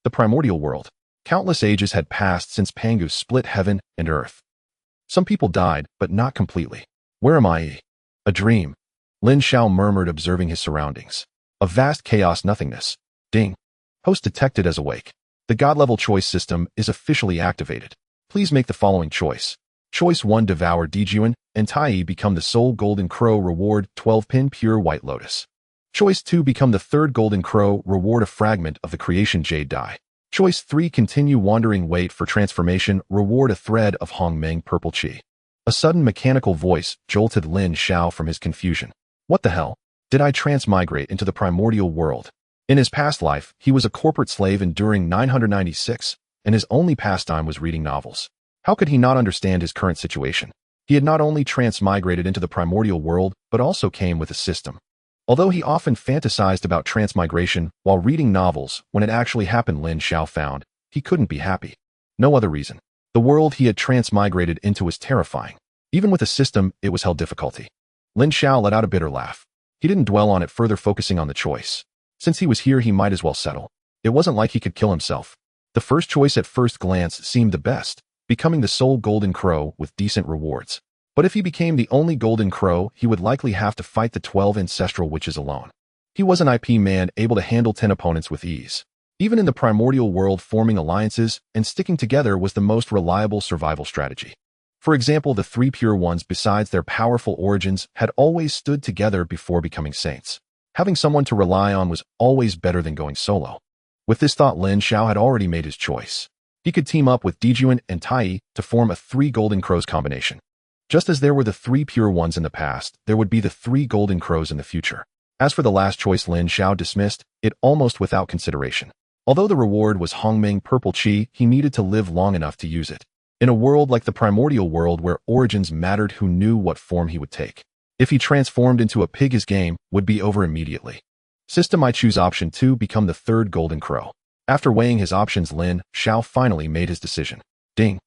The Primordial World. Countless ages had passed since Pangu split heaven and earth. Some people died, but not completely. Where am I? A dream. Lin Xiao murmured, observing his surroundings. A vast chaos nothingness. Ding. Host detected as awake. The God-level choice system is officially activated. Please make the following choice. Choice 1. Devour Dijun and Taiyi, become the sole golden crow, reward 12-pin pure white lotus. Choice 2. Become the third golden crow, reward a fragment of the creation jade die. Choice 3. Continue wandering, wait for transformation, reward a thread of Hongmeng purple chi. A sudden mechanical voice jolted Lin Xiao from his confusion. What the hell? Did I transmigrate into the primordial world? In his past life, he was a corporate slave enduring 996, and his only pastime was reading novels. How could he not understand his current situation? He had not only transmigrated into the primordial world, but also came with a system. Although he often fantasized about transmigration while reading novels, when it actually happened, Lin Xiao found he couldn't be happy. No other reason. The world he had transmigrated into was terrifying. Even with a system, it was hell difficulty. Lin Xiao let out a bitter laugh. He didn't dwell on it further, focusing on the choice. Since he was here, he might as well settle. It wasn't like he could kill himself. The first choice at first glance seemed the best, becoming the sole golden crow with decent rewards. But if he became the only golden crow, he would likely have to fight the 12 ancestral witches alone. He was an IP man, able to handle 10 opponents with ease. Even in the primordial world, forming alliances and sticking together was the most reliable survival strategy. For example, the 3 pure ones, besides their powerful origins, had always stood together before becoming saints. Having someone to rely on was always better than going solo. With this thought, Lin Xiao had already made his choice. He could team up with Dijun and Taiyi to form a 3 golden crows combination. Just as there were the 3 pure ones in the past, there would be the 3 golden crows in the future. As for the last choice, Lin Xiao dismissed it almost without consideration. Although the reward was Hongmeng purple chi, he needed to live long enough to use it. In a world like the primordial world where origins mattered, who knew what form he would take? If he transformed into a pig, his game would be over immediately. System: I choose option 2, become the third golden crow. After weighing his options, Lin Xiao finally made his decision. Ding.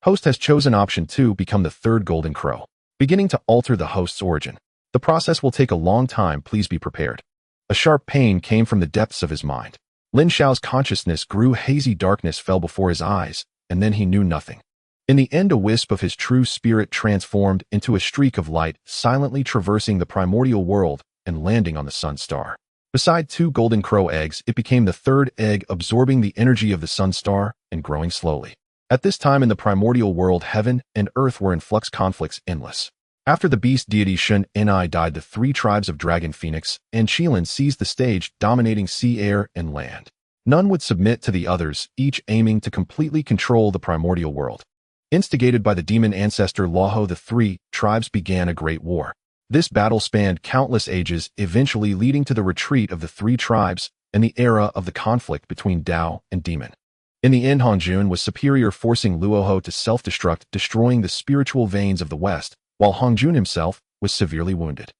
Host has chosen option 2, become the third golden crow. Beginning to alter the host's origin. The process will take a long time, please be prepared. A sharp pain came from the depths of his mind. Lin Xiao's consciousness grew hazy, darkness fell before his eyes, and then he knew nothing. In the end, a wisp of his true spirit transformed into a streak of light, silently traversing the primordial world and landing on the sun star. Beside 2 golden crow eggs, it became the third egg, absorbing the energy of the sun star and growing slowly. At this time in the primordial world, heaven and earth were in flux, conflicts endless. After the beast deity Shun Ni died, the 3 tribes of Dragon Phoenix and Qilin seized the stage, dominating sea, air, and land. None would submit to the others, each aiming to completely control the primordial world. Instigated by the demon ancestor Laho, the 3 tribes began a great war. This battle spanned countless ages, eventually leading to the retreat of the 3 tribes and the era of the conflict between Dao and demon. In the end, Hongjun was superior, forcing Luoho to self-destruct, destroying the spiritual veins of the West, while Hongjun himself was severely wounded.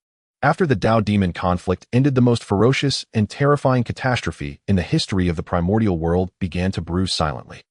After the Dao-demon conflict ended, the most ferocious and terrifying catastrophe in the history of the primordial world began to brew silently.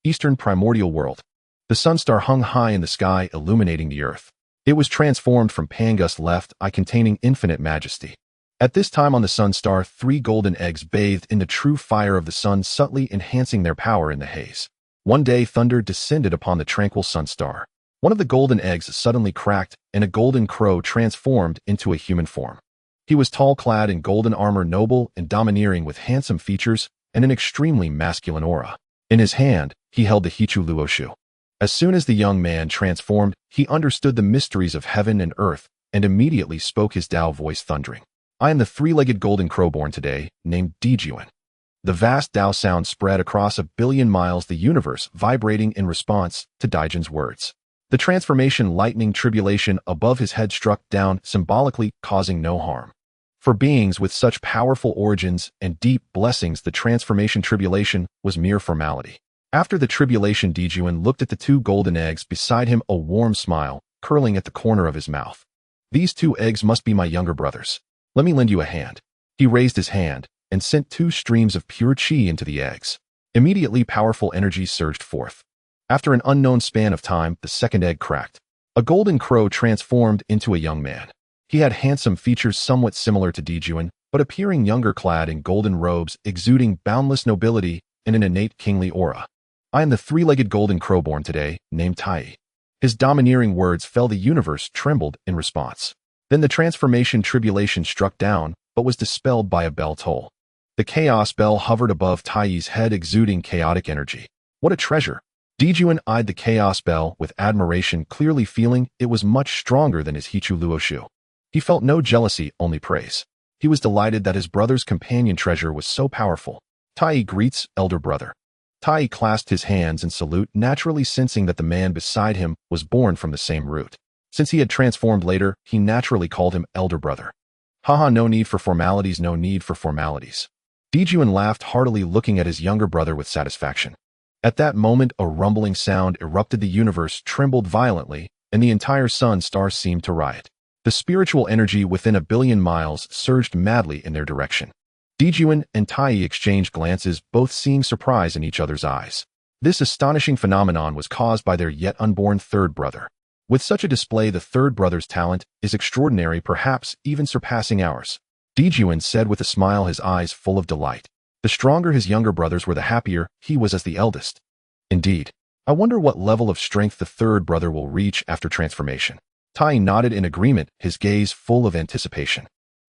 Eastern Primordial World. The sun star hung high in the sky, illuminating the earth. It was transformed from Pangus left eye, containing infinite majesty. At this time on the sun star, 3 golden eggs bathed in the true fire of the sun, subtly enhancing their power in the haze. One day, thunder descended upon the tranquil sun star. One of the golden eggs suddenly cracked, and a golden crow transformed into a human form. He was tall, clad in golden armor, noble and domineering, with handsome features and an extremely masculine aura. In his hand, he held the Hichu Luoshu. As soon as the young man transformed, he understood the mysteries of heaven and earth, and immediately spoke, his Dao voice thundering. I am the 3-legged golden crow born today, named Dijun. The vast Dao sound spread across 1 billion miles, the universe vibrating in response to Dijun's words. The transformation lightning tribulation above his head struck down, symbolically causing no harm. For beings with such powerful origins and deep blessings, the transformation tribulation was mere formality. After the tribulation, Dijun looked at the 2 golden eggs beside him, a warm smile curling at the corner of his mouth. These 2 eggs must be my younger brothers. Let me lend you a hand. He raised his hand and sent 2 streams of pure chi into the eggs. Immediately, powerful energy surged forth. After an unknown span of time, the second egg cracked. A golden crow transformed into a young man. He had handsome features somewhat similar to Dijun, but appearing younger, clad in golden robes, exuding boundless nobility and an innate kingly aura. I am the three-legged golden crow born today, named Taiyi. His domineering words fell. The universe trembled in response. Then the transformation tribulation struck down, but was dispelled by a bell toll. The chaos bell hovered above Taiyi's head, exuding chaotic energy. What a treasure! Dijun eyed the chaos bell with admiration, clearly feeling it was much stronger than his Hichu Luoshu. He felt no jealousy, only praise. He was delighted that his brother's companion treasure was so powerful. Taiyi greets elder brother. Taiyi clasped his hands in salute, naturally sensing that the man beside him was born from the same root. Since he had transformed later, he naturally called him elder brother. Haha, no need for formalities, no need for formalities. Dijun laughed heartily, looking at his younger brother with satisfaction. At that moment, a rumbling sound erupted. The universe trembled violently, and the entire sun star seemed to riot. The spiritual energy within 1,000,000,000 miles surged madly in their direction. Dijun and Taiyi exchanged glances, both seeing surprise in each other's eyes. This astonishing phenomenon was caused by their yet unborn third brother. With such a display, the third brother's talent is extraordinary, perhaps even surpassing ours. Dijun said with a smile, his eyes full of delight. The stronger his younger brothers were, the happier he was as the eldest. Indeed. I wonder what level of strength the third brother will reach after transformation. Taiyi nodded in agreement, his gaze full of anticipation.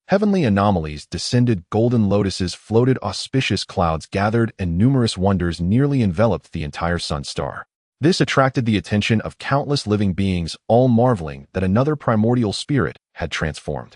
Heavenly anomalies descended, golden lotuses floated, auspicious clouds gathered, and numerous wonders nearly enveloped the entire sun star. This attracted the attention of countless living beings, all marveling that another primordial spirit had transformed.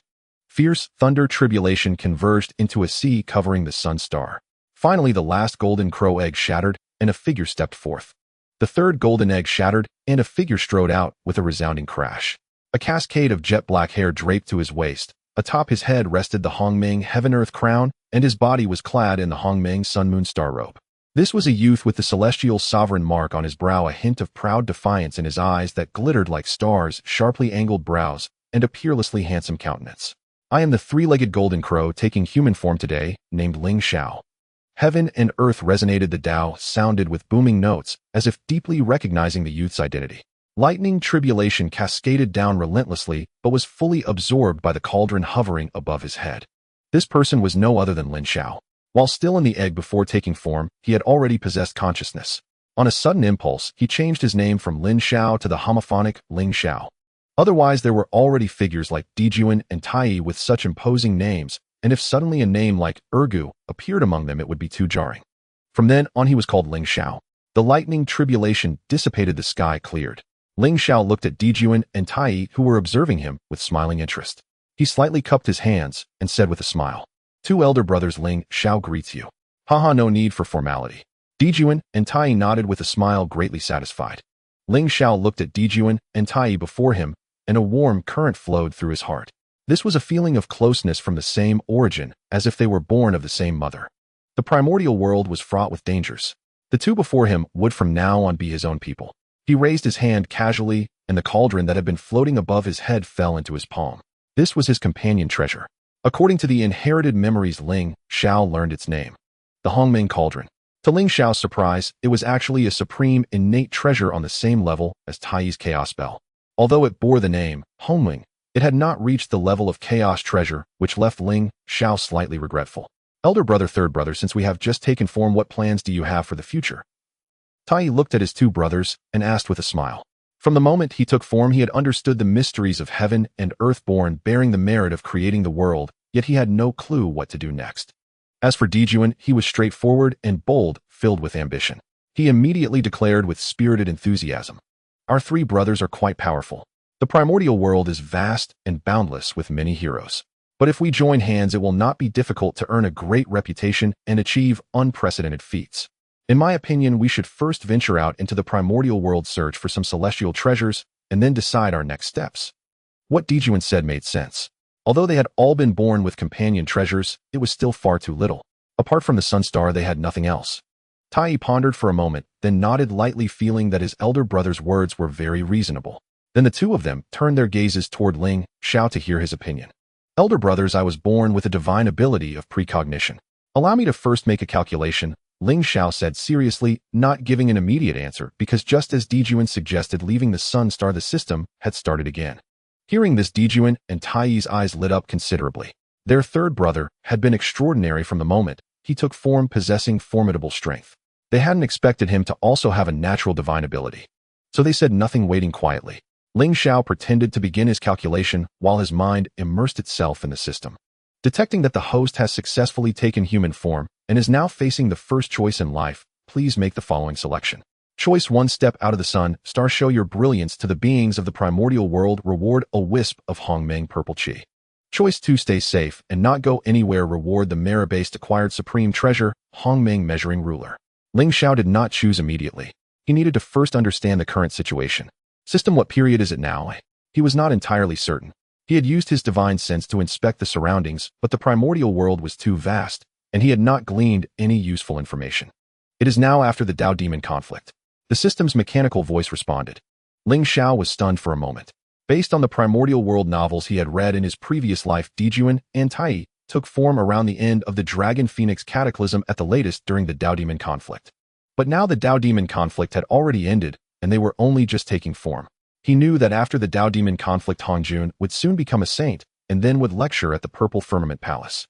Fierce thunder tribulation converged into a sea covering the sun star. Finally, the last golden crow egg shattered, and a figure stepped forth. The third golden egg shattered, and a figure strode out with a resounding crash. A cascade of jet-black hair draped to his waist. Atop his head rested the Hongmeng heaven-earth crown, and his body was clad in the Hongmeng sun-moon star robe. This was a youth with the celestial sovereign mark on his brow, a hint of proud defiance in his eyes that glittered like stars, sharply angled brows, and a peerlessly handsome countenance. I am the three-legged golden crow taking human form today, named Ling Xiao. Heaven and earth resonated. The Tao sounded with booming notes, as if deeply recognizing the youth's identity. Lightning tribulation cascaded down relentlessly, but was fully absorbed by the cauldron hovering above his head. This person was no other than Lin Xiao. While still in the egg before taking form, he had already possessed consciousness. On a sudden impulse, he changed his name from Lin Xiao to the homophonic Ling Xiao. Otherwise, there were already figures like Dijun and Taiyi with such imposing names, and if suddenly a name like Ergu appeared among them, it would be too jarring. From then on, he was called Ling Xiao. The lightning tribulation dissipated, the sky cleared. Ling Xiao looked at Dijun and Taiyi, who were observing him with smiling interest. He slightly cupped his hands and said with a smile, "Two elder brothers, Ling Xiao greets you." Haha, no need for formality. Dijun and Taiyi nodded with a smile, greatly satisfied. Ling Xiao looked at Dijun and Taiyi before him, and a warm current flowed through his heart. This was a feeling of closeness from the same origin, as if they were born of the same mother. The primordial world was fraught with dangers. The two before him would from now on be his own people. He raised his hand casually, and the cauldron that had been floating above his head fell into his palm. This was his companion treasure. According to the inherited memories, Ling Xiao learned its name, the Hongmeng Cauldron. To Ling Xiao's surprise, it was actually a supreme innate treasure on the same level as Taiyi's Chaos Bell. Although it bore the name Hongmeng, it had not reached the level of Chaos Treasure, which left Ling Xiao slightly regretful. Elder brother, third brother, since we have just taken form, what plans do you have for the future? Taiyi looked at his two brothers and asked with a smile. From the moment he took form, he had understood the mysteries of heaven and earth, born bearing the merit of creating the world, yet he had no clue what to do next. As for Dijun, he was straightforward and bold, filled with ambition. He immediately declared with spirited enthusiasm, "Our three brothers are quite powerful. The primordial world is vast and boundless with many heroes. But if we join hands, it will not be difficult to earn a great reputation and achieve unprecedented feats. In my opinion, we should first venture out into the primordial world, search for some celestial treasures, and then decide our next steps." What Dijun said made sense. Although they had all been born with companion treasures, it was still far too little. Apart from the sun star, they had nothing else. Taiyi pondered for a moment, then nodded lightly, feeling that his elder brother's words were very reasonable. Then the two of them turned their gazes toward Ling Xiao to hear his opinion. "Elder brothers, I was born with a divine ability of precognition. Allow me to first make a calculation," Ling Xiao said seriously, not giving an immediate answer, because just as Dijun suggested leaving the sun star, the system had started again. Hearing this, Dijun and Taiyi's eyes lit up considerably. Their third brother had been extraordinary from the moment he took form, possessing formidable strength. They hadn't expected him to also have a natural divine ability. So they said nothing, waiting quietly. Ling Xiao pretended to begin his calculation while his mind immersed itself in the system. Detecting that the host has successfully taken human form and is now facing the first choice in life, please make the following selection. Choice 1. Step out of the sun, star, show your brilliance to the beings of the primordial world, reward a wisp of Hongmeng purple chi. Choice 2. Stay safe and not go anywhere, reward the merit-based acquired supreme treasure, Hongmeng measuring ruler. Ling Xiao did not choose immediately. He needed to first understand the current situation. System, what period is it now? He was not entirely certain. He had used his divine sense to inspect the surroundings, but the primordial world was too vast, and he had not gleaned any useful information. It is now after the Dao Demon conflict. The system's mechanical voice responded. Ling Xiao was stunned for a moment. Based on the primordial world novels he had read in his previous life, Dijun and Taiyi took form around the end of the Dragon Phoenix cataclysm, at the latest during the Dao Demon conflict. But now the Dao Demon conflict had already ended, and they were only just taking form. He knew that after the Dao Demon conflict, Hongjun would soon become a saint, and then would lecture at the Purple Firmament Palace.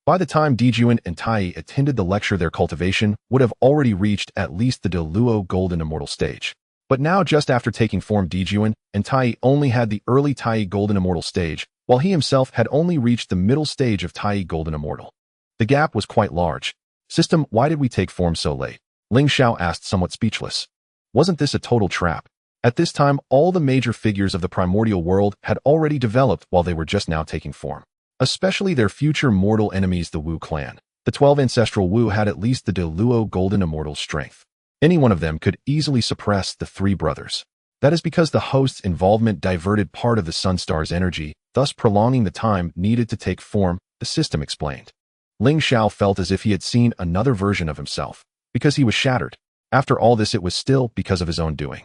By the time Dijun and Taiyi attended the lecture, their cultivation would have already reached at least the Deluo Golden Immortal stage. But now, just after taking form, Dijun and Taiyi only had the early Taiyi Golden Immortal stage, while he himself had only reached the middle stage of Taiyi Golden Immortal. The gap was quite large. System, why did we take form so late? Ling Xiao asked, somewhat speechless. Wasn't this a total trap? At this time, all the major figures of the primordial world had already developed while they were just now taking form. Especially their future mortal enemies, the Wu clan. The 12 ancestral Wu had at least the Deluo Golden Immortal strength. Any one of them could easily suppress the three brothers. That is because the host's involvement diverted part of the Sun Star's energy, thus prolonging the time needed to take form, the system explained. Ling Xiao felt as if he had seen another version of himself, because he was shattered. After all this, it was still because of his own doing.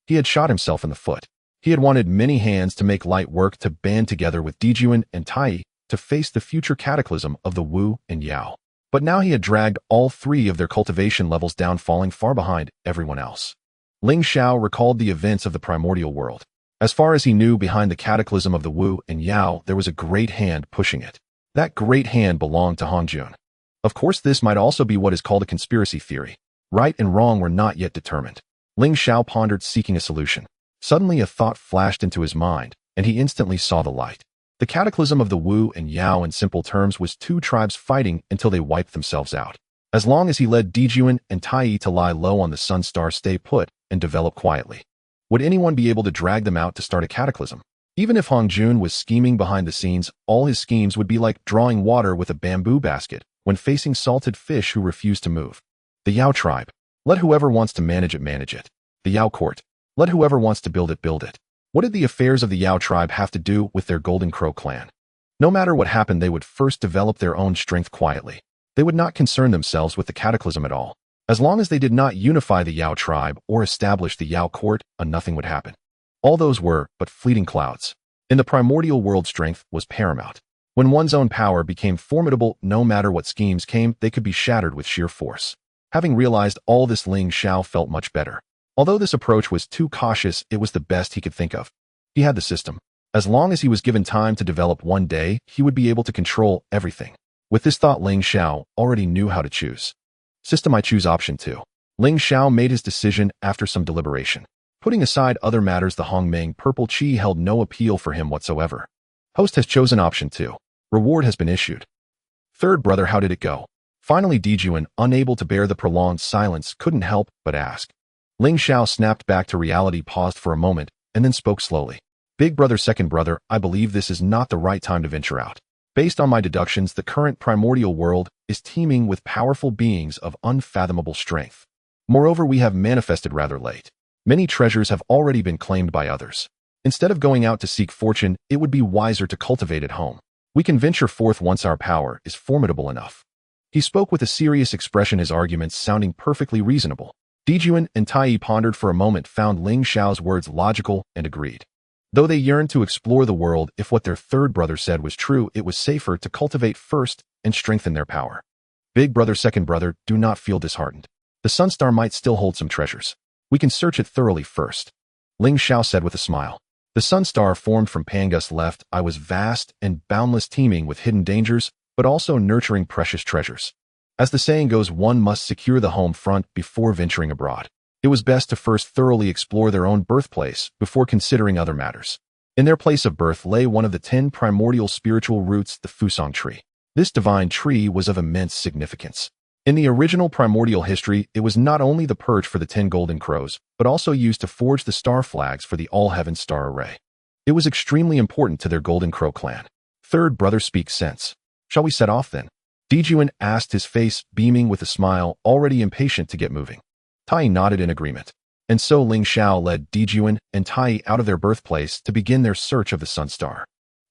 He had shot himself in the foot. He had wanted many hands to make light work, to band together with Dijun and Taiyi to face the future cataclysm of the Wu and Yao. But now he had dragged all three of their cultivation levels down, falling far behind everyone else. Ling Xiao recalled the events of the primordial world. As far as he knew, behind the cataclysm of the Wu and Yao, there was a great hand pushing it. That great hand belonged to Hongjun. Of course, this might also be what is called a conspiracy theory. Right and wrong were not yet determined. Ling Xiao pondered, seeking a solution. Suddenly a thought flashed into his mind, and he instantly saw the light. The cataclysm of the Wu and Yao, in simple terms, was two tribes fighting until they wiped themselves out. As long as he led Dijun and Taiyi to lie low on the Sun Star, stay put, and develop quietly, would anyone be able to drag them out to start a cataclysm? Even if Hongjun was scheming behind the scenes, all his schemes would be like drawing water with a bamboo basket when facing salted fish who refuse to move. The Yao tribe. Let whoever wants to manage it, manage it. The Yao court. Let whoever wants to build it, build it. What did the affairs of the Yao tribe have to do with their Golden Crow clan? No matter what happened, they would first develop their own strength quietly. They would not concern themselves with the cataclysm at all. As long as they did not unify the Yao tribe or establish the Yao court, nothing would happen. All those were but fleeting clouds. In the primordial world, strength was paramount. When one's own power became formidable, no matter what schemes came, they could be shattered with sheer force. Having realized all this, Ling Xiao felt much better. Although this approach was too cautious, it was the best he could think of. He had the system. As long as he was given time to develop, one day he would be able to control everything. With this thought, Ling Xiao already knew how to choose. System, I choose option 2. Ling Xiao made his decision after some deliberation. Putting aside other matters, the Hongmeng purple chi held no appeal for him whatsoever. Host has chosen option 2. Reward has been issued. Third brother, how did it go? Finally, Dijun, unable to bear the prolonged silence, couldn't help but ask. Ling Xiao snapped back to reality, paused for a moment, and then spoke slowly. Big brother, second brother, I believe this is not the right time to venture out. Based on my deductions, the current primordial world is teeming with powerful beings of unfathomable strength. Moreover, we have manifested rather late. Many treasures have already been claimed by others. Instead of going out to seek fortune, it would be wiser to cultivate at home. We can venture forth once our power is formidable enough. He spoke with a serious expression, his arguments sounding perfectly reasonable. Dijun and Taiyi pondered for a moment, found Ling Xiao's words logical, and agreed. Though they yearned to explore the world, if what their third brother said was true, it was safer to cultivate first and strengthen their power. Big brother, second brother, do not feel disheartened. The Sun Star might still hold some treasures. We can search it thoroughly first. Ling Xiao said with a smile. The Sun Star formed from Pangus left I was vast and boundless, teeming with hidden dangers, but also nurturing precious treasures. As the saying goes, one must secure the home front before venturing abroad. It was best to first thoroughly explore their own birthplace before considering other matters. In their place of birth lay one of the 10 primordial spiritual roots, the Fusang tree. This divine tree was of immense significance. In the original primordial history, it was not only the perch for the 10 golden crows, but also used to forge the star flags for the all-heaven star array. It was extremely important to their golden crow clan. Third brother speaks sense. Shall we set off then? Dijun asked, his face beaming with a smile, already impatient to get moving. Taiyi nodded in agreement. And so Ling Xiao led Dijun and Taiyi out of their birthplace to begin their search of the sun star.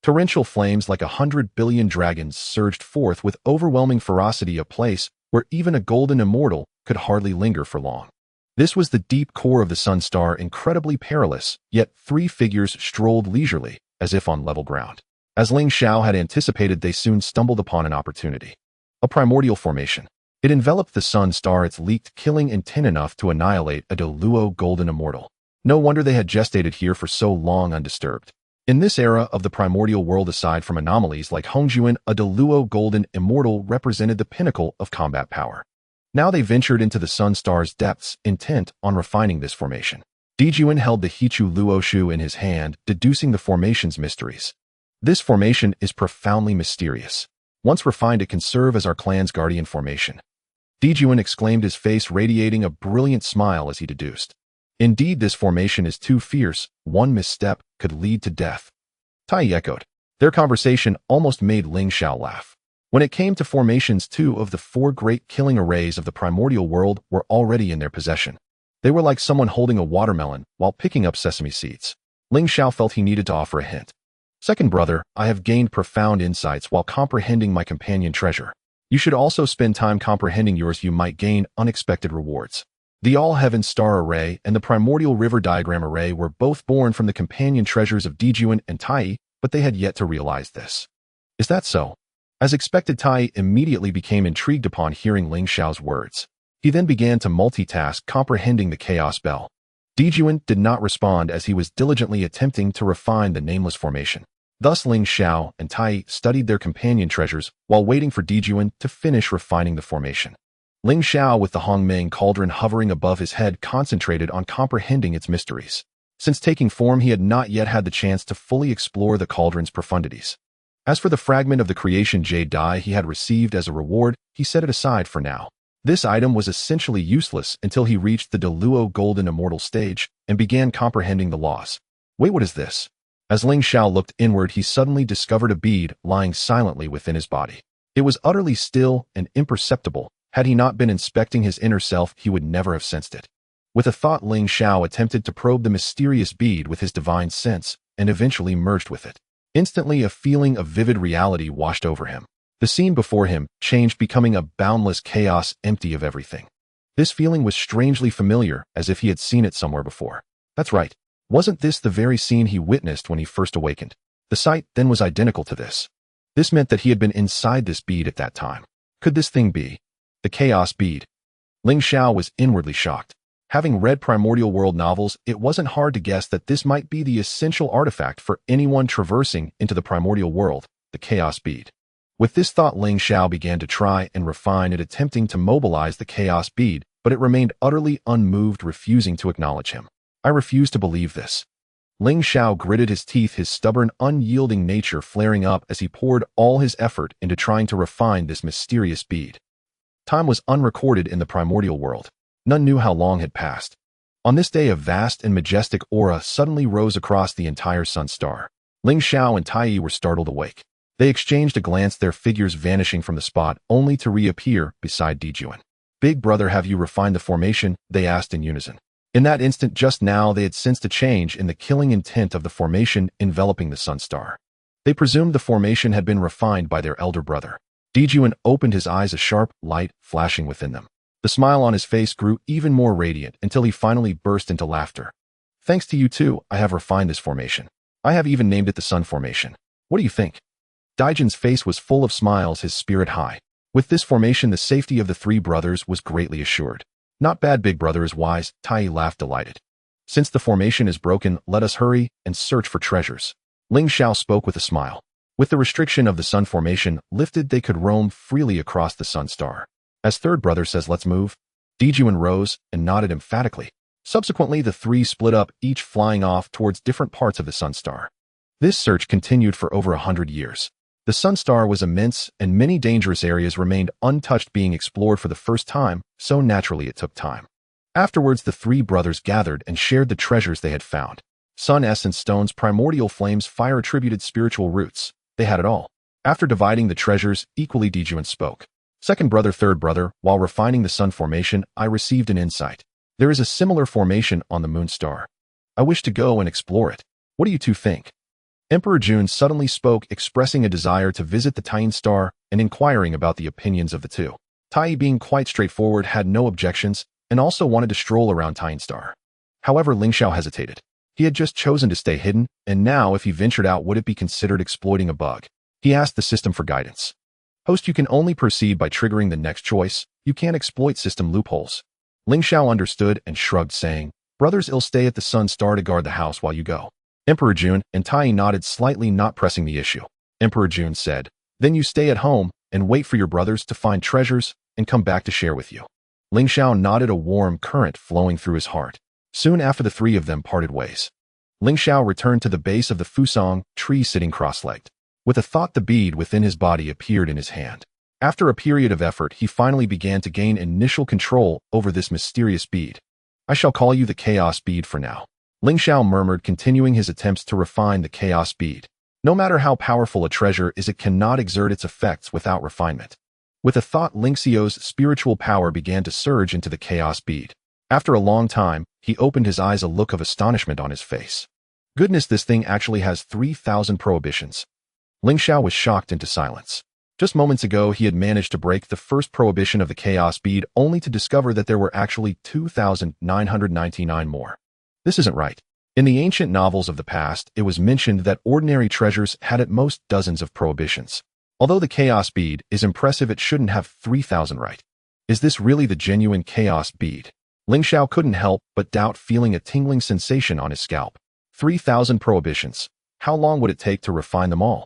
Torrential flames like 100 billion dragons surged forth with overwhelming ferocity, a place where even a golden immortal could hardly linger for long. This was the deep core of the sun star, incredibly perilous, yet 3 figures strolled leisurely, as if on level ground. As Ling Xiao had anticipated, they soon stumbled upon an opportunity. A primordial formation. It enveloped the sun star, its leaked killing intent enough to annihilate a Deluo golden immortal. No wonder they had gestated here for so long undisturbed. In this era of the primordial world, aside from anomalies like Hongjuan, a Deluo golden immortal represented the pinnacle of combat power. Now they ventured into the sun star's depths, intent on refining this formation. Dijun held the Hichu Luoshu in his hand, deducing the formation's mysteries. This formation is profoundly mysterious. Once refined, it can serve as our clan's guardian formation. Dijun exclaimed, his face radiating a brilliant smile as he deduced. Indeed, this formation is too fierce. One misstep could lead to death. Taiyi echoed. Their conversation almost made Ling Xiao laugh. When it came to formations, 2 of the 4 great killing arrays of the primordial world were already in their possession. They were like someone holding a watermelon while picking up sesame seeds. Ling Xiao felt he needed to offer a hint. Second brother, I have gained profound insights while comprehending my companion treasure. You should also spend time comprehending yours. You might gain unexpected rewards. The all-heaven star array and the primordial river diagram array were both born from the companion treasures of Dijun and Taiyi, but they had yet to realize this. Is that so? As expected, Taiyi immediately became intrigued upon hearing Ling Xiao's words. He then began to multitask, comprehending the chaos bell. Dijun did not respond as he was diligently attempting to refine the nameless formation. Thus Ling Xiao and Taiyi studied their companion treasures while waiting for Dijun to finish refining the formation. Ling Xiao, with the Hongmeng cauldron hovering above his head, concentrated on comprehending its mysteries. Since taking form, he had not yet had the chance to fully explore the cauldron's profundities. As for the fragment of the creation jade die he had received as a reward, he set it aside for now. This item was essentially useless until he reached the Deluo golden immortal stage and began comprehending the laws. Wait, what is this? As Ling Xiao looked inward, he suddenly discovered a bead lying silently within his body. It was utterly still and imperceptible. Had he not been inspecting his inner self, he would never have sensed it. With a thought, Ling Xiao attempted to probe the mysterious bead with his divine sense and eventually merged with it. Instantly, a feeling of vivid reality washed over him. The scene before him changed, becoming a boundless chaos, empty of everything. This feeling was strangely familiar, as if he had seen it somewhere before. That's right. Wasn't this the very scene he witnessed when he first awakened? The sight then was identical to this. This meant that he had been inside this bead at that time. Could this thing be the chaos bead? Ling Xiao was inwardly shocked. Having read Primordial World novels, it wasn't hard to guess that this might be the essential artifact for anyone traversing into the Primordial World, the chaos bead. With this thought, Ling Xiao began to try and refine it, attempting to mobilize the chaos bead, but it remained utterly unmoved, refusing to acknowledge him. I refuse to believe this. Ling Xiao gritted his teeth, his stubborn, unyielding nature flaring up as he poured all his effort into trying to refine this mysterious bead. Time was unrecorded in the Primordial World. None knew how long had passed. On this day, a vast and majestic aura suddenly rose across the entire sun star. Ling Xiao and Taiyi were startled awake. They exchanged a glance, their figures vanishing from the spot, only to reappear beside Dijun. Big brother, have you refined the formation? They asked in unison. In that instant just now, they had sensed a change in the killing intent of the formation enveloping the sun star. They presumed the formation had been refined by their elder brother. Dijun opened his eyes, a sharp light flashing within them. The smile on his face grew even more radiant until he finally burst into laughter. Thanks to you too, I have refined this formation. I have even named it the Sun Formation. What do you think? Dijun's face was full of smiles, his spirit high. With this formation, the safety of the 3 brothers was greatly assured. Not bad, big brother is wise, Taiyi laughed delighted. Since the formation is broken, let us hurry and search for treasures. Ling Xiao spoke with a smile. With the restriction of the Sun Formation lifted, they could roam freely across the sun star. As third brother says let's move, Dijun rose and nodded emphatically. Subsequently, the three split up, each flying off towards different parts of the Sun Star. This search continued for over 100 years. The Sun Star was immense, and many dangerous areas remained untouched, being explored for the first time, so naturally it took time. Afterwards, the three brothers gathered and shared the treasures they had found. Sun essence stones, primordial flames, fire-attributed spiritual roots. They had it all. After dividing the treasures equally, Dijun spoke. Second brother, third brother, while refining the sun formation, I received an insight. There is a similar formation on the moon star. I wish to go and explore it. What do you two think? Emperor Jun suddenly spoke, expressing a desire to visit the Taiyin star and inquiring about the opinions of the two. Taiyi, being quite straightforward, had no objections and also wanted to stroll around Taiyin star. However, Ling Xiao hesitated. He had just chosen to stay hidden, and now if he ventured out, would it be considered exploiting a bug? He asked the system for guidance. Host, you can only proceed by triggering the next choice. You can't exploit system loopholes. Ling Xiao understood and shrugged, saying, Brothers, I'll stay at the Sun Star to guard the house while you go. Emperor Jun and Taiyi nodded slightly, not pressing the issue. Emperor Jun said, Then you stay at home and wait for your brothers to find treasures and come back to share with you. Ling Xiao nodded, a warm current flowing through his heart. Soon after, the three of them parted ways. Ling Xiao returned to the base of the Fusang tree, sitting cross-legged. With a thought, the bead within his body appeared in his hand. After a period of effort, he finally began to gain initial control over this mysterious bead. I shall call you the Chaos Bead for now. Ling Xiao murmured, continuing his attempts to refine the Chaos Bead. No matter how powerful a treasure is, it cannot exert its effects without refinement. With a thought, Ling Xiao's spiritual power began to surge into the Chaos Bead. After a long time, he opened his eyes, a look of astonishment on his face. Goodness, this thing actually has 3,000 prohibitions. Ling Xiao was shocked into silence. Just moments ago, he had managed to break the first prohibition of the Chaos Bead, only to discover that there were actually 2,999 more. This isn't right. In the ancient novels of the past, it was mentioned that ordinary treasures had at most dozens of prohibitions. Although the Chaos Bead is impressive, it shouldn't have 3,000, right? Is this really the genuine Chaos Bead? Ling Xiao couldn't help but doubt, feeling a tingling sensation on his scalp. 3,000 prohibitions. How long would it take to refine them all?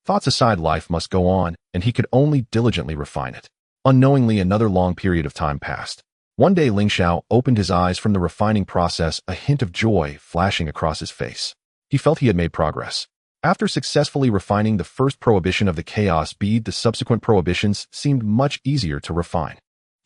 Thoughts aside, life must go on, and he could only diligently refine it. Unknowingly, another long period of time passed. One day, Ling Xiao opened his eyes from the refining process, a hint of joy flashing across his face. He felt he had made progress. After successfully refining the first prohibition of the Chaos Bead, the subsequent prohibitions seemed much easier to refine.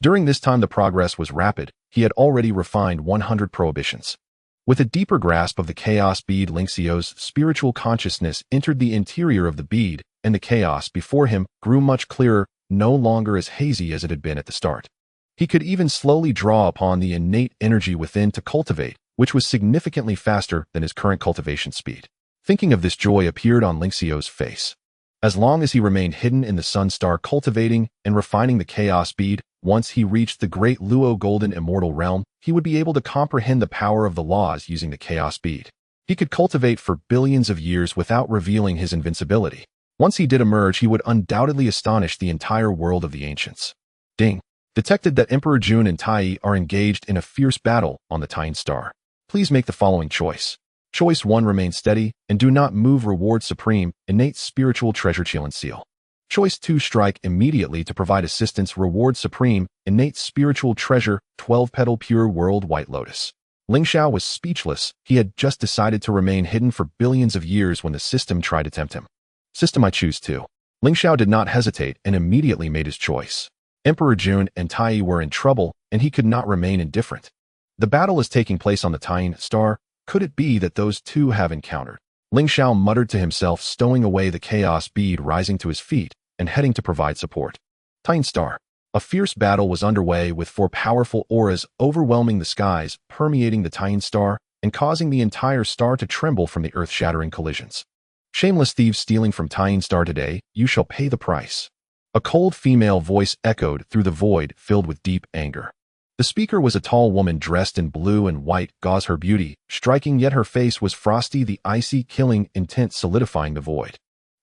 During this time, the progress was rapid. He had already refined 100 prohibitions. With a deeper grasp of the Chaos Bead, Ling Xiao's spiritual consciousness entered the interior of the bead, and the chaos before him grew much clearer, no longer as hazy as it had been at the start. He could even slowly draw upon the innate energy within to cultivate, which was significantly faster than his current cultivation speed. Thinking of this, joy appeared on Ling Xiao's face. As long as he remained hidden in the Sun Star, cultivating and refining the Chaos Bead, once he reached the Great Luo Golden Immortal Realm, he would be able to comprehend the power of the laws using the Chaos Bead. He could cultivate for billions of years without revealing his invincibility. Once he did emerge, he would undoubtedly astonish the entire world of the ancients. Ding. Detected that Emperor Jun and Taiyi are engaged in a fierce battle on the Taiyin star. Please make the following choice. Choice 1, remain steady and do not move. Reward supreme, innate spiritual treasure Qilin seal. Choice 2, strike immediately to provide assistance. Reward supreme, innate spiritual treasure, 12-petal pure world white lotus. Ling Xiao was speechless. He had just decided to remain hidden for billions of years when the system tried to tempt him. System, I choose 2. Ling Xiao did not hesitate and immediately made his choice. Emperor Jun and Taiyi were in trouble, and he could not remain indifferent. The battle is taking place on the Taiyin star. Could it be that those two have encountered? Ling Xiao muttered to himself, stowing away the Chaos Bead, rising to his feet and heading to provide support. Taiyin star. A fierce battle was underway, with 4 powerful auras overwhelming the skies, permeating the Taiyin star and causing the entire star to tremble from the earth-shattering collisions. Shameless thieves stealing from Taiyin star today, you shall pay the price. A cold female voice echoed through the void, filled with deep anger. The speaker was a tall woman dressed in blue and white gauze, her beauty striking, yet her face was frosty, the icy, killing intent solidifying the void.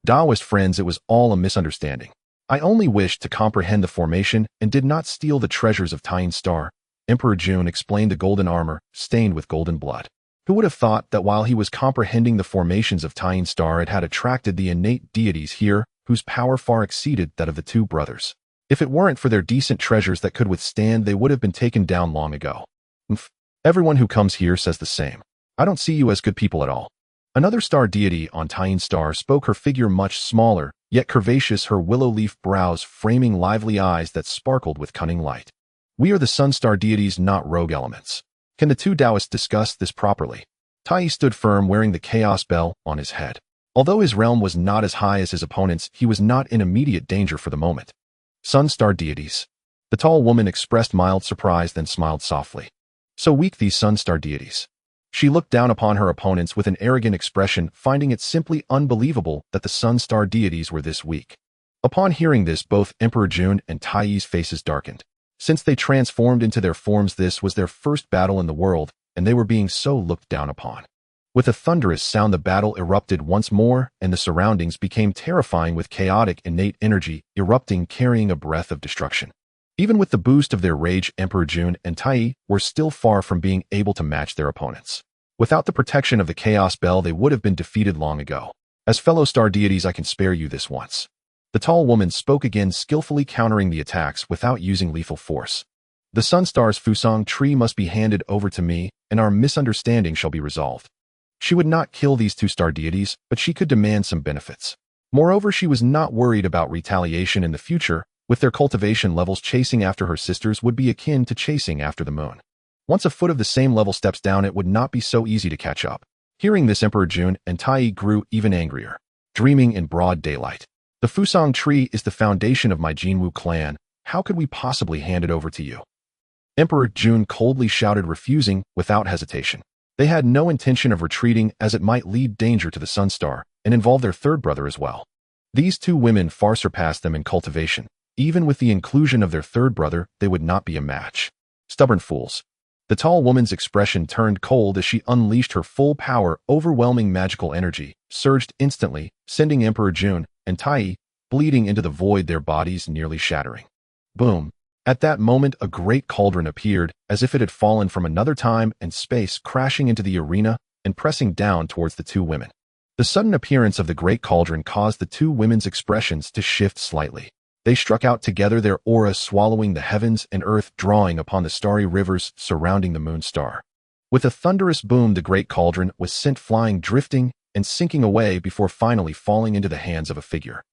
Taoist friends, it was all a misunderstanding. I only wished to comprehend the formation and did not steal the treasures of Taiyin star. Emperor Jun explained, the golden armor, stained with golden blood. Who would have thought that while he was comprehending the formations of Taiyin star, it had attracted the innate deities here, whose power far exceeded that of the two brothers. If it weren't for their decent treasures that could withstand, they would have been taken down long ago. Everyone who comes here says the same. I don't see you as good people at all. Another star deity on Taiyin star spoke, her figure much smaller, yet curvaceous, her willow leaf brows framing lively eyes that sparkled with cunning light. We are the sun star deities, not rogue elements. Can the two Taoists discuss this properly? Taiyi stood firm, wearing the chaos bell on his head. Although his realm was not as high as his opponents, he was not in immediate danger for the moment. Sun star deities. The tall woman expressed mild surprise, then smiled softly. So weak, these sun star deities. She looked down upon her opponents with an arrogant expression, finding it simply unbelievable that the sun star deities were this weak. Upon hearing this, both Emperor Dijun and Taiyi's faces darkened. Since they transformed into their forms, this was their first battle in the world, and they were being so looked down upon. With a thunderous sound, the battle erupted once more, and the surroundings became terrifying with chaotic innate energy erupting, carrying a breath of destruction. Even with the boost of their rage, Emperor Dijun and Taiyi were still far from being able to match their opponents. Without the protection of the Chaos Bell, they would have been defeated long ago. As fellow star deities, I can spare you this once. The tall woman spoke again, skillfully countering the attacks without using lethal force. The Sun Star's Fusang tree must be handed over to me, and our misunderstanding shall be resolved. She would not kill these two star deities, but she could demand some benefits. Moreover, she was not worried about retaliation in the future. With their cultivation levels, chasing after her sisters would be akin to chasing after the moon. Once a foot of the same level steps down, it would not be so easy to catch up. Hearing this, Emperor Dijun and Taiyi grew even angrier, dreaming in broad daylight. The Fusang tree is the foundation of my Jinwu clan. How could we possibly hand it over to you? Emperor Dijun coldly shouted, refusing without hesitation. They had no intention of retreating, as it might lead danger to the Sun Star and involve their third brother as well. These two women far surpassed them in cultivation. Even with the inclusion of their third brother, they would not be a match. Stubborn fools. The tall woman's expression turned cold as she unleashed her full power. Overwhelming magical energy surged instantly, sending Emperor Dijun and Taiyi bleeding into the void, their bodies nearly shattering. Boom. At that moment, a great cauldron appeared, as if it had fallen from another time and space, crashing into the arena and pressing down towards the two women. The sudden appearance of the great cauldron caused the two women's expressions to shift slightly. They struck out together, their aura swallowing the heavens and earth, drawing upon the starry rivers surrounding the moon star. With a thunderous boom, the great cauldron was sent flying, drifting, and sinking away before finally falling into the hands of a figure.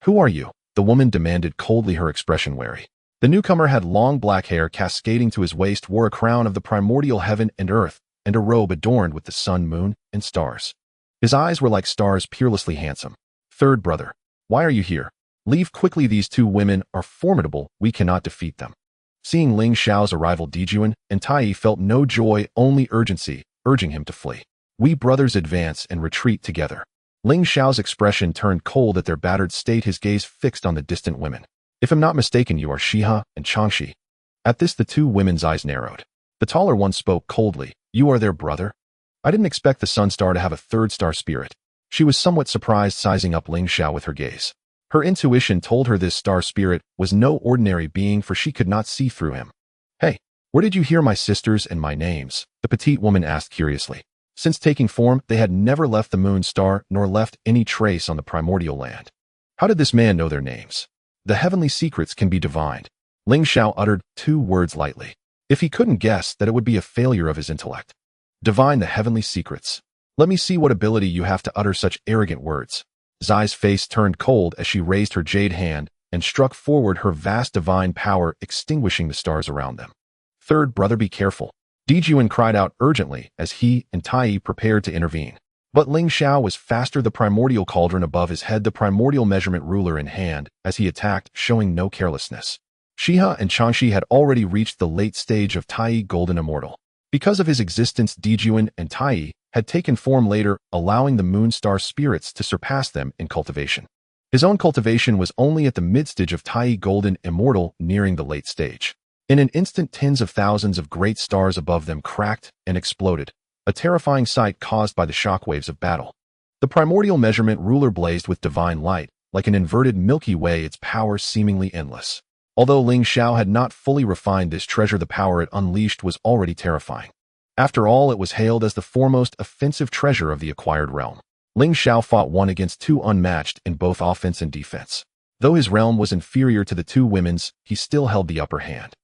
Who are you? The woman demanded coldly, her expression wary. The newcomer had long black hair cascading to his waist, wore a crown of the primordial heaven and earth, and a robe adorned with the sun, moon, and stars. His eyes were like stars, peerlessly handsome. Third brother, why are you here? Leave quickly, these two women are formidable, we cannot defeat them. Seeing Ling Xiao's arrival, Dijun and Taiyi felt no joy, only urgency, urging him to flee. We brothers advance and retreat together. Ling Xiao's expression turned cold at their battered state, his gaze fixed on the distant women. If I'm not mistaken, you are Shiha and Changxi. At this, the two women's eyes narrowed. The taller one spoke coldly. You are their brother? I didn't expect the Sun Star to have a third star spirit. She was somewhat surprised, sizing up Ling Xiao with her gaze. Her intuition told her this star spirit was no ordinary being, for she could not see through him. Hey, where did you hear my sisters and my names? The petite woman asked curiously. Since taking form, they had never left the moon star, nor left any trace on the primordial land. How did this man know their names? The heavenly secrets can be divined. Ling Xiao uttered two words lightly. If he couldn't guess, that it would be a failure of his intellect. Divine the heavenly secrets. Let me see what ability you have to utter such arrogant words. Zai's face turned cold as she raised her jade hand and struck forward, her vast divine power extinguishing the stars around them. Third brother, be careful. Dijun cried out urgently as he and Taiyi prepared to intervene. But Ling Xiao was faster, the primordial cauldron above his head, the primordial measurement ruler in hand, as he attacked, showing no carelessness. Shiha and Changxi had already reached the late stage of Taiyi, golden immortal. Because of his existence, Dijun and Taiyi had taken form later, allowing the moon star spirits to surpass them in cultivation. His own cultivation was only at the mid-stage of Taiyi, golden immortal, nearing the late stage. In an instant, tens of thousands of great stars above them cracked and exploded, a terrifying sight caused by the shockwaves of battle. The primordial measurement ruler blazed with divine light, like an inverted Milky Way, its power seemingly endless. Although Ling Xiao had not fully refined this treasure, the power it unleashed was already terrifying. After all, it was hailed as the foremost offensive treasure of the acquired realm. Ling Xiao fought one against two, unmatched in both offense and defense. Though his realm was inferior to the two women's, he still held the upper hand.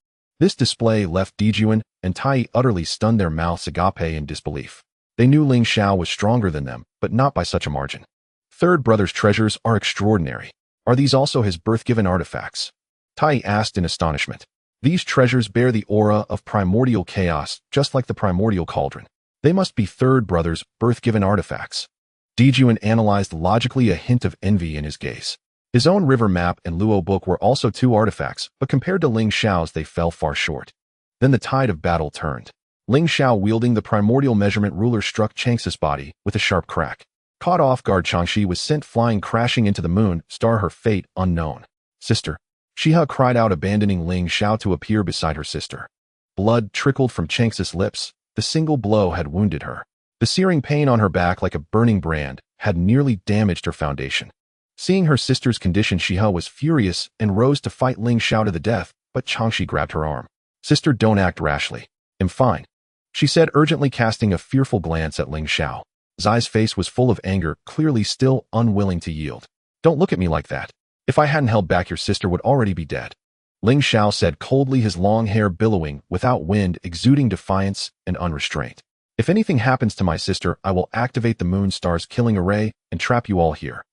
This display left Dijun and Taiyi utterly stunned, their mouths agape in disbelief. They knew Ling Xiao was stronger than them, but not by such a margin. Third brother's treasures are extraordinary. Are these also his birth-given artifacts? Taiyi asked in astonishment. These treasures bear the aura of primordial chaos, just like the primordial cauldron. They must be third brother's birth-given artifacts. Dijun analyzed logically, a hint of envy in his gaze. His own river map and Luo book were also two artifacts, but compared to Ling Xiao's they fell far short. Then the tide of battle turned. Ling Xiao, wielding the primordial measurement ruler, struck Changx's body with a sharp crack. Caught off guard, Changxi was sent flying crashing into the moon star, her fate unknown. Sister. Shiha cried out, abandoning Ling Xiao to appear beside her sister. Blood trickled from Changx's lips. The single blow had wounded her. The searing pain on her back, like a burning brand, had nearly damaged her foundation. Seeing her sister's condition, Shiha was furious and rose to fight Ling Xiao to the death, but Changxi grabbed her arm. Sister, don't act rashly. I'm fine, she said urgently, casting a fearful glance at Ling Xiao. Zai's face was full of anger, clearly still unwilling to yield. Don't look at me like that. If I hadn't held back, your sister would already be dead. Ling Xiao said coldly, his long hair billowing, without wind, exuding defiance and unrestraint. If anything happens to my sister, I will activate the moon star's killing array and trap you all here.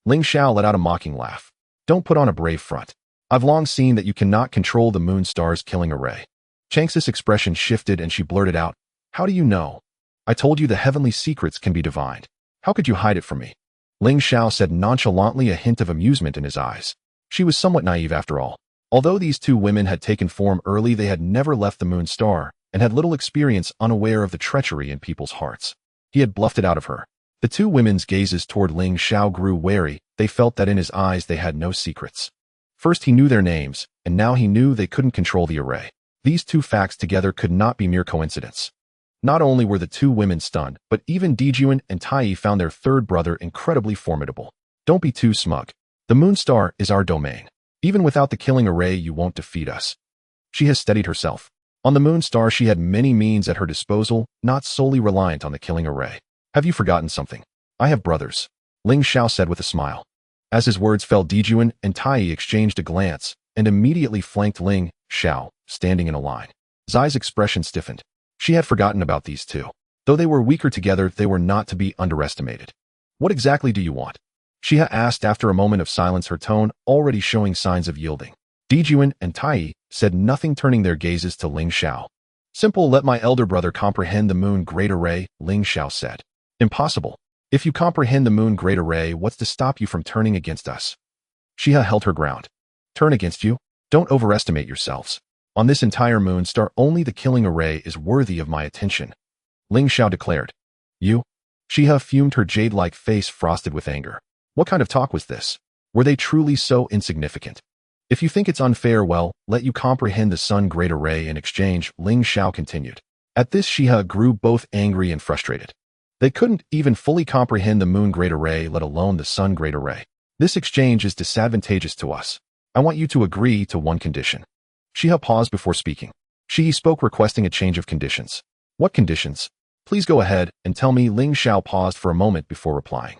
Ling Xiao let out a mocking laugh. Don't put on a brave front. I've long seen that you cannot control the moon star's killing array. Changx's expression shifted and she blurted out, how do you know? I told you the heavenly secrets can be divined. How could you hide it from me? Ling Xiao said nonchalantly, a hint of amusement in his eyes. She was somewhat naive after all. Although these two women had taken form early, they had never left the moon star and had little experience, unaware of the treachery in people's hearts. He had bluffed it out of her. The two women's gazes toward Ling Xiao grew wary. They felt that in his eyes they had no secrets. First he knew their names, and now he knew they couldn't control the array. These two facts together could not be mere coincidence. Not only were the two women stunned, but even Dijun and Taiyi found their third brother incredibly formidable. Don't be too smug. The moon star is our domain. Even without the killing array, you won't defeat us. She has steadied herself. On the moon star, she had many means at her disposal, not solely reliant on the killing array. Have you forgotten something? I have brothers, Ling Xiao said with a smile. As his words fell, Dijun and Taiyi exchanged a glance and immediately flanked Ling Xiao, standing in a line. Zai's expression stiffened. She had forgotten about these two. Though they were weaker together, they were not to be underestimated. What exactly do you want? Shiha asked after a moment of silence, her tone already showing signs of yielding. Dijun and Taiyi said nothing, turning their gazes to Ling Xiao. Simple, let my elder brother comprehend the moon great array, Ling Xiao said. Impossible. If you comprehend the moon great array, what's to stop you from turning against us? Shiha held her ground. Turn against you? Don't overestimate yourselves. On this entire moon star, only the killing array is worthy of my attention, Ling Xiao declared. You? Shiha fumed, her jade-like face frosted with anger. What kind of talk was this? Were they truly so insignificant? If you think it's unfair, well, let you comprehend the sun great array in exchange, Ling Xiao continued. At this, Shiha grew both angry and frustrated. They couldn't even fully comprehend the moon great array, let alone the sun great array. This exchange is disadvantageous to us. I want you to agree to one condition. Shiha paused before speaking. She spoke, requesting a change of conditions. What conditions? Please go ahead and tell me. Ling Xiao paused for a moment before replying.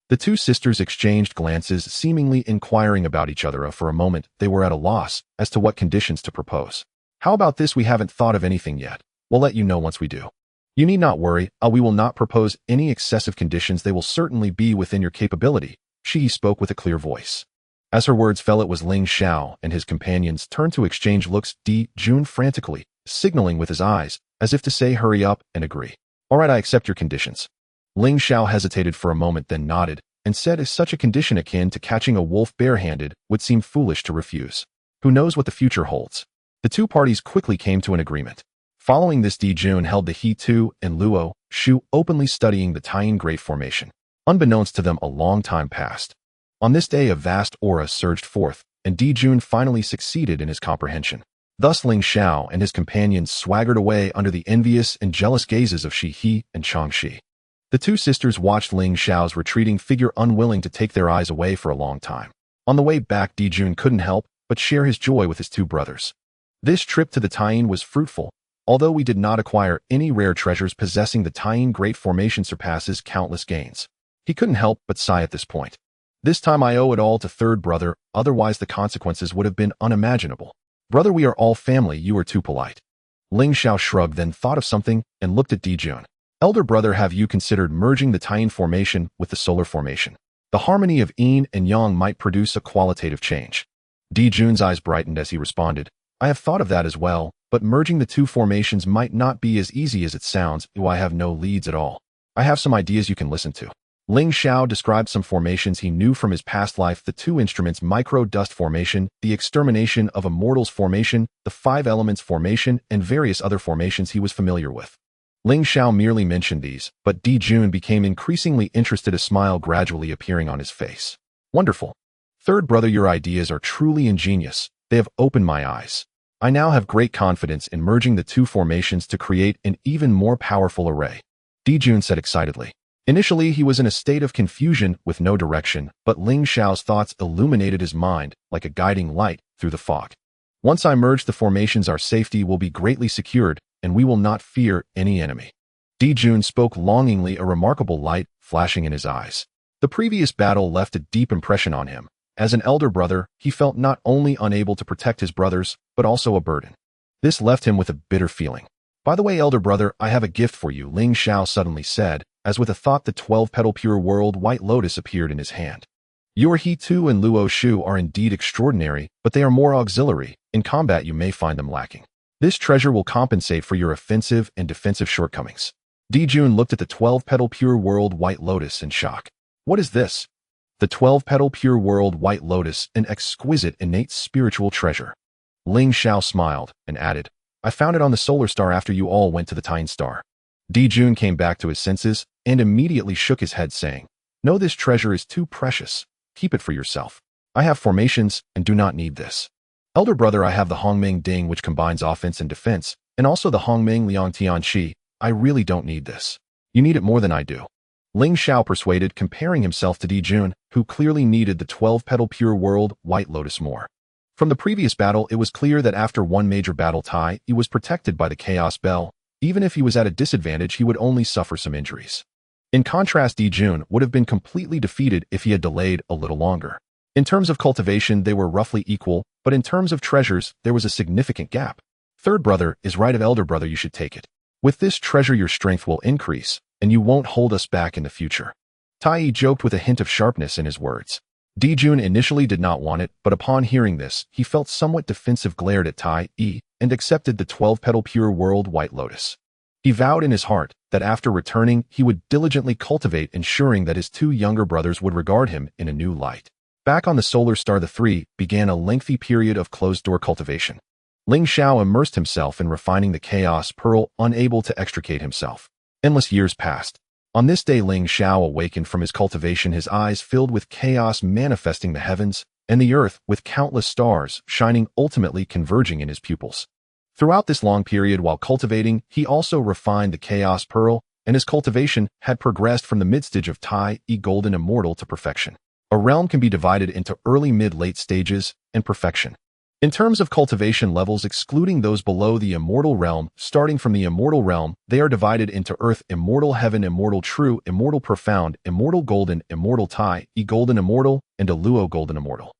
The two sisters exchanged glances, seemingly inquiring about each other. For a moment, they were at a loss as to what conditions to propose. How about this? We haven't thought of anything yet. We'll let you know once we do. You need not worry. We will not propose any excessive conditions. They will certainly be within your capability. She spoke with a clear voice. As her words fell, it was Ling Xiao and his companions turned to exchange looks. Dijun frantically, signaling with his eyes, as if to say hurry up and agree. All right, I accept your conditions. Ling Xiao hesitated for a moment, then nodded, and said, is such a condition akin to catching a wolf barehanded, would seem foolish to refuse. Who knows what the future holds? The two parties quickly came to an agreement. Following this, Dijun held the He-Tu and Luo Shu openly studying the Taiyin Great Formation. Unbeknownst to them, a long time passed. On this day, a vast aura surged forth, and Dijun finally succeeded in his comprehension. Thus Ling Xiao and his companions swaggered away under the envious and jealous gazes of Shi-He and Changxi. The two sisters watched Ling Xiao's retreating figure, unwilling to take their eyes away for a long time. On the way back, Dijun couldn't help but share his joy with his two brothers. This trip to the Taiyin was fruitful. Although we did not acquire any rare treasures, possessing the Taiyin Great Formation surpasses countless gains. He couldn't help but sigh at this point. This time I owe it all to third brother, otherwise the consequences would have been unimaginable. Brother, we are all family, you are too polite. Ling Xiao shrugged, then thought of something and looked at Dijun. Elder brother, have you considered merging the Taiyin formation with the solar formation? The harmony of yin and yang might produce a qualitative change. Dijun's eyes brightened as he responded, I have thought of that as well, but merging the two formations might not be as easy as it sounds. I have no leads at all. I have some ideas you can listen to. Ling Xiao described some formations he knew from his past life: the two instruments micro-dust formation, the extermination of immortals formation, the five elements formation, and various other formations he was familiar with. Ling Xiao merely mentioned these, but Dijun became increasingly interested, a smile gradually appearing on his face. Wonderful. Third brother, your ideas are truly ingenious. They have opened my eyes. I now have great confidence in merging the two formations to create an even more powerful array. Dijun said excitedly. Initially, he was in a state of confusion with no direction, but Ling Xiao's thoughts illuminated his mind like a guiding light through the fog. Once I merge the formations, our safety will be greatly secured, and we will not fear any enemy. Dijun spoke longingly, a remarkable light flashing in his eyes. The previous battle left a deep impression on him. As an elder brother, he felt not only unable to protect his brothers, but also a burden. This left him with a bitter feeling. By the way, elder brother, I have a gift for you, Ling Xiao suddenly said. As with a thought, the 12-petal pure world white lotus appeared in his hand. Your He Tu and Luo Shu are indeed extraordinary, but they are more auxiliary. In combat you may find them lacking. This treasure will compensate for your offensive and defensive shortcomings. Dijun looked at the 12-petal pure world white lotus in shock. What is this? The 12-petal pure world white lotus, an exquisite innate spiritual treasure. Ling Xiao smiled and added, I found it on the solar star after you all went to the Taiyin star. Dijun came back to his senses and immediately shook his head, saying, No, this treasure is too precious. Keep it for yourself. I have formations and do not need this. Elder brother, I have the Hongming Ding, which combines offense and defense, and also the Hongming Liang Tian Shi. I really don't need this. You need it more than I do. Ling Xiao persuaded, comparing himself to Dijun, who clearly needed the 12-petal pure world white lotus more. From the previous battle, it was clear that after one major battle, Taiyi was protected by the Chaos Bell. Even if he was at a disadvantage, he would only suffer some injuries. In contrast, Dijun would have been completely defeated if he had delayed a little longer. In terms of cultivation, they were roughly equal, but in terms of treasures, there was a significant gap. Third brother is right of elder brother, you should take it. With this treasure, your strength will increase, and you won't hold us back in the future. Taiyi joked with a hint of sharpness in his words. Dijun initially did not want it, but upon hearing this, he felt somewhat defensive, glared at Taiyi, and accepted the 12-petal pure world white lotus. He vowed in his heart that after returning, he would diligently cultivate, ensuring that his two younger brothers would regard him in a new light. Back on the solar star, the three began a lengthy period of closed-door cultivation. Ling Xiao immersed himself in refining the chaos pearl, unable to extricate himself. Endless years passed. On this day, Ling Xiao awakened from his cultivation, his eyes filled with chaos manifesting the heavens and the earth, with countless stars shining, ultimately converging in his pupils. Throughout this long period while cultivating, he also refined the chaos pearl, and his cultivation had progressed from the mid-stage of Taiyi golden immortal to perfection. A realm can be divided into early, mid, late stages, and perfection. In terms of cultivation levels, excluding those below the immortal realm, starting from the immortal realm, they are divided into earth, immortal, heaven, immortal, true, immortal, profound, immortal, golden, immortal, Taiyi golden immortal, and a Luo golden immortal.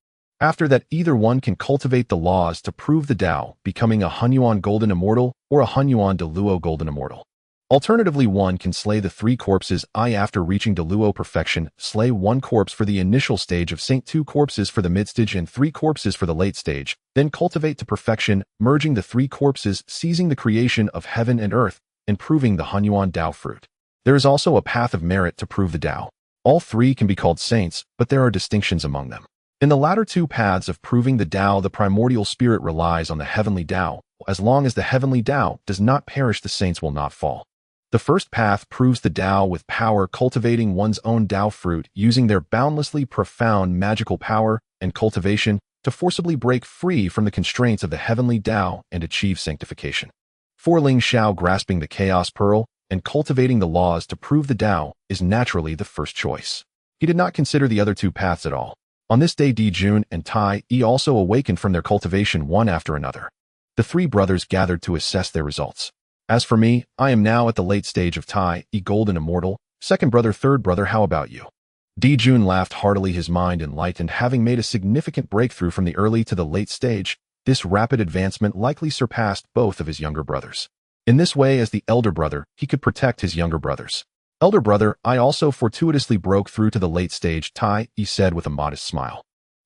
After that, either one can cultivate the laws to prove the Tao, becoming a Hunyuan golden immortal or a Hunyuan de Luo golden immortal. Alternatively, one can slay the three corpses. After reaching de Luo perfection, slay one corpse for the initial stage of Saint, two corpses for the mid-stage, and three corpses for the late stage, then cultivate to perfection, merging the three corpses, seizing the creation of heaven and earth, and proving the Hunyuan Tao fruit. There is also a path of merit to prove the Tao. All three can be called saints, but there are distinctions among them. In the latter two paths of proving the Tao, the primordial spirit relies on the heavenly Tao. As long as the heavenly Tao does not perish, the saints will not fall. The first path proves the Tao with power, cultivating one's own Tao fruit, using their boundlessly profound magical power and cultivation to forcibly break free from the constraints of the heavenly Tao and achieve sanctification. For Ling Xiao, grasping the chaos pearl and cultivating the laws to prove the Tao is naturally the first choice. He did not consider the other two paths at all. On this day, Dijun and Taiyi also awakened from their cultivation one after another. The three brothers gathered to assess their results. As for me, I am now at the late stage of Taiyi golden immortal. Second brother, third brother, how about you? Dijun laughed heartily, his mind enlightened. Having made a significant breakthrough from the early to the late stage, this rapid advancement likely surpassed both of his younger brothers. In this way, as the elder brother, he could protect his younger brothers. Elder brother, I also fortuitously broke through to the late stage, Taiyi said with a modest smile.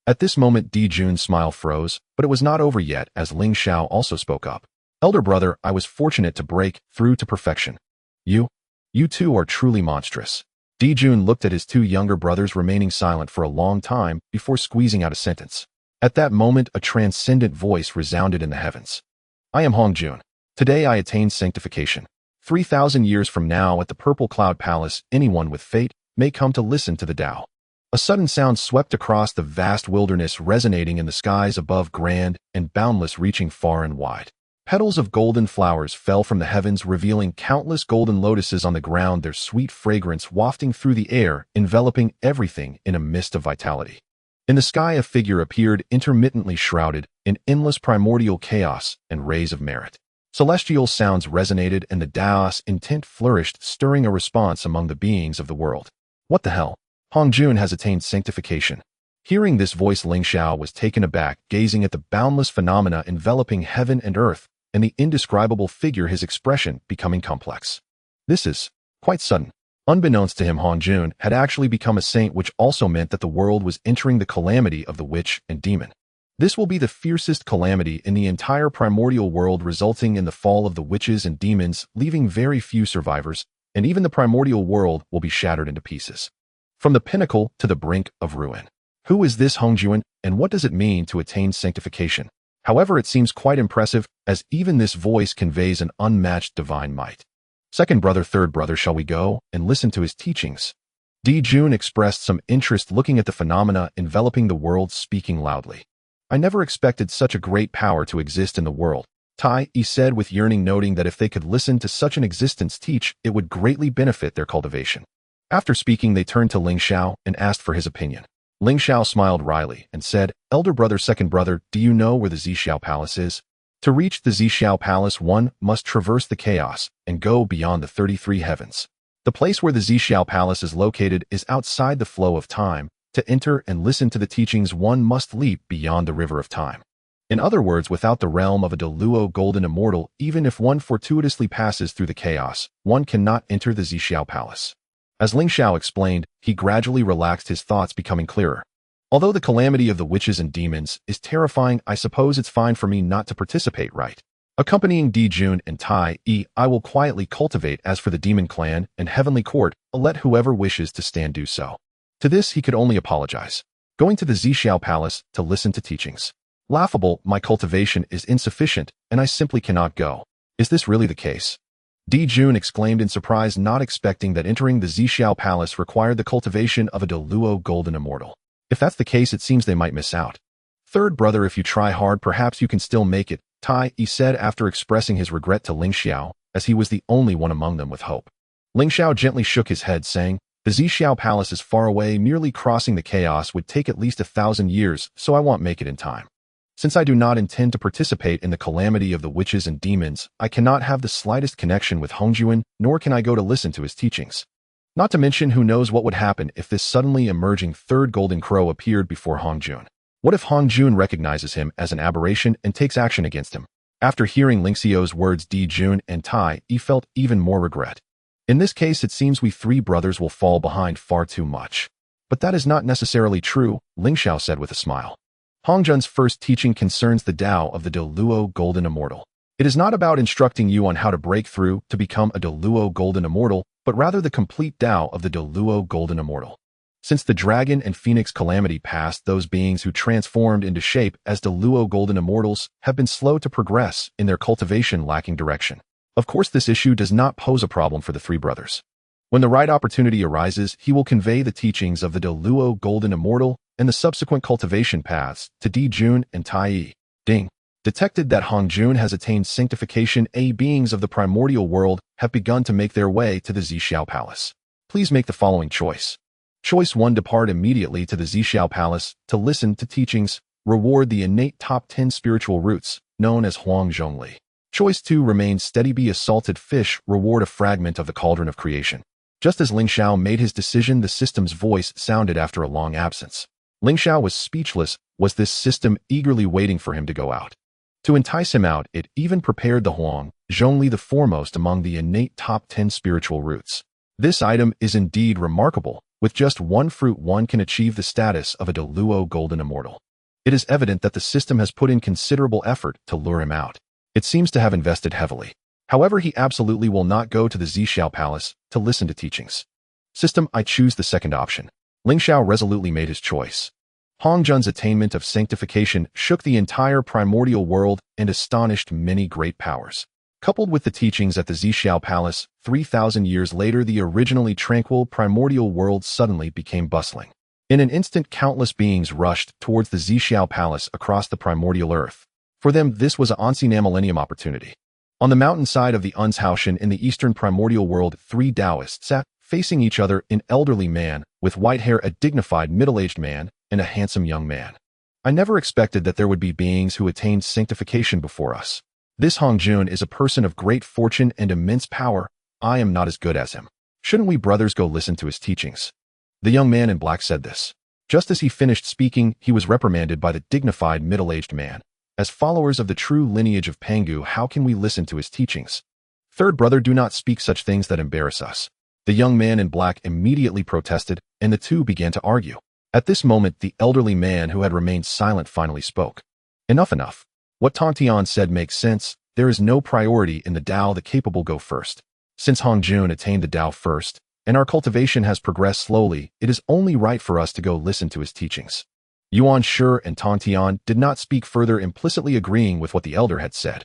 At this moment, Dijun's smile froze, but it was not over yet, as Ling Xiao also spoke up. Elder brother, I was fortunate to break through to perfection. You two are truly monstrous. Dijun looked at his two younger brothers, remaining silent for a long time before squeezing out a sentence. At that moment, a transcendent voice resounded in the heavens. I am Hongjun. Today I attained sanctification. 3,000 years from now at the Purple Cloud Palace, anyone with fate may come to listen to the Tao. A sudden sound swept across the vast wilderness, resonating in the skies above, grand and boundless, reaching far and wide. Petals of golden flowers fell from the heavens, revealing countless golden lotuses on the ground, their sweet fragrance wafting through the air, enveloping everything in a mist of vitality. In the sky, a figure appeared, intermittently shrouded in endless primordial chaos and rays of merit. Celestial sounds resonated, and the Tao's intent flourished, stirring a response among the beings of the world. What the hell? Hongjun has attained sanctification. Hearing this voice, Ling Xiao was taken aback, gazing at the boundless phenomena enveloping heaven and earth, and the indescribable figure, his expression becoming complex. This is quite sudden. Unbeknownst to him, Hongjun had actually become a saint, which also meant that the world was entering the calamity of the witch and demon. This will be the fiercest calamity in the entire primordial world, resulting in the fall of the witches and demons, leaving very few survivors, and even the primordial world will be shattered into pieces. From the pinnacle to the brink of ruin. Who is this Hongjun, and what does it mean to attain sanctification? However, it seems quite impressive, as even this voice conveys an unmatched divine might. Second brother, third brother, shall we go and listen to his teachings? Dijun expressed some interest, looking at the phenomena enveloping the world, speaking loudly. I never expected such a great power to exist in the world, Taiyi said with yearning, noting that if they could listen to such an existence teach, it would greatly benefit their cultivation. After speaking, they turned to Ling Xiao and asked for his opinion. Ling Xiao smiled wryly and said, Elder brother, second brother, do you know where the Zhixiao Palace is? To reach the Zhixiao Palace, one must traverse the chaos and go beyond the 33 heavens. The place where the Zhixiao Palace is located is outside the flow of time. To enter and listen to the teachings, one must leap beyond the river of time. In other words, without the realm of a Deluo golden immortal, even if one fortuitously passes through the chaos, one cannot enter the Zhixiao Palace. As Ling Xiao explained, he gradually relaxed, his thoughts becoming clearer. Although the calamity of the witches and demons is terrifying, I suppose it's fine for me not to participate, right? Accompanying Dijun and Taiyi, I will quietly cultivate. As for the demon clan and heavenly court, I'll let whoever wishes to stand do so. To this he could only apologize. Going to the Zhixiao Palace to listen to teachings. Laughable, my cultivation is insufficient, and I simply cannot go. Is this really the case? Dijun exclaimed in surprise, not expecting that entering the Zhixiao Palace required the cultivation of a Deluo golden immortal. If that's the case, it seems they might miss out. Third brother, if you try hard, perhaps you can still make it, Taiyi said after expressing his regret to Ling Xiao, as he was the only one among them with hope. Ling Xiao gently shook his head, saying, the Zhixiao Palace is far away, merely crossing the chaos would take at least 1,000 years, so I won't make it in time. Since I do not intend to participate in the calamity of the witches and demons, I cannot have the slightest connection with Hongjun, nor can I go to listen to his teachings. Not to mention, who knows what would happen if this suddenly emerging third golden crow appeared before Hongjun. What if Hongjun recognizes him as an aberration and takes action against him? After hearing Ling Xiao's words, Dijun and Taiyi felt even more regret. In this case, it seems we three brothers will fall behind far too much. But that is not necessarily true, Ling Xiao said with a smile. Hongjun's first teaching concerns the Tao of the Deluo Golden Immortal. It is not about instructing you on how to break through to become a Deluo Golden Immortal, but rather the complete Tao of the Deluo Golden Immortal. Since the dragon and phoenix calamity passed, those beings who transformed into shape as Deluo Golden Immortals have been slow to progress in their cultivation, lacking direction. Of course, this issue does not pose a problem for the three brothers. When the right opportunity arises, he will convey the teachings of the Deluo Golden Immortal and the subsequent cultivation paths to Dijun and Taiyi. Ding. Detected that Hongjun has attained sanctification. Beings of the primordial world have begun to make their way to the Zhixiao Palace. Please make the following choice. Choice 1. Depart immediately to the Zhixiao Palace to listen to teachings. Reward the innate top 10 spiritual roots, known as Huang Zhongli. Choice 2. Remain steady. Be a salted fish. Reward a fragment of the cauldron of creation. Just as Ling Xiao made his decision, the system's voice sounded after a long absence. Ling Xiao was speechless. Was this system eagerly waiting for him to go out? To entice him out, it even prepared the Huang, Zhongli, the foremost among the innate top 10 spiritual roots. This item is indeed remarkable. With just one fruit, one can achieve the status of a Deluo Golden Immortal. It is evident that the system has put in considerable effort to lure him out. It seems to have invested heavily. However, he absolutely will not go to the Zhixiao Palace to listen to teachings. System, I choose the second option. Ling Xiao resolutely made his choice. Hong Jun's attainment of sanctification shook the entire primordial world and astonished many great powers. Coupled with the teachings at the Zhixiao Palace, 3,000 years later, the originally tranquil primordial world suddenly became bustling. In an instant, countless beings rushed towards the Zhixiao Palace across the primordial earth. For them, this was an Onsinam millennium opportunity. On the mountainside of the Unzhaoshan in the eastern primordial world, 3 Taoists sat facing each other, an elderly man with white hair, a dignified middle-aged man, and a handsome young man. I never expected that there would be beings who attained sanctification before us. This Hong Jun is a person of great fortune and immense power. I am not as good as him. Shouldn't we brothers go listen to his teachings? The young man in black said this. Just as he finished speaking, he was reprimanded by the dignified middle-aged man. As followers of the true lineage of Pangu, how can we listen to his teachings? Third brother, do not speak such things that embarrass us. The young man in black immediately protested, and the two began to argue. At this moment, the elderly man who had remained silent finally spoke. Enough. What Tontian said makes sense. There is no priority in the Tao. The capable go first. Since Hong Jun attained the Tao first, and our cultivation has progressed slowly, it is only right for us to go listen to his teachings. Yuan Shi and Tontian did not speak further, implicitly agreeing with what the elder had said.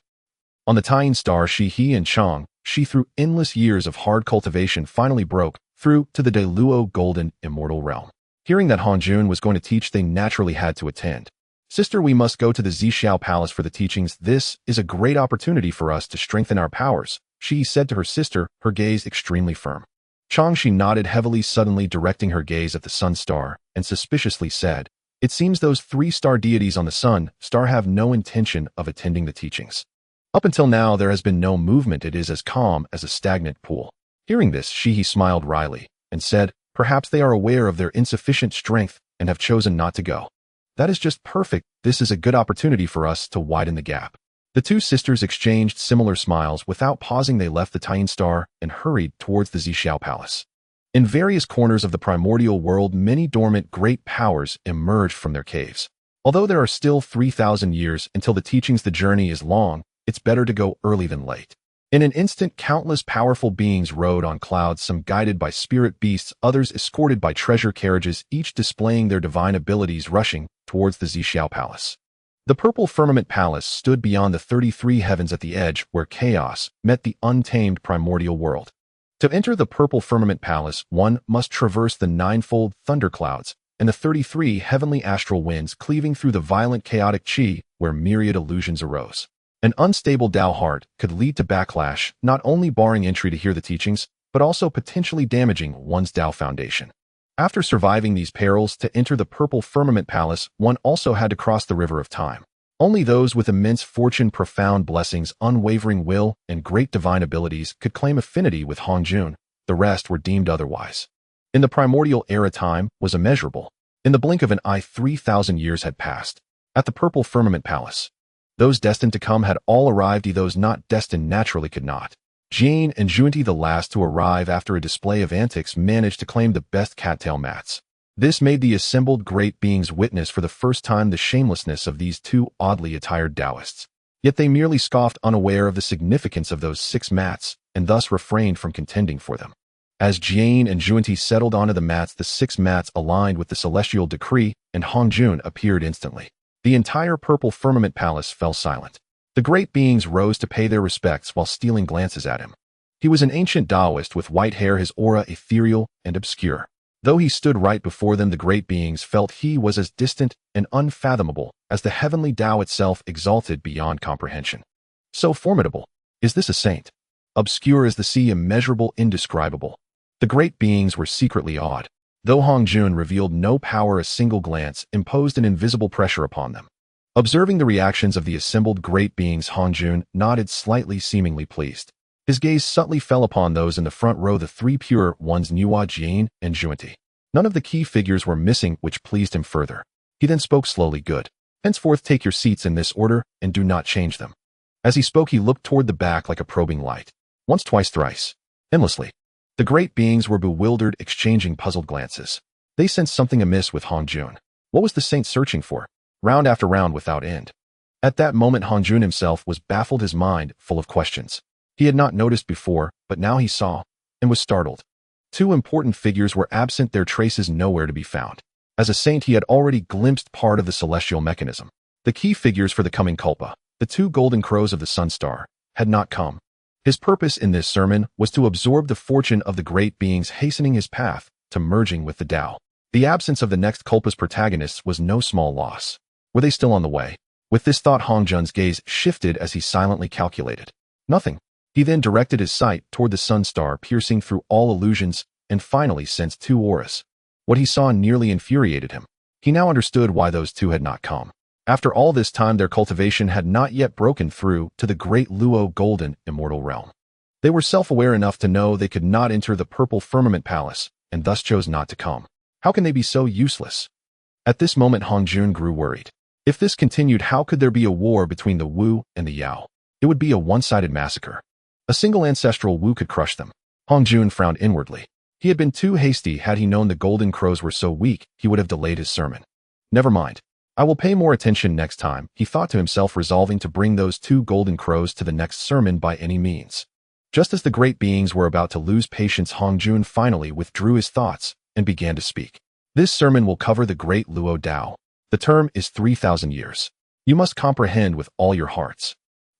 On the Taiyin star, He and Chang, she through endless years of hard cultivation finally broke through to the Deluo Golden Immortal Realm. Hearing that Hong Jun was going to teach, they naturally had to attend. Sister, we must go to the Zhixiao Palace for the teachings. This is a great opportunity for us to strengthen our powers, she said to her sister, her gaze extremely firm. Chang, she nodded heavily, suddenly directing her gaze at the sun star, and suspiciously said, it seems those 3 star deities on the sun star have no intention of attending the teachings. Up until now, there has been no movement. It is as calm as a stagnant pool. Hearing this, he smiled wryly and said, perhaps they are aware of their insufficient strength and have chosen not to go. That is just perfect. This is a good opportunity for us to widen the gap. The 2 sisters exchanged similar smiles. Without pausing, they left the Taiyin star and hurried towards the Zhixiao Palace. In various corners of the primordial world, many dormant great powers emerged from their caves. Although there are still 3,000 years until the teachings, the journey is long. It's better to go early than late. In an instant, countless powerful beings rode on clouds, some guided by spirit beasts, others escorted by treasure carriages, each displaying their divine abilities, rushing towards the Zhixiao Palace. The purple firmament palace stood beyond the 33 heavens at the edge where chaos met the untamed primordial world. To enter the purple firmament palace, one must traverse the 9-fold thunderclouds and the 33 heavenly astral winds, cleaving through the violent chaotic chi where myriad illusions arose. An unstable Tao heart could lead to backlash, not only barring entry to hear the teachings, but also potentially damaging one's Tao foundation. After surviving these perils, to enter the purple firmament palace, one also had to cross the river of time. Only those with immense fortune, profound blessings, unwavering will, and great divine abilities could claim affinity with Hong Jun. The rest were deemed otherwise. In the primordial era, time was immeasurable. In the blink of an eye, 3,000 years had passed. At the purple firmament palace, those destined to come had all arrived. Those not destined naturally could not. Jane and Junti, the last to arrive after a display of antics, managed to claim the best cattail mats. This made the assembled great beings witness for the first time the shamelessness of these 2 oddly attired Taoists. Yet they merely scoffed, unaware of the significance of those 6 mats, and thus refrained from contending for them. As Jane and Junti settled onto the mats, the 6 mats aligned with the celestial decree, and Hong Jun appeared instantly. The entire purple firmament palace fell silent. The great beings rose to pay their respects while stealing glances at him. He was an ancient Taoist with white hair, his aura ethereal and obscure. Though he stood right before them, the great beings felt he was as distant and unfathomable as the heavenly Tao itself, exalted beyond comprehension. So formidable. Is this a saint? Obscure as the sea, immeasurable, indescribable. The great beings were secretly awed. Though Hong Jun revealed no power, a single glance imposed an invisible pressure upon them. Observing the reactions of the assembled great beings, Hong Jun nodded slightly, seemingly pleased. His gaze subtly fell upon those in the front row, the three pure ones, Nuwa, Jian, and Zhuanti. None of the key figures were missing, which pleased him further. He then spoke slowly. Good. Henceforth take your seats in this order, and do not change them. As he spoke, he looked toward the back like a probing light. Once, twice, thrice. Endlessly. The great beings were bewildered, exchanging puzzled glances. They sensed something amiss with Hongjun. What was the saint searching for? Round after round without end. At that moment, Hongjun himself was baffled, his mind full of questions. He had not noticed before, but now he saw, and was startled. Two important figures were absent, their traces nowhere to be found. As a saint, he had already glimpsed part of the celestial mechanism. The key figures for the coming Kalpa, the two golden crows of the sun star, had not come. His purpose in this sermon was to absorb the fortune of the great beings, hastening his path to merging with the Tao. The absence of the next Kalpa's protagonists was no small loss. Were they still on the way? With this thought, Hongjun's gaze shifted as he silently calculated. Nothing. He then directed his sight toward the sun star, piercing through all illusions, and finally sensed two auras. What he saw nearly infuriated him. He now understood why those two had not come. After all this time, their cultivation had not yet broken through to the great Luo golden immortal realm. They were self-aware enough to know they could not enter the purple firmament palace, and thus chose not to come. How can they be so useless? At this moment, Hongjun grew worried. If this continued, how could there be a war between the Wu and the Yao? It would be a one-sided massacre. A single ancestral Wu could crush them. Hongjun frowned inwardly. He had been too hasty. Had he known the golden crows were so weak, he would have delayed his sermon. Never mind. I will pay more attention next time, he thought to himself, resolving to bring those two golden crows to the next sermon by any means. Just as the great beings were about to lose patience, Hongjun finally withdrew his thoughts and began to speak. This sermon will cover the great Luo Dao. The term is 3,000 years. You must comprehend with all your hearts.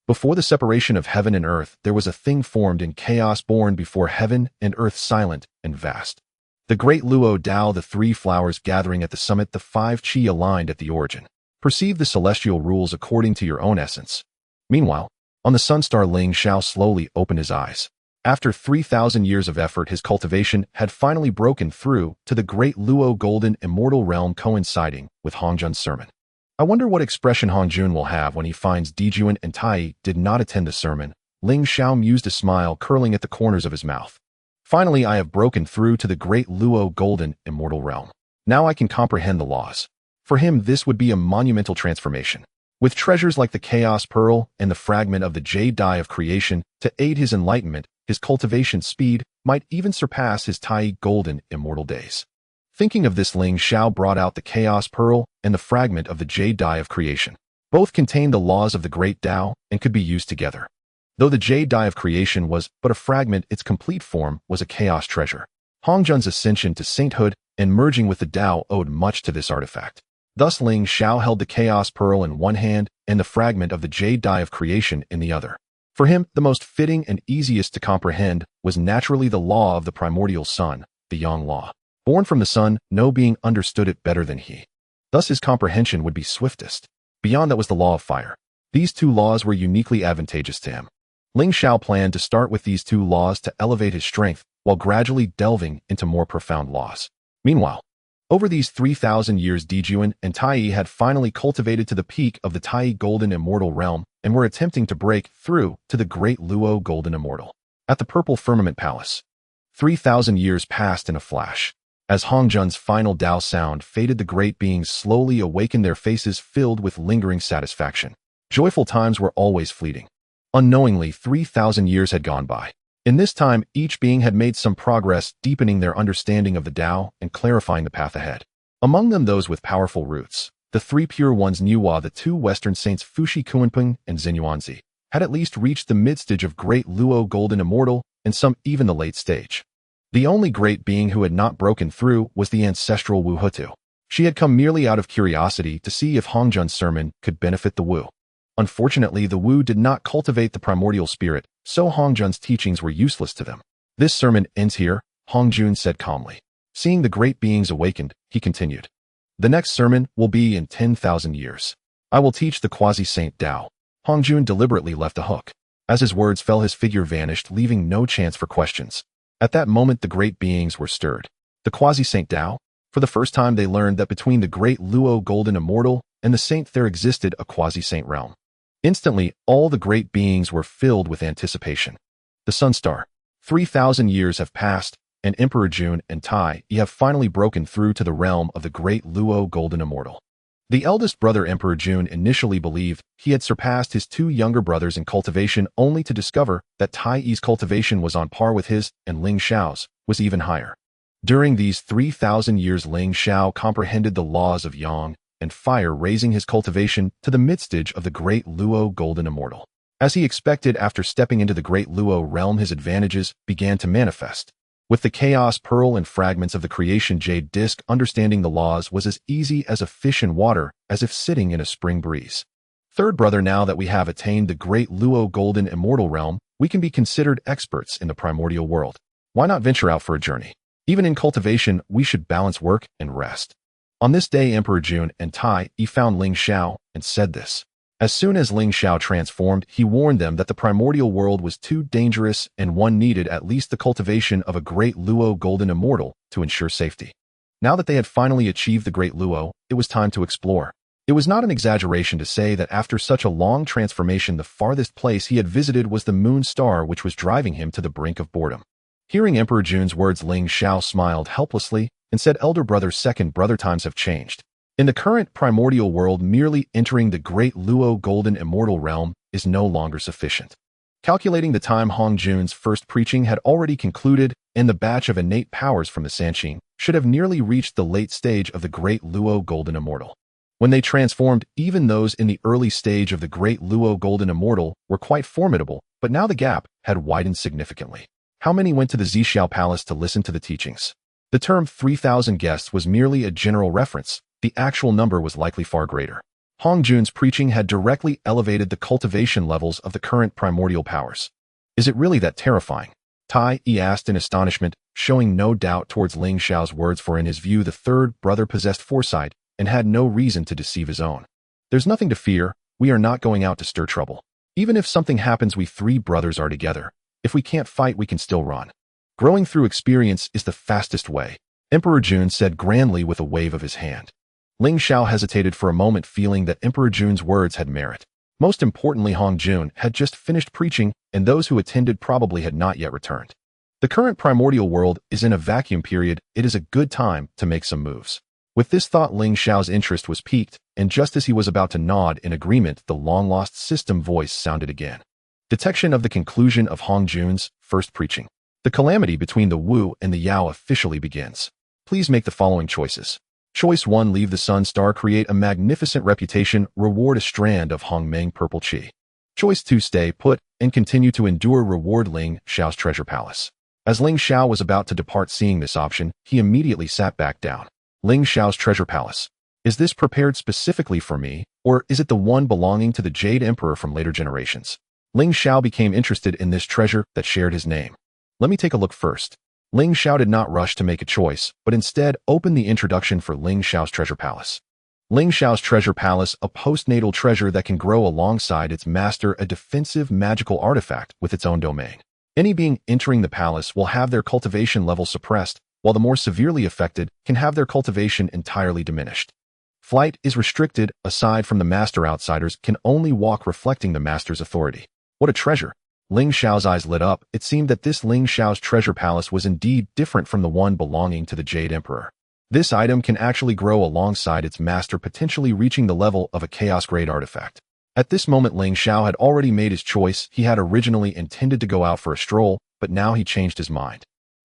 Before the separation of heaven and earth, there was a thing formed in chaos, born before heaven and earth, silent and vast. The great Luo Dao, the three flowers gathering at the summit, the five qi aligned at the origin. Perceive the celestial rules according to your own essence. Meanwhile, on the sun star, Ling Xiao slowly opened his eyes. After 3,000 years of effort, his cultivation had finally broken through to the great Luo golden immortal realm, coinciding with Hongjun's sermon. I wonder what expression Hongjun will have when he finds Dijun and Taiyi did not attend the sermon. Ling Xiao mused, a smile curling at the corners of his mouth. Finally, I have broken through to the great Luo golden immortal realm. Now I can comprehend the laws. For him, this would be a monumental transformation. With treasures like the Chaos Pearl and the fragment of the Jade Die of Creation to aid his enlightenment, his cultivation speed might even surpass his Taiyi golden immortal days. Thinking of this, Ling Xiao brought out the Chaos Pearl and the fragment of the Jade Die of Creation. Both contained the laws of the great Tao and could be used together. Though the Jade Die of Creation was but a fragment, its complete form was a chaos treasure. Hongjun's ascension to sainthood and merging with the Tao owed much to this artifact. Thus Ling Xiao held the Chaos Pearl in one hand and the fragment of the Jade Die of Creation in the other. For him, the most fitting and easiest to comprehend was naturally the law of the primordial sun, the Yang Law. Born from the sun, no being understood it better than he. Thus his comprehension would be swiftest. Beyond that was the law of fire. These two laws were uniquely advantageous to him. Ling Xiao planned to start with these two laws to elevate his strength, while gradually delving into more profound laws. Meanwhile, over these 3,000 years, Dijun and Taiyi had finally cultivated to the peak of the Taiyi golden immortal realm and were attempting to break through to the great Luo golden immortal. At the purple firmament palace, 3,000 years passed in a flash. As Hongjun's final Tao sound faded, the great beings slowly awakened, their faces filled with lingering satisfaction. Joyful times were always fleeting. Unknowingly, 3,000 years had gone by. In this time, each being had made some progress, deepening their understanding of the Tao and clarifying the path ahead. Among them, those with powerful roots. The three pure ones, Nuwa, the two Western saints, Fushi Kuanping and Xinyuanzi, had at least reached the mid-stage of great Luo golden immortal, and some even the late stage. The only great being who had not broken through was the ancestral Wu Hutu. She had come merely out of curiosity to see if Hongjun's sermon could benefit the Wu. Unfortunately, the Wu did not cultivate the primordial spirit, so Hongjun's teachings were useless to them. This sermon ends here, Hongjun said calmly. Seeing the great beings awakened, he continued. The next sermon will be in 10,000 years. I will teach the quasi-saint Tao. Hongjun deliberately left a hook. As his words fell, his figure vanished, leaving no chance for questions. At that moment, the great beings were stirred. The quasi-saint Tao? For the first time, they learned that between the great Luo golden immortal and the saint there existed a quasi-saint realm. Instantly, all the great beings were filled with anticipation. The Sun Star. 3,000 years have passed, and Emperor Dijun and Taiyi have finally broken through to the realm of the great Luo Golden Immortal. The eldest brother Emperor Dijun initially believed he had surpassed his two younger brothers in cultivation, only to discover that Taiyi's cultivation was on par with his, and Ling Xiao's was even higher. During these 3,000 years, Ling Xiao comprehended the laws of yang and fire, raising his cultivation to the mid-stage of the great Luo Golden Immortal. As he expected, after stepping into the great Luo realm, his advantages began to manifest. With the Chaos Pearl and fragments of the Creation Jade Disc, understanding the laws was as easy as a fish in water, as if sitting in a spring breeze. Third brother, now that we have attained the great Luo Golden Immortal realm, we can be considered experts in the Primordial World. Why not venture out for a journey? Even in cultivation, we should balance work and rest. On this day, Emperor Dijun and Taiyi found Ling Xiao and said this. As soon as Ling Xiao transformed, he warned them that the Primordial World was too dangerous and one needed at least the cultivation of a great Luo Golden Immortal to ensure safety. Now that they had finally achieved the great Luo, it was time to explore. It was not an exaggeration to say that after such a long transformation, the farthest place he had visited was the Moon Star, which was driving him to the brink of boredom. Hearing Emperor Jun's words, Ling Xiao smiled helplessly and said, "Elder brother, second brother, times have changed. In the current Primordial World, merely entering the great Luo Golden Immortal realm is no longer sufficient." Calculating the time, Hong Jun's first preaching had already concluded, and the batch of innate powers from the Sanqing should have nearly reached the late stage of the great Luo Golden Immortal. When they transformed, even those in the early stage of the great Luo Golden Immortal were quite formidable, but now the gap had widened significantly. How many went to the Zixiao Palace to listen to the teachings? The term 3,000 guests was merely a general reference. The actual number was likely far greater. Hong Jun's preaching had directly elevated the cultivation levels of the current primordial powers. Is it really that terrifying? Taiyi asked in astonishment, showing no doubt towards Ling Xiao's words, for in his view the third brother possessed foresight and had no reason to deceive his own. There's nothing to fear. We are not going out to stir trouble. Even if something happens, we three brothers are together. If we can't fight, we can still run. Growing through experience is the fastest way, Emperor Dijun said grandly with a wave of his hand. Ling Xiao hesitated for a moment, feeling that Emperor Jun's words had merit. Most importantly, Hong Jun had just finished preaching, and those who attended probably had not yet returned. The current Primordial World is in a vacuum period. It is a good time to make some moves. With this thought, Ling Xiao's interest was piqued, and just as he was about to nod in agreement, the long-lost system voice sounded again. Detection of the conclusion of Hong Jun's first preaching. The calamity between the Wu and the Yao officially begins. Please make the following choices. Choice 1. Leave the Sun Star, create a magnificent reputation, reward a strand of Hongmeng Purple Qi. Choice 2. Stay put and continue to endure, reward Ling Xiao's treasure palace. As Ling Xiao was about to depart, seeing this option, he immediately sat back down. Ling Xiao's treasure palace. Is this prepared specifically for me, or is it the one belonging to the Jade Emperor from later generations? Ling Xiao became interested in this treasure that shared his name. Let me take a look first. Ling Xiao did not rush to make a choice, but instead opened the introduction for Ling Xiao's treasure palace. Ling Xiao's treasure palace, a postnatal treasure that can grow alongside its master, a defensive magical artifact with its own domain. Any being entering the palace will have their cultivation level suppressed, while the more severely affected can have their cultivation entirely diminished. Flight is restricted. Aside from the master, outsiders can only walk, reflecting the master's authority. What a treasure! Ling Xiao's eyes lit up. It seemed that this Ling Xiao's treasure palace was indeed different from the one belonging to the Jade Emperor. This item can actually grow alongside its master, potentially reaching the level of a chaos-grade artifact. At this moment, Ling Xiao had already made his choice. He had originally intended to go out for a stroll, but now he changed his mind.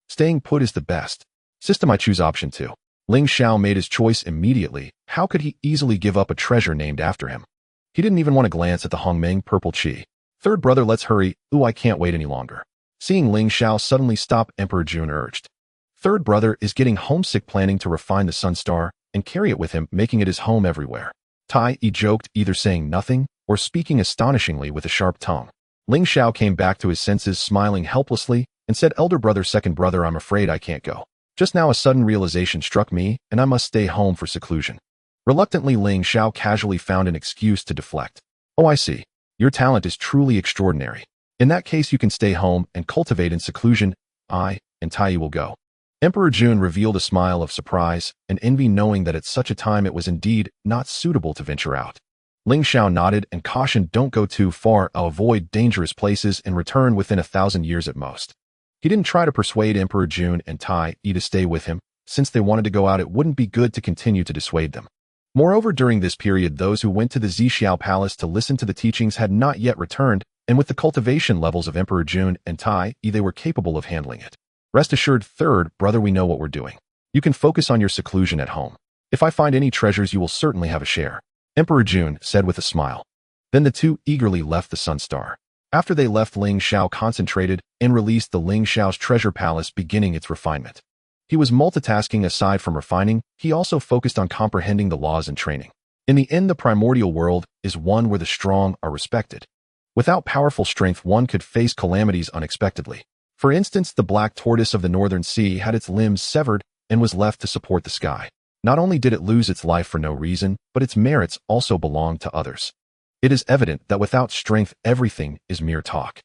Staying put is the best. System, I choose option 2. Ling Xiao made his choice immediately. How could he easily give up a treasure named after him? He didn't even want to glance at the Hongmeng Purple Qi. Third brother, let's hurry. Ooh, I can't wait any longer. Seeing Ling Xiao suddenly stop, Emperor Jun urged. Third brother is getting homesick, planning to refine the Sun Star and carry it with him, making it his home everywhere. Taiyi joked, either saying nothing or speaking astonishingly with a sharp tongue. Ling Xiao came back to his senses, smiling helplessly, and said, elder brother, second brother, I'm afraid I can't go. Just now a sudden realization struck me, and I must stay home for seclusion. Reluctantly, Ling Xiao casually found an excuse to deflect. Oh, I see. Your talent is truly extraordinary. In that case, you can stay home and cultivate in seclusion. I and Taiyi will go. Emperor Jun revealed a smile of surprise and envy, knowing that at such a time it was indeed not suitable to venture out. Ling Xiao nodded and cautioned, "Don't go too far. I'll avoid dangerous places and return within 1,000 years at most." He didn't try to persuade Emperor Dijun and Taiyi to stay with him. Since they wanted to go out, it wouldn't be good to continue to dissuade them. Moreover, during this period, those who went to the Zixiao Palace to listen to the teachings had not yet returned, and with the cultivation levels of Emperor Dijun and Taiyi, they were capable of handling it. Rest assured, third brother, we know what we're doing. You can focus on your seclusion at home. If I find any treasures, you will certainly have a share, Emperor Dijun said with a smile. Then the two eagerly left the Sun Star. After they left, Ling Xiao concentrated and released the Ling Xiao's treasure palace, beginning its refinement. He was multitasking. Aside from refining, he also focused on comprehending the laws and training. In the end, the primordial world is one where the strong are respected. Without powerful strength, one could face calamities unexpectedly. For instance, the black tortoise of the northern sea had its limbs severed and was left to support the sky. Not only did it lose its life for no reason, but its merits also belonged to others. It is evident that without strength, everything is mere talk.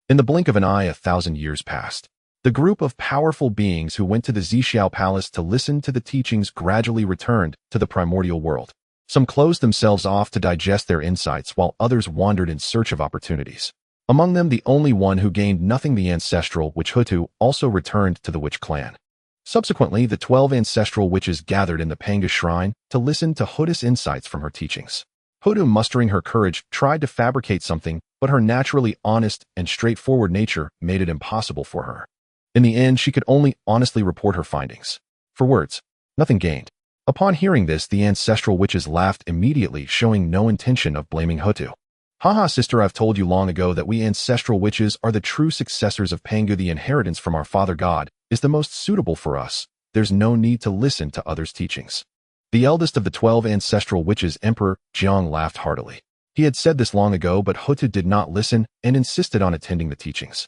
In the blink of an eye, 1,000 years passed. The group of powerful beings who went to the Zixiao Palace to listen to the teachings gradually returned to the primordial world. Some closed themselves off to digest their insights, while others wandered in search of opportunities. Among them, the only one who gained nothing, the ancestral witch Hutu, also returned to the witch clan. Subsequently, the 12 ancestral witches gathered in the Pangu shrine to listen to Hutu's insights from her teachings. Hutu, mustering her courage, tried to fabricate something, but her naturally honest and straightforward nature made it impossible for her. In the end, she could only honestly report her findings. For words, nothing gained. Upon hearing this, the ancestral witches laughed immediately, showing no intention of blaming Hutu. "Haha, sister, I've told you long ago that we ancestral witches are the true successors of Pangu. The inheritance from our father god is the most suitable for us. There's no need to listen to others' teachings." The eldest of the 12 ancestral witches, Emperor Jiang, laughed heartily. He had said this long ago, but Hutu did not listen and insisted on attending the teachings,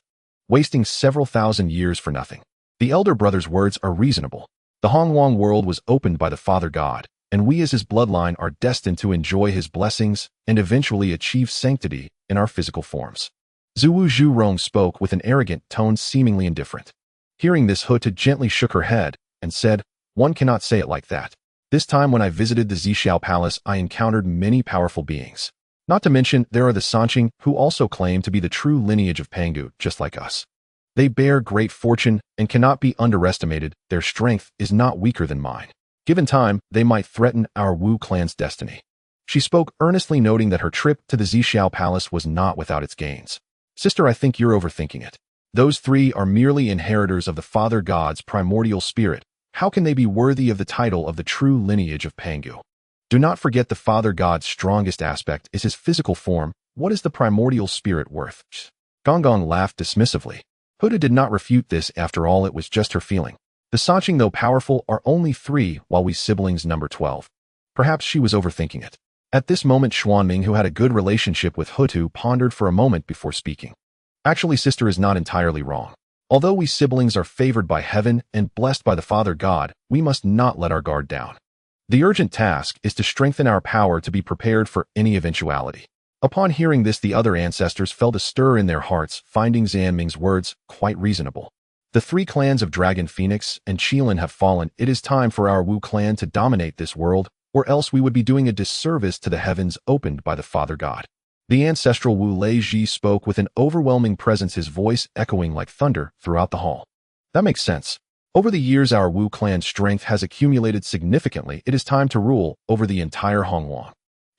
wasting several thousand years for nothing. The elder brother's words are reasonable. The Hongwang world was opened by the Father God, and we as his bloodline are destined to enjoy his blessings and eventually achieve sanctity in our physical forms. Zhuwu Zhurong spoke with an arrogant tone, seemingly indifferent. Hearing this, Hutu gently shook her head and said, "One cannot say it like that. This time when I visited the Zixiao Palace, I encountered many powerful beings. Not to mention, there are the Sanqing, who also claim to be the true lineage of Pangu, just like us. They bear great fortune and cannot be underestimated. Their strength is not weaker than mine. Given time, they might threaten our Wu clan's destiny." She spoke earnestly, noting that her trip to the Zixiao Palace was not without its gains. "Sister, I think you're overthinking it. Those three are merely inheritors of the Father God's primordial spirit. How can they be worthy of the title of the true lineage of Pangu? Do not forget the Father God's strongest aspect is his physical form. What is the primordial spirit worth?" Gong laughed dismissively. Hutu did not refute this. After all, it was just her feeling. The Sanqing, though powerful, are only 3, while we siblings number 12. Perhaps she was overthinking it. At this moment, Xuanming, who had a good relationship with Hutu, pondered for a moment before speaking. "Actually, sister is not entirely wrong. Although we siblings are favored by heaven and blessed by the Father God, we must not let our guard down. The urgent task is to strengthen our power to be prepared for any eventuality." Upon hearing this, the other ancestors felt a stir in their hearts, finding Xuanming's words quite reasonable. The 3 clans of Dragon Phoenix and Qilin have fallen. It is time for our Wu clan to dominate this world, or else we would be doing a disservice to the heavens opened by the Father God. The ancestral Wu Leiji spoke with an overwhelming presence, his voice echoing like thunder throughout the hall. "That makes sense. Over the years, our Wu clan's strength has accumulated significantly. It is time to rule over the entire Hongwang."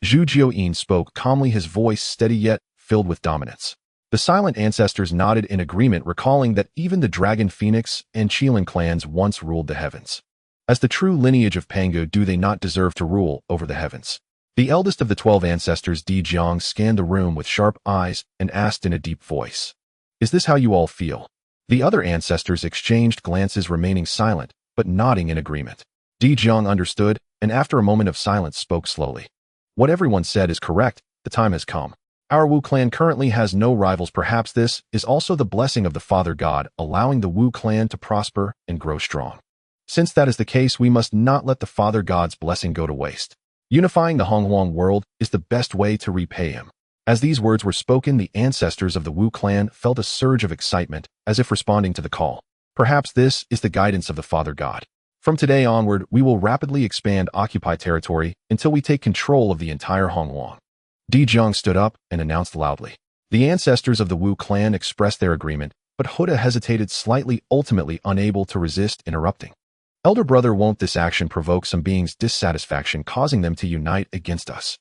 Zhu Jiuyin spoke calmly, his voice steady yet filled with dominance. The silent ancestors nodded in agreement, recalling that even the Dragon Phoenix and Qilin clans once ruled the heavens. As the true lineage of Pangu, do they not deserve to rule over the heavens? The eldest of the 12 ancestors, Di Jiang, scanned the room with sharp eyes and asked in a deep voice, "Is this how you all feel?" The other ancestors exchanged glances, remaining silent, but nodding in agreement. Di Jiang understood, and after a moment of silence spoke slowly. "What everyone said is correct. The time has come. Our Wu clan currently has no rivals. Perhaps this is also the blessing of the Father God, allowing the Wu clan to prosper and grow strong. Since that is the case, we must not let the Father God's blessing go to waste. Unifying the Hongwang world is the best way to repay him." As these words were spoken, the ancestors of the Wu clan felt a surge of excitement, as if responding to the call. Perhaps this is the guidance of the Father God. From today onward, we will rapidly expand, occupy territory until we take control of the entire Hongwang. Dijun stood up and announced loudly. The ancestors of the Wu clan expressed their agreement, but Huda hesitated slightly, ultimately unable to resist interrupting. Elder brother, won't this action provoke some beings' dissatisfaction, causing them to unite against us?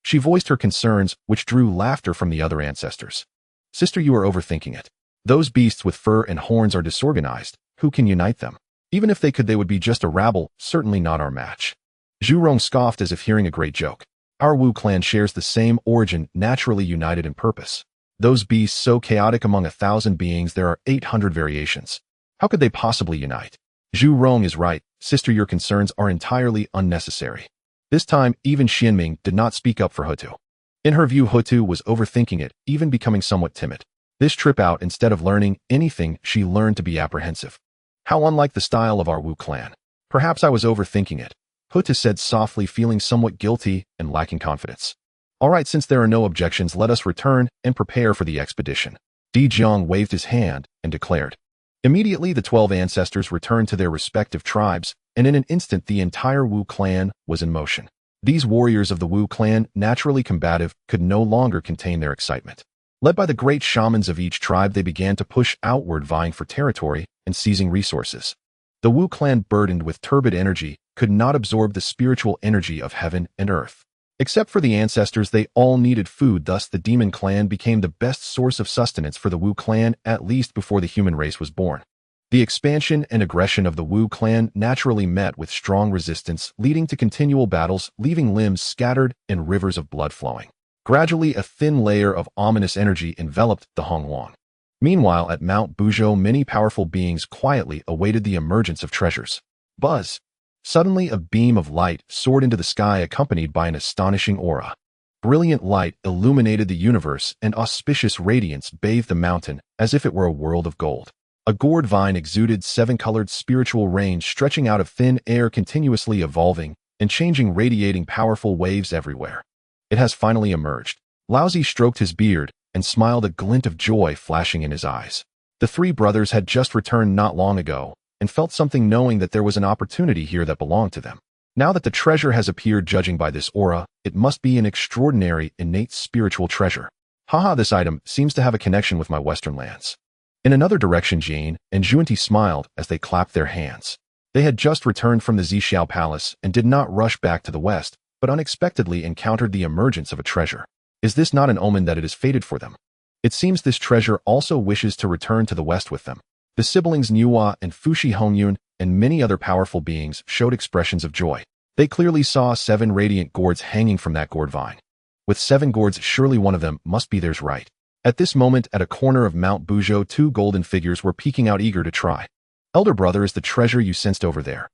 She voiced her concerns, which drew laughter from the other ancestors. Sister, you are overthinking it. Those beasts with fur and horns are disorganized. Who can unite them? Even if they could, they would be just a rabble, certainly not our match. Zhu Rong scoffed as if hearing a great joke. Our Wu clan shares the same origin, naturally united in purpose. Those beasts so chaotic, among 1,000 beings there are 800 variations. How could they possibly unite? Zhu Rong is right, sister, your concerns are entirely unnecessary. This time, even Xianming did not speak up for Hutu. In her view, Hutu was overthinking it, even becoming somewhat timid. This trip out, instead of learning anything, she learned to be apprehensive. How unlike the style of our Wu clan. Perhaps I was overthinking it, Hutu said softly, feeling somewhat guilty and lacking confidence. All right, since there are no objections, let us return and prepare for the expedition. Dijun waved his hand and declared. Immediately, the 12 ancestors returned to their respective tribes, and in an instant the entire Wu clan was in motion. These warriors of the Wu clan, naturally combative, could no longer contain their excitement. Led by the great shamans of each tribe, they began to push outward, vying for territory and seizing resources. The Wu clan, burdened with turbid energy, could not absorb the spiritual energy of heaven and earth. Except for the ancestors, they all needed food, thus the demon clan became the best source of sustenance for the Wu clan, at least before the human race was born. The expansion and aggression of the Wu clan naturally met with strong resistance, leading to continual battles, leaving limbs scattered and rivers of blood flowing. Gradually, a thin layer of ominous energy enveloped the Hongwang. Meanwhile, at Mount Buzhou, many powerful beings quietly awaited the emergence of treasures. Buzz! Suddenly, a beam of light soared into the sky, accompanied by an astonishing aura. Brilliant light illuminated the universe, and auspicious radiance bathed the mountain as if it were a world of gold. A gourd vine exuded 7-colored spiritual rain, stretching out of thin air, continuously evolving and changing, radiating powerful waves everywhere. It has finally emerged. Laozi stroked his beard and smiled, a glint of joy flashing in his eyes. The three brothers had just returned not long ago, and felt something, knowing that there was an opportunity here that belonged to them. Now that the treasure has appeared, judging by this aura, it must be an extraordinary, innate spiritual treasure. Haha, this item seems to have a connection with my western lands. In another direction, Jane and Zhuanti smiled as they clapped their hands. They had just returned from the Zixiao Palace and did not rush back to the west, but unexpectedly encountered the emergence of a treasure. Is this not an omen that it is fated for them? It seems this treasure also wishes to return to the west with them. The siblings Niuhua and Fushi Hongyun and many other powerful beings showed expressions of joy. They clearly saw 7 radiant gourds hanging from that gourd vine. With 7 gourds, surely one of them must be theirs, right? At this moment, at a corner of Mount Buzhou, 2 golden figures were peeking out, eager to try. Elder brother, is the treasure you sensed over there?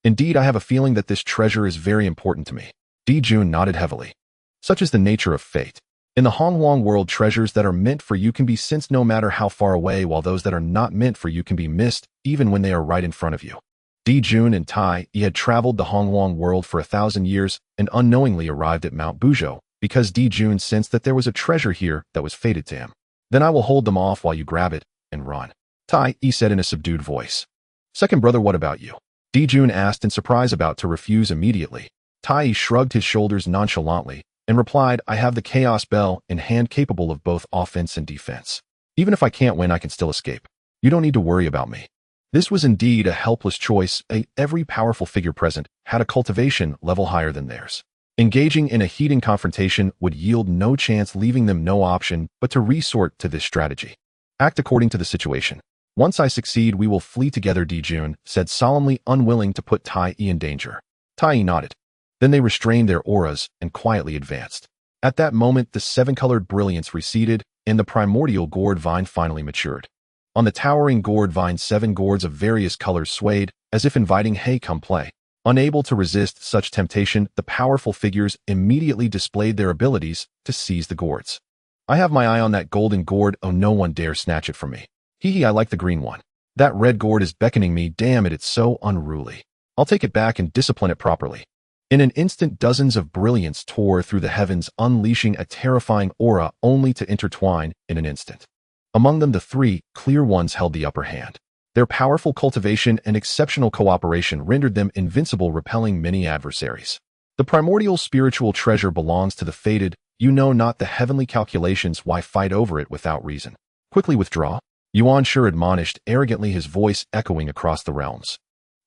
Indeed, I have a feeling that this treasure is very important to me. Dijun nodded heavily. Such is the nature of fate. In the Hongwang world, treasures that are meant for you can be sensed no matter how far away, while those that are not meant for you can be missed even when they are right in front of you. Dijun and Taiyi had traveled the Hongwang world for 1,000 years and unknowingly arrived at Mount Buzhou because Dijun sensed that there was a treasure here that was fated to him. Then I will hold them off while you grab it and run, Taiyi said in a subdued voice. Second brother, what about you? Dijun asked in surprise, about to refuse immediately. Taiyi shrugged his shoulders nonchalantly and replied, I have the Chaos Bell in hand, capable of both offense and defense. Even if I can't win, I can still escape. You don't need to worry about me. This was indeed a helpless choice. Every powerful figure present had a cultivation level higher than theirs. Engaging in a heated confrontation would yield no chance, leaving them no option but to resort to this strategy. Act according to the situation. Once I succeed, we will flee together, Dijun said solemnly, unwilling to put Taiyi in danger. Taiyi nodded. Then they restrained their auras and quietly advanced. At that moment, the 7-colored brilliance receded, and the primordial gourd vine finally matured. On the towering gourd vine, 7 gourds of various colors swayed, as if inviting, hey, come play. Unable to resist such temptation, the powerful figures immediately displayed their abilities to seize the gourds. I have my eye on that golden gourd, oh, no one dare snatch it from me. Hee, I like the green one. That red gourd is beckoning me, damn it, it's so unruly. I'll take it back and discipline it properly. In an instant, dozens of brilliance tore through the heavens, unleashing a terrifying aura, only to intertwine in an instant. Among them, the 3 clear ones held the upper hand. Their powerful cultivation and exceptional cooperation rendered them invincible, repelling many adversaries. The primordial spiritual treasure belongs to the fated. You know not the heavenly calculations, why fight over it without reason? Quickly withdraw. Yuan Shi admonished, arrogantly, his voice echoing across the realms.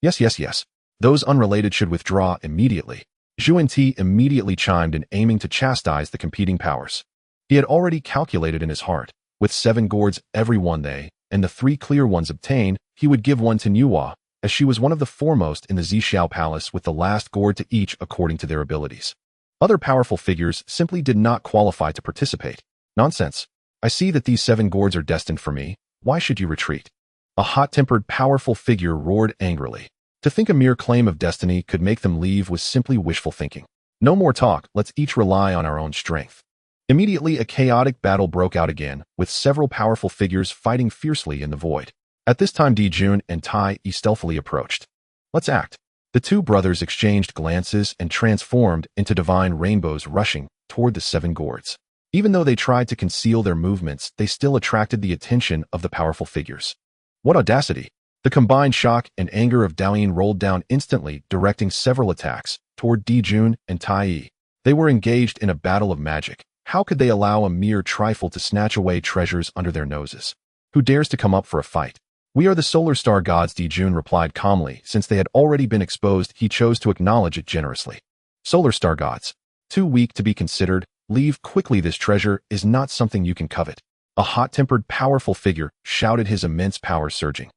Yes, yes, yes. Those unrelated should withdraw immediately. Zhu Ti immediately chimed in, aiming to chastise the competing powers. He had already calculated in his heart, with 7 gourds every one they, and the 3 clear ones obtained, he would give one to Nuwa, as she was one of the foremost in the Zhixiao Palace, with the last gourd to each according to their abilities. Other powerful figures simply did not qualify to participate. Nonsense. I see that these 7 gourds are destined for me. Why should you retreat? A hot-tempered, powerful figure roared angrily. To think a mere claim of destiny could make them leave was simply wishful thinking. No more talk, let's each rely on our own strength. Immediately, a chaotic battle broke out again, with several powerful figures fighting fiercely in the void. At this time, Dijun and Taiyi stealthily approached. Let's act. The 2 brothers exchanged glances and transformed into divine rainbows, rushing toward the 7 gourds. Even though they tried to conceal their movements, they still attracted the attention of the powerful figures. What audacity! The combined shock and anger of Daoyin rolled down instantly, directing several attacks toward Dijun and Taiyi. They were engaged in a battle of magic. How could they allow a mere trifle to snatch away treasures under their noses? Who dares to come up for a fight? We are the solar star gods, Dijun replied calmly. Since they had already been exposed, he chose to acknowledge it generously. Solar star gods. Too weak to be considered. Leave quickly, this treasure is not something you can covet. A hot-tempered, powerful figure shouted, his immense power surging.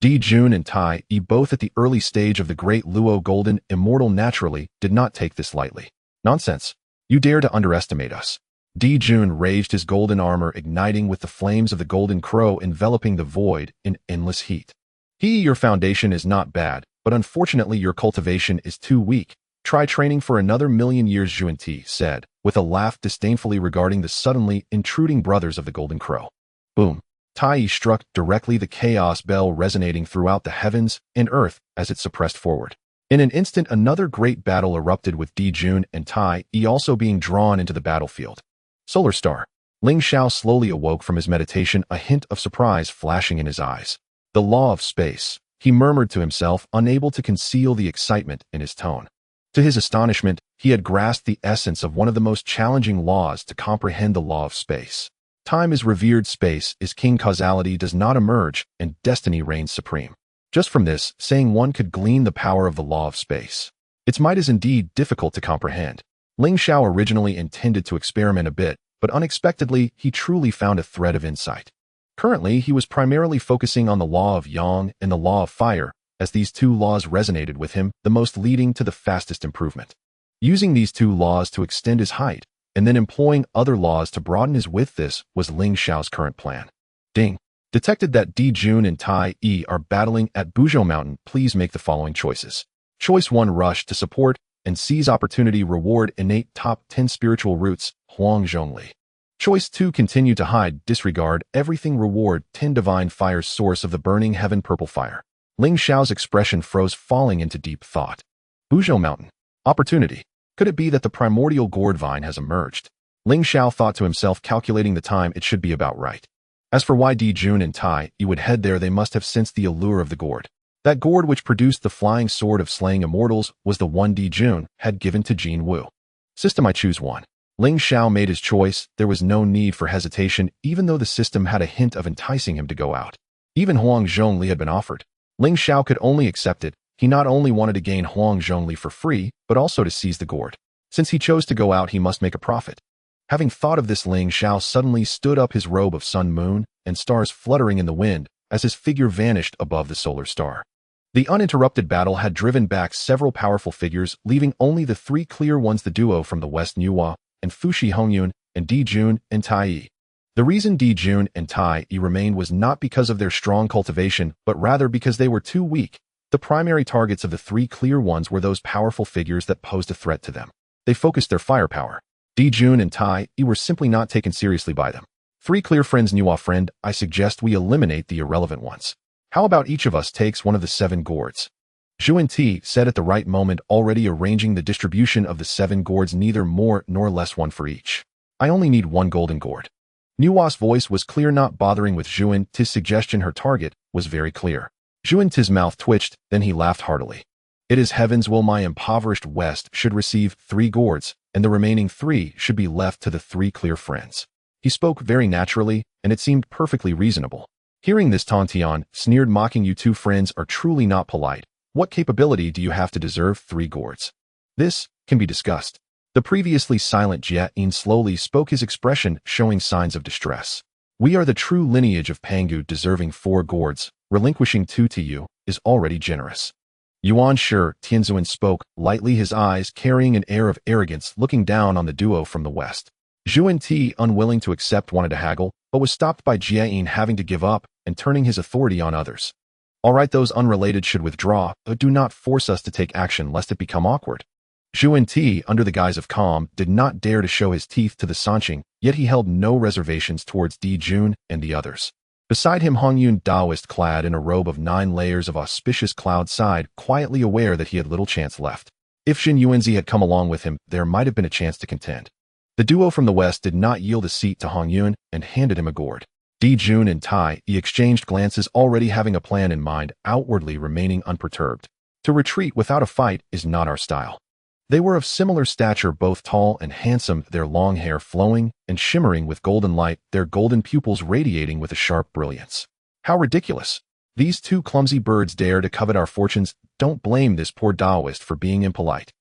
Dijun and Taiyi, both at the early stage of the great Luo Golden Immortal, naturally did not take this lightly. Nonsense. You dare to underestimate us. Dijun raged, his golden armor igniting with the flames of the golden crow enveloping the void in endless heat. Your foundation is not bad, but unfortunately your cultivation is too weak. Try training for another 1,000,000 years, Zhu Ti said, with a laugh disdainfully regarding the suddenly intruding brothers of the Golden Crow. Boom! Taiyi struck directly, the chaos bell resonating throughout the heavens and earth as it suppressed forward. In an instant, another great battle erupted, with Dijun and Taiyi also being drawn into the battlefield. Solar Star. Ling Xiao slowly awoke from his meditation, a hint of surprise flashing in his eyes. The law of space, he murmured to himself, unable to conceal the excitement in his tone. To his astonishment, he had grasped the essence of one of the most challenging laws to comprehend, the law of space. Time is revered, space is king, causality does not emerge, and destiny reigns supreme. Just from this saying, one could glean the power of the law of space. Its might is indeed difficult to comprehend. Ling Xiao originally intended to experiment a bit, but unexpectedly, he truly found a thread of insight. Currently, he was primarily focusing on the law of yang and the law of fire, as these 2 laws resonated with him the most, leading to the fastest improvement. Using these 2 laws to extend his height, and then employing other laws to broaden his width, this was Ling Xiao's current plan. Ding! Detected that Dijun and Taiyi are battling at Buzhou Mountain. Please make the following choices. Choice 1, rush to support and seize opportunity, reward innate top 10 spiritual roots, Huang Zhongli. Choice 2, continue to hide, disregard everything, reward 10 divine fires, source of the burning heaven, purple fire. Ling Xiao's expression froze, falling into deep thought. Buzhou Mountain. Opportunity. Could it be that the primordial gourd vine has emerged? Ling Xiao thought to himself, calculating the time, it should be about right. As for why Dijun and Taiyi would head there, they must have sensed the allure of the gourd. That gourd which produced the flying sword of slaying immortals was the one Dijun had given to Jin Wu. System, I choose 1. Ling Xiao made his choice. There was no need for hesitation, even though the system had a hint of enticing him to go out. Even Huang Zhongli had been offered. Ling Xiao could only accept it. He not only wanted to gain Huang Zhongli for free, but also to seize the gourd. Since he chose to go out, he must make a profit. Having thought of this, Ling Xiao suddenly stood up, his robe of sun, moon, and stars fluttering in the wind as his figure vanished above the solar star. The uninterrupted battle had driven back several powerful figures, leaving only the 3 clear ones, the duo from the west, Nuwa and Fushi Hongyun, and Dijun and Taiyi. The reason Dijun and Taiyi remained was not because of their strong cultivation, but rather because they were too weak. The primary targets of the 3 clear ones were those powerful figures that posed a threat to them. They focused their firepower. Dijun and Taiyi were simply not taken seriously by them. 3 clear friends, Nuwa friend, I suggest we eliminate the irrelevant ones. How about each of us takes one of the 7 gourds? Zhu Ti said at the right moment, already arranging the distribution of the 7 gourds, neither more nor less, 1 for each. I only need 1 golden gourd. Nuwa's voice was clear, not bothering with Zhu Ti's suggestion. Her target was very clear. Zhu Ti's mouth twitched, then he laughed heartily. It is heaven's will my impoverished West should receive 3 gourds, and the remaining 3 should be left to the 3 clear friends. He spoke very naturally, and it seemed perfectly reasonable. Hearing this, Tontian sneered, mocking, "You 2 friends are truly not polite. What capability do you have to deserve 3 gourds?" "This can be discussed." The previously silent Jia-in slowly spoke, his expression showing signs of distress. "We are the true lineage of Pangu, deserving 4 gourds. Relinquishing 2 to you is already generous." "Yuan Shi," Tianzuan spoke, lightly, his eyes carrying an air of arrogance, looking down on the duo from the west. Zhuan Ti, unwilling to accept, wanted to haggle, but was stopped by Jia-in having to give up and turning his authority on others. "All right, those unrelated should withdraw, but do not force us to take action lest it become awkward." Zhuan Ti, under the guise of calm, did not dare to show his teeth to the Sanqing, yet he held no reservations towards Dijun and the others. Beside him, Hongyun, Taoist, clad in a robe of 9 layers of auspicious cloud, sighed, quietly aware that he had little chance left. If Xin Yuanzi had come along with him, there might have been a chance to contend. The duo from the west did not yield a seat to Hongyun and handed him a gourd. Dijun and Taiyi exchanged glances, already having a plan in mind, outwardly remaining unperturbed. To retreat without a fight is not our style. They were of similar stature, both tall and handsome, their long hair flowing and shimmering with golden light, their golden pupils radiating with a sharp brilliance. "How ridiculous! These 2 clumsy birds dare to covet our fortunes. Don't blame this poor Taoist for being impolite."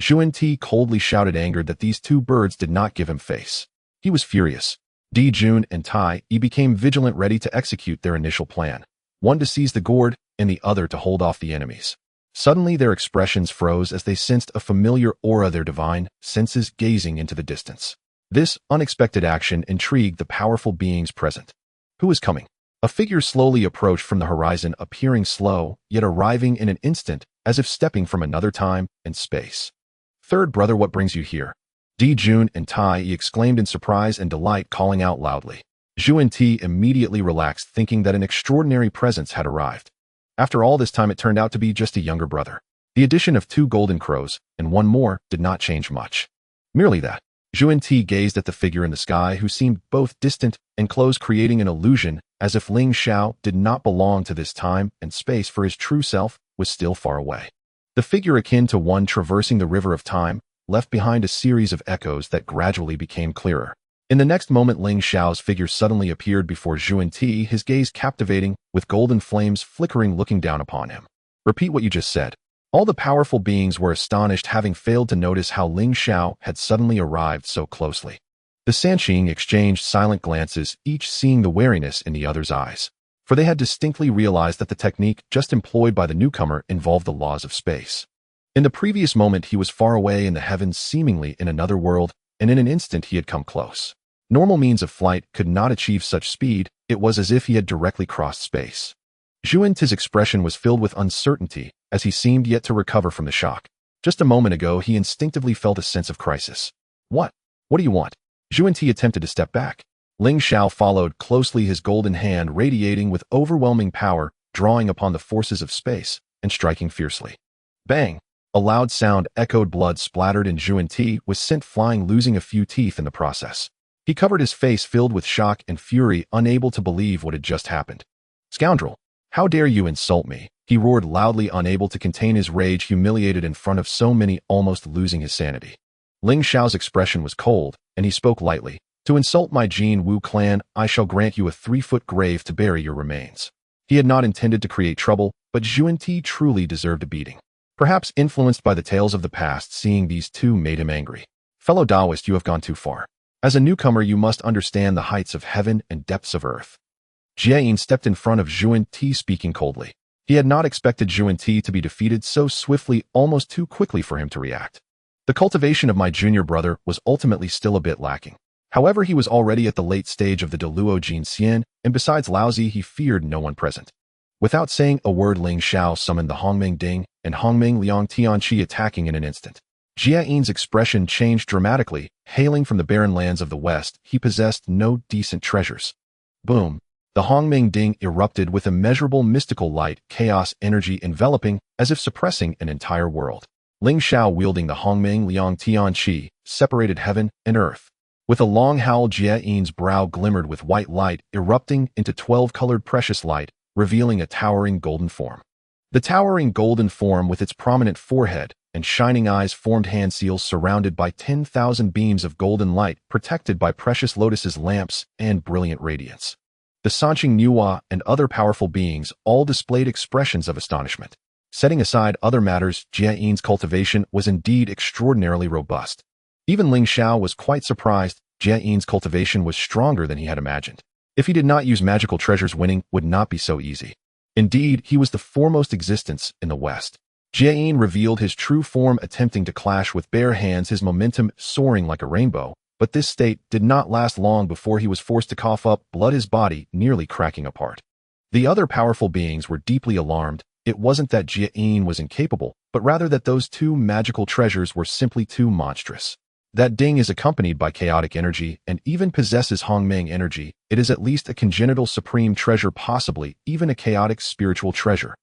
Zhuan Ti coldly shouted, angered that these 2 birds did not give him face. He was furious. Dijun and Taiyi became vigilant, ready to execute their initial plan, one to seize the gourd and the other to hold off the enemies. Suddenly their expressions froze as they sensed a familiar aura, their divine senses gazing into the distance. This unexpected action intrigued the powerful beings present. Who is coming? A figure slowly approached from the horizon, appearing slow, yet arriving in an instant, as if stepping from another time and space. "Third brother, what brings you here?" Dijun and Taiyi exclaimed in surprise and delight, calling out loudly. Zhuan Ti immediately relaxed, thinking that an extraordinary presence had arrived. After all this time, it turned out to be just a younger brother. The addition of 2 golden crows and 1 more did not change much. Merely that. Zhuan Ti gazed at the figure in the sky, who seemed both distant and close, creating an illusion as if Ling Xiao did not belong to this time and space, for his true self was still far away. The figure, akin to one traversing the river of time, left behind a series of echoes that gradually became clearer. In the next moment, Ling Xiao's figure suddenly appeared before Zhuan Ti, his gaze captivating, with golden flames flickering, looking down upon him. "Repeat what you just said." All the powerful beings were astonished, having failed to notice how Ling Xiao had suddenly arrived so closely. The Sanqing exchanged silent glances, each seeing the wariness in the other's eyes, for they had distinctly realized that the technique just employed by the newcomer involved the laws of space. In the previous moment, he was far away in the heavens, seemingly in another world, and in an instant he had come close. Normal means of flight could not achieve such speed. It was as if he had directly crossed space. Zhuan Ti's expression was filled with uncertainty, as he seemed yet to recover from the shock. Just a moment ago, he instinctively felt a sense of crisis. What? What do you want?" Zhuan Ti attempted to step back. Ling Xiao followed closely, his golden hand radiating with overwhelming power, drawing upon the forces of space and striking fiercely. Bang! A loud sound echoed, blood splattered, and Zhuan Ti was sent flying, losing a few teeth in the process. He covered his face, filled with shock and fury, unable to believe what had just happened. "Scoundrel! How dare you insult me?" he roared loudly, unable to contain his rage, humiliated in front of so many, almost losing his sanity. Ling Xiao's expression was cold, and he spoke lightly. "To insult my Jin Wu clan, I shall grant you a 3-foot grave to bury your remains." He had not intended to create trouble, but Zhuan Ti truly deserved a beating. Perhaps influenced by the tales of the past, seeing these 2 made him angry. "Fellow Taoist, you have gone too far. As a newcomer, you must understand the heights of heaven and depths of earth." Jia-in stepped in front of Zhuan Ti, speaking coldly. He had not expected Zhuan Ti to be defeated so swiftly, almost too quickly for him to react. The cultivation of my junior brother was ultimately still a bit lacking. However, he was already at the late stage of the Deluo Jin Xian, and besides Laozi, he feared no one present. Without saying a word, Ling Xiao summoned the Hongmeng Ding and Hongmeng Liang Tianqi, attacking in an instant. Jia-in's expression changed dramatically. Hailing from the barren lands of the west, he possessed no decent treasures. Boom! The Hongmeng Ding erupted with immeasurable mystical light, chaos energy enveloping, as if suppressing an entire world. Ling Xiao, wielding the Hongmeng Liang Tianqi, separated heaven and earth. With a long howl, Jia-in's brow glimmered with white light, erupting into 12-colored precious light, revealing a towering golden form. The towering golden form, with its prominent forehead, and shining eyes formed hand seals surrounded by 10,000 beams of golden light protected by precious lotuses lamps and brilliant radiance. The Sanqing Nuwa and other powerful beings all displayed expressions of astonishment. Setting aside other matters, Jia Yin's cultivation was indeed extraordinarily robust. Even Ling Xiao was quite surprised. Jia Yin's cultivation was stronger than he had imagined. If he did not use magical treasures, winning would not be so easy. Indeed, he was the foremost existence in the West. Jia Yin revealed his true form, attempting to clash with bare hands, his momentum soaring like a rainbow. But this state did not last long before he was forced to cough up blood, his body nearly cracking apart. The other powerful beings were deeply alarmed. It wasn't that Jia Yin was incapable, but rather that those two magical treasures were simply too monstrous. That ding is accompanied by chaotic energy and even possesses Hongmeng energy. It is at least a congenital supreme treasure, possibly even a chaotic spiritual treasure.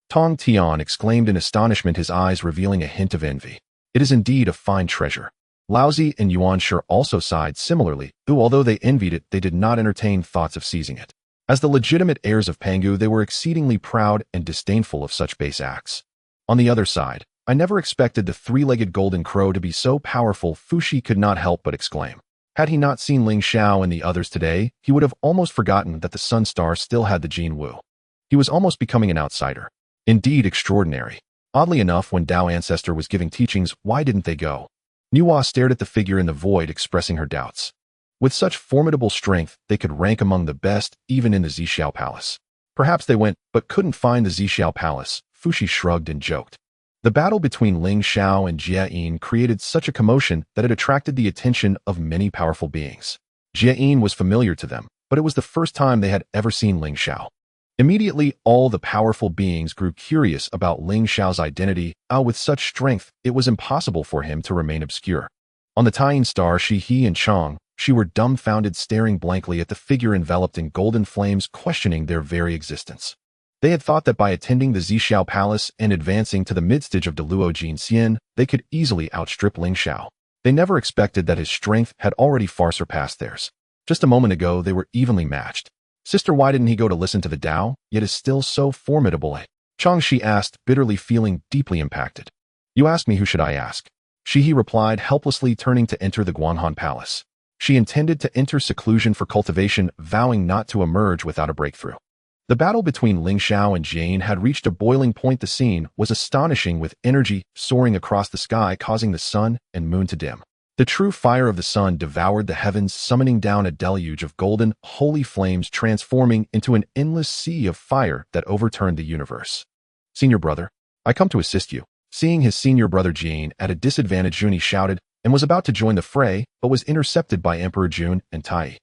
Tong Tian exclaimed in astonishment, his eyes revealing a hint of envy. It is indeed a fine treasure. Laozi and Yuan Shi also sighed similarly, though although they envied it, they did not entertain thoughts of seizing it. As the legitimate heirs of Pangu, they were exceedingly proud and disdainful of such base acts. On the other side, I never expected the three-legged golden crow to be so powerful, Fushi could not help but exclaim. Had he not seen Ling Xiao and the others today, he would have almost forgotten that the Sun Star still had the Jin Wu. He was almost becoming an outsider. Indeed extraordinary. Oddly enough, when Dao Ancestor was giving teachings, why didn't they go? Nuwa stared at the figure in the void, expressing her doubts. With such formidable strength, they could rank among the best, even in the Zixiao Palace. Perhaps they went, but couldn't find the Zixiao Palace. Fushi shrugged and joked. The battle between Ling Xiao and Jia Yin created such a commotion that it attracted the attention of many powerful beings. Jia Yin was familiar to them, but it was the first time they had ever seen Ling Xiao. Immediately, all the powerful beings grew curious about Ling Xiao's identity. With such strength, it was impossible for him to remain obscure. On the Taiyin Star, Shi He and Chang, she were dumbfounded, staring blankly at the figure enveloped in golden flames, questioning their very existence. They had thought that by attending the Zixiao Palace and advancing to the midstage of Deluo Jinxian, they could easily outstrip Ling Xiao. They never expected that his strength had already far surpassed theirs. Just a moment ago, they were evenly matched. Sister, why didn't he go to listen to the Tao, yet is still so formidable? Chang Shi asked, bitterly, feeling deeply impacted. You ask me, who should I ask? Shi He replied, helplessly, turning to enter the Guanhan Palace. She intended to enter seclusion for cultivation, vowing not to emerge without a breakthrough. The battle between Ling Xiao and Jane had reached a boiling point. The scene was astonishing, with energy soaring across the sky, causing the sun and moon to dim. The true fire of the sun devoured the heavens, summoning down a deluge of golden, holy flames, transforming into an endless sea of fire that overturned the universe. Senior brother, I come to assist you. Seeing his senior brother Jane at a disadvantage, Juni shouted and was about to join the fray, but was intercepted by Emperor Dijun and Taiyi.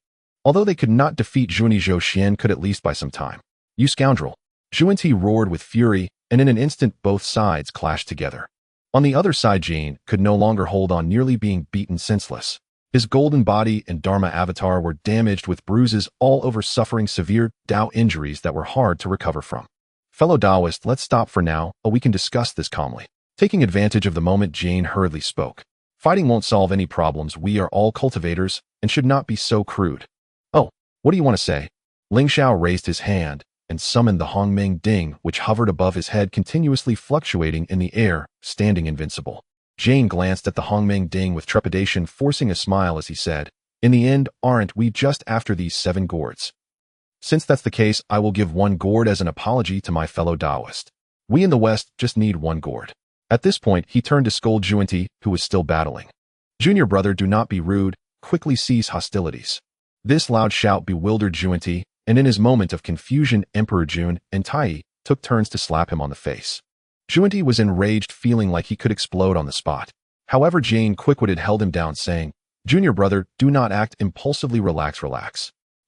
Although they could not defeat Juni, Zhou Xian could at least buy some time. You scoundrel! Zhuanti roared with fury, and in an instant both sides clashed together. On the other side, Jane could no longer hold on, nearly being beaten senseless. His golden body and Dharma avatar were damaged with bruises all over, suffering severe Dao injuries that were hard to recover from. Fellow Taoist, let's stop for now, or we can discuss this calmly. Taking advantage of the moment, Jane hurriedly spoke. Fighting won't solve any problems. We are all cultivators and should not be so crude. Oh, what do you want to say? Ling Xiao raised his hand and summoned the Hongmeng Ding, which hovered above his head, continuously fluctuating in the air, standing invincible. Jane glanced at the Hongmeng Ding with trepidation, forcing a smile as he said, in the end, aren't we just after these 7 gourds? Since that's the case, I will give 1 gourd as an apology to my fellow Taoist. We in the West just need 1 gourd. At this point, he turned to scold Zhuanti, who was still battling. Junior brother, do not be rude, quickly cease hostilities. This loud shout bewildered Zhuanti, and in his moment of confusion, Emperor Jun and Taiyi took turns to slap him on the face. Zhuanti was enraged, feeling like he could explode on the spot. However, Jane, quick-witted, held him down, saying, Junior brother, do not act impulsively, relax.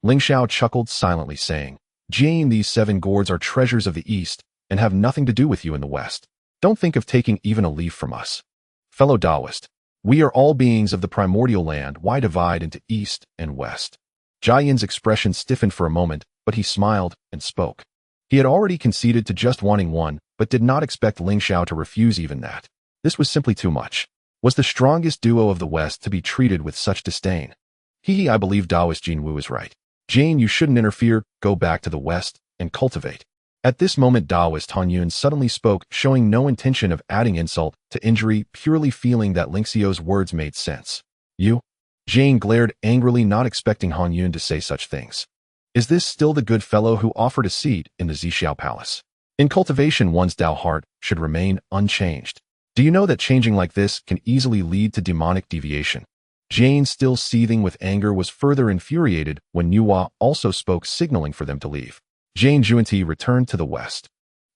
Ling Xiao chuckled silently, saying, Jane, these 7 gourds are treasures of the East and have nothing to do with you in the West. Don't think of taking even a leaf from us. Fellow Taoist, we are all beings of the primordial land. Why divide into East and West? Jia Yin's expression stiffened for a moment, but he smiled and spoke. He had already conceded to just wanting 1, but did not expect Ling Xiao to refuse even that. This was simply too much. Was the strongest duo of the West to be treated with such disdain? I believe Taoist Jin Wu is right. Jane, you shouldn't interfere. Go back to the West and cultivate. At this moment, Taoist Han Yun suddenly spoke, showing no intention of adding insult to injury, purely feeling that Ling Xiao's words made sense. You? Jane glared angrily, not expecting Han Yun to say such things. Is this still the good fellow who offered a seat in the Zixiao Palace? In cultivation, one's Dao heart should remain unchanged. Do you know that changing like this can easily lead to demonic deviation? Jane, still seething with anger, was further infuriated when Nuwa also spoke, signaling for them to leave. Jane Juanti returned to the west.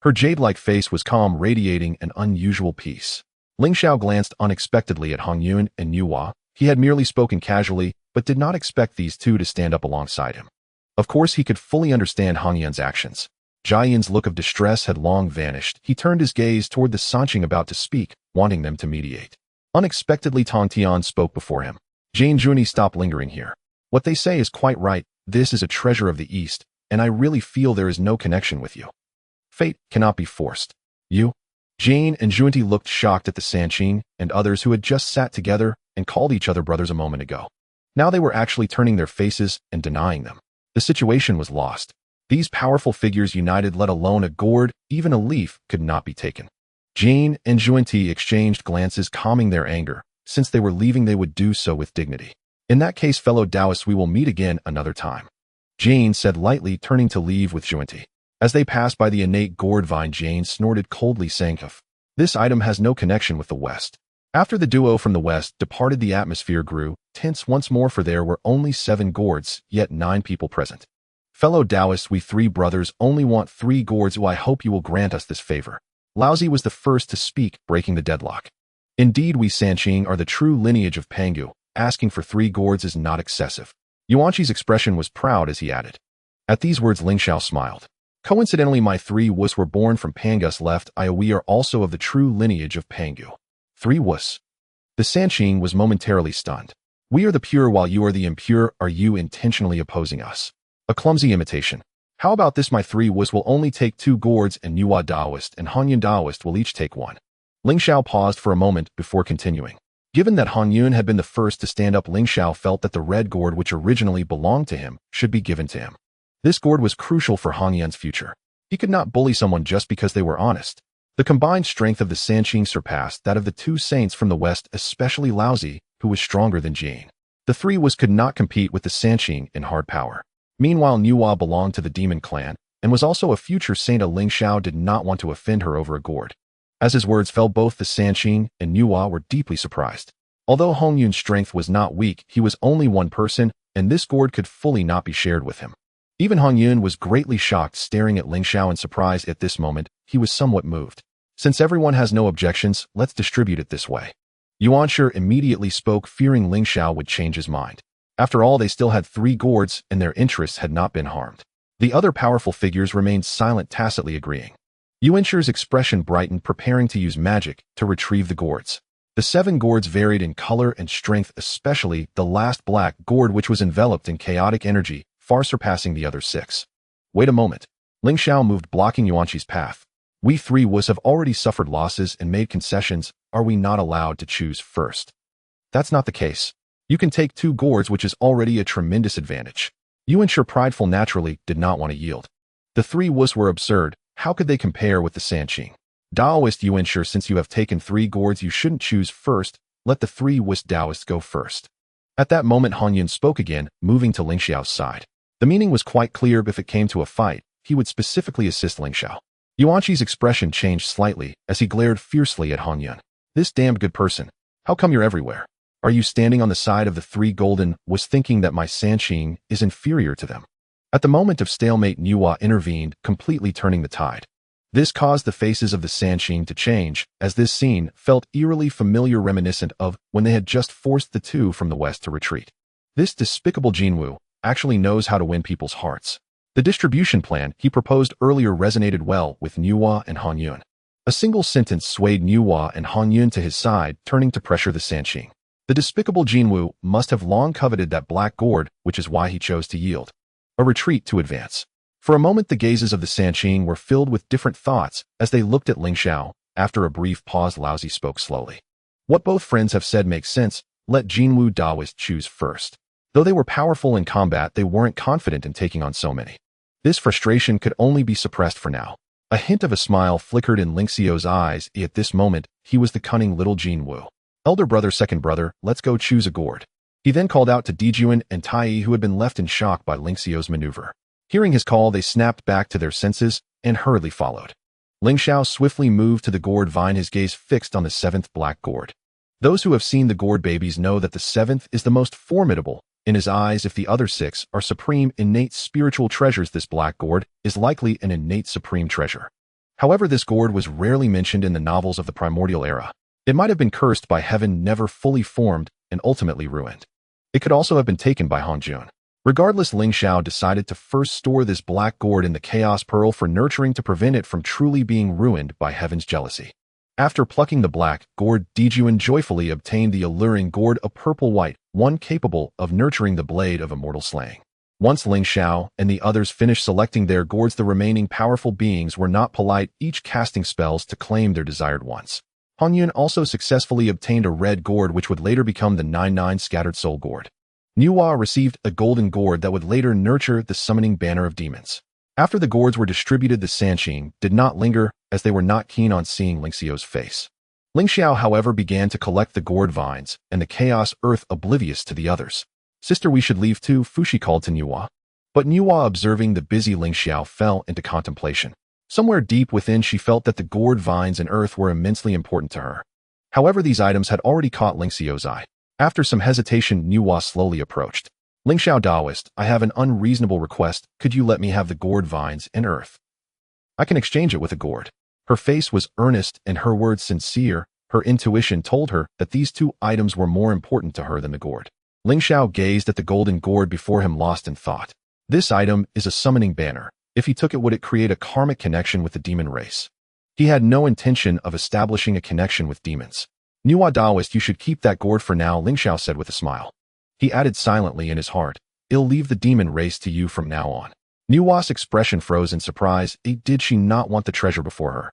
Her jade-like face was calm, radiating an unusual peace. Ling Xiao glanced unexpectedly at Hong Yun and Nuwa. He had merely spoken casually, but did not expect these two to stand up alongside him. Of course, he could fully understand Hong Yun's actions. Jia Yin's look of distress had long vanished. He turned his gaze toward the Sanqing about to speak, wanting them to mediate. Unexpectedly, Tong Tian spoke before him. Jane Juanti, stop lingering here. What they say is quite right. This is a treasure of the East, and I really feel there is no connection with you. Fate cannot be forced. You? Jane and Juanti looked shocked at the Sanqing and others who had just sat together and called each other brothers a moment ago. Now they were actually turning their faces and denying them. The situation was lost. These powerful figures united, let alone a gourd, even a leaf, could not be taken. Jane and Juanti exchanged glances, calming their anger. Since they were leaving, they would do so with dignity. In that case, fellow Taoists, we will meet again another time. Jane said lightly, turning to leave with Juanti. As they passed by the innate gourd vine, Jane snorted coldly, saying, "This item has no connection with the West." After the duo from the West departed, the atmosphere grew tense once more, for there were only 7 gourds, yet 9 people present. Fellow Taoists, we 3 brothers only want 3 gourds. I hope you will grant us this favor. Laozi was the first to speak, breaking the deadlock. Indeed, we Sanqing are the true lineage of Pangu. Asking for 3 gourds is not excessive. Yuanqi's expression was proud as he added. At these words, Ling Xiao smiled. Coincidentally, my 3 Wus were born from Pangus left. We are also of the true lineage of Pangu. 3 Wus. The Sanqing was momentarily stunned. We are the pure while you are the impure. Are you intentionally opposing us? A clumsy imitation. How about this? My 3 Wus will only take 2 gourds, and Nuwa Taoist and Hong Yun Taoist will each take 1. Ling Xiao paused for a moment before continuing. Given that Hong Yun had been the first to stand up, Ling Xiao felt that the red gourd, which originally belonged to him, should be given to him. This gourd was crucial for Hong Yun's future. He could not bully someone just because they were honest. The combined strength of the Sanqing surpassed that of the 2 saints from the West, especially Laozi, who was stronger than Jane. The 3 Wus could not compete with the Sanqing in hard power. Meanwhile, Nuwa belonged to the demon clan and was also a future saint. Ling Xiao did not want to offend her over a gourd. As his words fell, both the Sanqing and Nuwa were deeply surprised. Although Hong Yun's strength was not weak, he was only one person, and this gourd could fully not be shared with him. Even Hong Yun was greatly shocked, staring at Ling Xiao in surprise. At this moment, he was somewhat moved. Since everyone has no objections, let's distribute it this way. Yuanshi immediately spoke, fearing Ling Xiao would change his mind. After all, they still had 3 gourds, and their interests had not been harmed. The other powerful figures remained silent, tacitly agreeing. Yuanshi's expression brightened, preparing to use magic to retrieve the gourds. The 7 gourds varied in color and strength, especially the last black gourd, which was enveloped in chaotic energy, far surpassing the other 6. Wait a moment. Ling Xiao moved, blocking Yuanshi's path. We 3 Wus have already suffered losses and made concessions. Are we not allowed to choose first? That's not the case. You can take 2 gourds, which is already a tremendous advantage. Yuanshi, prideful naturally, did not want to yield. The 3 Wus were absurd. How could they compare with the Sanqing? Taoist Yuanshi, since you have taken 3 gourds, you shouldn't choose first. Let the 3 Wus Taoists go first. At that moment, Hong Yun spoke again, moving to Ling Xiao's side. The meaning was quite clear. If it came to a fight, he would specifically assist Ling Xiao. Yuanshi's expression changed slightly as he glared fiercely at Hong Yun. This damned good person. How come you're everywhere? Are you standing on the side of the 3 golden Wus, thinking that my Sanqing is inferior to them? At the moment of stalemate, Nuwa intervened, completely turning the tide. This caused the faces of the Sanqing to change, as this scene felt eerily familiar, reminiscent of when they had just forced the 2 from the West to retreat. This despicable Jinwu actually knows how to win people's hearts. The distribution plan he proposed earlier resonated well with Nuwa and Hong Yun. A single sentence swayed Nuwa and Hong Yun to his side, turning to pressure the Sanqing. The despicable Jinwu must have long coveted that black gourd, which is why he chose to yield. A retreat to advance. For a moment, the gazes of the Sanqing were filled with different thoughts as they looked at Ling Xiao. After a brief pause, Laozi spoke slowly. What both friends have said makes sense. Let Jinwu Taoist choose first. Though they were powerful in combat, they weren't confident in taking on so many. This frustration could only be suppressed for now. A hint of a smile flickered in Ling Xiao's eyes. At this moment, he was the cunning little Jin Wu. Elder brother, second brother, let's go choose a gourd. He then called out to Dijun and Taiyi, who had been left in shock by Ling Xiao's maneuver. Hearing his call, they snapped back to their senses and hurriedly followed. Ling Xiao swiftly moved to the gourd vine, his gaze fixed on the seventh black gourd. Those who have seen the gourd babies know that the seventh is the most formidable. In his eyes, if the other six are supreme, innate spiritual treasures, this black gourd is likely an innate supreme treasure. However, this gourd was rarely mentioned in the novels of the primordial era. It might have been cursed by heaven, never fully formed, and ultimately ruined. It could also have been taken by Han Jun. Regardless, Ling Xiao decided to first store this black gourd in the Chaos Pearl for nurturing to prevent it from truly being ruined by heaven's jealousy. After plucking the black gourd, Dijun joyfully obtained the alluring gourd, a purple-white one capable of nurturing the blade of immortal slaying. Once Ling Xiao and the others finished selecting their gourds, the remaining powerful beings were not polite, each casting spells to claim their desired ones. Han Yun also successfully obtained a red gourd, which would later become the 99 Scattered Soul gourd. Niwa received a golden gourd that would later nurture the summoning banner of demons. After the gourds were distributed, the Sanqing did not linger, as they were not keen on seeing Ling Xiao's face. Ling Xiao, however, began to collect the gourd vines, and the chaos earth oblivious to the others. Sister, we should leave too, Fushi called to Niwa. But Niwa, observing the busy Ling Xiao, fell into contemplation. Somewhere deep within, she felt that the gourd vines and earth were immensely important to her. However, these items had already caught Ling Xiao's eye. After some hesitation, Niwa slowly approached. Ling Xiao, Taoist, I have an unreasonable request. Could you let me have the gourd vines and earth? I can exchange it with a gourd. Her face was earnest and her words sincere. Her intuition told her that these two items were more important to her than the gourd. Ling Xiao gazed at the golden gourd before him, lost in thought. This item is a summoning banner. If he took it, would it create a karmic connection with the demon race? He had no intention of establishing a connection with demons. Niwa, Taoist, you should keep that gourd for now, Ling Xiao said with a smile. He added silently in his heart, I'll leave the demon race to you from now on. Niwa's expression froze in surprise. Did she not want the treasure before her?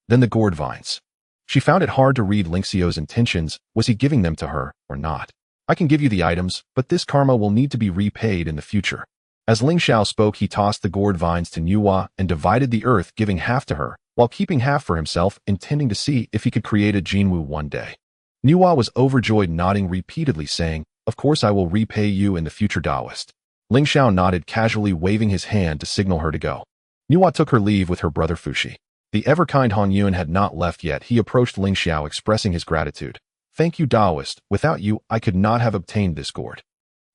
Then the gourd vines. She found it hard to read Ling Xiao's intentions. Was he giving them to her or not? I can give you the items, but this karma will need to be repaid in the future. As Ling Xiao spoke, he tossed the gourd vines to Niwa and divided the earth, giving half to her, while keeping half for himself, intending to see if he could create a Jinwu one day. Niwa was overjoyed, nodding repeatedly, saying, Of course I will repay you in the future, Taoist. Ling Xiao nodded casually, waving his hand to signal her to go. Niwa took her leave with her brother Fushi. The ever-kind Han Yun had not left yet. He approached Ling Xiao, expressing his gratitude. Thank you, Taoist. Without you, I could not have obtained this gourd.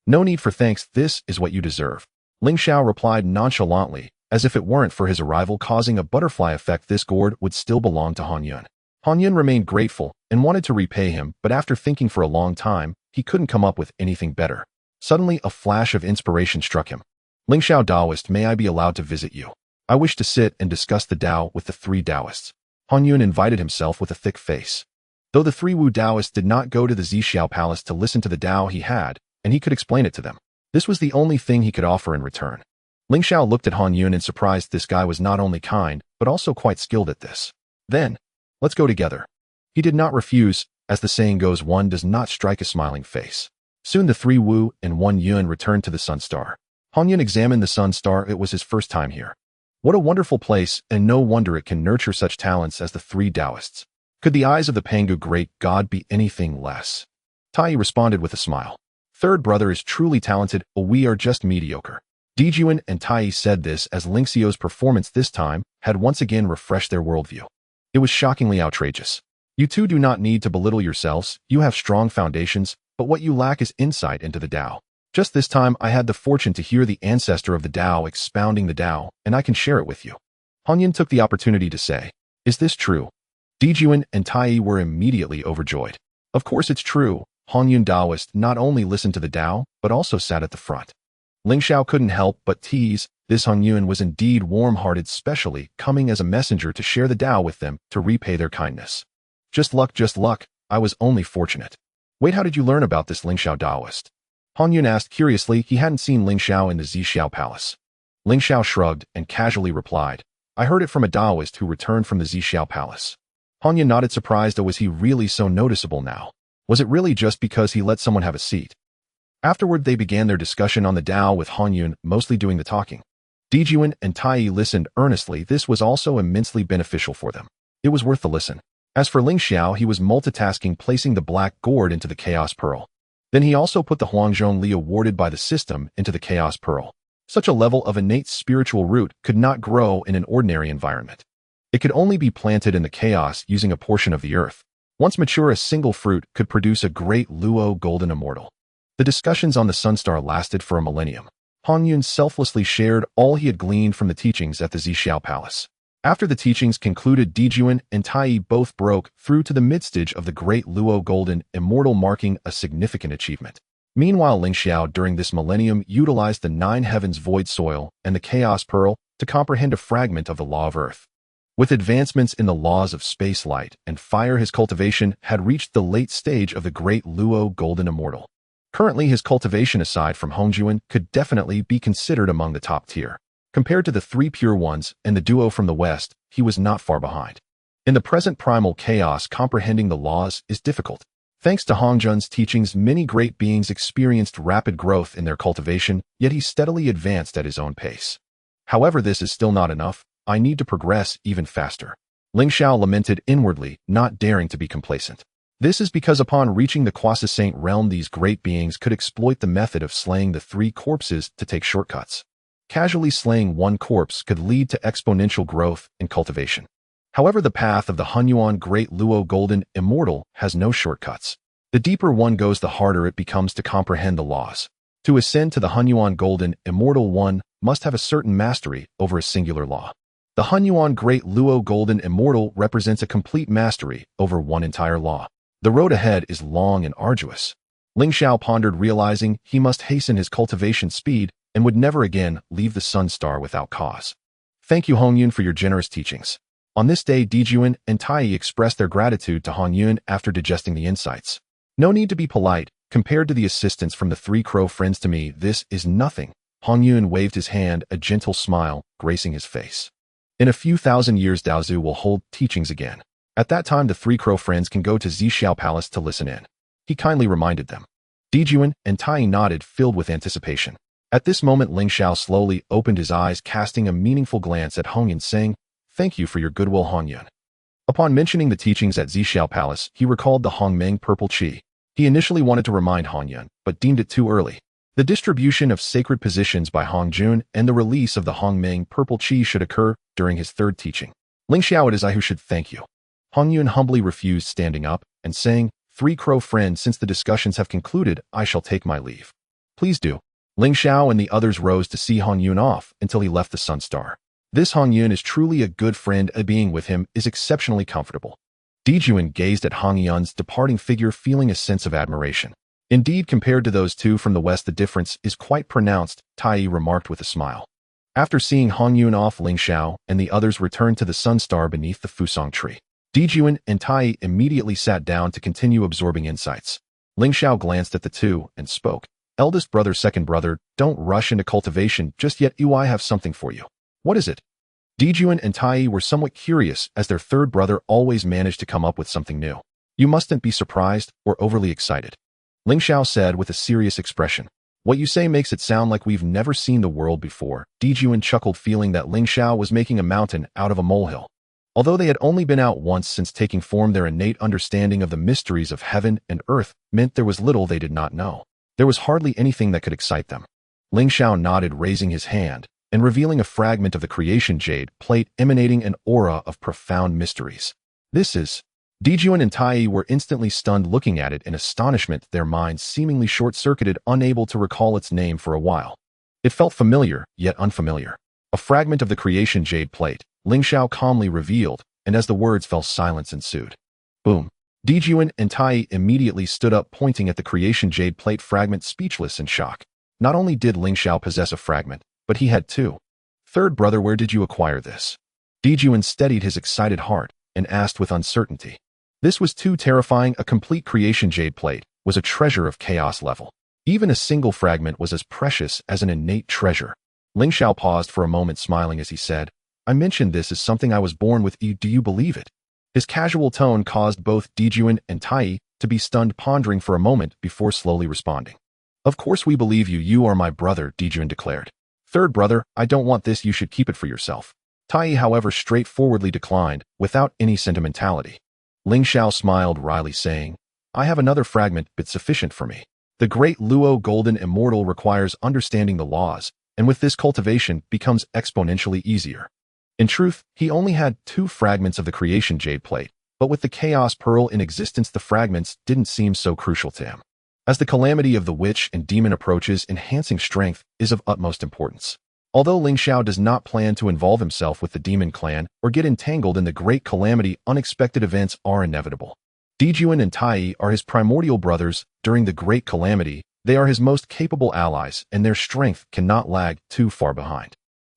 No need for thanks. This is what you deserve. Ling Xiao replied nonchalantly, as if it weren't for his arrival causing a butterfly effect, this gourd would still belong to Han Yun. Han Yun remained grateful and wanted to repay him, but after thinking for a long time, he couldn't come up with anything better. Suddenly, a flash of inspiration struck him. Ling Xiao, Taoist, may I be allowed to visit you? I wish to sit and discuss the Tao with the three Taoists. Han Yun invited himself with a thick face. Though the three Wu Taoists did not go to the Zixiao Palace to listen to the Tao he had, and he could explain it to them. This was the only thing he could offer in return. Ling Xiao looked at Han Yun and surprised. This guy was not only kind, but also quite skilled at this. Then, let's go together. He did not refuse. As the saying goes, one does not strike a smiling face. Soon the three Wu and one Yun returned to the Sun Star. Han Yun examined the Sun Star. It was his first time here. What a wonderful place, and no wonder it can nurture such talents as the three Taoists. Could the eyes of the Pangu great god be anything less? Taiyi responded with a smile. Third brother is truly talented, but we are just mediocre. Dijun and Taiyi said this as Ling Xiao's performance this time had once again refreshed their worldview. It was shockingly outrageous. You two do not need to belittle yourselves. You have strong foundations, but what you lack is insight into the Tao. Just this time, I had the fortune to hear the ancestor of the Tao expounding the Tao, and I can share it with you. Han Yun took the opportunity to say, Is this true? Dijun and Taiyi were immediately overjoyed. Of course it's true. Han Yun, Taoist, not only listened to the Tao, but also sat at the front. Ling Xiao couldn't help but tease. This Han Yun was indeed warm-hearted, specially coming as a messenger to share the Tao with them to repay their kindness. Just luck. I was only fortunate. Wait, how did you learn about this, Ling Xiao, Taoist? Han Yun asked curiously. He hadn't seen Ling Xiao in the Zixiao Palace. Ling Xiao shrugged and casually replied, I heard it from a Taoist who returned from the Zixiao Palace. Han Yun nodded, surprised. Was he really so noticeable now? Was it really just because he let someone have a seat? Afterward, they began their discussion on the Tao with Han Yun mostly doing the talking. Dijun and Taiyi listened earnestly. This was also immensely beneficial for them. It was worth the listen. As for Ling Xiao, he was multitasking, placing the black gourd into the Chaos Pearl. Then he also put the Huangzhong Li awarded by the system into the Chaos Pearl. Such a level of innate spiritual root could not grow in an ordinary environment. It could only be planted in the chaos using a portion of the earth. Once mature, a single fruit could produce a great Luo golden immortal. The discussions on the Sunstar lasted for a millennium. Han Yun selflessly shared all he had gleaned from the teachings at the Zhixiao Palace. After the teachings concluded, Dijun and Taiyi both broke through to the mid-stage of the great Luo golden immortal, marking a significant achievement. Meanwhile, Ling Xiao during this millennium utilized the Nine Heavens Void Soil and the Chaos Pearl to comprehend a fragment of the Law of Earth. With advancements in the laws of space, light, and fire, his cultivation had reached the late stage of the great Luo golden immortal. Currently, his cultivation, aside from Hongjuan, could definitely be considered among the top tier. Compared to the three pure ones and the duo from the west, he was not far behind. In the present primal chaos, comprehending the laws is difficult. Thanks to Hongjuan's teachings, many great beings experienced rapid growth in their cultivation, yet he steadily advanced at his own pace. However, this is still not enough. I need to progress even faster. Ling Xiao lamented inwardly, not daring to be complacent. This is because upon reaching the Quasi-Saint realm, these great beings could exploit the method of slaying the three corpses to take shortcuts. Casually slaying one corpse could lead to exponential growth in cultivation. However, the path of the Hunyuan Great Luo Golden Immortal has no shortcuts. The deeper one goes, the harder it becomes to comprehend the laws. To ascend to the Hunyuan Golden Immortal, one must have a certain mastery over a singular law. The Hunyuan Great Luo Golden Immortal represents a complete mastery over one entire law. The road ahead is long and arduous. Ling Xiao pondered, realizing he must hasten his cultivation speed and would never again leave the Sun Star without cause. Thank you, Hongyun, for your generous teachings. On this day, Dijun and Taiyi expressed their gratitude to Hongyun after digesting the insights. No need to be polite. Compared to the assistance from the three crow friends, to me, this is nothing. Hongyun waved his hand, a gentle smile gracing his face. In a few thousand years, Daozu will hold teachings again. At that time, the three crow friends can go to Zhixiao Palace to listen in. He kindly reminded them. Dijun and Taiyi nodded, filled with anticipation. At this moment, Ling Xiao slowly opened his eyes, casting a meaningful glance at Hongyun, saying, "Thank you for your goodwill, Hongyun." Upon mentioning the teachings at Zhixiao Palace, he recalled the Hongmeng Purple Qi. He initially wanted to remind Hongyun, but deemed it too early. The distribution of sacred positions by Hongjun and the release of the Hongmeng Purple Qi should occur during his third teaching. Ling Xiao, it is I who should thank you. Hongyun humbly refused, standing up and saying, "Three crow friends, since the discussions have concluded, I shall take my leave." "Please do." Ling Xiao and the others rose to see Hongyun off until he left the Sun Star. This Hongyun is truly a good friend. Being with him is exceptionally comfortable. Dijun gazed at Hongyun's departing figure, feeling a sense of admiration. Indeed, compared to those two from the west, the difference is quite pronounced, Taiyi remarked with a smile. After seeing Hongyun off, Ling Xiao and the others returned to the Sun Star beneath the Fusong tree. Dijun and Taiyi immediately sat down to continue absorbing insights. Ling Xiao glanced at the two and spoke. "Eldest brother, second brother, don't rush into cultivation just yet. I have something for you." "What is it?" Dijun and Taiyi were somewhat curious, as their third brother always managed to come up with something new. "You mustn't be surprised or overly excited," Ling Xiao said with a serious expression. "What you say makes it sound like we've never seen the world before." Dijun chuckled, feeling that Ling Xiao was making a mountain out of a molehill. Although they had only been out once since taking form, their innate understanding of the mysteries of heaven and earth meant there was little they did not know. There was hardly anything that could excite them. Ling Xiao nodded, raising his hand and revealing a fragment of the creation jade plate emanating an aura of profound mysteries. "This is..." Dijun and Taiyi were instantly stunned, looking at it in astonishment, their minds seemingly short-circuited, unable to recall its name for a while. It felt familiar, yet unfamiliar. "A fragment of the creation jade plate," Ling Xiao calmly revealed, and as the words fell, silence ensued. Boom. Dijun and Taiyi immediately stood up, pointing at the creation jade plate fragment, speechless in shock. Not only did Ling Xiao possess a fragment, but he had two. "Third brother, where did you acquire this?" Dijun steadied his excited heart and asked with uncertainty. This was too terrifying. A complete creation jade plate was a treasure of chaos level. Even a single fragment was as precious as an innate treasure. Ling Xiao paused for a moment, smiling as he said, "I mentioned this is something I was born with. Do you believe it?" His casual tone caused both Dijun and Taiyi to be stunned, pondering for a moment before slowly responding. "Of course we believe you. You are my brother," Dijun declared. Third brother, I don't want this, you should keep it for yourself. Taiyi, however, straightforwardly declined, without any sentimentality. Ling Xiao smiled wryly, saying, I have another fragment, but sufficient for me. The great Luo Golden Immortal requires understanding the laws, and with this cultivation becomes exponentially easier. In truth, he only had 2 fragments of the creation jade plate, but with the Chaos Pearl in existence, the fragments didn't seem so crucial to him. As the calamity of the witch and demon approaches, enhancing strength is of utmost importance. Although Ling Xiao does not plan to involve himself with the demon clan or get entangled in the great calamity, unexpected events are inevitable. Dijun and Taiyi are his primordial brothers. During the great calamity, they are his most capable allies, and their strength cannot lag too far behind.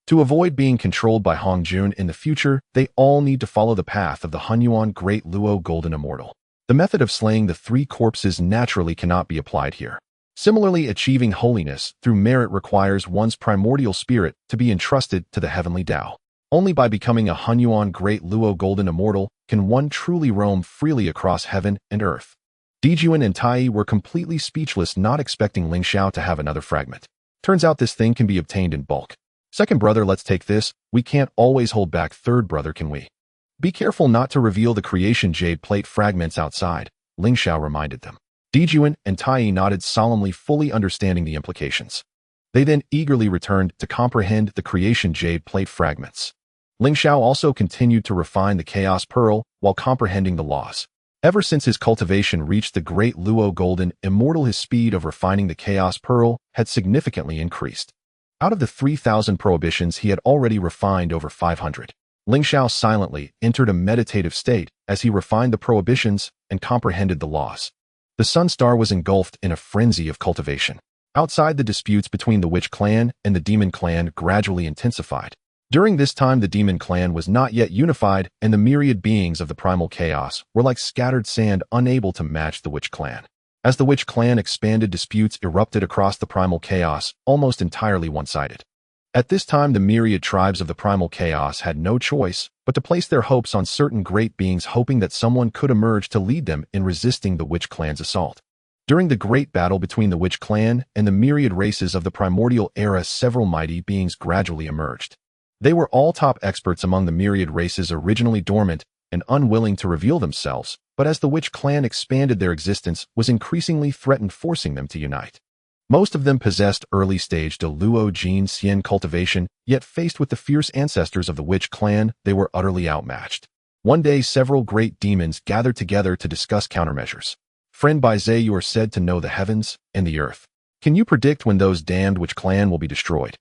To avoid being controlled by Hongjun in the future, they all need to follow the path of the Hunyuan Great Luo Golden Immortal. The method of slaying the 3 corpses naturally cannot be applied here. Similarly, achieving holiness through merit requires one's primordial spirit to be entrusted to the heavenly Tao. Only by becoming a Hunyuan Great Luo Golden Immortal can one truly roam freely across heaven and earth. Dijun and Taiyi were completely speechless, not expecting Ling Xiao to have another fragment. Turns out this thing can be obtained in bulk. Second brother, let's take this. We can't always hold back. Third brother, can we? Be careful not to reveal the creation jade plate fragments outside, Ling Xiao reminded them. Dijun and Taiyi nodded solemnly, fully understanding the implications. They then eagerly returned to comprehend the creation jade plate fragments. Ling Xiao also continued to refine the Chaos Pearl while comprehending the laws. Ever since his cultivation reached the Great Luo Golden Immortal, his speed of refining the Chaos Pearl had significantly increased. Out of the 3,000 prohibitions, he had already refined over 500. Ling Xiao silently entered a meditative state as he refined the prohibitions and comprehended the laws. The Sun Star was engulfed in a frenzy of cultivation. Outside, the disputes between the Witch Clan and the Demon Clan gradually intensified. During this time, the Demon Clan was not yet unified, and the myriad beings of the primal chaos were like scattered sand, unable to match the Witch Clan. As the Witch Clan expanded, disputes erupted across the primal chaos, almost entirely one-sided. At this time, the myriad tribes of the primal chaos had no choice but to place their hopes on certain great beings, hoping that someone could emerge to lead them in resisting the Witch Clan's assault. During the great battle between the Witch Clan and the myriad races of the primordial era, several mighty beings gradually emerged. They were all top experts among the myriad races, originally dormant and unwilling to reveal themselves, but as the Witch Clan expanded, their existence was increasingly threatened, forcing them to unite. Most of them possessed early-stage de Luo Jin Xian cultivation, yet faced with the fierce ancestors of the Witch Clan, they were utterly outmatched. One day, several great demons gathered together to discuss countermeasures. Friend Baize, you are said to know the heavens and the earth. Can you predict when those damned Witch Clan will be destroyed?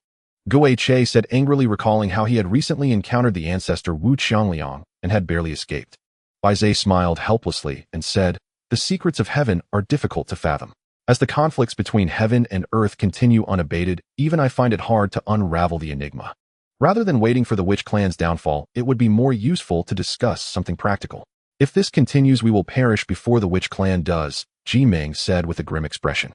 Guo Che said angrily, recalling how he had recently encountered the ancestor Wu Qiangliang and had barely escaped. Baize smiled helplessly and said, the secrets of heaven are difficult to fathom. As the conflicts between heaven and earth continue unabated, even I find it hard to unravel the enigma. Rather than waiting for the Witch Clan's downfall, it would be more useful to discuss something practical. If this continues, we will perish before the Witch Clan does, Ji Meng said with a grim expression.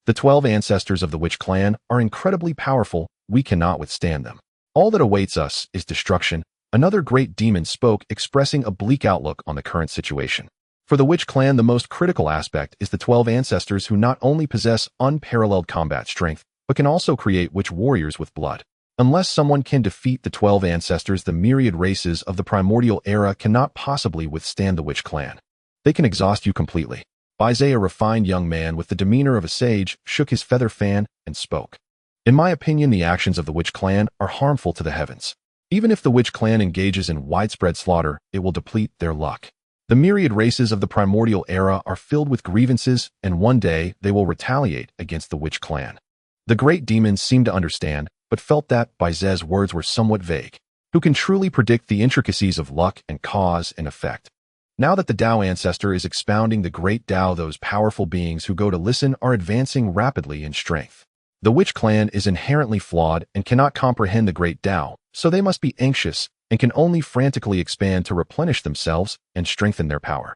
The 12 ancestors of the Witch Clan are incredibly powerful. We cannot withstand them. All that awaits us is destruction. Another great demon spoke, expressing a bleak outlook on the current situation. For the Witch Clan, the most critical aspect is the 12 ancestors, who not only possess unparalleled combat strength, but can also create witch warriors with blood. Unless someone can defeat the 12 ancestors, the myriad races of the primordial era cannot possibly withstand the Witch Clan. They can exhaust you completely. Baize, a refined young man with the demeanor of a sage, shook his feather fan and spoke. In my opinion, the actions of the Witch Clan are harmful to the heavens. Even if the Witch Clan engages in widespread slaughter, it will deplete their luck. The myriad races of the primordial era are filled with grievances, and one day they will retaliate against the Witch Clan. The great demons seemed to understand, but felt that Baize's words were somewhat vague. Who can truly predict the intricacies of luck and cause and effect? Now that the Tao ancestor is expounding the great Tao, those powerful beings who go to listen are advancing rapidly in strength. The Witch Clan is inherently flawed and cannot comprehend the great Tao, so they must be anxious and can only frantically expand to replenish themselves and strengthen their power.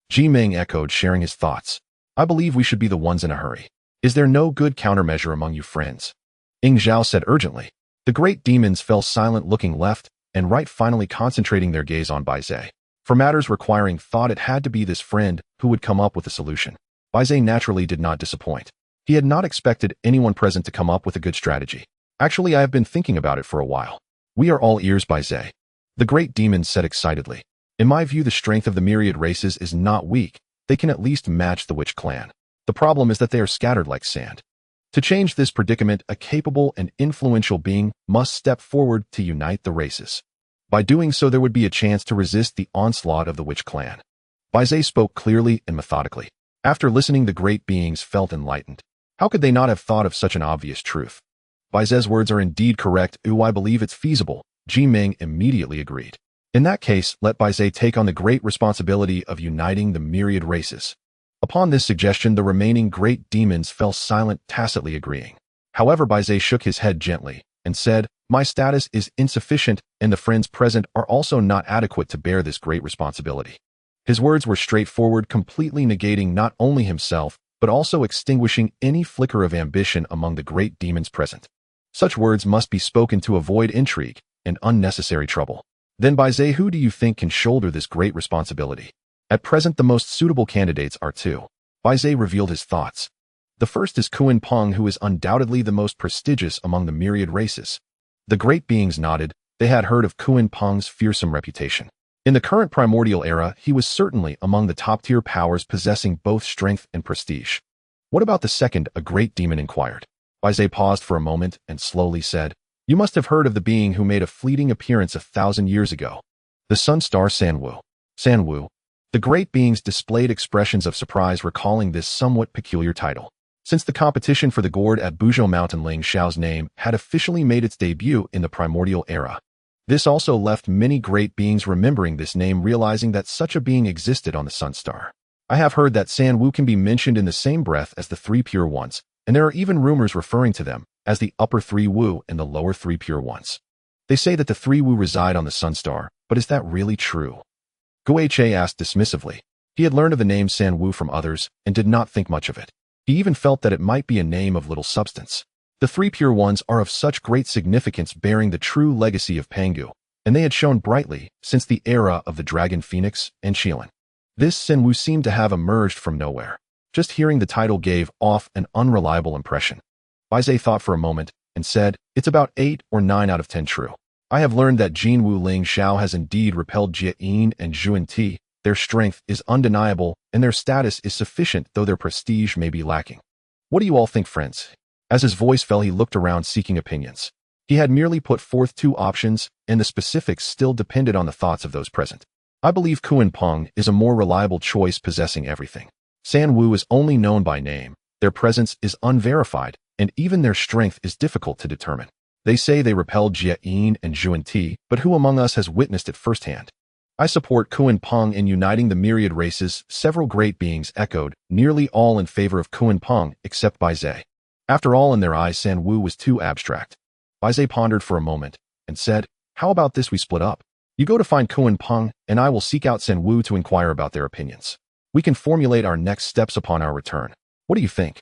Ji Meng echoed, sharing his thoughts. I believe we should be the ones in a hurry. Is there no good countermeasure among you friends? Ying Zhao said urgently. The great demons fell silent, looking left and right, finally concentrating their gaze on Baize. For matters requiring thought, it had to be this friend who would come up with a solution. Baize naturally did not disappoint. He had not expected anyone present to come up with a good strategy. Actually, I have been thinking about it for a while. We are all ears, Baize. The great demon said excitedly. In my view, the strength of the myriad races is not weak. They can at least match the witch clan. The problem is that they are scattered like sand. To change this predicament, a capable and influential being must step forward to unite the races. By doing so, there would be a chance to resist the onslaught of the witch clan. Baize spoke clearly and methodically. After listening, the great beings felt enlightened. How could they not have thought of such an obvious truth? Baize's words are indeed correct. I believe it's feasible. Ji Ming immediately agreed. In that case, let Baize take on the great responsibility of uniting the myriad races. Upon this suggestion, the remaining great demons fell silent, tacitly agreeing. However, Baize shook his head gently and said, my status is insufficient, and the friends present are also not adequate to bear this great responsibility. His words were straightforward, completely negating not only himself, but also extinguishing any flicker of ambition among the great demons present. Such words must be spoken to avoid intrigue and unnecessary trouble. Then Baize, who do you think can shoulder this great responsibility? At present, the most suitable candidates are two. Baize revealed his thoughts. The first is Kuan Peng, who is undoubtedly the most prestigious among the myriad races. The great beings nodded. They had heard of Kuan Peng's fearsome reputation. In the current primordial era, he was certainly among the top-tier powers, possessing both strength and prestige. What about the second? A great demon inquired. Baize paused for a moment and slowly said, you must have heard of the being who made a fleeting appearance 1,000 years ago. The sun star Sanwu. Sanwu. The great beings displayed expressions of surprise, recalling this somewhat peculiar title. Since the competition for the gourd at Buzhou Mountain, Ling Xiao's name had officially made its debut in the primordial era. This also left many great beings remembering this name, realizing that such a being existed on the sun star. I have heard that Sanwu can be mentioned in the same breath as the three pure ones, and there are even rumors referring to them as the upper three Wu and the lower three pure ones. They say that the three Wu reside on the sun star, but is that really true? Guoche asked dismissively. He had learned of the name Sanwu from others and did not think much of it. He even felt that it might be a name of little substance. The three pure ones are of such great significance, bearing the true legacy of Pangu, and they had shone brightly since the era of the Dragon Phoenix and Shilin. This Sanwu seemed to have emerged from nowhere. Just hearing the title gave off an unreliable impression. Baize thought for a moment and said, it's about 8 or 9 out of 10 true. I have learned that Jinwu Ling Xiao has indeed repelled Jie Yin and Zhuan Ti. Their strength is undeniable, and their status is sufficient, though their prestige may be lacking. What do you all think, friends? As his voice fell, he looked around seeking opinions. He had merely put forth 2 options, and the specifics still depended on the thoughts of those present. I believe Kuan Peng is a more reliable choice, possessing everything. Sanwu is only known by name, their presence is unverified, and even their strength is difficult to determine. They say they repelled Jie Yin and Zhuan Ti, but who among us has witnessed it firsthand? I support Kuan Peng in uniting the myriad races. Several great beings echoed, nearly all in favor of Kuan Peng, except Baize. After all, in their eyes, Sanwu was too abstract. Baize pondered for a moment and said, how about this? We split up. You go to find Kuan Peng, and I will seek out Sanwu to inquire about their opinions. We can formulate our next steps upon our return. What do you think?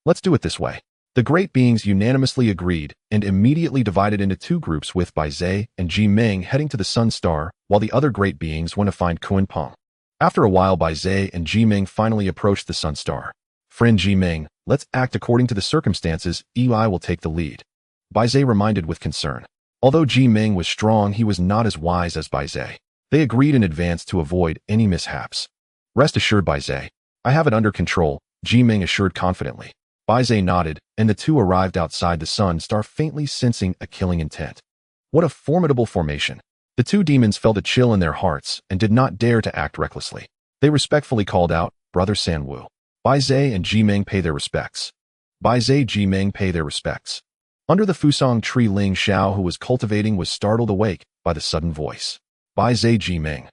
Let's do it this way. The great beings unanimously agreed and immediately divided into 2 groups, with Baize and Ji Ming heading to the sun star, while the other great beings went to find Kuan Peng. After a while, Baize and Ji Ming finally approached the sun star. Friend Ji Ming, let's act according to the circumstances. I will take the lead. Baize reminded with concern. Although Ji Ming was strong, he was not as wise as Baize. They agreed in advance to avoid any mishaps. Rest assured, Baize. I have it under control, Ji Ming assured confidently. Baize nodded, and the 2 arrived outside the sun star, faintly sensing a killing intent. What a formidable formation! The 2 demons felt a chill in their hearts and did not dare to act recklessly. They respectfully called out, Brother Sanwu. Baize and Ji Ming pay their respects. Baize, Ji Ming pay their respects. Under the fusong tree, Ling Xiao, who was cultivating, was startled awake by the sudden voice. Baize, Ji Ming.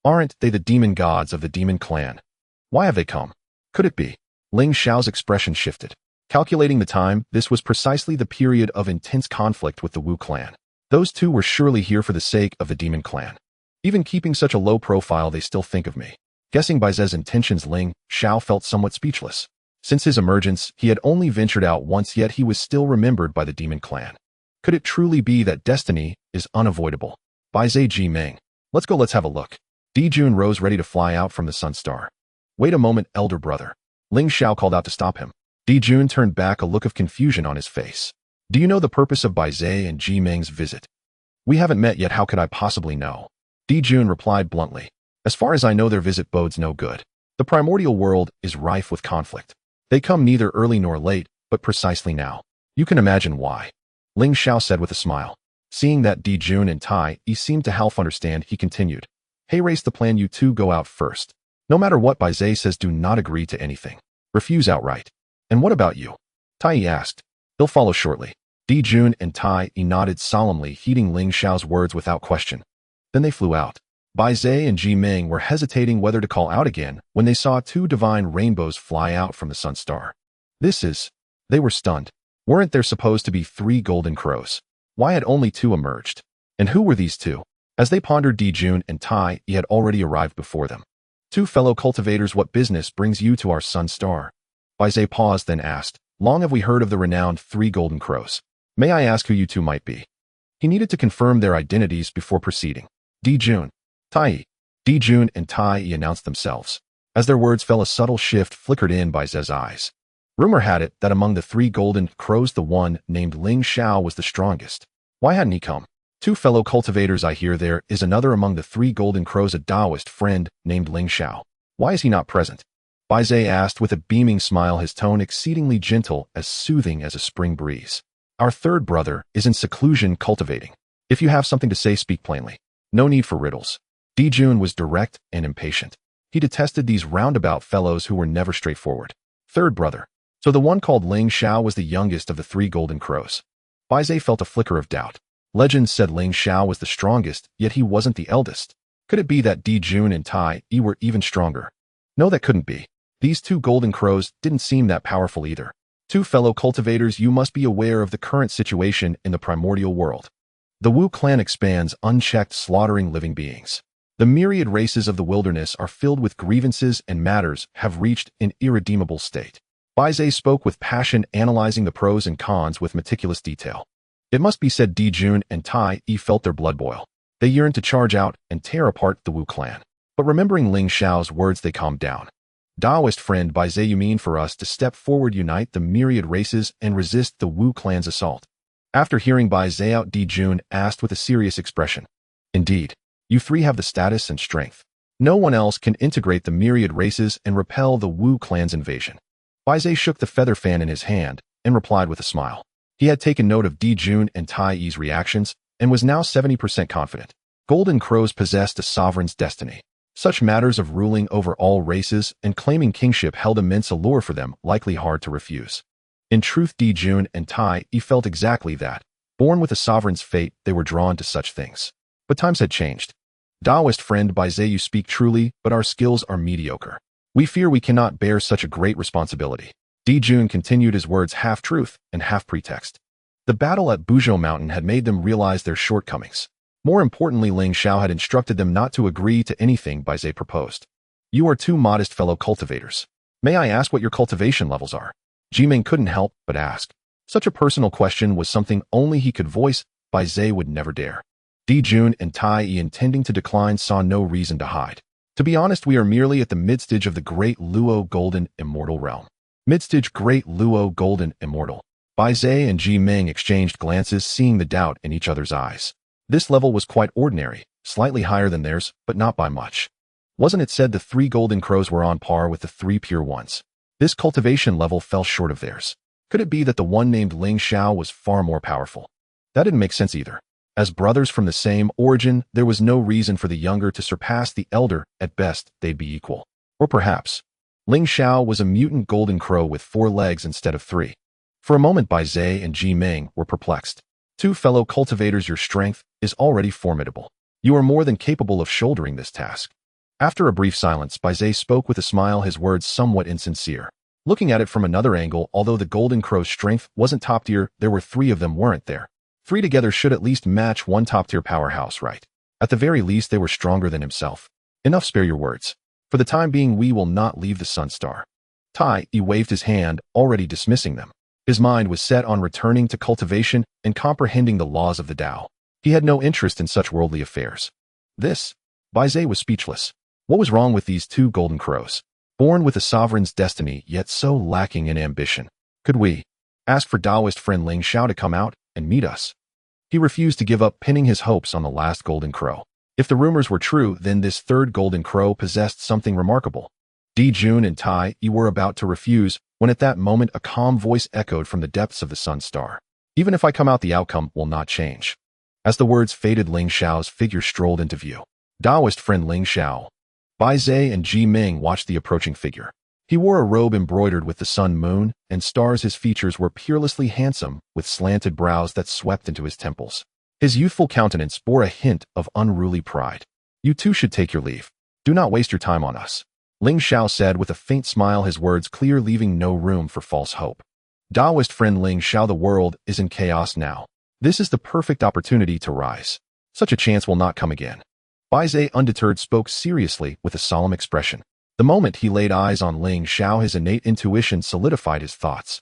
Aren't they the demon gods of the demon clan? Why have they come? Could it be? Ling Xiao's expression shifted. Calculating the time, this was precisely the period of intense conflict with the Wu clan. Those 2 were surely here for the sake of the demon clan. Even keeping such a low profile, they still think of me. Guessing Baize's intentions, Ling Xiao felt somewhat speechless. Since his emergence, he had only ventured out once, yet he was still remembered by the demon clan. Could it truly be that destiny is unavoidable? Baize, Ji Ming. Let's go, let's have a look. Dijun rose, ready to fly out from the sun star. Wait a moment, elder brother. Ling Xiao called out to stop him. Dijun turned back, a look of confusion on his face. Do you know the purpose of Bai Zai and Ji Ming's visit? We haven't met yet, how could I possibly know? Dijun replied bluntly. As far as I know, their visit bodes no good. The primordial world is rife with conflict. They come neither early nor late, but precisely now. You can imagine why. Ling Xiao said with a smile. Seeing that Dijun and Taiyi seemed to half understand, he continued. Hey, race the plan, you two go out first. No matter what Bai Zai says, do not agree to anything. Refuse outright. And what about you? Taiyi asked. He'll follow shortly. Dijun and Taiyi nodded solemnly, heeding Ling Xiao's words without question. Then they flew out. Bai Zai and Ji Ming were hesitating whether to call out again when they saw two divine rainbows fly out from the sun star. They were stunned. Weren't there supposed to be 3 golden crows? Why had only 2 emerged? And who were these 2? As they pondered, Dijun and Taiyi had already arrived before them. 2 fellow cultivators, what business brings you to our sun star? Bai Zai paused, then asked, long have we heard of the renowned 3 golden crows? May I ask who you 2 might be? He needed to confirm their identities before proceeding. Dijun, Taiyi. Dijun and Taiyi announced themselves. As their words fell, a subtle shift flickered in Bai Zai's eyes. Rumor had it that among the 3 golden crows, the one named Ling Xiao was the strongest. Why hadn't he come? 2 fellow cultivators, I hear there is another among the 3 golden crows, a Taoist friend named Ling Xiao. Why is he not present? Bai Zai asked with a beaming smile, his tone exceedingly gentle, as soothing as a spring breeze. Our 3rd brother is in seclusion cultivating. If you have something to say, speak plainly. No need for riddles. Dijun was direct and impatient. He detested these roundabout fellows who were never straightforward. 3rd brother. So the one called Ling Xiao was the youngest of the 3 golden crows. Bai Zai felt a flicker of doubt. Legends said Ling Xiao was the strongest, yet he wasn't the eldest. Could it be that Dijun and Taiyi were even stronger? No, that couldn't be. These 2 golden crows didn't seem that powerful either. 2 fellow cultivators, you must be aware of the current situation in the primordial world. The Wu clan expands unchecked, slaughtering living beings. The myriad races of the wilderness are filled with grievances, and matters have reached an irredeemable state. Bai Zai spoke with passion, analyzing the pros and cons with meticulous detail. It must be said Dijun and Taiyi felt their blood boil. They yearned to charge out and tear apart the Wu clan. But remembering Ling Xiao's words, they calmed down. Taoist friend Bai Zai, you mean for us to step forward, unite the myriad races, and resist the Wu clan's assault? After hearing Bai Zai out, Dijun asked with a serious expression. Indeed, you 3 have the status and strength. No one else can integrate the myriad races and repel the Wu clan's invasion. Bai Zai shook the feather fan in his hand and replied with a smile. He had taken note of Dijun and Taiyi's reactions and was now 70% confident. Golden crows possessed a sovereign's destiny. Such matters of ruling over all races and claiming kingship held immense allure for them, likely hard to refuse. In truth, Dijun and Taiyi felt exactly that. Born with a sovereign's fate, they were drawn to such things. But times had changed. Taoist friend Bai Zai, you speak truly, but our skills are mediocre. We fear we cannot bear such a great responsibility. Dijun continued, his words half truth and half pretext. The battle at Buzhou Mountain had made them realize their shortcomings. More importantly, Ling Xiao had instructed them not to agree to anything Bai Zai proposed. You are 2 modest fellow cultivators. May I ask what your cultivation levels are? Ji Ming couldn't help but ask. Such a personal question was something only he could voice. Bai Zai would never dare. Dijun and Taiyi, intending to decline, saw no reason to hide. To be honest, we are merely at the midstage of the Great Luo Golden Immortal Realm. Midstage, Great Luo Golden Immortal. Bai Zai and Ji Ming exchanged glances, seeing the doubt in each other's eyes. This level was quite ordinary, slightly higher than theirs, but not by much. Wasn't it said the 3 golden crows were on par with the 3 pure ones? This cultivation level fell short of theirs. Could it be that the one named Ling Xiao was far more powerful? That didn't make sense either. As brothers from the same origin, there was no reason for the younger to surpass the elder. At best, they'd be equal. Or perhaps Ling Xiao was a mutant golden crow with 4 legs instead of 3. For a moment, Bai Zai and Ji Ming were perplexed. 2 fellow cultivators, your strength is already formidable. You are more than capable of shouldering this task. After a brief silence, Bai Zai spoke with a smile, his words somewhat insincere. Looking at it from another angle, although the golden crow's strength wasn't top tier, there were 3 of them, weren't there? 3 together should at least match one top-tier powerhouse, right? At the very least, they were stronger than himself. Enough, spare your words. For the time being, we will not leave the Sun Star. Taiyi waved his hand, already dismissing them. His mind was set on returning to cultivation and comprehending the laws of the Tao. He had no interest in such worldly affairs. Bai Zai was speechless. What was wrong with these 2 golden crows? Born with a sovereign's destiny, yet so lacking in ambition. Could we? Ask for Taoist friend Ling Xiao to come out and meet us. He refused to give up, pinning his hopes on the last golden crow. If the rumors were true, then this third golden crow possessed something remarkable. Dijun and Taiyi were about to refuse, when at that moment a calm voice echoed from the depths of the sun star. Even if I come out, the outcome will not change. As the words faded, Ling Xiao's figure strolled into view. Taoist friend Ling Xiao. Bai Zhe and Ji Ming watched the approaching figure. He wore a robe embroidered with the sun, moon, and stars. His features were peerlessly handsome, with slanted brows that swept into his temples. His youthful countenance bore a hint of unruly pride. You too should take your leave. Do not waste your time on us. Ling Xiao said with a faint smile, his words clear, leaving no room for false hope. Taoist friend Ling Xiao, the world is in chaos now. This is the perfect opportunity to rise. Such a chance will not come again. Bai Zhe, undeterred, spoke seriously with a solemn expression. The moment he laid eyes on Ling Xiao, his innate intuition solidified his thoughts.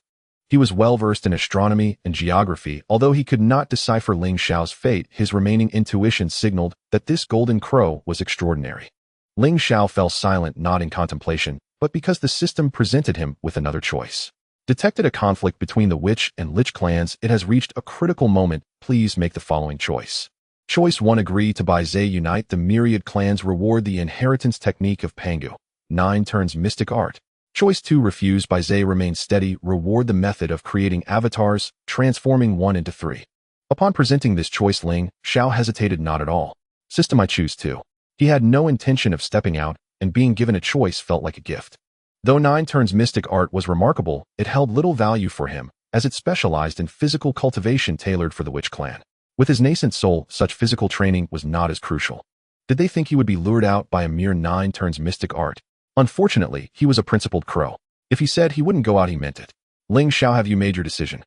He was well versed in astronomy and geography. Although he could not decipher Ling Xiao's fate, his remaining intuition signaled that this golden crow was extraordinary. Ling Xiao fell silent, not in contemplation, but because the system presented him with another choice. Detected a conflict between the Witch and Lich clans. It has reached a critical moment. Please make the following choice. Choice 1. Agree to Bai Zhe. Unite the myriad clans. Reward the inheritance technique of Pangu. 9 turns mystic art. Choice 2. Refuse. Bai Zhe. Remain steady. Reward the method of creating avatars, transforming 1 into 3. Upon presenting this choice, Ling Xiao hesitated not at all. System, I choose 2. He had no intention of stepping out, and being given a choice felt like a gift. Though 9 turns mystic art was remarkable, it held little value for him, as it specialized in physical cultivation tailored for the Witch clan. With his nascent soul, such physical training was not as crucial. Did they think he would be lured out by a mere 9 turns mystic art? Unfortunately, he was a principled crow. If he said he wouldn't go out, he meant it. Ling Xiao, have you made your decision?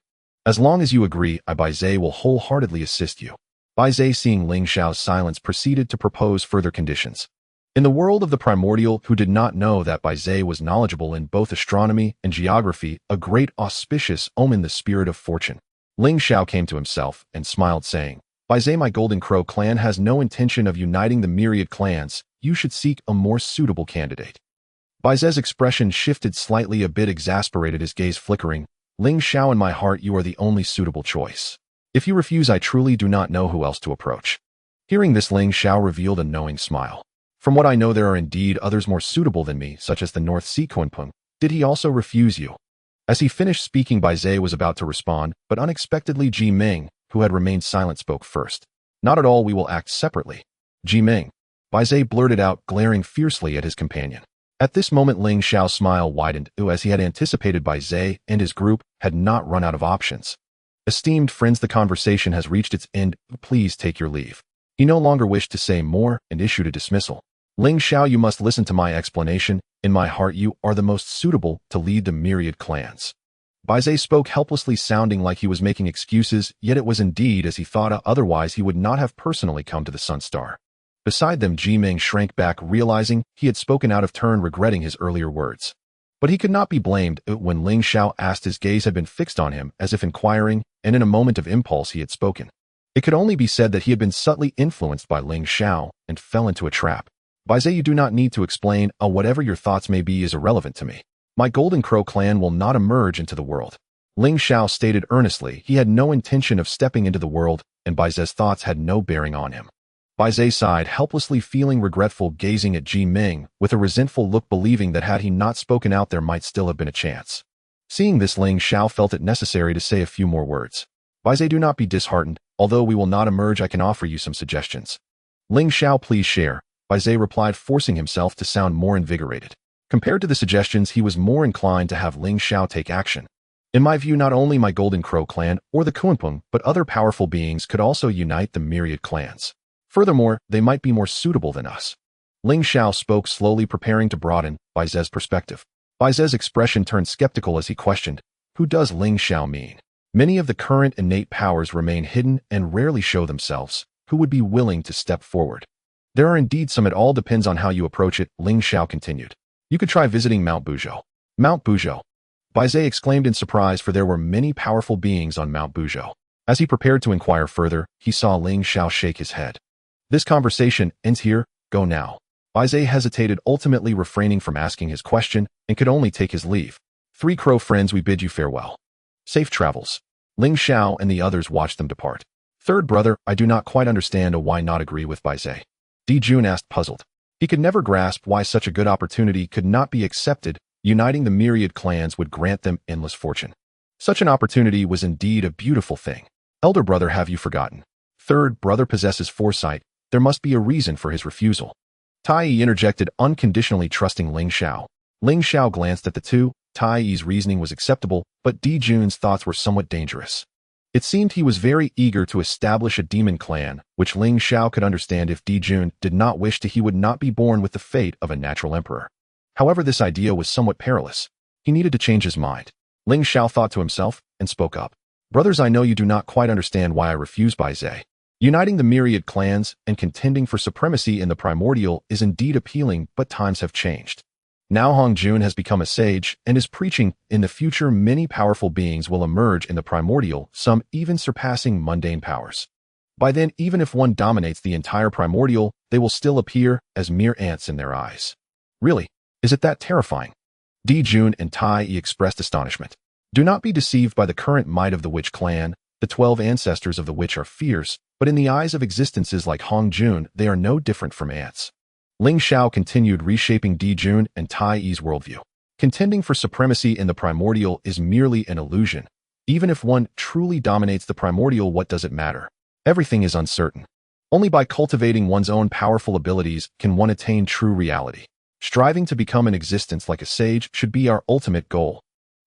As long as you agree, I, Bai Zhe, will wholeheartedly assist you. Bai Zhe, seeing Ling Xiao's silence, proceeded to propose further conditions. In the world of the Primordial, who did not know that Bai Zhe was knowledgeable in both astronomy and geography, a great auspicious omen, the spirit of fortune. Ling Xiao came to himself and smiled, saying, Bai Zhe, my Golden Crow clan has no intention of uniting the myriad clans. You should seek a more suitable candidate. Bai Zhe's expression shifted slightly, a bit exasperated, his gaze flickering. Ling Xiao, in my heart, you are the only suitable choice. If you refuse, I truly do not know who else to approach. Hearing this, Ling Xiao revealed a knowing smile. From what I know, there are indeed others more suitable than me, such as the North Sea Kunpeng. Did he also refuse you? As he finished speaking, Bai Zhe was about to respond, but unexpectedly Ji Ming, who had remained silent, spoke first. Not at all, we will act separately. Ji Ming. Bai Zhe blurted out, glaring fiercely at his companion. At this moment, Ling Xiao's smile widened, as he had anticipated, Bai Zhe and his group had not run out of options. Esteemed friends, the conversation has reached its end. Please take your leave. He no longer wished to say more and issued a dismissal. Ling Xiao, you must listen to my explanation. In my heart, you are the most suitable to lead the myriad clans. Bai Zhe spoke helplessly, sounding like he was making excuses, yet it was indeed as he thought, otherwise he would not have personally come to the Sun Star. Beside them, Ji Ming shrank back, realizing he had spoken out of turn, regretting his earlier words. But he could not be blamed. When Ling Xiao asked, his gaze had been fixed on him, as if inquiring, and in a moment of impulse he had spoken. It could only be said that he had been subtly influenced by Ling Xiao and fell into a trap. Bai Zhe, you do not need to explain. Whatever your thoughts may be is irrelevant to me. My Golden Crow clan will not emerge into the world. Ling Xiao stated earnestly. He had no intention of stepping into the world, and Bai Zhe's thoughts had no bearing on him. Bai Zhe sighed, helplessly, feeling regretful, gazing at Ji Ming with a resentful look, believing that had he not spoken out, there might still have been a chance. Seeing this, Ling Xiao felt it necessary to say a few more words. Bai Zhe, do not be disheartened. Although we will not emerge, I can offer you some suggestions. Ling Xiao, please share. Bai Zhe replied, forcing himself to sound more invigorated. Compared to the suggestions, he was more inclined to have Ling Xiao take action. In my view, not only my Golden Crow clan or the Kunpeng, but other powerful beings could also unite the myriad clans. Furthermore, they might be more suitable than us. Ling Xiao spoke slowly, preparing to broaden Bai Zhe's perspective. Bai Zhe's expression turned skeptical as he questioned, who does Ling Xiao mean? Many of the current innate powers remain hidden and rarely show themselves. Who would be willing to step forward? There are indeed some. It all depends on how you approach it, Ling Xiao continued. You could try visiting Mount Buzhou. Mount Buzhou. Bai Zhe exclaimed in surprise, for there were many powerful beings on Mount Buzhou. As he prepared to inquire further, he saw Ling Xiao shake his head. This conversation ends here. Go now. Bai Zhe hesitated, ultimately refraining from asking his question, and could only take his leave. 3 crow friends, we bid you farewell. Safe travels. Ling Xiao and the others watched them depart. Third brother, I do not quite understand why not agree with Bai Zai. Dijun asked puzzled. He could never grasp why such a good opportunity could not be accepted. Uniting the myriad clans would grant them endless fortune. Such an opportunity was indeed a beautiful thing. Elder brother, have you forgotten? Third brother possesses foresight. There must be a reason for his refusal. Taiyi interjected, unconditionally trusting Ling Xiao. Ling Xiao glanced at the two. Taiyi's reasoning was acceptable, but Dijun's thoughts were somewhat dangerous. It seemed he was very eager to establish a demon clan, which Ling Xiao could understand. If Dijun did not wish to, he would not be born with the fate of a natural emperor. However, this idea was somewhat perilous. He needed to change his mind. Ling Xiao thought to himself and spoke up. Brothers, I know you do not quite understand why I refuse Bai Zai. Uniting the myriad clans and contending for supremacy in the Primordial is indeed appealing, but times have changed. Now Hong Jun has become a sage and is preaching in the future many powerful beings will emerge in the Primordial, some even surpassing mundane powers. By then, even if one dominates the entire Primordial, they will still appear as mere ants in their eyes. Really? Is it that terrifying? Dijun and Taiyi expressed astonishment. Do not be deceived by the current might of the Witch clan. The 12 ancestors of the Witch are fierce, but in the eyes of existences like Hong Jun, they are no different from ants. Ling Xiao continued reshaping Dijun and Taiyi's worldview. Contending for supremacy in the Primordial is merely an illusion. Even if one truly dominates the Primordial, what does it matter? Everything is uncertain. Only by cultivating one's own powerful abilities can one attain true reality. Striving to become an existence like a sage should be our ultimate goal.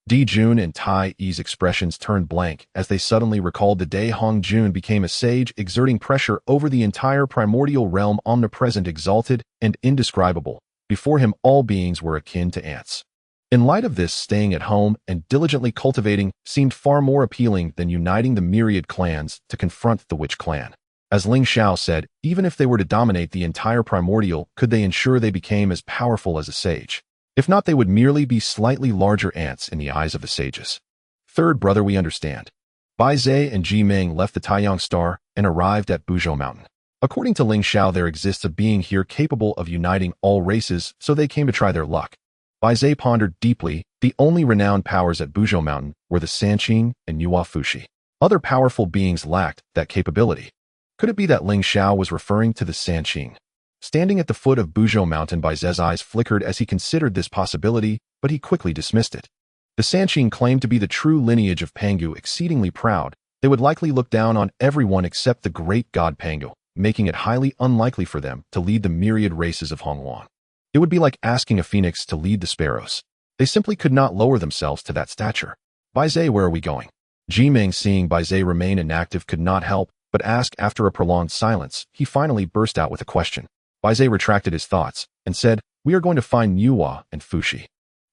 Dijun and Taiyi's expressions turned blank as they suddenly recalled the day Hong Jun became a sage, exerting pressure over the entire primordial realm, omnipresent, exalted, and indescribable. Before him, all beings were akin to ants. In light of this, staying at home and diligently cultivating seemed far more appealing than uniting the myriad clans to confront the Witch clan. As Ling Xiao said, even if they were to dominate the entire primordial, could they ensure they became as powerful as a sage? If not, they would merely be slightly larger ants in the eyes of the sages. Third brother, we understand. Bai Zai and Ji Ming left the Taiyang Star and arrived at Buzhou Mountain. According to Ling Xiao, there exists a being here capable of uniting all races, so they came to try their luck. Bai Zai pondered deeply. The only renowned powers at Buzhou Mountain were the Sanqing and Yuhua Fushi. Other powerful beings lacked that capability. Could it be that Ling Xiao was referring to the Sanqing? Standing at the foot of Buzhou Mountain, Bai Zai's eyes flickered as he considered this possibility, but he quickly dismissed it. The Sanqing claimed to be the true lineage of Pangu. Exceedingly proud, they would likely look down on everyone except the great god Pangu, making it highly unlikely for them to lead the myriad races of Hongluan. It would be like asking a phoenix to lead the sparrows. They simply could not lower themselves to that stature. Bai Zai, where are we going? Ji Ming, seeing Bai Zai remain inactive, could not help but ask. After a prolonged silence, he finally burst out with a question. Bai Zai retracted his thoughts and said, we are going to find Yuhua and Fushi.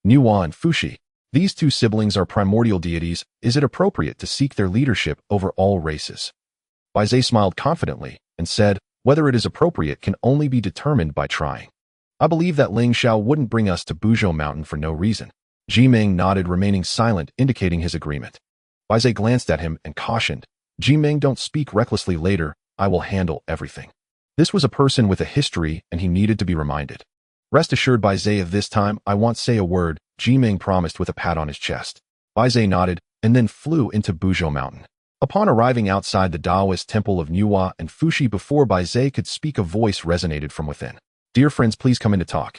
Yuhua and Fushi. These two siblings are primordial deities. Is it appropriate to seek their leadership over all races? Bai Zai smiled confidently and said, whether it is appropriate can only be determined by trying. I believe that Ling Xiao wouldn't bring us to Buzhou Mountain for no reason. Ji Ming nodded, remaining silent, indicating his agreement. Bai Zai glanced at him and cautioned, Ji Ming, don't speak recklessly later. I will handle everything. This was a person with a history, and he needed to be reminded. Rest assured, Bai Zai, of this time I won't say a word, Ji Ming promised with a pat on his chest. Bai Zai nodded and then flew into Buzhou Mountain. Upon arriving outside the Taoist temple of Yuhua and Fushi, before Bai Zai could speak, a voice resonated from within. Dear friends, please come in to talk.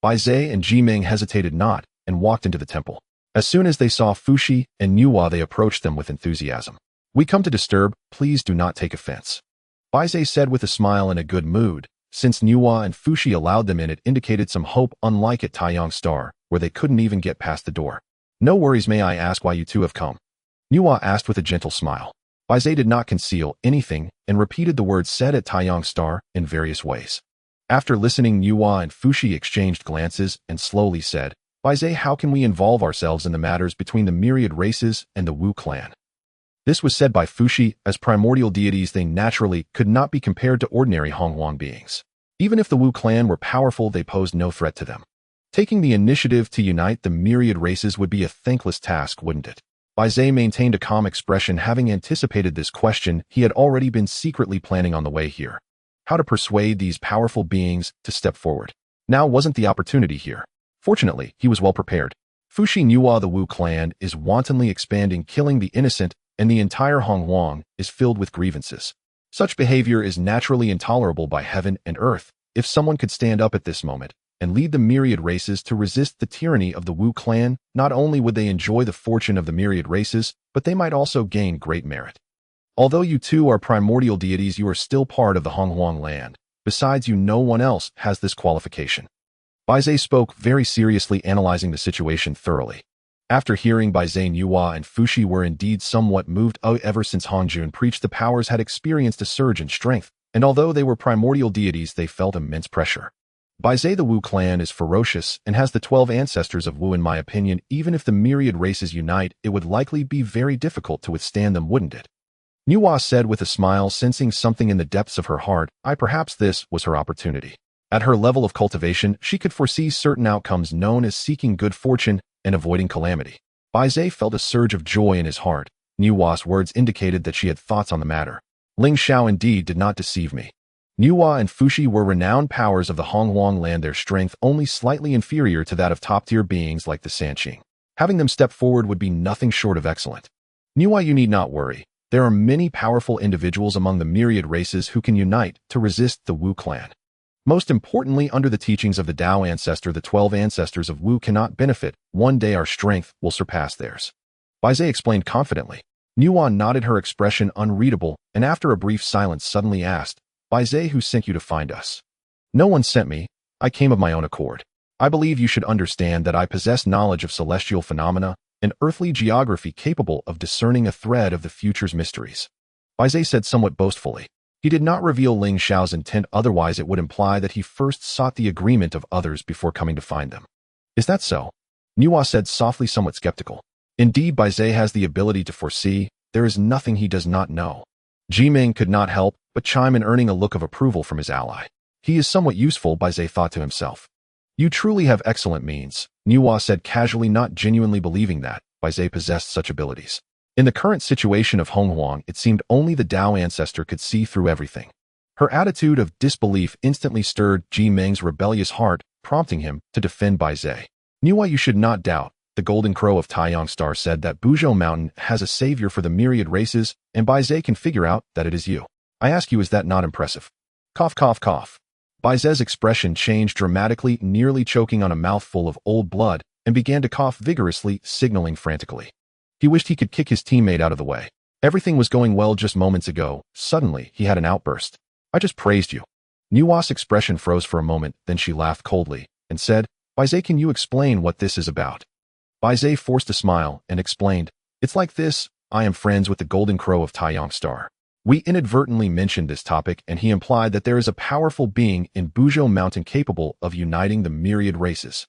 Bai Zai and Ji Ming hesitated not and walked into the temple. As soon as they saw Fushi and Yuhua, they approached them with enthusiasm. We come to disturb, please do not take offense. Bai Zai said with a smile and a good mood. Since Yuhua and Fushi allowed them in, it indicated some hope, unlike at Taiyang Star, where they couldn't even get past the door. No worries, may I ask why you two have come? Yuhua asked with a gentle smile. Bai Zai did not conceal anything and repeated the words said at Taiyang Star in various ways. After listening, Yuhua and Fushi exchanged glances and slowly said, Bai Zai, how can we involve ourselves in the matters between the myriad races and the Wu clan? This was said by Fushi. As primordial deities, they naturally could not be compared to ordinary Hongluan beings. Even if the Wu clan were powerful, they posed no threat to them. Taking the initiative to unite the myriad races would be a thankless task, wouldn't it? Bai Zai maintained a calm expression. Having anticipated this question, he had already been secretly planning on the way here. How to persuade these powerful beings to step forward. Now wasn't the opportunity here. Fortunately, he was well prepared. Fushi Nuwa, the Wu clan, is wantonly expanding, killing the innocent, and the entire Hongwang is filled with grievances. Such behavior is naturally intolerable by heaven and earth. If someone could stand up at this moment and lead the myriad races to resist the tyranny of the Wu clan, not only would they enjoy the fortune of the myriad races, but they might also gain great merit. Although you two are primordial deities, you are still part of the Hongwang land. Besides you, no one else has this qualification. Baizhe spoke very seriously, analyzing the situation thoroughly. After hearing Baizhe, Nuwa and Fushi were indeed somewhat moved. Ever since Hongjun preached, the powers had experienced a surge in strength, and although they were primordial deities, they felt immense pressure. Baizhe, the Wu clan, is ferocious and has the 12 ancestors of Wu. In my opinion, even if the myriad races unite, it would likely be very difficult to withstand them, wouldn't it? Nuwa said with a smile, sensing something in the depths of her heart. Perhaps this was her opportunity. At her level of cultivation, she could foresee certain outcomes known as seeking good fortune and avoiding calamity. Baizhe felt a surge of joy in his heart. Nuwa's words indicated that she had thoughts on the matter. Ling Xiao indeed did not deceive me. Nuwa and Fushi were renowned powers of the Hongwang land, their strength only slightly inferior to that of top-tier beings like the Sanqing. Having them step forward would be nothing short of excellent. Nuwa, you need not worry. There are many powerful individuals among the myriad races who can unite to resist the Wu clan. Most importantly, under the teachings of the Dao ancestor, the 12 ancestors of Wu cannot benefit. One day our strength will surpass theirs. Baizhe explained confidently. Nuwa nodded, her expression unreadable, and after a brief silence suddenly asked, Baizhe, who sent you to find us? No one sent me. I came of my own accord. I believe you should understand that I possess knowledge of celestial phenomena and earthly geography capable of discerning a thread of the future's mysteries. Baizhe said somewhat boastfully. He did not reveal Ling Xiao's intent, otherwise it would imply that he first sought the agreement of others before coming to find them. Is that so? Nuwa said softly, somewhat skeptical. Indeed, Baizhe has the ability to foresee. There is nothing he does not know. Jiming could not help but chime in, earning a look of approval from his ally. He is somewhat useful, Baizhe thought to himself. You truly have excellent means, Nuwa said casually, not genuinely believing that Baizhe possessed such abilities. In the current situation of Hongwang, it seemed only the Dao ancestor could see through everything. Her attitude of disbelief instantly stirred Ji Meng's rebellious heart, prompting him to defend Baizhe. Nuwa, you should not doubt. The Golden Crow of Taiyang Star said that Buzhou Mountain has a savior for the myriad races, and Baizhe can figure out that it is you. I ask you, is that not impressive? Cough, cough, cough. Baizhe's expression changed dramatically, nearly choking on a mouthful of old blood, and began to cough vigorously, signaling frantically. He wished he could kick his teammate out of the way. Everything was going well just moments ago. Suddenly, he had an outburst. I just praised you. Nuwa's expression froze for a moment, then she laughed coldly and said, Baizhe, can you explain what this is about? Baizhe forced a smile and explained, It's like this. I am friends with the Golden Crow of Taiyang Star. We inadvertently mentioned this topic, and he implied that there is a powerful being in Buzhou Mountain capable of uniting the myriad races.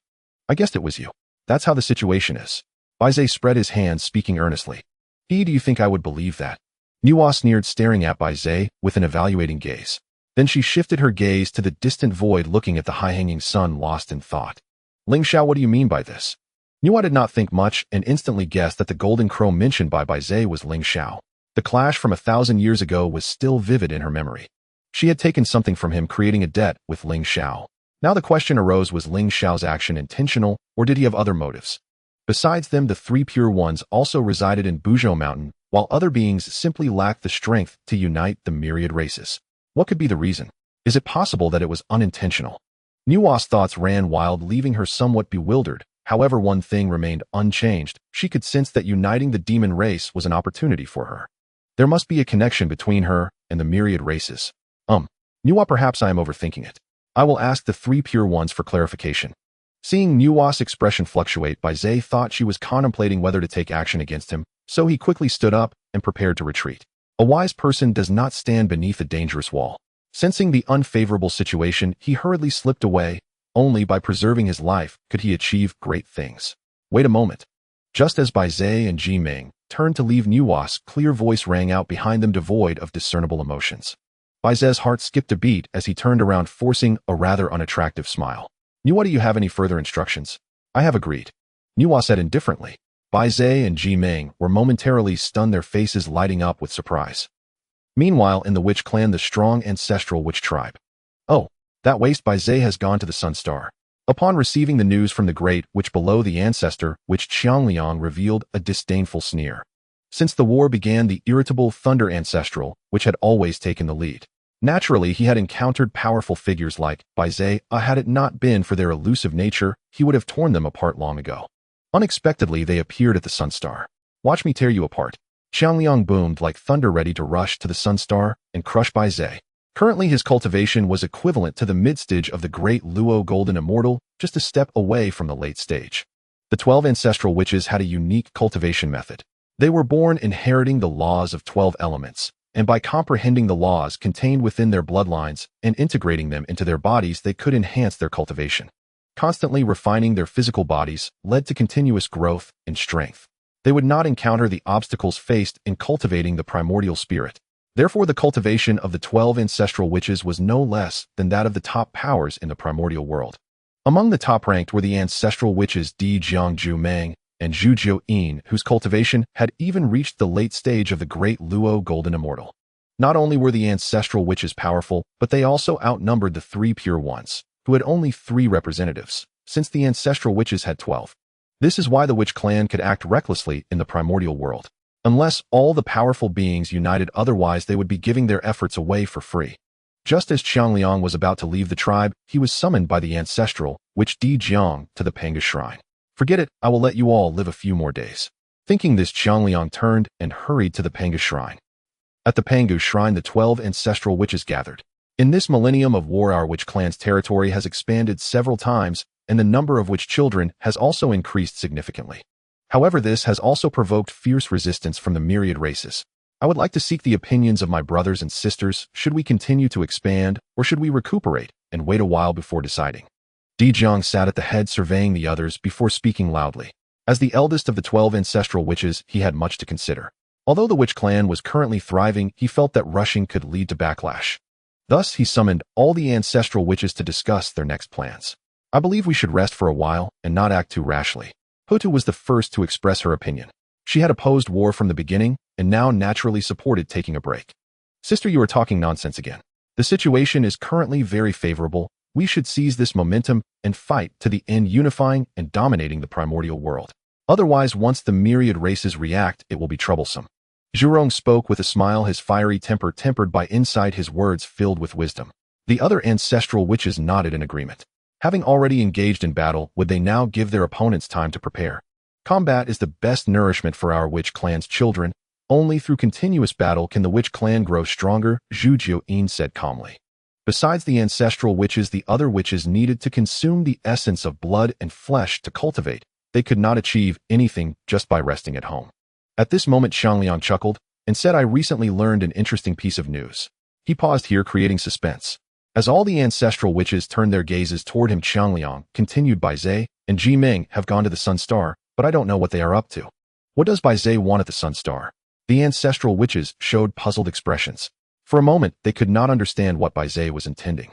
I guessed it was you. That's how the situation is. Baizhe spread his hands, speaking earnestly. Do you think I would believe that? Nuwa sneered, staring at Baizhe with an evaluating gaze. Then she shifted her gaze to the distant void, looking at the high-hanging sun, lost in thought. Ling Xiao, what do you mean by this? Nuwa did not think much and instantly guessed that the Golden Crow mentioned by Baizhe was Ling Xiao. The clash from 1,000 years ago was still vivid in her memory. She had taken something from him, creating a debt with Ling Xiao. Now the question arose, was Ling Xiao's action intentional, or did he have other motives? Besides them, the three pure ones also resided in Buzhou Mountain, while other beings simply lacked the strength to unite the myriad races. What could be the reason? Is it possible that it was unintentional? Nuwa's thoughts ran wild, leaving her somewhat bewildered. However, one thing remained unchanged. She could sense that uniting the demon race was an opportunity for her. There must be a connection between her and the myriad races. Nuwa, perhaps I am overthinking it. I will ask the three pure ones for clarification. Seeing Nuwa's expression fluctuate, Baizhe thought she was contemplating whether to take action against him, so he quickly stood up and prepared to retreat. A wise person does not stand beneath a dangerous wall. Sensing the unfavorable situation, he hurriedly slipped away. Only by preserving his life could he achieve great things. Wait a moment. Just as Baizhe and Jiming turned to leave, Nuwa's clear voice rang out behind them, devoid of discernible emotions. Baizhe's heart skipped a beat as he turned around, forcing a rather unattractive smile. Nuwa, do you have any further instructions? I have agreed. Nuwa said indifferently. Baizhe and Jiming were momentarily stunned, their faces lighting up with surprise. Meanwhile, in the witch clan, the strong ancestral witch tribe. Oh, that waste Baizhe has gone to the Sun Star. Upon receiving the news from the great witch below, the ancestor, witch Qiangliang, revealed a disdainful sneer. Since the war began, the irritable Thunder Ancestral, which had always taken the lead. Naturally, he had encountered powerful figures like Baizhe. Had it not been for their elusive nature, he would have torn them apart long ago. Unexpectedly, they appeared at the Sunstar. "Watch me tear you apart." Qiangliang boomed like thunder, ready to rush to the Sunstar and crush Baizhe. Currently, his cultivation was equivalent to the mid-stage of the great Luo Golden Immortal, just a step away from the late stage. The 12 ancestral witches had a unique cultivation method. They were born inheriting the laws of 12 elements, and by comprehending the laws contained within their bloodlines and integrating them into their bodies, they could enhance their cultivation. Constantly refining their physical bodies led to continuous growth and strength. They would not encounter the obstacles faced in cultivating the primordial spirit. Therefore, the cultivation of the 12 ancestral witches was no less than that of the top powers in the primordial world. Among the top-ranked were the ancestral witches Dijiangju Meng and Zhujiu Yin, whose cultivation had even reached the late stage of the great Luo Golden Immortal. Not only were the ancestral witches powerful, but they also outnumbered the 3 pure ones, who had only 3 representatives, since the ancestral witches had 12. This is why the witch clan could act recklessly in the primordial world. Unless all the powerful beings united, otherwise they would be giving their efforts away for free. Just as Qiangliang was about to leave the tribe, he was summoned by the ancestral witch Dijiang to the Pangu shrine. "Forget it, I will let you all live a few more days." Thinking this, Qiangliang turned and hurried to the Pangu shrine. At the Pangu shrine, the 12 ancestral witches gathered. In this millennium of war, our witch clan's territory has expanded several times, and the number of witch children has also increased significantly. However, this has also provoked fierce resistance from the myriad races. I would like to seek the opinions of my brothers and sisters. Should we continue to expand, or should we recuperate and wait a while before deciding? Dijiang sat at the head, surveying the others before speaking loudly. As the eldest of the 12 ancestral witches, he had much to consider. Although the witch clan was currently thriving, he felt that rushing could lead to backlash. Thus, he summoned all the ancestral witches to discuss their next plans. "I believe we should rest for a while and not act too rashly." Hutu was the first to express her opinion. She had opposed war from the beginning and now naturally supported taking a break. "Sister, you are talking nonsense again. The situation is currently very favorable. We should seize this momentum and fight to the end, unifying and dominating the primordial world. Otherwise, once the myriad races react, it will be troublesome." Zhurong spoke with a smile, his fiery temper tempered by insight, his words filled with wisdom. The other ancestral witches nodded in agreement. Having already engaged in battle, would they now give their opponents time to prepare? Combat is the best nourishment for our witch clan's children. Only through continuous battle can the witch clan grow stronger, Zhujiu Yin said calmly. Besides the ancestral witches, the other witches needed to consume the essence of blood and flesh to cultivate. They could not achieve anything just by resting at home. At this moment, Qiangliang chuckled and said, "I recently learned an interesting piece of news." He paused here, creating suspense. As all the ancestral witches turned their gazes toward him, Qiangliang continued, "Baizhe and Ji Ming have gone to the Sun Star, but I don't know what they are up to." "What does Baizhe want at the Sun Star?" The ancestral witches showed puzzled expressions. For a moment, they could not understand what Baizhe was intending.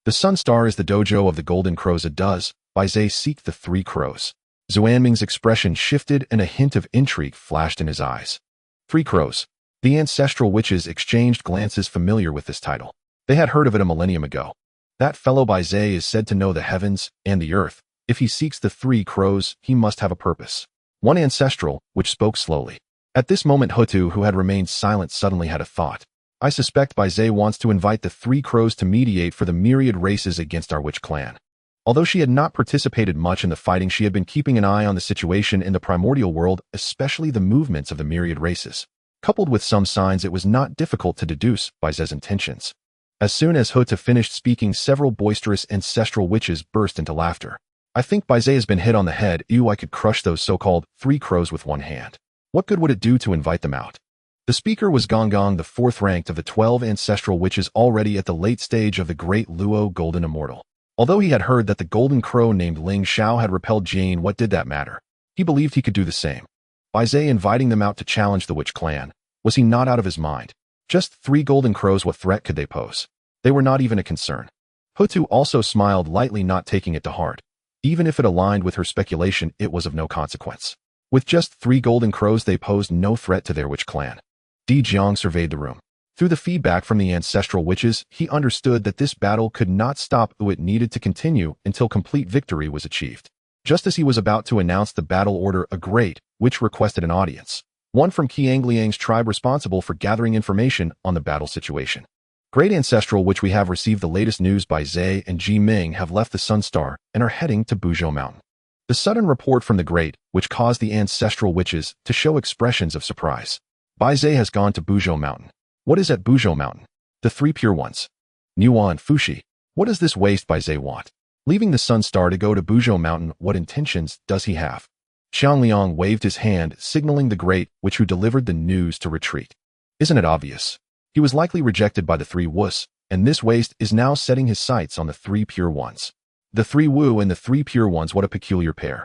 "The Sun Star is the dojo of the Golden Crows. It does, Baizhe, seek the 3 crows." Xuanming's expression shifted and a hint of intrigue flashed in his eyes. 3 crows. The ancestral witches exchanged glances, familiar with this title. They had heard of it a millennium ago. "That fellow Baizhe is said to know the heavens and the earth. If he seeks the 3 crows, he must have a purpose." One ancestral, which spoke slowly. At this moment, Hutu, who had remained silent, suddenly had a thought. "I suspect Baizhe wants to invite the 3 crows to mediate for the myriad races against our witch clan." Although she had not participated much in the fighting, she had been keeping an eye on the situation in the primordial world, especially the movements of the myriad races. Coupled with some signs, it was not difficult to deduce Baizhe's intentions. As soon as Hutu finished speaking, several boisterous ancestral witches burst into laughter. "I think Baizhe has been hit on the head. Ew, I could crush those so-called 3 crows with one hand. What good would it do to invite them out?" The speaker was Gonggong, the 4th ranked of the 12 ancestral witches, already at the late stage of the great Luo Golden Immortal. Although he had heard that the golden crow named Ling Xiao had repelled Jane, what did that matter? He believed he could do the same. Baizhe inviting them out to challenge the witch clan. Was he not out of his mind? Just 3 golden crows, what threat could they pose? They were not even a concern. Hutu also smiled lightly, not taking it to heart. Even if it aligned with her speculation, it was of no consequence. With just 3 golden crows, they posed no threat to their witch clan. Dijiang surveyed the room. Through the feedback from the ancestral witches, he understood that this battle could not stop. It needed to continue until complete victory was achieved. Just as he was about to announce the battle order, a great witch requested an audience. One from Qiangliang's tribe responsible for gathering information on the battle situation. Great Ancestral Witch, we have received the latest news. Bai Zhe and Ji Ming have left the Sun Star and are heading to Buzhou Mountain. The sudden report from the Great Witch caused the Ancestral Witches to show expressions of surprise. Bai Zhe has gone to Buzhou Mountain. What is at Buzhou Mountain? The three pure ones. Nuan Fushi. What does this waste Bai Zhe want? Leaving the Sun Star to go to Buzhou Mountain, what intentions does he have? Xiangliang waved his hand, signaling the Great Witch who delivered the news to retreat. Isn't it obvious? He was likely rejected by the three Wus, and this waste is now setting his sights on the three pure ones. The three Wu and the three pure ones, what a peculiar pair.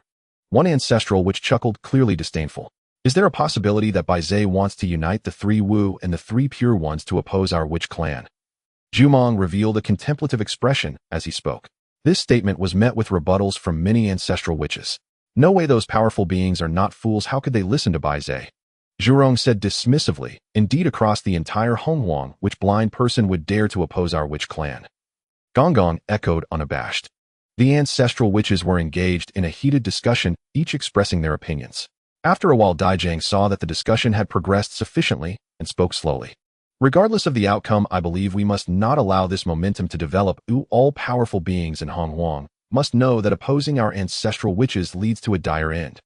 One Ancestral Witch chuckled, clearly disdainful. Is there a possibility that Bai Zhe wants to unite the three Wu and the three pure ones to oppose our witch clan? Jumong revealed a contemplative expression as he spoke. This statement was met with rebuttals from many ancestral witches. No way, those powerful beings are not fools. How could they listen to Bai Zhe? Zhurong said dismissively, indeed, across the entire Honghuang, which blind person would dare to oppose our witch clan? Gonggong echoed, unabashed. The ancestral witches were engaged in a heated discussion, each expressing their opinions. After a while, Dijang saw that the discussion had progressed sufficiently and spoke slowly. Regardless of the outcome, I believe we must not allow this momentum to develop. All-powerful beings in Honghuang must know that opposing our ancestral witches leads to a dire end.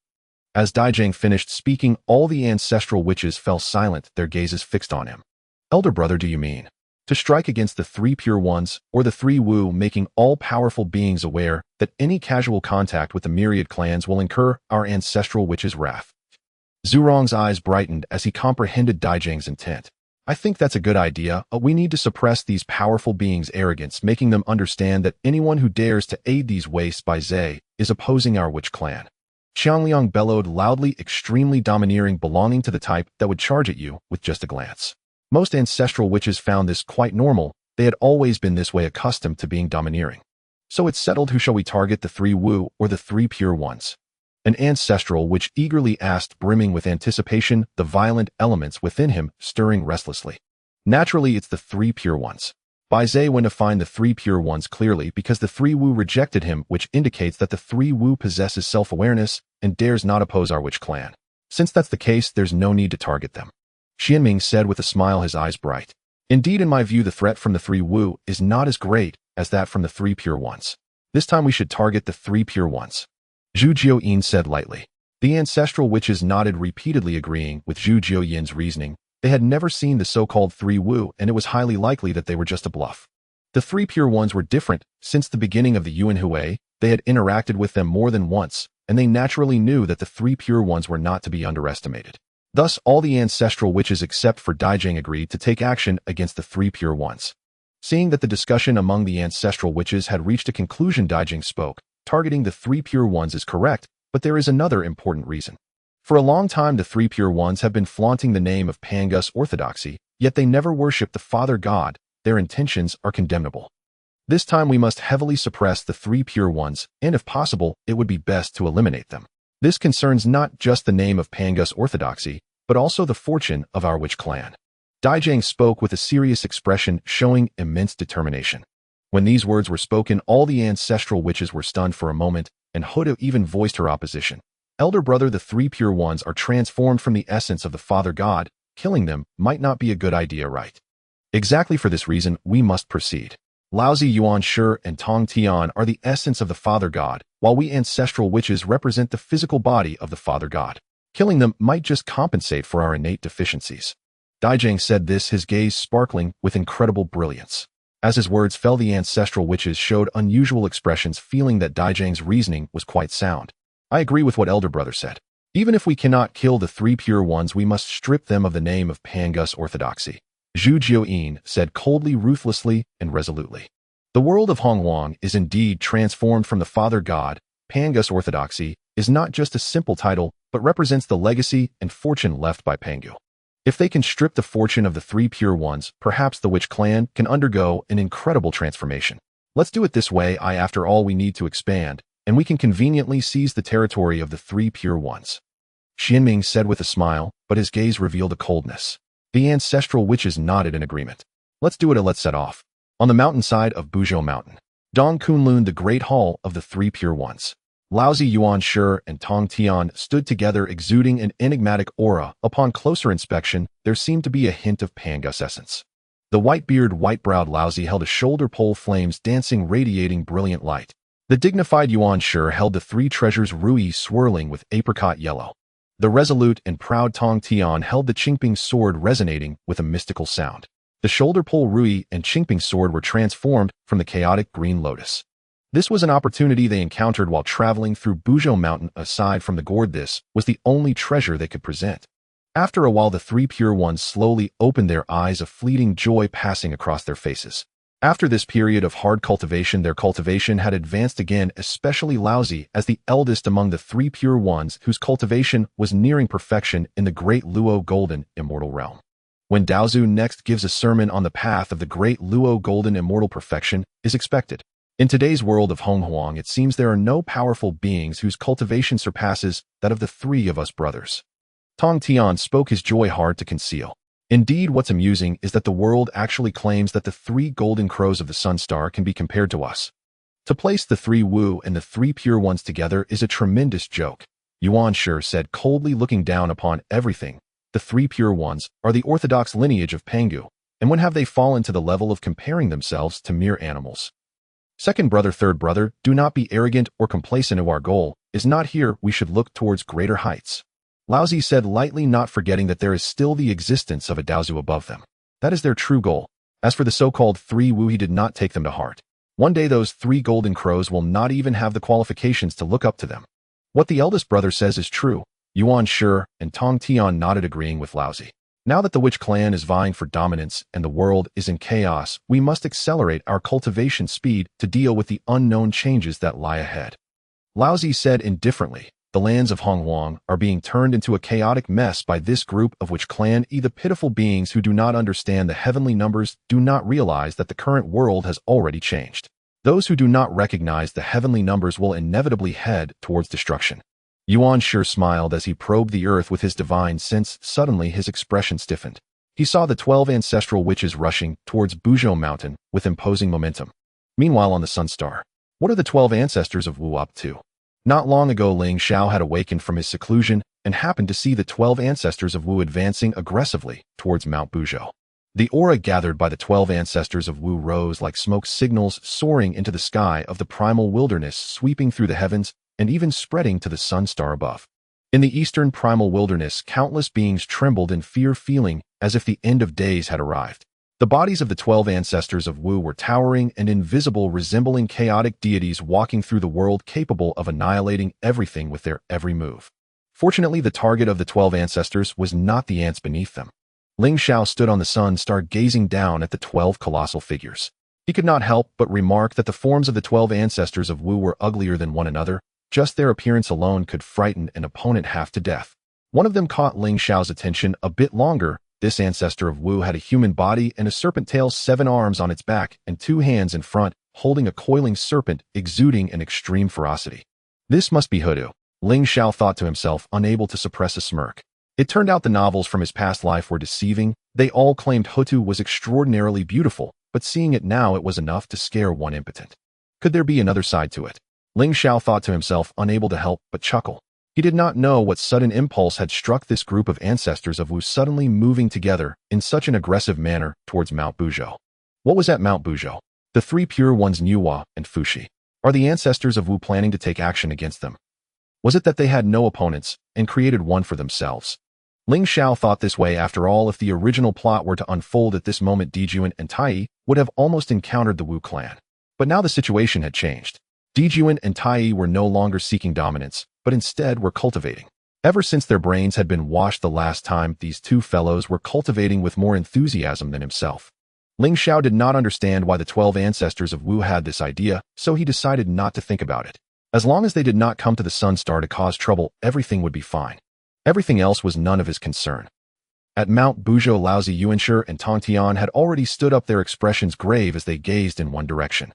As Dijang finished speaking, all the ancestral witches fell silent, their gazes fixed on him. Elder brother, do you mean to strike against the three pure ones or the three Wu, making all-powerful beings aware that any casual contact with the myriad clans will incur our ancestral witches' wrath? Zhurong's eyes brightened as he comprehended Dijang's intent. I think that's a good idea. We need to suppress these powerful beings' arrogance, making them understand that anyone who dares to aid these wastes Bai Zhe is opposing our witch clan. Xiangliang bellowed loudly, extremely domineering, belonging to the type that would charge at you with just a glance. Most ancestral witches found this quite normal. They had always been this way, accustomed to being domineering. So it's settled. Who shall we target, the three Wu or the three pure ones? An ancestral witch eagerly asked, brimming with anticipation, the violent elements within him stirring restlessly. Naturally, it's the three pure ones. Bai Zhe went to find the three pure ones clearly because the three Wu rejected him, which indicates that the three Wu possesses self-awareness and dares not oppose our witch clan. Since that's the case, there's no need to target them. Xianming said with a smile, his eyes bright. Indeed, in my view, the threat from the three Wu is not as great as that from the three pure ones. This time we should target the three pure ones. Zhu Jiuyin said lightly. The ancestral witches nodded, repeatedly agreeing with Zhu Jiuyin's reasoning. They had never seen the so-called three Wu, and it was highly likely that they were just a bluff. The three pure ones were different. Since the beginning of the Yuan Hui, they had interacted with them more than once, and they naturally knew that the three pure ones were not to be underestimated. Thus, all the ancestral witches except for Dijang agreed to take action against the three pure ones. Seeing that the discussion among the ancestral witches had reached a conclusion, Dijang spoke. Targeting the three pure ones is correct, but there is another important reason. For a long time, the three pure ones have been flaunting the name of Pangus orthodoxy, yet they never worship the Father God. Their intentions are condemnable. This time we must heavily suppress the three pure ones, and if possible, it would be best to eliminate them. This concerns not just the name of Pangus orthodoxy, but also the fortune of our witch clan. Dijang spoke with a serious expression, showing immense determination. When these words were spoken, all the ancestral witches were stunned for a moment, and Hoda even voiced her opposition. Elder brother, the three pure ones are transformed from the essence of the Father God. Killing them might not be a good idea, right? Exactly for this reason, we must proceed. Laozi Yuan Shi and Tong Tian are the essence of the Father God, while we ancestral witches represent the physical body of the Father God. Killing them might just compensate for our innate deficiencies. Dijang said this, his gaze sparkling with incredible brilliance. As his words fell, the ancestral witches showed unusual expressions, feeling that Dijang's reasoning was quite sound. I agree with what Elder Brother said. Even if we cannot kill the three pure ones, we must strip them of the name of Pangus orthodoxy. Zhu Jiuyin said coldly, ruthlessly, and resolutely. The world of Honghuang is indeed transformed from the Father God. Pangus orthodoxy is not just a simple title, but represents the legacy and fortune left by Pangu. If they can strip the fortune of the three pure ones, perhaps the witch clan can undergo an incredible transformation. Let's do it this way. After all, we need to expand, and we can conveniently seize the territory of the three pure ones. Xianming said with a smile, but his gaze revealed a coldness. The ancestral witches nodded in agreement. Let's do it and let's set off. On the mountainside of Buzhou Mountain, Dong Kunlun, the Great Hall of the Three Pure Ones, Laozi, Yuan Shi, and Tong Tian stood together, exuding an enigmatic aura. Upon closer inspection, there seemed to be a hint of Pangus essence. The white-bearded, white-browed Laozi held a shoulder pole, flames dancing, radiating brilliant light. The dignified Yuan Shi held the three treasures, Rui swirling with apricot yellow. The resolute and proud Tong Tian held the Qingping sword, resonating with a mystical sound. The shoulder pole Rui and Qingping sword were transformed from the chaotic green lotus. This was an opportunity they encountered while traveling through Buzhou Mountain. Aside from the gourd, this was the only treasure they could present. After a while, the three pure ones slowly opened their eyes, a fleeting joy passing across their faces. After this period of hard cultivation, their cultivation had advanced again, especially Laozi, as the eldest among the three pure ones, whose cultivation was nearing perfection in the great Luo Golden Immortal Realm. When Daozu next gives a sermon on the path of the great Luo Golden Immortal Perfection is expected. In today's world of Honghuang, it seems there are no powerful beings whose cultivation surpasses that of the three of us brothers. Tong Tian spoke, his joy hard to conceal. Indeed, what's amusing is that the world actually claims that the three golden crows of the Sun Star can be compared to us. To place the three Wu and the three pure ones together is a tremendous joke. Yuan Shi said, coldly looking down upon everything. The three pure ones are the orthodox lineage of Pangu, and when have they fallen to the level of comparing themselves to mere animals? Second brother, third brother, do not be arrogant or complacent. Our goal is not here. We should look towards greater heights. Laozi said lightly, not forgetting that there is still the existence of a Daozu above them. That is their true goal. As for the so-called three Wu, he did not take them to heart. One day those three golden crows will not even have the qualifications to look up to them. What the eldest brother says is true. Yuan Shi and Tong Tian nodded, agreeing with Laozi. Now that the witch clan is vying for dominance and the world is in chaos, we must accelerate our cultivation speed to deal with the unknown changes that lie ahead. Laozi said indifferently, the lands of Honghuang are being turned into a chaotic mess by this group of witch clan. The pitiful beings who do not understand the heavenly numbers do not realize that the current world has already changed. Those who do not recognize the heavenly numbers will inevitably head towards destruction. Yuan Shi smiled as he probed the earth with his divine sense. Suddenly his expression stiffened. He saw the 12 ancestral witches rushing towards Buzhou Mountain with imposing momentum. Meanwhile, on the Sun Star, what are the 12 ancestors of Wu up to? Not long ago, Ling Xiao had awakened from his seclusion and happened to see the 12 ancestors of Wu advancing aggressively towards Mount Buzhou. The aura gathered by the 12 ancestors of Wu rose like smoke signals, soaring into the sky of the primal wilderness, sweeping through the heavens and even spreading to the Sun Star above. In the eastern primal wilderness, countless beings trembled in fear, feeling as if the end of days had arrived. The bodies of the 12 ancestors of Wu were towering and invisible, resembling chaotic deities walking through the world, capable of annihilating everything with their every move. Fortunately, the target of the 12 ancestors was not the ants beneath them. Ling Xiao stood on the Sun Star, gazing down at the 12 colossal figures. He could not help but remark that the forms of the 12 ancestors of Wu were uglier than one another. Just their appearance alone could frighten an opponent half to death. One of them caught Ling Xiao's attention a bit longer. This ancestor of Wu had a human body and a serpent tail, 7 arms on its back and 2 hands in front, holding a coiling serpent, exuding an extreme ferocity. This must be Hoodoo, Ling Xiao thought to himself, unable to suppress a smirk. It turned out the novels from his past life were deceiving. They all claimed Hoodoo was extraordinarily beautiful, but seeing it now, it was enough to scare one impotent. Could there be another side to it? Ling Xiao thought to himself, unable to help but chuckle. He did not know what sudden impulse had struck this group of ancestors of Wu, suddenly moving together in such an aggressive manner towards Mount Buzhou. What was at Mount Buzhou? The three pure ones, Nuwa and Fushi. Are the ancestors of Wu planning to take action against them? Was it that they had no opponents and created one for themselves? Ling Xiao thought this way. After all, if the original plot were to unfold at this moment, Dijun and Taiyi would have almost encountered the Wu clan. But now the situation had changed. Dijun and Taiyi were no longer seeking dominance, but instead were cultivating. Ever since their brains had been washed the last time, these two fellows were cultivating with more enthusiasm than himself. Ling Xiao did not understand why the 12 ancestors of Wu had this idea, so he decided not to think about it. As long as they did not come to the Sun Star to cause trouble, everything would be fine. Everything else was none of his concern. At Mount Buzhou, Laozi, Yuanshi, and Tong Tian had already stood up, their expressions grave as they gazed in one direction.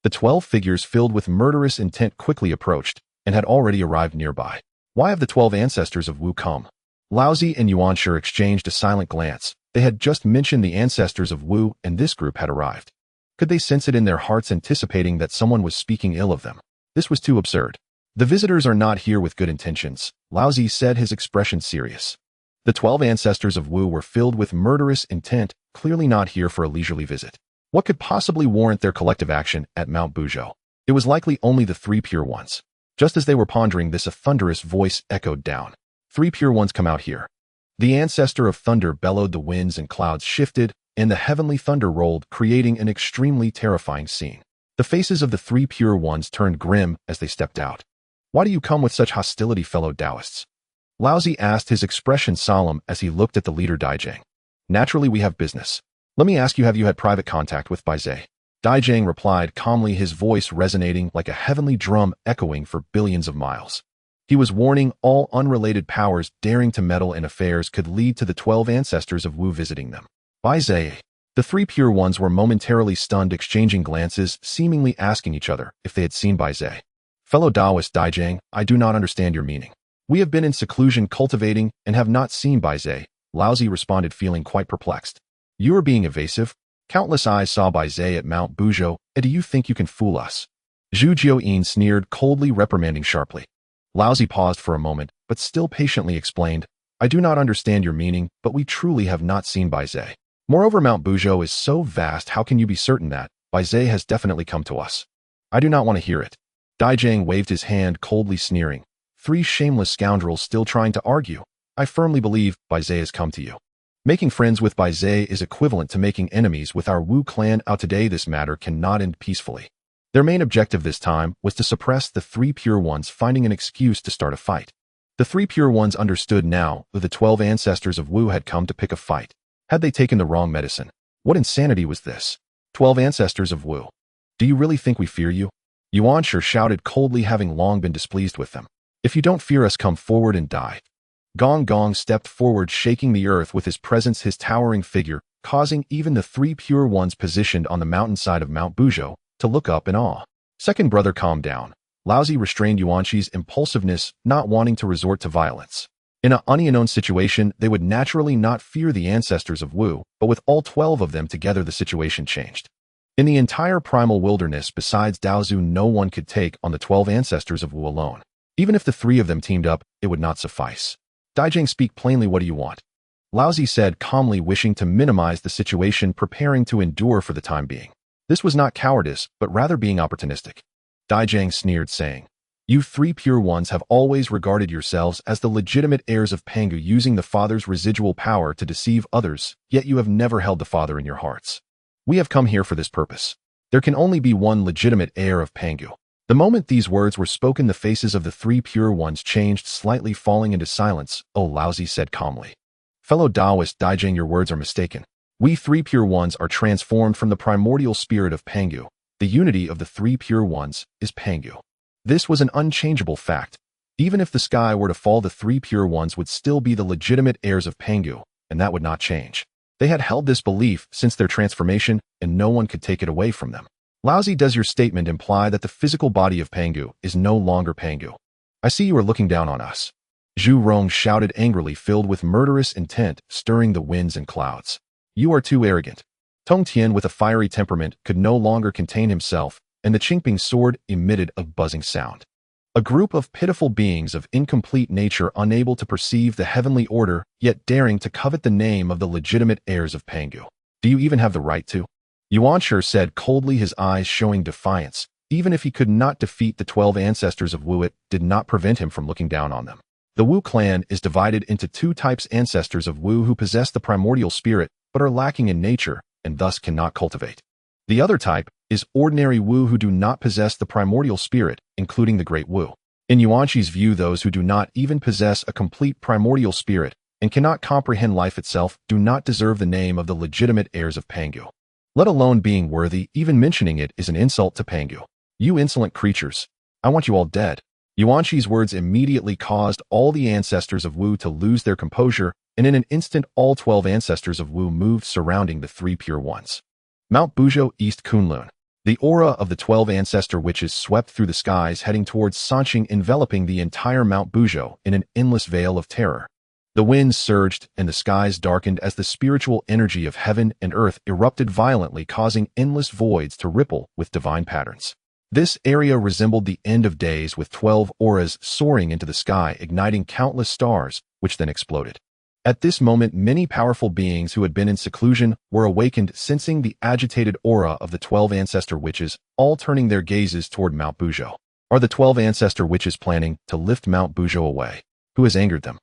The 12 figures filled with murderous intent quickly approached and had already arrived nearby. Why have the 12 ancestors of Wu come? Laozi and Yuanshi exchanged a silent glance, They had just mentioned the ancestors of Wu, and this group had arrived. Could they sense it in their hearts, anticipating that someone was speaking ill of them? This was too absurd. The visitors are not here with good intentions, Lao Zi said, his expression serious. The 12 ancestors of Wu were filled with murderous intent, clearly not here for a leisurely visit. What could possibly warrant their collective action at Mount Buzhou? It was likely only the 3 pure ones. Just as they were pondering this, a thunderous voice echoed down. 3 pure ones, come out here. The ancestor of thunder bellowed, the winds and clouds shifted, and the heavenly thunder rolled, creating an extremely terrifying scene. The faces of the 3 pure ones turned grim as they stepped out. Why do you come with such hostility, fellow Taoists? Lao Zi asked, his expression solemn as he looked at the leader Dijun. Naturally, we have business. Let me ask you, have you had private contact with Bai Zhe? Dijun replied calmly, his voice resonating like a heavenly drum echoing for billions of miles. He was warning all unrelated powers daring to meddle in affairs could lead to the 12 ancestors of Wu visiting them. Bai Zhe. The 3 pure ones were momentarily stunned, exchanging glances, seemingly asking each other if they had seen Bai Zhe. Fellow Taoist Dijun, I do not understand your meaning. We have been in seclusion cultivating and have not seen Bai Zhe, Lao Zi responded, feeling quite perplexed. You are being evasive. Countless eyes saw Bai Zhe at Mount Buzhou, and do you think you can fool us? Zhu Jiuyin sneered, coldly reprimanding sharply. Lao Zi paused for a moment, but still patiently explained, I do not understand your meaning, but we truly have not seen Bai Zhe. Moreover, Mount Buzhou is so vast, how can you be certain that Bai Zhe has definitely come to us? I do not want to hear it. Dijun waved his hand, coldly sneering. 3 shameless scoundrels still trying to argue. I firmly believe Bai Zhe has come to you. Making friends with Bai Zhe is equivalent to making enemies with our Wu clan. Out today, this matter cannot end peacefully. Their main objective this time was to suppress the 3 pure ones, finding an excuse to start a fight. The 3 pure ones understood now that the 12 ancestors of Wu had come to pick a fight. Had they taken the wrong medicine? What insanity was this? 12 ancestors of Wu. Do you really think we fear you? Yuan Shi shouted coldly, having long been displeased with them. If you don't fear us, come forward and die. Gong Gong stepped forward, shaking the earth with his presence, his towering figure, causing even the 3 pure ones positioned on the mountainside of Mount Buzhou to look up in awe. Second brother, calm down. Lao Zi restrained Yuan Shi's impulsiveness, not wanting to resort to violence. In an unknown situation, they would naturally not fear the ancestors of Wu, but with all 12 of them together, the situation changed. In the entire primal wilderness, besides Daozu, no one could take on the 12 ancestors of Wu alone. Even if the 3 of them teamed up, it would not suffice. Dijun, speak plainly, what do you want? Lao Zi said calmly, wishing to minimize the situation, preparing to endure for the time being. This was not cowardice, but rather being opportunistic. Dijun sneered, saying, You 3 pure ones have always regarded yourselves as the legitimate heirs of Pangu, using the father's residual power to deceive others, yet you have never held the father in your hearts. We have come here for this purpose. There can only be one legitimate heir of Pangu. The moment these words were spoken, the faces of the 3 pure ones changed slightly, falling into silence. Oh, Lao Zi said calmly. Fellow Taoist Dijun, your words are mistaken. We 3 pure ones are transformed from the primordial spirit of Pangu. The unity of the 3 pure ones is Pangu. This was an unchangeable fact. Even if the sky were to fall, the 3 pure ones would still be the legitimate heirs of Pangu, and that would not change. They had held this belief since their transformation, and no one could take it away from them. Lao Zi, does your statement imply that the physical body of Pangu is no longer Pangu? I see you are looking down on us. Zhu Rong shouted angrily, filled with murderous intent, stirring the winds and clouds. You are too arrogant. Tong Tian, with a fiery temperament, could no longer contain himself, and the Qingping sword emitted a buzzing sound. A group of pitiful beings of incomplete nature, unable to perceive the heavenly order, yet daring to covet the name of the legitimate heirs of Pangu. Do you even have the right to? Yuan Shi said coldly, his eyes showing defiance. Even if he could not defeat the 12 ancestors of Wu, it did not prevent him from looking down on them. The Wu clan is divided into 2 types: ancestors of Wu who possess the primordial spirit, but are lacking in nature, and thus cannot cultivate. The other type is ordinary Wu who do not possess the primordial spirit, including the Great Wu. In Yuan Shi's view, those who do not even possess a complete primordial spirit and cannot comprehend life itself do not deserve the name of the legitimate heirs of Pangu. Let alone being worthy, even mentioning it is an insult to Pangu. You insolent creatures. I want you all dead. Yuan Shi's words immediately caused all the ancestors of Wu to lose their composure, and in an instant all 12 ancestors of Wu moved, surrounding the 3 pure ones. Mount Buzhou, East Kunlun. The aura of the 12 ancestor witches swept through the skies, heading towards Sanqing, enveloping the entire Mount Buzhou in an endless veil of terror. The winds surged and the skies darkened as the spiritual energy of heaven and earth erupted violently, causing endless voids to ripple with divine patterns. This area resembled the end of days, with 12 auras soaring into the sky, igniting countless stars, which then exploded. At this moment, many powerful beings who had been in seclusion were awakened, sensing the agitated aura of the 12 ancestor witches, all turning their gazes toward Mount Buzhou. Are the 12 ancestor witches planning to lift Mount Buzhou away? Who has angered them?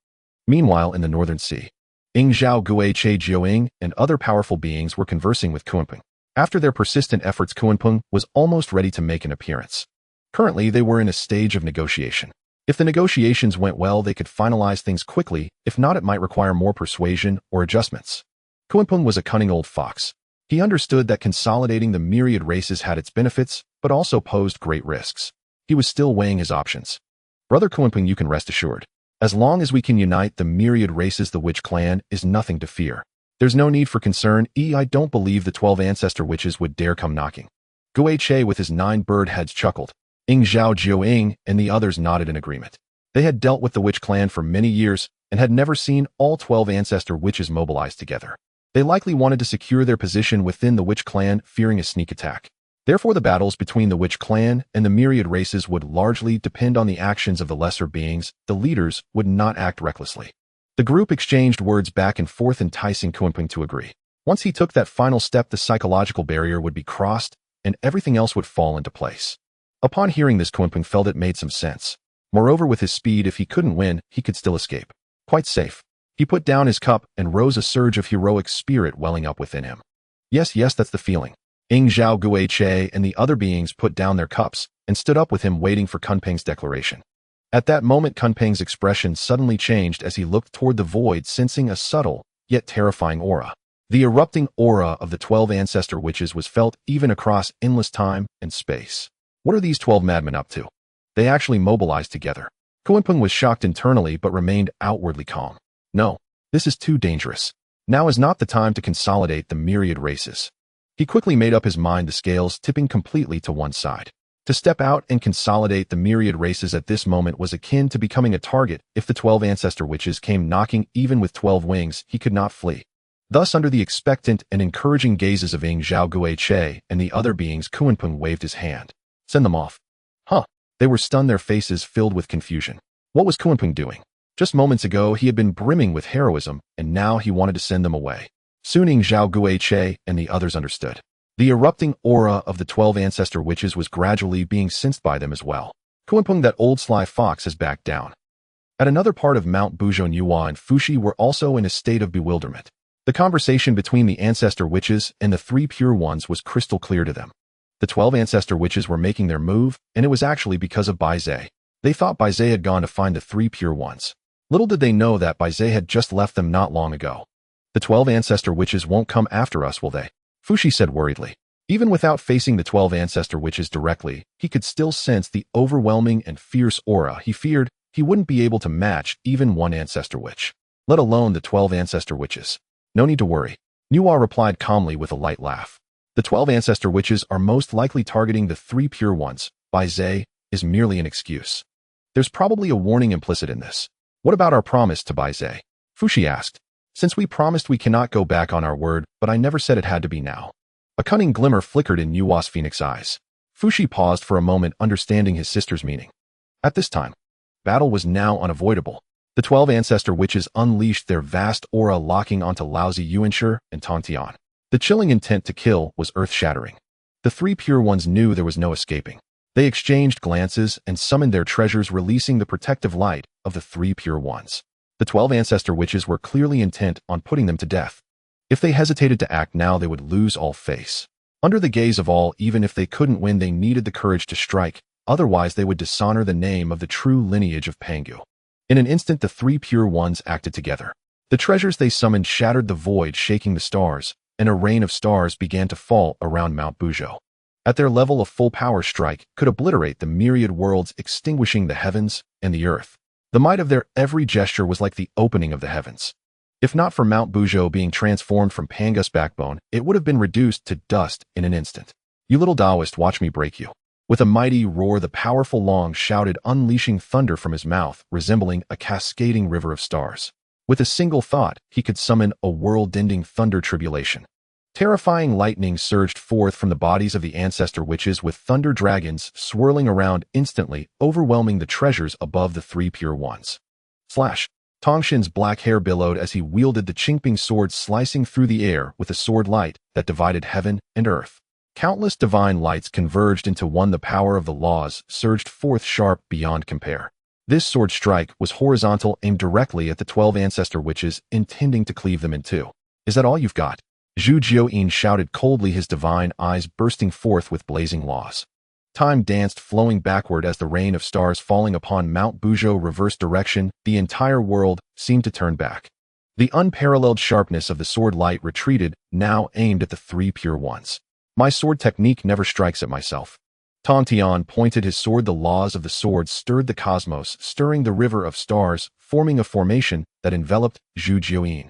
Meanwhile, in the northern sea, Ing Zhao Gui Che Jiuing and other powerful beings were conversing with Kunpeng. After their persistent efforts, Kunpeng was almost ready to make an appearance. Currently, they were in a stage of negotiation. If the negotiations went well, they could finalize things quickly. If not, it might require more persuasion or adjustments. Kunpeng was a cunning old fox. He understood that consolidating the myriad races had its benefits, but also posed great risks. He was still weighing his options. Brother Kunpeng, you can rest assured. As long as we can unite the myriad races, the witch clan is nothing to fear. There's no need for concern. I don't believe the 12 ancestor witches would dare come knocking. Gui Che with his 9 bird heads chuckled. Ing Zhao Jiuing and the others nodded in agreement. They had dealt with the witch clan for many years and had never seen all 12 ancestor witches mobilized together. They likely wanted to secure their position within the witch clan, fearing a sneak attack. Therefore, the battles between the witch clan and the myriad races would largely depend on the actions of the lesser beings. The leaders would not act recklessly. The group exchanged words back and forth, enticing Kunpeng to agree. Once he took that final step, the psychological barrier would be crossed and everything else would fall into place. Upon hearing this, Kunpeng felt it made some sense. Moreover, with his speed, if he couldn't win, he could still escape. Quite safe. He put down his cup and rose, a surge of heroic spirit welling up within him. Yes, that's the feeling. Ing Zhao Gui Che and the other beings put down their cups and stood up with him, waiting for Kunpeng's declaration. At that moment, Kunpeng's expression suddenly changed as he looked toward the void, sensing a subtle, yet terrifying aura. The erupting aura of the 12 ancestor witches was felt even across endless time and space. What are these 12 madmen up to? They actually mobilized together. Kunpeng was shocked internally but remained outwardly calm. No, this is too dangerous. Now is not the time to consolidate the myriad races. He quickly made up his mind, the scales tipping completely to one side. To step out and consolidate the myriad races at this moment was akin to becoming a target. If the 12 ancestor witches came knocking, even with 12 wings, he could not flee. Thus, under the expectant and encouraging gazes of Ing Zhao Gui Che and the other beings, Kunpeng waved his hand. Send them off. Huh. They were stunned, their faces filled with confusion. What was Kunpeng doing? Just moments ago, he had been brimming with heroism, and now he wanted to send them away. Soon Ing Zhao Gui Che and the others understood. The erupting aura of the 12 ancestor witches was gradually being sensed by them as well. Kunpeng, that old sly fox, has backed down. At another part of Mount Buzhou, Nuwa and Fuxi were also in a state of bewilderment. The conversation between the ancestor witches and the 3 pure ones was crystal clear to them. The 12 ancestor witches were making their move, and it was actually because of Bai Zhe. They thought Bai Zhe had gone to find the 3 pure ones. Little did they know that Bai Zhe had just left them not long ago. The 12 ancestor witches won't come after us, will they? Fuxi said worriedly. Even without facing the 12 ancestor witches directly, he could still sense the overwhelming and fierce aura. He feared he wouldn't be able to match even one ancestor witch, let alone the 12 ancestor witches. No need to worry. Nuwa replied calmly with a light laugh. The 12 ancestor witches are most likely targeting the 3 pure ones. Bai Zhe is merely an excuse. There's probably a warning implicit in this. What about our promise to Bai Zhe? Fuxi asked. Since we promised, we cannot go back on our word, but I never said it had to be now. A cunning glimmer flickered in Nuwa's phoenix eyes. Fuxi paused for a moment, understanding his sister's meaning. At this time, battle was now unavoidable. The 12 ancestor witches unleashed their vast aura, locking onto Laozi Yuanshi and Tongtian. The chilling intent to kill was earth-shattering. The 3 pure ones knew there was no escaping. They exchanged glances and summoned their treasures, releasing the protective light of the 3 pure ones. The 12 ancestor witches were clearly intent on putting them to death. If they hesitated to act now, they would lose all face. Under the gaze of all, even if they couldn't win, they needed the courage to strike, otherwise they would dishonor the name of the true lineage of Pangu. In an instant, the 3 pure ones acted together. The treasures they summoned shattered the void, shaking the stars, and a rain of stars began to fall around Mount Buzhou. At their level, a full power strike could obliterate the myriad worlds, extinguishing the heavens and the earth. The might of their every gesture was like the opening of the heavens. If not for Mount Buzhou being transformed from Pangu's backbone, it would have been reduced to dust in an instant. You little Taoist, watch me break you. With a mighty roar, the powerful Long shouted, unleashing thunder from his mouth, resembling a cascading river of stars. With a single thought, he could summon a world-ending thunder tribulation. Terrifying lightning surged forth from the bodies of the ancestor witches with thunder dragons swirling around instantly, overwhelming the treasures above the three pure ones. Flash! Tongshin's black hair billowed as he wielded the Qingping sword, slicing through the air with a sword light that divided heaven and earth. Countless divine lights converged into one. The power of the laws surged forth sharp beyond compare. This sword strike was horizontal, aimed directly at the 12 ancestor witches, intending to cleave them in two. "Is that all you've got?" Zhu Jiuyin shouted coldly, his divine eyes bursting forth with blazing laws. Time danced, flowing backward as the rain of stars falling upon Mount Buzhou reversed direction. The entire world seemed to turn back. The unparalleled sharpness of the sword light retreated, now aimed at the three pure ones. "My sword technique never strikes at myself." Tong Tian pointed his sword. The laws of the sword stirred the cosmos, stirring the river of stars, forming a formation that enveloped Zhu Jiuyin.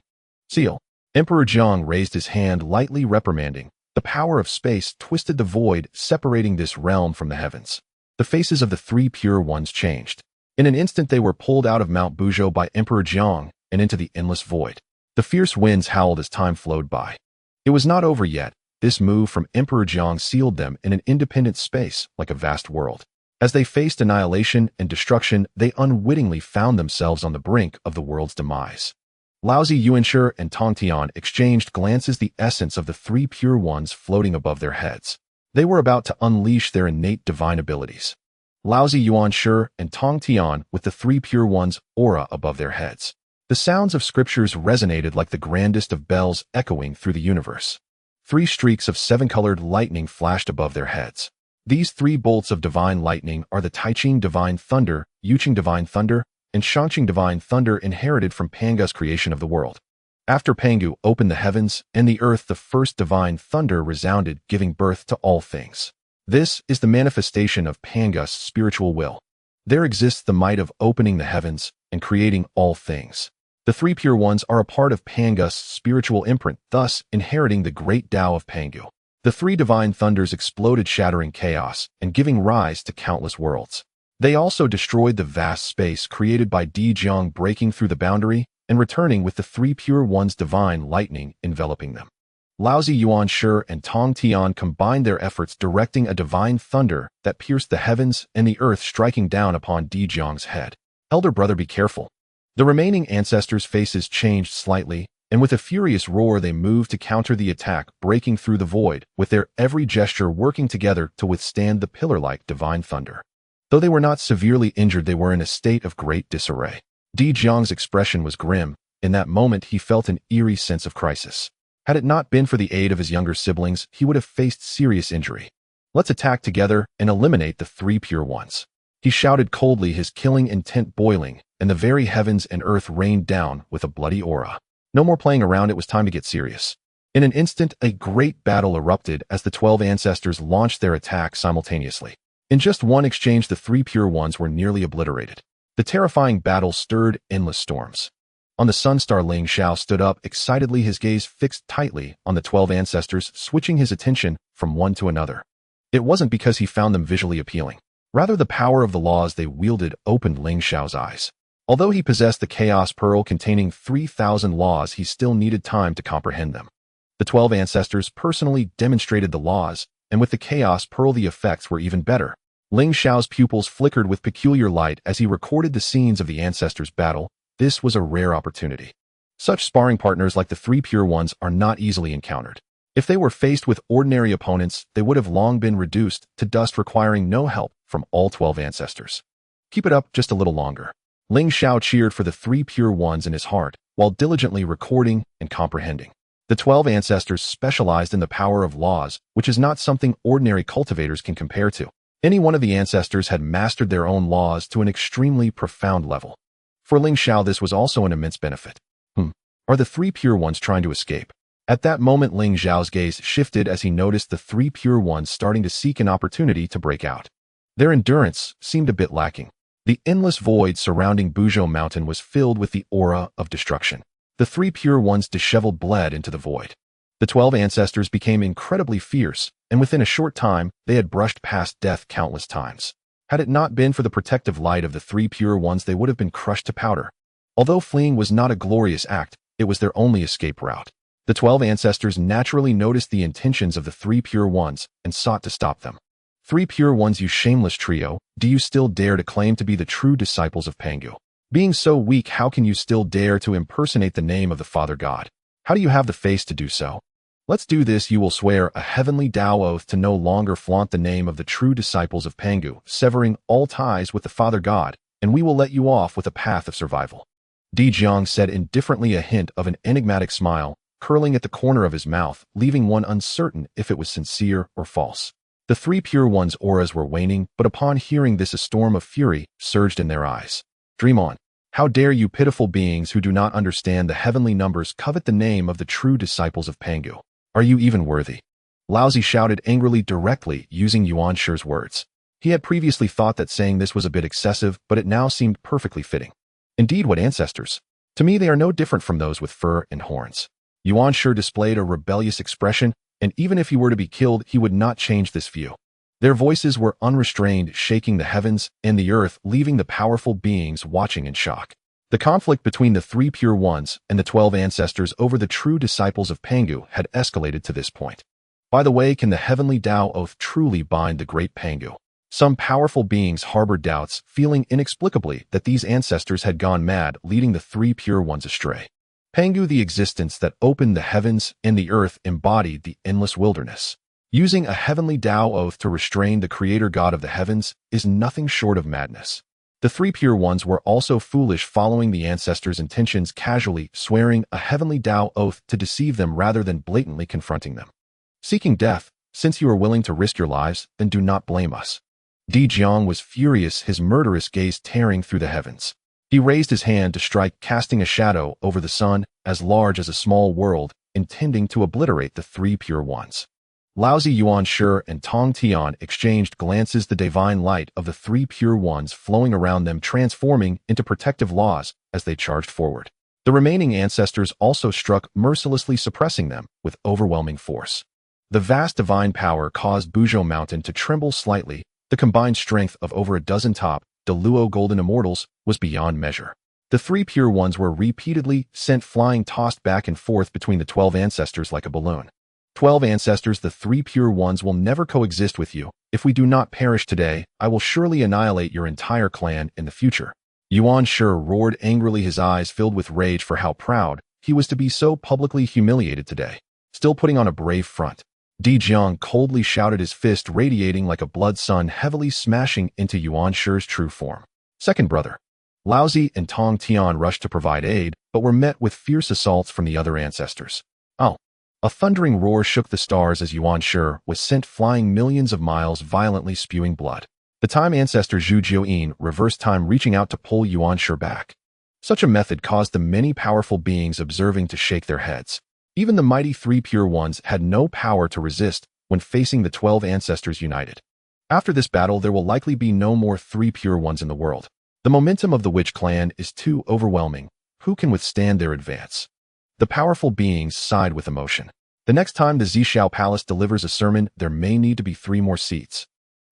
"Seal." Emperor Jiang raised his hand, lightly reprimanding. The power of space twisted the void, separating this realm from the heavens. The faces of the three pure ones changed. In an instant they were pulled out of Mount Buzhou by Emperor Jiang and into the endless void. The fierce winds howled as time flowed by. It was not over yet. This move from Emperor Jiang sealed them in an independent space, like a vast world. As they faced annihilation and destruction, they unwittingly found themselves on the brink of the world's demise. Laozi Yuanshi and Tong Tian exchanged glances, the essence of the three pure ones floating above their heads. They were about to unleash their innate divine abilities. Laozi Yuanshi and Tong Tian with the three pure ones' aura above their heads. The sounds of scriptures resonated like the grandest of bells echoing through the universe. 3 streaks of 7-colored lightning flashed above their heads. These 3 bolts of divine lightning are the Taiqing divine thunder, Yuqing divine thunder, and Shangqing divine thunder inherited from Pangu's creation of the world. After Pangu opened the heavens and the earth, the first divine thunder resounded, giving birth to all things. This is the manifestation of Pangu's spiritual will. There exists the might of opening the heavens and creating all things. The 3 pure ones are a part of Pangu's spiritual imprint, thus inheriting the great Tao of Pangu. The 3 divine thunders exploded, shattering chaos and giving rise to countless worlds. They also destroyed the vast space created by Dijiang, breaking through the boundary and returning with the 3 pure ones' divine lightning enveloping them. Laozi Yuanshi and Tong Tian combined their efforts, directing a divine thunder that pierced the heavens and the earth, striking down upon Dijiang's head. "Elder brother, be careful." The remaining ancestors' faces changed slightly, and with a furious roar they moved to counter the attack, breaking through the void, with their every gesture working together to withstand the pillar-like divine thunder. Though they were not severely injured, they were in a state of great disarray. Dijiang's expression was grim. In that moment, he felt an eerie sense of crisis. Had it not been for the aid of his younger siblings, he would have faced serious injury. "Let's attack together and eliminate the 3 pure ones." He shouted coldly, his killing intent boiling, and the very heavens and earth rained down with a bloody aura. No more playing around, it was time to get serious. In an instant, a great battle erupted as the 12 ancestors launched their attack simultaneously. In just one exchange, the 3 pure ones were nearly obliterated. The terrifying battle stirred endless storms. On the sun star, Ling Xiao stood up excitedly, his gaze fixed tightly on the 12 ancestors, switching his attention from one to another. It wasn't because he found them visually appealing. Rather, the power of the laws they wielded opened Ling Xiao's eyes. Although he possessed the Chaos Pearl containing 3,000 laws, he still needed time to comprehend them. The 12 ancestors personally demonstrated the laws, and with the Chaos Pearl the effects were even better. Ling Xiao's pupils flickered with peculiar light as he recorded the scenes of the ancestors' battle. This was a rare opportunity. Such sparring partners like the 3 pure ones are not easily encountered. If they were faced with ordinary opponents, they would have long been reduced to dust, requiring no help from all 12 ancestors. "Keep it up just a little longer." Ling Xiao cheered for the 3 pure ones in his heart, while diligently recording and comprehending. The 12 ancestors specialized in the power of laws, which is not something ordinary cultivators can compare to. Any one of the ancestors had mastered their own laws to an extremely profound level. For Ling Xiao, this was also an immense benefit. Are the 3 pure ones trying to escape? At that moment, Ling Xiao's gaze shifted as he noticed the 3 pure ones starting to seek an opportunity to break out. Their endurance seemed a bit lacking. The endless void surrounding Buzhou Mountain was filled with the aura of destruction. The 3 pure ones disheveled bled into the void. The 12 ancestors became incredibly fierce, and within a short time, they had brushed past death countless times. Had it not been for the protective light of the 3 pure ones, they would have been crushed to powder. Although fleeing was not a glorious act, it was their only escape route. The 12 ancestors naturally noticed the intentions of the 3 pure ones and sought to stop them. 3 pure ones, you shameless trio, do you still dare to claim to be the true disciples of Pangu? Being so weak, how can you still dare to impersonate the name of the Father God? How do you have the face to do so? Let's do this. You will swear a heavenly Tao oath to no longer flaunt the name of the true disciples of Pangu, severing all ties with the Father God, and we will let you off with a path of survival. Dijun said indifferently, a hint of an enigmatic smile curling at the corner of his mouth, leaving one uncertain if it was sincere or false. The 3 pure ones' auras were waning, but upon hearing this a storm of fury surged in their eyes. Dream on. How dare you pitiful beings who do not understand the heavenly numbers covet the name of the true disciples of Pangu? Are you even worthy? Laozi shouted angrily, directly using Yuan Shi's words. He had previously thought that saying this was a bit excessive, but it now seemed perfectly fitting. Indeed, what ancestors? To me, they are no different from those with fur and horns. Yuan Shi displayed a rebellious expression, and even if he were to be killed, he would not change this view. Their voices were unrestrained, shaking the heavens and the earth, leaving the powerful beings watching in shock. The conflict between the 3 pure ones and the 12 ancestors over the true disciples of Pangu had escalated to this point. By the way, can the heavenly Tao oath truly bind the great Pangu? Some powerful beings harbored doubts, feeling inexplicably that these ancestors had gone mad, leading the 3 pure ones astray. Pangu, the existence that opened the heavens and the earth, embodied the endless wilderness. Using a heavenly Tao oath to restrain the creator god of the heavens is nothing short of madness. The 3 pure ones were also foolish, following the ancestors' intentions, casually swearing a heavenly Tao oath to deceive them rather than blatantly confronting them. Seeking death, since you are willing to risk your lives, then do not blame us. Dijun was furious, his murderous gaze tearing through the heavens. He raised his hand to strike, casting a shadow over the sun as large as a small world, intending to obliterate the 3 pure ones. Laozi, Yuan Shi, and Tong Tian exchanged glances, the divine light of the 3 pure ones flowing around them, transforming into protective laws as they charged forward. The remaining ancestors also struck, mercilessly suppressing them with overwhelming force. The vast divine power caused Buzhou Mountain to tremble slightly. The combined strength of over a dozen top Deluo golden immortals was beyond measure. The 3 pure ones were repeatedly sent flying, tossed back and forth between the 12 ancestors like a balloon. 12 ancestors, the 3 pure ones will never coexist with you. If we do not perish today, I will surely annihilate your entire clan in the future. Yuan Shi roared angrily, his eyes filled with rage for how proud he was to be so publicly humiliated today. Still putting on a brave front. Dijun coldly shouted, his fist radiating like a blood sun, heavily smashing into Yuan Shi's true form. Second brother. Laozi and Tong Tian rushed to provide aid, but were met with fierce assaults from the other ancestors. Oh! A thundering roar shook the stars as Yuan Shi was sent flying millions of miles, violently spewing blood. The time ancestor Zhu Jiuyin reversed time, reaching out to pull Yuan Shi back. Such a method caused the many powerful beings observing to shake their heads. Even the mighty 3 pure ones had no power to resist when facing the 12 ancestors united. After this battle, there will likely be no more 3 pure ones in the world. The momentum of the Witch clan is too overwhelming. Who can withstand their advance? The powerful beings sighed with emotion. The next time the Zishao Palace delivers a sermon, there may need to be 3 more seats.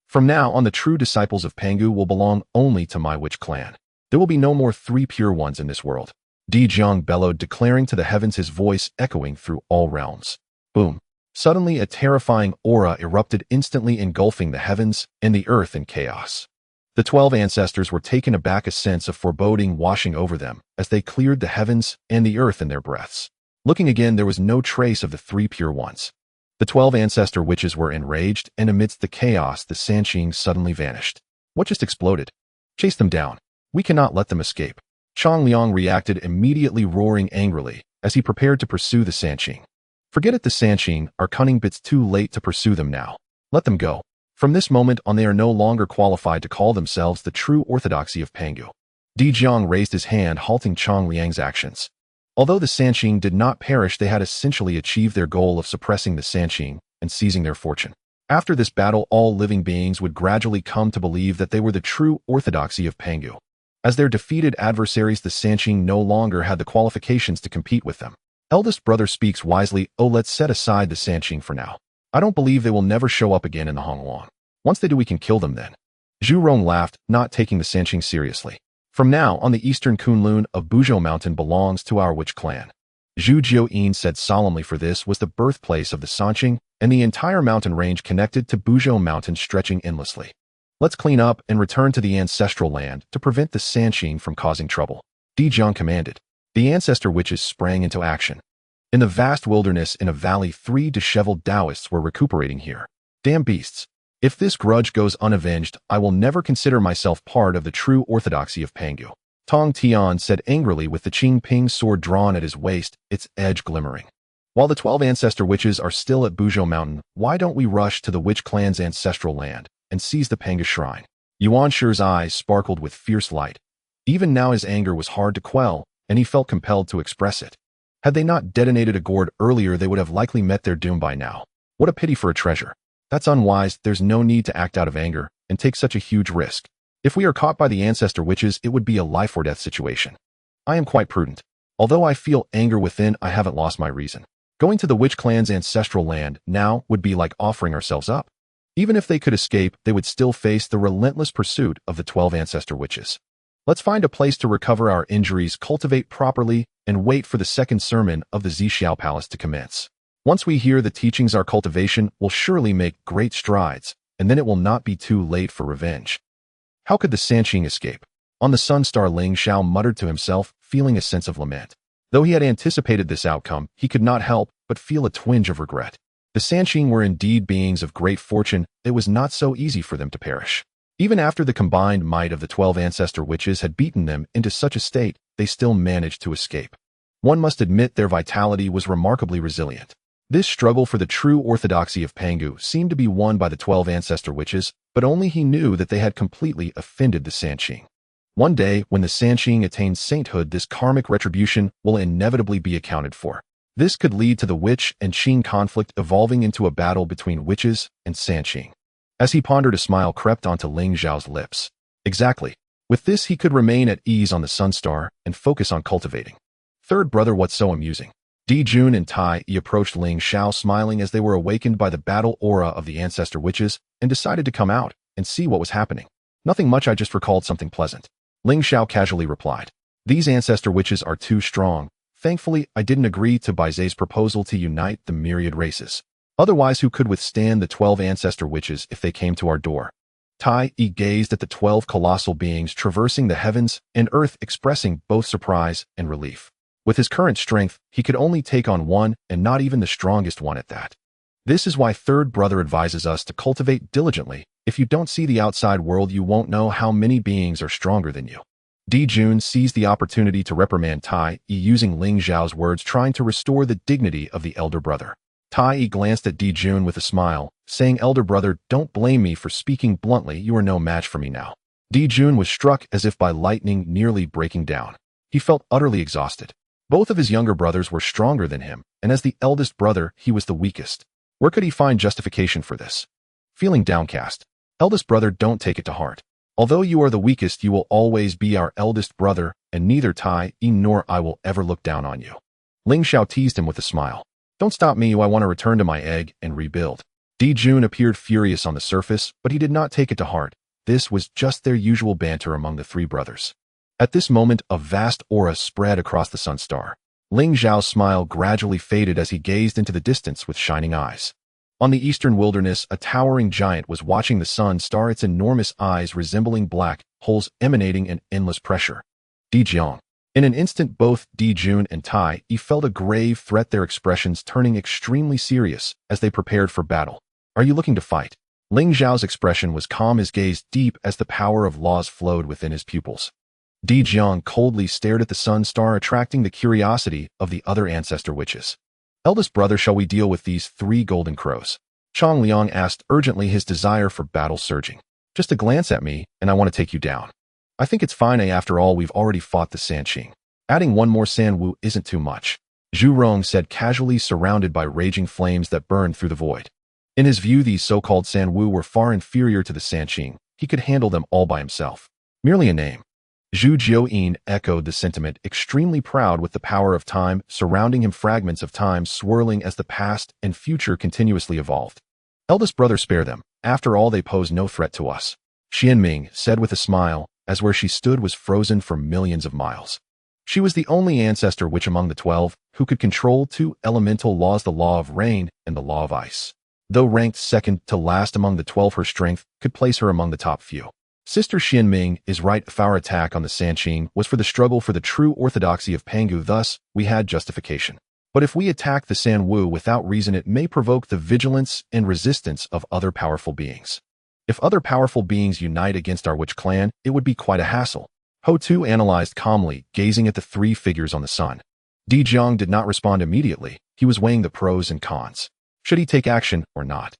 From now on, the true disciples of Pangu will belong only to my Witch clan. There will be no more 3 pure ones in this world. Dijun bellowed, declaring to the heavens, his voice echoing through all realms. Boom. Suddenly, a terrifying aura erupted, instantly engulfing the heavens and the earth in chaos. The 12 ancestors were taken aback, a sense of foreboding washing over them as they cleared the heavens and the earth in their breaths. Looking again, there was no trace of the 3 pure ones. The 12 ancestor witches were enraged, and amidst the chaos, the Sanqing suddenly vanished. What just exploded? Chase them down. We cannot let them escape. Chang Liang reacted immediately, roaring angrily as he prepared to pursue the Sanqing. Forget it, the Sanqing are cunning, but it's too late to pursue them now. Let them go. From this moment on, they are no longer qualified to call themselves the true orthodoxy of Pangu. Dijun raised his hand, halting Chang Liang's actions. Although the Sanqing did not perish, they had essentially achieved their goal of suppressing the Sanqing and seizing their fortune. After this battle, all living beings would gradually come to believe that they were the true orthodoxy of Pangu. As their defeated adversaries, the Sanqing no longer had the qualifications to compete with them. Eldest brother speaks wisely. Oh, let's set aside the Sanqing for now. I don't believe they will never show up again in the Hongluang. Once they do, we can kill them then. Zhu Rong laughed, not taking the Sanqing seriously. From now on, the eastern Kunlun of Buzhou Mountain belongs to our witch clan. Zhu Jiuyin said solemnly, for this was the birthplace of the Sanqing, and the entire mountain range connected to Buzhou Mountain stretching endlessly. Let's clean up and return to the ancestral land to prevent the Sanqing from causing trouble, Dijun commanded. The ancestor witches sprang into action. In the vast wilderness in a valley, 3 disheveled Taoists were recuperating here. Damn beasts. If this grudge goes unavenged, I will never consider myself part of the true orthodoxy of Pangu, Tong Tian said angrily, with the Qing Ping sword drawn at his waist, its edge glimmering. While the 12 ancestor witches are still at Buzhou Mountain, why don't we rush to the witch clan's ancestral land and seize the Pangu shrine? Yuan Shi's eyes sparkled with fierce light. Even now his anger was hard to quell, and he felt compelled to express it. Had they not detonated a gourd earlier, they would have likely met their doom by now. What a pity for a treasure. That's unwise. There's no need to act out of anger and take such a huge risk. If we are caught by the ancestor witches, it would be a life or death situation. I am quite prudent. Although I feel anger within, I haven't lost my reason. Going to the witch clan's ancestral land now would be like offering ourselves up. Even if they could escape, they would still face the relentless pursuit of the 12 ancestor witches. Let's find a place to recover our injuries, cultivate properly, and wait for the second sermon of the Zixiao Palace to commence. Once we hear the teachings, our cultivation will surely make great strides, and then it will not be too late for revenge. How could the Sanqing escape? On the Sun Star, Ling Xiao muttered to himself, feeling a sense of lament. Though he had anticipated this outcome, he could not help but feel a twinge of regret. The Sanqing were indeed beings of great fortune. It was not so easy for them to perish. Even after the combined might of the 12 ancestor witches had beaten them into such a state, they still managed to escape. One must admit their vitality was remarkably resilient. This struggle for the true orthodoxy of Pangu seemed to be won by the 12 ancestor witches, but only he knew that they had completely offended the Sanqing. One day, when the Sanqing attains sainthood, this karmic retribution will inevitably be accounted for. This could lead to the witch and Qing conflict evolving into a battle between witches and Sanqing. As he pondered, a smile crept onto Ling Xiao's lips. Exactly. With this, he could remain at ease on the Sun Star and focus on cultivating. Third brother, what's so amusing? Dijun and Taiyi approached Ling Xiao smiling as they were awakened by the battle aura of the ancestor witches and decided to come out and see what was happening. Nothing much, I just recalled something pleasant, Ling Xiao casually replied. These ancestor witches are too strong. Thankfully, I didn't agree to Baizai's proposal to unite the myriad races. Otherwise, who could withstand the 12 ancestor witches if they came to our door? Taiyi gazed at the 12 colossal beings traversing the heavens and earth, expressing both surprise and relief. With his current strength, he could only take on one, and not even the strongest one at that. This is why third brother advises us to cultivate diligently. If you don't see the outside world, you won't know how many beings are stronger than you. Dijun seized the opportunity to reprimand Taiyi, using Ling Xiao's words, trying to restore the dignity of the elder brother. Taiyi glanced at Dijun with a smile, saying, Elder brother, don't blame me for speaking bluntly. You are no match for me now. Dijun was struck as if by lightning, nearly breaking down. He felt utterly exhausted. Both of his younger brothers were stronger than him, and as the eldest brother, he was the weakest. Where could he find justification for this? Feeling downcast, eldest brother, don't take it to heart. Although you are the weakest, you will always be our eldest brother, and neither Taiyi nor I will ever look down on you. Ling Xiao teased him with a smile. Don't stop me, I want to return to my egg and rebuild. Dijun appeared furious on the surface, but he did not take it to heart. This was just their usual banter among the three brothers. At this moment, a vast aura spread across the Sun Star. Ling Xiao's smile gradually faded as he gazed into the distance with shining eyes. On the eastern wilderness, a towering giant was watching the Sun Star, its enormous eyes resembling black holes emanating an endless pressure. Dijiang. In an instant, both Dijun and Taiyi felt a grave threat, their expressions turning extremely serious as they prepared for battle. Are you looking to fight? Ling Xiao's expression was calm, his gaze deep as the power of laws flowed within his pupils. Dijiang coldly stared at the Sun Star, attracting the curiosity of the other ancestor witches. Eldest brother, shall we deal with these 3 golden crows? Chang Liang asked urgently, his desire for battle surging. Just a glance at me, and I want to take you down. I think it's fine, after all, we've already fought the Sanqing. Adding one more Sanwu isn't too much, Zhu Rong said casually, surrounded by raging flames that burned through the void. In his view, these so-called Sanwu were far inferior to the Sanqing. He could handle them all by himself. Merely a name. Zhu Jiuyin echoed the sentiment, extremely proud with the power of time surrounding him, fragments of time swirling as the past and future continuously evolved. Eldest brother, spare them. After all, they pose no threat to us, Xianming said with a smile, as where she stood was frozen for millions of miles. She was the only ancestor witch among the 12 who could control two elemental laws, the law of rain and the law of ice. Though ranked second to last among the 12, her strength could place her among the top few. Sister Xianming is right. If our attack on the Sanqing was for the struggle for the true orthodoxy of Pangu, thus we had justification. But if we attack the Sanwu without reason, it may provoke the vigilance and resistance of other powerful beings. If other powerful beings unite against our witch clan, it would be quite a hassle. Ho Tu analyzed calmly, gazing at the three figures on the sun. Dijun did not respond immediately. He was weighing the pros and cons. Should he take action or not?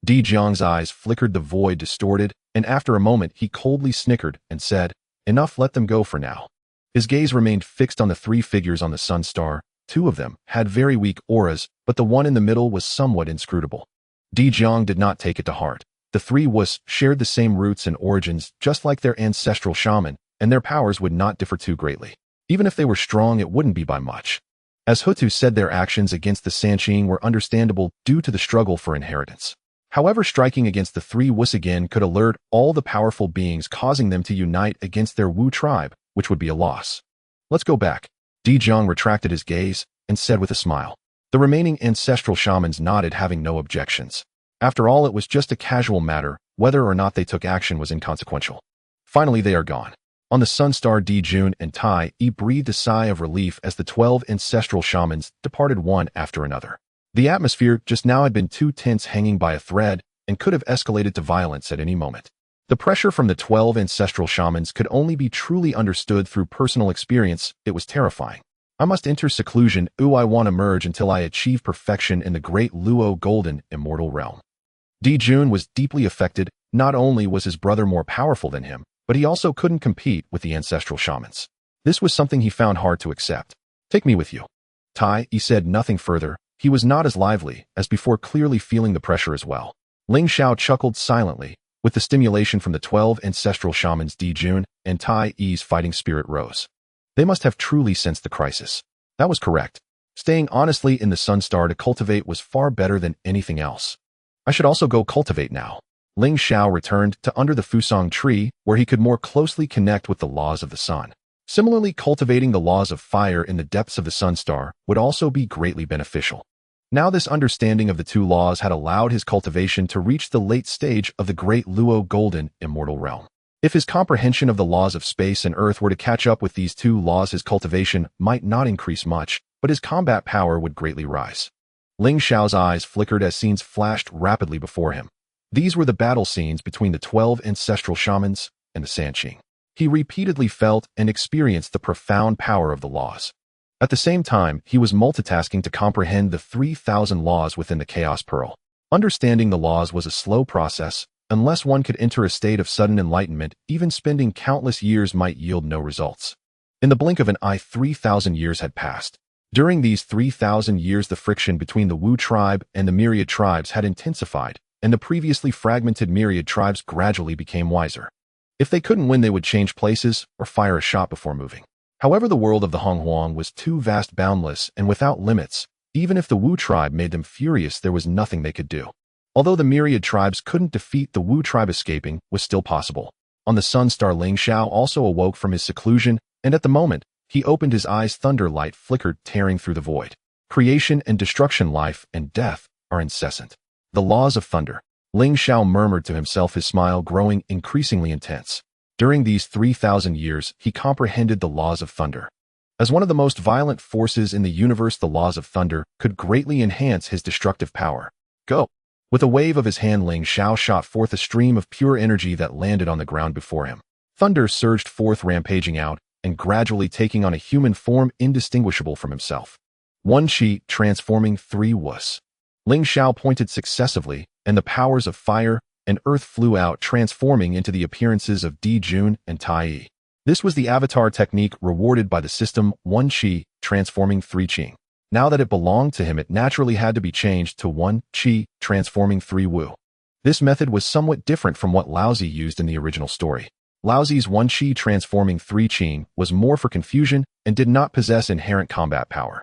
Dijun's eyes flickered, the void distorted, and after a moment he coldly snickered and said, "Enough, let them go for now." His gaze remained fixed on the three figures on the sun star. Two of them had very weak auras, but the one in the middle was somewhat inscrutable. Dijun did not take it to heart. The three Wus shared the same roots and origins, just like their ancestral shaman, and their powers would not differ too greatly. Even if they were strong, it wouldn't be by much. As Hutu said, their actions against the Sanqing were understandable due to the struggle for inheritance. However, striking against the three Wus again could alert all the powerful beings, causing them to unite against their Wu tribe, which would be a loss. Let's go back. Dijun retracted his gaze and said with a smile. The remaining ancestral shamans nodded, having no objections. After all, it was just a casual matter. Whether or not they took action was inconsequential. Finally, they are gone. On the sun star, Dijun and Taiyi breathed a sigh of relief as the 12 ancestral shamans departed one after another. The atmosphere just now had been too tense, hanging by a thread, and could have escalated to violence at any moment. The pressure from the 12 ancestral shamans could only be truly understood through personal experience. It was terrifying. I must enter seclusion. I want to merge until I achieve perfection in the great Luo golden immortal realm. Dijun was deeply affected. Not only was his brother more powerful than him, but he also couldn't compete with the ancestral shamans. This was something he found hard to accept. Take me with you. Taiyi said nothing further. He was not as lively as before, clearly feeling the pressure as well. Ling Xiao chuckled silently. With the stimulation from the 12 ancestral shamans, Dijun and Taiyi's fighting spirit rose. They must have truly sensed the crisis. That was correct. Staying honestly in the sun star to cultivate was far better than anything else. I should also go cultivate now. Ling Xiao returned to under the Fusang tree, where he could more closely connect with the laws of the sun. Similarly, cultivating the laws of fire in the depths of the sun star would also be greatly beneficial. Now this understanding of the two laws had allowed his cultivation to reach the late stage of the great Luo golden immortal realm. If his comprehension of the laws of space and earth were to catch up with these two laws, his cultivation might not increase much, but his combat power would greatly rise. Ling Xiao's eyes flickered as scenes flashed rapidly before him. These were the battle scenes between the 12 ancestral shamans and the Sanqing. He repeatedly felt and experienced the profound power of the laws. At the same time, he was multitasking to comprehend the 3,000 laws within the Chaos Pearl. Understanding the laws was a slow process. Unless one could enter a state of sudden enlightenment, even spending countless years might yield no results. In the blink of an eye, 3,000 years had passed. During these 3,000 years, the friction between the Wu tribe and the myriad tribes had intensified, and the previously fragmented myriad tribes gradually became wiser. If they couldn't win, they would change places or fire a shot before moving. However, the world of the Honghuang was too vast, boundless, and without limits. Even if the Wu tribe made them furious, there was nothing they could do. Although the myriad tribes couldn't defeat the Wu tribe, escaping was still possible. On the sun star, Ling Xiao also awoke from his seclusion, and at the moment he opened his eyes, thunder light flickered, tearing through the void. Creation and destruction, life and death are incessant. The laws of thunder. Ling Xiao murmured to himself, his smile growing increasingly intense. During these 3,000 years, he comprehended the laws of thunder. As one of the most violent forces in the universe, the laws of thunder could greatly enhance his destructive power. Go! With a wave of his hand, Ling Xiao shot forth a stream of pure energy that landed on the ground before him. Thunder surged forth, rampaging out, and gradually taking on a human form indistinguishable from himself. One Qi transforming three Wus. Ling Xiao pointed successively, and the powers of fire and earth flew out, transforming into the appearances of Dijun and Taiyi. This was the avatar technique rewarded by the system, one Qi transforming three Qi. Now that it belonged to him, it naturally had to be changed to one Qi transforming three Wu. This method was somewhat different from what Laozi used in the original story. Laozi's one Qi transforming three Qi was more for confusion and did not possess inherent combat power.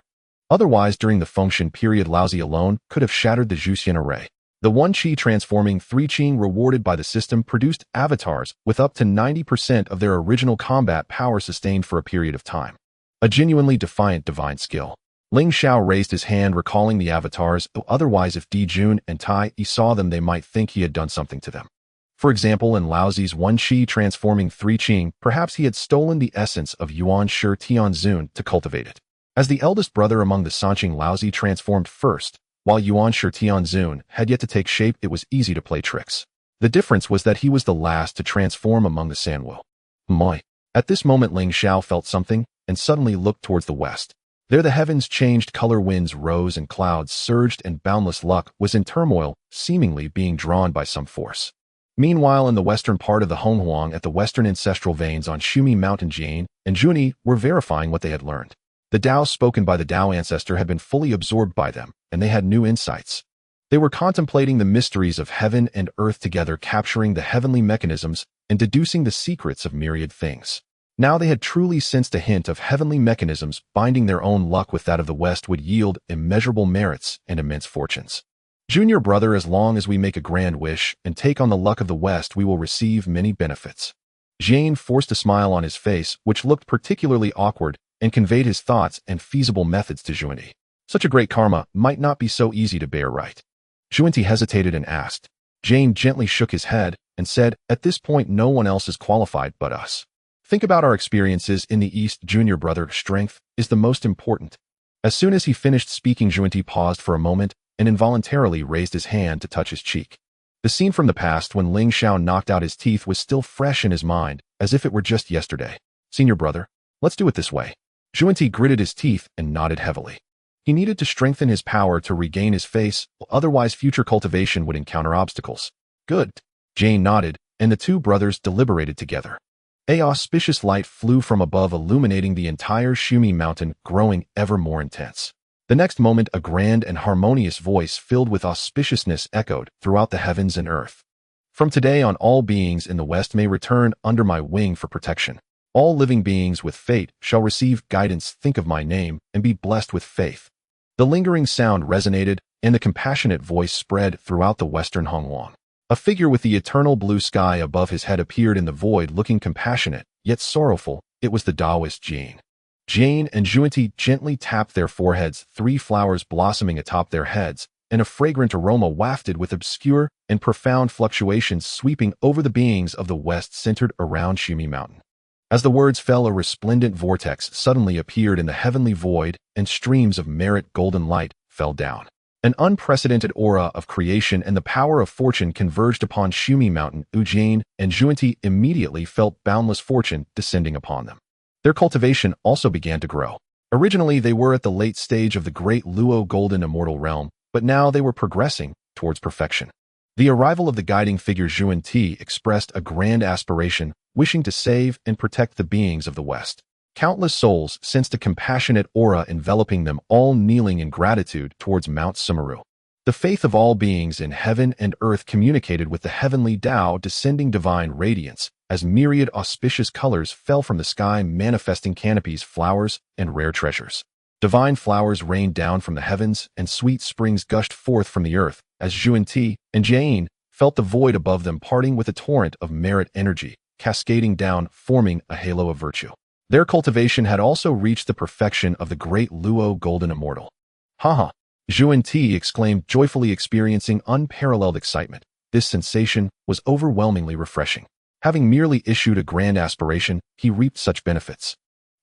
Otherwise, during the Fengshen period, Laozi alone could have shattered the Zhuxian array. The 1 Qi transforming 3 Qing rewarded by the system produced avatars with up to 90% of their original combat power sustained for a period of time. A genuinely defiant divine skill. Ling Xiao raised his hand recalling the avatars, otherwise if Dijun and Taiyi saw them they might think he had done something to them. For example, in Laozi's 1 Qi transforming 3 Qing, perhaps he had stolen the essence of Yuan Shi Tianzun to cultivate it. As the eldest brother among the Sanqing, Laozi transformed first, while Yuan Shi Tianzun had yet to take shape. It was easy to play tricks. The difference was that he was the last to transform among the Sanwu. Moi. At this moment Ling Xiao felt something, and suddenly looked towards the west. There the heavens changed color, winds rose and clouds surged, and boundless luck was in turmoil, seemingly being drawn by some force. Meanwhile, in the western part of the Honghuang, at the western ancestral veins on Shumi Mountain, Jane and Juni were verifying what they had learned. The Tao spoken by the Tao ancestor had been fully absorbed by them, and they had new insights. They were contemplating the mysteries of heaven and earth together, capturing the heavenly mechanisms and deducing the secrets of myriad things. Now they had truly sensed a hint of heavenly mechanisms. Binding their own luck with that of the West would yield immeasurable merits and immense fortunes. Junior brother, as long as we make a grand wish and take on the luck of the West, we will receive many benefits. Jane forced a smile on his face, which looked particularly awkward, and conveyed his thoughts and feasible methods to Juanti. Such a great karma might not be so easy to bear, right? Juanti hesitated and asked. Jane gently shook his head and said, at this point no one else is qualified but us. Think about our experiences in the East, junior brother. Strength is the most important. As soon as he finished speaking, Juanti paused for a moment and involuntarily raised his hand to touch his cheek. The scene from the past when Ling Xiao knocked out his teeth was still fresh in his mind, as if it were just yesterday. Senior brother, let's do it this way. Juanti gritted his teeth and nodded heavily. He needed to strengthen his power to regain his face, otherwise future cultivation would encounter obstacles. Good. Jane nodded, and the two brothers deliberated together. An auspicious light flew from above, illuminating the entire Shumi Mountain, growing ever more intense. The next moment, a grand and harmonious voice filled with auspiciousness echoed throughout the heavens and earth. From today on, all beings in the West may return under my wing for protection. All living beings with fate shall receive guidance. Think of my name and be blessed with faith. The lingering sound resonated, and the compassionate voice spread throughout the western Honghuang. A figure with the eternal blue sky above his head appeared in the void, looking compassionate, yet sorrowful. It was the Taoist Jane. Jane and Juanti gently tapped their foreheads, 3 flowers blossoming atop their heads, and a fragrant aroma wafted with obscure and profound fluctuations sweeping over the beings of the West centered around Shumi Mountain. As the words fell, a resplendent vortex suddenly appeared in the heavenly void, and streams of merit golden light fell down. An unprecedented aura of creation and the power of fortune converged upon Shumi Mountain. Jane and Juanti immediately felt boundless fortune descending upon them. Their cultivation also began to grow. Originally, they were at the late stage of the great Luo golden immortal realm, but now they were progressing towards perfection. The arrival of the guiding figure Juanti expressed a grand aspiration, wishing to save and protect the beings of the West. Countless souls sensed a compassionate aura enveloping them, all kneeling in gratitude towards Mount Sumeru. The faith of all beings in heaven and earth communicated with the heavenly Tao, descending divine radiance, as myriad auspicious colors fell from the sky, manifesting canopies, flowers, and rare treasures. Divine flowers rained down from the heavens, and sweet springs gushed forth from the earth, as Juanti and Jane felt the void above them parting with a torrent of merit energy, cascading down, forming a halo of virtue. Their cultivation had also reached the perfection of the great Luo golden immortal. Haha! Juanti exclaimed, joyfully experiencing unparalleled excitement. This sensation was overwhelmingly refreshing. Having merely issued a grand aspiration, he reaped such benefits.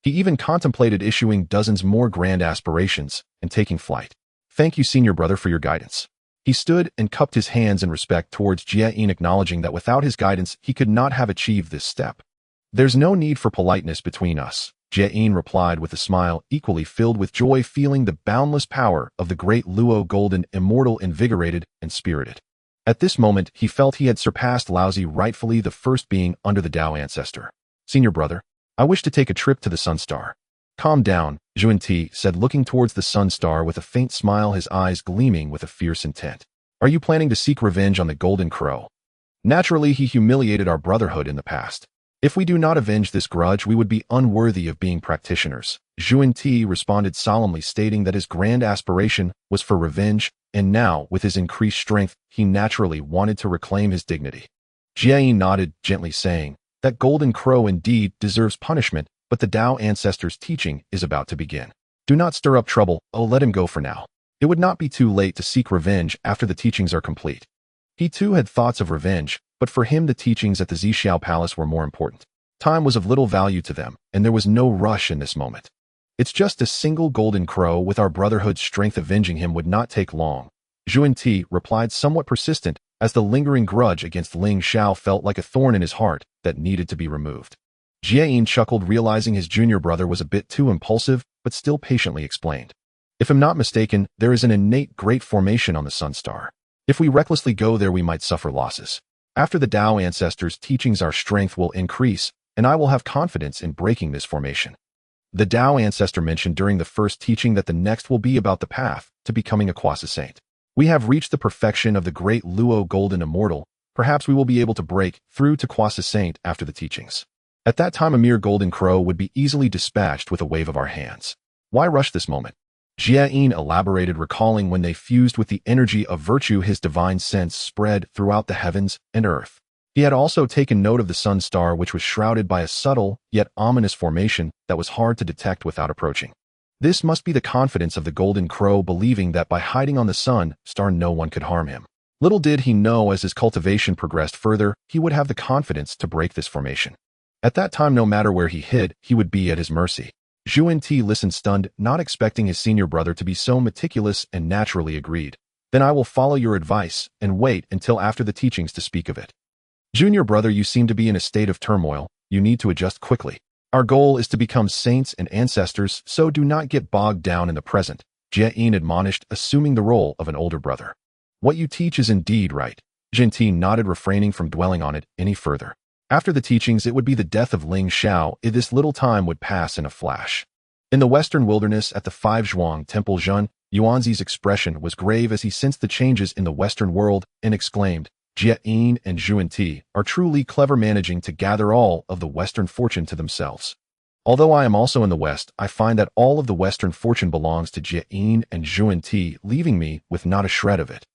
He even contemplated issuing dozens more grand aspirations and taking flight. Thank you, senior brother, for your guidance. He stood and cupped his hands in respect towards Jia-in, acknowledging that without his guidance he could not have achieved this step. There's no need for politeness between us, Jia-in replied with a smile equally filled with joy, feeling the boundless power of the great Luo golden immortal invigorated and spirited. At this moment he felt he had surpassed Laozi, rightfully the first being under the Tao ancestor. Senior brother, I wish to take a trip to the Sun Star. Calm down, Juanti said, looking towards the Sun Star with a faint smile, his eyes gleaming with a fierce intent. Are you planning to seek revenge on the Golden Crow? Naturally, he humiliated our brotherhood in the past. If we do not avenge this grudge, we would be unworthy of being practitioners. Zhu and Ti responded solemnly, stating that his grand aspiration was for revenge, and now, with his increased strength, he naturally wanted to reclaim his dignity. Jie nodded, gently saying, "That golden crow indeed deserves punishment, but the Tao ancestors' teaching is about to begin. Do not stir up trouble, let him go for now. It would not be too late to seek revenge after the teachings are complete." He too had thoughts of revenge, but for him the teachings at the Zixiao Palace were more important. Time was of little value to them, and there was no rush in this moment. It's just a single golden crow. With our brotherhood's strength, avenging him would not take long. Zhu and Ti replied, somewhat persistent, as the lingering grudge against Ling Xiao felt like a thorn in his heart that needed to be removed. Jie chuckled, realizing his junior brother was a bit too impulsive, but still patiently explained. "If I'm not mistaken, there is an innate great formation on the Sun Star. If we recklessly go there, we might suffer losses. After the Tao ancestors' teachings, our strength will increase, and I will have confidence in breaking this formation." The Tao ancestor mentioned during the first teaching that the next will be about the path to becoming a Quasi Saint. "We have reached the perfection of the great Luo Golden Immortal. Perhaps we will be able to break through to Quasi Saint after the teachings. At that time, a mere golden crow would be easily dispatched with a wave of our hands. Why rush this moment?" Jie elaborated, recalling when they fused with the energy of virtue, his divine sense spread throughout the heavens and earth. He had also taken note of the sun star, which was shrouded by a subtle yet ominous formation that was hard to detect without approaching. This must be the confidence of the golden crow, believing that by hiding on the sun star no one could harm him. Little did he know, as his cultivation progressed further, he would have the confidence to break this formation. At that time, no matter where he hid, he would be at his mercy. Zhu and Ti listened stunned, not expecting his senior brother to be so meticulous, and naturally agreed. "Then I will follow your advice and wait until after the teachings to speak of it." "Junior brother, you seem to be in a state of turmoil. You need to adjust quickly. Our goal is to become saints and ancestors, so do not get bogged down in the present," Jie admonished, assuming the role of an older brother. "What you teach is indeed right." Ti nodded, refraining from dwelling on it any further. After the teachings, it would be the death of Ling Xiao. This little time would pass in a flash. In the western wilderness at the Five Zhuang Temple, Zhen Yuanzi's expression was grave as he sensed the changes in the western world and exclaimed, "Jie and Zhu and Ti are truly clever, managing to gather all of the western fortune to themselves. Although I am also in the west, I find that all of the western fortune belongs to Jie and Zhu and Ti, leaving me with not a shred of it.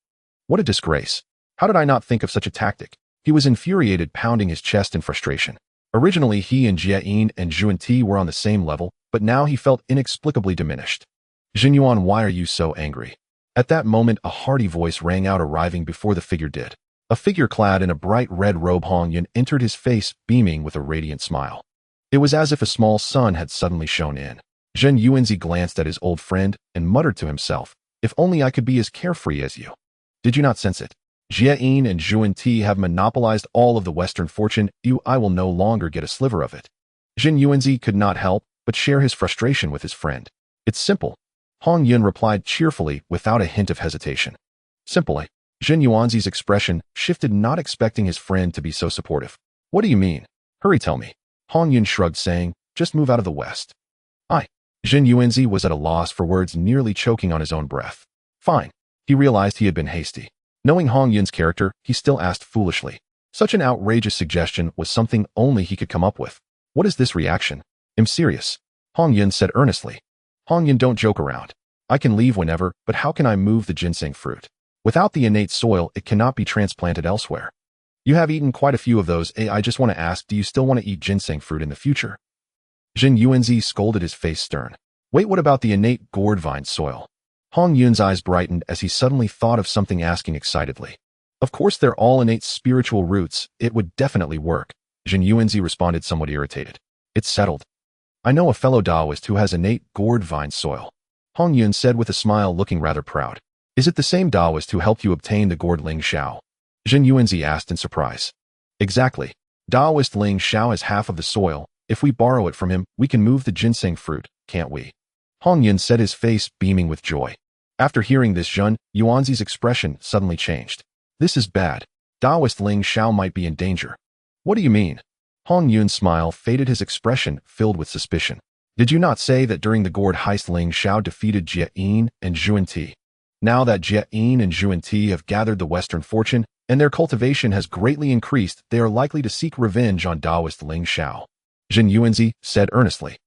What a disgrace. How did I not think of such a tactic?" He was infuriated, pounding his chest in frustration. Originally, he and Jie and Zhu and Ti were on the same level, but now he felt inexplicably diminished. "Xingyuan, why are you so angry?" At that moment, a hearty voice rang out, arriving before the figure did. A figure clad in a bright red robe, Hong Yun, entered, his face beaming with a radiant smile. It was as if a small sun had suddenly shone in. Zhen Yuanzi glanced at his old friend and muttered to himself, "If only I could be as carefree as you." "Did you not sense it? Jie and Zhu and Ti have monopolized all of the western fortune. I will no longer get a sliver of it." Zhen Yuanzi could not help but share his frustration with his friend. "It's simple," Hong Yun replied cheerfully, without a hint of hesitation. "Simple, eh?" Zhen Yuanzi's expression shifted, not expecting his friend to be so supportive. "What do you mean? Hurry, tell me." Hong Yun shrugged, saying, "Just move out of the west." "I." Zhen Yuanzi was at a loss for words, nearly choking on his own breath. "Fine." He realized he had been hasty. Knowing Hong Yun's character, he still asked foolishly. Such an outrageous suggestion was something only he could come up with. "What is this reaction?" "I'm serious," Hong Yun said earnestly. "Hong Yun, don't joke around. I can leave whenever, but how can I move the ginseng fruit? Without the innate soil, it cannot be transplanted elsewhere. You have eaten quite a few of those. I just want to ask, do you still want to eat ginseng fruit in the future?" Zhen Yuanzi scolded, his face stern. "Wait, what about the innate gourd vine soil?" Hong Yun's eyes brightened as he suddenly thought of something, asking excitedly. "Of course, they're all innate spiritual roots. It would definitely work." Zhen Yuanzi responded, somewhat irritated. "It's settled. I know a fellow Taoist who has innate gourd vine soil," Hong Yun said with a smile, looking rather proud. "Is it the same Taoist who helped you obtain the gourd Ling Xiao?" Zhen Yuanzi asked in surprise. "Exactly. Taoist Ling Xiao has half of the soil. If we borrow it from him, we can move the ginseng fruit, can't we?" Hong Yun said, his face beaming with joy. After hearing this, Zhen Yuanzi's expression suddenly changed. "This is bad. Taoist Ling Xiao might be in danger." "What do you mean?" Hong Yun's smile faded, his expression filled with suspicion. "Did you not say that during the gourd heist Ling Xiao defeated Jie and Zhu and Ti? Now that Jie and Zhu and Ti have gathered the western fortune, and their cultivation has greatly increased, they are likely to seek revenge on Taoist Ling Xiao," Zhen Yuanzi said earnestly.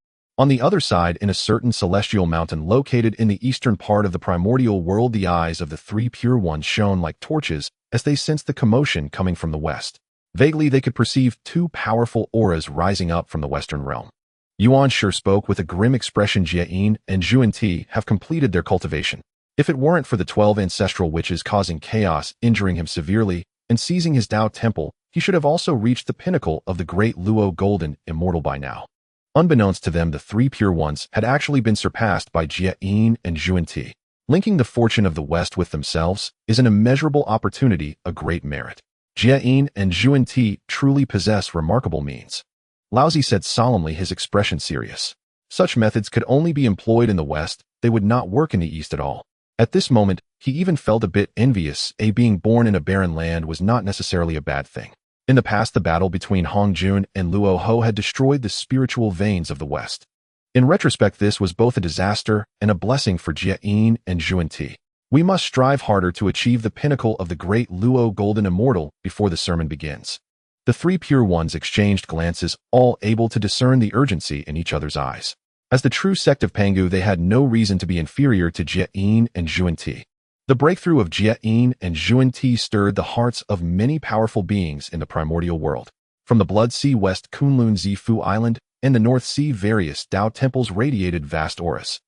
On the other side, in a certain celestial mountain located in the eastern part of the primordial world, the eyes of the three pure ones shone like torches as they sensed the commotion coming from the west. Vaguely, they could perceive two powerful auras rising up from the western realm. Yuan sure spoke with a grim expression. Jie and Zhuan have completed their cultivation. If it weren't for the 12 ancestral witches causing chaos, injuring him severely, and seizing his Tao temple, he should have also reached the pinnacle of the great Luo Golden Immortal by now. Unbeknownst to them, the three pure ones had actually been surpassed by Jie and Zhuan. Linking the fortune of the West with themselves is an immeasurable opportunity, a great merit. Jie and Zhuan truly possess remarkable means. Laozi said solemnly, his expression serious. Such methods could only be employed in the West, they would not work in the East at all. At this moment, he even felt a bit envious. Being born in a barren land was not necessarily a bad thing. In the past, the battle between Hongjun and Luo Ho had destroyed the spiritual veins of the West. In retrospect, this was both a disaster and a blessing for Jie and Zhuan. We must strive harder to achieve the pinnacle of the great Luo Golden Immortal before the sermon begins. The three pure ones exchanged glances, all able to discern the urgency in each other's eyes. As the true sect of Pangu, they had no reason to be inferior to Jie and Zhuan. The breakthrough of Jie and Zhuan stirred the hearts of many powerful beings in the primordial world. From the Blood Sea West Kunlun Zifu Island and the North Sea, various Tao temples radiated vast auras.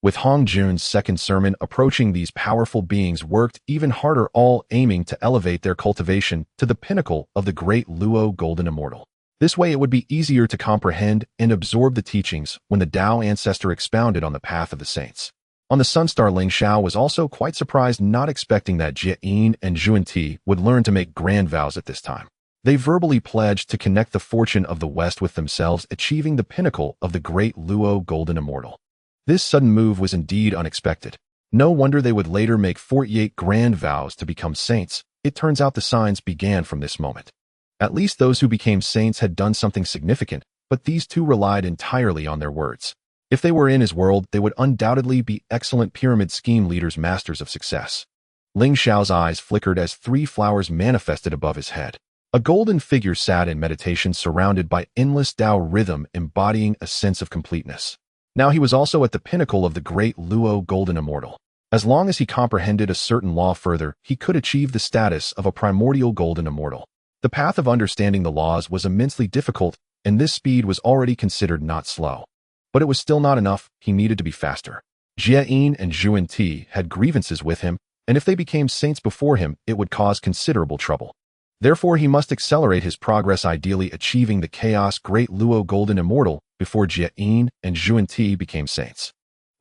With Hongjun's second sermon approaching, these powerful beings worked even harder, all aiming to elevate their cultivation to the pinnacle of the great Luo Golden Immortal. This way it would be easier to comprehend and absorb the teachings when the Tao ancestor expounded on the path of the saints. On the Sunstar, Ling Xiao was also quite surprised, not expecting that Jie and Zhuan would learn to make grand vows at this time. They verbally pledged to connect the fortune of the West with themselves, achieving the pinnacle of the great Luo Golden Immortal. This sudden move was indeed unexpected. No wonder they would later make 48 grand vows to become saints. It turns out the signs began from this moment. At least those who became saints had done something significant, but these two relied entirely on their words. If they were in his world, they would undoubtedly be excellent pyramid scheme leaders, masters of success. Ling Xiao's eyes flickered as three flowers manifested above his head. A golden figure sat in meditation, surrounded by endless Tao rhythm, embodying a sense of completeness. Now he was also at the pinnacle of the great Luo Golden Immortal. As long as he comprehended a certain law further, he could achieve the status of a primordial golden immortal. The path of understanding the laws was immensely difficult, and this speed was already considered not slow. But it was still not enough. He needed to be faster. Jie and Zhuan had grievances with him, and if they became saints before him, it would cause considerable trouble. Therefore, he must accelerate his progress, ideally achieving the chaos great Luo Golden Immortal before Jie and Zhuan became saints.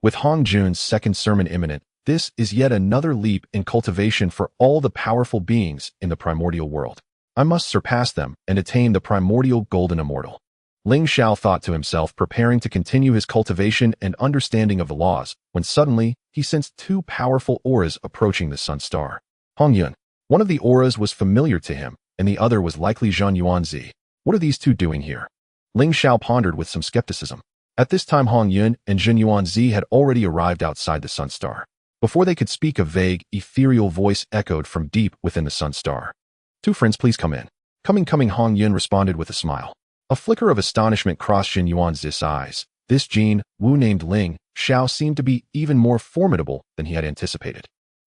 With Hongjun's second sermon imminent, this is yet another leap in cultivation for all the powerful beings in the primordial world. I must surpass them and attain the primordial golden immortal. Ling Xiao thought to himself, preparing to continue his cultivation and understanding of the laws, when suddenly he sensed two powerful auras approaching the sun star. Hongyun. One of the auras was familiar to him, and the other was likely Zhan Yuanzi. What are these two doing here? Ling Xiao pondered with some skepticism. At this time, Hongyun and Zhan Yuanzi had already arrived outside the sun star. Before they could speak, a vague, ethereal voice echoed from deep within the sun star. Two friends, please come in. Coming, Hongyun responded with a smile. A flicker of astonishment crossed Zhan Yuanzi's eyes. This Jin Wu named Ling Xiao seemed to be even more formidable than he had anticipated.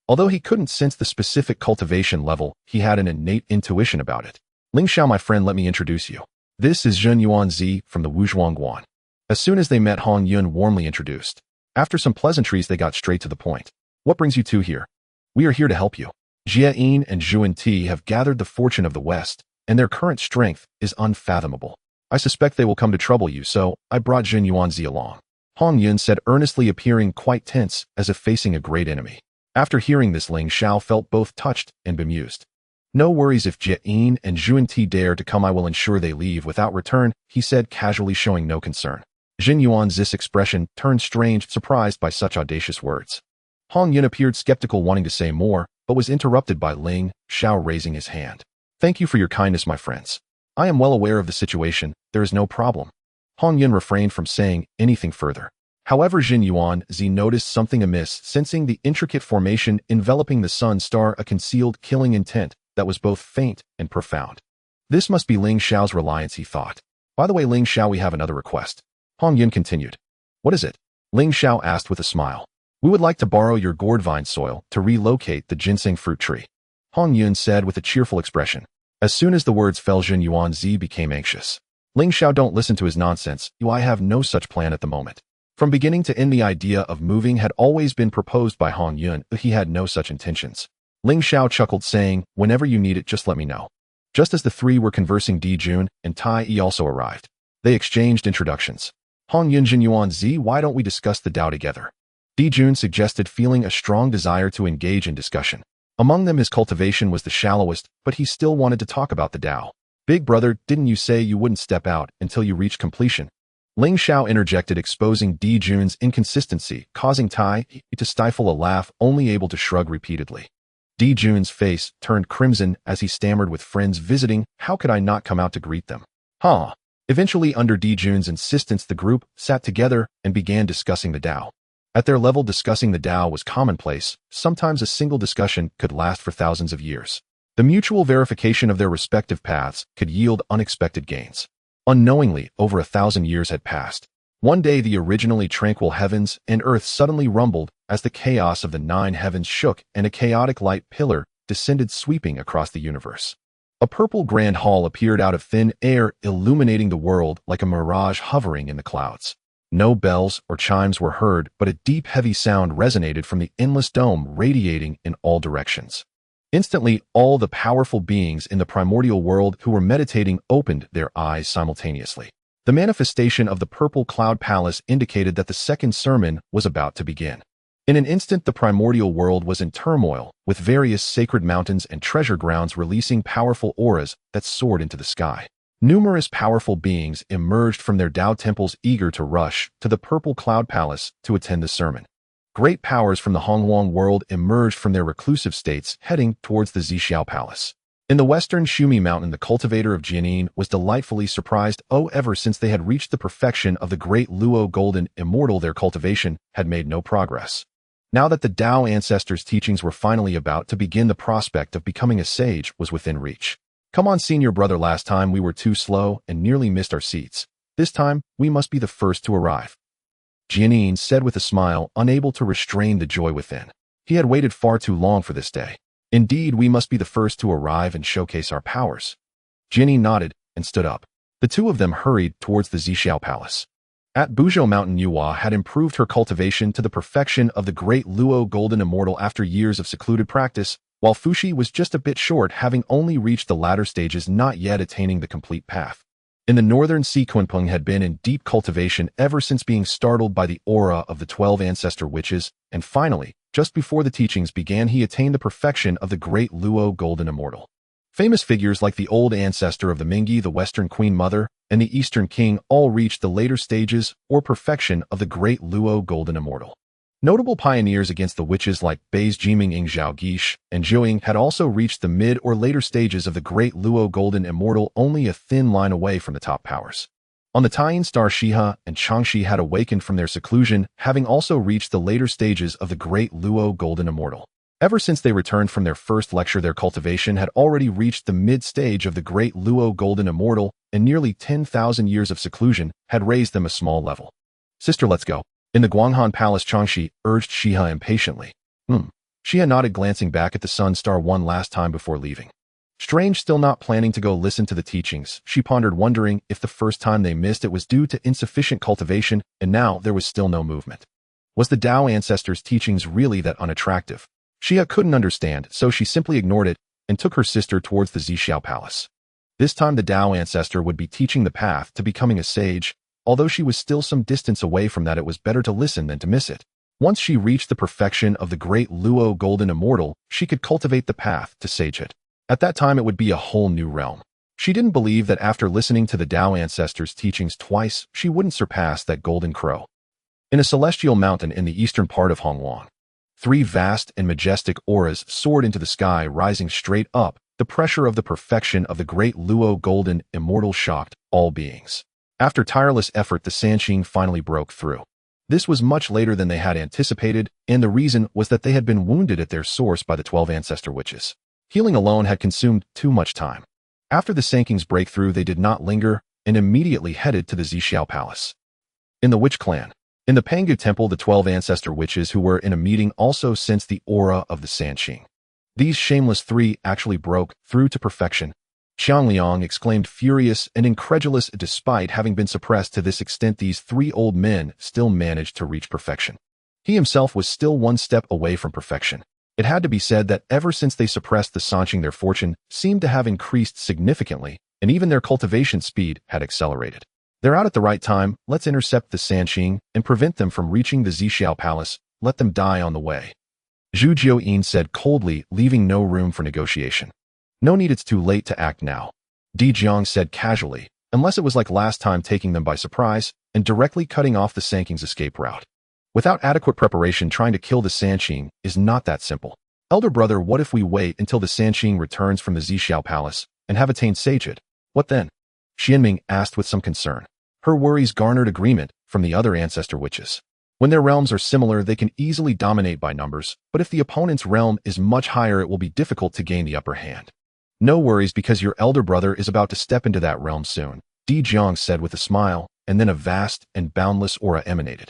Although he couldn't sense the specific cultivation level, he had an innate intuition about it. Ling Xiao, my friend, let me introduce you. This is Zhan Yuanzi from the Wuzhuangguan. As soon as they met, Hongyun warmly introduced. After some pleasantries, they got straight to the point. What brings you two here? We are here to help you. Jie and Zhuan have gathered the fortune of the West, and their current strength is unfathomable. I suspect they will come to trouble you, so I brought Zhan Yuanzi along. Hongyun said earnestly, appearing quite tense, as if facing a great enemy. After hearing this, Ling Xiao felt both touched and bemused. No worries, if Jie and Zhuan dare to come, I will ensure they leave without return, he said, casually, showing no concern. Zhan Yuanzi's expression turned strange, surprised by such audacious words. Hongyun appeared skeptical, wanting to say more, but was interrupted by Ling Xiao raising his hand. Thank you for your kindness, my friends. I am well aware of the situation. There is no problem. Hongyun refrained from saying anything further. However, Zhan Yuanzi noticed something amiss, sensing the intricate formation enveloping the sun star, a concealed killing intent that was both faint and profound. This must be Ling Xiao's reliance, he thought. By the way, Ling Xiao, we have another request. Hongyun continued. What is it? Ling Xiao asked with a smile. We would like to borrow your gourdvine soil to relocate the ginseng fruit tree, Hong Yun said with a cheerful expression. As soon as the words fell, Jun Yuan Zi became anxious. Ling Xiao, don't listen to his nonsense. I have no such plan at the moment. From beginning to end, the idea of moving had always been proposed by Hong Yun, but he had no such intentions. Ling Xiao chuckled, saying, whenever you need it, just let me know. Just as the three were conversing, Dijun and Taiyi also arrived. They exchanged introductions. Hong Yun, Jun Yuan Zi, why don't we discuss the Tao together? Dijun suggested, feeling a strong desire to engage in discussion. Among them, his cultivation was the shallowest, but he still wanted to talk about the Tao. Big brother, didn't you say you wouldn't step out until you reached completion? Ling Xiao interjected, exposing Dijun's inconsistency, causing Taiyi to stifle a laugh, only able to shrug repeatedly. Dijun's face turned crimson as he stammered, with friends visiting, how could I not come out to greet them? Huh. Eventually, under Dijun's insistence, the group sat together and began discussing the Tao. At their level, discussing the Tao was commonplace. Sometimes a single discussion could last for thousands of years. The mutual verification of their respective paths could yield unexpected gains. Unknowingly, over 1,000 years had passed. One day, the originally tranquil heavens and earth suddenly rumbled as the chaos of the 9 heavens shook and a chaotic light pillar descended, sweeping across the universe. A purple grand hall appeared out of thin air, illuminating the world like a mirage hovering in the clouds. No bells or chimes were heard, but a deep, heavy sound resonated from the endless dome, radiating in all directions. Instantly, all the powerful beings in the primordial world who were meditating opened their eyes simultaneously. The manifestation of the purple cloud palace indicated that the second sermon was about to begin. In an instant, the primordial world was in turmoil, with various sacred mountains and treasure grounds releasing powerful auras that soared into the sky. Numerous powerful beings emerged from their Tao temples, eager to rush to the purple cloud palace to attend the sermon. Great powers from the Hongluang world emerged from their reclusive states, heading towards the Zixiao Palace. In the western Shumi Mountain, the cultivator of Jianin was delightfully surprised. Ever since they had reached the perfection of the great Luo Golden Immortal, their cultivation had made no progress. Now that the Tao ancestors' teachings were finally about to begin, the prospect of becoming a sage was within reach. Come on, senior brother, last time we were too slow and nearly missed our seats. This time, we must be the first to arrive. Jianin said with a smile, unable to restrain the joy within. He had waited far too long for this day. Indeed, we must be the first to arrive and showcase our powers. Jianin nodded and stood up. The two of them hurried towards the Zixiao Palace. At Buzhou Mountain, Yuhua had improved her cultivation to the perfection of the great Luo Golden Immortal after years of secluded practice, while Fuxi was just a bit short, having only reached the latter stages, not yet attaining the complete path. In the northern sea, Kunpeng had been in deep cultivation ever since being startled by the aura of the 12 ancestor witches, and finally, just before the teachings began, he attained the perfection of the great Luo Golden Immortal. Famous figures like the old ancestor of the Mingyi, the Western Queen Mother, and the Eastern King all reached the later stages or perfection of the great Luo Golden Immortal. Notable pioneers against the witches like Bei's Jiming Ing Zhao Gish and Zhuoying had also reached the mid or later stages of the great Luo Golden Immortal, only a thin line away from the top powers. On the Taiyin star, Shiha and Changxi had awakened from their seclusion, having also reached the later stages of the great Luo Golden Immortal. Ever since they returned from their first lecture, their cultivation had already reached the mid-stage of the great Luo Golden Immortal, and nearly 10,000 years of seclusion had raised them a small level. Sister, let's go. In the Guanghan Palace, Changxi urged Shiha impatiently. Shiha nodded, glancing back at the Sun Star one last time before leaving. Strange, still not planning to go listen to the teachings, she pondered, wondering if the first time they missed it was due to insufficient cultivation, and now there was still no movement. Was the Tao ancestors' teachings really that unattractive? Shiha couldn't understand, so she simply ignored it and took her sister towards the Zixiao Palace. This time the Tao ancestor would be teaching the path to becoming a sage. Although she was still some distance away from that, it was better to listen than to miss it. Once she reached the perfection of the great Luo Golden Immortal, she could cultivate the path to sagehood. At that time, it would be a whole new realm. She didn't believe that after listening to the Tao ancestors' teachings twice, she wouldn't surpass that golden crow. In a celestial mountain in the eastern part of Hongluang, 3 vast and majestic auras soared into the sky, rising straight up. The pressure of the perfection of the great Luo Golden Immortal shocked all beings. After tireless effort, the Sanqing finally broke through. This was much later than they had anticipated, and the reason was that they had been wounded at their source by the 12 ancestor witches. Healing alone had consumed too much time. After the Sanqing's breakthrough, they did not linger and immediately headed to the Zixiao Palace. In the witch clan, In the Pangu Temple, the 12 ancestor witches who were in a meeting also sensed the aura of the Sanqing. These shameless three actually broke through to perfection. Xiang Liang exclaimed, furious and incredulous. Despite having been suppressed to this extent, these three old men still managed to reach perfection. He himself was still one step away from perfection. It had to be said that ever since they suppressed the Sanqing, their fortune seemed to have increased significantly, and even their cultivation speed had accelerated. They're out at the right time. Let's intercept the Sanqing and prevent them from reaching the Zixiao Palace. Let them die on the way. Zhu Jiuyin said coldly, leaving no room for negotiation. No need, it's too late to act now. Di Jiang said casually, unless it was like last time, taking them by surprise and directly cutting off the Sanqing's escape route. Without adequate preparation, trying to kill the Sanqing is not that simple. Elder brother, what if we wait until the Sanqing returns from the Zixiao Palace and have attained sagehood? What then? Xianming asked with some concern. Her worries garnered agreement from the other ancestor witches. When their realms are similar, they can easily dominate by numbers, but if the opponent's realm is much higher, it will be difficult to gain the upper hand. No worries, because your elder brother is about to step into that realm soon, Di Jiang said with a smile, and then a vast and boundless aura emanated.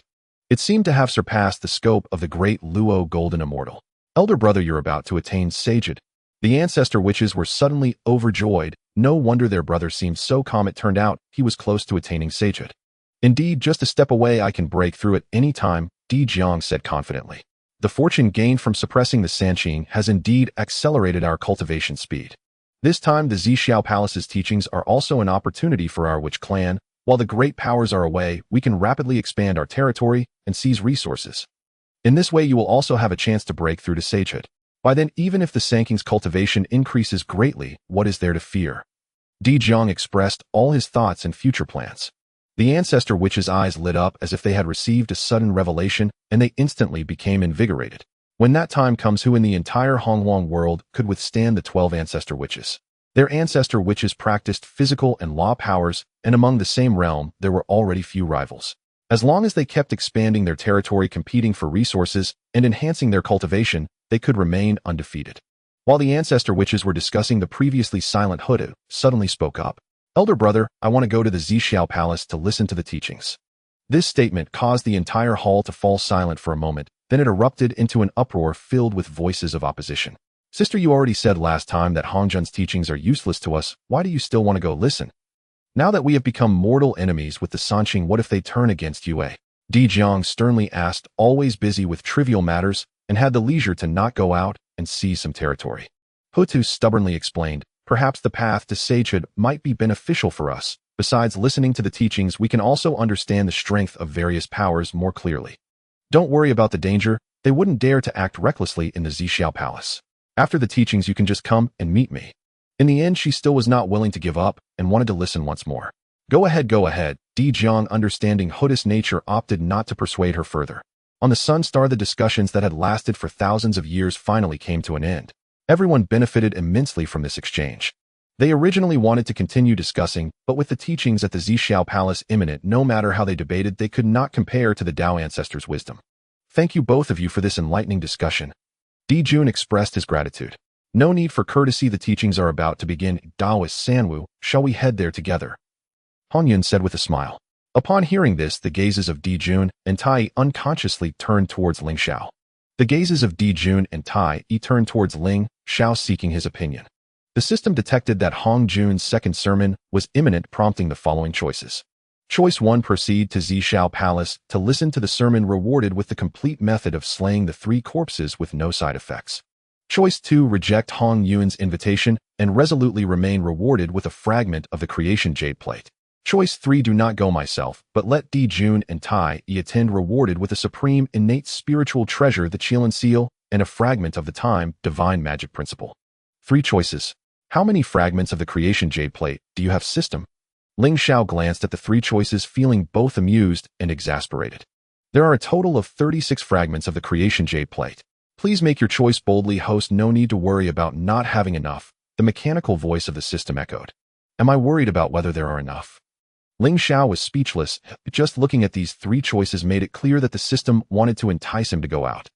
It seemed to have surpassed the scope of the great Luo Golden Immortal. Elder brother, you're about to attain sagehood. The ancestor witches were suddenly overjoyed. No wonder their brother seemed so calm. It turned out he was close to attaining sagehood. Indeed, just a step away, I can break through at any time, Di Jiang said confidently. The fortune gained from suppressing the Sanqing has indeed accelerated our cultivation speed. This time, the Zixiao Palace's teachings are also an opportunity for our witch clan. While the great powers are away, we can rapidly expand our territory and seize resources. In this way, you will also have a chance to break through to sagehood. By then, even if the Sanqing's cultivation increases greatly, what is there to fear? Di Jiang expressed all his thoughts and future plans. The ancestor witches' eyes lit up as if they had received a sudden revelation, and they instantly became invigorated. When that time comes, who in the entire Hongluang world could withstand the 12 ancestor witches? Their ancestor witches practiced physical and law powers, and among the same realm, there were already few rivals. As long as they kept expanding their territory, competing for resources, and enhancing their cultivation, they could remain undefeated. While the ancestor witches were discussing, the previously silent Hudu suddenly spoke up. Elder brother, I want to go to the Zixiao Palace to listen to the teachings. This statement caused the entire hall to fall silent for a moment, then it erupted into an uproar filled with voices of opposition. Sister, you already said last time that Hongjun's teachings are useless to us. Why do you still want to go listen? Now that we have become mortal enemies with the Sanqing, what if they turn against Yue? Di Jiang sternly asked, always busy with trivial matters, and had the leisure to not go out and seize some territory. Hutu stubbornly explained, perhaps the path to sagehood might be beneficial for us. Besides listening to the teachings, we can also understand the strength of various powers more clearly. Don't worry about the danger. They wouldn't dare to act recklessly in the Zixiao Palace. After the teachings, you can just come and meet me. In the end, she still was not willing to give up and wanted to listen once more. Go ahead, go ahead. Di Jiang, understanding Huda's nature, opted not to persuade her further. On the Sun Star, the discussions that had lasted for thousands of years finally came to an end. Everyone benefited immensely from this exchange. They originally wanted to continue discussing, but with the teachings at the Zixiao Palace imminent, no matter how they debated, they could not compare to the Tao ancestors' wisdom. Thank you both of you for this enlightening discussion. Dijun expressed his gratitude. No need for courtesy, the teachings are about to begin. Taoist Sanwu, shall we head there together? Honyun said with a smile. Upon hearing this, the gazes of Dijun and Taiyi unconsciously turned towards Ling Xiao. The gazes of Dijun and Taiyi turned towards Ling Xiao, seeking his opinion. The system detected that Hong Jun's second sermon was imminent, prompting the following choices. Choice 1, proceed to Zixiao Palace to listen to the sermon, rewarded with the complete method of slaying the 3 corpses with no side effects. Choice 2, reject Hong Yun's invitation and resolutely remain, rewarded with a fragment of the creation jade plate. Choice 3, do not go myself, but let Dijun and Taiyi attend, rewarded with a supreme innate spiritual treasure, the Qilan seal, and a fragment of the time divine magic principle. 3 choices. How many fragments of the creation jade plate do you have, system? Ling Xiao glanced at the 3 choices, feeling both amused and exasperated. There are a total of 36 fragments of the creation jade plate. Please make your choice boldly, host. No need to worry about not having enough, the mechanical voice of the system echoed. Am I worried about whether there are enough? Ling Xiao was speechless. Just looking at these 3 choices made it clear that the system wanted to entice him to go out.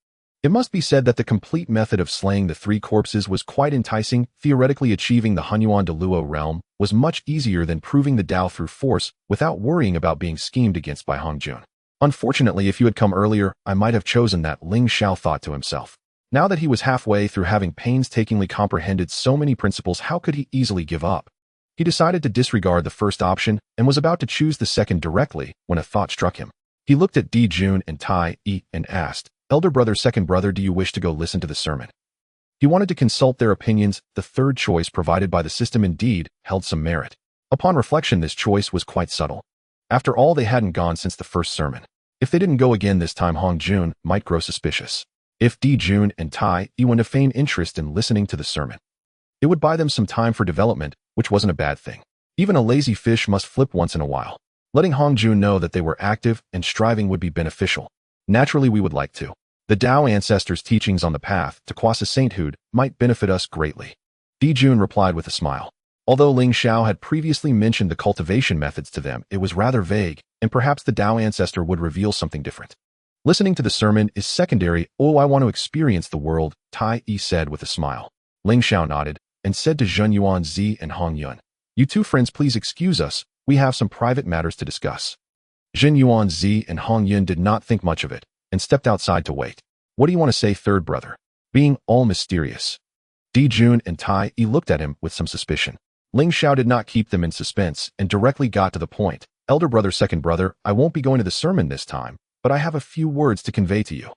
It must be said that the complete method of slaying the 3 corpses was quite enticing. Theoretically, achieving the Hunyuan de Luo realm was much easier than proving the Tao through force without worrying about being schemed against by Hongjun. Unfortunately, if you had come earlier, I might have chosen that, Ling Xiao thought to himself. Now that he was halfway through having painstakingly comprehended so many principles, how could he easily give up? He decided to disregard the first option and was about to choose the second directly when a thought struck him. He looked at Dijun and Taiyi and asked, "Elder brother, second brother, do you wish to go listen to the sermon?" He wanted to consult their opinions. The third choice provided by the system indeed held some merit. Upon reflection, this choice was quite subtle. After all, they hadn't gone since the first sermon. If they didn't go again this time, Hong Jun might grow suspicious. If Dijun and Taiyi were to feign interest in listening to the sermon, it would buy them some time for development, which wasn't a bad thing. Even a lazy fish must flip once in a while. Letting Hong Jun know that they were active and striving would be beneficial. Naturally, we would like to. The Tao ancestors' teachings on the path to quasi sainthood might benefit us greatly. Dijun replied with a smile. Although Ling Xiao had previously mentioned the cultivation methods to them, it was rather vague, and perhaps the Tao ancestor would reveal something different. Listening to the sermon is secondary. Oh, I want to experience the world, Taiyi said with a smile. Ling Xiao nodded and said to Zhen Yuanzi and Hong Yun, "You two friends, please excuse us. We have some private matters to discuss." Zhen Yuanzi and Hong Yun did not think much of it and stepped outside to wait. "What do you want to say, third brother?" Being all mysterious, Dijun and Taiyi looked at him with some suspicion. Ling Xiao did not keep them in suspense and directly got to the point. "Elder brother, second brother, I won't be going to the sermon this time, but I have a few words to convey to you."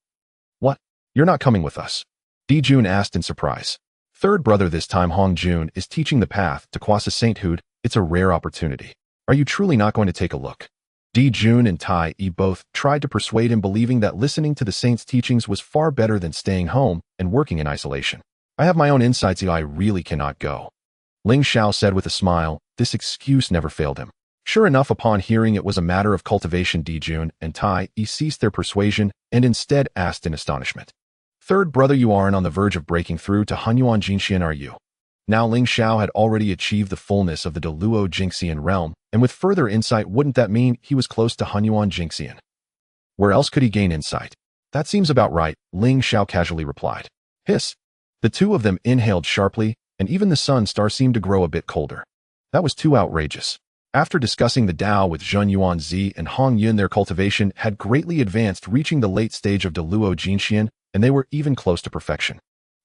"What? You're not coming with us?" Dijun asked in surprise. "Third brother, this time Hong Jun is teaching the path to quasi sainthood. It's a rare opportunity. Are you truly not going to take a look?" Dijun and Taiyi both tried to persuade him, believing that listening to the saints' teachings was far better than staying home and working in isolation. "I have my own insights. I really cannot go," Ling Xiao said with a smile. This excuse never failed him. Sure enough, upon hearing it was a matter of cultivation, Dijun and Taiyi ceased their persuasion and instead asked in astonishment, "Third brother, you aren't on the verge of breaking through to Hunyuan Jinxian, are you?" Now Ling Xiao had already achieved the fullness of the Deluo Jinxian realm, and with further insight, wouldn't that mean he was close to Hunyuan Jinxian? Where else could he gain insight? "That seems about right," Ling Xiao casually replied. Hiss. The two of them inhaled sharply, and even the sun star seemed to grow a bit colder. That was too outrageous. After discussing the Tao with Zhen Yuanzi and Hong Yun, their cultivation had greatly advanced, reaching the late stage of Deluo Jinxian, and they were even close to perfection.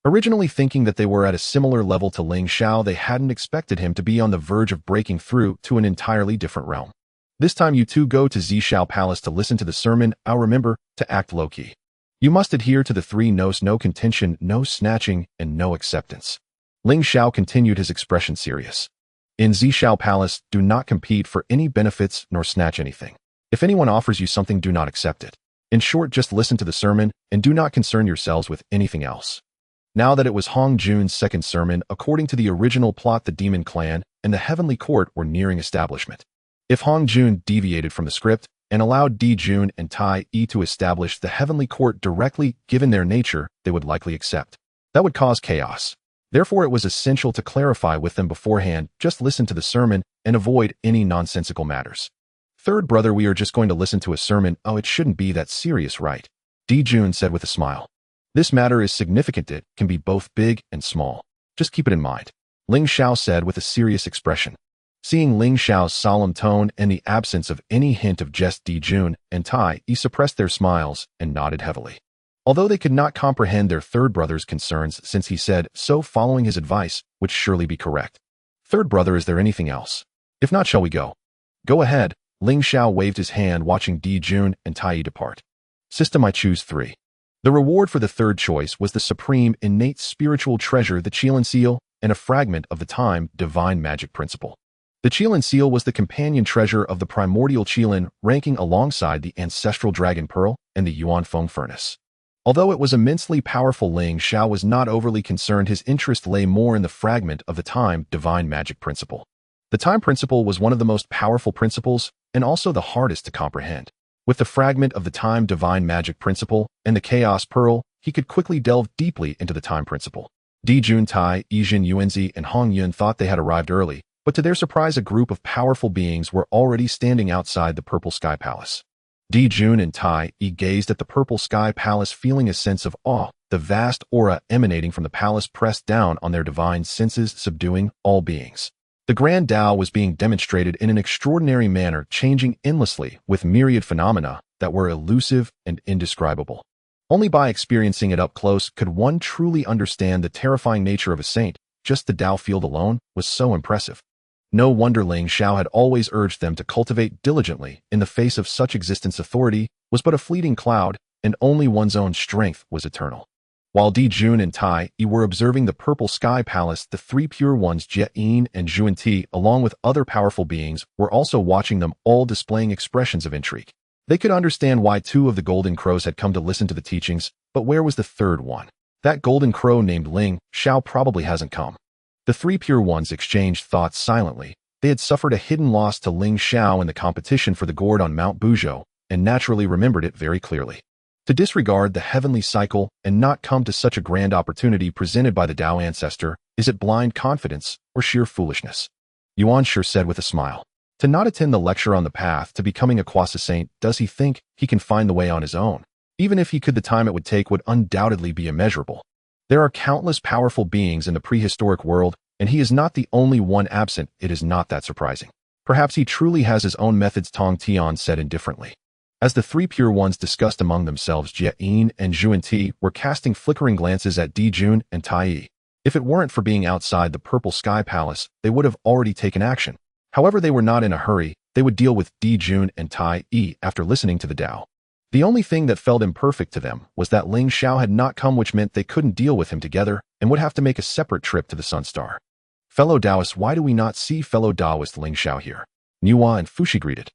Originally thinking that they were at a similar level to Ling Xiao, they hadn't expected him to be on the verge of breaking through to an entirely different realm. "This time you two go to Zishao Palace to listen to the sermon. I'll remember to act low-key. You must adhere to the 3 no's: no contention, no snatching, and no acceptance." Ling Xiao continued, his expression serious. "In Zishao Palace, do not compete for any benefits nor snatch anything. If anyone offers you something, do not accept it. In short, just listen to the sermon and do not concern yourselves with anything else." Now that it was Hong Jun's second sermon, according to the original plot, the Demon Clan and the Heavenly Court were nearing establishment. If Hong Jun deviated from the script and allowed Dijun and Taiyi to establish the Heavenly Court directly, given their nature, they would likely accept. That would cause chaos. Therefore, it was essential to clarify with them beforehand. Just listen to the sermon and avoid any nonsensical matters. "Third brother, we are just going to listen to a sermon. Oh, it shouldn't be that serious, right?" Dijun said with a smile. "This matter is significant. It can be both big and small. Just keep it in mind," Ling Xiao said with a serious expression. Seeing Ling Xiao's solemn tone and the absence of any hint of jest, Dijun and Taiyi suppressed their smiles and nodded heavily. Although they could not comprehend their third brother's concerns, since he said so, following his advice would surely be correct. "Third brother, is there anything else? If not, shall we go?" "Go ahead," Ling Xiao waved his hand, watching Dijun and Taiyi depart. "System, I choose 3. The reward for the third choice was the supreme innate spiritual treasure, the Qilin Seal, and a fragment of the time divine magic principle. The Qilin Seal was the companion treasure of the primordial Qilin, ranking alongside the ancestral dragon pearl and the Yuan Feng furnace. Although it was immensely powerful, Ling Xiao was not overly concerned. His interest lay more in the fragment of the time divine magic principle. The time principle was one of the most powerful principles and also the hardest to comprehend. With the fragment of the time divine magic principle and the chaos pearl, he could quickly delve deeply into the time principle. Dijun, Taiyi, Zhen Yuanzi, and Hong Yun thought they had arrived early, but to their surprise, a group of powerful beings were already standing outside the Purple Sky Palace. Dijun and Taiyi gazed at the Purple Sky Palace, feeling a sense of awe. The vast aura emanating from the palace pressed down on their divine senses, subduing all beings. The Grand Tao was being demonstrated in an extraordinary manner, changing endlessly with myriad phenomena that were elusive and indescribable. Only by experiencing it up close could one truly understand the terrifying nature of a saint. Just the Tao field alone was so impressive. No wonder Ling Xiao had always urged them to cultivate diligently in the face of such existence. Authority was but a fleeting cloud, and only one's own strength was eternal. While Dijun and Taiyi were observing the Purple Sky Palace, the three pure ones Jieyin and Zhuanti, along with other powerful beings, were also watching them, all displaying expressions of intrigue. They could understand why two of the Golden Crows had come to listen to the teachings, but where was the third one? That Golden Crow named Ling Xiao probably hasn't come. The three pure ones exchanged thoughts silently. They had suffered a hidden loss to Ling Xiao in the competition for the gourd on Mount Buzhou, and naturally remembered it very clearly. To disregard the heavenly cycle and not come to such a grand opportunity presented by the Tao ancestor, is it blind confidence or sheer foolishness? Yuan sure said with a smile. To not attend the lecture on the path to becoming a quasi-saint, does he think he can find the way on his own? Even if he could, the time it would take would undoubtedly be immeasurable. There are countless powerful beings in the prehistoric world, and he is not the only one absent. It is not that surprising. Perhaps he truly has his own methods, Tong Tian said indifferently. As the three pure ones discussed among themselves, Jieyin and Zhuanti were casting flickering glances at Dijun and Taiyi. If it weren't for being outside the Purple Sky Palace, they would have already taken action. However, they were not in a hurry. They would deal with Dijun and Taiyi after listening to the Tao. The only thing that felt imperfect to them was that Ling Xiao had not come, which meant they couldn't deal with him together and would have to make a separate trip to the Sun Star. Fellow Taoists, why do we not see fellow Taoist Ling Xiao here? Nuwa and Fushi greeted.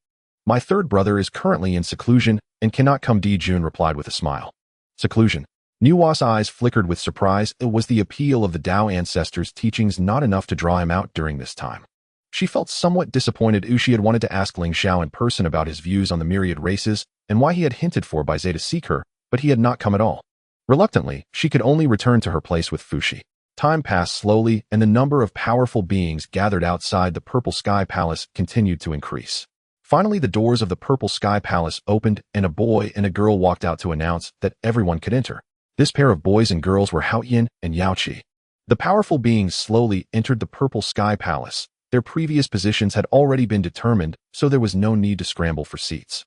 My third brother is currently in seclusion and cannot come, Dijun replied with a smile. Seclusion. Nuwa's eyes flickered with surprise. It was the appeal of the Tao ancestors' teachings not enough to draw him out during this time. She felt somewhat disappointed. She had wanted to ask Ling Xiao in person about his views on the myriad races and why he had hinted for Bai Zhe to seek her, but he had not come at all. Reluctantly, she could only return to her place with Fushi. Time passed slowly, and the number of powerful beings gathered outside the Purple Sky Palace continued to increase. Finally, the doors of the Purple Sky Palace opened, and a boy and a girl walked out to announce that everyone could enter. This pair of boys and girls were Hao Yin and Yao Qi. The powerful beings slowly entered the Purple Sky Palace. Their previous positions had already been determined, so there was no need to scramble for seats.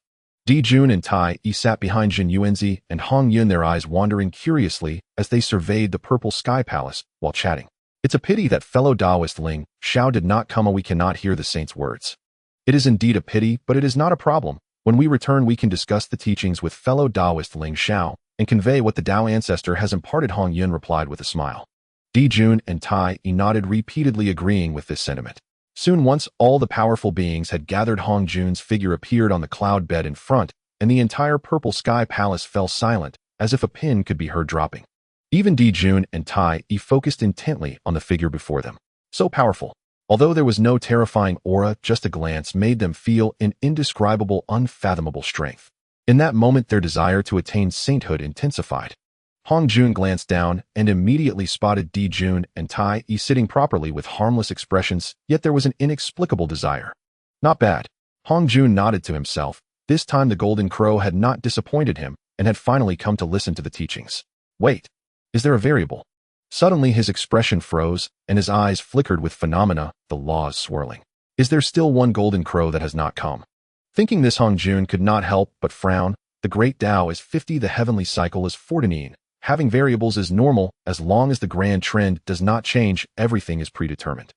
Dijun and Taiyi sat behind Jin Yuanzi and Hong Yun, their eyes wandering curiously as they surveyed the Purple Sky Palace while chatting. It's a pity that fellow Taoist Ling Xiao did not come. We cannot hear the saint's words. It is indeed a pity, but it is not a problem. When we return, we can discuss the teachings with fellow Taoist Ling Xiao and convey what the Tao ancestor has imparted, Hong Yun replied with a smile. Dijun and Taiyi nodded, repeatedly agreeing with this sentiment. Soon, once all the powerful beings had gathered, Hong Jun's figure appeared on the cloud bed in front, and the entire Purple Sky Palace fell silent, as if a pin could be heard dropping. Even Dijun and Taiyi focused intently on the figure before them. So powerful. Although there was no terrifying aura, just a glance made them feel an indescribable, unfathomable strength. In that moment, their desire to attain sainthood intensified. Hong Jun glanced down and immediately spotted Dijun and Taiyi sitting properly with harmless expressions, yet there was an inexplicable desire. Not bad. Hong Jun nodded to himself. This time the Golden Crow had not disappointed him and had finally come to listen to the teachings. Wait, is there a variable? Suddenly his expression froze, and his eyes flickered with phenomena, the laws swirling. Is there still one Golden Crow that has not come? Thinking this, Hong Jun could not help but frown. The great Tao is 50, the heavenly cycle is 49. Having variables is normal, as long as the grand trend does not change, everything is predetermined.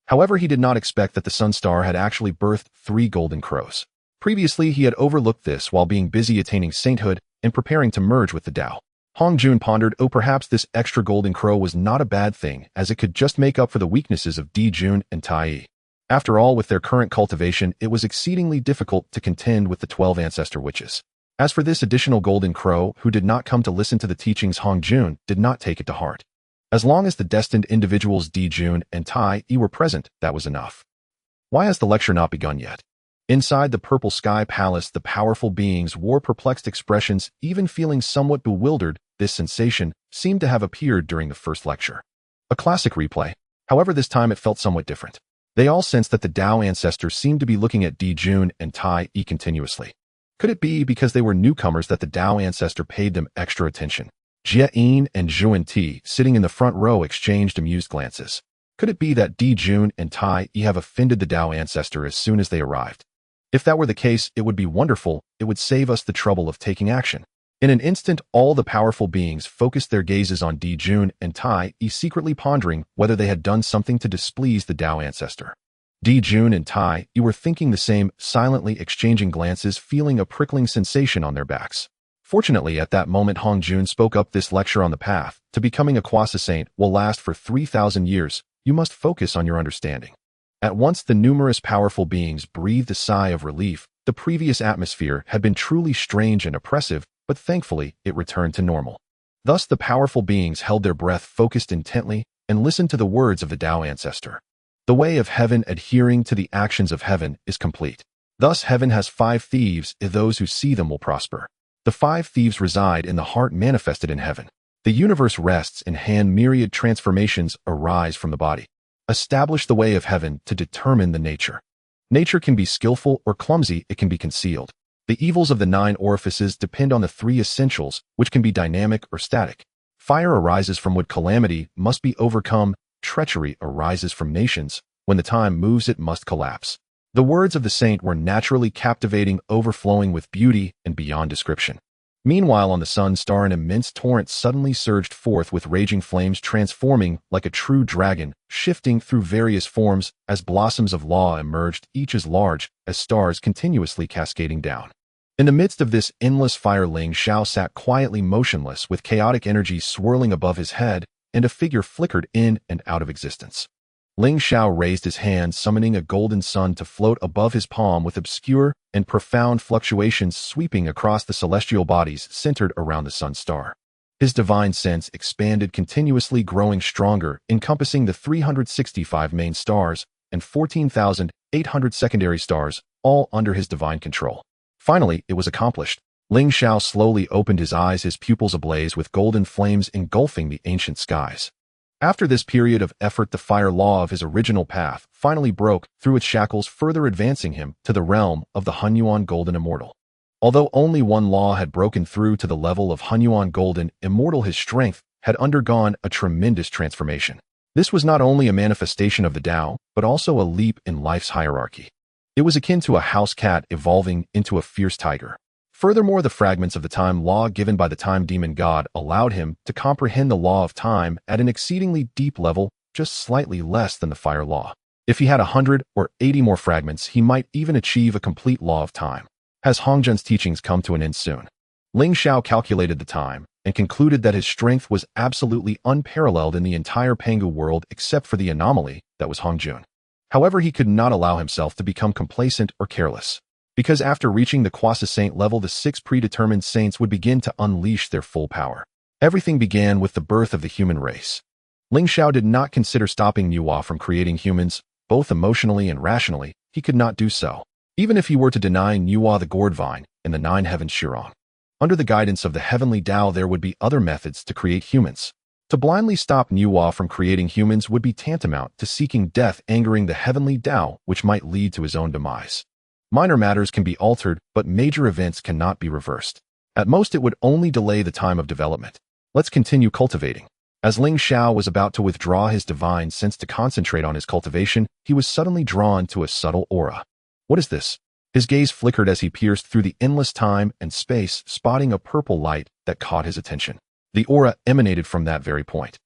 However, he did not expect that the Sun Star had actually birthed 3 Golden Crows. Previously, he had overlooked this while being busy attaining sainthood and preparing to merge with the Tao. Hong Jun pondered, perhaps this extra Golden Crow was not a bad thing, as it could just make up for the weaknesses of Dijun and Taiyi. After all, with their current cultivation, it was exceedingly difficult to contend with the 12 ancestor witches. As for this additional Golden Crow, who did not come to listen to the teachings, Hong Jun did not take it to heart. As long as the destined individuals Dijun and Taiyi were present, that was enough. Why has the lecture not begun yet? Inside the Purple Sky Palace, the powerful beings wore perplexed expressions, even feeling somewhat bewildered. This sensation seemed to have appeared during the first lecture. A classic replay. However, this time it felt somewhat different. They all sensed that the Tao ancestors seemed to be looking at Dijun and Taiyi continuously. Could it be because they were newcomers that the Tao ancestor paid them extra attention? Jieyin and Zhuanti, sitting in the front row, exchanged amused glances. Could it be that Dijun and Taiyi have offended the Tao ancestor as soon as they arrived? If that were the case, it would be wonderful. It would save us the trouble of taking action. In an instant, all the powerful beings focused their gazes on Dijun and Taiyi, secretly pondering whether they had done something to displease the Tao ancestor. Dijun and Taiyi were thinking the same, silently exchanging glances, feeling a prickling sensation on their backs. Fortunately, at that moment, Hongjun spoke up. This lecture on the path to becoming a Kwasa saint will last for 3,000 years. You must focus on your understanding. At once, the numerous powerful beings breathed a sigh of relief. The previous atmosphere had been truly strange and oppressive, but thankfully, it returned to normal. Thus, the powerful beings held their breath, focused intently, and listened to the words of the Tao ancestor. The way of heaven, adhering to the actions of heaven, is complete. Thus, heaven has 5 thieves. Those who see them will prosper. The 5 thieves reside in the heart manifested in heaven. The universe rests in hand. Myriad transformations arise from the body. Establish the way of heaven to determine the nature. Nature can be skillful or clumsy. It can be concealed. The evils of the 9 orifices depend on the 3 essentials, which can be dynamic or static. Fire arises from wood. Calamity must be overcome. Treachery arises from nations. When the time moves, it must collapse. The words of the saint were naturally captivating, overflowing with beauty and beyond description. Meanwhile, on the sun star, an immense torrent suddenly surged forth with raging flames, transforming like a true dragon, shifting through various forms as blossoms of law emerged, each as large as stars, continuously cascading down. In the midst of this endless fire, Ling Xiao sat quietly motionless, with chaotic energy swirling above his head, and a figure flickered in and out of existence. Ling Xiao raised his hand, summoning a golden sun to float above his palm, with obscure and profound fluctuations sweeping across the celestial bodies centered around the sun star. His divine sense expanded continuously, growing stronger, encompassing the 365 main stars and 14,800 secondary stars, all under his divine control. Finally, it was accomplished. Ling Xiao slowly opened his eyes, his pupils ablaze with golden flames engulfing the ancient skies. After this period of effort, the fire law of his original path finally broke through its shackles, further advancing him to the realm of the Hunyuan Golden Immortal. Although only one law had broken through to the level of Hunyuan Golden Immortal, his strength had undergone a tremendous transformation. This was not only a manifestation of the Tao, but also a leap in life's hierarchy. It was akin to a house cat evolving into a fierce tiger. Furthermore, the fragments of the time law given by the time demon god allowed him to comprehend the law of time at an exceedingly deep level, just slightly less than the fire law. If he had 100 or 80 more fragments, he might even achieve a complete law of time. Has Hongjun's teachings come to an end soon? Ling Xiao calculated the time and concluded that his strength was absolutely unparalleled in the entire Pangu world, except for the anomaly that was Hongjun. However, he could not allow himself to become complacent or careless, because after reaching the Kwasa saint level, the 6 predetermined saints would begin to unleash their full power. Everything began with the birth of the human race. Ling Xiao did not consider stopping Nuwa from creating humans, both emotionally and rationally. He could not do so, even if he were to deny Nuwa the gourd vine and the 9 heavens Shirong. Under the guidance of the heavenly Tao, there would be other methods to create humans. To blindly stop Nuwa from creating humans would be tantamount to seeking death, angering the heavenly Tao, which might lead to his own demise. Minor matters can be altered, but major events cannot be reversed. At most, it would only delay the time of development. Let's continue cultivating. As Ling Xiao was about to withdraw his divine sense to concentrate on his cultivation, he was suddenly drawn to a subtle aura. What is this? His gaze flickered as he pierced through the endless time and space, spotting a purple light that caught his attention. The aura emanated from that very point.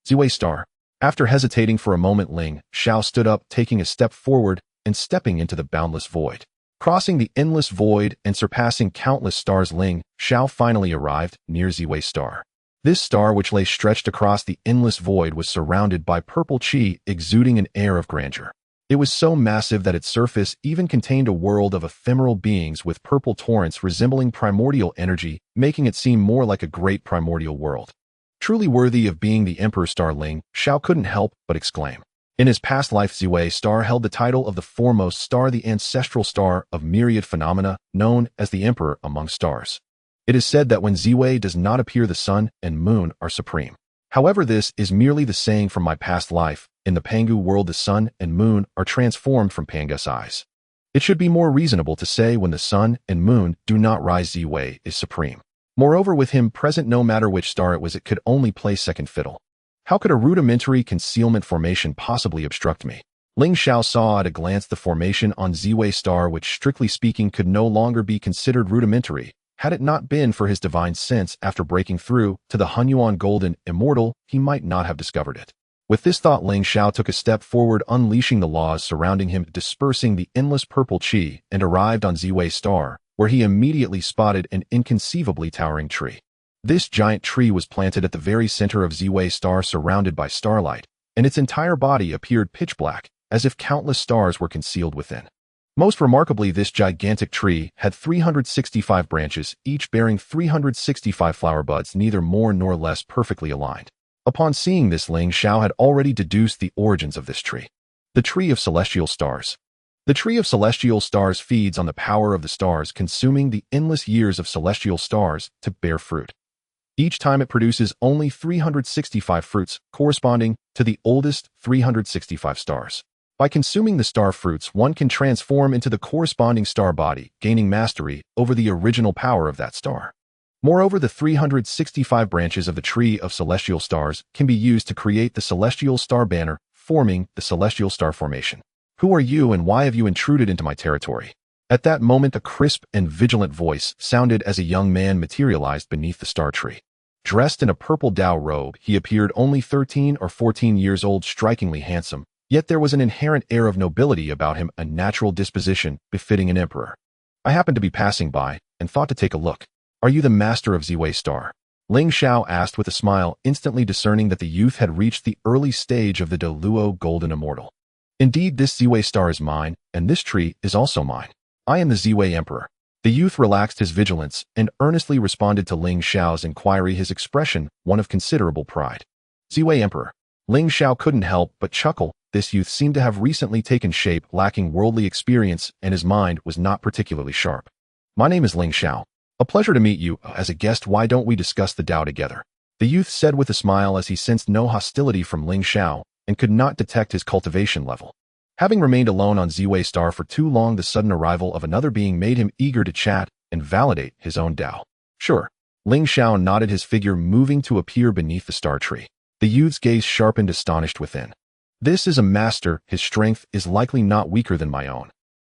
Ziwei Star. After hesitating for a moment, Ling Xiao stood up, taking a step forward and stepping into the boundless void. Crossing the endless void and surpassing countless stars, Ling Xiao finally arrived near Ziwei Star. This star, which lay stretched across the endless void, was surrounded by purple chi, exuding an air of grandeur. It was so massive that its surface even contained a world of ephemeral beings with purple torrents resembling primordial energy, making it seem more like a great primordial world. Truly worthy of being the Emperor Star, Ling Xiao couldn't help but exclaim. In his past life, Ziwei Star held the title of the foremost star, the ancestral star of myriad phenomena, known as the Emperor among stars. It is said that when Ziwei does not appear, the sun and moon are supreme. However, this is merely the saying from my past life. In the Pangu world, the sun and moon are transformed from Panga's eyes. It should be more reasonable to say when the sun and moon do not rise, Ziwei is supreme. Moreover, with him present, no matter which star it was, it could only play second fiddle. How could a rudimentary concealment formation possibly obstruct me? Ling Xiao saw at a glance the formation on Ziwei star, which strictly speaking could no longer be considered rudimentary. Had it not been for his divine sense after breaking through to the Hunyuan Golden Immortal, he might not have discovered it. With this thought, Ling Xiao took a step forward, unleashing the laws surrounding him, dispersing the endless purple qi, and arrived on Ziwei star, where he immediately spotted an inconceivably towering tree. This giant tree was planted at the very center of Ziwei star, surrounded by starlight, and its entire body appeared pitch black, as if countless stars were concealed within. Most remarkably, this gigantic tree had 365 branches, each bearing 365 flower buds, neither more nor less, perfectly aligned. Upon seeing this, Ling Xiao had already deduced the origins of this tree. The Tree of Celestial Stars. The Tree of Celestial Stars feeds on the power of the stars, consuming the endless years of celestial stars to bear fruit. Each time it produces only 365 fruits, corresponding to the oldest 365 stars. By consuming the star fruits, one can transform into the corresponding star body, gaining mastery over the original power of that star. Moreover, the 365 branches of the Tree of Celestial Stars can be used to create the celestial star banner, forming the celestial star formation. Who are you, and why have you intruded into my territory? At that moment, a crisp and vigilant voice sounded as a young man materialized beneath the star tree. Dressed in a purple Dao robe, he appeared only 13 or 14 years old, strikingly handsome. Yet there was an inherent air of nobility about him, a natural disposition befitting an emperor. I happened to be passing by and thought to take a look. Are you the master of Ziwei star? Ling Xiao asked with a smile, instantly discerning that the youth had reached the early stage of the Deluo Golden Immortal. Indeed, this Ziwei star is mine, and this tree is also mine. I am the Ziwei Emperor. The youth relaxed his vigilance and earnestly responded to Ling Xiao's inquiry, his expression one of considerable pride. Ziwei Emperor. Ling Xiao couldn't help but chuckle. This youth seemed to have recently taken shape, lacking worldly experience, and his mind was not particularly sharp. My name is Ling Xiao. A pleasure to meet you. As a guest, why don't we discuss the Tao together? The youth said with a smile, as he sensed no hostility from Ling Xiao and could not detect his cultivation level. Having remained alone on Ziwei star for too long, the sudden arrival of another being made him eager to chat and validate his own Tao. Sure. Ling Xiao nodded, his figure moving to appear beneath the star tree. The youth's gaze sharpened, astonished within. This is a master. His strength is likely not weaker than my own.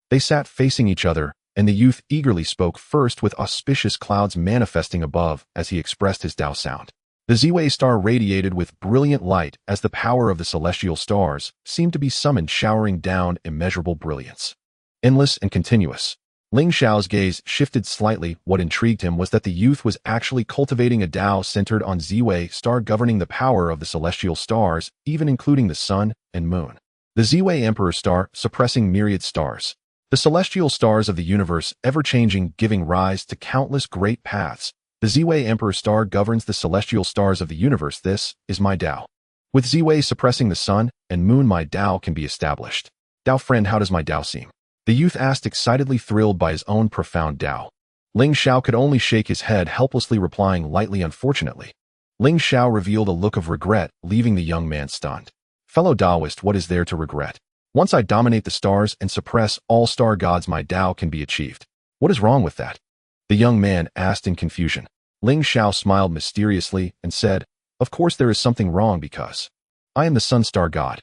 They sat facing each other, and the youth eagerly spoke, first with auspicious clouds manifesting above as he expressed his Tao sound. The Ziwei star radiated with brilliant light as the power of the celestial stars seemed to be summoned, showering down immeasurable brilliance. Endless and continuous. Ling Xiao's gaze shifted slightly. What intrigued him was that the youth was actually cultivating a Tao centered on Ziwei star, governing the power of the celestial stars, even including the sun and moon. The Ziwei Emperor star, suppressing myriad stars. The celestial stars of the universe, ever-changing, giving rise to countless great paths. The Ziwei Emperor star governs the celestial stars of the universe. This is my Tao. With Ziwei suppressing the sun and moon, my Tao can be established. Tao friend, how does my Tao seem? The youth asked, excitedly thrilled by his own profound Tao. Ling Xiao could only shake his head, helplessly replying lightly, unfortunately. Ling Xiao revealed a look of regret, leaving the young man stunned. Fellow Taoist, what is there to regret? Once I dominate the stars and suppress all star gods, my Tao can be achieved. What is wrong with that? The young man asked in confusion. Ling Xiao smiled mysteriously and said, of course there is something wrong, because I am the sun star god.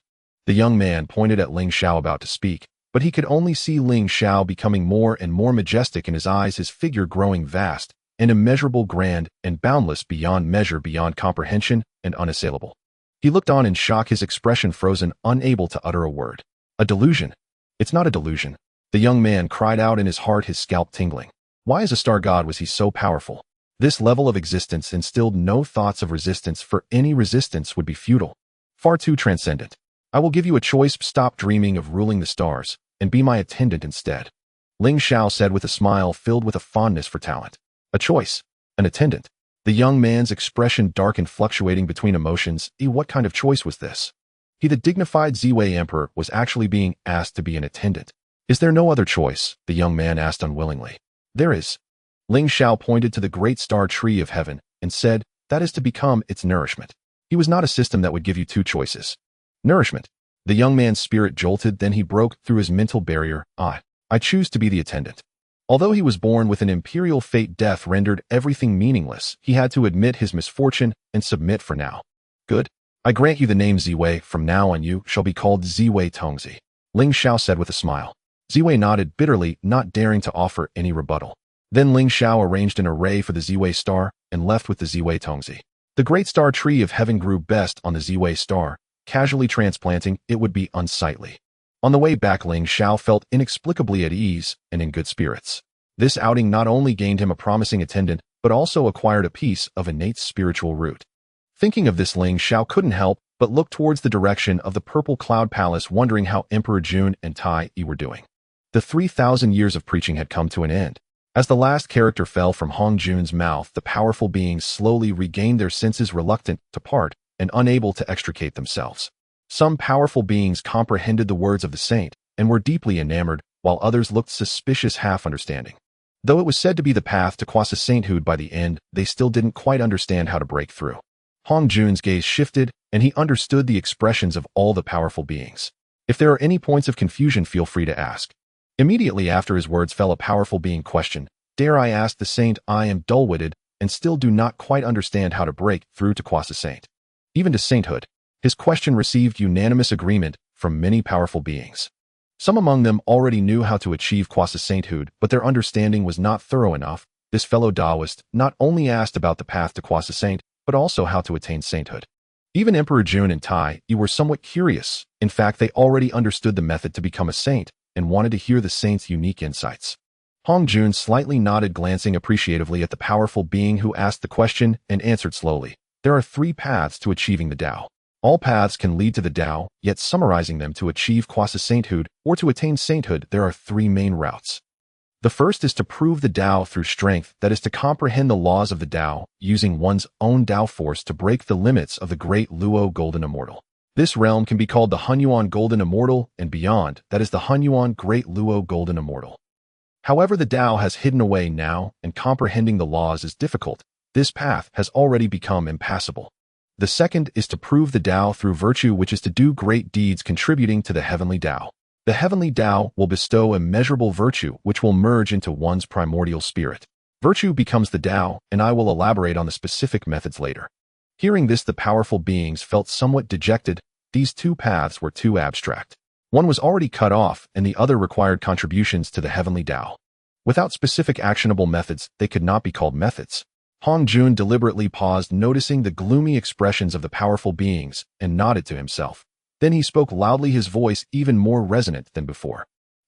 The young man pointed at Ling Xiao, about to speak, but he could only see Ling Xiao becoming more and more majestic in his eyes, his figure growing vast and immeasurable, grand and boundless, beyond measure, beyond comprehension, and unassailable. He looked on in shock, his expression frozen, unable to utter a word. A delusion? It's not a delusion. The young man cried out in his heart, his scalp tingling. Why, as a star god, was he so powerful? This level of existence instilled no thoughts of resistance, for any resistance would be futile. Far too transcendent. I will give you a choice. Stop dreaming of ruling the stars and be my attendant instead. Ling Xiao said with a smile filled with a fondness for talent. A choice? An attendant? The young man's expression darkened, fluctuating between emotions. What kind of choice was this? He, the dignified Ziwei Emperor, was actually being asked to be an attendant. Is there no other choice? The young man asked unwillingly. There is. Ling Xiao pointed to the great star tree of heaven and said, that is to become its nourishment. He was not a system that would give you two choices. Nourishment. The young man's spirit jolted, then he broke through his mental barrier. I choose to be the attendant. Although he was born with an imperial fate, death rendered everything meaningless. He had to admit his misfortune and submit for now. Good. I grant you the name Ziwei. From now on you shall be called Ziwei Tongzi. Ling Xiao said with a smile. Ziwei nodded bitterly, not daring to offer any rebuttal. Then Ling Xiao arranged an array for the Ziwei star and left with the Ziwei Tongzi. The great star tree of heaven grew best on the Ziwei star. Casually transplanting it would be unsightly. On the way back, Ling Xiao felt inexplicably at ease and in good spirits. This outing not only gained him a promising attendant, but also acquired a piece of innate spiritual root. Thinking of this, Ling Xiao couldn't help but look towards the direction of the Purple Cloud Palace, wondering how Emperor Jun and Taiyi were doing. The 3,000 years of preaching had come to an end. As the last character fell from Hong Jun's mouth, the powerful beings slowly regained their senses, reluctant to part and unable to extricate themselves. Some powerful beings comprehended the words of the saint and were deeply enamored, while others looked suspicious, half understanding. Though it was said to be the path to quasi sainthood by the end, they still didn't quite understand how to break through. Hong Jun's gaze shifted, and he understood the expressions of all the powerful beings. If there are any points of confusion, feel free to ask. Immediately after his words fell, a powerful being questioned, "Dare I ask the saint? I am dull-witted and still do not quite understand how to break through to quasi saint, even to sainthood." His question received unanimous agreement from many powerful beings. Some among them already knew how to achieve quasi sainthood, but their understanding was not thorough enough. This fellow Taoist not only asked about the path to quasi saint, but also how to attain sainthood. Even Emperor Jun and Taiyi were somewhat curious. In fact, they already understood the method to become a saint and wanted to hear the saint's unique insights. Hong Jun slightly nodded, glancing appreciatively at the powerful being who asked the question, and answered slowly. There are 3 paths to achieving the Tao. All paths can lead to the Tao, yet summarizing them, to achieve quasi sainthood or to attain sainthood, there are 3 main routes. The first is to prove the Tao through strength, that is to comprehend the laws of the Tao, using one's own Tao force to break the limits of the great Luo Golden Immortal. This realm can be called the Hunyuan Golden Immortal and beyond, that is the Hunyuan Great Luo Golden Immortal. However, the Tao has hidden away now, and comprehending the laws is difficult. This path has already become impassable. The second is to prove the Tao through virtue, which is to do great deeds contributing to the heavenly Tao. The heavenly Tao will bestow immeasurable virtue, which will merge into one's primordial spirit. Virtue becomes the Tao, and I will elaborate on the specific methods later. Hearing this, the powerful beings felt somewhat dejected. These 2 paths were too abstract. One was already cut off, and the other required contributions to the heavenly Tao. Without specific actionable methods, they could not be called methods. Hong Jun deliberately paused, noticing the gloomy expressions of the powerful beings, and nodded to himself. Then he spoke loudly, his voice even more resonant than before.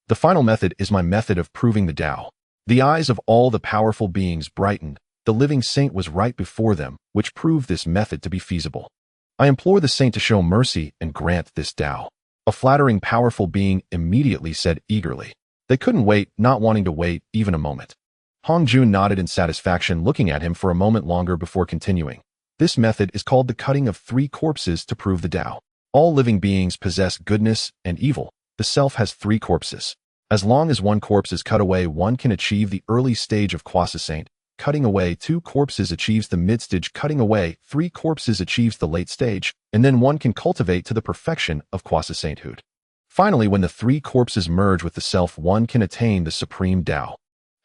The final method is my method of proving the Tao. The eyes of all the powerful beings brightened. The living saint was right before them, which proved this method to be feasible. I implore the saint to show mercy and grant this Tao. A flattering powerful being immediately said eagerly. They couldn't wait, not wanting to wait even a moment. Hong Jun nodded in satisfaction, looking at him for a moment longer before continuing. This method is called the cutting of 3 corpses to prove the Tao. All living beings possess goodness and evil. The self has 3 corpses. As long as 1 corpse is cut away, one can achieve the early stage of quasi saint. Cutting away 2 corpses achieves the mid-stage. Cutting away 3 corpses achieves the late stage, and then one can cultivate to the perfection of quasi sainthood. Finally, when the 3 corpses merge with the self, one can attain the supreme Tao.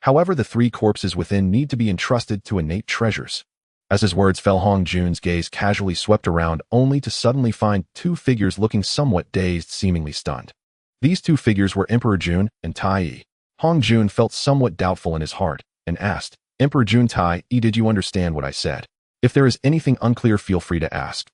However, the 3 corpses within need to be entrusted to innate treasures. As his words fell, Hong Jun's gaze casually swept around, only to suddenly find 2 figures looking somewhat dazed, seemingly stunned. These 2 figures were Emperor Jun and Taiyi. Hong Jun felt somewhat doubtful in his heart, and asked, "Emperor Jun, Taiyi, did you understand what I said? If there is anything unclear, feel free to ask."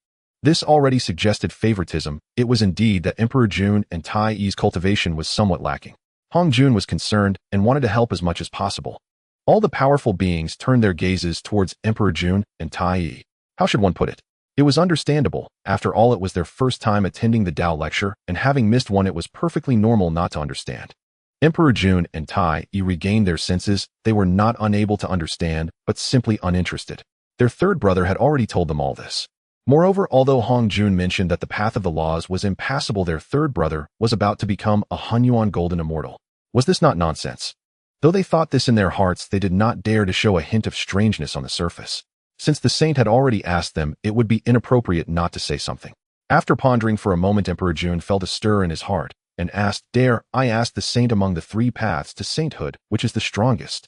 This already suggested favoritism. It was indeed that Emperor Jun and Taiyi's cultivation was somewhat lacking. Hong Jun was concerned and wanted to help as much as possible. All the powerful beings turned their gazes towards Emperor Jun and Taiyi. How should one put it? It was understandable. After all, it was their first time attending the Tao lecture, and having missed one, it was perfectly normal not to understand. Emperor Jun and Taiyi regained their senses. They were not unable to understand, but simply uninterested. Their 3rd brother had already told them all this. Moreover, although Hong Jun mentioned that the path of the laws was impassable, their 3rd brother was about to become a Hunyuan Golden Immortal. Was this not nonsense? Though they thought this in their hearts, they did not dare to show a hint of strangeness on the surface. Since the saint had already asked them, it would be inappropriate not to say something. After pondering for a moment, Emperor Jun felt a stir in his heart, and asked, "Dare I ask the saint, among the 3 paths to sainthood, which is the strongest?"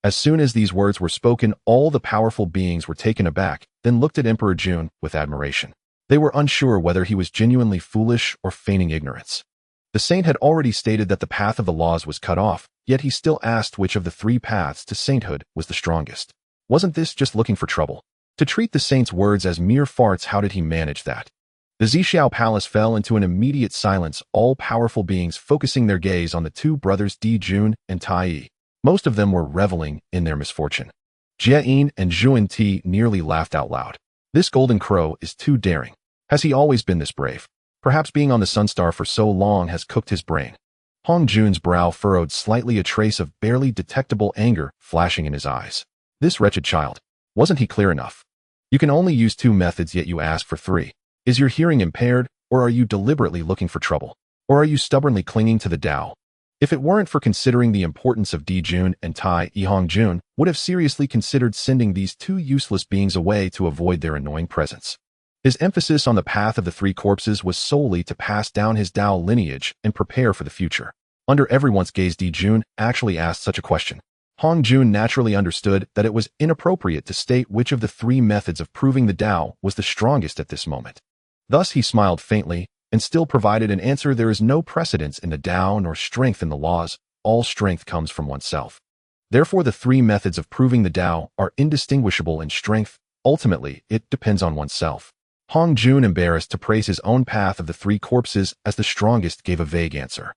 As soon as these words were spoken, all the powerful beings were taken aback, then looked at Emperor Jun with admiration. They were unsure whether he was genuinely foolish or feigning ignorance. The saint had already stated that the path of the laws was cut off, yet he still asked which of the three paths to sainthood was the strongest. Wasn't this just looking for trouble? To treat the saint's words as mere farts, how did he manage that? The Zixiao Palace fell into an immediate silence, all powerful beings focusing their gaze on the two brothers Dijun and Taiyi. Most of them were reveling in their misfortune. Jieyin and Zhuan nearly laughed out loud. This golden crow is too daring. Has he always been this brave? Perhaps being on the Sunstar for so long has cooked his brain. Hong Jun's brow furrowed slightly, a trace of barely detectable anger flashing in his eyes. This wretched child. Wasn't he clear enough? You can only use 2 methods, yet you ask for 3. Is your hearing impaired, or are you deliberately looking for trouble? Or are you stubbornly clinging to the Tao? If it weren't for considering the importance of Dijun and Taiyi, Hong Jun would have seriously considered sending these 2 useless beings away to avoid their annoying presence. His emphasis on the path of the 3 corpses was solely to pass down his Tao lineage and prepare for the future. Under everyone's gaze, Dijun actually asked such a question. Hong Jun naturally understood that it was inappropriate to state which of the 3 methods of proving the Tao was the strongest at this moment. Thus he smiled faintly and still provided an answer. There is no precedence in the Tao nor strength in the laws. All strength comes from oneself. Therefore, the 3 methods of proving the Tao are indistinguishable in strength. Ultimately, it depends on oneself. Hong Jun, embarrassed to praise his own path of the 3 corpses as the strongest, gave a vague answer.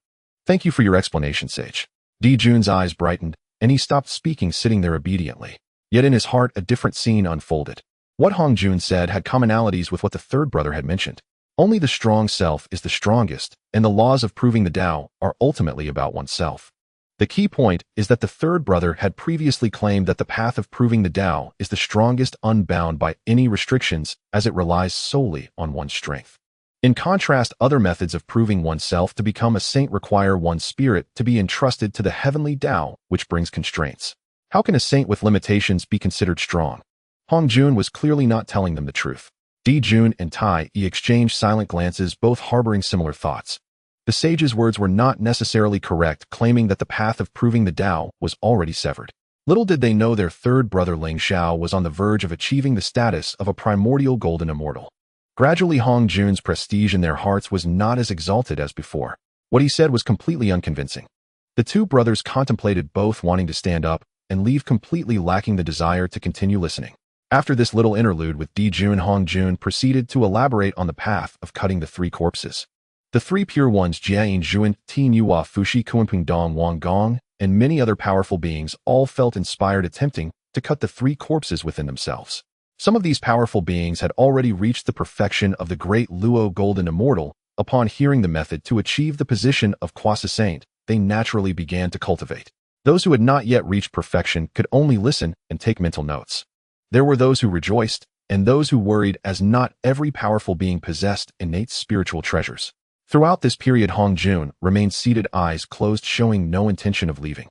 Thank you for your explanation, sage. Dijun's eyes brightened, and he stopped speaking, sitting there obediently. Yet in his heart, a different scene unfolded. What Hong Jun said had commonalities with what the third brother had mentioned. Only the strong self is the strongest, and the laws of proving the Tao are ultimately about oneself. The key point is that the third brother had previously claimed that the path of proving the Tao is the strongest, unbound by any restrictions, as it relies solely on one's strength. In contrast, other methods of proving oneself to become a saint require one's spirit to be entrusted to the heavenly Tao, which brings constraints. How can a saint with limitations be considered strong? Hong Jun was clearly not telling them the truth. Dijun and Taiyi exchanged silent glances, both harboring similar thoughts. The sage's words were not necessarily correct, claiming that the path of proving the Tao was already severed. Little did they know their third brother Ling Xiao was on the verge of achieving the status of a primordial golden immortal. Gradually, Hong Jun's prestige in their hearts was not as exalted as before. What he said was completely unconvincing. The 2 brothers contemplated, both wanting to stand up and leave, completely lacking the desire to continue listening. After this little interlude with Dijun, Hong Jun proceeded to elaborate on the path of cutting the 3 corpses. The 3 pure ones, Jiayin Zhuan, Ti Nuwa Fushi Kuanping Dong Wang Gong, and many other powerful beings, all felt inspired, attempting to cut the 3 corpses within themselves. Some of these powerful beings had already reached the perfection of the great Luo golden immortal. Upon hearing the method to achieve the position of quasi-saint, they naturally began to cultivate. Those who had not yet reached perfection could only listen and take mental notes. There were those who rejoiced, and those who worried, as not every powerful being possessed innate spiritual treasures. Throughout this period, Hong Jun remained seated, eyes closed, showing no intention of leaving.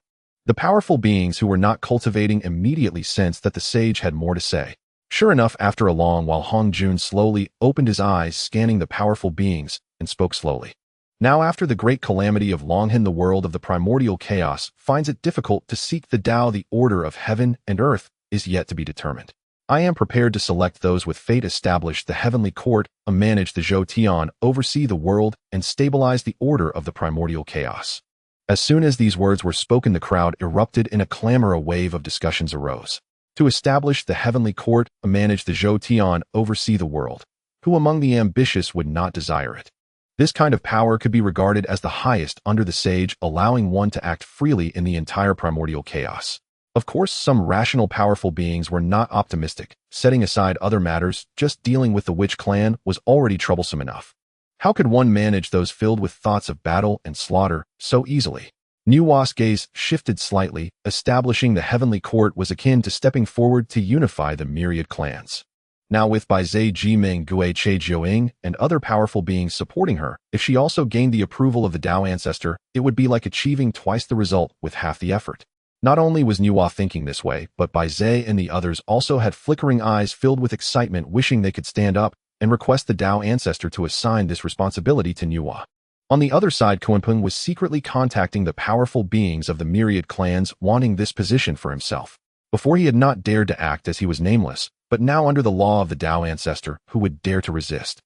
The powerful beings who were not cultivating immediately sensed that the sage had more to say. Sure enough, after a long while, Hong Jun slowly opened his eyes, scanning the powerful beings, and spoke slowly. Now, after the great calamity of Longhin, the world of the primordial chaos finds it difficult to seek the Tao. The order of heaven and earth is yet to be determined. I am prepared to select those with fate, establish the heavenly court, manage the Zhou Tian, oversee the world, and stabilize the order of the primordial chaos. As soon as these words were spoken, the crowd erupted in a clamor. A wave of discussions arose. To establish the heavenly court, manage the Zhou Tian, oversee the world. Who among the ambitious would not desire it? This kind of power could be regarded as the highest under the sage, allowing one to act freely in the entire primordial chaos. Of course, some rational, powerful beings were not optimistic. Setting aside other matters, just dealing with the witch clan was already troublesome enough. How could one manage those filled with thoughts of battle and slaughter so easily? Nuwa's gaze shifted slightly. Establishing the heavenly court was akin to stepping forward to unify the myriad clans. Now, with Bai Zhe, Jimeng, Gue, Che Jiuying, and other powerful beings supporting her, if she also gained the approval of the Tao ancestor, it would be like achieving twice the result with half the effort. Not only was Nuwa thinking this way, but Bai Zhe and the others also had flickering eyes filled with excitement, wishing they could stand up and request the Tao ancestor to assign this responsibility to Nuwa. On the other side, Kuanping was secretly contacting the powerful beings of the myriad clans, wanting this position for himself. Before, he had not dared to act, as he was nameless, but now, under the law of the Tao ancestor, who would dare to resist?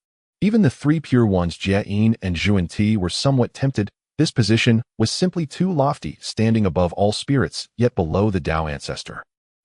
Even the three pure ones, Jia and Zhuan were somewhat tempted. This position was simply too lofty, standing above all spirits, yet below the Tao ancestor.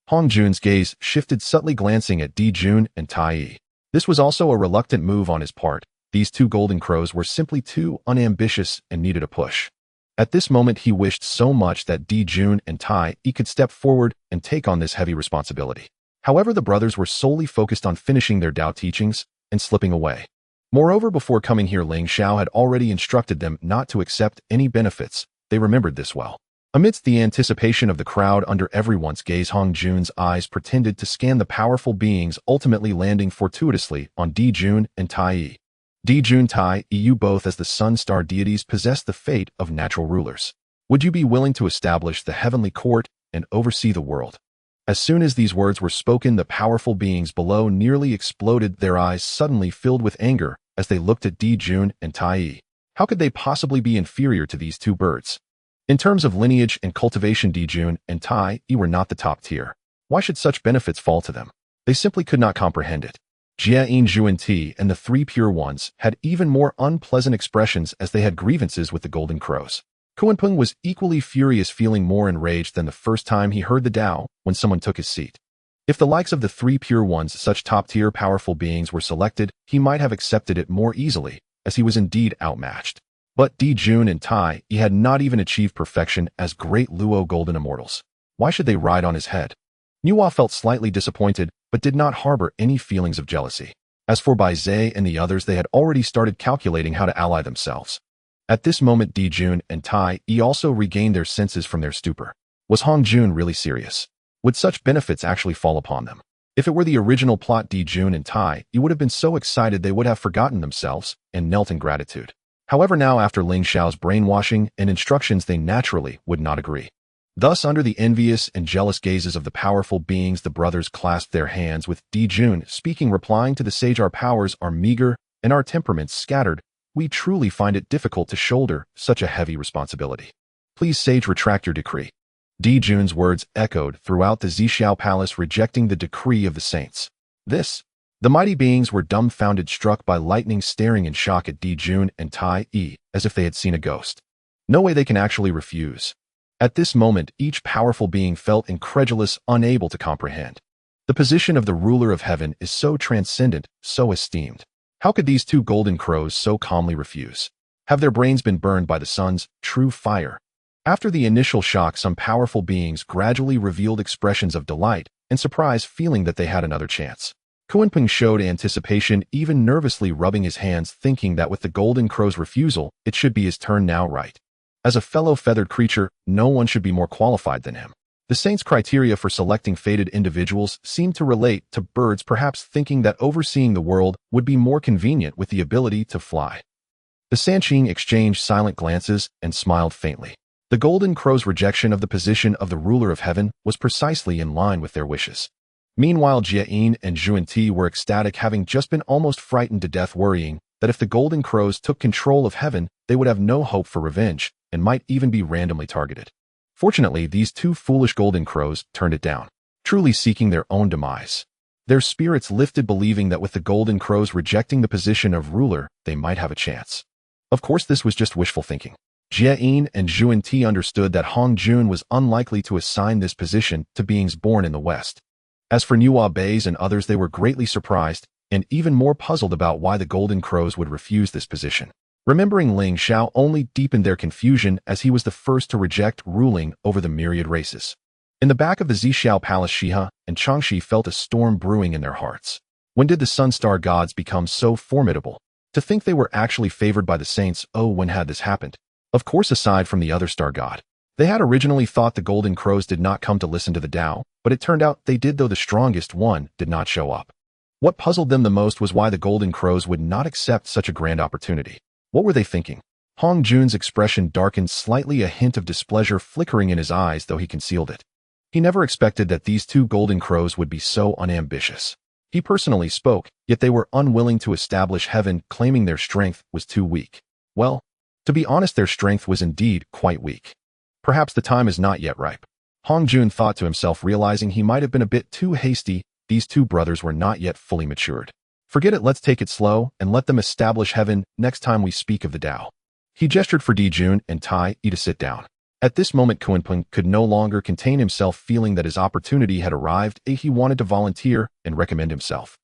Hongjun's gaze shifted subtly, glancing at Dijun and Taiyi. This was also a reluctant move on his part. These two golden crows were simply too unambitious and needed a push. At this moment, he wished so much that Dijun and Taiyi could step forward and take on this heavy responsibility. However, the brothers were solely focused on finishing their Tao teachings and slipping away. Moreover, before coming here, Ling Xiao had already instructed them not to accept any benefits. They remembered this well. Amidst the anticipation of the crowd under everyone's gaze, Hongjun's eyes pretended to scan the powerful beings, ultimately landing fortuitously on Dijun and Taiyi. Dijun, Taiyi, you both as the sun star deities possess the fate of natural rulers. Would you be willing to establish the heavenly court and oversee the world? As soon as these words were spoken, the powerful beings below nearly exploded, their eyes suddenly filled with anger as they looked at Dijun and Taiyi. How could they possibly be inferior to these two birds? In terms of lineage and cultivation, Dijun and Taiyi were not the top tier. Why should such benefits fall to them? They simply could not comprehend it. Jia, Zhuan and the three pure ones had even more unpleasant expressions as they had grievances with the golden crows. Kuanpeng was equally furious, feeling more enraged than the first time he heard the Tao when someone took his seat. If the likes of the three pure ones, such top-tier powerful beings, were selected, he might have accepted it more easily, as he was indeed outmatched. But Dijun and Taiyi had not even achieved perfection as great Luo golden immortals. Why should they ride on his head? Nuo felt slightly disappointed, but did not harbor any feelings of jealousy. As for Bai Zhe and the others, they had already started calculating how to ally themselves. At this moment, Dijun and Taiyi also regained their senses from their stupor. Was Hongjun really serious? Would such benefits actually fall upon them? If it were the original plot, Dijun and Taiyi would have been so excited they would have forgotten themselves and knelt in gratitude. However, now after Ling Xiao's brainwashing and instructions, they naturally would not agree. Thus, under the envious and jealous gazes of the powerful beings, the brothers clasped their hands, with Dijun speaking, replying to the sage, "Our powers are meager and our temperaments scattered. We truly find it difficult to shoulder such a heavy responsibility. Please, sage, retract your decree." Dijun's words echoed throughout the Zhixiao palace, rejecting the decree of the saints. The mighty beings were dumbfounded, struck by lightning, staring in shock at Dijun and Taiyi as if they had seen a ghost. No way, they can actually refuse. At this moment, each powerful being felt incredulous, unable to comprehend. The position of the ruler of heaven is so transcendent, so esteemed. How could these two golden crows so calmly refuse? Have their brains been burned by the sun's true fire? After the initial shock, some powerful beings gradually revealed expressions of delight and surprise, feeling that they had another chance. Kuanpeng showed anticipation, even nervously rubbing his hands, thinking that with the golden crow's refusal, it should be his turn now, right? As a fellow feathered creature, no one should be more qualified than him. The saints' criteria for selecting fated individuals seemed to relate to birds, perhaps thinking that overseeing the world would be more convenient with the ability to fly. The Sanqing exchanged silent glances and smiled faintly. The golden crow's rejection of the position of the ruler of heaven was precisely in line with their wishes. Meanwhile, Jia and Zhuan were ecstatic, having just been almost frightened to death, worrying that if the golden crows took control of heaven, they would have no hope for revenge and might even be randomly targeted. Fortunately, these two foolish golden crows turned it down, truly seeking their own demise. Their spirits lifted, believing that with the golden crows rejecting the position of ruler, they might have a chance. Of course, this was just wishful thinking. Jia and Zhuan understood that Hongjun was unlikely to assign this position to beings born in the West. As for Nuo Beis and others, they were greatly surprised and even more puzzled about why the golden crows would refuse this position. Remembering Ling Xiao only deepened their confusion, as he was the first to reject ruling over the myriad races. In the back of the Zhixiao palace, Shiha and Changxi felt a storm brewing in their hearts. When did the sun-star gods become so formidable? To think they were actually favored by the saints, when had this happened? Of course, aside from the other star god. They had originally thought the golden crows did not come to listen to the Tao, but it turned out they did, though the strongest one did not show up. What puzzled them the most was why the golden crows would not accept such a grand opportunity. What were they thinking? Hongjun's expression darkened slightly, a hint of displeasure flickering in his eyes, though he concealed it. He never expected that these two golden crows would be so unambitious. He personally spoke, yet they were unwilling to establish heaven, claiming their strength was too weak. Well, to be honest, their strength was indeed quite weak. Perhaps the time is not yet ripe. Hongjun thought to himself, realizing he might have been a bit too hasty. These two brothers were not yet fully matured. Forget it, let's take it slow, and let them establish heaven next time we speak of the Tao. He gestured for Dijun and Taiyi to sit down. At this moment Kunpeng could no longer contain himself, feeling that his opportunity had arrived. He wanted to volunteer and recommend himself.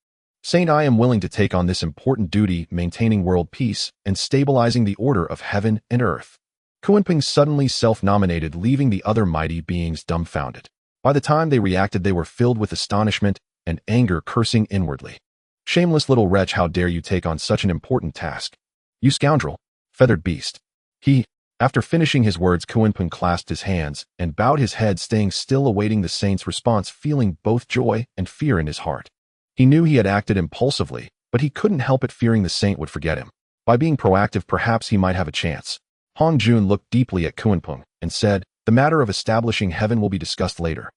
Saying, I am willing to take on this important duty, maintaining world peace and stabilizing the order of heaven and earth. Kunpeng suddenly self-nominated, leaving the other mighty beings dumbfounded. By the time they reacted, they were filled with astonishment and anger, cursing inwardly. Shameless little wretch, how dare you take on such an important task? You scoundrel, feathered beast. After finishing his words, Kunpeng clasped his hands and bowed his head, staying still, awaiting the saint's response, feeling both joy and fear in his heart. He knew he had acted impulsively, but he couldn't help it, fearing the saint would forget him. By being proactive, perhaps he might have a chance. Hong Jun looked deeply at Kunpeng and said, the matter of establishing heaven will be discussed later.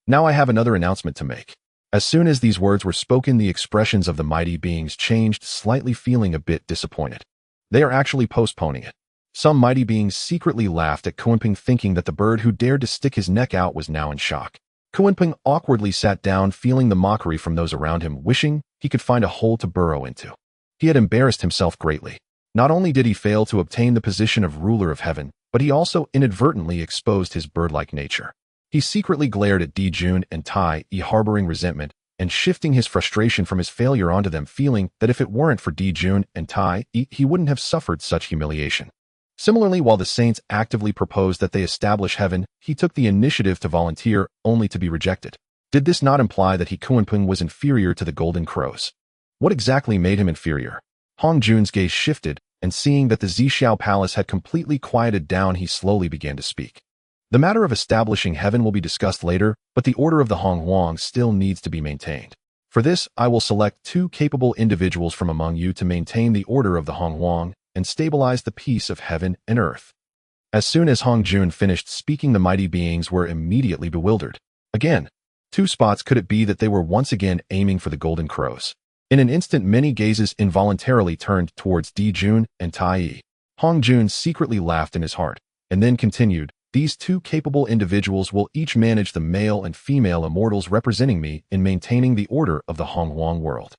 Now I have another announcement to make. As soon as these words were spoken, the expressions of the mighty beings changed slightly, feeling a bit disappointed. They are actually postponing it. Some mighty beings secretly laughed at Kunpeng, thinking that the bird who dared to stick his neck out was now in shock. Kunpeng awkwardly sat down, feeling the mockery from those around him, wishing he could find a hole to burrow into. He had embarrassed himself greatly. Not only did he fail to obtain the position of ruler of heaven, but he also inadvertently exposed his bird-like nature. He secretly glared at Dijun and Taiyi, harboring resentment and shifting his frustration from his failure onto them, feeling that if it weren't for Dijun and Taiyi, he wouldn't have suffered such humiliation. Similarly, while the saints actively proposed that they establish heaven, he took the initiative to volunteer, only to be rejected. Did this not imply that Kunpeng was inferior to the Golden Crows? What exactly made him inferior? Hong Jun's gaze shifted, and seeing that the Zhixiao Palace had completely quieted down, he slowly began to speak. The matter of establishing heaven will be discussed later, but the order of the Hong Huang still needs to be maintained. For this, I will select 2 capable individuals from among you to maintain the order of the Hong Huang and stabilize the peace of heaven and earth. As soon as Hong Jun finished speaking, the mighty beings were immediately bewildered. Again, 2 spots, could it be that they were once again aiming for the Golden Crows? In an instant, many gazes involuntarily turned towards Dijun and Taiyi. Hong Jun secretly laughed in his heart, and then continued, these 2 capable individuals will each manage the male and female immortals representing me in maintaining the order of the Hong Huang world.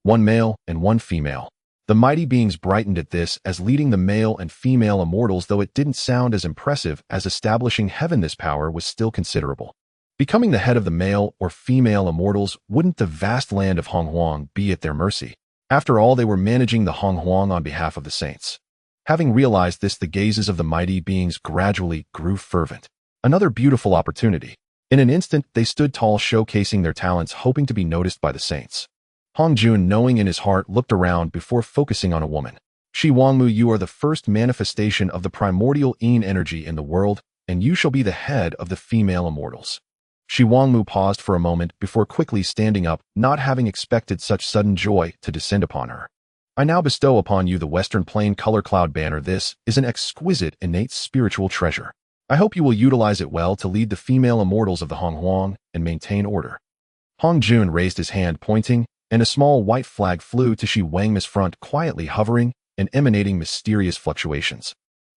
1 male and 1 female. The mighty beings brightened at this, as leading the male and female immortals, though it didn't sound as impressive as establishing heaven, this power was still considerable. Becoming the head of the male or female immortals, wouldn't the vast land of Hong Huang be at their mercy? After all, they were managing the Hong Huang on behalf of the saints. Having realized this, the gazes of the mighty beings gradually grew fervent. Another beautiful opportunity. In an instant, they stood tall, showcasing their talents, hoping to be noticed by the saints. Hong Jun, knowing in his heart, looked around before focusing on a woman. Shi Wangmu, you are the first manifestation of the primordial yin energy in the world, and you shall be the head of the female immortals. Shi Wangmu paused for a moment before quickly standing up, not having expected such sudden joy to descend upon her. I now bestow upon you the Western Plain Color Cloud Banner. This is an exquisite, innate spiritual treasure. I hope you will utilize it well to lead the female immortals of the Hong Huang and maintain order. Hong Jun raised his hand, pointing, and a small white flag flew to Shi Wangmu's front, quietly hovering and emanating mysterious fluctuations.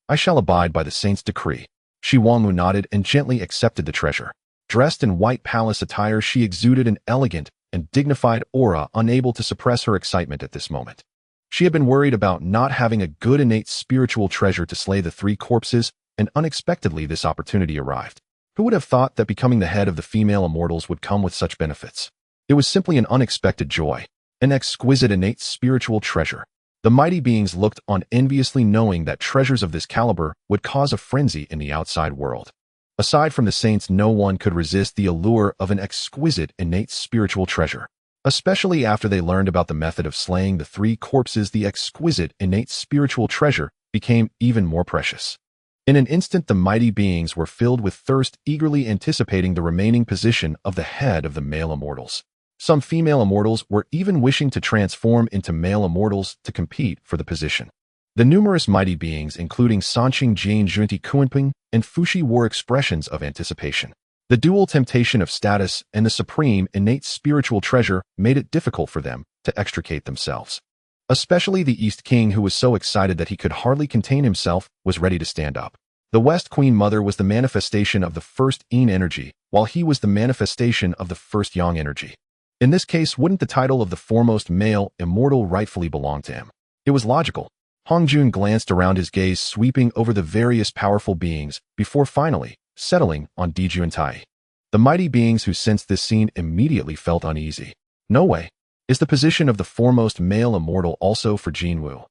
I shall abide by the saint's decree. Shi Wangmu nodded and gently accepted the treasure. Dressed in white palace attire, she exuded an elegant and dignified aura, unable to suppress her excitement at this moment. She had been worried about not having a good innate spiritual treasure to slay the 3 corpses, and unexpectedly this opportunity arrived. Who would have thought that becoming the head of the female immortals would come with such benefits? It was simply an unexpected joy, an exquisite innate spiritual treasure. The mighty beings looked on enviously, knowing that treasures of this caliber would cause a frenzy in the outside world. Aside from the saints, no one could resist the allure of an exquisite innate spiritual treasure. Especially after they learned about the method of slaying the 3 corpses, the exquisite innate spiritual treasure became even more precious. In an instant, the mighty beings were filled with thirst, eagerly anticipating the remaining position of the head of the male immortals. Some female immortals were even wishing to transform into male immortals to compete for the position. The numerous mighty beings, including Sanqing, Jian, Junti, Kunpeng, and Fushi, wore expressions of anticipation. The dual temptation of status and the supreme innate spiritual treasure made it difficult for them to extricate themselves. Especially the East King, who was so excited that he could hardly contain himself, was ready to stand up. The West Queen Mother was the manifestation of the first Yin energy, while he was the manifestation of the first Yang energy. In this case, wouldn't the title of the foremost male immortal rightfully belong to him? It was logical. Hong Jun glanced around, his gaze sweeping over the various powerful beings before finally settling on Dijun and Taiyi. The mighty beings who sensed this scene immediately felt uneasy. No way. Is the position of the foremost male immortal also for Jinwu?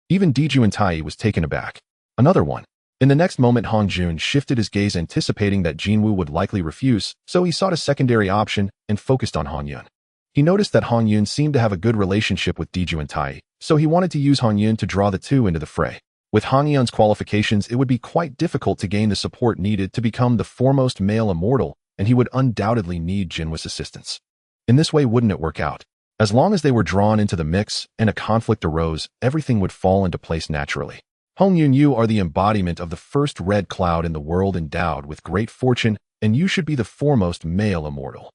Even Dijun and Taiyi was taken aback. Another one. In the next moment, Hong Jun shifted his gaze, anticipating that Jinwu would likely refuse, so he sought a secondary option and focused on Hong Yun. He noticed that Hong Yun seemed to have a good relationship with Dijun and Taiyi, so he wanted to use Hong Yun to draw the two into the fray. With Hong Yun's qualifications, it would be quite difficult to gain the support needed to become the foremost male immortal, and he would undoubtedly need Jinwu's assistance. In this way, wouldn't it work out? As long as they were drawn into the mix and a conflict arose, everything would fall into place naturally. Hong Yun, you are the embodiment of the first red cloud in the world, endowed with great fortune, and you should be the foremost male immortal.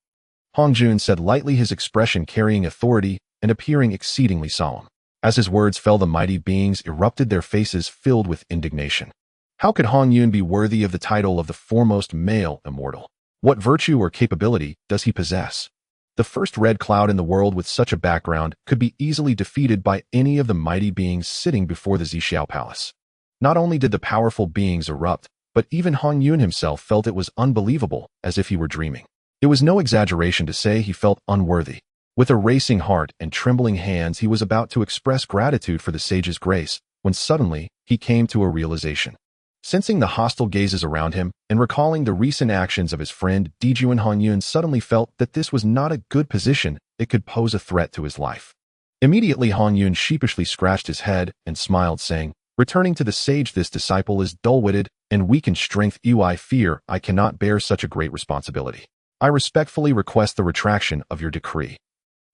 Hong Jun said lightly, his expression carrying authority and appearing exceedingly solemn. As his words fell, the mighty beings erupted, their faces filled with indignation. How could Hong Yun be worthy of the title of the foremost male immortal? What virtue or capability does he possess? The first red cloud in the world with such a background could be easily defeated by any of the mighty beings sitting before the Zixiao Palace. Not only did the powerful beings erupt, but even Hong Yun himself felt it was unbelievable, as if he were dreaming. It was no exaggeration to say he felt unworthy. With a racing heart and trembling hands, he was about to express gratitude for the sage's grace, when suddenly he came to a realization. Sensing the hostile gazes around him and recalling the recent actions of his friend Dijun, Hong Yun suddenly felt that this was not a good position. It could pose a threat to his life. Immediately, Hong Yun sheepishly scratched his head and smiled, saying, "Returning to the sage, this disciple is dull-witted and weak in strength. I fear I cannot bear such a great responsibility. I respectfully request the retraction of your decree."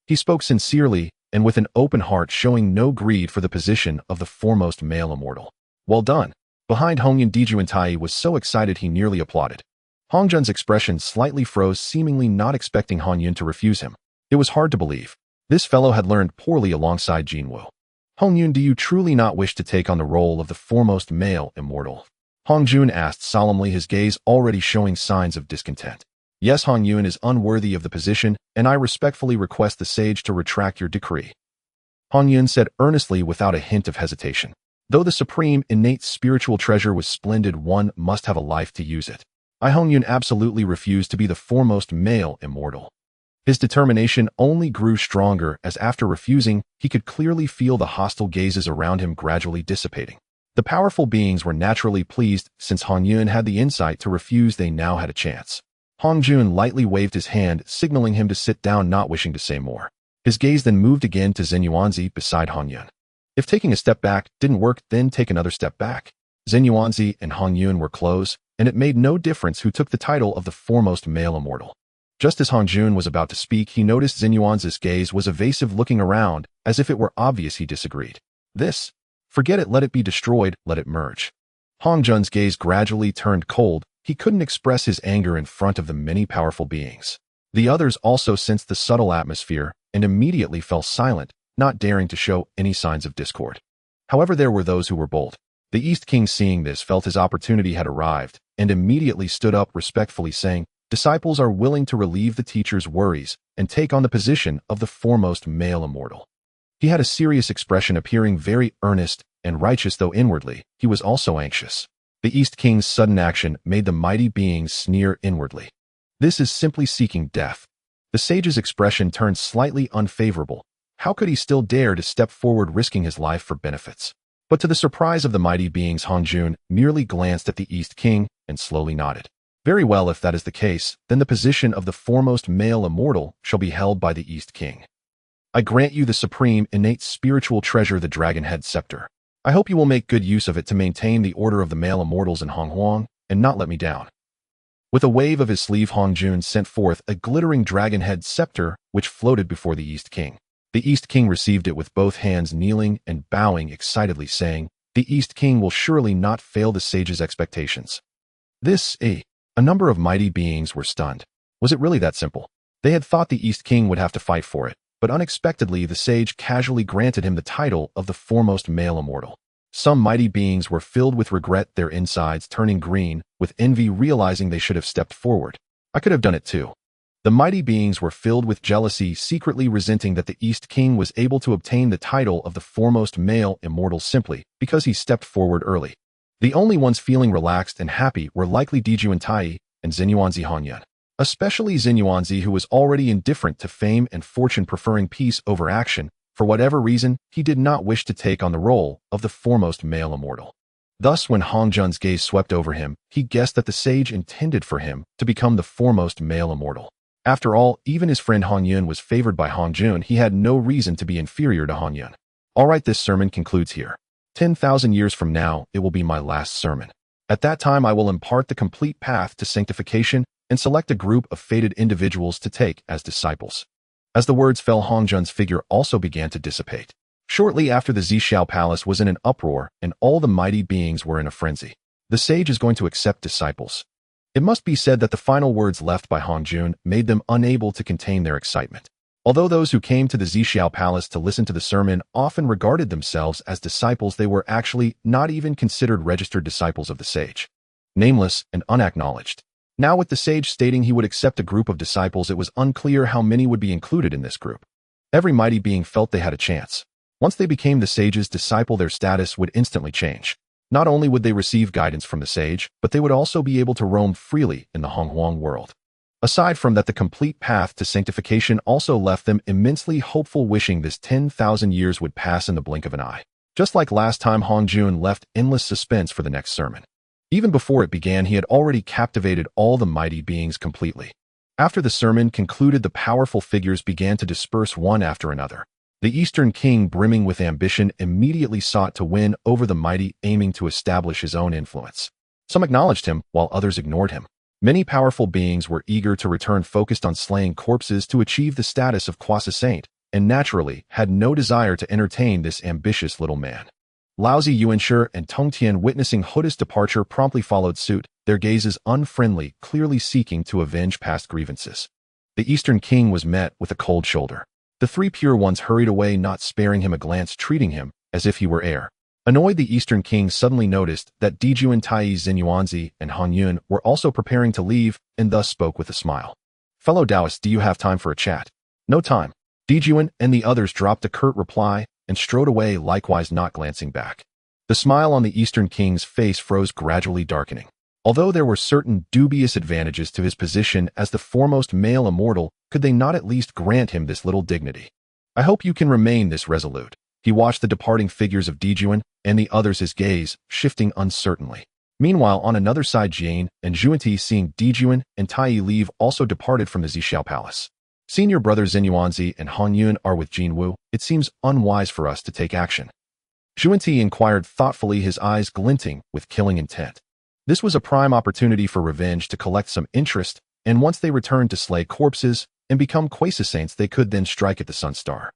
He spoke sincerely and with an open heart, showing no greed for the position of the foremost male immortal. Well done. Behind Hong Yun, Dijun and Taiyi was so excited he nearly applauded. Hong Jun's expression slightly froze, seemingly not expecting Hong Yun to refuse him. It was hard to believe. This fellow had learned poorly alongside Jinwu. "Hong Yun, do you truly not wish to take on the role of the foremost male immortal?" Hong Jun asked solemnly, his gaze already showing signs of discontent. "Yes, Hong Yun is unworthy of the position, and I respectfully request the sage to retract your decree," Hong Yun said earnestly without a hint of hesitation. Though the supreme innate spiritual treasure was splendid, one must have a life to use it. Hong Yun absolutely refused to be the foremost male immortal. His determination only grew stronger as, after refusing, he could clearly feel the hostile gazes around him gradually dissipating. The powerful beings were naturally pleased. Since Hong Yun had the insight to refuse, they now had a chance. Hong Jun lightly waved his hand, signaling him to sit down, not wishing to say more. His gaze then moved again to Zenyuanzi beside Hong Yun. If taking a step back didn't work, then take another step back. Zenyuanzi and Hong Yun were close, and it made no difference who took the title of the foremost male immortal. Just as Hong Jun was about to speak, he noticed Zenyuanzi's gaze was evasive, looking around as if it were obvious he disagreed. "This? Forget it, let it be destroyed, let it merge." Hong Jun's gaze gradually turned cold. He couldn't express his anger in front of the many powerful beings. The others also sensed the subtle atmosphere and immediately fell silent, not daring to show any signs of discord. However, there were those who were bold. The East King, seeing this, felt his opportunity had arrived and immediately stood up respectfully, saying, "Disciples are willing to relieve the teacher's worries and take on the position of the foremost male immortal." He had a serious expression, appearing very earnest and righteous, though inwardly he was also anxious. The East King's sudden action made the mighty beings sneer inwardly. "This is simply seeking death." The sage's expression turned slightly unfavorable. How could he still dare to step forward, risking his life for benefits? But to the surprise of the mighty beings, Hong Jun merely glanced at the East King and slowly nodded. "Very well, if that is the case, then the position of the foremost male immortal shall be held by the East King. I grant you the supreme innate spiritual treasure, the Dragonhead Scepter. I hope you will make good use of it to maintain the order of the male immortals in Honghuang and not let me down." With a wave of his sleeve, Hong Jun sent forth a glittering Dragonhead Scepter, which floated before the East King. The East King received it with both hands, kneeling and bowing excitedly, saying, "The East King will surely not fail the sage's expectations." A number of mighty beings were stunned. Was it really that simple? They had thought the East King would have to fight for it, but unexpectedly the sage casually granted him the title of the foremost male immortal. Some mighty beings were filled with regret, their insides turning green with envy, realizing they should have stepped forward. "I could have done it too." The mighty beings were filled with jealousy, secretly resenting that the East King was able to obtain the title of the foremost male immortal simply because he stepped forward early. The only ones feeling relaxed and happy were likely Dijun and Taiyi and Xinhuanzi Hanyun. Especially Xinhuanzi, who was already indifferent to fame and fortune, preferring peace over action. For whatever reason, he did not wish to take on the role of the foremost male immortal. Thus, when Hongjun's gaze swept over him, he guessed that the sage intended for him to become the foremost male immortal. After all, even his friend Hanyun was favored by Hongjun. He had no reason to be inferior to Hanyun. Alright, this sermon concludes here. 10,000 years from now, it will be my last sermon. At that time, I will impart the complete path to sanctification and select a group of fated individuals to take as disciples. As the words fell, Hongjun's figure also began to dissipate. Shortly after, the Zhixiao Palace was in an uproar, and all the mighty beings were in a frenzy. The sage is going to accept disciples. It must be said that the final words left by Hongjun made them unable to contain their excitement. Although those who came to the Zhixiao Palace to listen to the sermon often regarded themselves as disciples, they were actually not even considered registered disciples of the sage. Nameless and unacknowledged. Now, with the sage stating he would accept a group of disciples, it was unclear how many would be included in this group. Every mighty being felt they had a chance. Once they became the sage's disciple, their status would instantly change. Not only would they receive guidance from the sage, but they would also be able to roam freely in the Honghuang world. Aside from that, the complete path to sanctification also left them immensely hopeful, wishing this 10,000 years would pass in the blink of an eye. Just like last time, Hongjun left endless suspense for the next sermon. Even before it began, he had already captivated all the mighty beings completely. After the sermon concluded, the powerful figures began to disperse one after another. The Eastern King, brimming with ambition, immediately sought to win over the mighty, aiming to establish his own influence. Some acknowledged him, while others ignored him. Many powerful beings were eager to return, focused on slaying corpses to achieve the status of quasi-saint, and naturally had no desire to entertain this ambitious little man. Laozi Yuanshi and Tongtian, witnessing Huda's departure, promptly followed suit, their gazes unfriendly, clearly seeking to avenge past grievances. The Eastern King was met with a cold shoulder. The three pure ones hurried away, not sparing him a glance, treating him as if he were air. Annoyed, the Eastern King suddenly noticed that Dijun and Taiyi, Xinhuanzi, and Hanyun were also preparing to leave, and thus spoke with a smile. "Fellow Taoists, do you have time for a chat?" "No time." Dijun and the others dropped a curt reply and strode away, likewise not glancing back. The smile on the Eastern King's face froze, gradually darkening. Although there were certain dubious advantages to his position as the foremost male immortal, could they not at least grant him this little dignity? "I hope you can remain this resolute." He watched the departing figures of Dijun and the others, his gaze shifting uncertainly. Meanwhile, on another side, Jian and Zhuanti, seeing Dijun and Taiyi leave, also departed from the Zhixiao Palace. "Senior brother Xinhuanzi and Hanyun are with Jinwu. It seems unwise for us to take action." Zhuanti inquired thoughtfully, his eyes glinting with killing intent. This was a prime opportunity for revenge, to collect some interest, and once they returned to slay corpses and become quasi-saints, they could then strike at the Sun Star.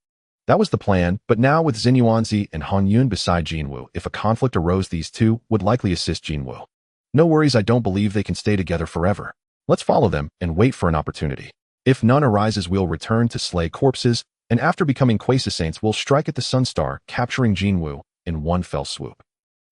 That was the plan, but now with Xinhuanzi and Hanyun beside Jinwu, if a conflict arose, these two would likely assist Jinwu. "No worries, I don't believe they can stay together forever. Let's follow them and wait for an opportunity. If none arises, we'll return to slay corpses, and after becoming quasi-saints, we'll strike at the Sun Star, capturing Jinwu in one fell swoop."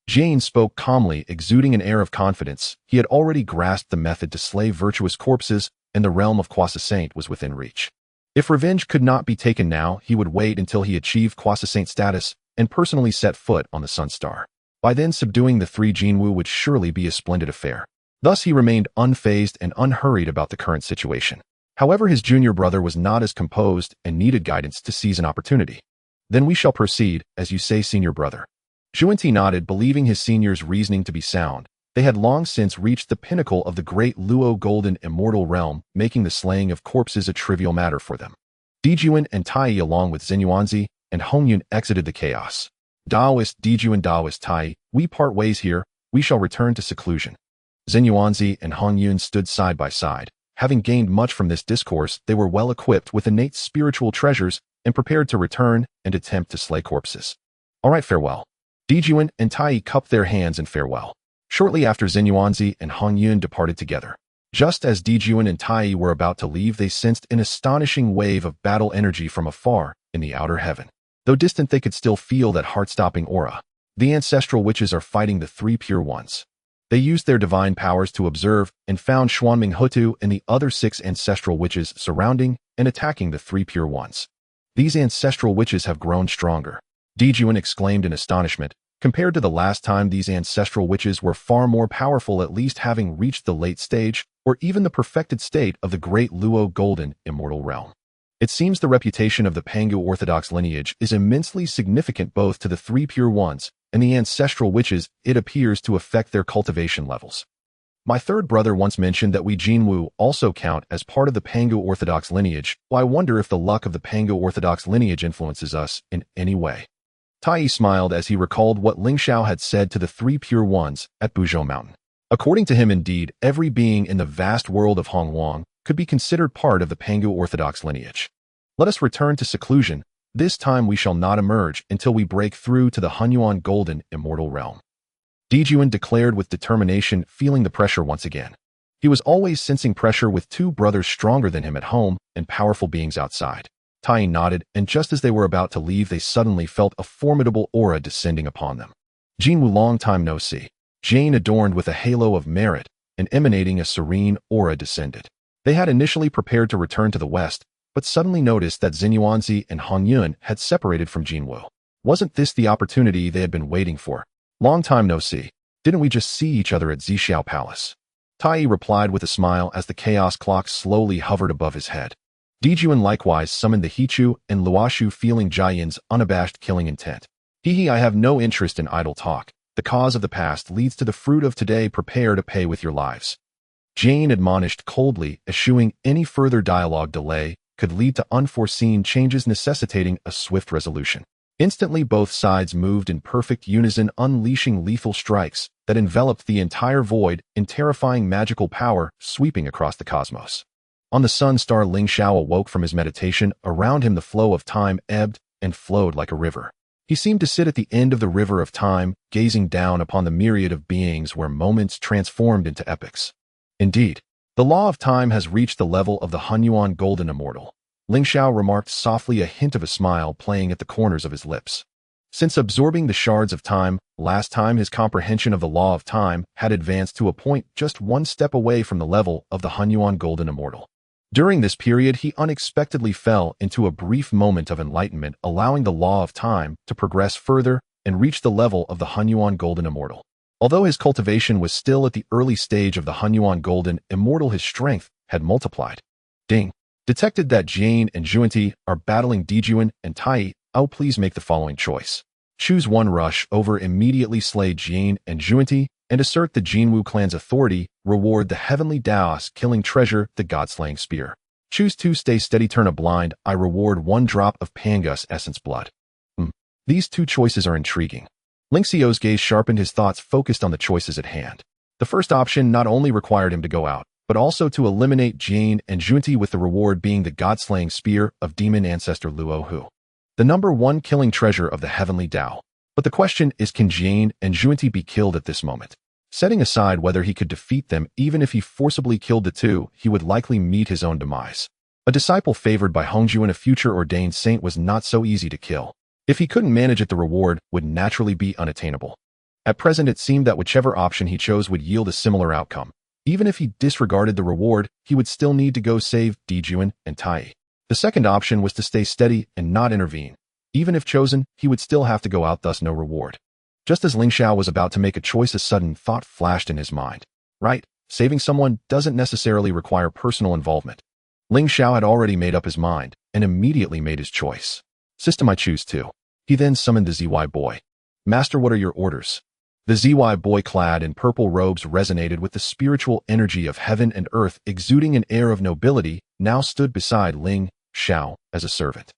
Jian spoke calmly, exuding an air of confidence. He had already grasped the method to slay virtuous corpses, and the realm of quasi-saint was within reach. If revenge could not be taken now, he would wait until he achieved quasi-saint status and personally set foot on the Sun Star. By then, subduing the three Jinwu would surely be a splendid affair. Thus, he remained unfazed and unhurried about the current situation. However, his junior brother was not as composed and needed guidance to seize an opportunity. "Then we shall proceed, as you say, senior brother." Zhuanti nodded, believing his senior's reasoning to be sound. They had long since reached the pinnacle of the great Luo Golden Immortal Realm, making the slaying of corpses a trivial matter for them. Dijun and Taiyi, along with Xinhuanzi and Hongyun, exited the chaos. "Taoist Dijun, Taoist Taiyi, we part ways here. We shall return to seclusion." Xinhuanzi and Hongyun stood side by side. Having gained much from this discourse, they were well equipped with innate spiritual treasures and prepared to return and attempt to slay corpses. "All right, farewell." Dijun and Taiyi cupped their hands in farewell. Shortly after, Xinhuanzi and Hongyun departed together. Just as Dijun and Taiyi were about to leave, they sensed an astonishing wave of battle energy from afar in the outer heaven. Though distant, they could still feel that heart-stopping aura. The ancestral witches are fighting the three pure ones. They used their divine powers to observe and found Xuanming Hutu and the other 6 ancestral witches surrounding and attacking the 3 pure ones. These ancestral witches have grown stronger, Dijun exclaimed in astonishment. Compared to the last time, these ancestral witches were far more powerful, at least having reached the late stage, or even the perfected state of the great Luo Golden Immortal Realm. It seems the reputation of the Pangu Orthodox lineage is immensely significant both to the 3 pure ones and the ancestral witches. It appears to affect their cultivation levels. My third brother once mentioned that we Jinwu also count as part of the Pangu Orthodox lineage. Well, I wonder if the luck of the Pangu Orthodox lineage influences us in any way. Taiyi smiled as he recalled what Ling Xiao had said to the 3 pure ones at Buzhou Mountain. According to him, indeed, every being in the vast world of Hongwang could be considered part of the Pangu Orthodox lineage. Let us return to seclusion. This time we shall not emerge until we break through to the Hunyuan Golden Immortal Realm, Dijun declared with determination, feeling the pressure once again. He was always sensing pressure with 2 brothers stronger than him at home and powerful beings outside. Taiyi nodded, and just as they were about to leave, they suddenly felt a formidable aura descending upon them. Jinwu, long time no see. Jane, adorned with a halo of merit and emanating a serene aura, descended. They had initially prepared to return to the west, but suddenly noticed that Xinyuanzi and Hongyun had separated from Jinwu. Wasn't this the opportunity they had been waiting for? Long time no see. Didn't we just see each other at Zixiao Palace? Taiyi replied with a smile as the chaos clock slowly hovered above his head. Dijun likewise summoned the Hichu and Luoshu, feeling Jiayin's unabashed killing intent. I have no interest in idle talk. The cause of the past leads to the fruit of today. Prepare to pay with your lives. Jane admonished coldly, eschewing any further dialogue. Delay could lead to unforeseen changes necessitating a swift resolution. Instantly, both sides moved in perfect unison, unleashing lethal strikes that enveloped the entire void in terrifying magical power sweeping across the cosmos. On the sun star, Ling Xiao awoke from his meditation. Around him the flow of time ebbed and flowed like a river. He seemed to sit at the end of the river of time, gazing down upon the myriad of beings where moments transformed into epochs. Indeed, the law of time has reached the level of the Hunyuan Golden Immortal. Ling Xiao remarked softly, a hint of a smile playing at the corners of his lips. Since absorbing the shards of time, last time his comprehension of the law of time had advanced to a point just one step away from the level of the Hunyuan Golden Immortal. During this period, he unexpectedly fell into a brief moment of enlightenment, allowing the law of time to progress further and reach the level of the Hunyuan Golden Immortal. Although his cultivation was still at the early stage of the Hunyuan Golden Immortal, his strength had multiplied. Ding. Detected that Jane and Juanti are battling Dijun and Taiyi. Oh, please make the following choice. Choose one. Rush over, immediately slay Jane and Juanti, and assert the Jinwu clan's authority. Reward the heavenly Daos killing treasure, the god-slaying spear. Choose 2. Stay steady. Turn a blind eye. Reward 1 drop of Pangus essence blood. These 2 choices are intriguing. Ling Xiao's gaze sharpened, his thoughts focused on the choices at hand. The first option not only required him to go out, but also to eliminate Jane and Juanti, with the reward being the god-slaying spear of demon ancestor Luo Hu, the number 1 killing treasure of the heavenly Dao. But the question is, can Jane and Juanti be killed at this moment? Setting aside whether he could defeat them, even if he forcibly killed the 2, he would likely meet his own demise. A disciple favored by Hongju and a future ordained saint was not so easy to kill. If he couldn't manage it, the reward would naturally be unattainable. At present, it seemed that whichever option he chose would yield a similar outcome. Even if he disregarded the reward, he would still need to go save Dijun and Taiyi. The second option was to stay steady and not intervene. Even if chosen, he would still have to go out, thus no reward. Just as Ling Xiao was about to make a choice, a sudden thought flashed in his mind. Right, saving someone doesn't necessarily require personal involvement. Ling Xiao had already made up his mind and immediately made his choice. System, I choose 2. He then summoned the ZY boy. Master, what are your orders? The ZY boy, clad in purple robes, resonated with the spiritual energy of heaven and earth, exuding an air of nobility, now stood beside Ling Xiao as a servant.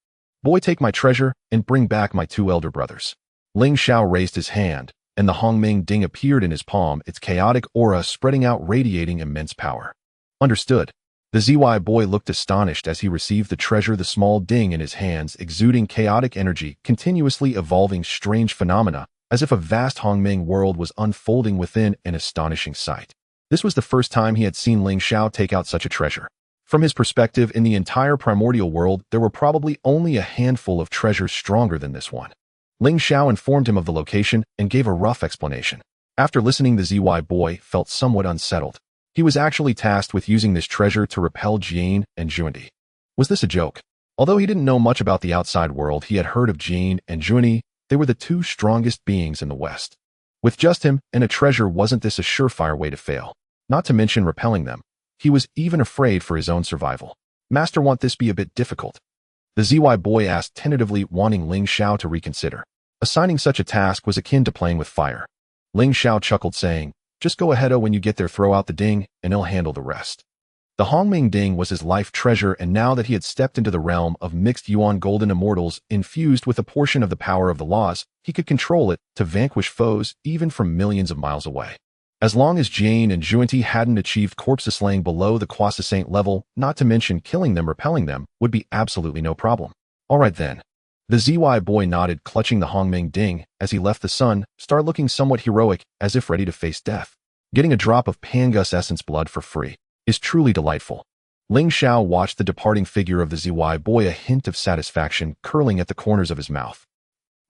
Boy, take my treasure and bring back my 2 elder brothers. Ling Xiao raised his hand, and the Hongming Ding appeared in his palm, its chaotic aura spreading out, radiating immense power. Understood. The ZY boy looked astonished as he received the treasure, the small ding in his hands, exuding chaotic energy, continuously evolving strange phenomena, as if a vast Hongming world was unfolding within an astonishing sight. This was the first time he had seen Ling Xiao take out such a treasure. From his perspective, in the entire primordial world, there were probably only a handful of treasures stronger than this one. Ling Xiao informed him of the location and gave a rough explanation. After listening, the ZY boy felt somewhat unsettled. He was actually tasked with using this treasure to repel Jane and Junti. Was this a joke? Although he didn't know much about the outside world, he had heard of Jane and Junti. They were the two strongest beings in the West. With just him and a treasure, wasn't this a surefire way to fail? Not to mention repelling them. He was even afraid for his own survival. Master, won't this be a bit difficult? The ZY boy asked tentatively, wanting Ling Xiao to reconsider. Assigning such a task was akin to playing with fire. Ling Xiao chuckled, saying, "Just go ahead, when you get there, throw out the ding, and he'll handle the rest." The Hongming ding was his life treasure, and now that he had stepped into the realm of mixed Yuan golden immortals infused with a portion of the power of the laws, he could control it to vanquish foes even from millions of miles away. As long as Jane and Junti hadn't achieved corpse slaying below the Quasi-Saint level, not to mention killing them, repelling them, would be absolutely no problem. All right then. The ZY boy nodded, clutching the Hongming ding. As he left the sun, started looking somewhat heroic, as if ready to face death. Getting a drop of Pangus essence blood for free is truly delightful. Ling Xiao watched the departing figure of the ZY boy, a hint of satisfaction curling at the corners of his mouth.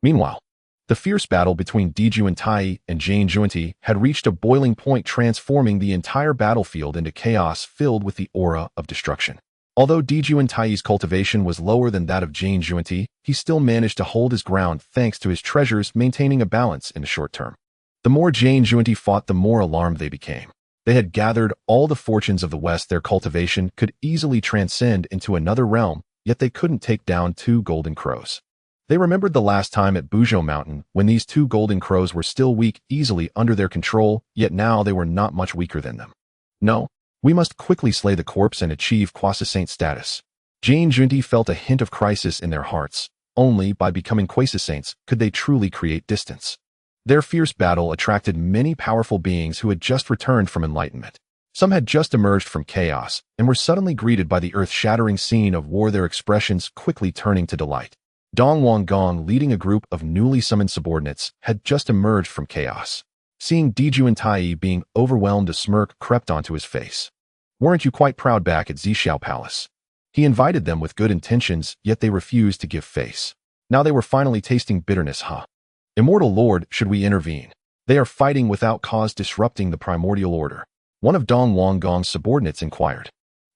Meanwhile, the fierce battle between Dijun and Taiyi and Jane Junti had reached a boiling point, transforming the entire battlefield into chaos filled with the aura of destruction. Although Dijun and Taiyi's cultivation was lower than that of Jane Junti, he still managed to hold his ground thanks to his treasures, maintaining a balance in the short term. The more Jane Junti fought, the more alarmed they became. They had gathered all the fortunes of the West. Their cultivation could easily transcend into another realm, yet they couldn't take down two golden crows. They remembered the last time at Buzhou Mountain, when these two golden crows were still weak, easily under their control, yet now they were not much weaker than them. No, we must quickly slay the corpse and achieve Quasi-Saint status. Jane Junti felt a hint of crisis in their hearts. Only by becoming Quasi-Saints could they truly create distance. Their fierce battle attracted many powerful beings who had just returned from enlightenment. Some had just emerged from chaos and were suddenly greeted by the earth-shattering scene of war, their expressions quickly turning to delight. Dong Wanggong, leading a group of newly summoned subordinates, had just emerged from chaos. Seeing Dijun and Taiyi being overwhelmed, a smirk crept onto his face. "Weren't you quite proud back at Zhixiao Palace?" He invited them with good intentions, yet they refused to give face. Now they were finally tasting bitterness, huh? "Immortal Lord, should we intervene? They are fighting without cause, disrupting the primordial order," one of Dong Wanggong's subordinates inquired.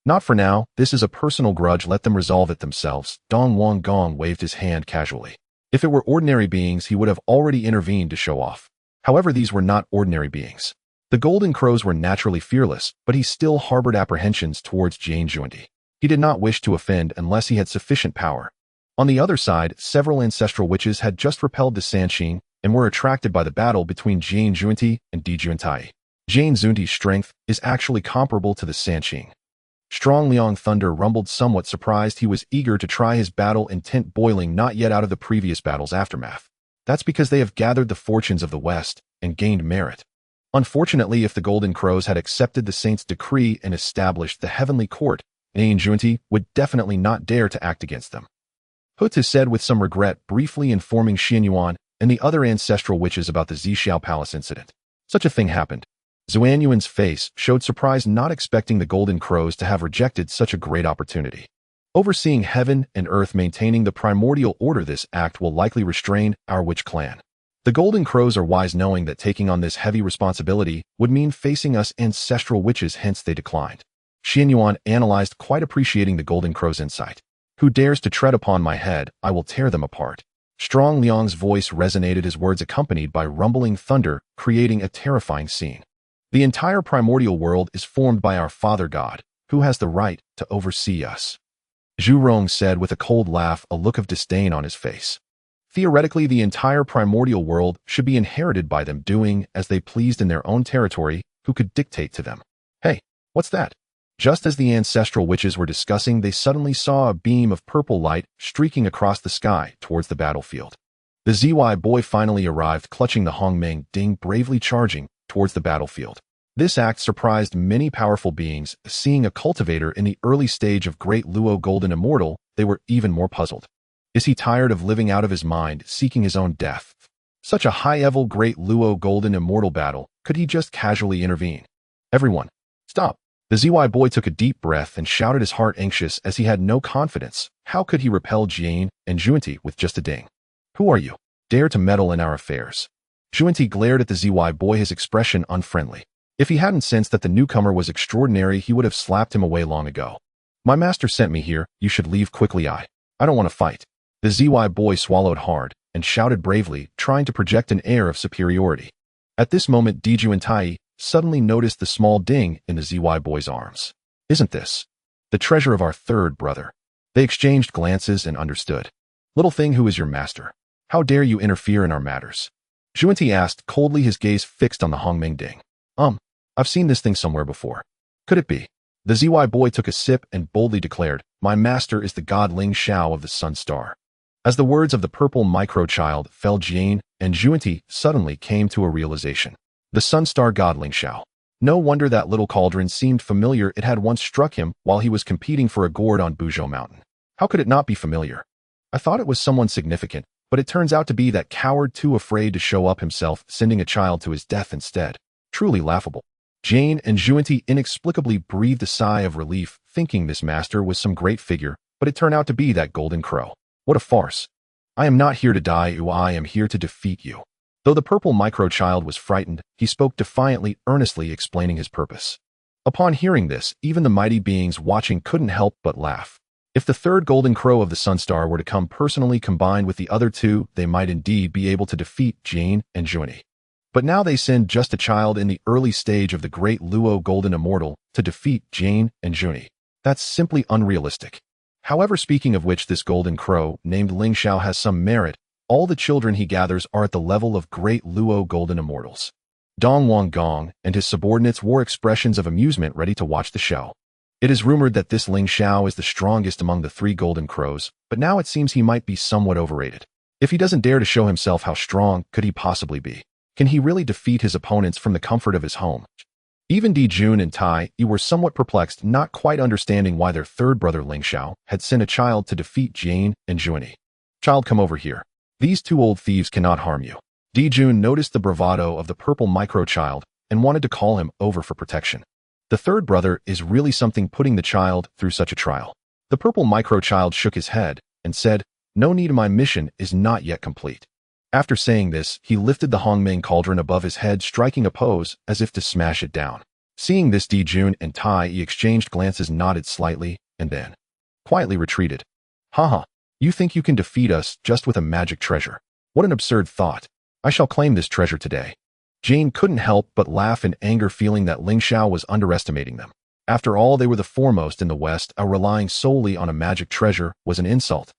"Not for now. This is a personal grudge. Let them resolve it themselves." Dong Wanggong waved his hand casually. If it were ordinary beings, he would have already intervened to show off. However, these were not ordinary beings. The golden crows were naturally fearless, but he still harbored apprehensions towards Jane Junti. He did not wish to offend unless he had sufficient power. On the other side, several ancestral witches had just repelled the Sanqing and were attracted by the battle between Jane Junti and Dijun and Taiyi. Jane Junti's strength is actually comparable to the Sanqing. Strong Liang Thunder rumbled, somewhat surprised. He was eager to try his battle, intent boiling, not yet out of the previous battle's aftermath. That's because they have gathered the fortunes of the West and gained merit. Unfortunately, if the Golden Crows had accepted the Saint's decree and established the Heavenly Court, Jane Junti would definitely not dare to act against them. Hutu said with some regret, briefly informing Xianyuan and the other ancestral witches about the Zhixiao Palace incident. Such a thing happened. Xuanyuan's face showed surprise, not expecting the Golden Crows to have rejected such a great opportunity. Overseeing heaven and earth, maintaining the primordial order, this act will likely restrain our witch clan. The Golden Crows are wise, knowing that taking on this heavy responsibility would mean facing us ancestral witches, hence they declined. Xianyuan analyzed, quite appreciating the Golden Crow's insight. "Who dares to tread upon my head, I will tear them apart." Strong Liang's voice resonated, his words accompanied by rumbling thunder, creating a terrifying scene. "The entire primordial world is formed by our Father God, who has the right to oversee us," Zhu Rong said with a cold laugh, a look of disdain on his face. "Theoretically, the entire primordial world should be inherited by them, doing as they pleased in their own territory. Who could dictate to them?" "Hey, what's that?" Just as the ancestral witches were discussing, they suddenly saw a beam of purple light streaking across the sky towards the battlefield. The ZY boy finally arrived, clutching the Hongmeng ding, bravely charging towards the battlefield. This act surprised many powerful beings. Seeing a cultivator in the early stage of Great Luo Golden Immortal, they were even more puzzled. Is he tired of living out of his mind, seeking his own death? Such a high-level Great Luo Golden Immortal battle, could he just casually intervene? "Everyone, stop." The ZY boy took a deep breath and shouted, his heart anxious as he had no confidence. How could he repel Jane and Junti with just a ding? "Who are you? Dare to meddle in our affairs?" Zhuanti glared at the ZY boy, his expression unfriendly. If he hadn't sensed that the newcomer was extraordinary, he would have slapped him away long ago. My master sent me here, you should leave quickly. I don't want to fight. The ZY boy swallowed hard and shouted bravely, trying to project an air of superiority. At this moment, Dijun and Taiyi suddenly noticed the small ding in the ZY boy's arms. Isn't this the treasure of our third brother? They exchanged glances and understood. Little thing, who is your master? How dare you interfere in our matters? Zhuanti asked coldly, his gaze fixed on the Hongmeng ding. I've seen this thing somewhere before. Could it be? The ZY boy took a sip and boldly declared, my master is the god Ling Xiao of the Sun Star. As the words of the purple micro-child fell, Jane and Zhuanti suddenly came to a realization. The Sun Star god Ling Xiao. No wonder that little cauldron seemed familiar. It had once struck him while he was competing for a gourd on Buzhou Mountain. How could it not be familiar? I thought it was someone significant, but it turns out to be that coward too afraid to show up himself, sending a child to his death instead. Truly laughable. Jane and Zhuanti inexplicably breathed a sigh of relief, thinking this master was some great figure, but it turned out to be that golden crow. What a farce. I am not here to die, I am here to defeat you. Though the purple micro-child was frightened, he spoke defiantly, earnestly explaining his purpose. Upon hearing this, even the mighty beings watching couldn't help but laugh. If the third golden crow of the Sun Star were to come personally combined with the other two, they might indeed be able to defeat Jane and Zhuanti. But now they send just a child in the early stage of the great Luo Golden Immortal to defeat Jane and Zhuanti. That's simply unrealistic. However, speaking of which, this golden crow, named Ling Xiao, has some merit. All the children he gathers are at the level of great Luo Golden Immortals. Dong Wang Gong and his subordinates wore expressions of amusement, ready to watch the show. It is rumored that this Ling Xiao is the strongest among the three golden crows, but now it seems he might be somewhat overrated. If he doesn't dare to show himself, how strong could he possibly be? Can he really defeat his opponents from the comfort of his home? Even Dijun and Taiyi were somewhat perplexed, not quite understanding why their third brother Ling Xiao had sent a child to defeat Jane and Zhuanti. Child, come over here. These two old thieves cannot harm you. Dijun noticed the bravado of the purple micro-child and wanted to call him over for protection. The third brother is really something, putting the child through such a trial. The purple micro-child shook his head and said, no need, my mission is not yet complete. After saying this, he lifted the Hongmeng cauldron above his head, striking a pose as if to smash it down. Seeing this, Dijun and Taiyi exchanged glances, nodded slightly, and then quietly retreated. Haha, you think you can defeat us just with a magic treasure? What an absurd thought. I shall claim this treasure today. Jane couldn't help but laugh in anger, feeling that Ling Xiao was underestimating them. After all, they were the foremost in the West, relying solely on a magic treasure was an insult.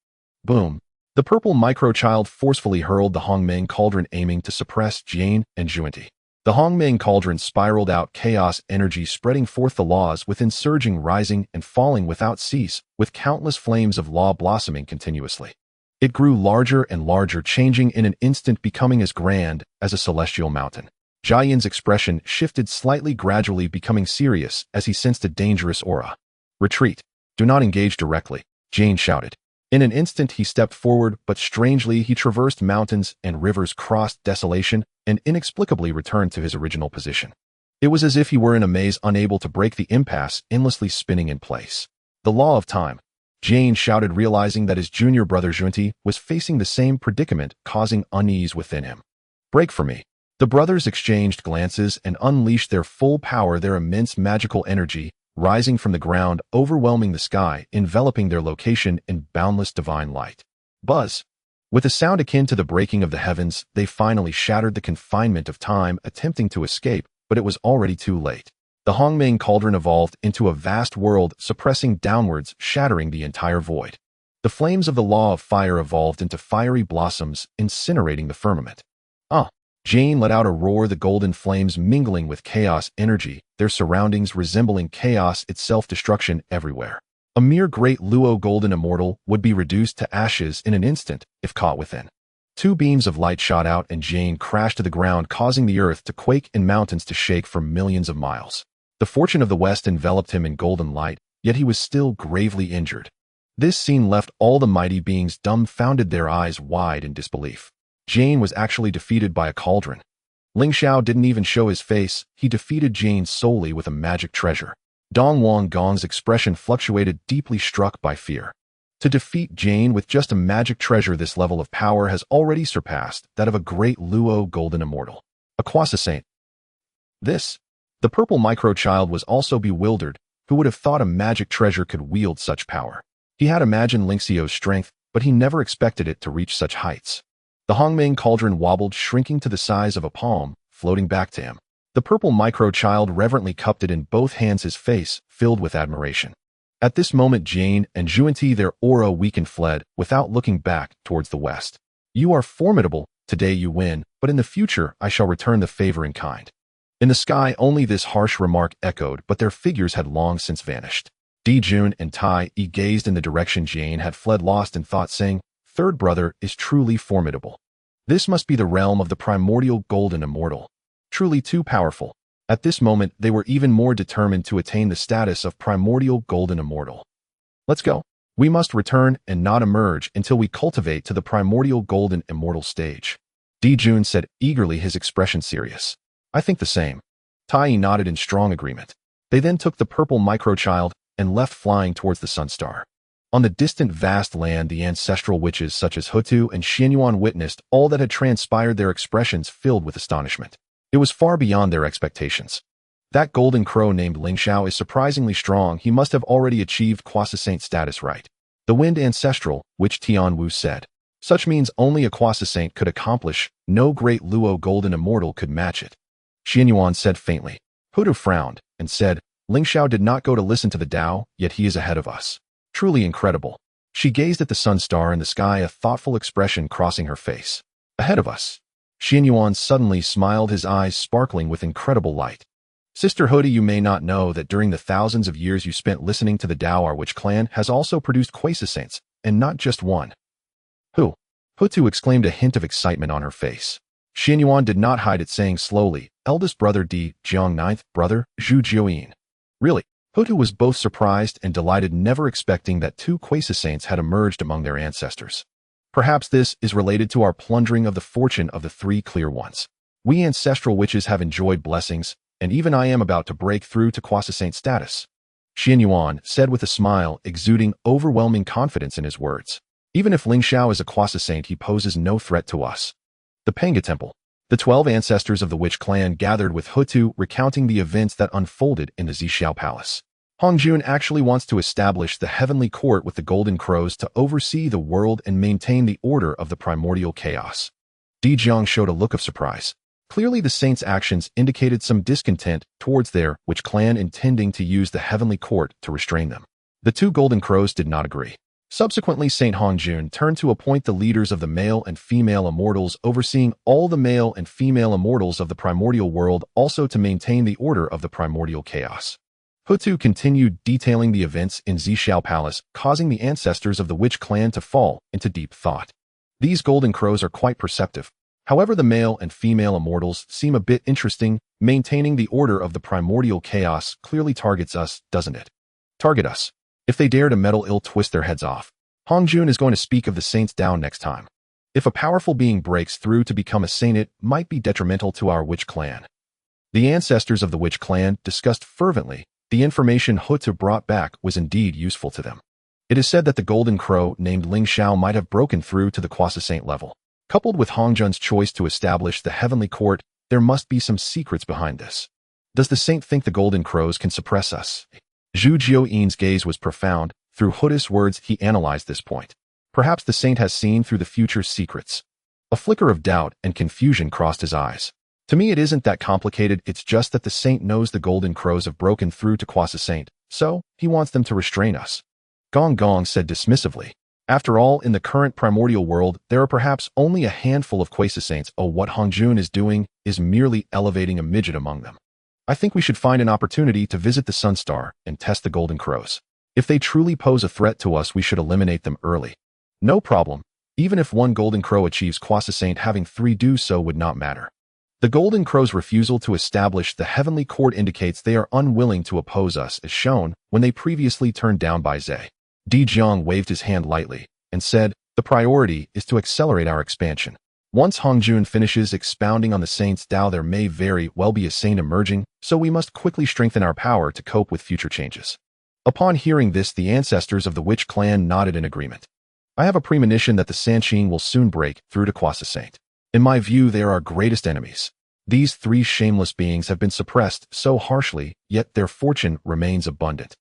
Boom. The purple micro-child forcefully hurled the Hongmeng cauldron, aiming to suppress Jane and Zhuanti. The Hongmeng cauldron spiraled out, chaos energy spreading forth, the laws within surging, rising and falling without cease, with countless flames of law blossoming continuously. It grew larger and larger, changing in an instant, becoming as grand as a celestial mountain. Jiayan's expression shifted slightly, gradually becoming serious as he sensed a dangerous aura. Retreat. Do not engage directly, Jane shouted. In an instant he stepped forward, but strangely he traversed mountains and rivers, crossed desolation, and inexplicably returned to his original position. It was as if he were in a maze, unable to break the impasse, endlessly spinning in place. The law of time, Jane shouted, realizing that his junior brother Zhuanti was facing the same predicament, causing unease within him. Break for me. The brothers exchanged glances and unleashed their full power, their immense magical energy rising from the ground, overwhelming the sky, enveloping their location in boundless divine light. Buzz. With a sound akin to the breaking of the heavens, they finally shattered the confinement of time, attempting to escape, but it was already too late. The Hongmeng cauldron evolved into a vast world, suppressing downwards, shattering the entire void. The flames of the law of fire evolved into fiery blossoms, incinerating the firmament. Jane let out a roar, the golden flames mingling with chaos energy, their surroundings resembling chaos itself, destruction everywhere. A mere great Luo Golden Immortal would be reduced to ashes in an instant if caught within. Two beams of light shot out and Jane crashed to the ground, causing the earth to quake and mountains to shake for millions of miles. The fortune of the West enveloped him in golden light, yet he was still gravely injured. This scene left all the mighty beings dumbfounded, their eyes wide in disbelief. Jane was actually defeated by a cauldron. Ling Xiao didn't even show his face, he defeated Jane solely with a magic treasure. Dong Wang Gong's expression fluctuated, deeply struck by fear. To defeat Jane with just a magic treasure, this level of power has already surpassed that of a great Luo golden immortal, a quasi-saint. The purple micro-child was also bewildered. Who would have thought a magic treasure could wield such power? He had imagined Lingxiao's strength, but he never expected it to reach such heights. The Hongming cauldron wobbled, shrinking to the size of a palm, floating back to him. The purple micro-child reverently cupped it in both hands, his face filled with admiration. At this moment, Jane and Zhuanti, their aura weakened, fled, without looking back, towards the west. You are formidable. Today you win, but in the future I shall return the favor in kind. In the sky, only this harsh remark echoed, but their figures had long since vanished. Dijun and Taiyi gazed in the direction Jane had fled, lost in thought, saying, "Third brother is truly formidable. This must be the realm of the primordial golden immortal. Truly too powerful." At this moment, they were even more determined to attain the status of primordial golden immortal. "Let's go. We must return and not emerge until we cultivate to the primordial golden immortal stage," Dijun said eagerly, his expression serious. "I think the same." Taiyi nodded in strong agreement. They then took the purple micro-child and left, flying towards the Sunstar. On the distant vast land, the ancestral witches such as Hutu and Xianyuan witnessed all that had transpired, their expressions filled with astonishment. It was far beyond their expectations. That golden crow named Lingxiao is surprisingly strong. He must have already achieved quasi-saint status, right? The wind ancestral, which Tianwu said. Such means only a quasi-saint could accomplish. No great Luo golden immortal could match it. Xianyuan said faintly. Hutu frowned and said, "Lingxiao did not go to listen to the Tao, yet he is ahead of us. Truly incredible." She gazed at the sun star in the sky, a thoughtful expression crossing her face. "Ahead of us." Xianyuan suddenly smiled, his eyes sparkling with incredible light. "Sister Hutu, you may not know that during the thousands of years you spent listening to the Tao, our witch clan has also produced quasi-saints, and not just one." "Who?" Hutu exclaimed, a hint of excitement on her face. Xianyuan did not hide it, saying slowly, "Eldest brother Di Jiang, ninth brother Zhu Jiuyin." "Really?" Hutu was both surprised and delighted, never expecting that two quasi-saints had emerged among their ancestors. "Perhaps this is related to our plundering of the fortune of the three clear ones. We ancestral witches have enjoyed blessings, and even I am about to break through to quasi-saint status," Xianyuan said with a smile, exuding overwhelming confidence in his words. "Even if Lingxiao is a quasi-saint, he poses no threat to us." The Panga Temple. The 12 ancestors of the witch clan gathered with Hutu, recounting the events that unfolded in the Zixiao Palace. Hongjun actually wants to establish the heavenly court with the golden crows to oversee the world and maintain the order of the primordial chaos. Di Jiang showed a look of surprise. Clearly the saints' actions indicated some discontent towards their witch clan, intending to use the heavenly court to restrain them. The two golden crows did not agree. Subsequently, Saint Hongjun turned to appoint the leaders of the male and female immortals, overseeing all the male and female immortals of the primordial world, also to maintain the order of the primordial chaos. Hutu continued detailing the events in Zixiao Palace, causing the ancestors of the witch clan to fall into deep thought. These golden crows are quite perceptive. However, the male and female immortals seem a bit interesting. Maintaining the order of the primordial chaos clearly targets us, doesn't it? Target us. If they dare to meddle, it'll twist their heads off. Hongjun is going to speak of the saints down next time. If a powerful being breaks through to become a saint, it might be detrimental to our witch clan. The ancestors of the witch clan discussed fervently. The information Hutu brought back was indeed useful to them. It is said that the golden crow named Lingxiao might have broken through to the quasi-saint level. Coupled with Hongjun's choice to establish the heavenly court, there must be some secrets behind this. Does the saint think the golden crows can suppress us? Zhu Jiuyin's gaze was profound. Through Hutu's words, he analyzed this point. Perhaps the saint has seen through the future's secrets. A flicker of doubt and confusion crossed his eyes. To me, it isn't that complicated. It's just that the saint knows the golden crows have broken through to quasi-saint, so he wants them to restrain us. Gong Gong said dismissively. After all, in the current primordial world, there are perhaps only a handful of quasi-saints. Oh, what Hongjun is doing is merely elevating a midget among them. I think we should find an opportunity to visit the Sunstar and test the golden crows. If they truly pose a threat to us, we should eliminate them early. No problem. Even if one golden crow achieves quasi-saint, having 3 do so would not matter. The golden crow's refusal to establish the heavenly court indicates they are unwilling to oppose us, as shown when they previously turned down by Zhe. Di Jiang waved his hand lightly and said, "The priority is to accelerate our expansion. Once Hongjun finishes expounding on the saint's Tao, there may very well be a saint emerging, so we must quickly strengthen our power to cope with future changes." Upon hearing this, the ancestors of the witch clan nodded in agreement. I have a premonition that the Sanqing will soon break through to Kwasa Saint. In my view, they are our greatest enemies. These three shameless beings have been suppressed so harshly, yet their fortune remains abundant.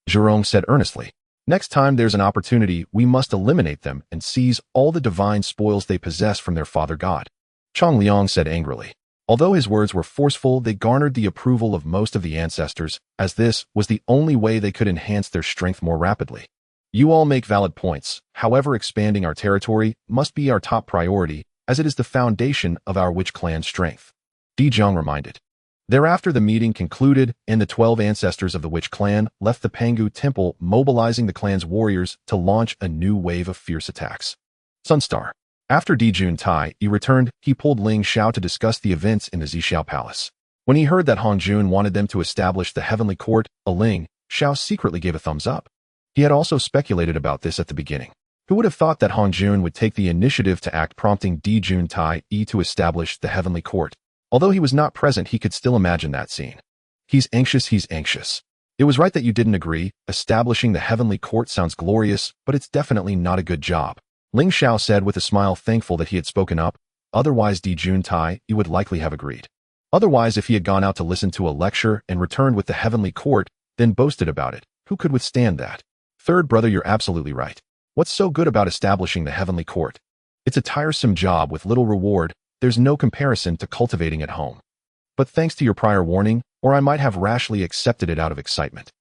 Zhurong said earnestly. Next time there's an opportunity, we must eliminate them and seize all the divine spoils they possess from their father god. Chong Liang said angrily. Although his words were forceful, they garnered the approval of most of the ancestors, as this was the only way they could enhance their strength more rapidly. You all make valid points. However, expanding our territory must be our top priority, as it is the foundation of our witch clan's strength. Dijun reminded. Thereafter, the meeting concluded, and the 12 ancestors of the witch clan left the Pangu temple, mobilizing the clan's warriors to launch a new wave of fierce attacks. Sunstar. After Dijun and Taiyi returned, he pulled Ling Xiao to discuss the events in the Zixiao Palace. When he heard that Hongjun wanted them to establish the Heavenly Court, Ling Xiao secretly gave a thumbs up. He had also speculated about this at the beginning. Who would have thought that Hongjun would take the initiative to act, prompting Dijun and Taiyi to establish the Heavenly Court? Although he was not present, he could still imagine that scene. He's anxious. It was right that you didn't agree. Establishing the Heavenly Court sounds glorious, but it's definitely not a good job. Ling Xiao said with a smile, thankful that he had spoken up. Otherwise, Dijun and Taiyi would likely have agreed. Otherwise, if he had gone out to listen to a lecture and returned with the Heavenly Court, then boasted about it, who could withstand that? Third brother, you're absolutely right. What's so good about establishing the Heavenly Court? It's a tiresome job with little reward. There's no comparison to cultivating at home. But thanks to your prior warning, or I might have rashly accepted it out of excitement.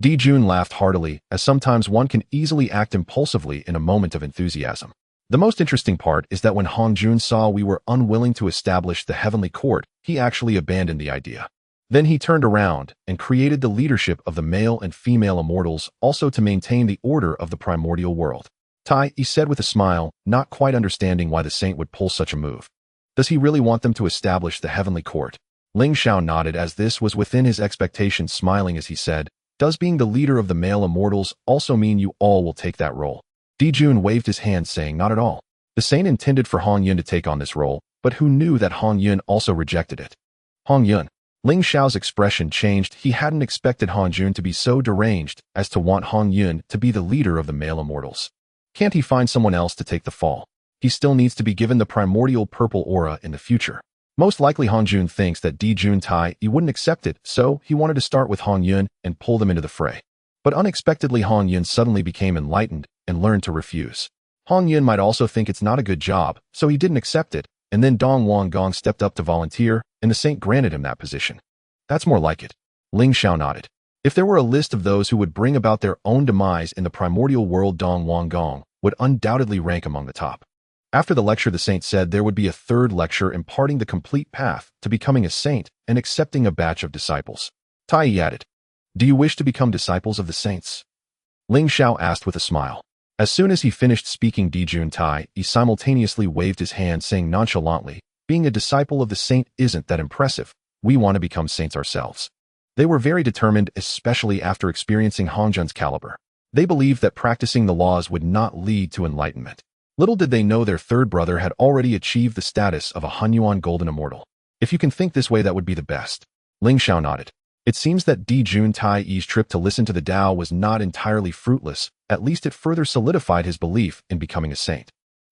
Dijun laughed heartily, as sometimes one can easily act impulsively in a moment of enthusiasm. The most interesting part is that when Hongjun saw we were unwilling to establish the Heavenly Court, he actually abandoned the idea. Then he turned around and created the leadership of the male and female immortals, also to maintain the order of the Primordial World. Taiyi said with a smile, not quite understanding why the saint would pull such a move. Does he really want them to establish the Heavenly Court? Ling Xiao nodded, as this was within his expectations, smiling as he said, does being the leader of the male immortals also mean you all will take that role? Dijun waved his hand, saying not at all. The saint intended for Hong Yun to take on this role, but who knew that Hong Yun also rejected it? Hong Yun. Ling Xiao's expression changed. He hadn't expected Hong Yun to be so deranged as to want Hong Yun to be the leader of the male immortals. Can't he find someone else to take the fall? He still needs to be given the primordial purple aura in the future. Most likely Hongjun thinks that Dijun and Taiyi wouldn't accept it, so he wanted to start with Hong Yun and pull them into the fray. But unexpectedly Hong Yun suddenly became enlightened and learned to refuse. Hong Yun might also think it's not a good job, so he didn't accept it, and then Dong Wang Gong stepped up to volunteer, and the saint granted him that position. That's more like it. Ling Xiao nodded. If there were a list of those who would bring about their own demise in the primordial world, Dong Wang Gong would undoubtedly rank among the top. After the lecture, the saint said there would be a third lecture imparting the complete path to becoming a saint and accepting a batch of disciples. Taiyi added, do you wish to become disciples of the saints? Ling Xiao asked with a smile. As soon as he finished speaking, Dijun and Taiyi simultaneously waved his hand, saying nonchalantly, being a disciple of the saint isn't that impressive. We want to become saints ourselves. They were very determined, especially after experiencing Hongjun's caliber. They believed that practicing the laws would not lead to enlightenment. Little did they know their third brother had already achieved the status of a Hunyuan Golden Immortal. If you can think this way, that would be the best. Ling Xiao nodded. It seems that Dijun Taiyi's trip to listen to the Tao was not entirely fruitless. At least it further solidified his belief in becoming a saint.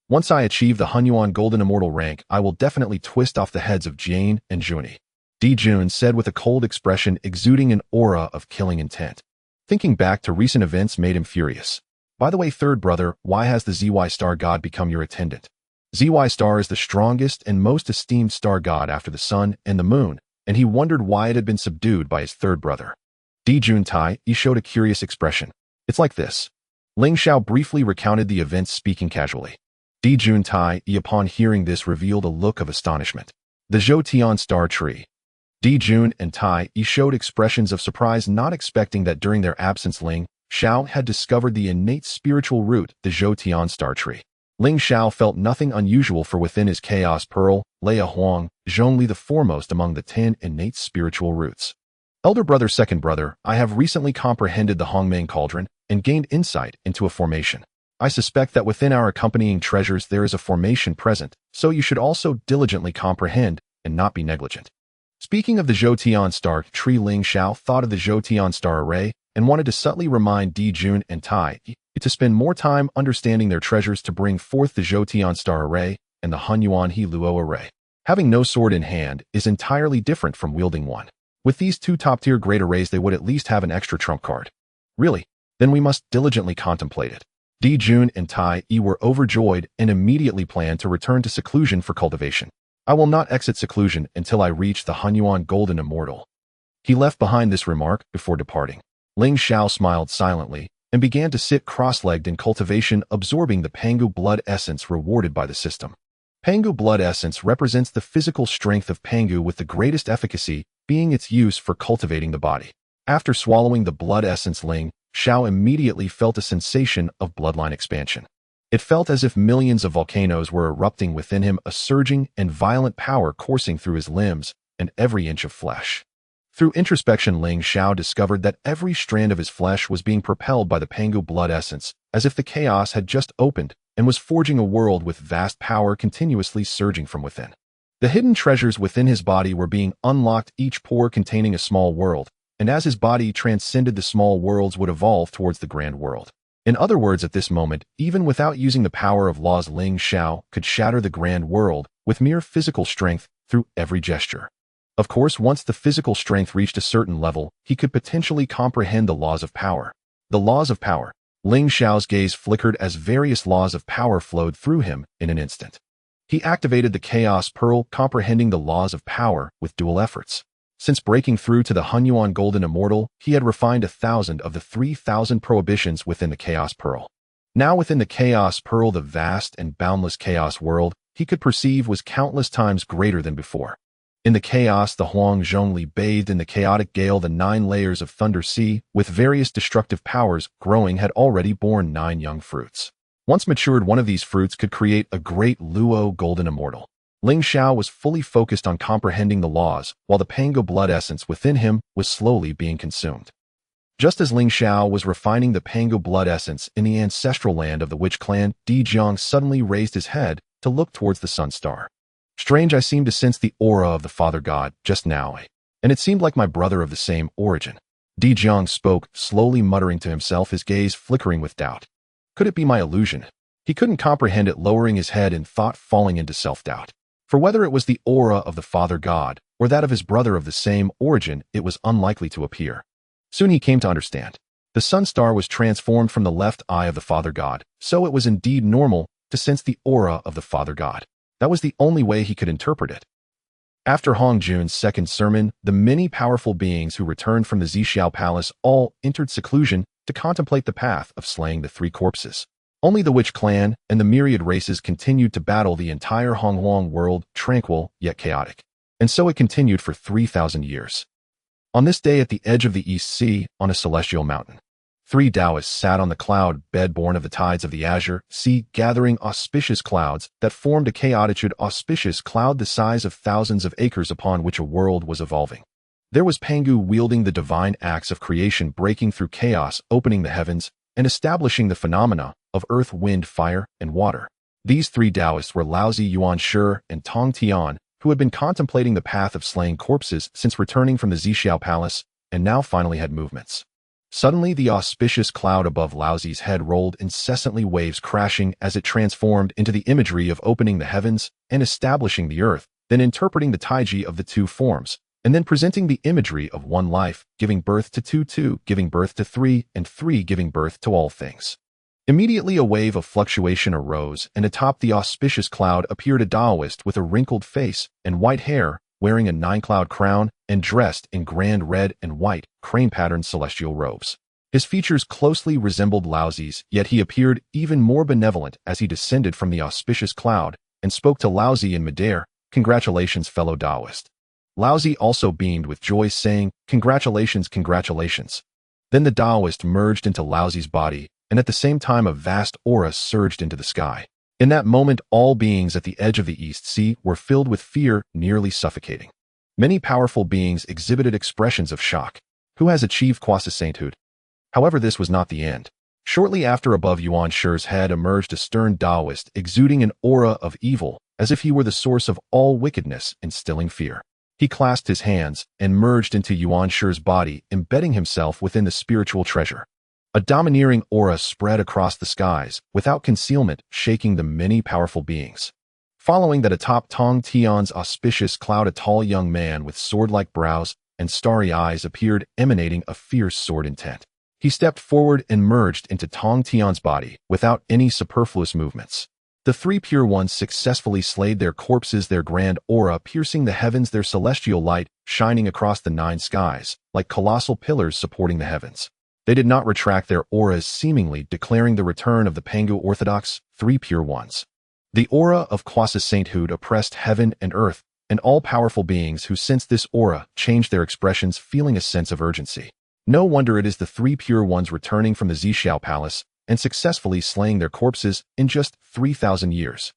Once I achieve the Hunyuan Golden Immortal rank, I will definitely twist off the heads of Jane and Juni. Dijun said with a cold expression, exuding an aura of killing intent. Thinking back to recent events made him furious. By the way, third brother, why has the ZY star god become your attendant? ZY star is the strongest and most esteemed star god after the sun and the moon, and he wondered why it had been subdued by his third brother. Dijun Taiyi showed a curious expression. It's like this. Ling Xiao briefly recounted the events, speaking casually. Dijun Taiyi, upon hearing this, revealed a look of astonishment. The Zhoutian star tree. Dijun and Taiyi showed expressions of surprise, not expecting that during their absence Ling Xiao had discovered the innate spiritual root, the Zhoutian star tree. Ling Xiao felt nothing unusual, for within his chaos pearl lay a Huang, Zhongli, the foremost among the 10 innate spiritual roots. Elder brother, second brother, I have recently comprehended the Hongmeng cauldron and gained insight into a formation. I suspect that within our accompanying treasures there is a formation present, so you should also diligently comprehend and not be negligent. Speaking of the Zhoutian star tree, Ling Xiao thought of the Zhoutian star array and wanted to subtly remind Dijun and Taiyi to spend more time understanding their treasures to bring forth the Zhoutian Star Array and the Hunyuan He Luo Array. Having no sword in hand is entirely different from wielding one. With these two top-tier great arrays, they would at least have an extra trump card. Really? Then we must diligently contemplate it. Dijun and Taiyi were overjoyed and immediately planned to return to seclusion for cultivation. I will not exit seclusion until I reach the Hunyuan Golden Immortal. He left behind this remark before departing. Ling Xiao smiled silently and began to sit cross-legged in cultivation, absorbing the Pangu blood essence rewarded by the system. Pangu blood essence represents the physical strength of Pangu, with the greatest efficacy being its use for cultivating the body. After swallowing the blood essence, Ling Xiao immediately felt a sensation of bloodline expansion. It felt as if millions of volcanoes were erupting within him, a surging and violent power coursing through his limbs and every inch of flesh. Through introspection, Ling Xiao discovered that every strand of his flesh was being propelled by the Pangu blood essence, as if the chaos had just opened and was forging a world with vast power continuously surging from within. The hidden treasures within his body were being unlocked, each pore containing a small world, and as his body transcended the small worlds would evolve towards the grand world. In other words, at this moment, even without using the power of laws, Ling Xiao could shatter the grand world with mere physical strength through every gesture. Of course, once the physical strength reached a certain level, he could potentially comprehend the laws of power. The laws of power. Ling Xiao's gaze flickered as various laws of power flowed through him in an instant. He activated the Chaos Pearl, comprehending the laws of power with dual efforts. Since breaking through to the Hunyuan Golden Immortal, he had refined 1,000 of the 3,000 prohibitions within the Chaos Pearl. Now within the Chaos Pearl, the vast and boundless chaos world he could perceive was countless times greater than before. In the chaos, the Huang Zhongli bathed in the chaotic gale. The 9 layers of Thunder Sea, with various destructive powers growing, had already borne 9 young fruits. Once matured, one of these fruits could create a great Luo Golden Immortal. Ling Xiao was fully focused on comprehending the laws, while the Pangu blood essence within him was slowly being consumed. Just as Ling Xiao was refining the Pangu blood essence in the ancestral land of the Witch clan, Di Jiang suddenly raised his head to look towards the Sun Star. Strange, I seemed to sense the aura of the Father God just now, and it seemed like my brother of the same origin. Di Jiang spoke, slowly muttering to himself, his gaze flickering with doubt. Could it be my illusion? He couldn't comprehend it, lowering his head in thought, falling into self-doubt. For whether it was the aura of the Father God or that of his brother of the same origin, it was unlikely to appear. Soon he came to understand. The Sun Star was transformed from the left eye of the Father God, so it was indeed normal to sense the aura of the Father God. That was the only way he could interpret it. After Hong Jun's second sermon, the many powerful beings who returned from the Zixiao Palace all entered seclusion to contemplate the path of slaying the 3 corpses. Only the Witch clan and the myriad races continued to battle the entire Honghuang world, tranquil yet chaotic. And so it continued for 3,000 years. On this day, at the edge of the East Sea, on a celestial mountain, 3 Taoists sat on the cloud bed born of the tides of the azure sea, gathering auspicious clouds that formed a chaotitude, auspicious cloud the size of thousands of acres upon which a world was evolving. There was Pangu wielding the divine axe of creation, breaking through chaos, opening the heavens, and establishing the phenomena of earth, wind, fire, and water. These 3 Taoists were Laozi, Yuan Shi, and Tong Tian, who had been contemplating the path of slaying corpses since returning from the Zixiao Palace, and now finally had movements. Suddenly, the auspicious cloud above Laozi's head rolled incessantly, waves crashing as it transformed into the imagery of opening the heavens and establishing the earth, then interpreting the taiji of the 2 forms, and then presenting the imagery of 1 life, giving birth to 2, 2 giving birth to 3, and 3 giving birth to all things. Immediately a wave of fluctuation arose, and atop the auspicious cloud appeared a Taoist with a wrinkled face and white hair, wearing a 9-cloud crown and dressed in grand red and white, crane-patterned celestial robes. His features closely resembled Laozi's, yet he appeared even more benevolent as he descended from the auspicious cloud and spoke to Laozi in midair. "Congratulations, fellow Taoist." Laozi also beamed with joy, saying, "Congratulations, congratulations." Then the Taoist merged into Laozi's body, and at the same time a vast aura surged into the sky. In that moment, all beings at the edge of the East Sea were filled with fear, nearly suffocating. Many powerful beings exhibited expressions of shock. Who has achieved quasi-sainthood? However, this was not the end. Shortly after, above Yuan Shi's head emerged a stern Taoist, exuding an aura of evil, as if he were the source of all wickedness, instilling fear. He clasped his hands and merged into Yuan Shi's body, embedding himself within the spiritual treasure. A domineering aura spread across the skies, without concealment, shaking the many powerful beings. Following that, atop Tong Tian's auspicious cloud, a tall young man with sword-like brows and starry eyes appeared, emanating a fierce sword intent. He stepped forward and merged into Tong Tian's body, without any superfluous movements. The three pure ones successfully slayed their corpses, their grand aura piercing the heavens, their celestial light shining across the nine skies, like colossal pillars supporting the heavens. They did not retract their auras, seemingly declaring the return of the Pangu Orthodox, three pure ones. The aura of quasi sainthood oppressed heaven and earth, and all-powerful beings who sensed this aura changed their expressions, feeling a sense of urgency. No wonder it is the three pure ones returning from the Zhixiao Palace and successfully slaying their corpses in just 3,000 years.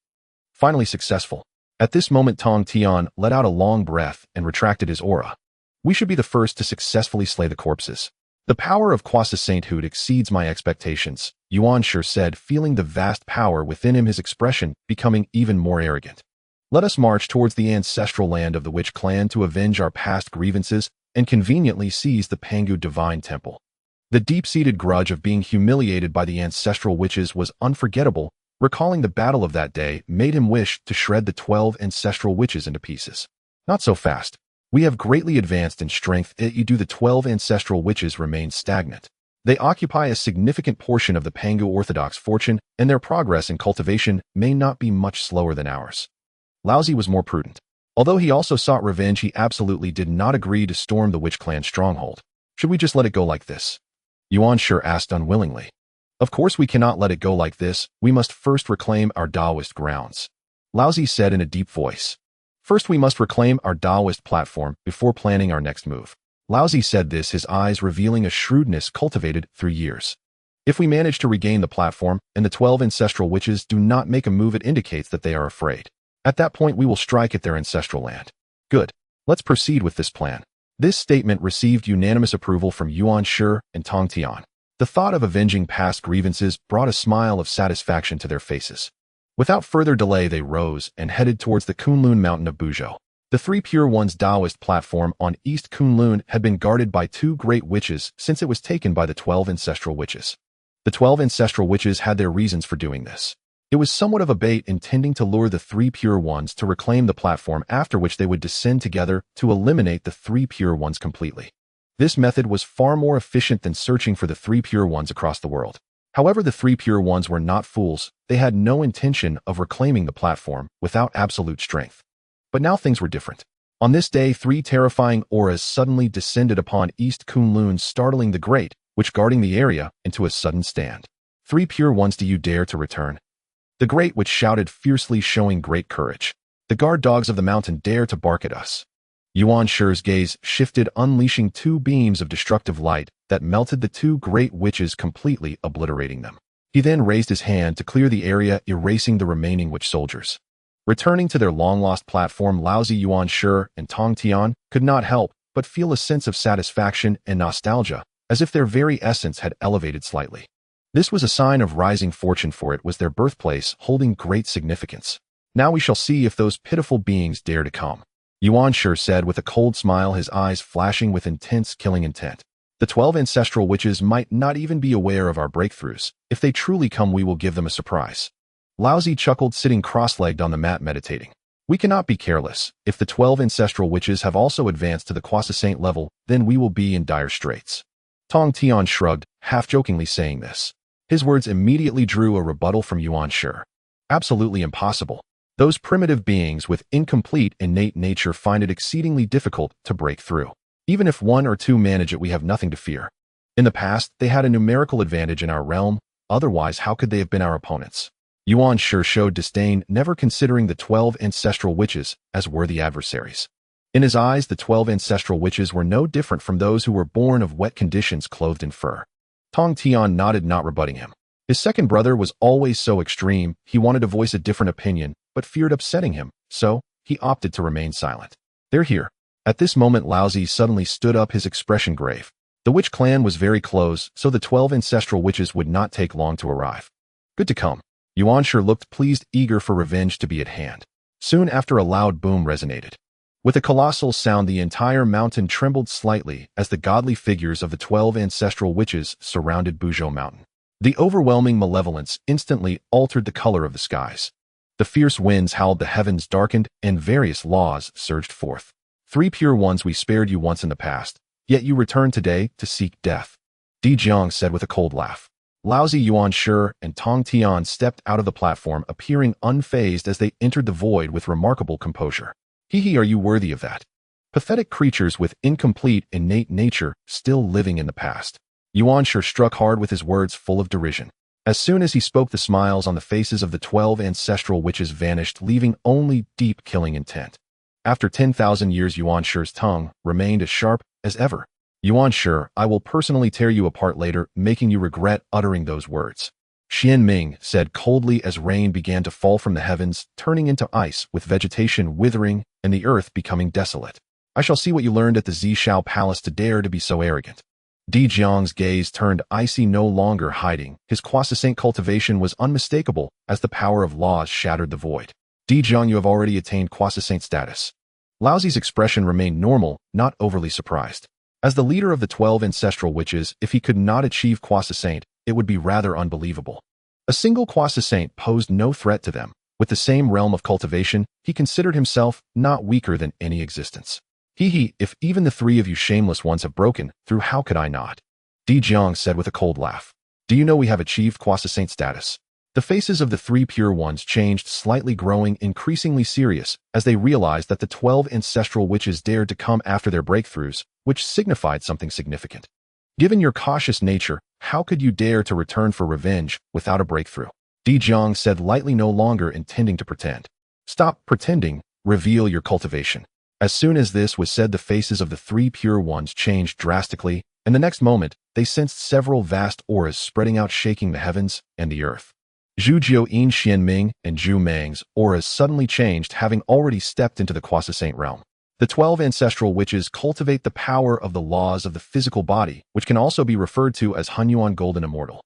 Finally successful. At this moment, Tong Tian let out a long breath and retracted his aura. We should be the first to successfully slay the corpses. The power of quasi-sainthood exceeds my expectations, Yuan Shi said, feeling the vast power within him, his expression becoming even more arrogant. Let us march towards the ancestral land of the Witch clan to avenge our past grievances and conveniently seize the Pangu Divine Temple. The deep-seated grudge of being humiliated by the ancestral witches was unforgettable. Recalling the battle of that day made him wish to shred the 12 ancestral witches into pieces. Not so fast. We have greatly advanced in strength, yet the 12 ancestral witches remain stagnant. They occupy a significant portion of the Pangu Orthodox fortune, and their progress in cultivation may not be much slower than ours. Laozi was more prudent. Although he also sought revenge, he absolutely did not agree to storm the Witch clan stronghold. Should we just let it go like this? Yuan Shi asked unwillingly. Of course we cannot let it go like this. We must first reclaim our Taoist grounds. Laozi said in a deep voice. First we must reclaim our Taoist platform before planning our next move. Laozi said this, his eyes revealing a shrewdness cultivated through years. If we manage to regain the platform and the 12 ancestral witches do not make a move, it indicates that they are afraid. At that point we will strike at their ancestral land. Good. Let's proceed with this plan. This statement received unanimous approval from Yuan Shi and Tong Tian. The thought of avenging past grievances brought a smile of satisfaction to their faces. Without further delay they rose and headed towards the Kunlun mountain of Buzhou. The three pure ones' Taoist platform on East Kunlun had been guarded by two great witches since it was taken by the 12 ancestral witches. The 12 ancestral witches had their reasons for doing this. It was somewhat of a bait, intending to lure the three pure ones to reclaim the platform, after which they would descend together to eliminate the three pure ones completely. This method was far more efficient than searching for the three pure ones across the world. However, the three pure ones were not fools. They had no intention of reclaiming the platform without absolute strength. But now things were different. On this day, three terrifying auras suddenly descended upon East Kunlun, startling the Great, which guarding the area, into a sudden stand. Three pure ones, do you dare to return? The Great Witch shouted fiercely, showing great courage. The guard dogs of the mountain dare to bark at us. Yuan Shi's gaze shifted, unleashing two beams of destructive light that melted the two great witches, completely obliterating them. He then raised his hand to clear the area, erasing the remaining witch soldiers. Returning to their long-lost platform, Laozi, Yuan Shi, and Tong Tian could not help but feel a sense of satisfaction and nostalgia, as if their very essence had elevated slightly. This was a sign of rising fortune, for it was their birthplace, holding great significance. Now we shall see if those pitiful beings dare to come. Yuan Shi said with a cold smile, his eyes flashing with intense killing intent. The 12 ancestral witches might not even be aware of our breakthroughs. If they truly come, we will give them a surprise. Laozi chuckled, sitting cross-legged on the mat meditating. We cannot be careless. If the 12 ancestral witches have also advanced to the quasi-saint level, then we will be in dire straits. Tong Tian shrugged, half-jokingly saying this. His words immediately drew a rebuttal from Yuan Shi. Absolutely impossible. Those primitive beings with incomplete innate nature find it exceedingly difficult to break through. Even if one or two manage it, we have nothing to fear. In the past, they had a numerical advantage in our realm. Otherwise, how could they have been our opponents? Yuan Shi showed disdain, never considering the 12 ancestral witches as worthy adversaries. In his eyes, the 12 ancestral witches were no different from those who were born of wet conditions, clothed in fur. Tong Tian nodded, not rebutting him. His second brother was always so extreme. He wanted to voice a different opinion, but feared upsetting him, so he opted to remain silent. They're here. At this moment, Laozi suddenly stood up, his expression grave. The Witch clan was very close, so the 12 ancestral witches would not take long to arrive. Good to come. Yuan Shi looked pleased, eager for revenge to be at hand. Soon after, a loud boom resonated. With a colossal sound, the entire mountain trembled slightly as the godly figures of the 12 ancestral witches surrounded Buzhou Mountain. The overwhelming malevolence instantly altered the color of the skies. The fierce winds howled, the heavens darkened, and various laws surged forth. 3 pure ones, we spared you once in the past, yet you return today to seek death, Di Jiang said with a cold laugh. Laozi Yuan Shi and Tong Tian stepped out of the platform, appearing unfazed as they entered the void with remarkable composure. Hee, are you worthy of that? Pathetic creatures with incomplete innate nature still living in the past. Yuan Shi struck hard with his words full of derision. As soon as he spoke, the smiles on the faces of the 12 ancestral witches vanished, leaving only deep killing intent. After 10,000 years, Yuan Shi's tongue remained as sharp as ever. Yuan Shi, I will personally tear you apart later, making you regret uttering those words. Xian Ming said coldly as rain began to fall from the heavens, turning into ice, with vegetation withering and the earth becoming desolate. I shall see what you learned at the Zishao Palace to dare to be so arrogant. Di Jiang's gaze turned icy, no longer hiding. His Quasi-Saint cultivation was unmistakable as the power of laws shattered the void. Di Jiang, you have already attained Quasi-Saint status. Laozi's expression remained normal, not overly surprised. As the leader of the 12 ancestral witches, if he could not achieve Quasi-Saint, it would be rather unbelievable. A single Quasi-Saint posed no threat to them. With the same realm of cultivation, he considered himself not weaker than any existence. If even the 3 of you shameless ones have broken through, how could I not? Di Jiang said with a cold laugh. Do you know we have achieved Quasi-Saint status? The faces of the 3 pure ones changed slightly, growing increasingly serious as they realized that the 12 ancestral witches dared to come after their breakthroughs, which signified something significant. Given your cautious nature, how could you dare to return for revenge without a breakthrough? Di Jiang said lightly, no longer intending to pretend. Stop pretending, reveal your cultivation. As soon as this was said, the faces of the 3 pure ones changed drastically, and the next moment, they sensed several vast auras spreading out, shaking the heavens and the earth. Zhu Jiuyin, Xian Ming, and Zhu Meng's auras suddenly changed, having already stepped into the Quasi-Saint realm. The 12 ancestral witches cultivate the power of the laws of the physical body, which can also be referred to as Hunyuan Golden Immortal.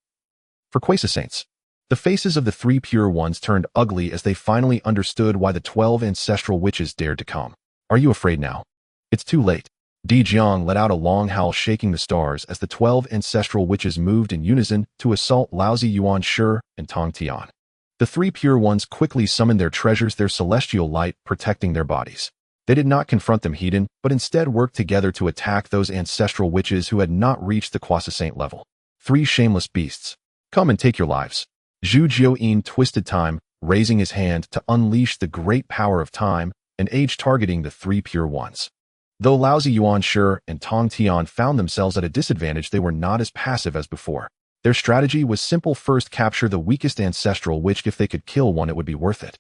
For Quasi-Saints, the faces of the 3 pure ones turned ugly as they finally understood why the 12 ancestral witches dared to come. Are you afraid now? It's too late. Di Jiang let out a long howl, shaking the stars as the 12 ancestral witches moved in unison to assault Laozi Yuan Shi and Tong Tian. The 3 pure ones quickly summoned their treasures, their celestial light protecting their bodies. They did not confront them head-on, but instead worked together to attack those ancestral witches who had not reached the Quasi-Saint level. 3 shameless beasts. Come and take your lives. Zhu Jiuyin twisted time, raising his hand to unleash the great power of time and age, targeting the 3 pure ones. Though Laozi Yuan Shi and Tong Tian found themselves at a disadvantage, they were not as passive as before. Their strategy was simple: first capture the weakest ancestral witch. If they could kill one, it would be worth it.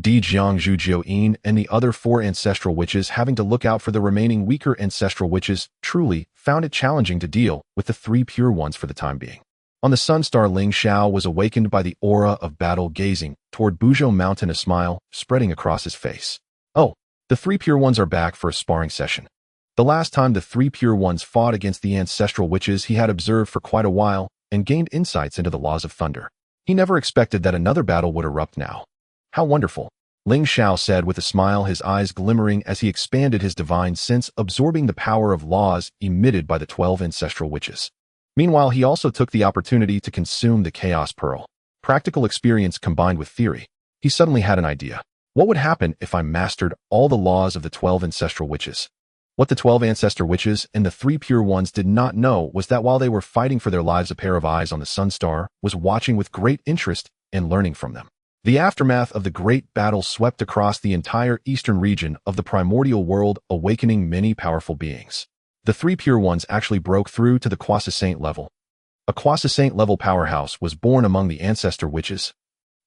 Di Jiang, Zhu Jiuyin, and the other 4 ancestral witches, having to look out for the remaining weaker ancestral witches, truly found it challenging to deal with the 3 pure ones for the time being. On the sun star, Ling Xiao was awakened by the aura of battle, gazing toward Buzhou Mountain, a smile spreading across his face. Oh, the 3 pure ones are back for a sparring session. The last time the 3 pure ones fought against the ancestral witches, he had observed for quite a while and gained insights into the laws of thunder. He never expected that another battle would erupt now. How wonderful, Ling Xiao said with a smile, his eyes glimmering as he expanded his divine sense, absorbing the power of laws emitted by the 12 ancestral witches. Meanwhile, he also took the opportunity to consume the Chaos Pearl. Practical experience combined with theory. He suddenly had an idea. What would happen if I mastered all the laws of the 12 ancestral witches? What the 12 ancestor witches and the 3 pure ones did not know was that while they were fighting for their lives, a pair of eyes on the sun star was watching with great interest and learning from them. The aftermath of the great battle swept across the entire eastern region of the Primordial World, awakening many powerful beings. The 3 pure ones actually broke through to the Quasi-Saint level. A Quasi-Saint level powerhouse was born among the ancestor witches.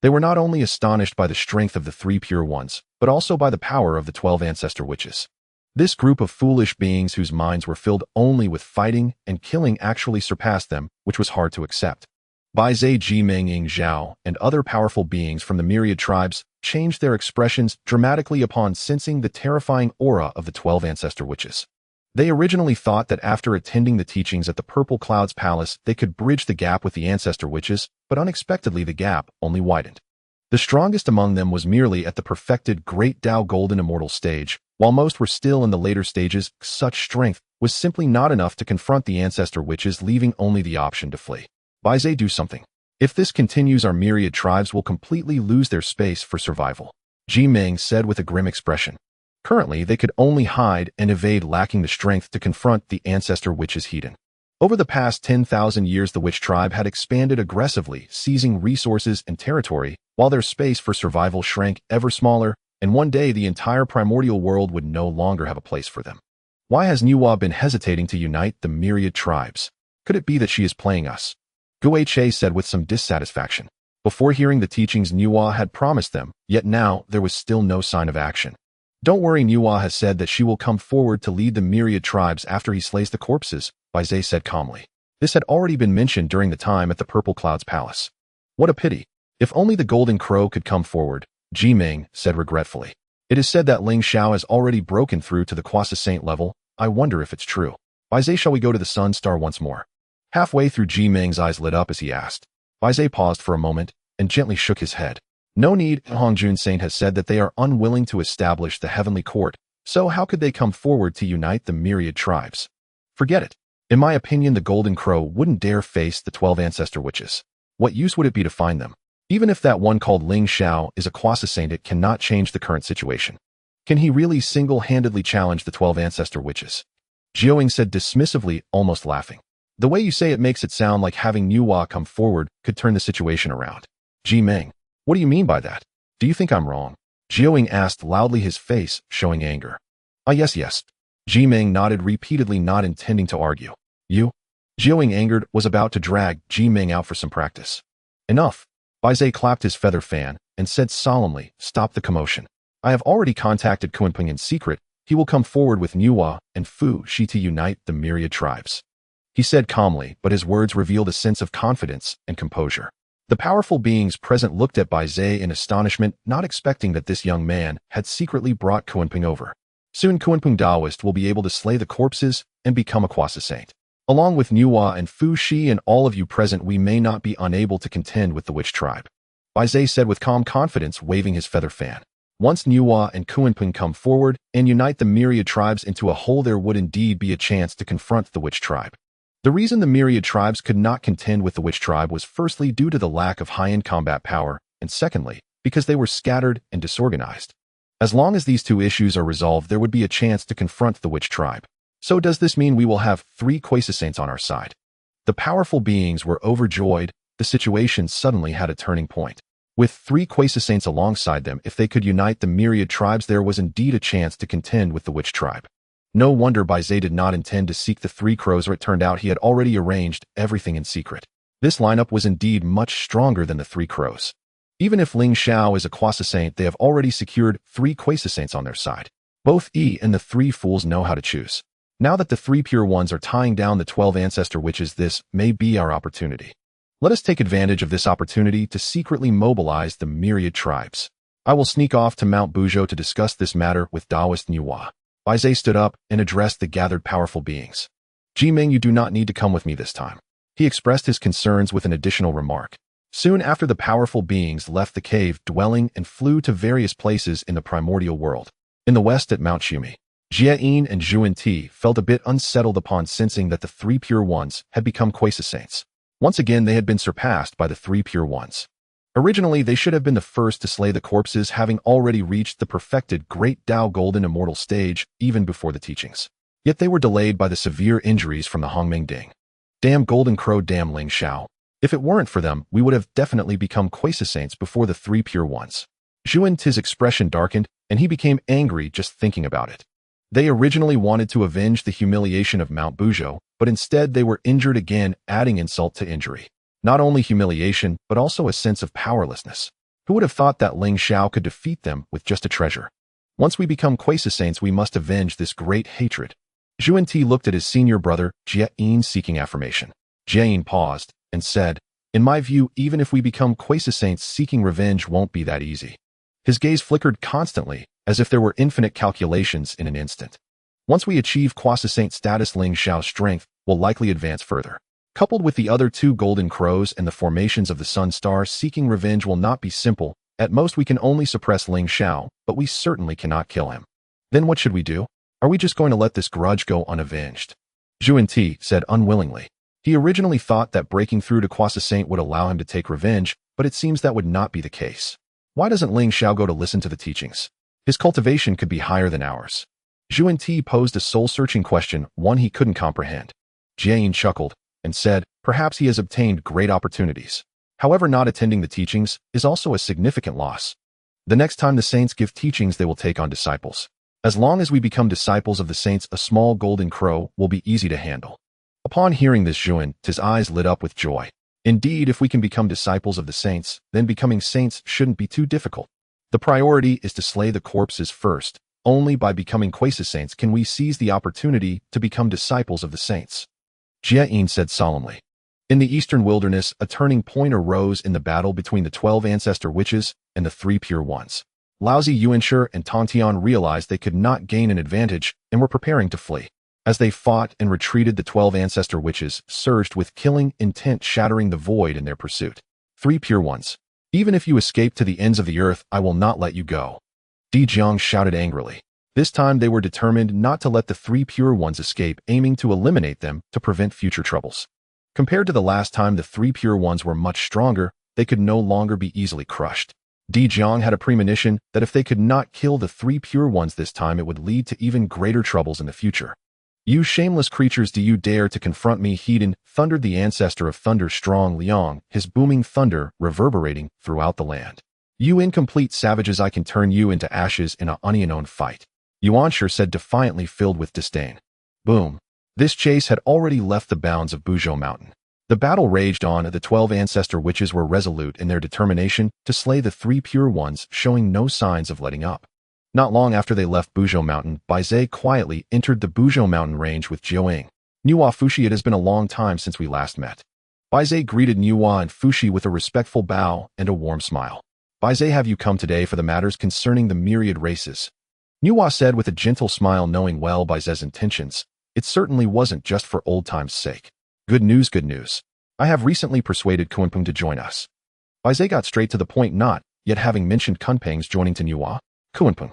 They were not only astonished by the strength of the 3 pure ones, but also by the power of the 12 ancestor witches. This group of foolish beings whose minds were filled only with fighting and killing actually surpassed them, which was hard to accept. Bai Zhe, Ji Meng, Ying Zhao, and other powerful beings from the myriad tribes changed their expressions dramatically upon sensing the terrifying aura of the 12 ancestor witches. They originally thought that after attending the teachings at the Purple Cloud's Palace, they could bridge the gap with the ancestor witches, but unexpectedly the gap only widened. The strongest among them was merely at the perfected Great Tao Golden Immortal stage, while most were still in the later stages. Such strength was simply not enough to confront the ancestor witches, leaving only the option to flee. Baize, do something. If this continues, our myriad tribes will completely lose their space for survival, Ji Ming said with a grim expression. Currently, they could only hide and evade, lacking the strength to confront the ancestor witches' heathen. Over the past 10,000 years, the witch tribe had expanded aggressively, seizing resources and territory, while their space for survival shrank ever smaller, and one day the entire primordial world would no longer have a place for them. Why has Nuwa been hesitating to unite the myriad tribes? Could it be that she is playing us? Guo said with some dissatisfaction. Before hearing the teachings Nuwa had promised them, yet now there was still no sign of action. Don't worry, Nuwa has said that she will come forward to lead the myriad tribes after he slays the corpses, Baize said calmly. This had already been mentioned during the time at the Purple Cloud's palace. What a pity. If only the Golden Crow could come forward, Ji Ming said regretfully. It is said that Ling Xiao has already broken through to the Quasi-Saint level. I wonder if it's true. Baize, shall we go to the Sun Star once more? Halfway through, Ji Ming's eyes lit up as he asked. Baize paused for a moment and gently shook his head. No need. Hongjun Saint has said that they are unwilling to establish the heavenly court, so how could they come forward to unite the myriad tribes? Forget it. In my opinion, the Golden Crow wouldn't dare face the 12 ancestor witches. What use would it be to find them? Even if that one called Ling Xiao is a quasi-saint, it cannot change the current situation. Can he really single-handedly challenge the 12 ancestor witches? Jiaoying said dismissively, almost laughing. The way you say it makes it sound like having Nuwa come forward could turn the situation around. Ji Ming, what do you mean by that? Do you think I'm wrong? Jiaoying asked loudly, his face showing anger. Yes. Ji Ming nodded repeatedly, not intending to argue. You? Jiaoying, angered, was about to drag Ji Ming out for some practice. Enough. Baize clapped his feather fan and said solemnly, stop the commotion. I have already contacted Kunpeng in secret. He will come forward with Nuwa and Fu Shi to unite the myriad tribes. He said calmly, but his words revealed a sense of confidence and composure. The powerful beings present looked at Baize in astonishment, not expecting that this young man had secretly brought Kunpeng over. Soon Kunpeng Taoist will be able to slay the corpses and become a quasi-saint. Along with Nuwa and Fu Shi and all of you present, we may not be unable to contend with the witch tribe, Baize said with calm confidence, waving his feather fan. Once Nuwa and Kunpeng come forward and unite the myriad tribes into a whole, there would indeed be a chance to confront the witch tribe. The reason the myriad tribes could not contend with the witch tribe was firstly due to the lack of high-end combat power, and secondly, because they were scattered and disorganized. As long as these two issues are resolved, there would be a chance to confront the witch tribe. So does this mean we will have 3 quasi-saints on our side? The powerful beings were overjoyed. The situation suddenly had a turning point. With 3 quasi-saints alongside them, if they could unite the myriad tribes, there was indeed a chance to contend with the witch tribe. No wonder Baize did not intend to seek the 3 crows, or it turned out he had already arranged everything in secret. This lineup was indeed much stronger than the 3 crows. Even if Ling Xiao is a quasi-saint, they have already secured 3 quasi-saints on their side. Both Yi and the 3 fools know how to choose. Now that the 3 pure ones are tying down the 12 ancestor witches, this may be our opportunity. Let us take advantage of this opportunity to secretly mobilize the myriad tribes. I will sneak off to Mount Buzhou to discuss this matter with Taoist Nuwa. Baize stood up and addressed the gathered powerful beings. Ji Ming, you do not need to come with me this time. He expressed his concerns with an additional remark. Soon after, the powerful beings left the cave dwelling and flew to various places in the primordial world. In the west at Mount Shumi, Jia-in and Zhuan-Ti felt a bit unsettled upon sensing that the 3 pure ones had become quasi-saints. Once again, they had been surpassed by the 3 pure ones. Originally, they should have been the first to slay the corpses, having already reached the perfected Great Tao Golden Immortal stage even before the teachings. Yet they were delayed by the severe injuries from the Hongming Ding. Damn Golden Crow, damn Ling Xiao. If it weren't for them, we would have definitely become quasi-saints before the 3 pure ones. Zhuan-Ti's expression darkened, and he became angry just thinking about it. They originally wanted to avenge the humiliation of Mount Buzhou, but instead they were injured again, adding insult to injury. Not only humiliation, but also a sense of powerlessness. Who would have thought that Ling Xiao could defeat them with just a treasure? Once we become quasi-saints, we must avenge this great hatred. Zhuan-Ti looked at his senior brother, Jia-in, seeking affirmation. Jia-in paused and said, in my view, even if we become quasi-saints, seeking revenge won't be that easy. His gaze flickered constantly, as if there were infinite calculations in an instant. Once we achieve quasi-saint status, Ling Xiao's strength will likely advance further. Coupled with the other 2 golden crows and the formations of the Sun Star, seeking revenge will not be simple, At most we can only suppress Ling Xiao, but we certainly cannot kill him. Then what should we do? Are we just going to let this grudge go unavenged? Zhu and Ti said unwillingly. He originally thought that breaking through to Kwasa Saint would allow him to take revenge, but it seems that would not be the case. Why doesn't Ling Xiao go to listen to the teachings? His cultivation could be higher than ours. Zhu and Ti posed a soul-searching question, one he couldn't comprehend. Jiayin chuckled and said, perhaps he has obtained great opportunities. However, not attending the teachings is also a significant loss. The next time the saints give teachings, they will take on disciples. As long as we become disciples of the saints, a small golden crow will be easy to handle. Upon hearing this, Zhuan Ti's eyes lit up with joy. Indeed, if we can become disciples of the saints, then becoming saints shouldn't be too difficult. The priority is to slay the corpses first. Only by becoming Kwasa saints can we seize the opportunity to become disciples of the saints. Jiayin said solemnly. In the eastern wilderness, a turning point arose in the battle between the 12 ancestor witches and the 3 pure ones. Laozi, Yuanshi, and Tontian realized they could not gain an advantage and were preparing to flee. As they fought and retreated, the 12 ancestor witches surged with killing intent, shattering the void in their pursuit. 3 pure ones. Even if you escape to the ends of the earth, I will not let you go. Di Jiang shouted angrily. This time they were determined not to let the 3 pure ones escape, aiming to eliminate them to prevent future troubles. Compared to the last time, the 3 pure ones were much stronger. They could no longer be easily crushed. Di Jiang had a premonition that if they could not kill the 3 pure ones this time, it would lead to even greater troubles in the future. You shameless creatures, do you dare to confront me? Heiden, thundered the ancestor of thunder, strong Liang, his booming thunder reverberating throughout the land. You incomplete savages, I can turn you into ashes in a unknown fight. Yuanshi said defiantly, filled with disdain. Boom. This chase had already left the bounds of Buzhou Mountain. The battle raged on. The 12 ancestor witches were resolute in their determination to slay the 3 pure ones, showing no signs of letting up. Not long after they left Buzhou Mountain, Baizhe quietly entered the Buzhou Mountain range with Jiaoying. Nuwa Fushi, it has been a long time since we last met. Baizhe greeted Nuwa and Fushi with a respectful bow and a warm smile. Baizhe, have you come today for the matters concerning the myriad races? Nuwa said with a gentle smile, knowing well Baize's intentions. It certainly wasn't just for old times' sake. Good news, good news. I have recently persuaded Kunpeng to join us. Baize got straight to the point, not yet having mentioned Kunpeng's joining to Nuwa. Kunpeng.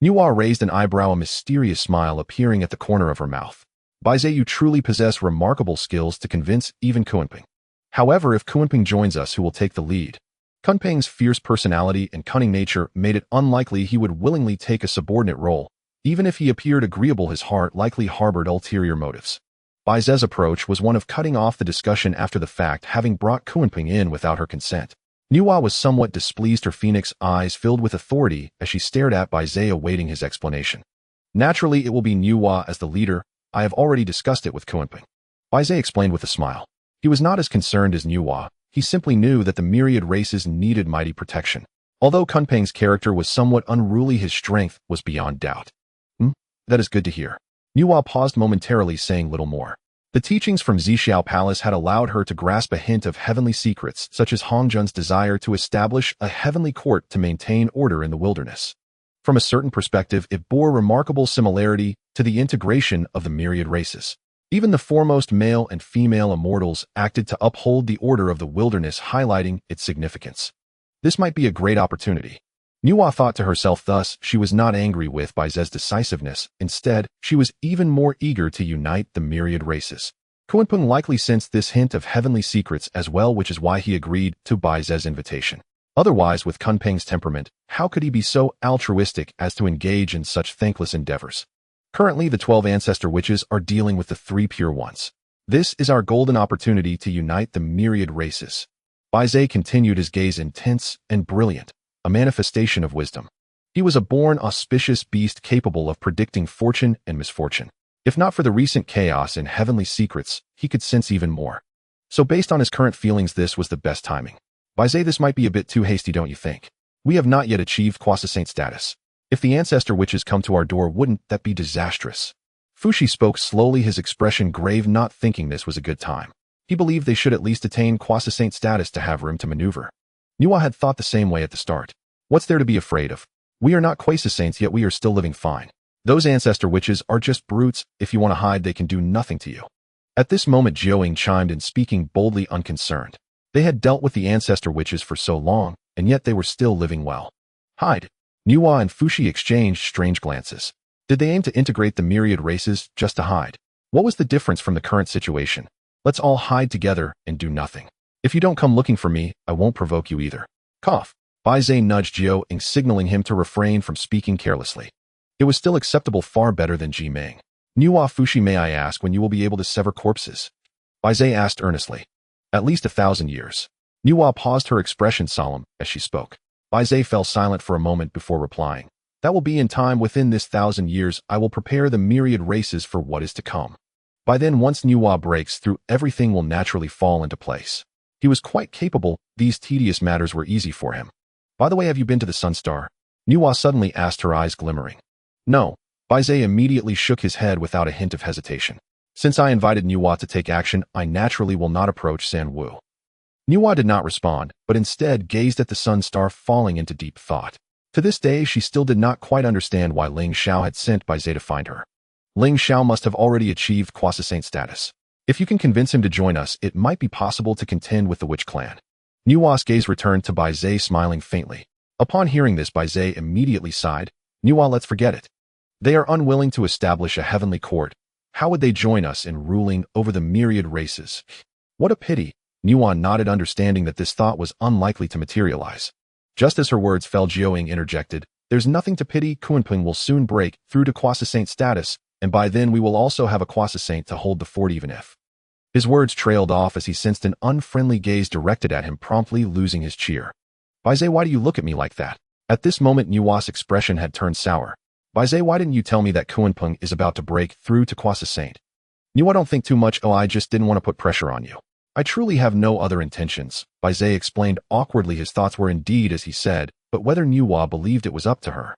Nuwa raised an eyebrow, a mysterious smile appearing at the corner of her mouth. Baize, you truly possess remarkable skills to convince even Kunpeng. However, if Kunpeng joins us, who will take the lead? Kunpeng's fierce personality and cunning nature made it unlikely he would willingly take a subordinate role. Even if he appeared agreeable, his heart likely harbored ulterior motives. Baize's approach was one of cutting off the discussion after the fact, having brought Kunpeng in without her consent. Nuwa was somewhat displeased, her phoenix eyes filled with authority as she stared at Baize, awaiting his explanation. Naturally, it will be Nuwa as the leader. I have already discussed it with Kunpeng. Baize explained with a smile. He was not as concerned as Nuwa. He simply knew that the myriad races needed mighty protection. Although Kunpeng's character was somewhat unruly, his strength was beyond doubt. That is good to hear. Nuwa paused momentarily, saying little more. The teachings from Zhixiao Palace had allowed her to grasp a hint of heavenly secrets, such as Hongjun's desire to establish a heavenly court to maintain order in the wilderness. From a certain perspective, it bore remarkable similarity to the integration of the myriad races. Even the foremost male and female immortals acted to uphold the order of the wilderness, highlighting its significance. This might be a great opportunity. Nuwa thought to herself. Thus, she was not angry with Baize's decisiveness. Instead, she was even more eager to unite the myriad races. Kunpeng likely sensed this hint of heavenly secrets as well, which is why he agreed to Baize's invitation. Otherwise, with Kunpeng's temperament, how could he be so altruistic as to engage in such thankless endeavors? Currently, the 12 ancestor witches are dealing with the 3 pure ones. This is our golden opportunity to unite the myriad races. Baize continued, his gaze intense and brilliant. A manifestation of wisdom. He was a born auspicious beast capable of predicting fortune and misfortune. If not for the recent chaos and heavenly secrets, he could sense even more. So based on his current feelings, this was the best timing. Baize, this might be a bit too hasty, don't you think? We have not yet achieved Kwasa Saint status. If the ancestor witches come to our door, wouldn't that be disastrous? Fushi spoke slowly, his expression grave, not thinking this was a good time. He believed they should at least attain Kwasa Saint status to have room to maneuver. Nuwa had thought the same way at the start. What's there to be afraid of? We are not Kwasa Saints, yet we are still living fine. Those ancestor witches are just brutes. If you want to hide, they can do nothing to you. At this moment, Jiaoying chimed in, speaking boldly, unconcerned. They had dealt with the ancestor witches for so long, and yet they were still living well. Hide. Nuwa and Fushi exchanged strange glances. Did they aim to integrate the myriad races just to hide? What was the difference from the current situation? Let's all hide together and do nothing. If you don't come looking for me, I won't provoke you either. Cough. Bai Zhe nudged Jiao, signaling him to refrain from speaking carelessly. It was still acceptable, far better than Ji Ming. Nuwa Fushi, may I ask when you will be able to sever corpses? Bai Zhe asked earnestly. At least 1,000 years. Nuwa paused, her expression solemn as she spoke. Bai Zhe fell silent for a moment before replying. That will be in time. Within this 1,000 years, I will prepare the myriad races for what is to come. By then, once Nuwa breaks through, everything will naturally fall into place. He was quite capable. These tedious matters were easy for him. By the way, have you been to the Sun Star? Nuwa suddenly asked, her eyes glimmering. No. Bai Zhe immediately shook his head without a hint of hesitation. Since I invited Nuwa to take action, I naturally will not approach San Wu. Nuwa did not respond, but instead gazed at the Sun Star, falling into deep thought. To this day, she still did not quite understand why Ling Xiao had sent Bai Zhe to find her. Ling Xiao must have already achieved Quasi-Saint status. If you can convince him to join us, it might be possible to contend with the Witch Clan. Nuwa's gaze returned to Bai Zhe, smiling faintly. Upon hearing this, Bai Zhe immediately sighed. Nuwa, let's forget it. They are unwilling to establish a heavenly court. How would they join us in ruling over the myriad races? What a pity. Nuwa nodded, understanding that this thought was unlikely to materialize. Just as her words fell, Jiao interjected, there's nothing to pity. Kunpeng will soon break through to Quasi-Saint status, and by then we will also have a Quasi-Saint to hold the fort, even if. His words trailed off as he sensed an unfriendly gaze directed at him, promptly losing his cheer. Bai Zhe, why do you look at me like that? At this moment, Nuwa's expression had turned sour. Bai Zhe, why didn't you tell me that Kunpeng is about to break through to Quasi-Saint? Nuwa, don't think too much. Oh, I just didn't want to put pressure on you. I truly have no other intentions, Bai Zhe explained awkwardly. His thoughts were indeed as he said, but whether Nuwa believed it was up to her.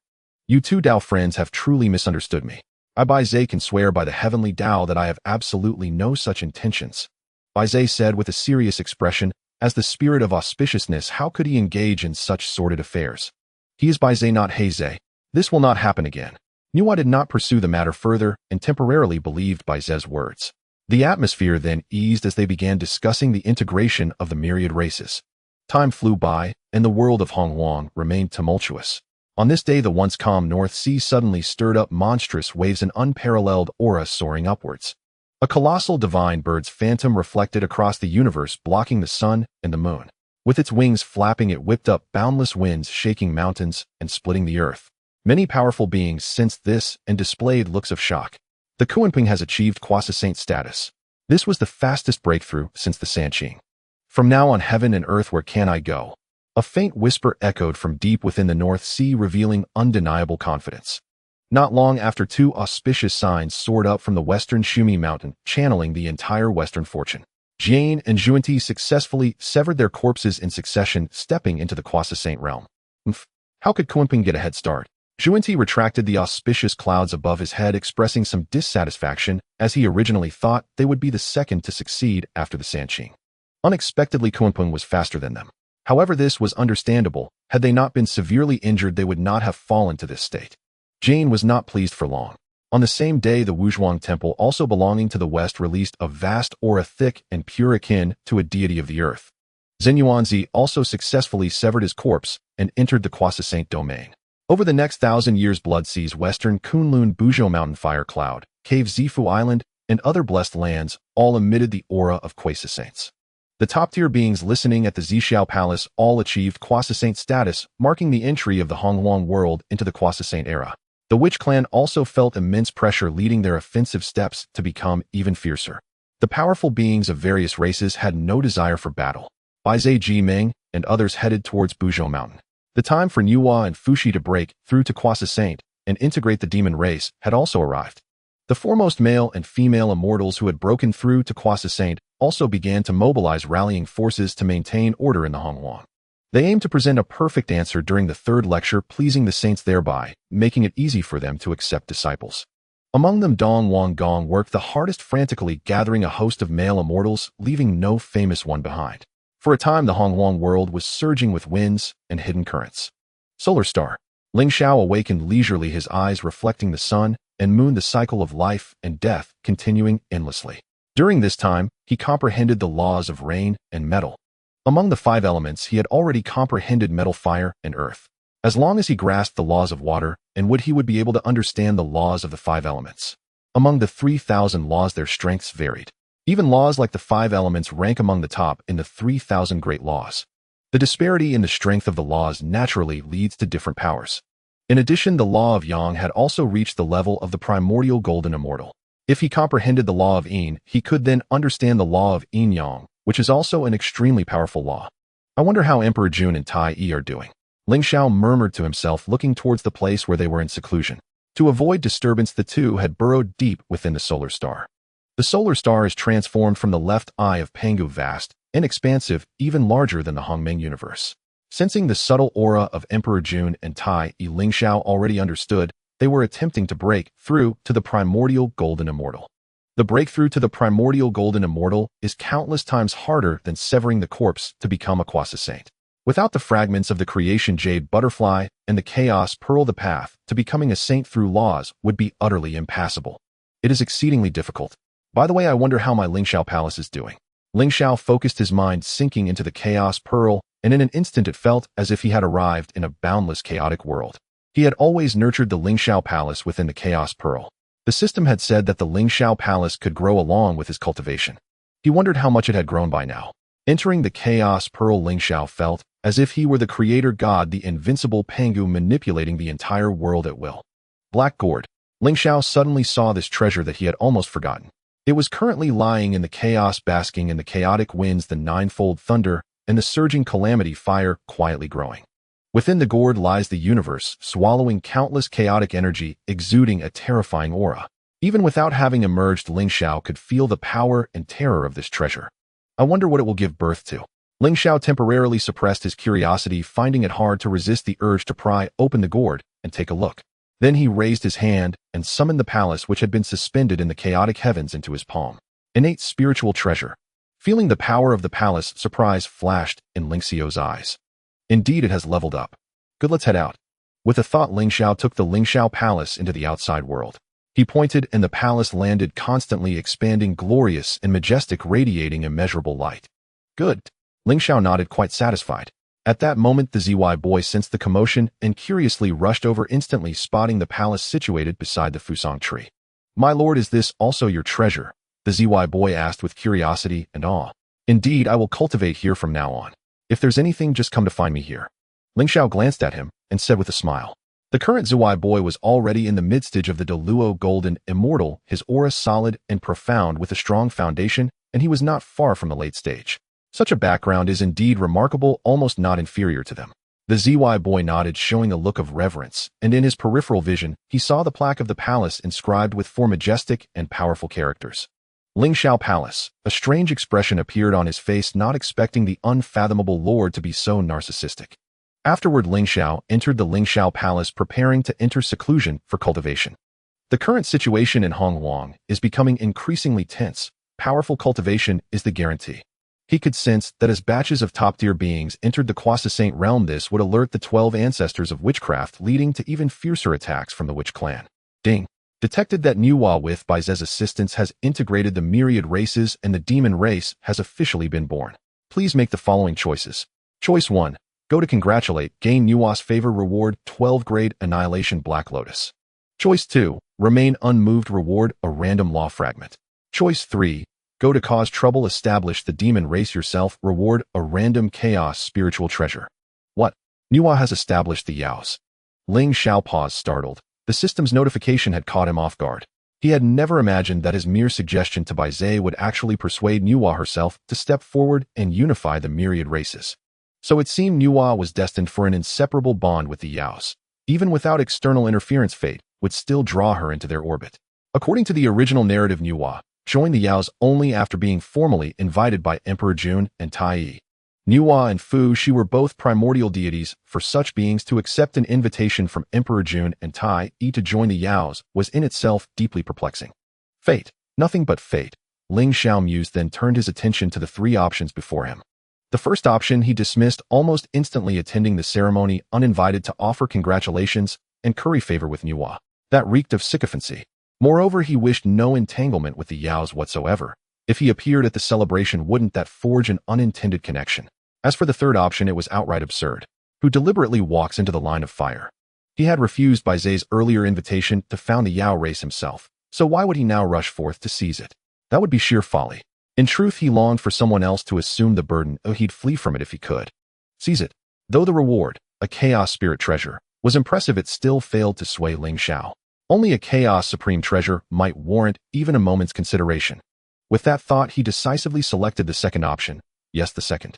You two Dao friends have truly misunderstood me. I, Bai Zhe, can swear by the heavenly Dao that I have absolutely no such intentions. Bai Zhe said with a serious expression. As the spirit of auspiciousness, how could he engage in such sordid affairs? He is Bai Zhe, not He Zhe. This will not happen again. Nuwa did not pursue the matter further and temporarily believed Bai Zhe's words. The atmosphere then eased as they began discussing the integration of the myriad races. Time flew by, and the world of Hongwang remained tumultuous. On this day, the once calm North Sea suddenly stirred up monstrous waves, an unparalleled aura soaring upwards. A colossal divine bird's phantom reflected across the universe, blocking the sun and the moon. With its wings flapping, it whipped up boundless winds, shaking mountains and splitting the earth. Many powerful beings sensed this and displayed looks of shock. The Kunpeng has achieved Quasi-Saint status. This was the fastest breakthrough since the Sanqing. From now on, heaven and earth, where can I go? A faint whisper echoed from deep within the North Sea, revealing undeniable confidence. Not long after, two auspicious signs soared up from the western Shumi mountain, channeling the entire western fortune. Jane and Juanti successfully severed their corpses in succession, stepping into the Quasi-Saint realm. How could Kunpeng get a head start? Juanti retracted the auspicious clouds above his head, expressing some dissatisfaction, as he originally thought they would be the second to succeed after the Sanqing. Unexpectedly, Kunpeng was faster than them. However, this was understandable. Had they not been severely injured, they would not have fallen to this state. Jane was not pleased for long. On the same day, the Wuzhuang Temple, also belonging to the West, released a vast aura thick and pure, akin to a deity of the earth. Zenyuanzi also successfully severed his corpse and entered the Quasi-Saint domain. Over the next 1,000 years, Blood Sea's western Kunlun Buzhou Mountain, Fire Cloud, Cave Zifu Island, and other blessed lands all emitted the aura of Quasi-Saints. The top-tier beings listening at the Zixiao Palace all achieved Quasi-Saint status, marking the entry of the Hongwang world into the Quasi-Saint era. The Witch Clan also felt immense pressure, leading their offensive steps to become even fiercer. The powerful beings of various races had no desire for battle. Bai Zhe, Ji Ming, and others headed towards Buzhou Mountain. The time for Nuwa and Fushi to break through to Quasi-Saint and integrate the demon race had also arrived. The foremost male and female immortals who had broken through to Quasi-Saint also began to mobilize rallying forces to maintain order in the Hongwang. They aimed to present a perfect answer during the third lecture, pleasing the saints thereby, making it easy for them to accept disciples. Among them, Dong Wang Gong worked the hardest, frantically gathering a host of male immortals, leaving no famous one behind. For a time, the Hongwang world was surging with winds and hidden currents. Solar Star. Ling Xiao awakened leisurely, his eyes reflecting the sun and moon, the cycle of life and death continuing endlessly. During this time, he comprehended the laws of rain and metal. Among the 5 elements, he had already comprehended metal, fire, and earth. As long as he grasped the laws of water and wood, he would be able to understand the laws of the 5 elements. Among the 3,000 laws, their strengths varied. Even laws like the 5 elements rank among the top in the 3,000 great laws. The disparity in the strength of the laws naturally leads to different powers. In addition, the law of Yang had also reached the level of the primordial golden immortal. If he comprehended the law of Yin, he could then understand the law of Yin Yang, which is also an extremely powerful law. I wonder how Emperor Dijun and Taiyi are doing. Ling Xiao murmured to himself, looking towards the place where they were in seclusion. To avoid disturbance, the two had burrowed deep within the solar star. The solar star is transformed from the left eye of Pangu, vast and expansive, even larger than the Hongmeng universe. Sensing the subtle aura of Emperor Jun and Taiyi, Ling Xiao already understood they were attempting to break through to the primordial golden immortal. The breakthrough to the primordial golden immortal is countless times harder than severing the corpse to become a quasi-saint. Without the fragments of the creation jade butterfly and the chaos pearl, the path to becoming a saint through laws would be utterly impassable. It is exceedingly difficult. By the way, I wonder how my Ling Xiao palace is doing. Ling Xiao focused his mind, sinking into the chaos pearl, and in an instant it felt as if he had arrived in a boundless chaotic world. He had always nurtured the Ling Xiao palace within the chaos pearl. The system had said that the Ling Xiao palace could grow along with his cultivation. He wondered how much it had grown by now. Entering the chaos pearl, Ling Xiao felt as if he were the creator god, the invincible Pangu, manipulating the entire world at will. Black gourd. Ling Xiao suddenly saw this treasure that he had almost forgotten. It was currently lying in the chaos, basking in the chaotic winds, the ninefold thunder, and the surging calamity fire quietly growing. Within the gourd lies the universe, swallowing countless chaotic energy, exuding a terrifying aura. Even without having emerged, Ling Xiao could feel the power and terror of this treasure. I wonder what it will give birth to. Ling Xiao temporarily suppressed his curiosity, finding it hard to resist the urge to pry open the gourd and take a look. Then he raised his hand and summoned the palace which had been suspended in the chaotic heavens into his palm. Innate spiritual treasure. Feeling the power of the palace, surprise flashed in Ling Xiao's eyes. Indeed, it has leveled up. Good, let's head out. With a thought, Ling Xiao took the Ling Xiao palace into the outside world. He pointed and the palace landed, constantly expanding, glorious and majestic, radiating immeasurable light. Good. Ling Xiao nodded, quite satisfied. At that moment, the ZY boy sensed the commotion and curiously rushed over, instantly spotting the palace situated beside the Fusang tree. My lord, is this also your treasure? The ZY boy asked with curiosity and awe. Indeed, I will cultivate here from now on. If there's anything, just come to find me here. Ling Xiao glanced at him and said with a smile. The current ZY boy was already in the midstage of the Deluo golden immortal, his aura solid and profound with a strong foundation, and he was not far from the late stage. Such a background is indeed remarkable, almost not inferior to them. The ZY boy nodded, showing a look of reverence, and in his peripheral vision, he saw the plaque of the palace inscribed with 4 majestic and powerful characters. Ling Xiao Palace. A strange expression appeared on his face, not expecting the unfathomable lord to be so narcissistic. Afterward, Ling Xiao entered the Ling Xiao Palace, preparing to enter seclusion for cultivation. The current situation in Hongwang is becoming increasingly tense. Powerful cultivation is the guarantee. He could sense that as batches of top-tier beings entered the quasi-saint realm, this would alert the 12 ancestors of witchcraft, leading to even fiercer attacks from the witch clan. Ding. Detected that Nuwa, with Baize's assistance, has integrated the myriad races and the demon race has officially been born. Please make the following choices. Choice 1. Go to congratulate, gain Nuwa's favor, reward 12 grade annihilation Black Lotus. Choice 2. Remain unmoved, reward a random law fragment. Choice 3. Go to cause trouble, establish the demon race yourself, reward a random chaos spiritual treasure. What? Nuwa has established the Yaos. Ling Xiao paused, startled. The system's notification had caught him off guard. He had never imagined that his mere suggestion to Baize would actually persuade Nuwa herself to step forward and unify the myriad races. So it seemed Nuwa was destined for an inseparable bond with the Yaos. Even without external interference, fate would still draw her into their orbit. According to the original narrative, Nuwa joined the Yaos only after being formally invited by Emperor Jun and Taiyi. Nuwa and Fu Shi were both primordial deities. For such beings to accept an invitation from Emperor Jun and Taiyi to join the Yaos was in itself deeply perplexing. Fate. Nothing but fate. Ling Xiao mused, then turned his attention to the 3 options before him. The first option he dismissed almost instantly, attending the ceremony uninvited to offer congratulations and curry favor with Nuwa. That reeked of sycophancy. Moreover, he wished no entanglement with the Yaos whatsoever. If he appeared at the celebration, wouldn't that forge an unintended connection? As for the third option, it was outright absurd. Who deliberately walks into the line of fire? He had refused Bai Zai's earlier invitation to found the Yao race himself, so why would he now rush forth to seize it? That would be sheer folly. In truth, he longed for someone else to assume the burden, or he'd flee from it if he could. Seize it. Though the reward, a Chaos Spirit treasure, was impressive, it still failed to sway Ling Xiao. Only a Chaos Supreme treasure might warrant even a moment's consideration. With that thought, he decisively selected the second option. Yes, the second.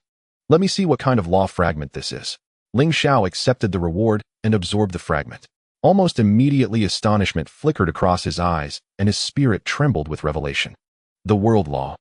Let me see what kind of law fragment this is. Ling Xiao accepted the reward and absorbed the fragment. Almost immediately, astonishment flickered across his eyes, and his spirit trembled with revelation. The world law.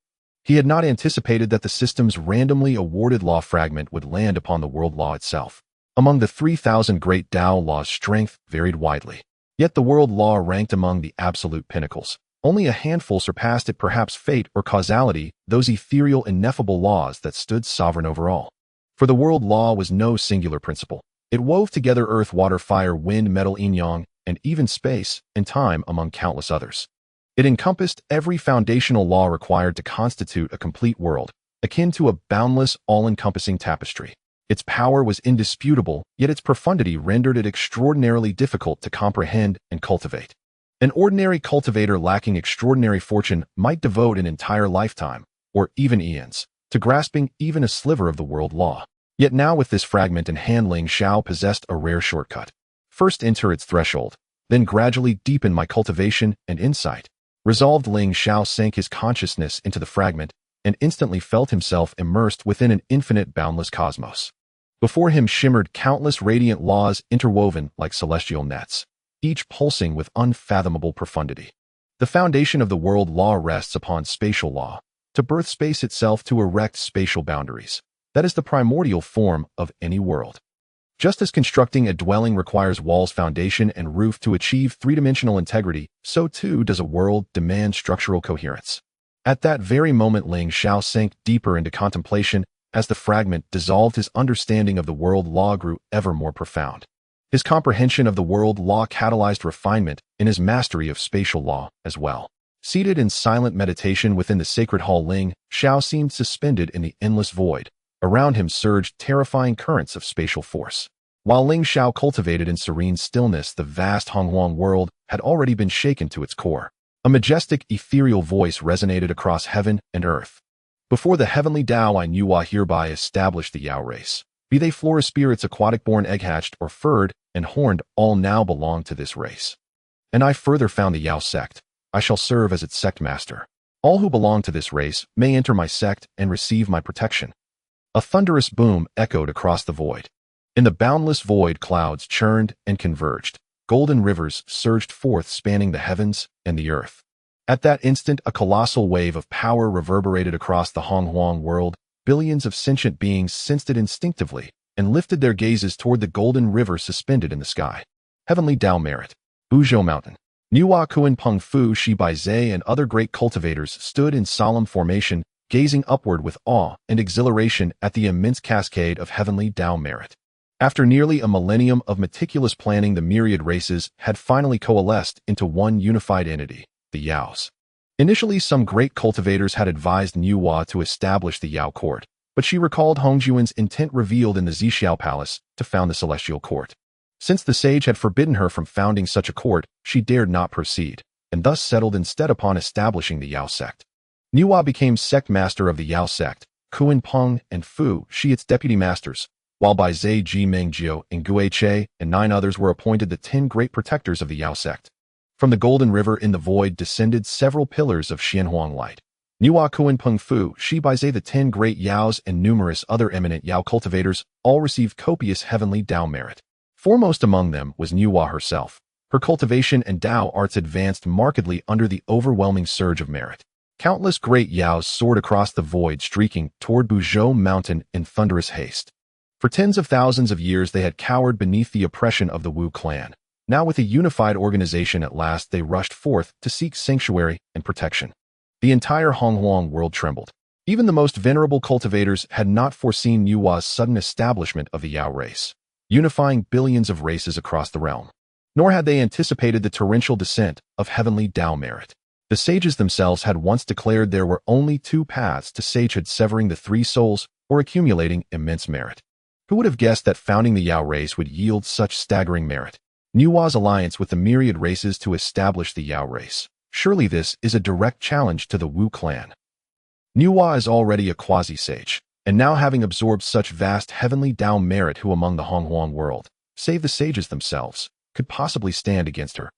He had not anticipated that the system's randomly awarded law fragment would land upon the world law itself. Among the 3,000 great Dao laws, strength varied widely. Yet the world law ranked among the absolute pinnacles. Only a handful surpassed it, perhaps fate or causality, those ethereal, ineffable laws that stood sovereign over all. For the world law was no singular principle. It wove together earth, water, fire, wind, metal, yin-yang, and even space and time among countless others. It encompassed every foundational law required to constitute a complete world, akin to a boundless, all-encompassing tapestry. Its power was indisputable, yet its profundity rendered it extraordinarily difficult to comprehend and cultivate. An ordinary cultivator lacking extraordinary fortune might devote an entire lifetime, or even eons, to grasping even a sliver of the world law. Yet now, with this fragment in hand, Ling Xiao possessed a rare shortcut. First enter its threshold, then gradually deepen my cultivation and insight. Resolved, Ling Xiao sank his consciousness into the fragment and instantly felt himself immersed within an infinite, boundless cosmos. Before him shimmered countless radiant laws interwoven like celestial nets, each pulsing with unfathomable profundity. The foundation of the world law rests upon spatial law, to birth space itself, to erect spatial boundaries. That is the primordial form of any world. Just as constructing a dwelling requires walls, foundation, and roof to achieve three-dimensional integrity, so too does a world demand structural coherence. At that very moment, Ling Xiao sank deeper into contemplation. As the fragment dissolved, his understanding of the world law grew ever more profound. His comprehension of the world law catalyzed refinement in his mastery of spatial law as well. Seated in silent meditation within the sacred hall, Ling Xiao seemed suspended in the endless void. Around him surged terrifying currents of spatial force. While Ling Xiao cultivated in serene stillness, the vast Honghuang world had already been shaken to its core. A majestic, ethereal voice resonated across heaven and earth. Before the heavenly Tao, I Nuwa hereby establish the Yao race. Be they flora spirits, aquatic-born, egg-hatched, or furred and horned, all now belong to this race. And I further found the Yao sect. I shall serve as its sect master. All who belong to this race may enter my sect and receive my protection. A thunderous boom echoed across the void. In the boundless void, clouds churned and converged. Golden rivers surged forth, spanning the heavens and the earth. At that instant, a colossal wave of power reverberated across the Honghuang world. Billions of sentient beings sensed it instinctively and lifted their gazes toward the golden river suspended in the sky. Heavenly Tao Merit. Buzhou Mountain. Nuwa Kuan Peng Fu, Shi Bai Zai, and other great cultivators stood in solemn formation, gazing upward with awe and exhilaration at the immense cascade of heavenly Tao merit. After nearly a millennium of meticulous planning, the myriad races had finally coalesced into one unified entity, the Yaos. Initially, some great cultivators had advised Nuwa to establish the Yao court, but she recalled Hongjuan's intent revealed in the Zixiao Palace to found the celestial court. Since the sage had forbidden her from founding such a court, she dared not proceed, and thus settled instead upon establishing the Yao sect. Nuwa became sect master of the Yao sect, Kuan Peng and Fu, she its deputy masters, while Bai Zai, Ji Mengjiu, and Gui Che, and 9 others were appointed the 10 great protectors of the Yao sect. From the golden river in the void descended several pillars of Xianhuang light. Nuwa Kuan Peng Fu, Shi Bai Zai, the 10 great Yaos, and numerous other eminent Yao cultivators all received copious heavenly Tao merit. Foremost among them was Nuwa herself. Her cultivation and Tao arts advanced markedly under the overwhelming surge of merit. Countless great Yaos soared across the void, streaking toward Buzhou Mountain in thunderous haste. For tens of thousands of years they had cowered beneath the oppression of the Wu clan. Now, with a unified organization at last, they rushed forth to seek sanctuary and protection. The entire Honghuang world trembled. Even the most venerable cultivators had not foreseen Nuwa's sudden establishment of the Yao race, unifying billions of races across the realm. Nor had they anticipated the torrential descent of heavenly Tao merit. The sages themselves had once declared there were only two paths to sagehood, severing the three souls or accumulating immense merit. Who would have guessed that founding the Yao race would yield such staggering merit? Nuwa's alliance with the myriad races to establish the Yao race. Surely this is a direct challenge to the Wu clan. Nuwa is already a quasi-sage, and now having absorbed such vast heavenly Dao merit, who among the Honghuang world, save the sages themselves, could possibly stand against her?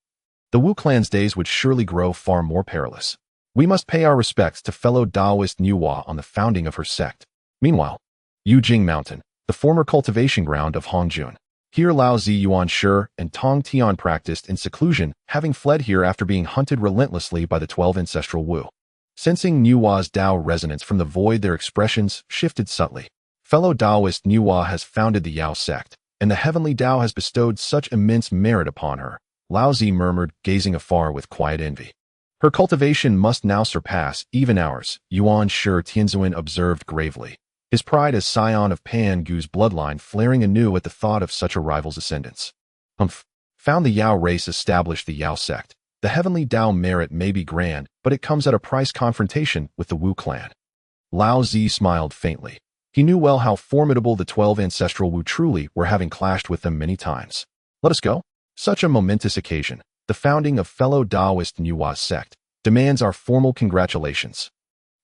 The Wu clan's days would surely grow far more perilous. We must pay our respects to fellow Daoist Nuwa on the founding of her sect. Meanwhile, Yujing Mountain, the former cultivation ground of Hongjun. Here Lao Zi Yuan Shi and Tong Tian practiced in seclusion, having fled here after being hunted relentlessly by the 12 ancestral Wu. Sensing Nuwa's Dao resonance from the void, their expressions shifted subtly. Fellow Daoist Nuwa has founded the Yao sect, and the heavenly Dao has bestowed such immense merit upon her, Lao Zi murmured, gazing afar with quiet envy. Her cultivation must now surpass even ours, Yuan Shi Tianzuan observed gravely, his pride as scion of Pan Gu's bloodline flaring anew at the thought of such a rival's ascendance. Found the Yao race, established the Yao sect. The heavenly Dao merit may be grand, but it comes at a price: confrontation with the Wu clan. Lao Zi smiled faintly. He knew well how formidable the 12 ancestral Wu truly were, having clashed with them many times. Let us go. Such a momentous occasion, the founding of fellow Daoist Nuwa's sect, demands our formal congratulations.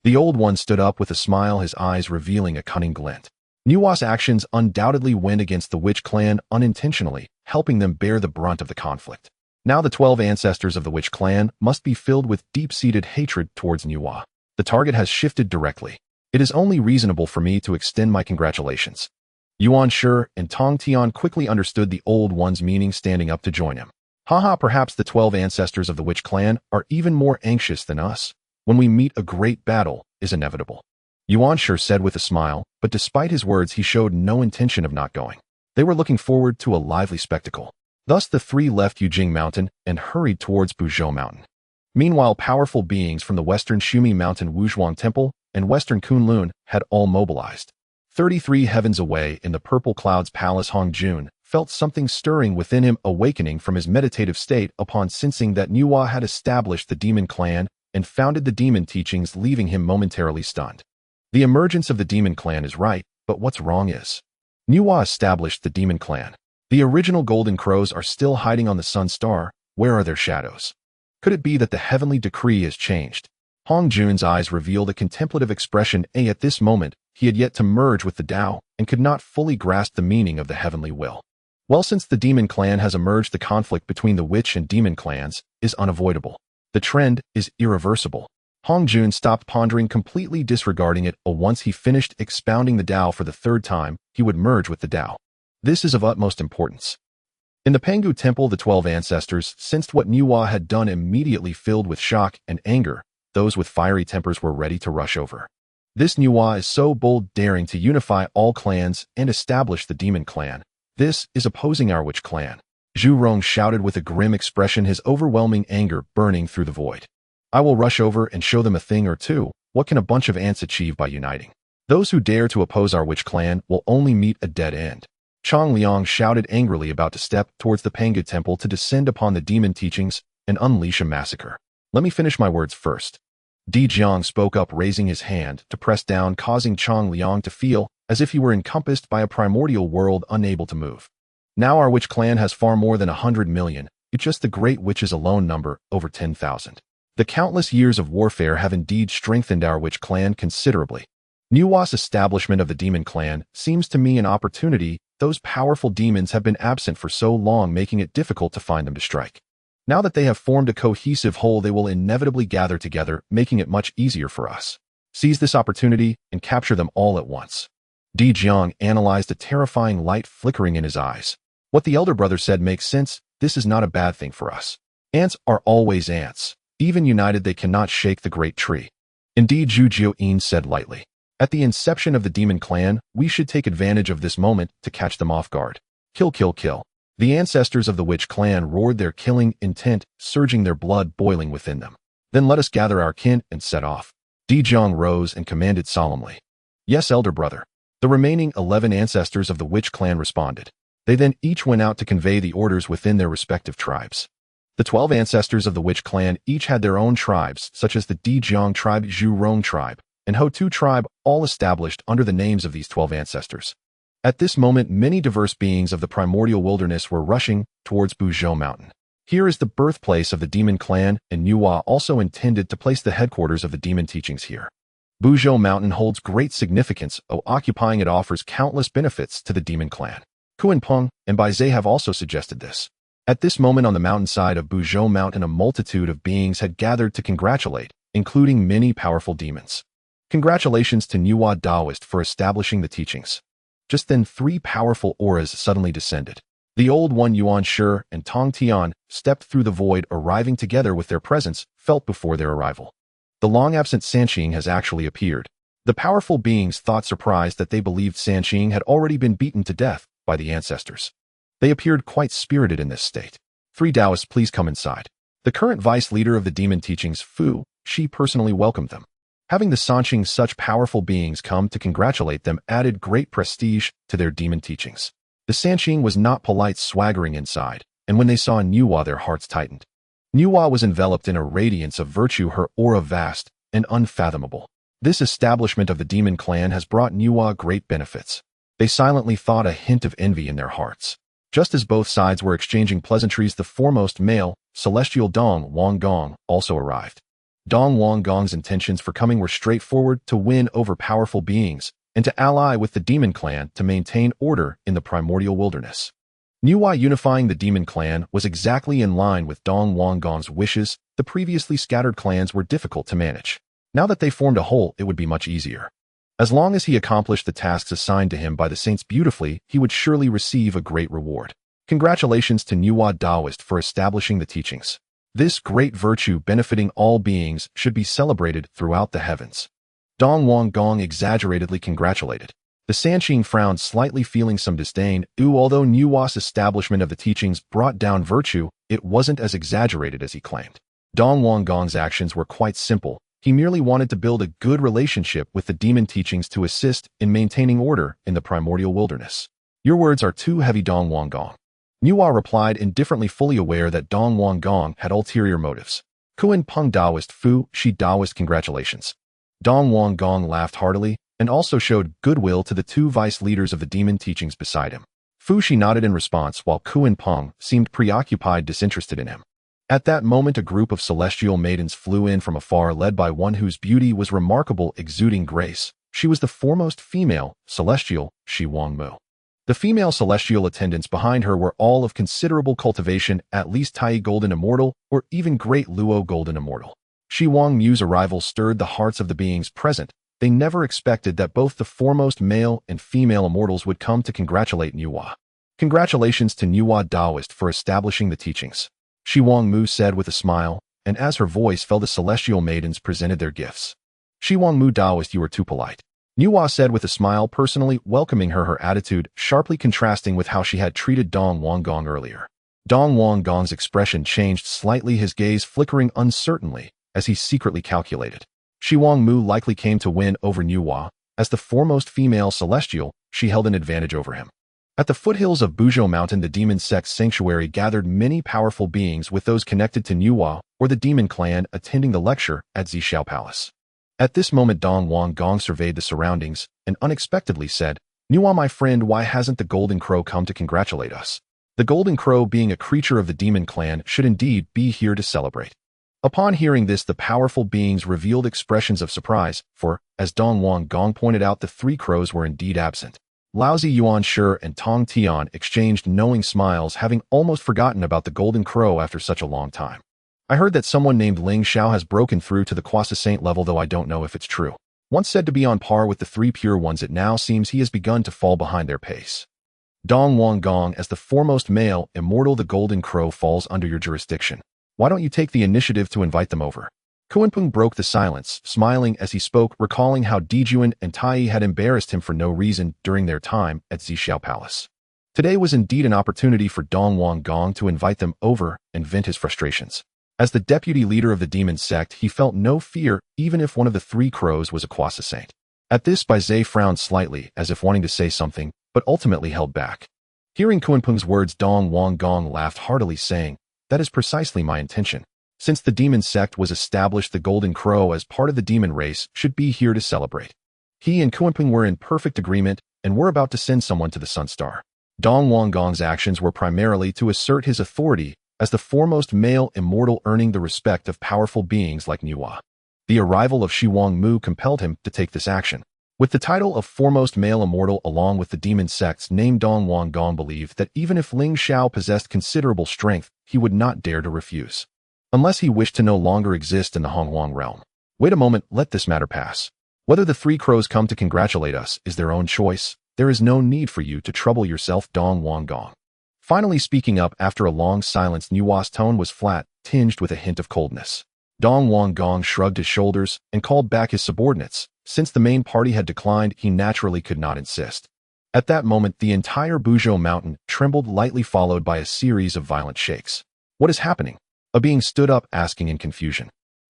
The old one stood up with a smile, his eyes revealing a cunning glint. Nuwa's actions undoubtedly went against the Witch clan unintentionally, helping them bear the brunt of the conflict. Now the 12 ancestors of the Witch clan must be filled with deep-seated hatred towards Nuwa. The target has shifted directly. It is only reasonable for me to extend my congratulations. Yuan Shi and Tong Tian quickly understood the old one's meaning, standing up to join him. Haha, perhaps the 12 ancestors of the Witch clan are even more anxious than us. When we meet, a great battle is inevitable. Yuan Shi said with a smile, but despite his words he showed no intention of not going. They were looking forward to a lively spectacle. Thus the three left Yujing Mountain and hurried towards Buzhou Mountain. Meanwhile, powerful beings from the western Shumi Mountain Wuzhuang Temple and western Kunlun had all mobilized. 33 heavens away in the Purple Clouds Palace, Hongjun felt something stirring within him, awakening from his meditative state upon sensing that Nuwa had established the demon clan and founded the demon teachings, leaving him momentarily stunned. The emergence of the demon clan is right, but what's wrong is Nuwa established the demon clan. The original Golden Crows are still hiding on the Sun Star. Where are their shadows? Could it be that the heavenly decree has changed? Hongjun's eyes revealed a contemplative expression. At this moment, he had yet to merge with the Tao and could not fully grasp the meaning of the heavenly will. Well, since the demon clan has emerged, the conflict between the witch and demon clans is unavoidable. The trend is irreversible. Hongjun stopped pondering, completely disregarding it. Once he finished expounding the Tao for the third time, he would merge with the Tao. This is of utmost importance. In the Pangu temple, the 12 ancestors sensed what Nuwa had done. Immediately filled with shock and anger, those with fiery tempers were ready to rush over. This Nuwa is so bold, daring to unify all clans and establish the demon clan. This is opposing our witch clan. Zhu Rong shouted with a grim expression, his overwhelming anger burning through the void. I will rush over and show them a thing or two. What can a bunch of ants achieve by uniting? Those who dare to oppose our witch clan will only meet a dead end. Chang Liang shouted angrily, about to step towards the Pangu temple to descend upon the demon teachings and unleash a massacre. Let me finish my words first. Di Jiang spoke up, raising his hand to press down, causing Chang Liang to feel as if he were encompassed by a primordial world, unable to move. Now our witch clan has far more than 100 million. It's just the great witches alone number over 10,000. The countless years of warfare have indeed strengthened our witch clan considerably. Nuwa's establishment of the demon clan seems to me an opportunity. Those powerful demons have been absent for so long, making it difficult to find them to strike. Now that they have formed a cohesive whole, they will inevitably gather together, making it much easier for us. Seize this opportunity and capture them all at once. Di Jiang analyzed, a terrifying light flickering in his eyes. What the elder brother said makes sense. This is not a bad thing for us. Ants are always ants. Even united, they cannot shake the great tree. Indeed, Zhu Jiuyin said lightly. At the inception of the demon clan, we should take advantage of this moment to catch them off guard. Kill, kill, kill. The ancestors of the witch clan roared, their killing intent surging, their blood boiling within them. Then let us gather our kin and set off. Di Jiang rose and commanded solemnly. Yes, elder brother. The remaining 11 ancestors of the witch clan responded. They then each went out to convey the orders within their respective tribes. The 12 ancestors of the witch clan each had their own tribes, such as the Dijiang tribe, Zhurong tribe, and Hotu tribe, all established under the names of these 12 ancestors. At this moment, many diverse beings of the primordial wilderness were rushing towards Buzhou Mountain. Here is the birthplace of the demon clan, and Nuwa also intended to place the headquarters of the demon teachings here. Buzhou Mountain holds great significance, occupying it offers countless benefits to the demon clan. Kuan-Peng and Bai Zhe have also suggested this. At this moment on the mountainside of Buzhou Mountain, a multitude of beings had gathered to congratulate, including many powerful demons. Congratulations to Nuwa Daoist for establishing the teachings. Just then 3 powerful auras suddenly descended. The old one Yuan Shi and Tong Tian stepped through the void, arriving together with their presence felt before their arrival. The long-absent Sanqing has actually appeared. The powerful beings thought surprised that they believed Sanqing had already been beaten to death by the ancestors. They appeared quite spirited in this state. 3 Taoists, please come inside. The current vice leader of the demon teachings, Fu, she personally welcomed them. Having the Sanqing such powerful beings come to congratulate them added great prestige to their demon teachings. The Sanqing was not polite, swaggering inside, and when they saw Nuwa, their hearts tightened. Nuwa was enveloped in a radiance of virtue, her aura vast and unfathomable. This establishment of the demon clan has brought Nuwa great benefits. They silently thought a hint of envy in their hearts. Just as both sides were exchanging pleasantries, the foremost male, celestial Dong Wanggong, also arrived. Dong Wanggong's intentions for coming were straightforward: to win over powerful beings, and to ally with the demon clan to maintain order in the primordial wilderness. Nuwa unifying the demon clan was exactly in line with Dong Wanggong's wishes. The previously scattered clans were difficult to manage. Now that they formed a whole, it would be much easier. As long as he accomplished the tasks assigned to him by the saints beautifully, he would surely receive a great reward. Congratulations to Nuwa Daoist for establishing the teachings. This great virtue benefiting all beings should be celebrated throughout the heavens. Dong Wanggong exaggeratedly congratulated. The Sanqing frowned slightly, feeling some disdain. Although Nuwa's establishment of the teachings brought down virtue, it wasn't as exaggerated as he claimed. Dong Wanggong's actions were quite simple. He merely wanted to build a good relationship with the demon teachings to assist in maintaining order in the primordial wilderness. Your words are too heavy, Dong Wanggong. Nuwa replied indifferently, fully aware that Dong Wanggong had ulterior motives. Kuan-Peng Daoist, Fu, Shi Daoist, congratulations. Dong Wanggong laughed heartily and also showed goodwill to the 2 vice leaders of the demon teachings beside him. Fu Shi nodded in response, while Kuan-Peng seemed preoccupied, disinterested in him. At that moment, a group of celestial maidens flew in from afar, led by one whose beauty was remarkable, exuding grace. She was the foremost female celestial, Shi Wangmu. The female celestial attendants behind her were all of considerable cultivation, at least Taiyi Golden Immortal, or even Great Luo Golden Immortal. Shi Wangmu's arrival stirred the hearts of the beings present. They never expected that both the foremost male and female immortals would come to congratulate Nuwa. Congratulations to Nuwa Daoist for establishing the teachings. Shi Wangmu said with a smile, and as her voice fell, the celestial maidens presented their gifts. Shi Wangmu Daoist, you are too polite. Nuwa said with a smile, personally welcoming her attitude, sharply contrasting with how she had treated Dong Wanggong earlier. Dong Wanggong's expression changed slightly, his gaze flickering uncertainly as he secretly calculated. Shi Wangmu likely came to win over Nuwa. As the foremost female celestial, she held an advantage over him. At the foothills of Buzhou Mountain, the demon sect's sanctuary gathered many powerful beings, with those connected to Nuwa or the demon clan attending the lecture at Zhixiao Palace. At this moment, Dong Wanggong surveyed the surroundings and unexpectedly said, Nuwa, my friend, why hasn't the Golden Crow come to congratulate us? The Golden Crow, being a creature of the demon clan, should indeed be here to celebrate. Upon hearing this, the powerful beings revealed expressions of surprise, for, as Dong Wanggong pointed out, the 3 crows were indeed absent. Laozi Yuan Shi and Tong Tian exchanged knowing smiles, having almost forgotten about the Golden Crow after such a long time. I heard that someone named Ling Xiao has broken through to the Quasi Saint level, though I don't know if it's true. Once said to be on par with the 3 pure ones, it now seems he has begun to fall behind their pace. Dong Wanggong, as the foremost male immortal, the Golden Crow falls under your jurisdiction. Why don't you take the initiative to invite them over? Kuan-Peng broke the silence, smiling as he spoke, recalling how Dijun and Taiyi had embarrassed him for no reason during their time at Zhixiao Palace. Today was indeed an opportunity for Dong Wanggong to invite them over and vent his frustrations. As the deputy leader of the demon sect, he felt no fear, even if one of the 3 crows was a Quasi Saint. At this, Bai Zhe frowned slightly, as if wanting to say something, but ultimately held back. Hearing Kuan-Peng's words, Dong Wanggong laughed heartily, saying, that is precisely my intention. Since the demon sect was established, the Golden Crow as part of the demon race should be here to celebrate. He and Kunpeng were in perfect agreement and were about to send someone to the Sun Star. Dong Wanggong's actions were primarily to assert his authority as the foremost male immortal, earning the respect of powerful beings like Niwa. The arrival of Shi Wangmu compelled him to take this action. With the title of foremost male immortal along with the demon sect's name, Dong Wanggong believed that even if Ling Xiao possessed considerable strength, he would not dare to refuse. Unless he wished to no longer exist in the Honghuang realm. Wait a moment, let this matter pass. Whether the three crows come to congratulate us is their own choice. There is no need for you to trouble yourself, Dong Wanggong. Finally speaking up after a long silence, Niwa's tone was flat, tinged with a hint of coldness. Dong Wanggong shrugged his shoulders and called back his subordinates. Since the main party had declined, he naturally could not insist. At that moment, the entire Buzhou mountain trembled lightly, followed by a series of violent shakes. What is happening? A being stood up, asking in confusion.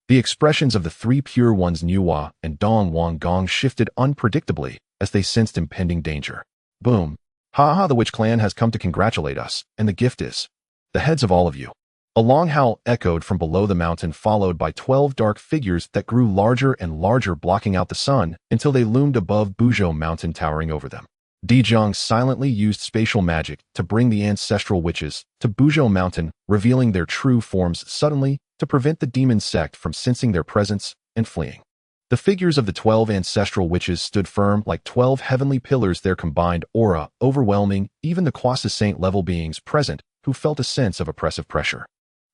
The expressions of the three pure ones, Niwa and Dong Wanggong, shifted unpredictably as they sensed impending danger. Boom. Ha ha, the witch clan has come to congratulate us, and the gift is the heads of all of you. A long howl echoed from below the mountain, followed by 12 dark figures that grew larger and larger, blocking out the sun until they loomed above Buzhou mountain, towering over them. Dijun silently used spatial magic to bring the ancestral witches to Buzhou mountain, revealing their true forms suddenly to prevent the demon sect from sensing their presence and fleeing. The figures of the 12 ancestral witches stood firm like 12 heavenly pillars, their combined aura overwhelming even the Quasi-Saint-level beings present, who felt a sense of oppressive pressure.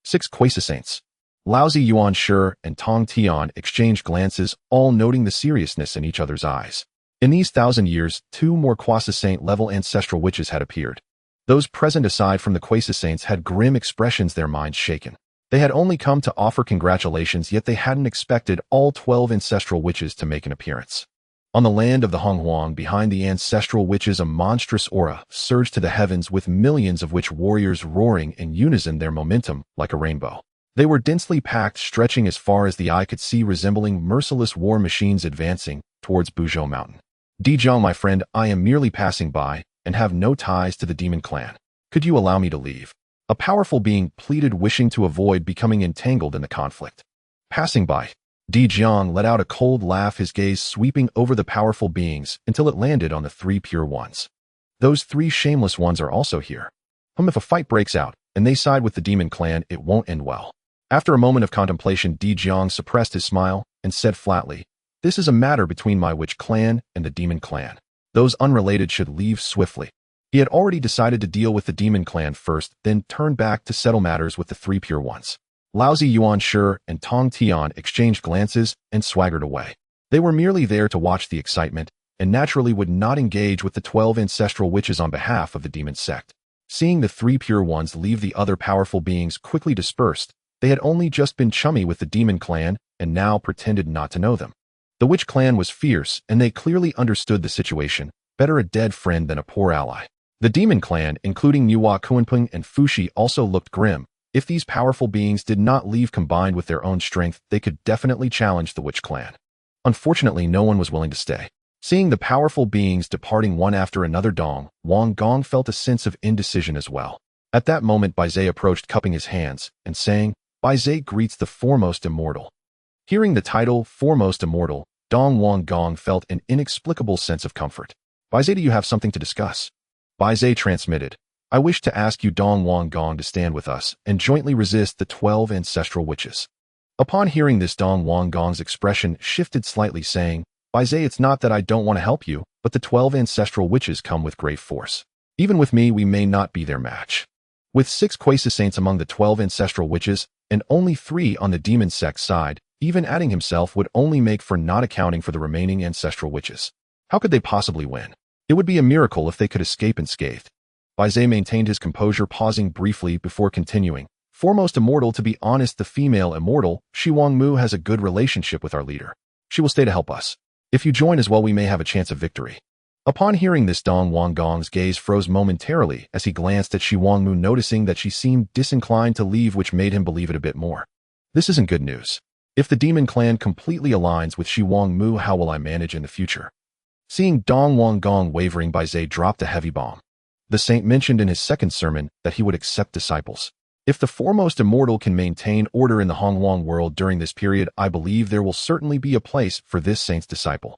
6 Quasi-Saints. Laozi Yuan Shi and Tong Tian exchanged glances, all noting the seriousness in each other's eyes. In these 1,000 years, 2 more Quasi-Saint-level ancestral witches had appeared. Those present aside from the Quasi-Saints had grim expressions, their minds shaken. They had only come to offer congratulations, yet they hadn't expected all 12 ancestral witches to make an appearance. On the land of the Honghuang, behind the ancestral witches, a monstrous aura surged to the heavens, with millions of witch warriors roaring in unison, their momentum like a rainbow. They were densely packed, stretching as far as the eye could see, resembling merciless war machines advancing towards Buzhou mountain. Dijun, my friend, I am merely passing by and have no ties to the demon clan. Could you allow me to leave? A powerful being pleaded, wishing to avoid becoming entangled in the conflict. Passing by. Dijun let out a cold laugh, his gaze sweeping over the powerful beings until it landed on the 3 pure ones. Those 3 shameless ones are also here. If a fight breaks out and they side with the demon clan, it won't end well. After a moment of contemplation, Dijun suppressed his smile and said flatly, this is a matter between my witch clan and the demon clan. Those unrelated should leave swiftly. He had already decided to deal with the demon clan first, then turn back to settle matters with the 3 pure ones. Laozi Yuan Shi and Tong Tian exchanged glances and swaggered away. They were merely there to watch the excitement, and naturally would not engage with the 12 ancestral witches on behalf of the demon sect. Seeing the 3 pure ones leave, the other powerful beings quickly dispersed. They had only just been chummy with the demon clan and now pretended not to know them. The witch clan was fierce, and they clearly understood the situation. Better a dead friend than a poor ally. The demon clan, including Niwa, Kunpeng, and Fushi, also looked grim. If these powerful beings did not leave combined with their own strength, they could definitely challenge the witch clan. Unfortunately, no one was willing to stay. Seeing the powerful beings departing one after another, Dong Wanggong felt a sense of indecision as well. At that moment, Baizhe approached, cupping his hands and saying, Baizhe greets the foremost immortal. Hearing the title, foremost immortal, Dong Wanggong felt an inexplicable sense of comfort. Baizhe, do you have something to discuss? Baizhe transmitted, I wish to ask you, Dong Wanggong, to stand with us and jointly resist the 12 ancestral witches. Upon hearing this, Dong Wanggong's expression shifted slightly, saying, Baizhe, it's not that I don't want to help you, but the 12 ancestral witches come with great force. Even with me, we may not be their match. With 6 Quasi-Saints among the 12 ancestral witches, and only 3 on the demon sect side, even adding himself would only make for not accounting for the remaining ancestral witches. How could they possibly win? It would be a miracle if they could escape unscathed. Baizhe maintained his composure, pausing briefly before continuing. Foremost immortal, to be honest, the female immortal, Shi Wangmu, has a good relationship with our leader. She will stay to help us. If you join as well, we may have a chance of victory. Upon hearing this, Dong Wanggong's gaze froze momentarily as he glanced at Shi Wangmu, noticing that she seemed disinclined to leave, which made him believe it a bit more. This isn't good news. If the demon clan completely aligns with Shi Wangmu, how will I manage in the future? Seeing Dong Wanggong wavering, Baizhe dropped a heavy bomb. The saint mentioned in his second sermon that he would accept disciples. If the foremost immortal can maintain order in the Hongwang world during this period, I believe there will certainly be a place for this saint's disciple.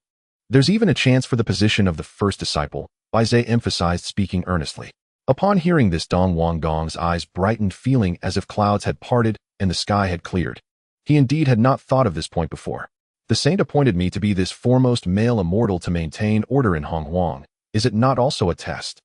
There's even a chance for the position of the first disciple, Bai Zhe emphasized, speaking earnestly. Upon hearing this, Dong Wanggong's eyes brightened, feeling as if clouds had parted and the sky had cleared. He indeed had not thought of this point before. The saint appointed me to be this foremost male immortal to maintain order in Hongwang. Is it not also a test?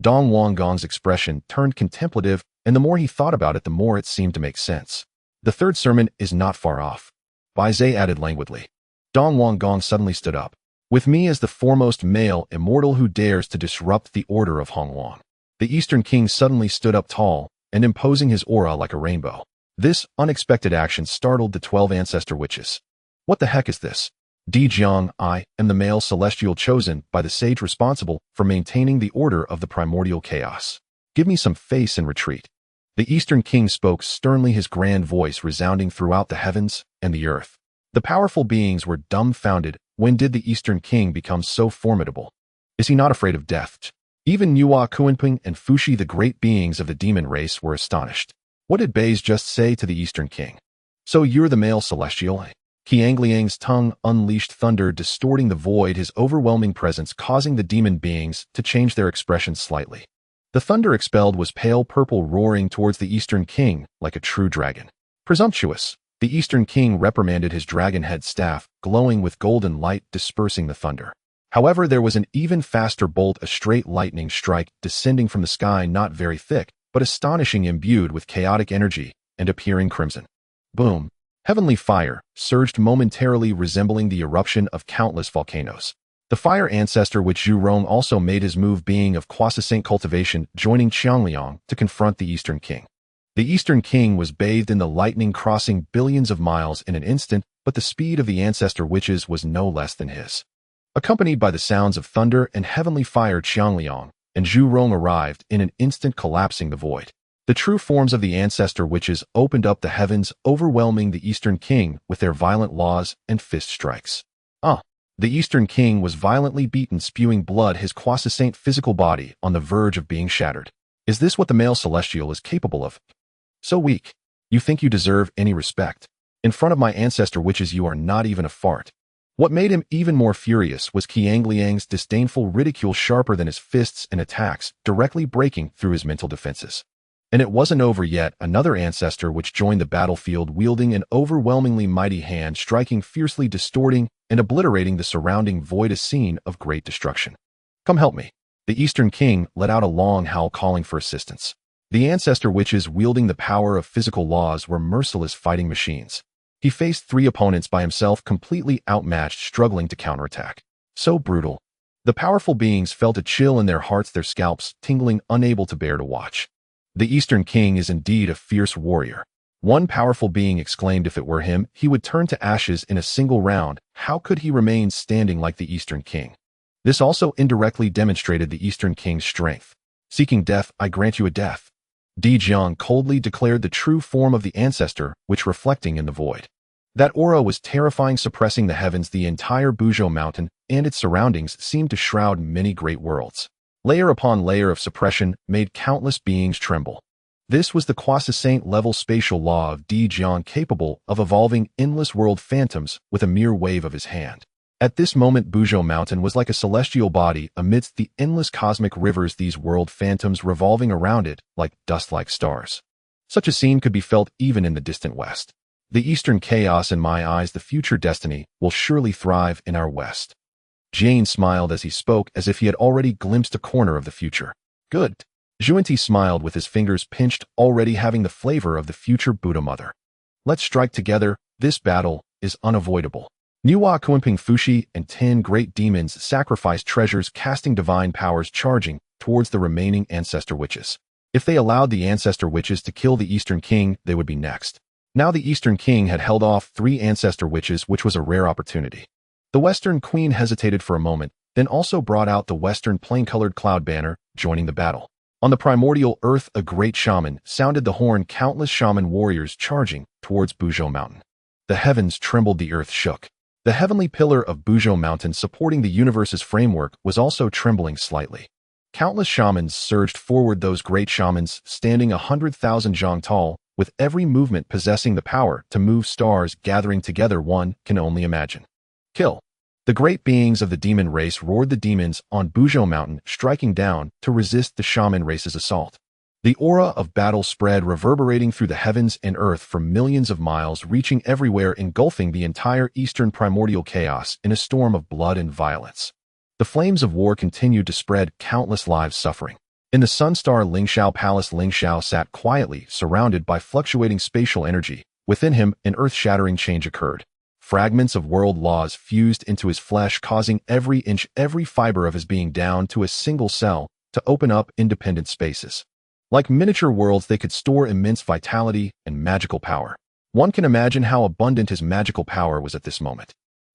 Dong Wanggong's expression turned contemplative, and the more he thought about it, the more it seemed to make sense. The third sermon is not far off, Bai Zhe added languidly. Dong Wanggong suddenly stood up. With me as the foremost male immortal who dares to disrupt the order of Hongwang. The Eastern King suddenly stood up tall and imposing his aura like a rainbow. This unexpected action startled the 12 ancestor witches. What the heck is this? Dijun, I am the male celestial chosen by the sage responsible for maintaining the order of the primordial chaos. Give me some face and retreat. The Eastern King spoke sternly, his grand voice resounding throughout the heavens and the earth. The powerful beings were dumbfounded. When did the Eastern King become so formidable? Is he not afraid of death? Even Nuwa Kuanping and Fushi, the great beings of the demon race, were astonished. What did Baize just say to the Eastern King? So you're the male celestial? Qiangliang's tongue unleashed thunder, distorting the void, his overwhelming presence causing the demon beings to change their expression slightly. The thunder expelled was pale purple, roaring towards the Eastern King like a true dragon. Presumptuous! The Eastern King reprimanded his dragon head staff, glowing with golden light, dispersing the thunder. However, there was an even faster bolt, a straight lightning strike, descending from the sky, not very thick, but astonishing, imbued with chaotic energy and appearing crimson. Boom! Heavenly fire surged momentarily, resembling the eruption of countless volcanoes. The fire ancestor witch Zhu Rong also made his move, being of Quasi-Saint cultivation, joining Qiangliang to confront the Eastern King. The Eastern King was bathed in the lightning, crossing billions of miles in an instant, but the speed of the ancestor witches was no less than his. Accompanied by the sounds of thunder and heavenly fire, Qiangliang and Zhu Rong arrived in an instant, collapsing the void. The true forms of the ancestor witches opened up the heavens, overwhelming the Eastern King with their violent laws and fist strikes. The Eastern King was violently beaten, spewing blood, his Quasi-Saint physical body on the verge of being shattered. Is this what the male celestial is capable of? So weak. You think you deserve any respect? In front of my ancestor witches, you are not even a fart. What made him even more furious was Qiangliang's disdainful ridicule, sharper than his fists and attacks, directly breaking through his mental defenses. And it wasn't over yet. Another ancestor which joined the battlefield, wielding an overwhelmingly mighty hand, striking fiercely, distorting and obliterating the surrounding void, a scene of great destruction. Come help me. The Eastern King let out a long howl, calling for assistance. The ancestor witches, wielding the power of physical laws, were merciless fighting machines. He faced 3 opponents by himself, completely outmatched, struggling to counterattack. So brutal. The powerful beings felt a chill in their hearts, their scalps tingling, unable to bear to watch. The Eastern King is indeed a fierce warrior. One powerful being exclaimed if it were him, he would turn to ashes in a single round. How could he remain standing like the Eastern King? This also indirectly demonstrated the Eastern King's strength. Seeking death, I grant you a death. Dijun coldly declared, the true form of the ancestor, which reflecting in the void. That aura was terrifying, suppressing the heavens. The entire Buzhou Mountain and its surroundings seemed to shroud many great worlds. Layer upon layer of suppression made countless beings tremble. This was the Quasi-Saint level spatial law of Dijun, capable of evolving endless world phantoms with a mere wave of his hand. At this moment, Buzhou Mountain was like a celestial body amidst the endless cosmic rivers, these world phantoms revolving around it like dust-like stars. Such a scene could be felt even in the distant west. The Eastern chaos, in my eyes, the future destiny, will surely thrive in our west. Jane smiled as he spoke, as if he had already glimpsed a corner of the future. Good. Zhuanti smiled, with his fingers pinched, already having the flavor of the future Buddha Mother. Let's strike together. This battle is unavoidable. Nuwa Kuanping, Fushi, and 10 great demons sacrificed treasures, casting divine powers, charging towards the remaining ancestor witches. If they allowed the ancestor witches to kill the Eastern King, they would be next. Now the Eastern King had held off 3 ancestor witches, which was a rare opportunity. The Western Queen hesitated for a moment, then also brought out the Western plain-colored cloud banner, joining the battle. On the primordial earth, a great shaman sounded the horn, countless shaman warriors charging towards Buzhou Mountain. The heavens trembled, the earth shook. The heavenly pillar of Buzhou Mountain supporting the universe's framework was also trembling slightly. Countless shamans surged forward, those great shamans standing 100,000 zhang tall, with every movement possessing the power to move stars gathering together one can only imagine. Kill. The great beings of the demon race roared, the demons on Buzhou Mountain striking down to resist the shaman race's assault. The aura of battle spread, reverberating through the heavens and earth for millions of miles, reaching everywhere, engulfing the entire eastern primordial chaos in a storm of blood and violence. The flames of war continued to spread, countless lives suffering. In the Sunstar Lingxiao Palace, Lingxiao sat quietly, surrounded by fluctuating spatial energy. Within him, an earth-shattering change occurred. Fragments of world laws fused into his flesh, causing every inch, every fiber of his being down to a single cell to open up independent spaces. Like miniature worlds, they could store immense vitality and magical power. One can imagine how abundant his magical power was at this moment.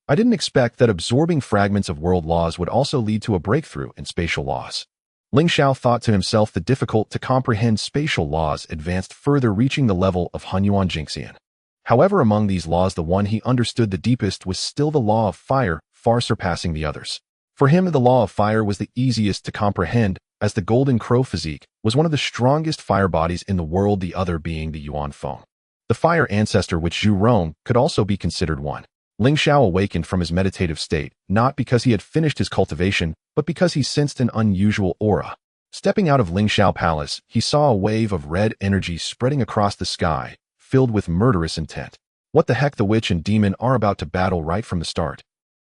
I didn't expect that absorbing fragments of world laws would also lead to a breakthrough in spatial laws. Ling Xiao thought to himself, the difficult-to-comprehend spatial laws advanced further, reaching the level of Hunyuan Jingxian. However, among these laws, the one he understood the deepest was still the law of fire, far surpassing the others. For him, the law of fire was the easiest to comprehend, as the Golden Crow physique was one of the strongest fire bodies in the world, the other being the Yuan Feng. The fire ancestor, which Zhu Rong could also be considered one. Ling Xiao awakened from his meditative state, not because he had finished his cultivation, but because he sensed an unusual aura. Stepping out of Ling Xiao Palace, he saw a wave of red energy spreading across the sky, filled with murderous intent. What the heck, the witch and demon are about to battle right from the start.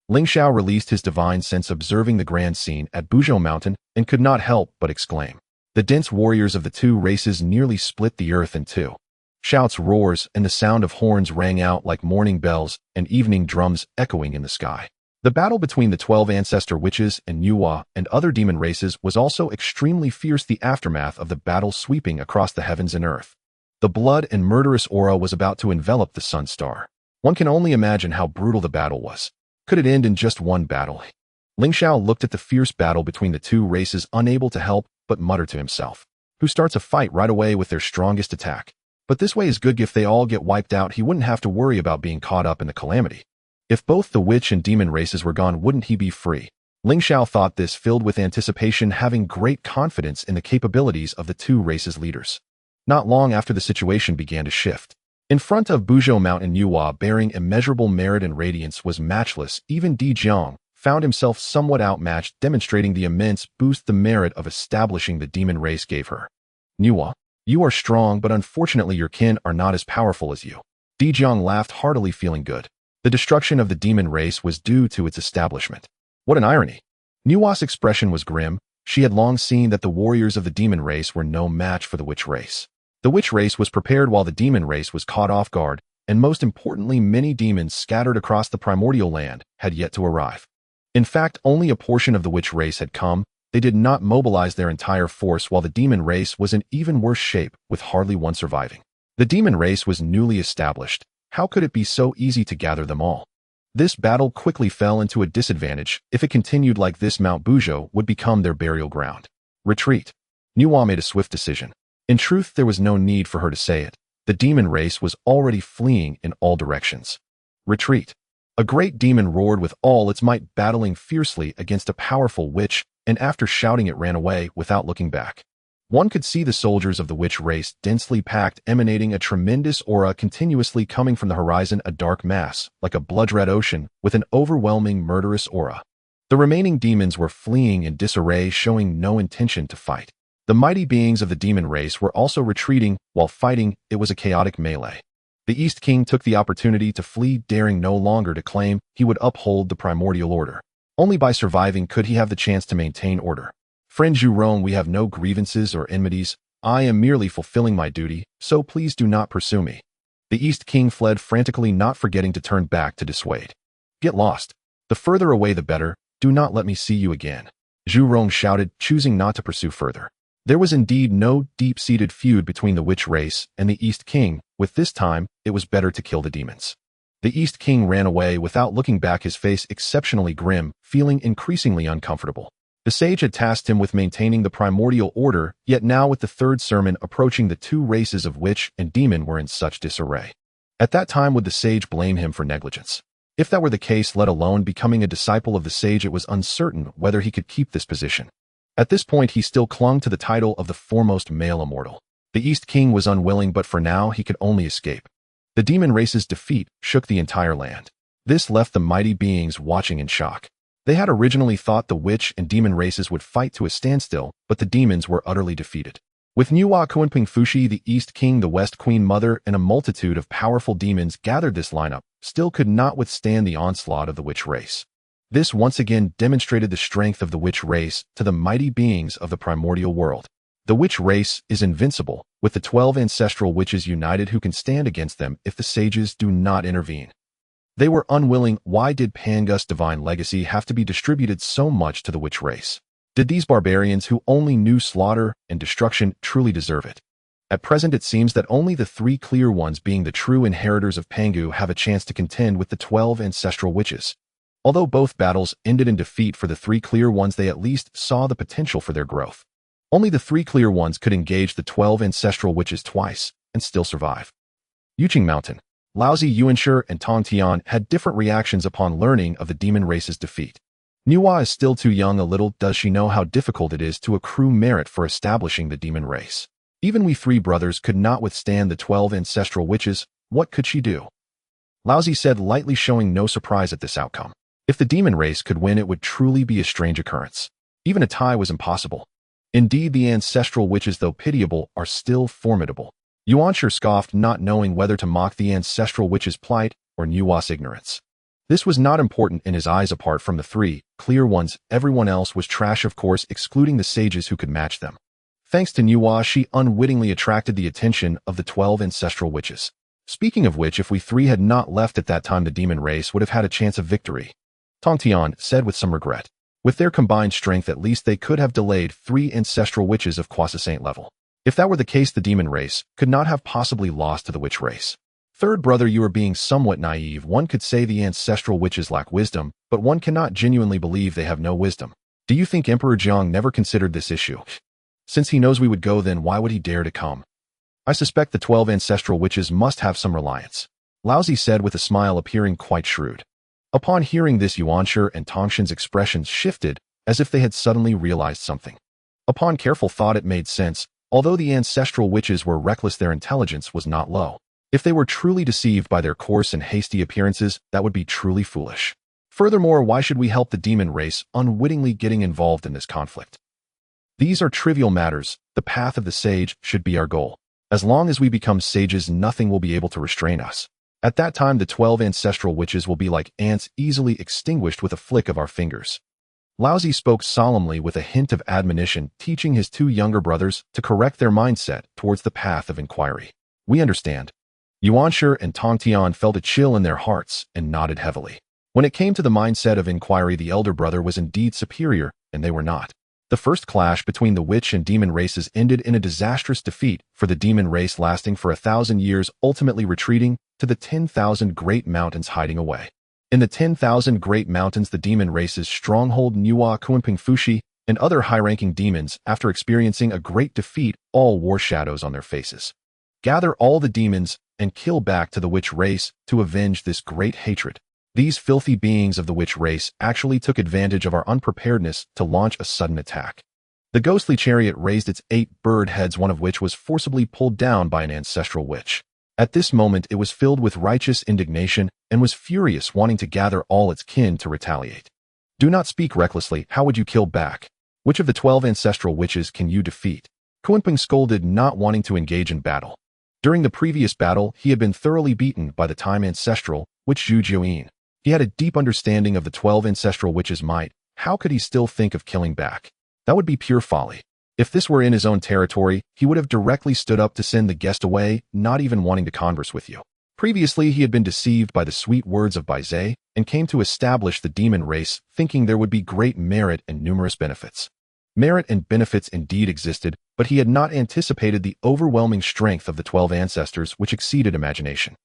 Ling Xiao released his divine sense, observing the grand scene at Buzhou Mountain, and could not help but exclaim. The dense warriors of the two races nearly split the earth in two. Shouts, roars, and the sound of horns rang out like morning bells and evening drums echoing in the sky. The battle between the 12 ancestor witches and Nuwa and other demon races was also extremely fierce, the aftermath of the battle sweeping across the heavens and earth. The blood and murderous aura was about to envelop the Sun Star. One can only imagine how brutal the battle was. Could it end in just one battle? Ling Xiao looked at the fierce battle between the two races, unable to help but mutter to himself. Who starts a fight right away with their strongest attack? But this way is good. If they all get wiped out, he wouldn't have to worry about being caught up in the calamity. If both the witch and demon races were gone, wouldn't he be free? Ling Xiao thought this, filled with anticipation, having great confidence in the capabilities of the two races' leaders. Not long after, the situation began to shift. In front of Buzhou Mountain, Nuwa, bearing immeasurable merit and radiance, was matchless. Even Di Jiang found himself somewhat outmatched, demonstrating the immense boost the merit of establishing the demon race gave her. Nuwa, you are strong, but unfortunately your kin are not as powerful as you. Di Jiang laughed heartily, feeling good. The destruction of the demon race was due to its establishment. What an irony. Nuwa's expression was grim. She had long seen that the warriors of the demon race were no match for the witch race. The witch race was prepared while the demon race was caught off guard, and most importantly, many demons scattered across the primordial land had yet to arrive. In fact, only a portion of the witch race had come. They did not mobilize their entire force, while the demon race was in even worse shape, with hardly one surviving. The demon race was newly established. How could it be so easy to gather them all? This battle quickly fell into a disadvantage. If it continued like this, Mount Buzhou would become their burial ground. Retreat. Nuwa made a swift decision. In truth, there was no need for her to say it. The demon race was already fleeing in all directions. Retreat. A great demon roared with all its might, battling fiercely against a powerful witch, and after shouting, it ran away without looking back. One could see the soldiers of the witch race densely packed, emanating a tremendous aura continuously coming from the horizon, a dark mass, like a blood-red ocean, with an overwhelming murderous aura. The remaining demons were fleeing in disarray, showing no intention to fight. The mighty beings of the demon race were also retreating. While fighting, it was a chaotic melee. The East King took the opportunity to flee, daring no longer to claim he would uphold the primordial order. Only by surviving could he have the chance to maintain order. Friend Zhu Rong, we have no grievances or enmities. I am merely fulfilling my duty, so please do not pursue me. The East King fled frantically, not forgetting to turn back to dissuade. Get lost. The further away the better. Do not let me see you again. Zhu Rong shouted, choosing not to pursue further. There was indeed no deep-seated feud between the witch race and the East King. With this time, it was better to kill the demons. The East King ran away without looking back, his face exceptionally grim, feeling increasingly uncomfortable. The sage had tasked him with maintaining the primordial order, yet now with the third sermon approaching, the two races of witch and demon were in such disarray. At that time, would the sage blame him for negligence? If that were the case, let alone becoming a disciple of the sage, it was uncertain whether he could keep this position. At this point, he still clung to the title of the foremost male immortal. The East King was unwilling, but for now he could only escape. The demon race's defeat shook the entire land. This left the mighty beings watching in shock. They had originally thought the witch and demon races would fight to a standstill, but the demons were utterly defeated. With Nuwa Kunping Fushi, the East King, the West Queen Mother, and a multitude of powerful demons gathered, this lineup still could not withstand the onslaught of the witch race. This once again demonstrated the strength of the witch race to the mighty beings of the primordial world. The witch race is invincible, with the 12 ancestral witches united who can stand against them if the sages do not intervene. They were unwilling. Why did Pangus' divine legacy have to be distributed so much to the witch race? Did these barbarians who only knew slaughter and destruction truly deserve it? At present it seems that only the 3 clear ones, being the true inheritors of Pangu, have a chance to contend with the 12 ancestral witches. Although both battles ended in defeat for the 3 clear ones, they at least saw the potential for their growth. Only the 3 clear ones could engage the 12 ancestral witches twice and still survive. Yuqing Mountain. Laozi, Yuanshi, and Tong Tian had different reactions upon learning of the demon race's defeat. Nuwa is still too young. A little does she know how difficult it is to accrue merit for establishing the demon race. Even we 3 brothers could not withstand the 12 ancestral witches. What could she do? Laozi said lightly, showing no surprise at this outcome. If the demon race could win, it would truly be a strange occurrence. Even a tie was impossible. Indeed, the ancestral witches, though pitiable, are still formidable. Yuanshi scoffed, not knowing whether to mock the ancestral witches' plight or Nuwa's ignorance. This was not important in his eyes. Apart from the 3 clear ones, everyone else was trash, of course, excluding the sages who could match them. Thanks to Nuwa, she unwittingly attracted the attention of the 12 ancestral witches. Speaking of which, if we 3 had not left at that time, the demon race would have had a chance of victory. Tong Tian said with some regret. With their combined strength, at least they could have delayed 3 ancestral witches of Quasi-Saint level. If that were the case, the demon race could not have possibly lost to the witch race. Third brother, you are being somewhat naive. One could say the ancestral witches lack wisdom, but one cannot genuinely believe they have no wisdom. Do you think Emperor Jiang never considered this issue? Since he knows we would go, then why would he dare to come? I suspect the 12 ancestral witches must have some reliance. Laozi said with a smile, appearing quite shrewd. Upon hearing this, Yuanshi and Tongshan's expressions shifted, as if they had suddenly realized something. Upon careful thought, it made sense. Although the ancestral witches were reckless, their intelligence was not low. If they were truly deceived by their coarse and hasty appearances, that would be truly foolish. Furthermore, why should we help the demon race unwittingly getting involved in this conflict? These are trivial matters. The path of the sage should be our goal. As long as we become sages, nothing will be able to restrain us. At that time, the 12 ancestral witches will be like ants, easily extinguished with a flick of our fingers. Laozi spoke solemnly with a hint of admonition, teaching his 2 younger brothers to correct their mindset towards the path of inquiry. We understand. Yuanshi and Tong Tian felt a chill in their hearts and nodded heavily. When it came to the mindset of inquiry, the elder brother was indeed superior, and they were not. The first clash between the witch and demon races ended in a disastrous defeat for the demon race, lasting for 1,000 years, ultimately retreating to the 10,000 Great Mountains, hiding away. In the 10,000 Great Mountains, the demon race's stronghold, Nuwa Kunping Fushi, and other high-ranking demons, after experiencing a great defeat, all wore shadows on their faces. Gather all the demons and kill back to the witch race to avenge this great hatred. These filthy beings of the witch race actually took advantage of our unpreparedness to launch a sudden attack. The ghostly chariot raised its 8 bird heads, one of which was forcibly pulled down by an ancestral witch. At this moment, it was filled with righteous indignation and was furious, wanting to gather all its kin to retaliate. Do not speak recklessly. How would you kill back? Which of the 12 ancestral witches can you defeat? Kunping scolded, not wanting to engage in battle. During the previous battle, he had been thoroughly beaten by the time ancestral witch Zhu Jiuyin. He had a deep understanding of the 12 ancestral witches' might. How could he still think of killing back? That would be pure folly. If this were in his own territory, he would have directly stood up to send the guest away, not even wanting to converse with you. Previously, he had been deceived by the sweet words of Baizhe and came to establish the demon race, thinking there would be great merit and numerous benefits. Merit and benefits indeed existed, but he had not anticipated the overwhelming strength of the 12 ancestors, which exceeded imagination.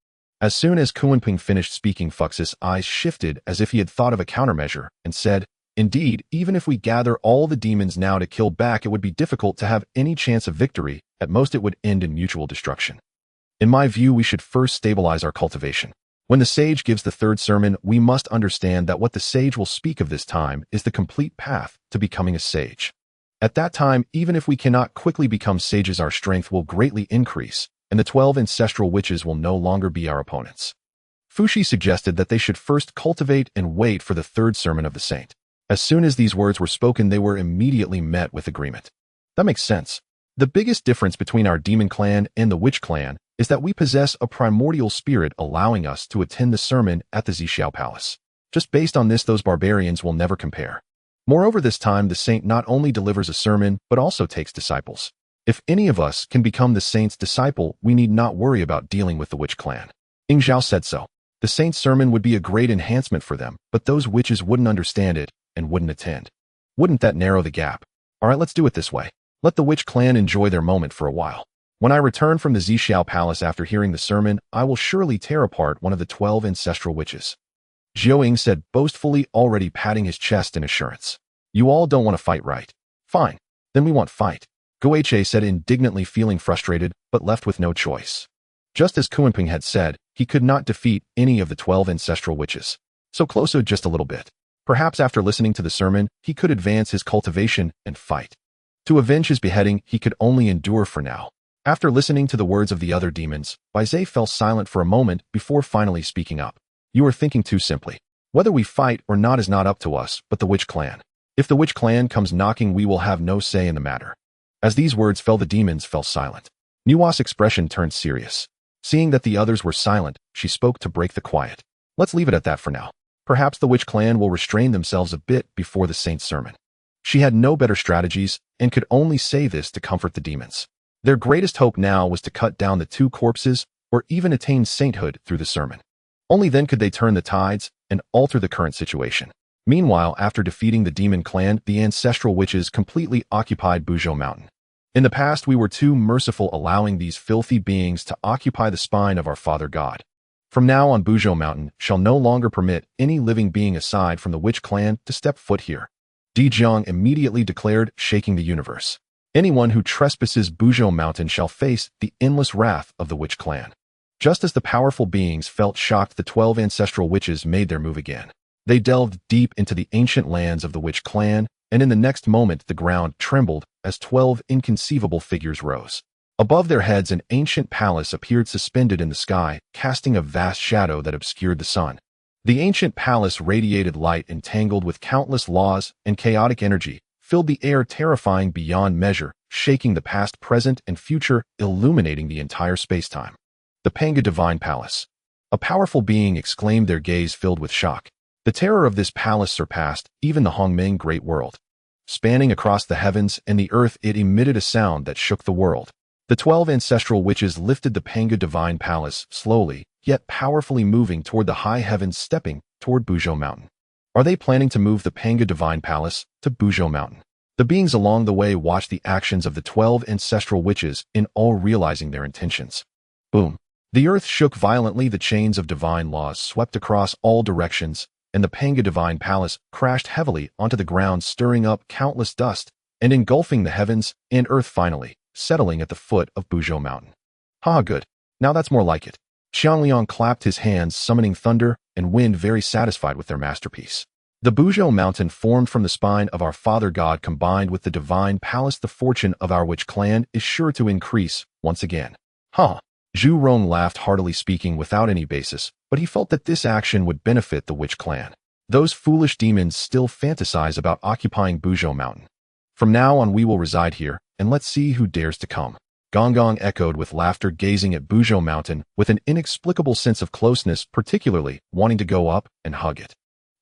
As soon as Kunping finished speaking, Fux's eyes shifted as if he had thought of a countermeasure and said, Indeed, even if we gather all the demons now to kill back, it would be difficult to have any chance of victory. At most, it would end in mutual destruction. In my view, we should first stabilize our cultivation. When the sage gives the 3rd sermon, we must understand that what the sage will speak of this time is the complete path to becoming a sage. At that time, even if we cannot quickly become sages, our strength will greatly increase, and the 12 ancestral witches will no longer be our opponents. Fushi suggested that they should first cultivate and wait for the third sermon of the saint. As soon as these words were spoken, they were immediately met with agreement. That makes sense. The biggest difference between our demon clan and the witch clan is that we possess a primordial spirit allowing us to attend the sermon at the Zixiao Palace. Just based on this, those barbarians will never compare. Moreover, this time the saint not only delivers a sermon, but also takes disciples. If any of us can become the saint's disciple, we need not worry about dealing with the witch clan. Ying Zhao said so. The saint's sermon would be a great enhancement for them, but those witches wouldn't understand it and wouldn't attend. Wouldn't that narrow the gap? All right, let's do it this way. Let the witch clan enjoy their moment for a while. When I return from the Zixiao Palace after hearing the sermon, I will surely tear apart one of the 12 ancestral witches. Zhou Ying said boastfully, already patting his chest in assurance. You all don't want to fight, right? Fine. Then we won't fight. Guo Che said indignantly, feeling frustrated, but left with no choice. Just as Kunping had said, he could not defeat any of the 12 ancestral witches. So closer just a little bit. Perhaps after listening to the sermon, he could advance his cultivation and fight. To avenge his beheading, he could only endure for now. After listening to the words of the other demons, Bai Zhe fell silent for a moment before finally speaking up. You are thinking too simply. Whether we fight or not is not up to us, but the witch clan. If the witch clan comes knocking, we will have no say in the matter. As these words fell, the demons fell silent. Nua's expression turned serious. Seeing that the others were silent, she spoke to break the quiet. Let's leave it at that for now. Perhaps the witch clan will restrain themselves a bit before the saint's sermon. She had no better strategies and could only say this to comfort the demons. Their greatest hope now was to cut down the 2 corpses or even attain sainthood through the sermon. Only then could they turn the tides and alter the current situation. Meanwhile, after defeating the demon clan, the ancestral witches completely occupied Buzhou Mountain. In the past, we were too merciful, allowing these filthy beings to occupy the spine of our Father God. From now on, Buzhou Mountain shall no longer permit any living being aside from the witch clan to step foot here. Di Jiang immediately declared, shaking the universe. Anyone who trespasses Buzhou Mountain shall face the endless wrath of the witch clan. Just as the powerful beings felt shocked, the 12 ancestral witches made their move again. They delved deep into the ancient lands of the witch clan, and in the next moment the ground trembled as 12 inconceivable figures rose. Above their heads, an ancient palace appeared suspended in the sky, casting a vast shadow that obscured the sun. The ancient palace radiated light entangled with countless laws, and chaotic energy filled the air, terrifying beyond measure, shaking the past, present, and future, illuminating the entire spacetime. The Panga Divine Palace. A powerful being exclaimed, their gaze filled with shock. The terror of this palace surpassed even the Hongmeng Great World. Spanning across the heavens and the earth, it emitted a sound that shook the world. The 12 ancestral witches lifted the Panga Divine Palace, slowly, yet powerfully moving toward the high heavens, stepping toward Buzhou Mountain. Are they planning to move the Panga Divine Palace to Buzhou Mountain? The beings along the way watched the actions of the 12 ancestral witches, in all realizing their intentions. Boom. The earth shook violently, the chains of divine laws swept across all directions, and the Panga Divine Palace crashed heavily onto the ground, stirring up countless dust and engulfing the heavens and earth, finally settling at the foot of Buzhou Mountain. Good. Now that's more like it. Xiangliang clapped his hands, summoning thunder and wind, very satisfied with their masterpiece. The Buzhou Mountain formed from the spine of our Father God, combined with the Divine Palace. The fortune of our witch clan is sure to increase once again. Zhu Rong laughed heartily, speaking without any basis, but he felt that this action would benefit the witch clan. Those foolish demons still fantasize about occupying Buzhou Mountain. From now on we will reside here, and let's see who dares to come. Gong Gong echoed with laughter, gazing at Buzhou Mountain with an inexplicable sense of closeness, particularly wanting to go up and hug it.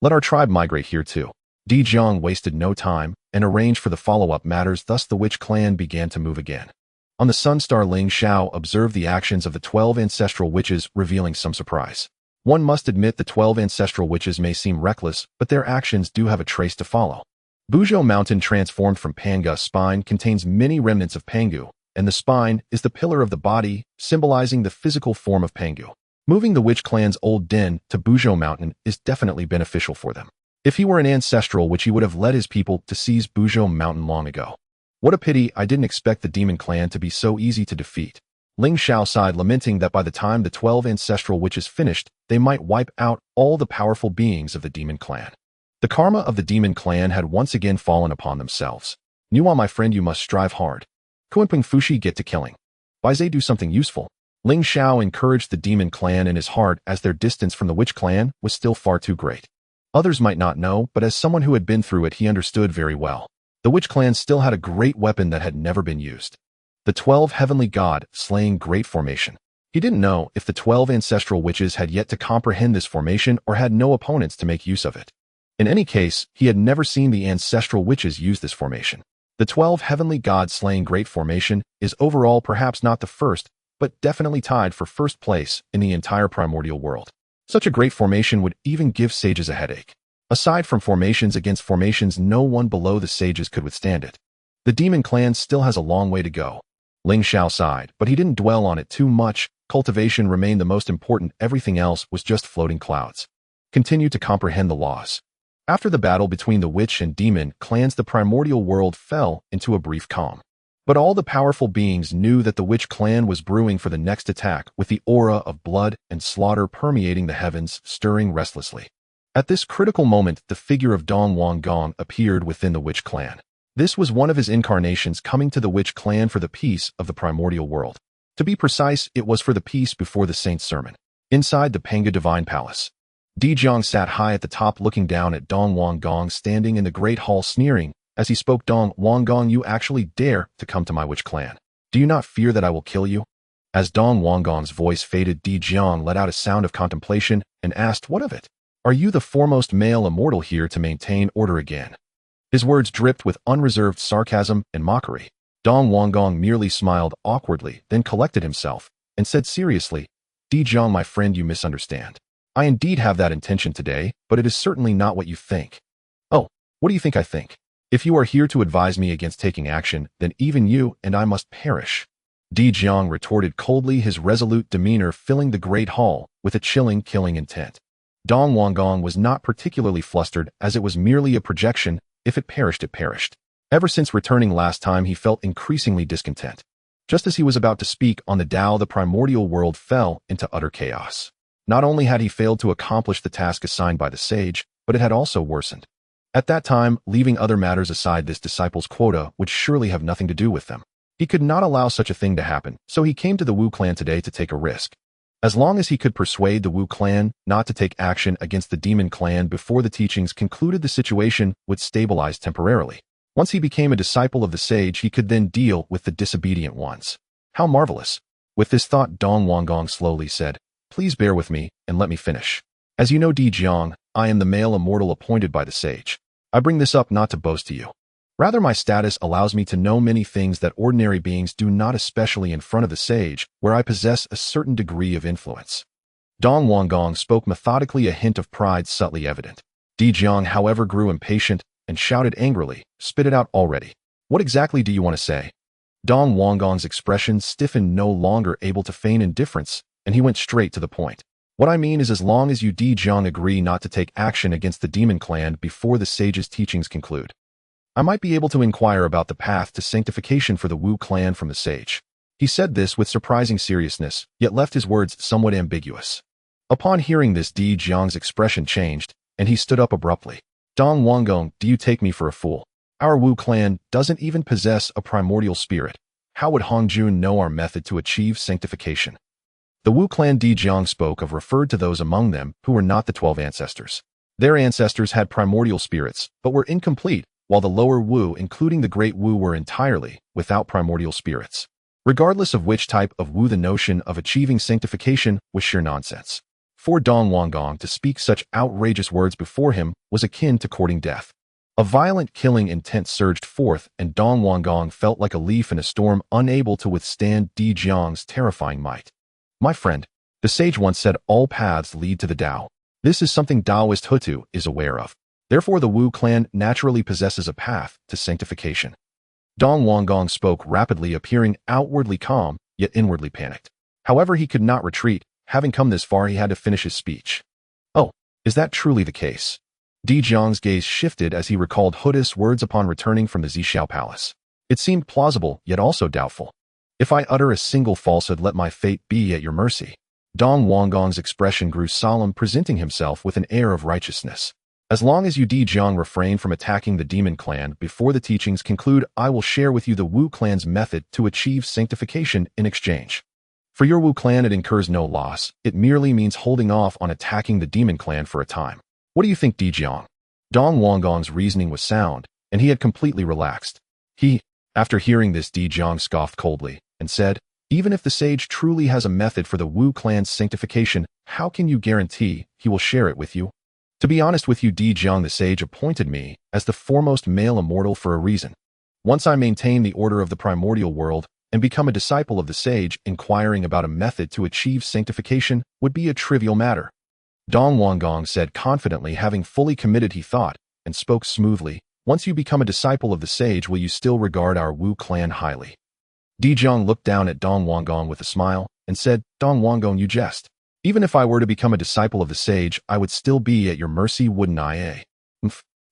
Let our tribe migrate here too. Di Jiang wasted no time and arranged for the follow-up matters. Thus the witch clan began to move again. On the Sunstar, Ling Xiao observed the actions of the 12 ancestral witches, revealing some surprise. One must admit the 12 ancestral witches may seem reckless, but their actions do have a trace to follow. Buzhou Mountain, transformed from Panga's spine, contains many remnants of Pangu, and the spine is the pillar of the body, symbolizing the physical form of Pangu. Moving the witch clan's old den to Buzhou Mountain is definitely beneficial for them. If he were an ancestral witch, he would have led his people to seize Buzhou Mountain long ago. What a pity, I didn't expect the demon clan to be so easy to defeat. Ling Xiao sighed, lamenting that by the time the 12 ancestral witches finished, they might wipe out all the powerful beings of the demon clan. The karma of the demon clan had once again fallen upon themselves. Nuwa, my friend, you must strive hard. Kuenping Fushi, get to killing. Baize, do something useful. Ling Xiao encouraged the demon clan in his heart as their distance from the witch clan was still far too great. Others might not know, but as someone who had been through it, he understood very well. The witch clan still had a great weapon that had never been used. The 12 heavenly god slaying great formation. He didn't know if the 12 ancestral witches had yet to comprehend this formation or had no opponents to make use of it. In any case, he had never seen the ancestral witches use this formation. The 12 heavenly god slaying great formation is overall perhaps not the first, but definitely tied for first place in the entire primordial world. Such a great formation would even give sages a headache. Aside from formations against formations, no one below the sages could withstand it. The demon clan still has a long way to go. Ling Xiao sighed, but he didn't dwell on it too much. Cultivation remained the most important, everything else was just floating clouds. Continue to comprehend the laws. After the battle between the witch and demon clans, the primordial world fell into a brief calm. But all the powerful beings knew that the witch clan was brewing for the next attack, with the aura of blood and slaughter permeating the heavens, stirring restlessly. At this critical moment, the figure of Dong Wanggong appeared within the witch clan. This was one of his incarnations coming to the witch clan for the peace of the primordial world. To be precise, it was for the peace before the saint's sermon. Inside the Panga Divine Palace, Dijun sat high at the top looking down at Dong Wanggong standing in the great hall sneering. As he spoke, Dong Wanggong, you actually dare to come to my witch clan. Do you not fear that I will kill you? As Dong Wanggong's voice faded, Dijun let out a sound of contemplation and asked, what of it? Are you the foremost male immortal here to maintain order again? His words dripped with unreserved sarcasm and mockery. Dong Wanggong merely smiled awkwardly, then collected himself, and said seriously, Dijun, my friend, you misunderstand. I indeed have that intention today, but it is certainly not what you think. Oh, what do you think I think? If you are here to advise me against taking action, then even you and I must perish. Dijun retorted coldly, his resolute demeanor filling the great hall with a chilling, killing intent. Dong Wanggong was not particularly flustered, as it was merely a projection. If it perished, it perished. Ever since returning last time, he felt increasingly discontent. Just as he was about to speak on the Tao, the primordial world fell into utter chaos. Not only had he failed to accomplish the task assigned by the sage, but it had also worsened. At that time, leaving other matters aside, this disciple's quota would surely have nothing to do with them. He could not allow such a thing to happen, so he came to the Wu clan today to take a risk. As long as he could persuade the Wu clan not to take action against the demon clan before the teachings concluded, the situation would stabilize temporarily. Once he became a disciple of the sage, he could then deal with the disobedient ones. How marvelous! With this thought, Dong Wanggong slowly said, please bear with me and let me finish. As you know, Dijun, I am the male immortal appointed by the sage. I bring this up not to boast to you. Rather, my status allows me to know many things that ordinary beings do not, especially in front of the sage, where I possess a certain degree of influence. Dong Wanggong spoke methodically, a hint of pride subtly evident. Dijun, however, grew impatient and shouted angrily, spit it out already. What exactly do you want to say? Dong Wanggong's expression stiffened, no longer able to feign indifference, and he went straight to the point. What I mean is, as long as you Dijun agree not to take action against the demon clan before the sage's teachings conclude, I might be able to inquire about the path to sanctification for the Wu clan from the sage. He said this with surprising seriousness, yet left his words somewhat ambiguous. Upon hearing this, Dijun's expression changed, and he stood up abruptly. Dong Wanggong, do you take me for a fool? Our Wu clan doesn't even possess a primordial spirit. How would Hongjun know our method to achieve sanctification? The Wu clan Dijun spoke of referred to those among them who were not the 12 ancestors. Their ancestors had primordial spirits, but were incomplete, while the lower Wu, including the Great Wu, were entirely without primordial spirits. Regardless of which type of Wu, the notion of achieving sanctification was sheer nonsense. For Dong Wanggong to speak such outrageous words before him was akin to courting death. A violent killing intent surged forth, and Dong Wanggong felt like a leaf in a storm, unable to withstand Dijun's terrifying might. My friend, the sage once said all paths lead to the Tao. This is something Taoist Hutu is aware of. Therefore, the Wu clan naturally possesses a path to sanctification. Dong Wanggong spoke rapidly, appearing outwardly calm, yet inwardly panicked. However, he could not retreat. Having come this far, he had to finish his speech. Oh, is that truly the case? Dijun's gaze shifted as he recalled Huda's words upon returning from the Zhixiao Palace. It seemed plausible, yet also doubtful. If I utter a single falsehood, let my fate be at your mercy. Dong Wanggong's expression grew solemn, presenting himself with an air of righteousness. As long as you Dijun refrain from attacking the demon clan before the teachings conclude, I will share with you the Wu clan's method to achieve sanctification in exchange. For your Wu clan, it incurs no loss. It merely means holding off on attacking the demon clan for a time. What do you think, Dijun? Dong Wanggong's reasoning was sound, and he had completely relaxed. After hearing this, Dijun scoffed coldly and said, even if the sage truly has a method for the Wu clan's sanctification, how can you guarantee he will share it with you? To be honest with you, Dijun, the sage appointed me as the foremost male immortal for a reason. Once I maintain the order of the primordial world and become a disciple of the sage, inquiring about a method to achieve sanctification would be a trivial matter. Dong Wanggong said confidently, having fully committed, he thought, and spoke smoothly. Once you become a disciple of the sage, will you still regard our Wu clan highly? Dijun looked down at Dong Wanggong with a smile and said, Dong Wanggong, you jest. Even if I were to become a disciple of the sage, I would still be at your mercy, wouldn't I?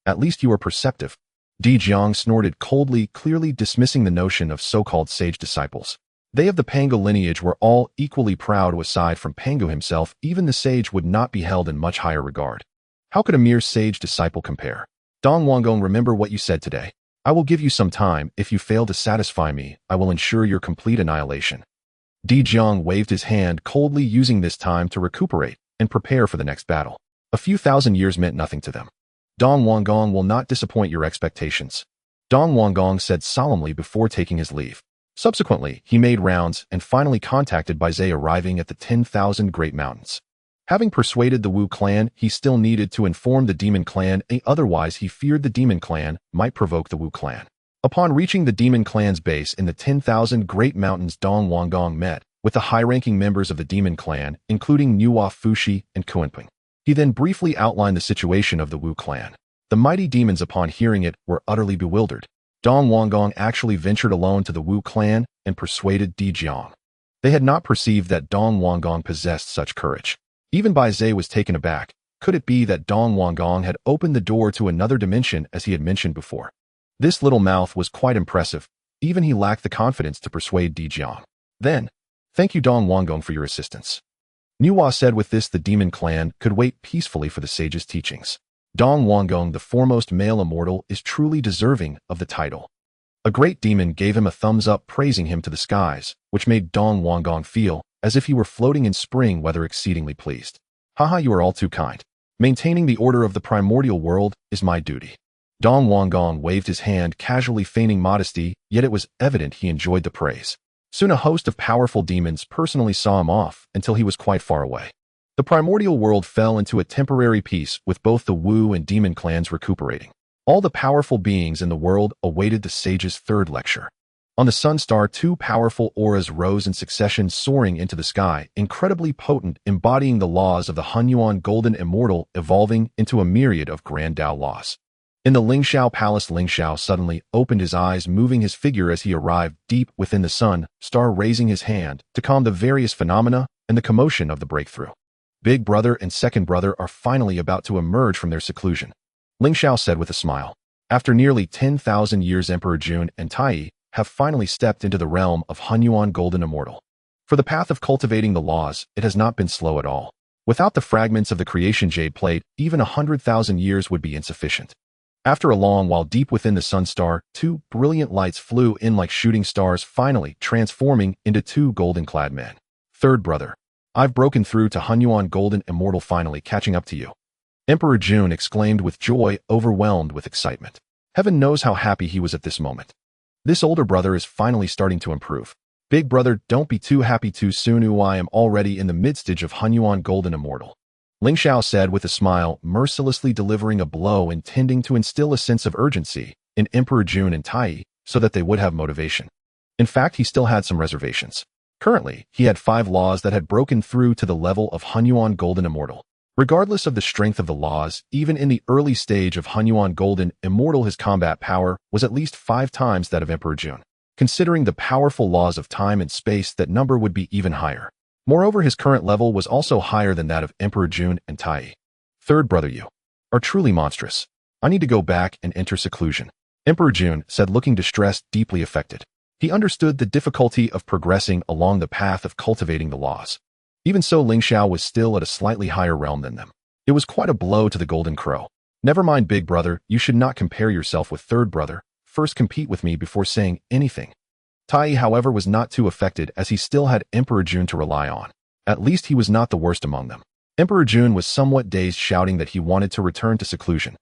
At least you are perceptive. Dijun snorted coldly, clearly dismissing the notion of so-called sage disciples. They of the Pangu lineage were all equally proud. Aside from Pangu himself, even the sage would not be held in much higher regard. How could a mere sage disciple compare? Dong Wanggong, remember what you said today. I will give you some time. If you fail to satisfy me, I will ensure your complete annihilation. Dijun waved his hand coldly, using this time to recuperate and prepare for the next battle. A few thousand years meant nothing to them. Dong Wanggong will not disappoint your expectations, Dong Wanggong said solemnly before taking his leave. Subsequently, he made rounds and finally contacted Bai Zhe, arriving at the 10,000 Great Mountains. Having persuaded the Wu clan, he still needed to inform the demon clan, otherwise he feared the demon clan might provoke the Wu clan. Upon reaching the demon clan's base in the 10,000 Great Mountains, Dong Wanggong met with the high-ranking members of the demon clan, including Nuwa Fushi and Kuenping. He then briefly outlined the situation of the Wu clan. The mighty demons, upon hearing it, were utterly bewildered. Dong Wanggong actually ventured alone to the Wu clan and persuaded Dijun. They had not perceived that Dong Wanggong possessed such courage. Even Bai Zhe was taken aback. Could it be that Dong Wanggong had opened the door to another dimension, as he had mentioned before? This little mouth was quite impressive. Even he lacked the confidence to persuade Dijun. Then, thank you, Dong Wanggong, for your assistance. Nuwa said. With this, the demon clan could wait peacefully for the sage's teachings. Dong Wanggong, the foremost male immortal, is truly deserving of the title. A great demon gave him a thumbs up, praising him to the skies, which made Dong Wanggong feel as if he were floating in spring weather, exceedingly pleased. Haha, you are all too kind. Maintaining the order of the primordial world is my duty. Dong Wanggong waved his hand, casually feigning modesty, yet it was evident he enjoyed the praise. Soon a host of powerful demons personally saw him off until he was quite far away. The primordial world fell into a temporary peace, with both the Wu and demon clans recuperating. All the powerful beings in the world awaited the sage's third lecture. On the sun star, two powerful auras rose in succession, soaring into the sky, incredibly potent, embodying the laws of the Hunyuan Golden Immortal, evolving into a myriad of grand Dao laws. In the Lingxiao Palace, Lingxiao suddenly opened his eyes, moving his figure as he arrived deep within the sun star, raising his hand to calm the various phenomena and the commotion of the breakthrough. Big brother and second brother are finally about to emerge from their seclusion, Lingxiao said with a smile. After nearly 10,000 years, Emperor Dijun and Taiyi have finally stepped into the realm of Hunyuan Golden Immortal. For the path of cultivating the laws, it has not been slow at all. Without the fragments of the creation jade plate, even 100,000 years would be insufficient. After a long while, deep within the sun star, two brilliant lights flew in like shooting stars, finally transforming into two golden-clad men. Third brother, I've broken through to Hunyuan Golden Immortal, finally catching up to you, Emperor Dijun exclaimed with joy, overwhelmed with excitement. Heaven knows how happy he was at this moment. This older brother is finally starting to improve. Big brother, don't be too happy too soon. I am already in the midst of Hunyuan Golden Immortal, Lingxiao said with a smile, mercilessly delivering a blow intending to instill a sense of urgency in Emperor Dijun and Taiyi so that they would have motivation. In fact, he still had some reservations. Currently, he had 5 laws that had broken through to the level of Hunyuan Golden Immortal. Regardless of the strength of the laws, even in the early stage of Hunyuan Golden Immortal, his combat power was at least 5 times that of Emperor Dijun. Considering the powerful laws of time and space, that number would be even higher. Moreover, his current level was also higher than that of Emperor Dijun and Taiyi. Third brother, you are truly monstrous. I need to go back and enter seclusion, Emperor Dijun said, looking distressed, deeply affected. He understood the difficulty of progressing along the path of cultivating the laws. Even so, Lingxiao was still at a slightly higher realm than them. It was quite a blow to the Golden Crow. Never mind, big brother, you should not compare yourself with third brother. First compete with me before saying anything. Taiyi, however, was not too affected as he still had Emperor Jun to rely on. At least he was not the worst among them. Emperor Jun was somewhat dazed, shouting that he wanted to return to seclusion.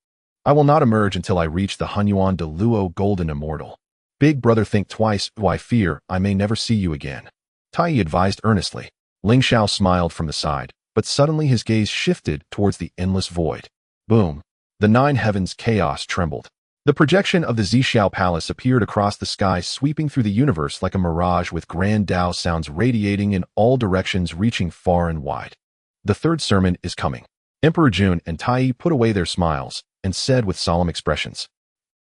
I will not emerge until I reach the Hunyuan de Luo Golden Immortal. Big brother, think twice, I fear I may never see you again. Taiyi advised earnestly. Ling Xiao smiled from the side, but suddenly his gaze shifted towards the endless void. Boom! The nine heavens' chaos trembled. The projection of the Zhixiao Palace appeared across the sky, sweeping through the universe like a mirage, with grand Tao sounds radiating in all directions, reaching far and wide. The third sermon is coming. Emperor Jun and Taiyi put away their smiles and said with solemn expressions.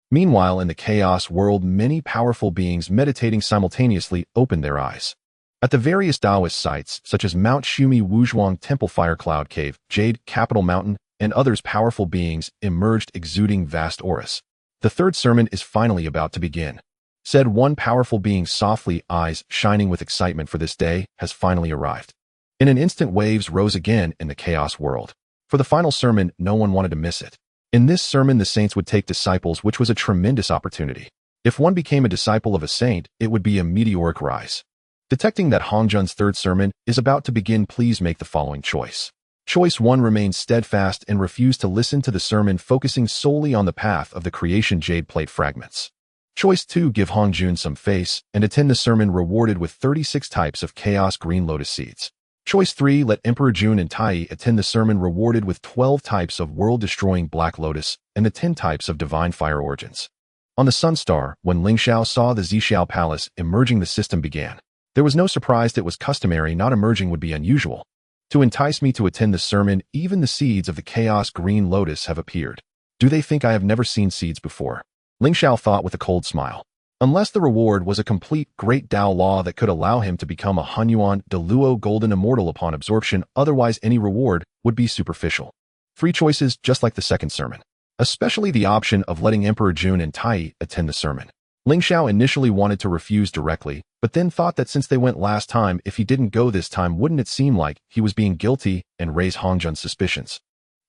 Meanwhile, in the chaos world, many powerful beings meditating simultaneously opened their eyes. At the various Taoist sites, such as Mount Shumi Wuzhuang Temple, Fire Cloud Cave, Jade Capital Mountain, and others, powerful beings emerged, exuding vast auras. The third sermon is finally about to begin, said one powerful being softly, eyes shining with excitement, for this day has finally arrived. In an instant, waves rose again in the chaos world. For the final sermon, no one wanted to miss it. In this sermon, the saints would take disciples, which was a tremendous opportunity. If one became a disciple of a saint, it would be a meteoric rise. Detecting that Hongjun's third sermon is about to begin, please make the following choice. Choice 1, remain steadfast and refuse to listen to the sermon, focusing solely on the path of the creation jade plate fragments. Choice 2, give Hongjun some face and attend the sermon, rewarded with 36 types of chaos green lotus seeds. Choice 3, let Emperor Jun and Taiyi attend the sermon, rewarded with 12 types of world-destroying black lotus and the 10 types of divine fire origins. On the Sun Star, when Ling Xiao saw the Zhixiao Palace emerging, the system began. There was no surprise. It was customary. Not emerging would be unusual. To entice me to attend the sermon, even the seeds of the chaos green lotus have appeared. Do they think I have never seen seeds before? Ling Xiao thought with a cold smile. Unless the reward was a complete great Tao law that could allow him to become a Hunyuan de Luo Golden Immortal upon absorption, otherwise any reward would be superficial. 3 choices, just like the second sermon. Especially the option of letting Emperor Jun and Taiyi attend the sermon. Ling Xiao initially wanted to refuse directly, but then thought that since they went last time, if he didn't go this time, wouldn't it seem like he was being guilty and raise Hongjun's suspicions?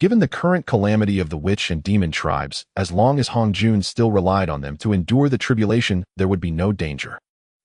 Given the current calamity of the witch and demon tribes, as long as Hongjun still relied on them to endure the tribulation, there would be no danger.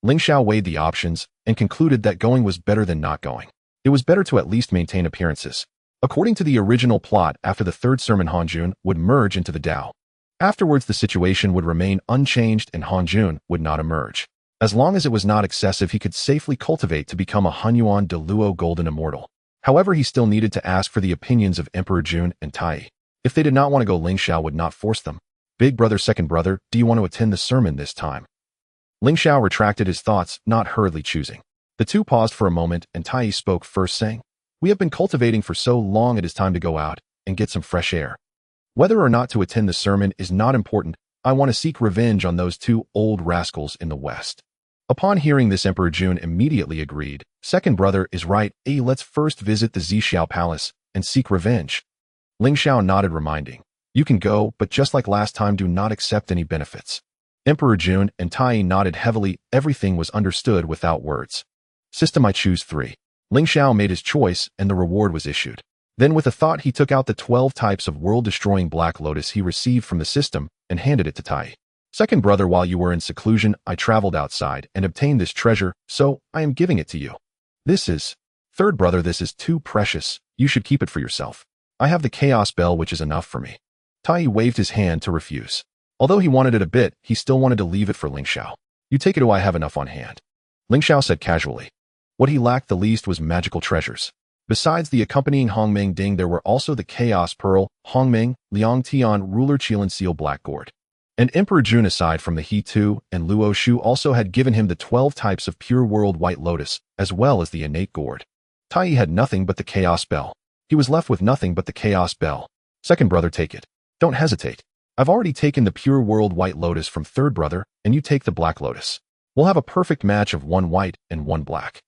Ling Xiao weighed the options and concluded that going was better than not going. It was better to at least maintain appearances. According to the original plot, after the third sermon, Hongjun would merge into the Tao. Afterwards, the situation would remain unchanged and Hongjun would not emerge. As long as it was not excessive, he could safely cultivate to become a Hunyuan de Luo Golden Immortal. However, he still needed to ask for the opinions of Emperor Jun and Taiyi. If they did not want to go, Ling Xiao would not force them. Big brother, second brother, do you want to attend the sermon this time? Ling Xiao retracted his thoughts, not hurriedly choosing. The two paused for a moment, and Taiyi spoke first, saying, we have been cultivating for so long, it is time to go out and get some fresh air. Whether or not to attend the sermon is not important. I want to seek revenge on those 2 old rascals in the West. Upon hearing this, Emperor Jun immediately agreed. Second brother is right. Let's first visit the Zhixiao Palace and seek revenge. Ling Xiao nodded, reminding, you can go, but just like last time, do not accept any benefits. Emperor Jun and Taiyi nodded heavily. Everything was understood without words. System, I choose 3. Ling Xiao made his choice and the reward was issued. Then with a thought, he took out the 12 types of world-destroying black lotus he received from the system and handed it to Taiyi. Second brother, while you were in seclusion, I traveled outside and obtained this treasure, so I am giving it to you. This is... Third brother, this is too precious. You should keep it for yourself. I have the chaos bell, which is enough for me. Taiyi waved his hand to refuse. Although he wanted it a bit, he still wanted to leave it for Ling Xiao. You take it, or I have enough on hand. Ling Xiao said casually. What he lacked the least was magical treasures. Besides the accompanying Hongmeng Ding, there were also the Chaos Pearl, Hongmeng, Liang Tian, Ruler Qilin Seal Black Gourd. And Emperor Jun, aside from the He Tu and Luo Shu, also had given him the 12 types of pure world white lotus, as well as the innate gourd. Taiyi had nothing but the Chaos Bell. He was left with nothing but the Chaos Bell. Second brother, take it. Don't hesitate. I've already taken the pure world white lotus from third brother, and you take the black lotus. We'll have a perfect match of 1 white and 1 black.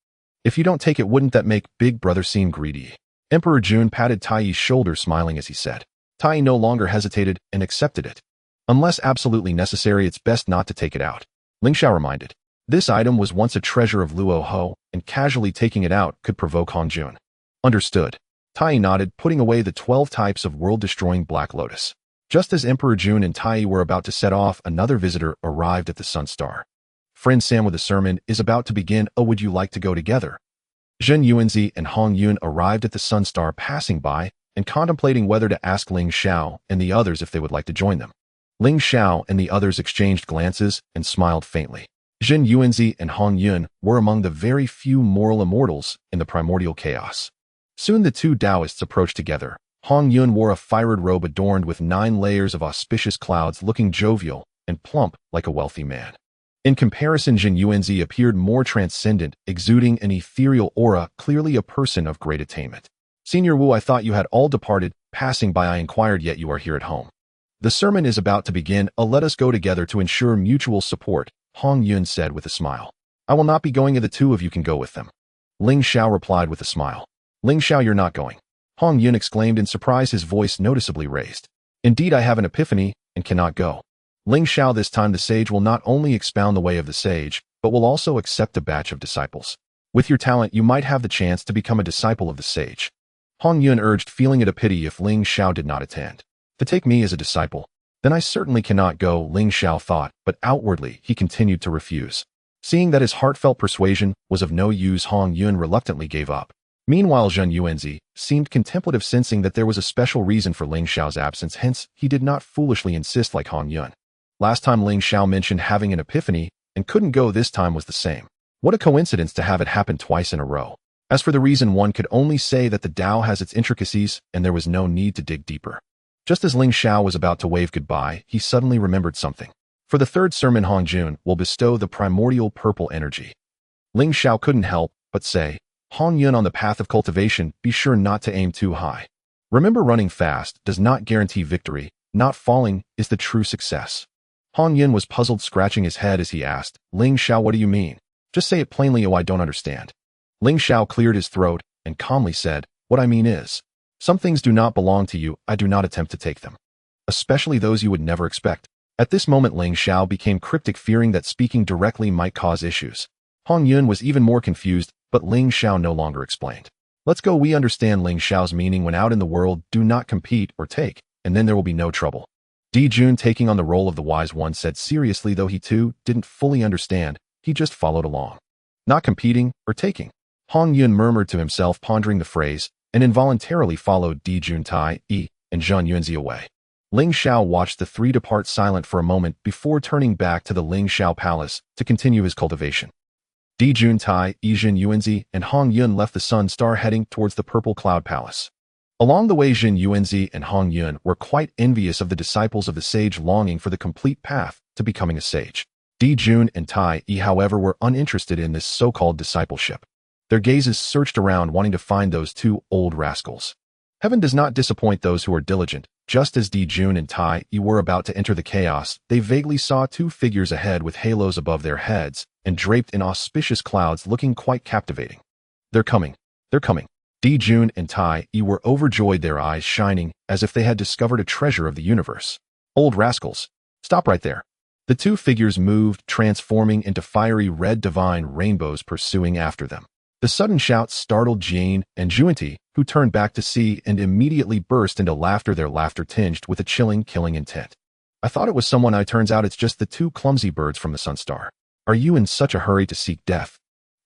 If you don't take it, wouldn't that make big brother seem greedy? Emperor Jun patted Taiyi's shoulder, smiling as he said. Taiyi no longer hesitated and accepted it. Unless absolutely necessary, it's best not to take it out. Ling Xiao reminded. This item was once a treasure of Luo Ho, and casually taking it out could provoke Hongjun. Understood. Taiyi nodded, putting away the 12 types of world-destroying black lotus. Just as Emperor Dijun and Taiyi were about to set off, another visitor arrived at the Sun Star. Friend Sam with a sermon is about to begin. Oh, would you like to go together? Zhen Yuanzi and Hong Yun arrived at the Sun Star, passing by and contemplating whether to ask Ling Xiao and the others if they would like to join them. Ling Xiao and the others exchanged glances and smiled faintly. Zhen Yuanzi and Hong Yun were among the very few moral immortals in the primordial chaos. Soon the two Taoists approached together. Hong Yun wore a fired robe adorned with 9 layers of auspicious clouds, looking jovial and plump like a wealthy man. In comparison, Zhen Yuanzi appeared more transcendent, exuding an ethereal aura, clearly a person of great attainment. Senior Wu, I thought you had all departed. Passing by I inquired, yet you are here at home. The sermon is about to begin. Let us go together to ensure mutual support, Hong Yun said with a smile. I will not be going, and the two of you can go with them. Ling Xiao replied with a smile. Ling Xiao, you're not going? Hong Yun exclaimed in surprise, his voice noticeably raised. Indeed, I have an epiphany and cannot go. Ling Xiao, this time the sage will not only expound the way of the sage, but will also accept a batch of disciples. With your talent, you might have the chance to become a disciple of the sage. Hong Yun urged, feeling it a pity if Ling Xiao did not attend. To take me as a disciple? Then I certainly cannot go, Ling Xiao thought, but outwardly he continued to refuse. Seeing that his heartfelt persuasion was of no use, Hong Yun reluctantly gave up. Meanwhile, Zhen Yuanzi seemed contemplative, sensing that there was a special reason for Ling Xiao's absence, hence he did not foolishly insist like Hong Yun. Last time Ling Xiao mentioned having an epiphany and couldn't go, this time was the same. What a coincidence to have it happen twice in a row. As for the reason, one could only say that the Tao has its intricacies and there was no need to dig deeper. Just as Ling Xiao was about to wave goodbye, he suddenly remembered something. For the third sermon, Hong Jun will bestow the primordial purple energy. Ling Xiao couldn't help but say, Hong Yun, on the path of cultivation, be sure not to aim too high. Remember, running fast does not guarantee victory. Not falling is the true success. Hong Yun was puzzled, scratching his head as he asked, Ling Xiao, what do you mean? Just say it plainly. Oh, I don't understand. Ling Xiao cleared his throat and calmly said, what I mean is, some things do not belong to you. I do not attempt to take them. Especially those you would never expect. At this moment, Ling Xiao became cryptic, fearing that speaking directly might cause issues. Hong Yun was even more confused, but Ling Xiao no longer explained. Let's go. We understand Ling Xiao's meaning. When out in the world, do not compete or take, and then there will be no trouble. Dijun, taking on the role of the wise one, said seriously, though he too didn't fully understand. He just followed along. Not competing or taking. Hong Yun murmured to himself, pondering the phrase, and involuntarily followed Dijun, Taiyi, and Zhen Yuanzi away. Ling Xiao watched the three depart, silent for a moment before turning back to the Ling Xiao Palace to continue his cultivation. Dijun, Taiyi, Zhen Yuanzi, and Hong Yun left the Sun Star, heading towards the Purple Cloud Palace. Along the way, Zhen Yuanzi and Hong Yun were quite envious of the disciples of the sage, longing for the complete path to becoming a sage. Dijun and Taiyi, however, were uninterested in this so-called discipleship. Their gazes searched around, wanting to find those two old rascals. Heaven does not disappoint those who are diligent. Just as Dijun and Taiyi were about to enter the chaos, they vaguely saw two figures ahead with halos above their heads and draped in auspicious clouds, looking quite captivating. They're coming. They're coming. Dijun and Taiyi were overjoyed, their eyes shining as if they had discovered a treasure of the universe. Old rascals. Stop right there. The two figures moved, transforming into fiery red divine rainbows, pursuing after them. The sudden shout startled Jane and Juanti, who turned back to see and immediately burst into laughter, their laughter tinged with a chilling, killing intent. I thought it was someone. Turns out it's just the two clumsy birds from the Sun Star. Are you in such a hurry to seek death?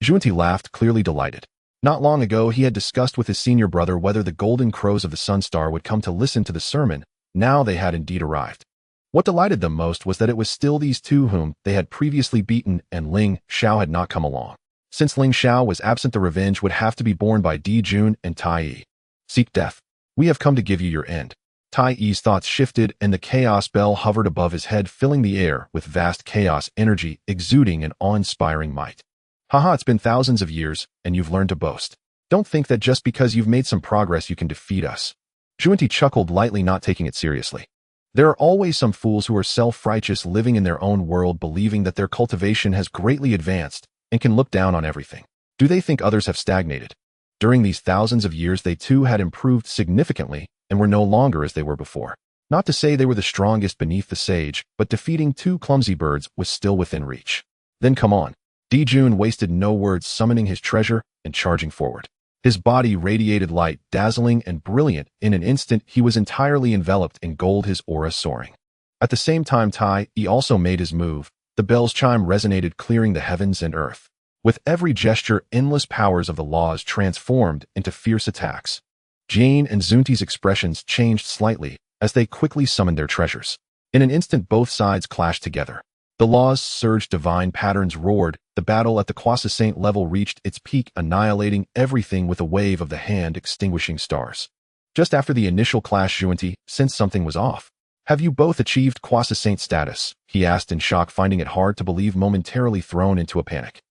Juanti laughed, clearly delighted. Not long ago, he had discussed with his senior brother whether the golden crows of the Sun Star would come to listen to the sermon. Now they had indeed arrived. What delighted them most was that it was still these two whom they had previously beaten, and Ling Xiao had not come along. Since Ling Xiao was absent, the revenge would have to be borne by Dijun and Taiyi. Seek death. We have come to give you your end. Taiyi's thoughts shifted, and the chaos bell hovered above his head, filling the air with vast chaos energy, exuding an awe-inspiring might. Haha, it's been thousands of years, and you've learned to boast. Don't think that just because you've made some progress you can defeat us. Juanti chuckled lightly, not taking it seriously. There are always some fools who are self-righteous, living in their own world, believing that their cultivation has greatly advanced and can look down on everything. Do they think others have stagnated? During these thousands of years, they too had improved significantly and were no longer as they were before. Not to say they were the strongest beneath the sage, but defeating two clumsy birds was still within reach. Then come on. Dijun wasted no words, summoning his treasure and charging forward. His body radiated light, dazzling and brilliant. In an instant, he was entirely enveloped in gold, his aura soaring. At the same time, Taiyi also made his move. The bell's chime resonated, clearing the heavens and earth. With every gesture, endless powers of the laws transformed into fierce attacks. Jane and Zunti's expressions changed slightly as they quickly summoned their treasures. In an instant, both sides clashed together. The laws surged, divine patterns roared. The battle at the Croissant level reached its peak, annihilating everything with a wave of the hand, extinguishing stars. Just after the initial clash, Zunti sensed something was off. "Have you both achieved Croissant status?" he asked in shock, finding it hard to believe, momentarily thrown into a panic.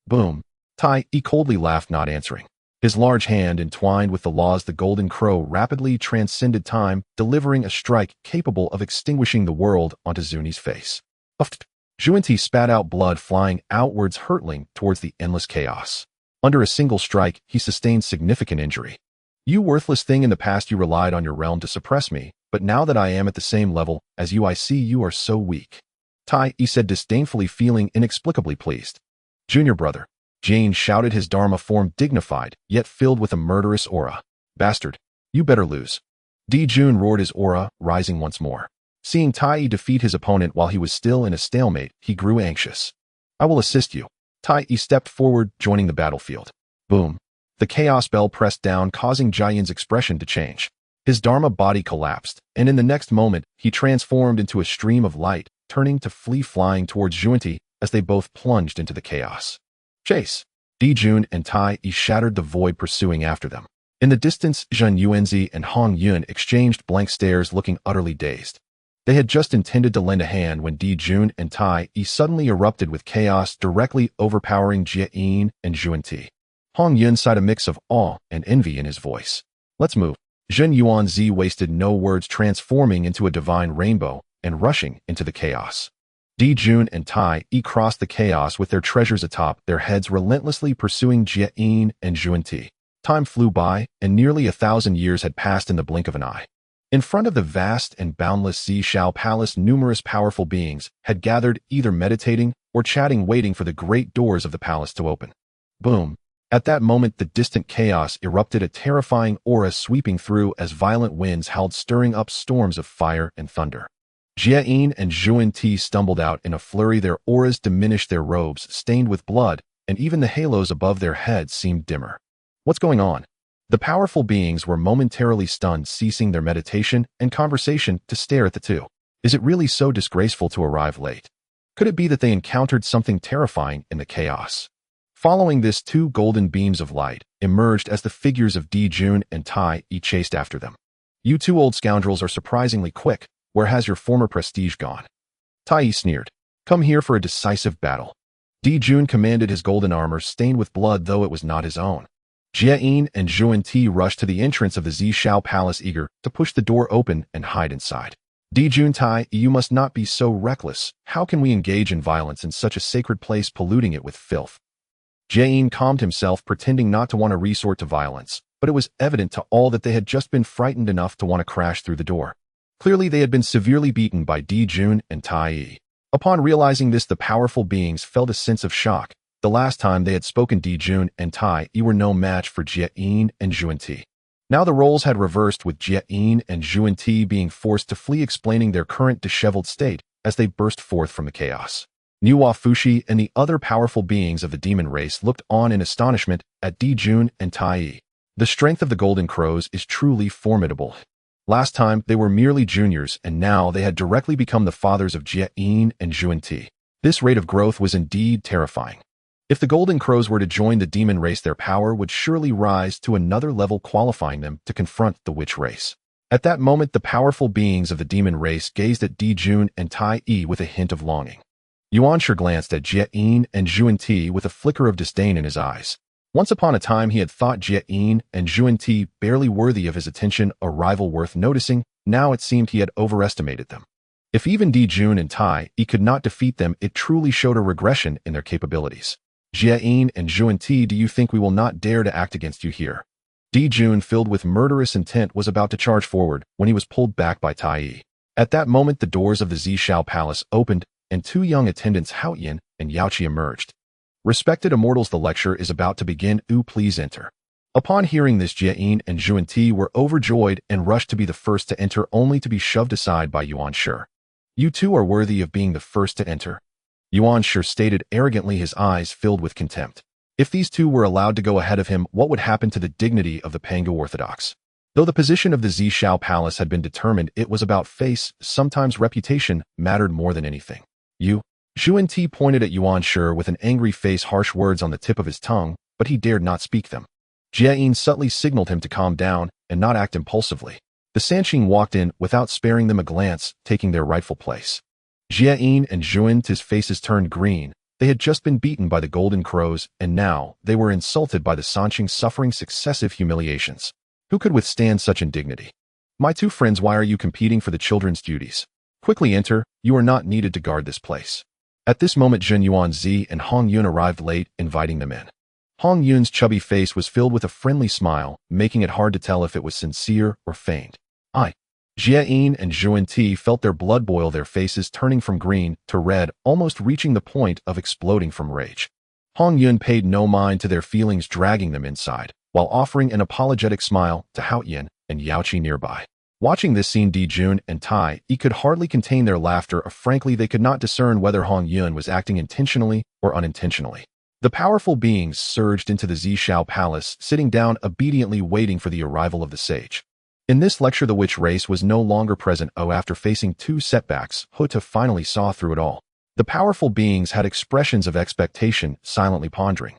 Boom. Taiyi coldly laughed, not answering. His large hand entwined with the laws. The golden crow rapidly transcended time, delivering a strike capable of extinguishing the world onto Zunti's face. Zunti spat out blood, flying outwards, hurtling towards the endless chaos. Under a single strike, he sustained significant injury. "You worthless thing, in the past you relied on your realm to suppress me, but now that I am at the same level as you, I see you are so weak," Taiyi said disdainfully, feeling inexplicably pleased. "Junior brother," Jane shouted, his Dharma form dignified, yet filled with a murderous aura. "Bastard, you better lose." Dijun roared, his aura rising once more. Seeing Taiyi defeat his opponent while he was still in a stalemate, he grew anxious. "I will assist you." Taiyi stepped forward, joining the battlefield. Boom. The chaos bell pressed down, causing Jian's expression to change. His Dharma body collapsed, and in the next moment, he transformed into a stream of light, turning to flee, flying towards Zunti as they both plunged into the chaos. Chase! Dijun and Taiyi shattered the void, pursuing after them. In the distance, Zhen Yuanzi and Hong Yun exchanged blank stares, looking utterly dazed. They had just intended to lend a hand when Dijun and Taiyi suddenly erupted with chaos, directly overpowering Jian and Zunti. Hong Yun sighed, a mix of awe and envy in his voice. "Let's move." Zhen Yuanzi wasted no words, transforming into a divine rainbow and rushing into the chaos. Dijun and Taiyi crossed the chaos with their treasures atop their heads, relentlessly pursuing Jian and Zunti. Time flew by, and nearly 1,000 years had passed in the blink of an eye. In front of the vast and boundless Zishao Palace, numerous powerful beings had gathered, either meditating or chatting, waiting for the great doors of the palace to open. Boom. At that moment, the distant chaos erupted, a terrifying aura sweeping through as violent winds howled, stirring up storms of fire and thunder. Jian and Zunti stumbled out in a flurry, their auras diminished, their robes stained with blood, and even the halos above their heads seemed dimmer. What's going on? The powerful beings were momentarily stunned, ceasing their meditation and conversation to stare at the two. Is it really so disgraceful to arrive late? Could it be that they encountered something terrifying in the chaos? Following this, two golden beams of light emerged as the figures of Dijun and Taiyi chased after them. "You two old scoundrels are surprisingly quick. Where has your former prestige gone?" Taiyi sneered. "Come here for a decisive battle." Dijun commanded, his golden armor stained with blood, though it was not his own. Jian and Zunti rushed to the entrance of the Zishao Palace, eager to push the door open and hide inside. "Dijun, Taiyi, you must not be so reckless. How can we engage in violence in such a sacred place, polluting it with filth?" Jian calmed himself, pretending not to want to resort to violence, but it was evident to all that they had just been frightened enough to want to crash through the door. Clearly, they had been severely beaten by Dijun and Taiyi. Upon realizing this, the powerful beings felt a sense of shock. The last time they had spoken, Dijun and Taiyi were no match for Jian and Zunti. Now the roles had reversed, with Jian and Zunti being forced to flee, explaining their current disheveled state as they burst forth from the chaos. Nuwa Fushi and the other powerful beings of the demon race looked on in astonishment at Dijun and Taiyi. The strength of the Golden Crows is truly formidable. Last time, they were merely juniors, and now they had directly become the fathers of Jian and Zunti. This rate of growth was indeed terrifying. If the Golden Crows were to join the demon race, their power would surely rise to another level, qualifying them to confront the witch race. At that moment, the powerful beings of the demon race gazed at Dijun and Taiyi with a hint of longing. Yuanshi glanced at Jian and Zunti with a flicker of disdain in his eyes. Once upon a time, he had thought Jian and Zunti barely worthy of his attention, a rival worth noticing. Now it seemed he had overestimated them. If even Dijun and Taiyi could not defeat them, it truly showed a regression in their capabilities. "Jian and Zunti, do you think we will not dare to act against you here?" Dijun, filled with murderous intent, was about to charge forward when he was pulled back by Taiyi. At that moment, the doors of the Zishao Palace opened, and two young attendants, Haoyan and Yaoqi, emerged. "Respected immortals, the lecture is about to begin. Please enter." Upon hearing this, Jie and Zhu Ti were overjoyed and rushed to be the first to enter, only to be shoved aside by Yuan Shi. You two are worthy of being the first to enter, Yuan Shi stated arrogantly, his eyes filled with contempt. If these two were allowed to go ahead of him, what would happen to the dignity of the Pangu Orthodox? Though the position of the Zishao Palace had been determined, it was about face, sometimes reputation mattered more than anything. You? Zhu Ti pointed at Yuan Shi with an angry face, harsh words on the tip of his tongue, but he dared not speak them. Jie subtly signaled him to calm down and not act impulsively. The Sanqing walked in without sparing them a glance, taking their rightful place. Jie and Zhu Ti's faces turned green. They had just been beaten by the Golden Crows, and now they were insulted by the Sanqing, suffering successive humiliations. Who could withstand such indignity? My two friends, why are you competing for the children's duties? Quickly enter, you are not needed to guard this place. At this moment, Zhen Yuanzi and Hong Yun arrived late, inviting them in. Hong Yun's chubby face was filled with a friendly smile, making it hard to tell if it was sincere or feigned. Jie and Zhu Ti felt their blood boil, their faces turning from green to red, almost reaching the point of exploding from rage. Hong Yun paid no mind to their feelings, dragging them inside, while offering an apologetic smile to Hao Yin and Yaoqi nearby. Watching this scene, Dijun and Taiyi could hardly contain their laughter. Frankly, they could not discern whether Hong Yun was acting intentionally or unintentionally. The powerful beings surged into the Zishao Palace, sitting down obediently, waiting for the arrival of the sage. In this lecture, the witch race was no longer present. After facing two setbacks, Hota finally saw through it all. The powerful beings had expressions of expectation, silently pondering.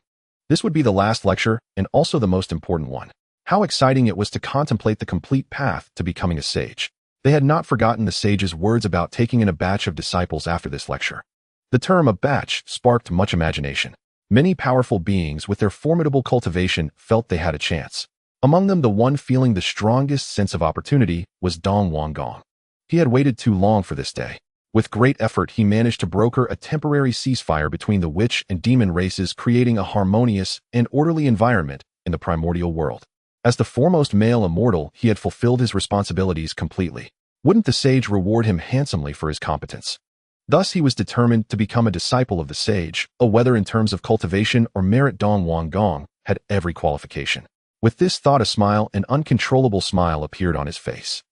This would be the last lecture, and also the most important one. How exciting it was to contemplate the complete path to becoming a sage. They had not forgotten the sage's words about taking in a batch of disciples after this lecture. The term "a batch" sparked much imagination. Many powerful beings with their formidable cultivation felt they had a chance. Among them, the one feeling the strongest sense of opportunity was Dong Wanggong. He had waited too long for this day. With great effort, he managed to broker a temporary ceasefire between the witch and demon races, creating a harmonious and orderly environment in the Primordial World. As the foremost male immortal, he had fulfilled his responsibilities completely. Wouldn't the sage reward him handsomely for his competence? Thus, he was determined to become a disciple of the sage, whether in terms of cultivation or merit. Dong Wanggong had every qualification. With this thought, an uncontrollable smile appeared on his face.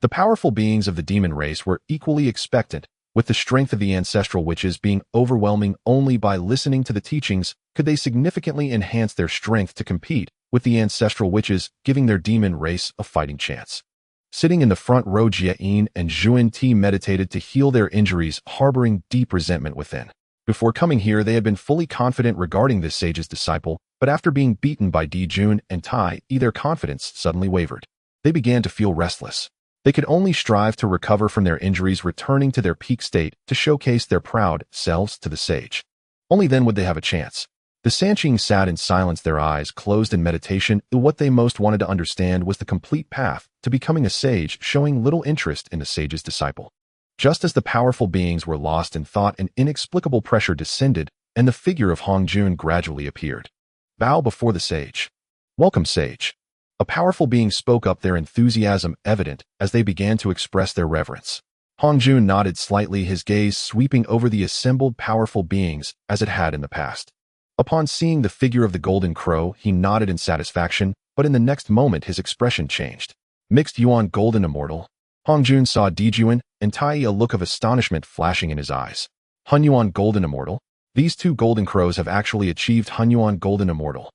The powerful beings of the demon race were equally expectant, with the strength of the ancestral witches being overwhelming. Only by listening to the teachings could they significantly enhance their strength to compete with the ancestral witches, giving their demon race a fighting chance. Sitting in the front row, Jie and Zhu Ti meditated to heal their injuries, harboring deep resentment within. Before coming here, they had been fully confident regarding this sage's disciple, but after being beaten by Dijun and Taiyi, their confidence suddenly wavered. They began to feel restless. They could only strive to recover from their injuries, returning to their peak state to showcase their proud selves to the sage. Only then would they have a chance. The Sanqing sat in silence, their eyes closed in meditation. What they most wanted to understand was the complete path to becoming a sage, showing little interest in the sage's disciple. Just as the powerful beings were lost in thought, an inexplicable pressure descended, and the figure of Hong Jun gradually appeared. Bow before the sage. Welcome, sage. A powerful being spoke up, their enthusiasm evident as they began to express their reverence. Hong Jun nodded slightly, his gaze sweeping over the assembled powerful beings as it had in the past. Upon seeing the figure of the Golden Crow, he nodded in satisfaction, but in the next moment his expression changed. Mixed Yuan Golden Immortal. Hong Jun saw Dijun and Taiyi, a look of astonishment flashing in his eyes. Hunyuan Golden Immortal? These two Golden Crows have actually achieved Hunyuan Golden Immortal.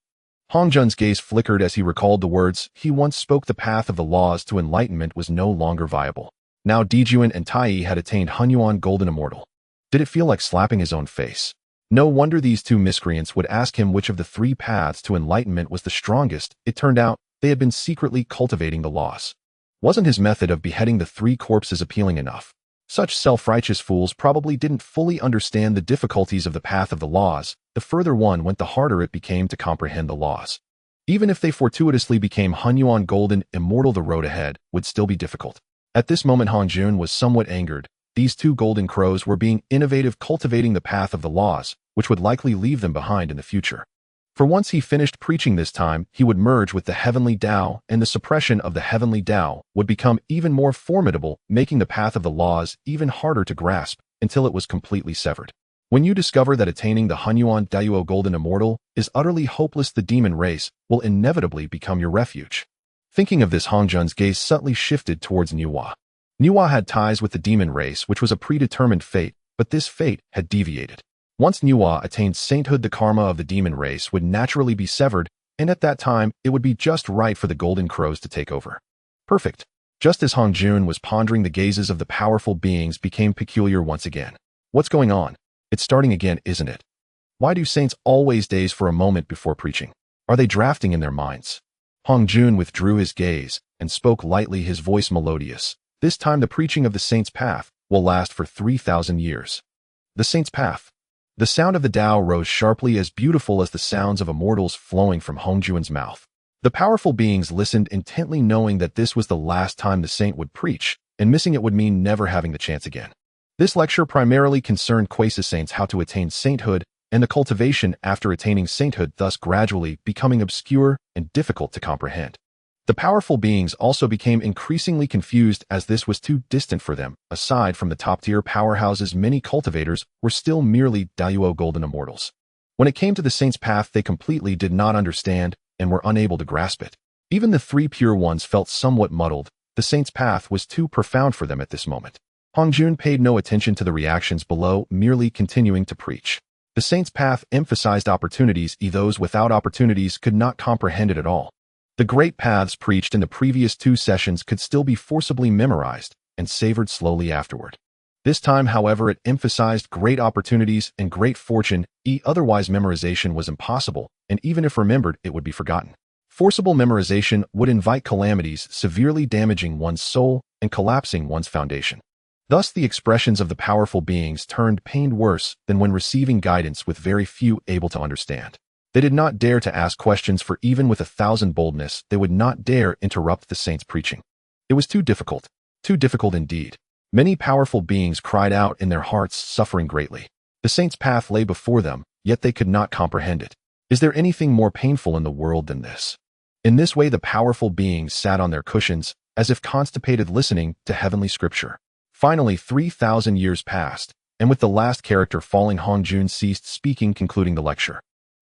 Hong Jun's gaze flickered as he recalled the words he once spoke. The path of the laws to enlightenment was no longer viable. Now Dijun and Taiyi had attained Hunyuan Golden Immortal. Did it feel like slapping his own face? No wonder these two miscreants would ask him which of the three paths to enlightenment was the strongest. It turned out they had been secretly cultivating the laws. Wasn't his method of beheading the three corpses appealing enough? Such self-righteous fools probably didn't fully understand the difficulties of the path of the laws. The further one went, the harder it became to comprehend the laws. Even if they fortuitously became Hunyuan Golden Immortal, the road ahead would still be difficult. At this moment, Hong Jun was somewhat angered. These two Golden Crows were being innovative, cultivating the path of the laws, which would likely leave them behind in the future. For once he finished preaching, this time he would merge with the Heavenly Tao, and the suppression of the Heavenly Tao would become even more formidable, making the path of the laws even harder to grasp until it was completely severed. When you discover that attaining the Hunyuan Daiyuo Golden Immortal is utterly hopeless, the demon race will inevitably become your refuge. Thinking of this, Hongjun's gaze subtly shifted towards Nuwa. Nuwa had ties with the demon race, which was a predetermined fate, but this fate had deviated. Once Nuwa attained sainthood, the karma of the demon race would naturally be severed, and at that time, it would be just right for the Golden Crows to take over. Perfect. Just as Hongjun was pondering, the gazes of the powerful beings became peculiar once again. What's going on? It's starting again, isn't it? Why do saints always daze for a moment before preaching? Are they drafting in their minds? Hongjun withdrew his gaze and spoke lightly, his voice melodious. This time the preaching of the saint's path will last for 3,000 years. The saint's path. The sound of the Tao rose sharply, as beautiful as the sounds of immortals flowing from Hongjun's mouth. The powerful beings listened intently, knowing that this was the last time the saint would preach, and missing it would mean never having the chance again. This lecture primarily concerned quasi-saints, how to attain sainthood, and the cultivation after attaining sainthood, thus gradually becoming obscure and difficult to comprehend. The powerful beings also became increasingly confused, as this was too distant for them. Aside from the top-tier powerhouses, many cultivators were still merely Daiyuo Golden Immortals. When it came to the saint's path, they completely did not understand and were unable to grasp it. Even the three pure ones felt somewhat muddled. The saint's path was too profound for them at this moment. Hongjun paid no attention to the reactions below, merely continuing to preach. The saint's path emphasized opportunities. Those without opportunities could not comprehend it at all. The great paths preached in the previous 2 sessions could still be forcibly memorized and savored slowly afterward. This time, however, it emphasized great opportunities and great fortune. Otherwise, memorization was impossible, and even if remembered, it would be forgotten. Forcible memorization would invite calamities, severely damaging one's soul and collapsing one's foundation. Thus, the expressions of the powerful beings turned pained worse than when receiving guidance, with very few able to understand. They did not dare to ask questions, for even with 1,000 boldness, they would not dare interrupt the saint's preaching. It was too difficult indeed. Many powerful beings cried out in their hearts, suffering greatly. The saint's path lay before them, yet they could not comprehend it. Is there anything more painful in the world than this? In this way, the powerful beings sat on their cushions, as if constipated, listening to heavenly scripture. Finally, 3,000 years passed, and with the last character falling, Hongjun ceased speaking, concluding the lecture.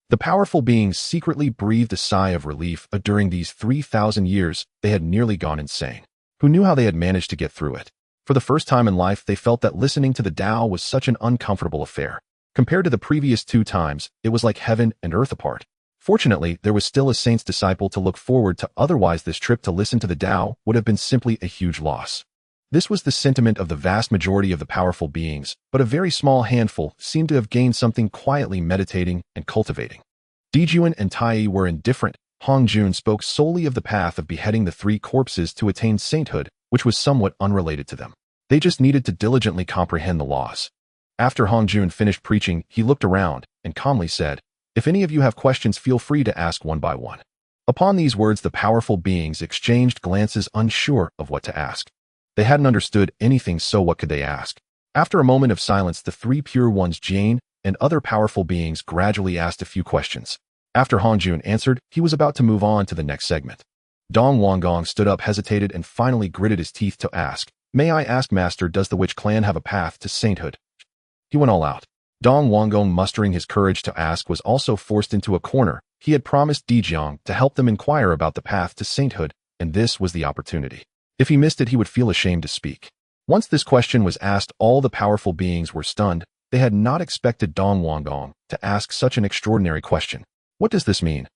The powerful beings secretly breathed a sigh of relief. During these 3,000 years, they had nearly gone insane. Who knew how they had managed to get through it? For the first time in life, they felt that listening to the Tao was such an uncomfortable affair. Compared to the previous 2 times, it was like heaven and earth apart. Fortunately, there was still a saint's disciple to look forward to, otherwise this trip to listen to the Tao would have been simply a huge loss. This was the sentiment of the vast majority of the powerful beings, but a very small handful seemed to have gained something, quietly meditating and cultivating. Dijun and Taiyi were indifferent. Hongjun spoke solely of the path of beheading the 3 corpses to attain sainthood, which was somewhat unrelated to them. They just needed to diligently comprehend the laws. After Hongjun finished preaching, he looked around and calmly said, "If any of you have questions, feel free to ask one by one." Upon these words, the powerful beings exchanged glances, unsure of what to ask. They hadn't understood anything, so what could they ask? After a moment of silence, the 3 pure ones, Jane, and other powerful beings gradually asked a few questions. After Hongjun answered, he was about to move on to the next segment. Dong Wangong stood up, hesitated, and finally gritted his teeth to ask, "May I ask, Master, does the witch clan have a path to sainthood?" He went all out. Dong Wangong, mustering his courage to ask, was also forced into a corner. He had promised Dijiang to help them inquire about the path to sainthood, and this was the opportunity. If he missed it, he would feel ashamed to speak. Once this question was asked, all the powerful beings were stunned. They had not expected Dong Wangong to ask such an extraordinary question. What does this mean?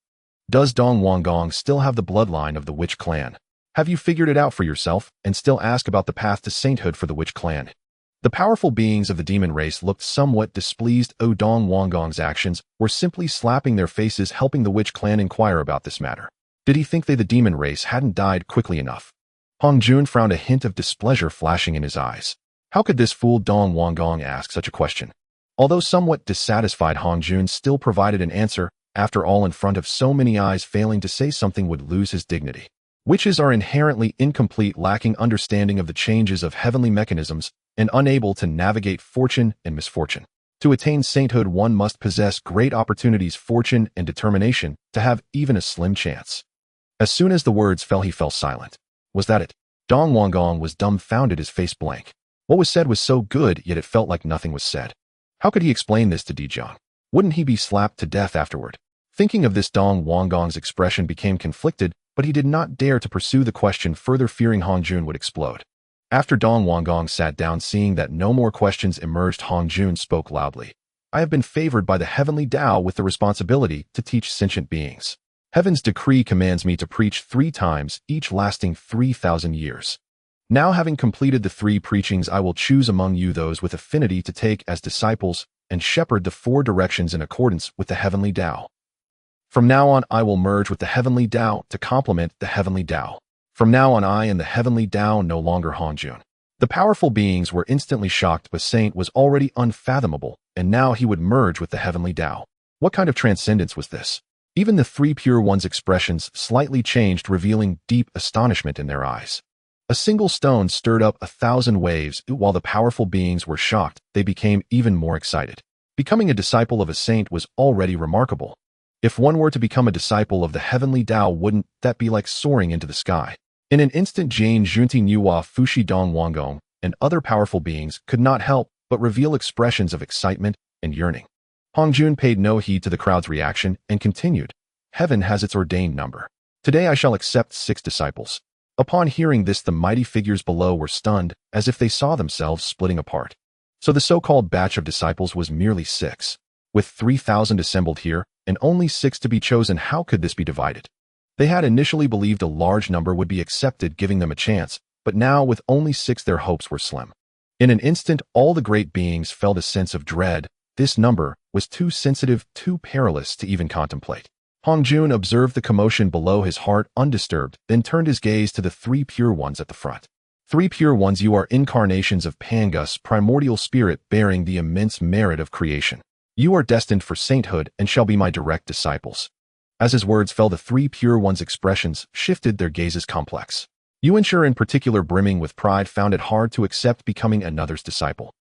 Does Dong Wangong still have the bloodline of the witch clan? Have you figured it out for yourself and still ask about the path to sainthood for the witch clan? The powerful beings of the demon race looked somewhat displeased. Dong Wangong's actions were simply slapping their faces, helping the witch clan inquire about this matter. Did he think the demon race hadn't died quickly enough? Hongjun frowned, a hint of displeasure flashing in his eyes. How could this fool Dong Wangong ask such a question? Although somewhat dissatisfied, Hongjun still provided an answer. After all, in front of so many eyes, failing to say something would lose his dignity. Witches are inherently incomplete, lacking understanding of the changes of heavenly mechanisms, and unable to navigate fortune and misfortune. To attain sainthood, one must possess great opportunities, fortune, and determination to have even a slim chance. As soon as the words fell, he fell silent. Was that it? Dong Wangong was dumbfounded, his face blank. What was said was so good, yet it felt like nothing was said. How could he explain this to Dijun? Wouldn't he be slapped to death afterward? Thinking of this, Dong Wangong's expression became conflicted, but he did not dare to pursue the question further, fearing Hongjun would explode. After Dong Wangong sat down, seeing that no more questions emerged, Hongjun spoke loudly. I have been favored by the heavenly Tao with the responsibility to teach sentient beings. Heaven's decree commands me to preach 3 times, each lasting 3,000 years. Now, having completed the 3 preachings, I will choose among you those with affinity to take as disciples and shepherd the 4 directions in accordance with the heavenly Tao. From now on, I will merge with the heavenly Tao to complement the heavenly Tao. From now on, I and the heavenly Tao no longer Hongjun. The powerful beings were instantly shocked, but Saint was already unfathomable, and now he would merge with the heavenly Tao. What kind of transcendence was this? Even the 3 pure ones' expressions slightly changed, revealing deep astonishment in their eyes. A single stone stirred up 1,000 waves. While the powerful beings were shocked, they became even more excited. Becoming a disciple of a saint was already remarkable. If one were to become a disciple of the heavenly Tao, wouldn't that be like soaring into the sky? In an instant, Jane Junti Nuwa Fushi Dong Wangong and other powerful beings could not help but reveal expressions of excitement and yearning. Hongjun paid no heed to the crowd's reaction and continued, Heaven has its ordained number. Today I shall accept 6 disciples. Upon hearing this, the mighty figures below were stunned, as if they saw themselves splitting apart. So the so-called batch of disciples was merely 6. With 3,000 assembled here, and only 6 to be chosen, how could this be divided? They had initially believed a large number would be accepted, giving them a chance, but now with only 6 their hopes were slim. In an instant, all the great beings felt a sense of dread. This number was too sensitive, too perilous to even contemplate. Hongjun observed the commotion below, his heart undisturbed, then turned his gaze to the 3 pure ones at the front. 3 pure ones, you are incarnations of Pangus, primordial spirit bearing the immense merit of creation. You are destined for sainthood and shall be my direct disciples. As his words fell, the 3 pure ones' expressions shifted, their gazes complex. Yuanshur in particular, brimming with pride, found it hard to accept becoming another's disciple.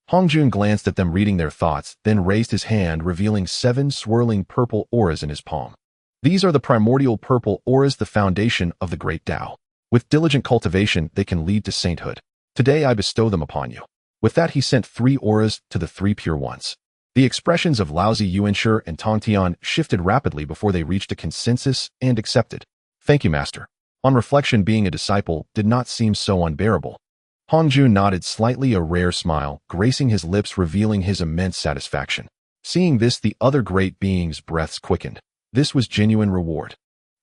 Hongjun glanced at them, reading their thoughts, then raised his hand, revealing 7 swirling purple auras in his palm. These are the primordial purple auras, the foundation of the great Tao. With diligent cultivation, they can lead to sainthood. Today I bestow them upon you. With that, he sent 3 auras to the 3 pure ones. The expressions of Laozi, Yuanshur, and Tongtian shifted rapidly before they reached a consensus and accepted. Thank you, Master. On reflection, being a disciple did not seem so unbearable. Hongjun nodded slightly, a rare smile gracing his lips, revealing his immense satisfaction. Seeing this, the other great beings' breaths quickened. This was genuine reward.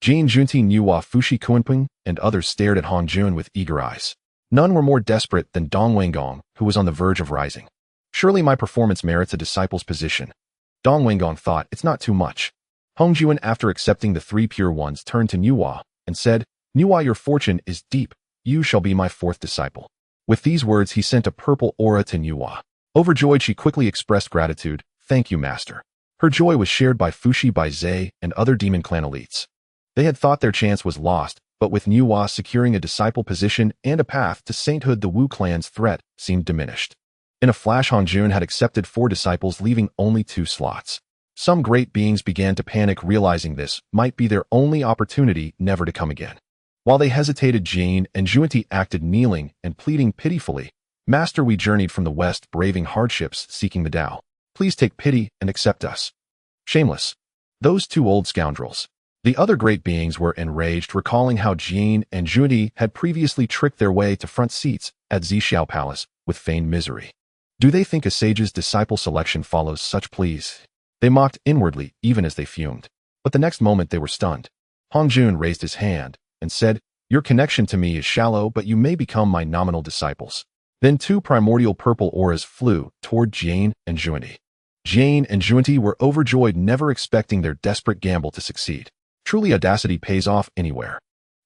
Jin Junti Nuwa Fushi Kuanping and others stared at Hongjun with eager eyes. None were more desperate than Dong Wangong, who was on the verge of rising. Surely my performance merits a disciple's position. Dong Wangong thought, it's not too much. Hongjun, after accepting the 3 pure ones, turned to Nuwa and said, Nuwa, your fortune is deep. You shall be my 4th disciple. With these words, he sent a purple aura to Nuwa. Overjoyed, she quickly expressed gratitude. Thank you, Master. Her joy was shared by Fushi, by Zhe, and other demon clan elites. They had thought their chance was lost, but with Nuwa securing a disciple position and a path to sainthood, the Wu clan's threat seemed diminished. In a flash, Hongjun had accepted 4 disciples, leaving only 2 slots. Some great beings began to panic, realizing this might be their only opportunity never to come again. While they hesitated, Jane and Junti acted, kneeling and pleading pitifully. Master, we journeyed from the west, braving hardships, seeking the Tao. Please take pity and accept us. Shameless. Those 2 old scoundrels. The other great beings were enraged, recalling how Jane and Junti had previously tricked their way to front seats at Zixiao Palace with feigned misery. Do they think a sage's disciple selection follows such pleas? They mocked inwardly, even as they fumed. But the next moment they were stunned. Hongjun raised his hand and said, Your connection to me is shallow, but you may become my nominal disciples. Then 2 primordial purple auras flew toward Jane and Junti. Jane and Junti were overjoyed, never expecting their desperate gamble to succeed. Truly, audacity pays off anywhere.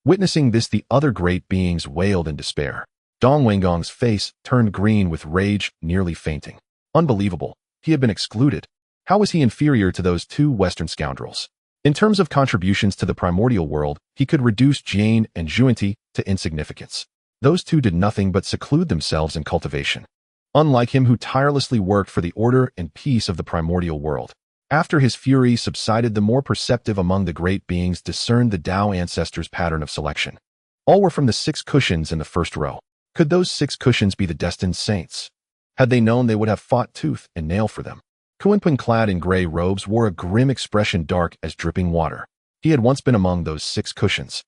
Witnessing this, the other great beings wailed in despair. Dong Wangong's face turned green with rage, nearly fainting. Unbelievable. He had been excluded. How was he inferior to those 2 Western scoundrels? In terms of contributions to the primordial world, he could reduce Jane and Junti to insignificance. Those 2 did nothing but seclude themselves in cultivation. Unlike him, who tirelessly worked for the order and peace of the primordial world. After his fury subsided, the more perceptive among the great beings discerned the Tao ancestors' pattern of selection. All were from the 6 cushions in the first row. Could those 6 cushions be the destined saints? Had they known, they would have fought tooth and nail for them. Kunpeng, clad in gray robes, wore a grim expression dark as dripping water. He had once been among those 6 cushions.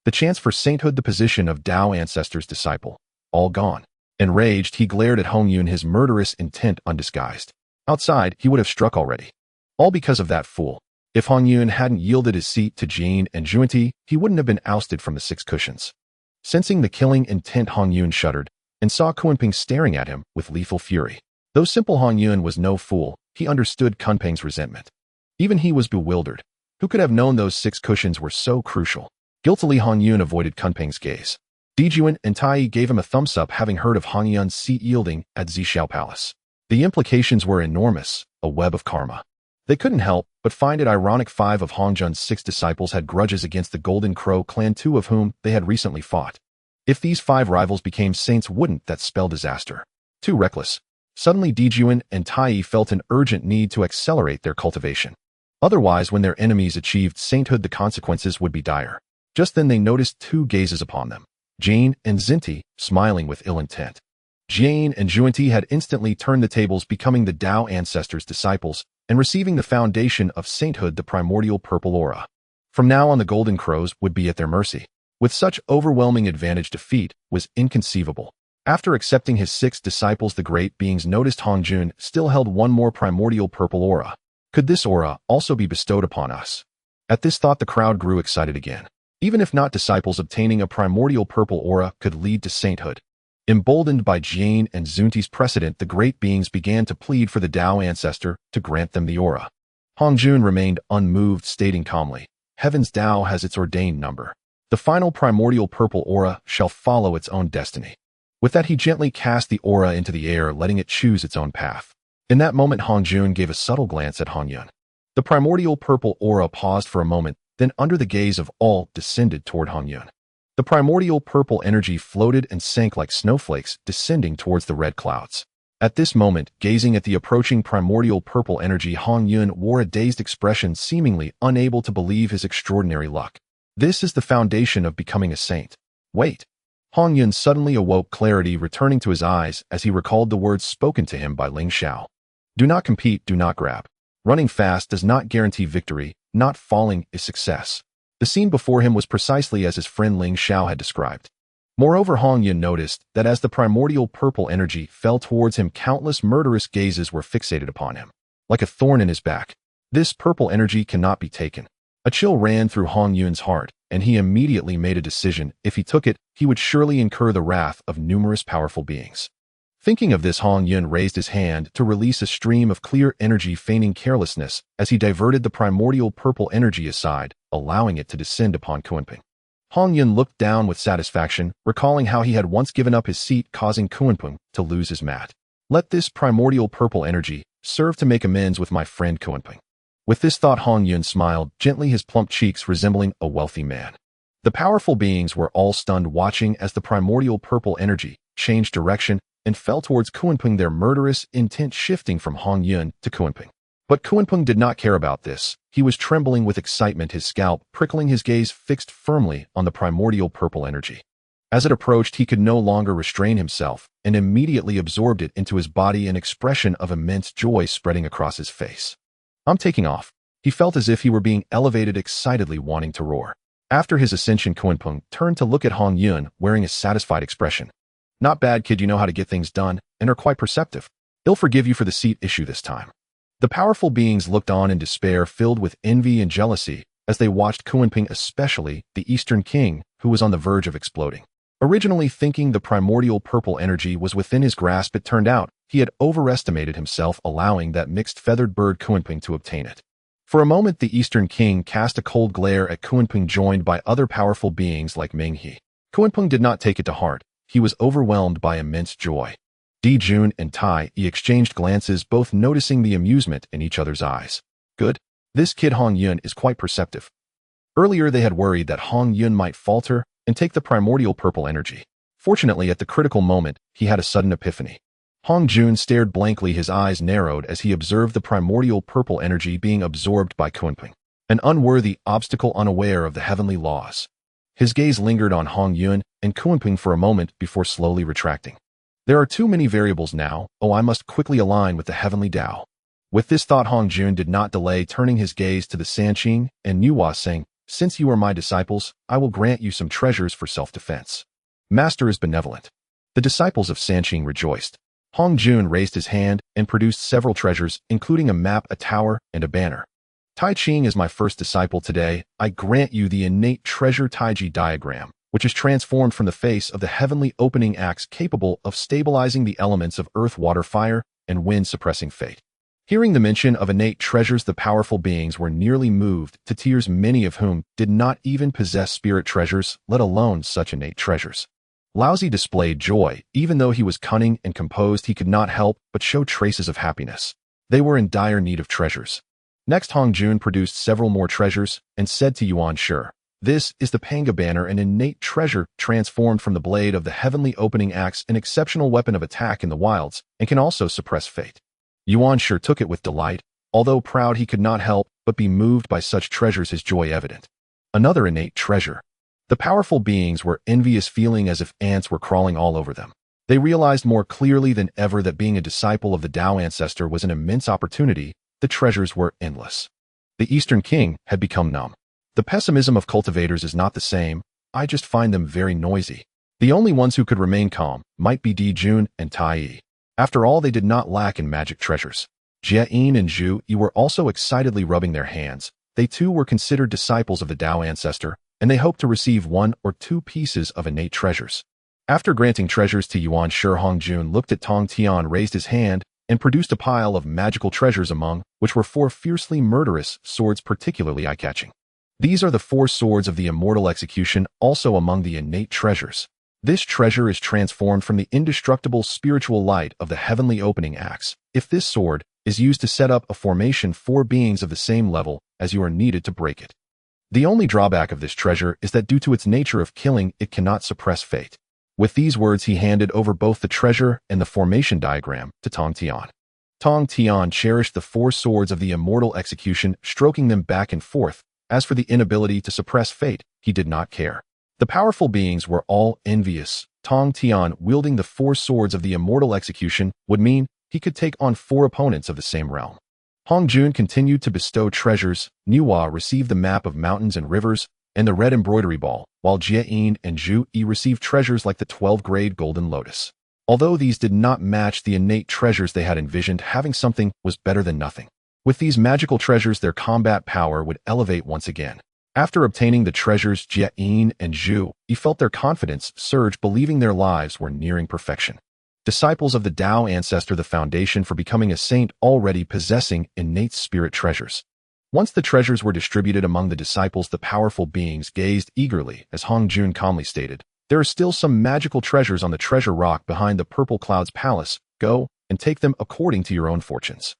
The chance for sainthood, the position of Tao ancestor's disciple, all gone. Enraged, he glared at Hong Yun, his murderous intent undisguised. Outside, he would have struck already. All because of that fool. If Hong Yun hadn't yielded his seat to Dijun and Taiyi, he wouldn't have been ousted from the 6 cushions. Sensing the killing intent, Hong Yun shuddered and saw Kunpeng staring at him with lethal fury. Though simple Hong Yun was no fool, he understood Kunpeng's resentment. Even he was bewildered. Who could have known those 6 cushions were so crucial? Guiltily, Hong Yun avoided Kunpeng's gaze. Dijun and Taiyi gave him a thumbs up, having heard of Hong Yun's seat yielding at Zhixiao Palace. The implications were enormous, a web of karma. They couldn't help but find it ironic 5 of Hong Jun's 6 disciples had grudges against the Golden Crow clan, 2 of whom they had recently fought. If these 5 rivals became saints, wouldn't that spell disaster? Too reckless. Suddenly, Dijun and Taiyi felt an urgent need to accelerate their cultivation. Otherwise, when their enemies achieved sainthood, the consequences would be dire. Just then they noticed 2 gazes upon them. Jane and Zinti, smiling with ill intent. Jane and Juanti had instantly turned the tables, becoming the Tao ancestors' disciples and receiving the foundation of sainthood, the primordial purple aura. From now on, the Golden Crows would be at their mercy. With such overwhelming advantage, defeat was inconceivable. After accepting his 6 disciples, the great beings noticed Hong Yun still held 1 more primordial purple aura. Could this aura also be bestowed upon us? At this thought, the crowd grew excited again. Even if not disciples, obtaining a primordial purple aura could lead to sainthood. Emboldened by Jane and Zunti's precedent, the great beings began to plead for the Tao ancestor to grant them the aura. Hong Yun remained unmoved, stating calmly, "Heaven's Tao has its ordained number. The final primordial purple aura shall follow its own destiny." With that, he gently cast the aura into the air, letting it choose its own path. In that moment, Hong Yun gave a subtle glance at Hong Yun. The primordial purple aura paused for a moment, then under the gaze of all, descended toward Hong Yun. The primordial purple energy floated and sank like snowflakes, descending towards the red clouds. At this moment, gazing at the approaching primordial purple energy, Hong Yun wore a dazed expression, seemingly unable to believe his extraordinary luck. This is the foundation of becoming a saint. Wait. Hong Yun suddenly awoke, clarity returning to his eyes as he recalled the words spoken to him by Ling Xiao. Do not compete, do not grab. Running fast does not guarantee victory, not falling is success. The scene before him was precisely as his friend Ling Xiao had described. Moreover, Hong Yun noticed that as the primordial purple energy fell towards him, countless murderous gazes were fixated upon him, like a thorn in his back. This purple energy cannot be taken. A chill ran through Hong Yun's heart, and he immediately made a decision. If he took it, he would surely incur the wrath of numerous powerful beings. Thinking of this, Hong Yun raised his hand to release a stream of clear energy, feigning carelessness as he diverted the primordial purple energy aside, allowing it to descend upon Kunpeng. Hong Yun looked down with satisfaction, recalling how he had once given up his seat, causing Kunpeng to lose his mat. Let this primordial purple energy serve to make amends with my friend Kunpeng. With this thought, Hong Yun smiled gently, his plump cheeks resembling a wealthy man. The powerful beings were all stunned, watching as the primordial purple energy changed direction and fell towards Kunpeng, their murderous intent shifting from Hong Yun to Kunpeng. But Kunpeng did not care about this. He was trembling with excitement, his scalp prickling, his gaze fixed firmly on the primordial purple energy. As it approached, he could no longer restrain himself and immediately absorbed it into his body, an expression of immense joy spreading across his face. I'm taking off. He felt as if he were being elevated, excitedly wanting to roar. After his ascension, Kunpeng turned to look at Hong Yun, wearing a satisfied expression. Not bad, kid, you know how to get things done and are quite perceptive. He'll forgive you for the seat issue this time. The powerful beings looked on in despair, filled with envy and jealousy, as they watched Kunpeng, especially the Eastern King, who was on the verge of exploding. Originally thinking the primordial purple energy was within his grasp, it turned out he had overestimated himself, allowing that mixed feathered bird Kunpeng to obtain it. For a moment, the Eastern King cast a cold glare at Kunpeng, joined by other powerful beings like Ming He. Kunpeng did not take it to heart. He was overwhelmed by immense joy. Dijun and Taiyi exchanged glances, both noticing the amusement in each other's eyes. Good. This kid Hong Yun is quite perceptive. Earlier they had worried that Hong Yun might falter and take the primordial purple energy. Fortunately, at the critical moment, he had a sudden epiphany. Hong Yun stared blankly, his eyes narrowed as he observed the primordial purple energy being absorbed by Kunpeng, an unworthy obstacle unaware of the heavenly laws. His gaze lingered on Hong Yun and Kunpeng for a moment before slowly retracting. There are too many variables now. Oh, I must quickly align with the heavenly Tao. With this thought, Hong Jun did not delay, turning his gaze to the Sanqing and Nuwa, saying, "Since you are my disciples, I will grant you some treasures for self-defense." Master is benevolent. The disciples of Sanqing rejoiced. Hong Jun raised his hand and produced several treasures, including a map, a tower, and a banner. Tai Ching is my first disciple today. I grant you the innate treasure Taiji diagram, which is transformed from the face of the heavenly opening axe, capable of stabilizing the elements of earth, water, fire, and wind, suppressing fate. Hearing the mention of innate treasures, the powerful beings were nearly moved to tears, many of whom did not even possess spirit treasures, let alone such innate treasures. Laozi displayed joy. Even though he was cunning and composed, he could not help but show traces of happiness. They were in dire need of treasures. Next, Hong Jun produced several more treasures and said to Yuan Shi, "This is the Panga banner, an innate treasure transformed from the blade of the heavenly opening axe, an exceptional weapon of attack in the wilds, and can also suppress fate." Yuan Shi took it with delight. Although proud, he could not help but be moved by such treasures, his joy evident. Another innate treasure. The powerful beings were envious, feeling as if ants were crawling all over them. They realized more clearly than ever that being a disciple of the Tao ancestor was an immense opportunity. The treasures were endless. The Eastern King had become numb. The pessimism of cultivators is not the same. I just find them very noisy. The only ones who could remain calm might be Dijun and Taiyi. After all, they did not lack in magic treasures. Jie and Zhu Yi were also excitedly rubbing their hands. They too were considered disciples of the Tao ancestor, and they hoped to receive 1 or 2 pieces of innate treasures. After granting treasures to Yuan Shi, Hong Jun looked at Tong Tian, raised his hand, and produced a pile of magical treasures, among which were 4 fiercely murderous swords, particularly eye-catching. These are the 4 swords of the immortal execution, also among the innate treasures. This treasure is transformed from the indestructible spiritual light of the heavenly opening axe. If this sword is used to set up a formation, 4 beings of the same level as you are needed to break it. The only drawback of this treasure is that due to its nature of killing, it cannot suppress fate. With these words, he handed over both the treasure and the formation diagram to Tong Tian. Tong Tian cherished the 4 swords of the immortal execution, stroking them back and forth. As for the inability to suppress fate, he did not care. The powerful beings were all envious. Tong Tian wielding the 4 swords of the immortal execution would mean he could take on 4 opponents of the same realm. Hong Jun continued to bestow treasures. Nuwa received the map of mountains and rivers and the red embroidery ball, while Jie and Zhu Yi received treasures like the 12-grade golden lotus. Although these did not match the innate treasures they had envisioned, having something was better than nothing. With these magical treasures, their combat power would elevate once again. After obtaining the treasures, Jie and Zhu Yi felt their confidence surge, believing their lives were nearing perfection. Disciples of the Tao ancestor, the foundation for becoming a saint, already possessing innate spirit treasures. Once the treasures were distributed among the disciples, the powerful beings gazed eagerly as Hong Jun calmly stated, "There are still some magical treasures on the treasure rock behind the Purple Cloud's palace. Go and take them according to your own fortunes."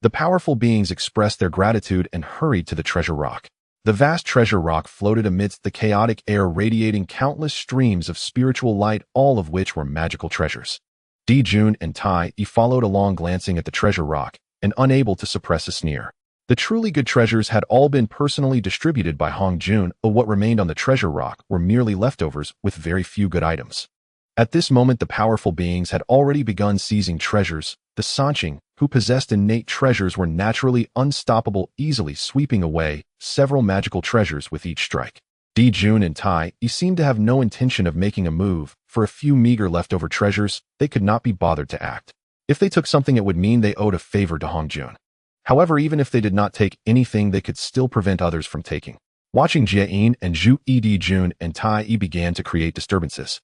The powerful beings expressed their gratitude and hurried to the treasure rock. The vast treasure rock floated amidst the chaotic air, radiating countless streams of spiritual light, all of which were magical treasures. Dijun and Taiyi followed along, glancing at the treasure rock and unable to suppress a sneer. The truly good treasures had all been personally distributed by Hong Jun, but what remained on the treasure rock were merely leftovers with very few good items. At this moment, the powerful beings had already begun seizing treasures. The Sanqing, who possessed innate treasures, were naturally unstoppable, easily sweeping away several magical treasures with each strike. Dijun and Taiyi seemed to have no intention of making a move. For a few meager leftover treasures, they could not be bothered to act. If they took something, it would mean they owed a favor to Hong Jun. However, even if they did not take anything, they could still prevent others from taking. Watching Jie and Zhu Yi, Dijun and Taiyi began to create disturbances.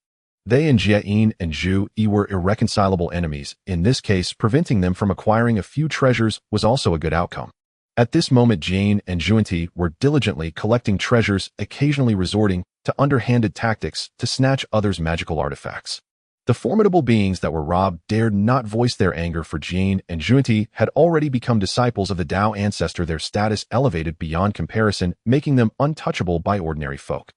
They and Jie and Zhu Yi were irreconcilable enemies. In this case, preventing them from acquiring a few treasures was also a good outcome. At this moment, Jane and Zhuanti were diligently collecting treasures, occasionally resorting to underhanded tactics to snatch others' magical artifacts. The formidable beings that were robbed dared not voice their anger, for Jane and Zhuanti had already become disciples of the Tao ancestor, their status elevated beyond comparison, making them untouchable by ordinary folk.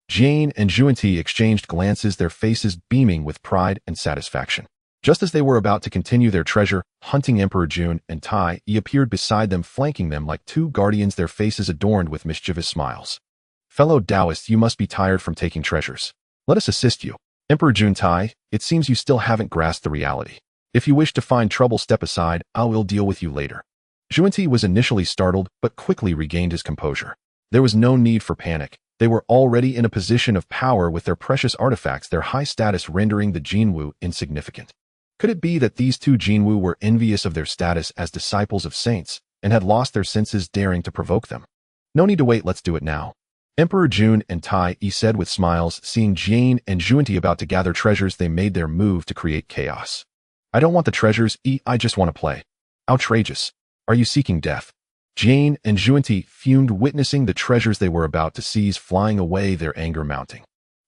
Jane and Zhuanti exchanged glances, their faces beaming with pride and satisfaction. Just as they were about to continue their treasure hunting, Emperor Jun and Taiyi appeared beside them, flanking them like 2 guardians, their faces adorned with mischievous smiles. "Fellow Taoists, you must be tired from taking treasures. Let us assist you." Emperor Juntai, it seems you still haven't grasped the reality. If you wish to find trouble, step aside, I will deal with you later. Junti was initially startled, but quickly regained his composure. There was no need for panic. They were already in a position of power with their precious artifacts, their high status rendering the Jinwu insignificant. Could it be that these two Jinwu were envious of their status as disciples of saints, and had lost their senses daring to provoke them? No need to wait, let's do it now. Emperor Dijun and Taiyi said with smiles, seeing Jane and Junti about to gather treasures. They made their move to create chaos. I don't want the treasures, I just want to play. Outrageous. Are you seeking death? Jane and Junti fumed, witnessing the treasures they were about to seize flying away, their anger mounting.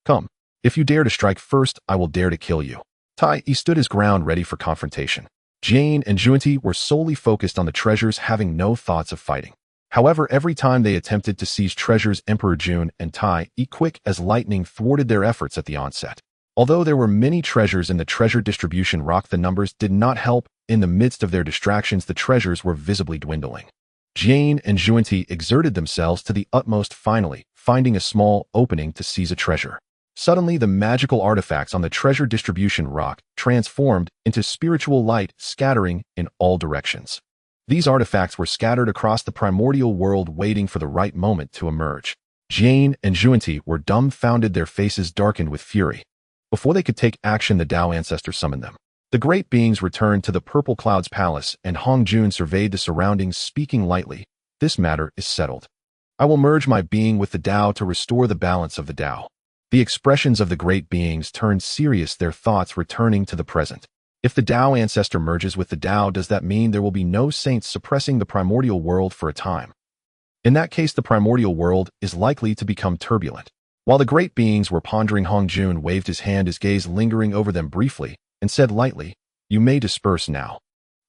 Come, if you dare to strike first, I will dare to kill you. Taiyi stood his ground, ready for confrontation. Jane and Junti were solely focused on the treasures, having no thoughts of fighting. However, every time they attempted to seize treasures, Emperor Jun and Taiyi, quick as lightning, thwarted their efforts at the onset. Although there were many treasures in the treasure distribution rock, the numbers did not help. In the midst of their distractions, the treasures were visibly dwindling. Jane and Junti exerted themselves to the utmost, finally finding a small opening to seize a treasure. Suddenly, the magical artifacts on the treasure distribution rock transformed into spiritual light, scattering in all directions. These artifacts were scattered across the primordial world, waiting for the right moment to emerge. Jane and Junti were dumbfounded, their faces darkened with fury. Before they could take action, the Tao ancestor summoned them. The great beings returned to the Purple Cloud's palace, and Hong Jun surveyed the surroundings, speaking lightly. This matter is settled. I will merge my being with the Tao to restore the balance of the Tao. The expressions of the great beings turned serious, their thoughts returning to the present. If the Tao ancestor merges with the Tao, does that mean there will be no saints suppressing the primordial world for a time? In that case, the primordial world is likely to become turbulent. While the great beings were pondering, Hong Jun waved his hand, his gaze lingering over them briefly, and said lightly, "You may disperse now."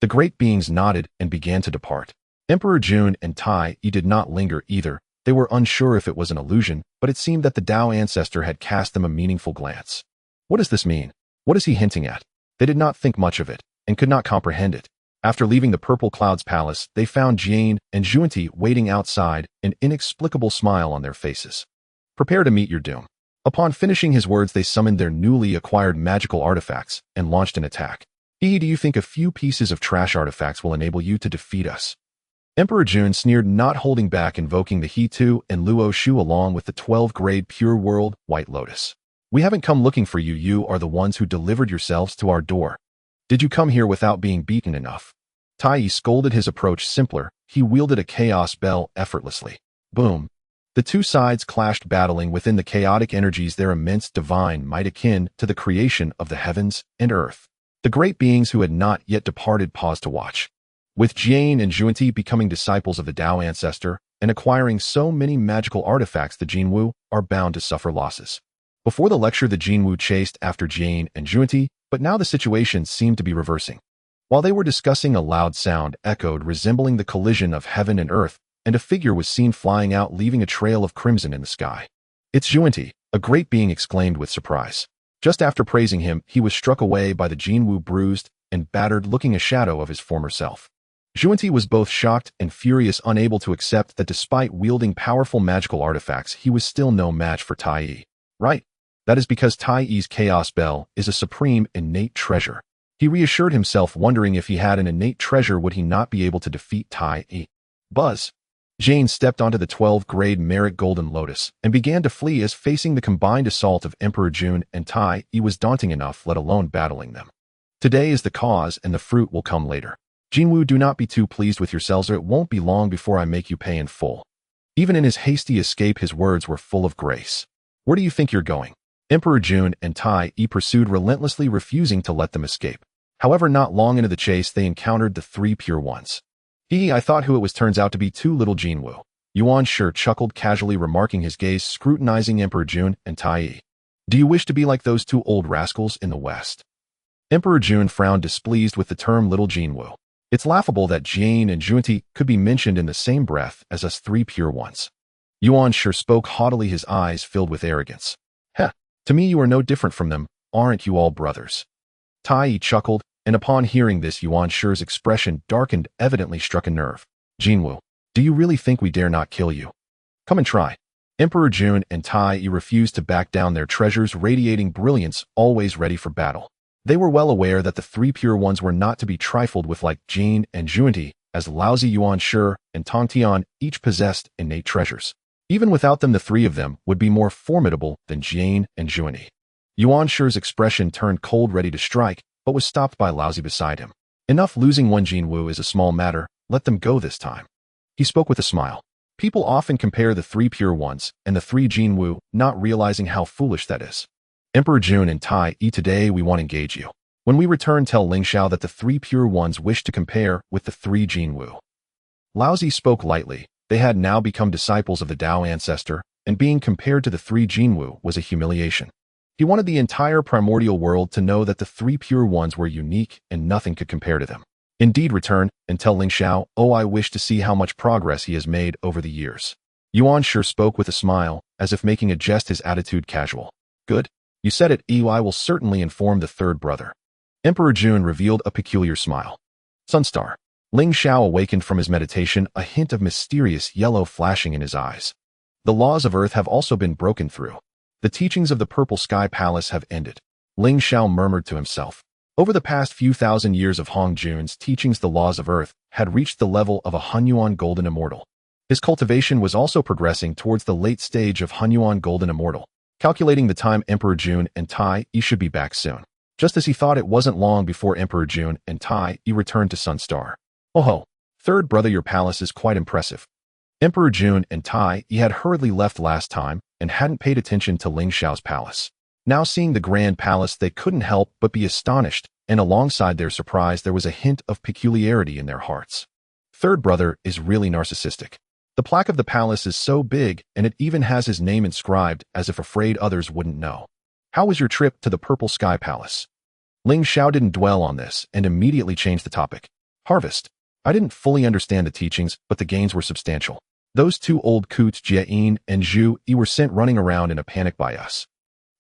The great beings nodded and began to depart. Emperor Jun and Taiyi did not linger either. They were unsure if it was an illusion, but it seemed that the Tao ancestor had cast them a meaningful glance. What does this mean? What is he hinting at? They did not think much of it, and could not comprehend it. After leaving the Purple Cloud's palace, they found Jane and Junti waiting outside, an inexplicable smile on their faces. Prepare to meet your doom. Upon finishing his words, they summoned their newly acquired magical artifacts and launched an attack. Do you think a few pieces of trash artifacts will enable you to defeat us? Emperor Jun sneered, not holding back, invoking the He-Tu and Luo Shu along with the 12th-grade Pure World White Lotus. We haven't come looking for you. You are the ones who delivered yourselves to our door. Did you come here without being beaten enough? Taiyi scolded, his approach simpler. He wielded a chaos bell effortlessly. Boom. The two sides clashed, battling within the chaotic energies, their immense divine might akin to the creation of the heavens and earth. The great beings who had not yet departed paused to watch. With Jane and Junti becoming disciples of the Tao ancestor and acquiring so many magical artifacts, the Jinwu are bound to suffer losses. Before the lecture, the Jinwu chased after Jane and Junti, but now the situation seemed to be reversing. While they were discussing, a loud sound echoed, resembling the collision of heaven and earth, and a figure was seen flying out, leaving a trail of crimson in the sky. It's Junti, a great being exclaimed with surprise. Just after praising him, he was struck away by the Jinwu, bruised and battered, looking a shadow of his former self. Junti was both shocked and furious, unable to accept that despite wielding powerful magical artifacts, he was still no match for Taiyi. Right. That is because Taiyi's Chaos Bell is a supreme innate treasure. He reassured himself, wondering if he had an innate treasure, would he not be able to defeat Taiyi? Buzz. Jane stepped onto the 12th-grade Merit Golden Lotus and began to flee, as facing the combined assault of Emperor Jun and Taiyi was daunting enough, let alone battling them. Today is the cause, and the fruit will come later. Jinwu, do not be too pleased with yourselves, or it won't be long before I make you pay in full. Even in his hasty escape, his words were full of grace. Where do you think you're going? Emperor Jun and Taiyi pursued relentlessly, refusing to let them escape. However, not long into the chase, they encountered the three Pure Ones. I thought who it was, turns out to be two little Jinwu. Yuan Shi chuckled casually, remarking, his gaze scrutinizing Emperor Jun and Taiyi. Do you wish to be like those two old rascals in the West? Emperor Jun frowned, displeased with the term little Jinwu. It's laughable that Jane and Junti could be mentioned in the same breath as us three Pure Ones. Yuan Shi spoke haughtily, his eyes filled with arrogance. Heh, to me you are no different from them, aren't you all brothers? Taiyi chuckled, and upon hearing this, Yuan Shi's expression darkened, evidently struck a nerve. Jinwu, do you really think we dare not kill you? Come and try. Emperor Jun and Taiyi refused to back down, their treasures radiating brilliance, always ready for battle. They were well aware that the three pure ones were not to be trifled with, like Jin and Juanti, as Laozi, Yuan Shi, and Tongtian each possessed innate treasures. Even without them, the three of them would be more formidable than Jin and Juanti. Yuan Shi's expression turned cold, ready to strike, but was stopped by Laozi beside him. Enough, losing one Jinwu is a small matter, let them go this time. He spoke with a smile. People often compare the three pure ones and the three Jinwu, not realizing how foolish that is. Emperor Jun and Taiyi, today we want to engage you. When we return, tell Ling Xiao that the three pure ones wish to compare with the three Jinwu. Laozi spoke lightly. They had now become disciples of the Dao ancestor, and being compared to the three Jinwu was a humiliation. He wanted the entire primordial world to know that the three pure ones were unique and nothing could compare to them. Indeed, return and tell Ling Xiao, oh, I wish to see how much progress he has made over the years. Yuan Shi spoke with a smile, as if making a jest, his attitude casual. Good. You said it, I will certainly inform the third brother. Emperor Jun revealed a peculiar smile. Sunstar. Ling Xiao awakened from his meditation, a hint of mysterious yellow flashing in his eyes. The laws of Earth have also been broken through. The teachings of the Purple Sky Palace have ended. Ling Xiao murmured to himself. Over the past few thousand years of Hong Jun's teachings, the laws of Earth had reached the level of a Hunyuan Golden Immortal. His cultivation was also progressing towards the late stage of Hunyuan Golden Immortal. Calculating the time, Emperor Jun and Taiyi should be back soon. Just as he thought, it wasn't long before Emperor Jun and Taiyi returned to Sunstar. Oh ho, third brother, your palace is quite impressive. Emperor Jun and Taiyi had hurriedly left last time and hadn't paid attention to Ling Xiao's palace. Now seeing the grand palace, they couldn't help but be astonished, and alongside their surprise there was a hint of peculiarity in their hearts. Third brother is really narcissistic. The plaque of the palace is so big, and it even has his name inscribed, as if afraid others wouldn't know. How was your trip to the Purple Sky Palace? Ling Xiao didn't dwell on this and immediately changed the topic. Harvest. I didn't fully understand the teachings, but the gains were substantial. Those two old coots, Jieyin and Zhu Yi, were sent running around in a panic by us.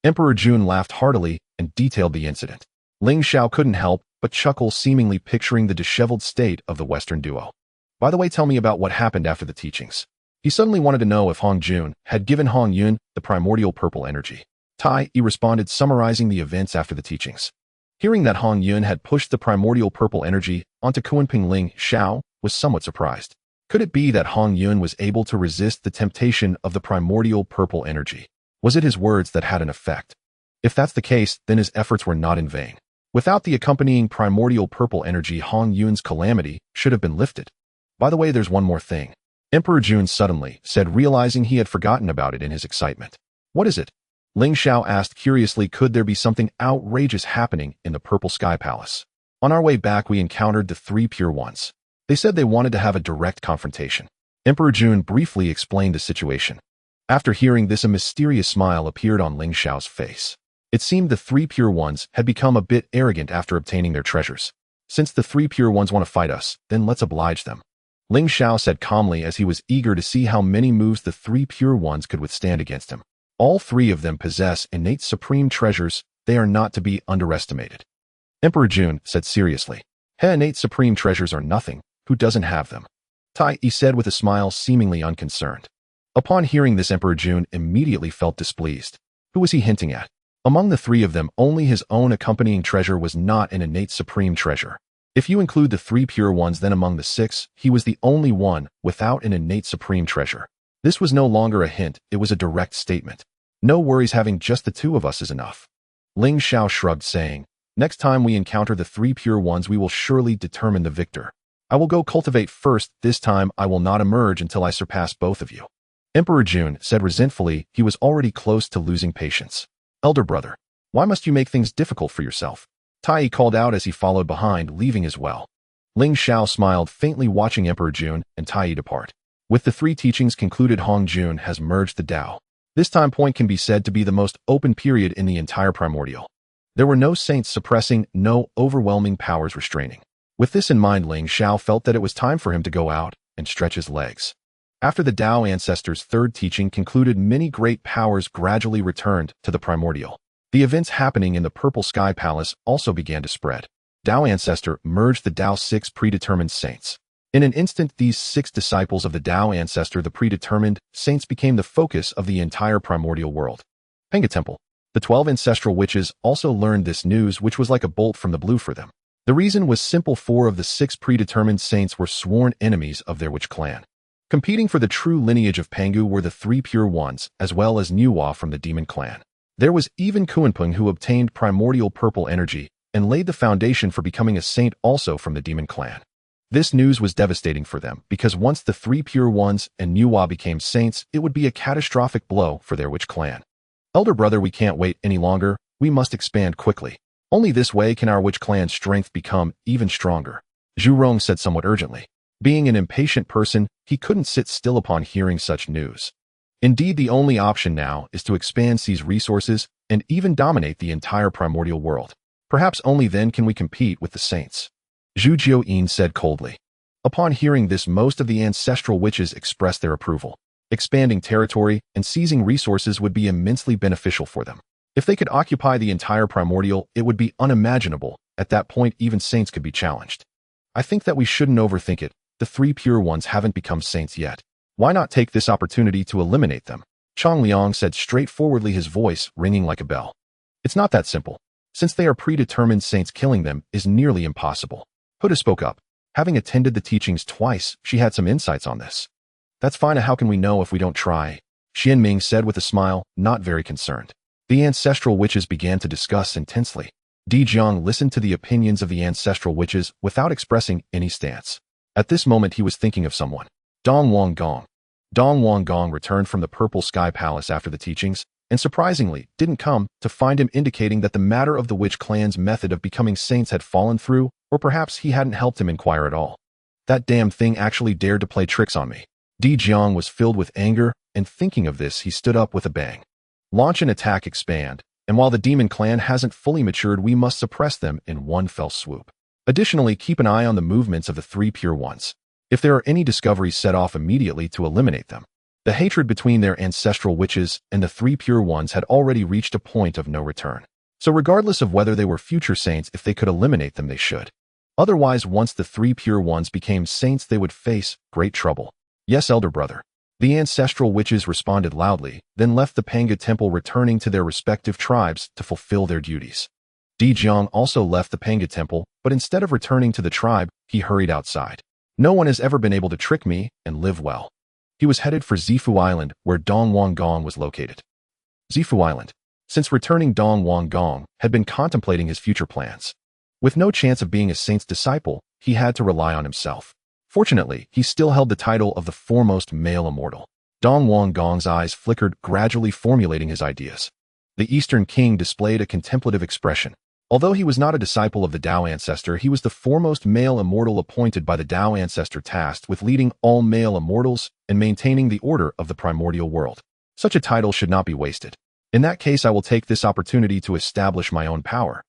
Emperor Jun laughed heartily and detailed the incident. Ling Xiao couldn't help but chuckle, seemingly picturing the disheveled state of the Western duo. By the way, tell me about what happened after the teachings. He suddenly wanted to know if Hong Jun had given Hong Yun the primordial purple energy. Taiyi responded, summarizing the events after the teachings. Hearing that Hong Yun had pushed the primordial purple energy onto Kunping, Ling Xiao was somewhat surprised. Could it be that Hong Yun was able to resist the temptation of the primordial purple energy? Was it his words that had an effect? If that's the case, then his efforts were not in vain. Without the accompanying primordial purple energy, Hong Yun's calamity should have been lifted. By the way, there's one more thing. Emperor Jun suddenly said, realizing he had forgotten about it in his excitement. What is it? Ling Xiao asked curiously. Could there be something outrageous happening in the Purple Sky Palace? On our way back, we encountered the three pure ones. They said they wanted to have a direct confrontation. Emperor Jun briefly explained the situation. After hearing this, a mysterious smile appeared on Ling Xiao's face. It seemed the three pure ones had become a bit arrogant after obtaining their treasures. Since the three pure ones want to fight us, then let's oblige them. Ling Xiao said calmly, as he was eager to see how many moves the three pure ones could withstand against him. All three of them possess innate supreme treasures. They are not to be underestimated. Emperor Jun said seriously. Innate supreme treasures are nothing. Who doesn't have them? Taiyi said with a smile, seemingly unconcerned. Upon hearing this, Emperor Jun immediately felt displeased. Who was he hinting at? Among the three of them, only his own accompanying treasure was not an innate supreme treasure. If you include the three pure ones, then among the six, he was the only one without an innate supreme treasure. This was no longer a hint, it was a direct statement. No worries, having just the two of us is enough. Ling Xiao shrugged, saying, next time we encounter the three pure ones, we will surely determine the victor. I will go cultivate first. This time I will not emerge until I surpass both of you. Emperor Jun said resentfully. He was already close to losing patience. Elder brother, why must you make things difficult for yourself? Taiyi called out as he followed behind, leaving as well. Ling Xiao smiled faintly, watching Emperor Jun and Taiyi depart. With the three teachings concluded, Hong Jun has merged the Tao. This time point can be said to be the most open period in the entire primordial. There were no saints suppressing, no overwhelming powers restraining. With this in mind, Ling Xiao felt that it was time for him to go out and stretch his legs. After the Tao ancestors' third teaching concluded, many great powers gradually returned to the primordial. The events happening in the Purple Sky Palace also began to spread. Tao ancestor merged the Tao six predetermined saints. In an instant, these 6 disciples of the Tao ancestor, the predetermined saints, became the focus of the entire primordial world. Pengu Temple. The 12 ancestral witches also learned this news, which was like a bolt from the blue for them. The reason was simple: 4 of the 6 predetermined saints were sworn enemies of their witch clan. Competing for the true lineage of Pengu were the 3 pure ones, as well as Nuwa from the demon clan. There was even Kuanpeng, who obtained primordial purple energy and laid the foundation for becoming a saint, also from the demon clan. This news was devastating for them, because once the 3 pure ones and Nuwa became saints, it would be a catastrophic blow for their witch clan. Elder brother, we can't wait any longer. We must expand quickly. Only this way can our witch clan's strength become even stronger, Zhu Rong said somewhat urgently. Being an impatient person, he couldn't sit still upon hearing such news. Indeed, the only option now is to expand these resources and even dominate the entire primordial world. Perhaps only then can we compete with the saints, Zhu Jiuyin said coldly. Upon hearing this, most of the ancestral witches expressed their approval. Expanding territory and seizing resources would be immensely beneficial for them. If they could occupy the entire primordial, it would be unimaginable. At that point, even saints could be challenged. I think that we shouldn't overthink it. The 3 pure ones haven't become saints yet. Why not take this opportunity to eliminate them? Chang Liang said straightforwardly, his voice ringing like a bell. It's not that simple. Since they are predetermined saints, killing them is nearly impossible. Huda spoke up. Having attended the teachings twice, she had some insights on this. That's fine. How can we know if we don't try? Xianming said with a smile, not very concerned. The ancestral witches began to discuss intensely. Di Jiang listened to the opinions of the ancestral witches without expressing any stance. At this moment, he was thinking of someone. Dong Wanggong. Dong Wanggong returned from the Purple Sky Palace after the teachings, and surprisingly didn't come to find him, indicating that the matter of the witch clan's method of becoming saints had fallen through, or perhaps he hadn't helped him inquire at all. That damn thing actually dared to play tricks on me. Di Jiang was filled with anger, and thinking of this, he stood up with a bang. Launch an attack, expand, and while the demon clan hasn't fully matured, we must suppress them in one fell swoop. Additionally, keep an eye on the movements of the 3 pure ones. If there are any discoveries, set off immediately to eliminate them. The hatred between their ancestral witches and the 3 pure ones had already reached a point of no return. So regardless of whether they were future saints, if they could eliminate them, they should. Otherwise, once the 3 pure ones became saints, they would face great trouble. Yes, elder brother. The ancestral witches responded loudly, then left the Pengu temple, returning to their respective tribes to fulfill their duties. Di Jiang also left the Pengu temple, but instead of returning to the tribe, he hurried outside. No one has ever been able to trick me and live well. He was headed for Zifu Island, where Dong Wanggong was located. Zifu Island. Since returning, Dong Wanggong had been contemplating his future plans. With no chance of being a saint's disciple, he had to rely on himself. Fortunately, he still held the title of the foremost male immortal. Dong Wanggong's eyes flickered, gradually formulating his ideas. The Eastern King displayed a contemplative expression. Although he was not a disciple of the Tao ancestor, he was the foremost male immortal appointed by the Tao ancestor, tasked with leading all male immortals and maintaining the order of the primordial world. Such a title should not be wasted. In that case, I will take this opportunity to establish my own power.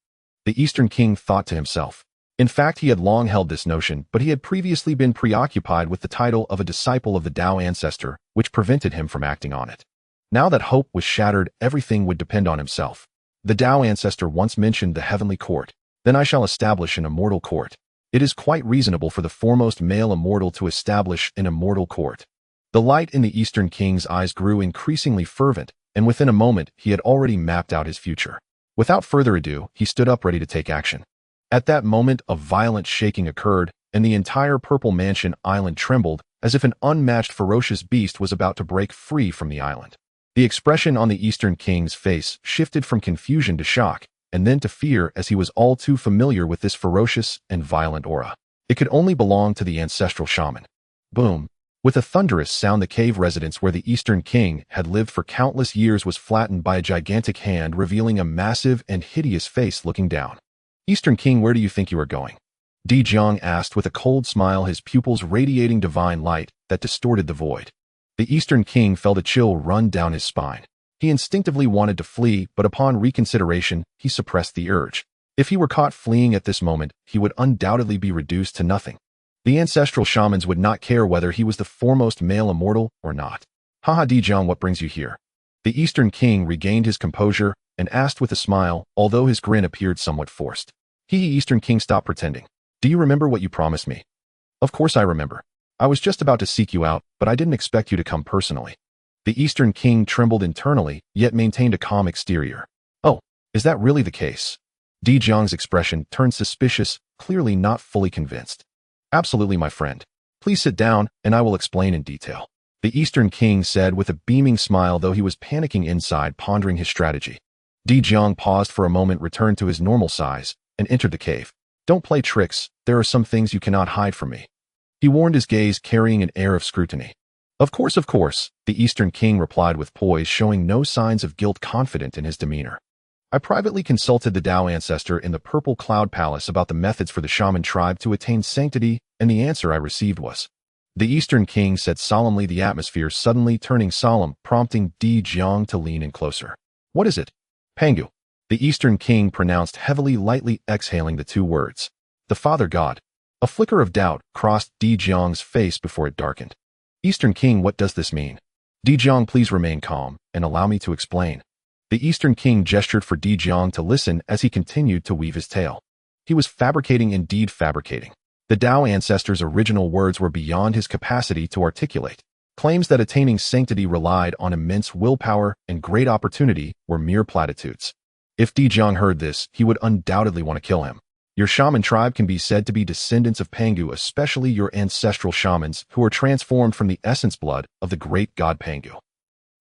The Eastern King thought to himself. In fact, he had long held this notion, but he had previously been preoccupied with the title of a disciple of the Tao ancestor, which prevented him from acting on it. Now that hope was shattered, everything would depend on himself. The Tao ancestor once mentioned the heavenly court. Then I shall establish an immortal court. It is quite reasonable for the foremost male immortal to establish an immortal court. The light in the Eastern King's eyes grew increasingly fervent, and within a moment he had already mapped out his future. Without further ado, he stood up, ready to take action. At that moment, a violent shaking occurred, and the entire Purple Mansion Island trembled, as if an unmatched ferocious beast was about to break free from the island. The expression on the Eastern King's face shifted from confusion to shock, and then to fear, as he was all too familiar with this ferocious and violent aura. It could only belong to the ancestral shaman. Boom! With a thunderous sound, the cave residence where the Eastern King had lived for countless years was flattened by a gigantic hand, revealing a massive and hideous face looking down. Eastern King, where do you think you are going? Di Jiang asked with a cold smile, his pupils radiating divine light that distorted the void. The Eastern King felt a chill run down his spine. He instinctively wanted to flee, but upon reconsideration, he suppressed the urge. If he were caught fleeing at this moment, he would undoubtedly be reduced to nothing. The ancestral shamans would not care whether he was the foremost male immortal or not. Haha, Di Jiang, what brings you here? The Eastern King regained his composure and asked with a smile, although his grin appeared somewhat forced. Eastern King, stop pretending. Do you remember what you promised me? Of course I remember. I was just about to seek you out, but I didn't expect you to come personally. The Eastern King trembled internally, yet maintained a calm exterior. Oh, is that really the case? Dijiang's expression turned suspicious, clearly not fully convinced. Absolutely, my friend. Please sit down, and I will explain in detail. The Eastern King said with a beaming smile, though he was panicking inside, pondering his strategy. Dijiang paused for a moment, returned to his normal size, and entered the cave. Don't play tricks, there are some things you cannot hide from me. He warned, his gaze carrying an air of scrutiny. Of course, the Eastern King replied with poise, showing no signs of guilt, confident in his demeanor. I privately consulted the Tao ancestor in the Purple Cloud Palace about the methods for the shaman tribe to attain sanctity, and the answer I received was. The Eastern King said solemnly, the atmosphere suddenly turning solemn, prompting Dijiang to lean in closer. What is it? Pangu. The Eastern King pronounced heavily, lightly exhaling the two words. The Father God. A flicker of doubt crossed Dijiang's face before it darkened. Eastern King, what does this mean? Dijiang, please remain calm, and allow me to explain. The Eastern King gestured for Dijiang to listen as he continued to weave his tale. He was fabricating, indeed fabricating. The Tao ancestor's original words were beyond his capacity to articulate. Claims that attaining sanctity relied on immense willpower and great opportunity were mere platitudes. If Dijiang heard this, he would undoubtedly want to kill him. Your shaman tribe can be said to be descendants of Pangu, especially your ancestral shamans who are transformed from the essence blood of the great god Pangu.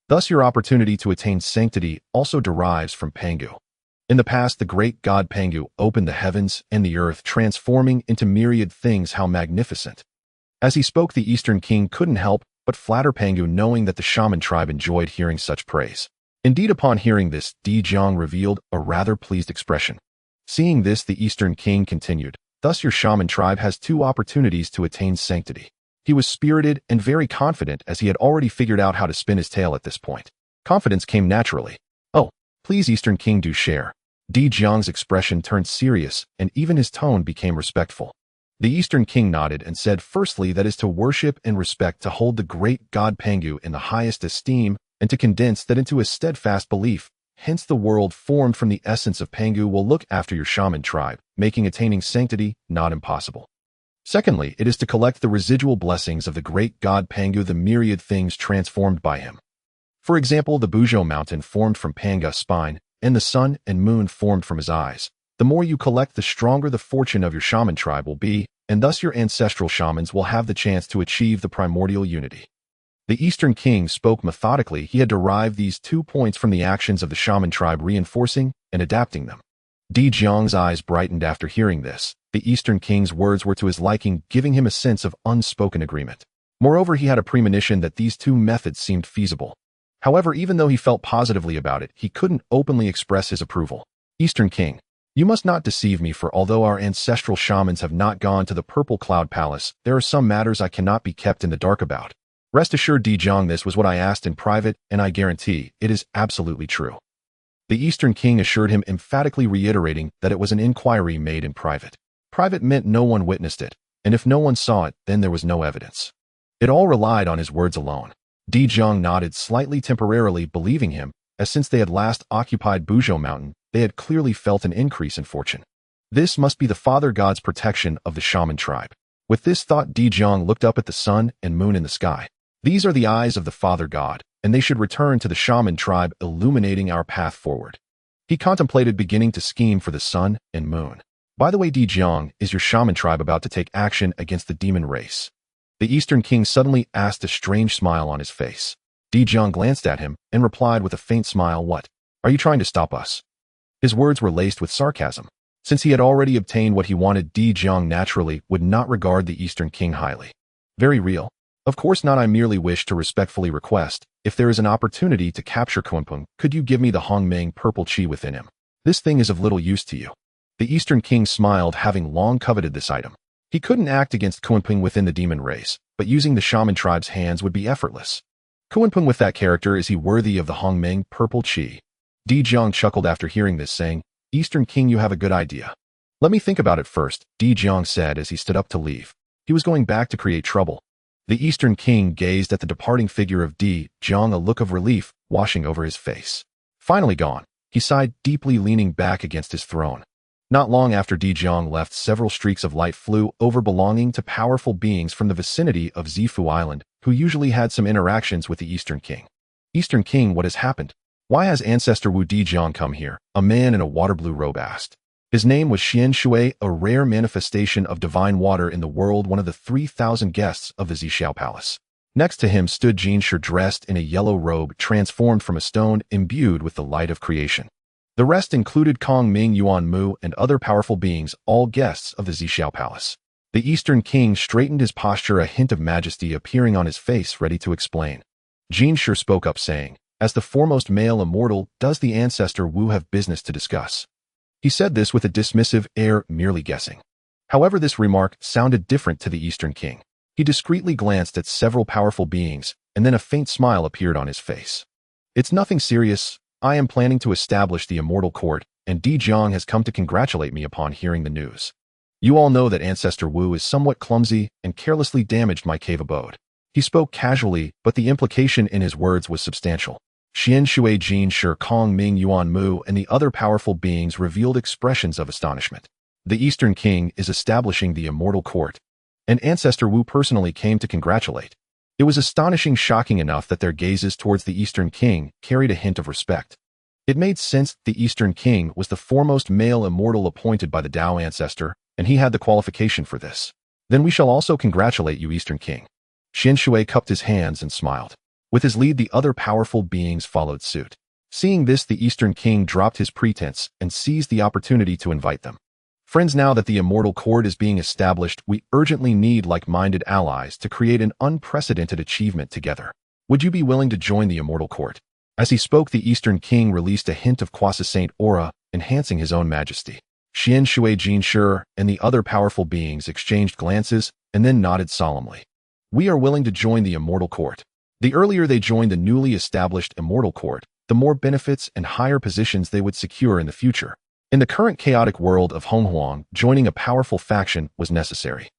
Thus, your opportunity to attain sanctity also derives from Pangu. In the past, the great god Pangu opened the heavens and the earth, transforming into myriad things. How magnificent! As he spoke, the Eastern King couldn't help but flatter Pangu, knowing that the shaman tribe enjoyed hearing such praise. Indeed, upon hearing this, Dijiang revealed a rather pleased expression. Seeing this, the Eastern King continued, thus your shaman tribe has two opportunities to attain sanctity. He was spirited and very confident, as he had already figured out how to spin his tale at this point. Confidence came naturally. Oh, please, Eastern King, do share. Dijiang's expression turned serious, and even his tone became respectful. The Eastern King nodded and said, firstly, that is to worship and respect, to hold the great god Pangu in the highest esteem, and to condense that into a steadfast belief. Hence the world formed from the essence of Pangu will look after your shaman tribe, making attaining sanctity not impossible. Secondly, it is to collect the residual blessings of the great god Pangu, the myriad things transformed by him. For example, the Buzhou mountain formed from Panga's spine, and the sun and moon formed from his eyes. The more you collect, the stronger the fortune of your shaman tribe will be, and thus your ancestral shamans will have the chance to achieve the primordial unity. The Eastern King spoke methodically. He had derived these 2 points from the actions of the shaman tribe, reinforcing and adapting them. Dijiang's eyes brightened after hearing this. The Eastern King's words were to his liking, giving him a sense of unspoken agreement. Moreover, he had a premonition that these 2 methods seemed feasible. However, even though he felt positively about it, he couldn't openly express his approval. Eastern King, you must not deceive me, for although our ancestral shamans have not gone to the Purple Cloud Palace, there are some matters I cannot be kept in the dark about. Rest assured, Dijiang, this was what I asked in private, and I guarantee it is absolutely true. The Eastern King assured him, emphatically reiterating that it was an inquiry made in private. Private meant no one witnessed it, and if no one saw it, then there was no evidence. It all relied on his words alone. Dijiang nodded slightly, temporarily believing him, as since they had last occupied Buzhou Mountain, they had clearly felt an increase in fortune. This must be the Father God's protection of the shaman tribe. With this thought, Dijiang looked up at the sun and moon in the sky. These are the eyes of the Father God, and they should return to the shaman tribe, illuminating our path forward. He contemplated beginning to scheme for the sun and moon. By the way, Dijiang, is your shaman tribe about to take action against the demon race? The Eastern King suddenly asked, a strange smile on his face. Dijiang glanced at him and replied with a faint smile, what? Are you trying to stop us? His words were laced with sarcasm. Since he had already obtained what he wanted, Dijiang naturally would not regard the Eastern King highly. Very real. Of course not. I merely wish to respectfully request, if there is an opportunity to capture Kunpeng, could you give me the Hongmeng purple chi within him? This thing is of little use to you. The Eastern King smiled, having long coveted this item. He couldn't act against Kunpeng within the demon race, but using the shaman tribe's hands would be effortless. Kunpeng with that character, is he worthy of the Hongmeng purple chi? Dijiang chuckled after hearing this, saying, Eastern King, you have a good idea. Let me think about it first, Dijiang said as he stood up to leave. He was going back to create trouble. The Eastern King gazed at the departing figure of Dijiang, a look of relief washing over his face. Finally gone, he sighed deeply, leaning back against his throne. Not long after Dijun left, several streaks of light flew over belonging to powerful beings from the vicinity of Zifu Island, who usually had some interactions with the Eastern King. Eastern King, what has happened? Why has Ancestor Wu Dijun come here? A man in a water-blue robe asked. His name was Xian Shui, a rare manifestation of divine water in the world, one of the 3,000 guests of the Zhixiao Palace. Next to him stood Jin Shi, dressed in a yellow robe transformed from a stone imbued with the light of creation. The rest included Kong Ming, Yuan Mu, and other powerful beings, all guests of the Zhixiao Palace. The Eastern King straightened his posture, a hint of majesty appearing on his face, ready to explain. Jin Shi spoke up, saying, "As the foremost male immortal, does the Ancestor Wu have business to discuss?" He said this with a dismissive air, merely guessing. However, this remark sounded different to the Eastern King. He discreetly glanced at several powerful beings, and then a faint smile appeared on his face. "It's nothing serious. I am planning to establish the Immortal Court, and Dijun has come to congratulate me upon hearing the news. You all know that Ancestor Wu is somewhat clumsy and carelessly damaged my cave abode." He spoke casually, but the implication in his words was substantial. Xian Shui, Jin Shi, Kong Ming, Yuan Mu, and the other powerful beings revealed expressions of astonishment. The Eastern King is establishing the Immortal Court, and Ancestor Wu personally came to congratulate. It was astonishing, shocking enough that their gazes towards the Eastern King carried a hint of respect. It made sense. The Eastern King was the foremost male immortal appointed by the Tao Ancestor, and he had the qualification for this. "Then we shall also congratulate you, Eastern King." Xian Shui cupped his hands and smiled. With his lead, the other powerful beings followed suit. Seeing this, the Eastern King dropped his pretense and seized the opportunity to invite them. "Friends, now that the Immortal Court is being established, we urgently need like-minded allies to create an unprecedented achievement together. Would you be willing to join the Immortal Court?" As he spoke, the Eastern King released a hint of quasi-saint aura, enhancing his own majesty. Xian Shui, Jin Shi, and the other powerful beings exchanged glances and then nodded solemnly. "We are willing to join the Immortal Court." The earlier they joined the newly established Immortal Court, the more benefits and higher positions they would secure in the future. In the current chaotic world of Honghuang, joining a powerful faction was necessary.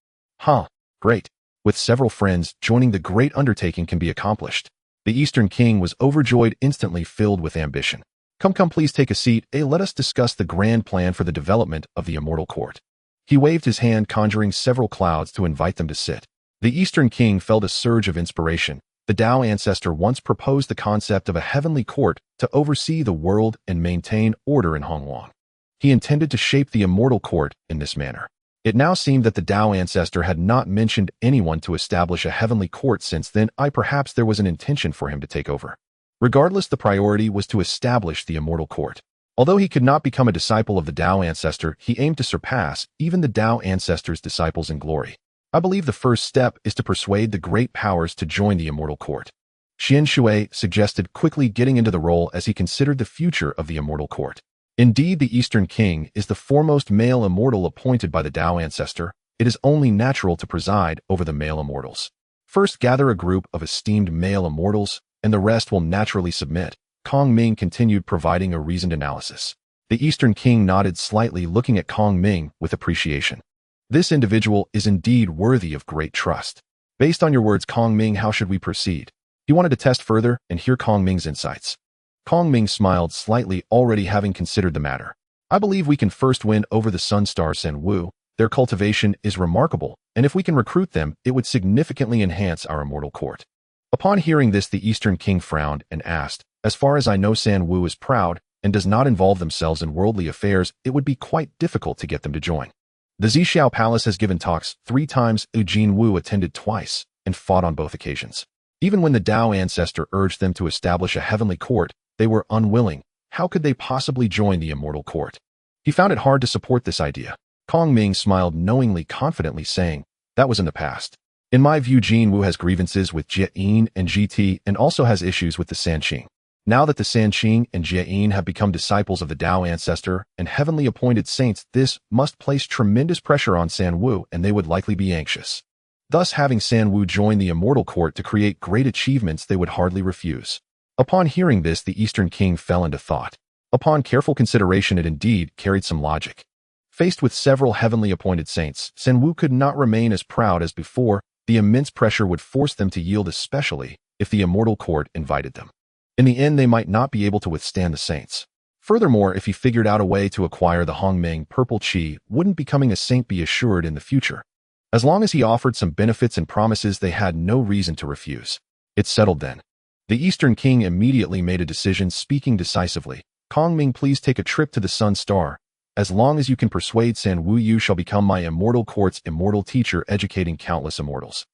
Great. With several friends, joining the great undertaking can be accomplished. The Eastern King was overjoyed, instantly filled with ambition. Come, please take a seat. Let us discuss the grand plan for the development of the Immortal Court." He waved his hand, conjuring several clouds to invite them to sit. The Eastern King felt a surge of inspiration. The Tao Ancestor once proposed the concept of a heavenly court to oversee the world and maintain order in Honghuang. He intended to shape the Immortal Court in this manner. It now seemed that the Tao Ancestor had not mentioned anyone to establish a heavenly court since then. Perhaps there was an intention for him to take over. Regardless, the priority was to establish the Immortal Court. Although he could not become a disciple of the Tao Ancestor, he aimed to surpass even the Tao Ancestor's disciples in glory. "I believe the first step is to persuade the great powers to join the Immortal Court," Xian Shui suggested, quickly getting into the role as he considered the future of the Immortal Court. Indeed, the Eastern King is the foremost male immortal appointed by the Tao Ancestor. It is only natural to preside over the male immortals. First, gather a group of esteemed male immortals, and the rest will naturally submit. Kong Ming continued, providing a reasoned analysis. The Eastern King nodded slightly, looking at Kong Ming with appreciation. "This individual is indeed worthy of great trust. Based on your words, Kong Ming, how should we proceed?" He wanted to test further and hear Kong Ming's insights. Kong Ming smiled slightly, already having considered the matter. "I believe we can first win over the Sun Star Sen Wu. Their cultivation is remarkable, and if we can recruit them, it would significantly enhance our Immortal Court." Upon hearing this, the Eastern King frowned and asked, "As far as I know, San Wu is proud and does not involve themselves in worldly affairs. It would be quite difficult to get them to join. The Zhixiao Palace has given talks 3 times. Jin Wu attended twice and fought on both occasions. Even when the Tao Ancestor urged them to establish a heavenly court, they were unwilling. How could they possibly join the Immortal Court?" He found it hard to support this idea. Kong Ming smiled knowingly, confidently saying, "That was in the past. In my view, Jin Wu has grievances with Jie Yin and GT and also has issues with the Sanqing. Now that the Sanqing and Jie Yin have become disciples of the Tao Ancestor and heavenly appointed saints, this must place tremendous pressure on San Wu, and they would likely be anxious. Thus, having San Wu join the Immortal Court to create great achievements, they would hardly refuse." Upon hearing this, the Eastern King fell into thought. Upon careful consideration, it indeed carried some logic. Faced with several heavenly appointed saints, San Wu could not remain as proud as before. The immense pressure would force them to yield, especially if the Immortal Court invited them. In the end, they might not be able to withstand the saints. Furthermore, if he figured out a way to acquire the Hongming purple chi, wouldn't becoming a saint be assured in the future? As long as he offered some benefits and promises, they had no reason to refuse. It's settled then. The Eastern King immediately made a decision, speaking decisively. Kongming, please take a trip to the Sun Star. As long as you can persuade San Wu, you shall become my immortal court's immortal teacher, educating countless immortals.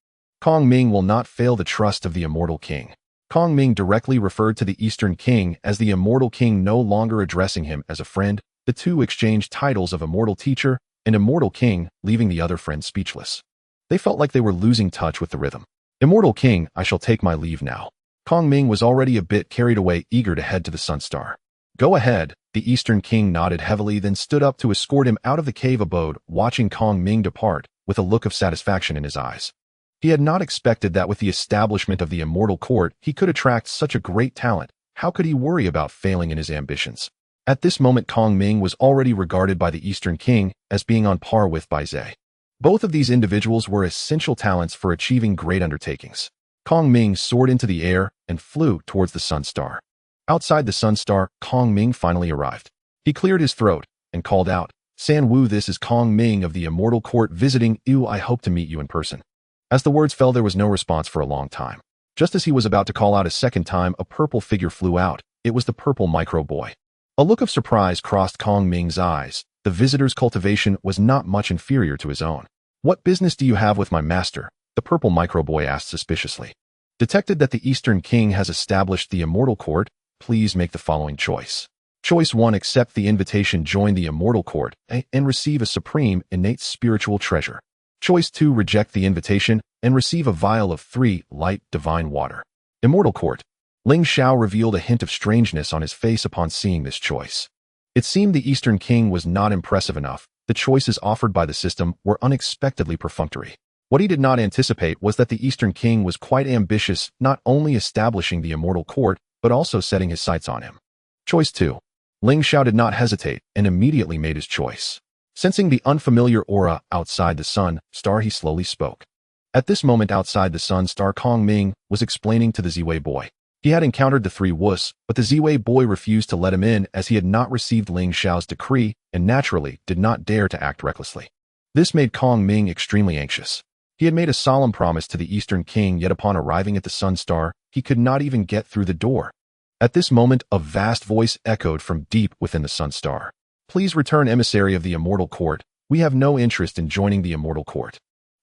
Kongming will not fail the trust of the immortal king. Kongming directly referred to the Eastern King as the immortal king, no longer addressing him as a friend. The two exchanged titles of immortal teacher and immortal king, leaving the other friend speechless. They felt like they were losing touch with the rhythm. Immortal king, I shall take my leave now. Kongming was already a bit carried away, eager to head to the Sun Star. Go ahead. The Eastern King nodded heavily, then stood up to escort him out of the cave abode, watching Kongming depart with a look of satisfaction in his eyes. He had not expected that with the establishment of the immortal court, he could attract such a great talent. How could he worry about failing in his ambitions? At this moment, Kongming was already regarded by the Eastern King as being on par with Bai Zhe. Both of these individuals were essential talents for achieving great undertakings. Kongming soared into the air and flew towards the Sun Star. Outside the Sun Star, Kongming finally arrived. He cleared his throat and called out, San Wu, this is Kongming of the Immortal Court visiting you. I hope to meet you in person. As the words fell, there was no response for a long time. Just as he was about to call out a second time, a purple figure flew out. It was the purple micro boy. A look of surprise crossed Kongming's eyes. The visitor's cultivation was not much inferior to his own. What business do you have with my master? The purple micro boy asked suspiciously. Detected that the Eastern King has established the Immortal Court, please make the following choice. Choice 1, accept the invitation, join the Immortal Court, and receive a supreme, innate spiritual treasure. Choice 2, reject the invitation and receive a vial of 3 light divine water. Immortal Court. Ling Xiao revealed a hint of strangeness on his face upon seeing this choice. It seemed the Eastern King was not impressive enough. The choices offered by the system were unexpectedly perfunctory. What he did not anticipate was that the Eastern King was quite ambitious, not only establishing the Immortal Court, but also setting his sights on him. Choice 2. Ling Xiao did not hesitate and immediately made his choice. Sensing the unfamiliar aura outside the Sun Star, he slowly spoke. At this moment, outside the Sun Star, Kongming was explaining to the Ziwei boy. He had encountered the 3 Wus, but the Ziwei boy refused to let him in as he had not received Ling Xiao's decree and naturally did not dare to act recklessly. This made Kongming extremely anxious. He had made a solemn promise to the Eastern King, yet upon arriving at the Sun Star, he could not even get through the door. At this moment, a vast voice echoed from deep within the Sun Star. Please return, emissary of the Immortal Court. We have no interest in joining the Immortal Court.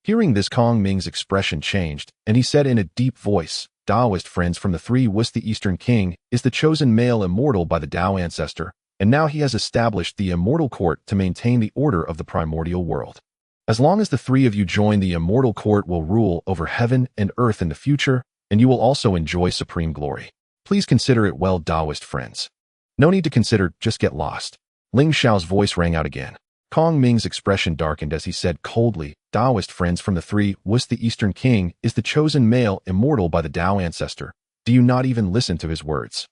Hearing this, Kongming's expression changed, and he said in a deep voice, Taoist friends, from the 3 Wus, the Eastern King is the chosen male immortal by the Tao ancestor, and now he has established the Immortal Court to maintain the order of the Primordial World. As long as the 3 of you join, the Immortal Court will rule over heaven and earth in the future, and you will also enjoy supreme glory. Please consider it well, Taoist friends. No need to consider, just get lost. Ling Xiao's voice rang out again. Kongming's expression darkened as he said coldly, Taoist friends, from the 3 Wus, the Eastern King is the chosen male immortal by the Tao ancestor. Do you not even listen to his words?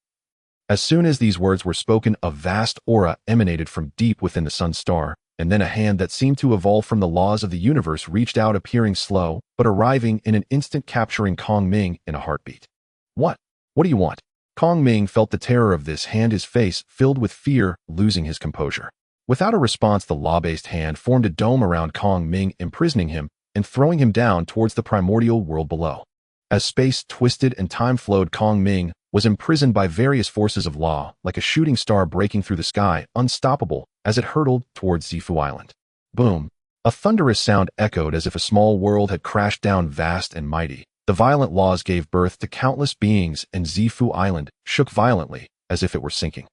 As soon as these words were spoken, a vast aura emanated from deep within the Sun Star, and then a hand that seemed to evolve from the laws of the universe reached out, appearing slow, but arriving in an instant, capturing Kongming in a heartbeat. What? What do you want? Kongming felt the terror of this hand, his face filled with fear, losing his composure. Without a response, the law-based hand formed a dome around Kongming, imprisoning him and throwing him down towards the primordial world below. As space twisted and time flowed, Kongming was imprisoned by various forces of law, like a shooting star breaking through the sky, unstoppable, as it hurtled towards Zifu Island. Boom! A thunderous sound echoed as if a small world had crashed down, vast and mighty. The violent laws gave birth to countless beings, and Zifu Island shook violently, as if it were sinking.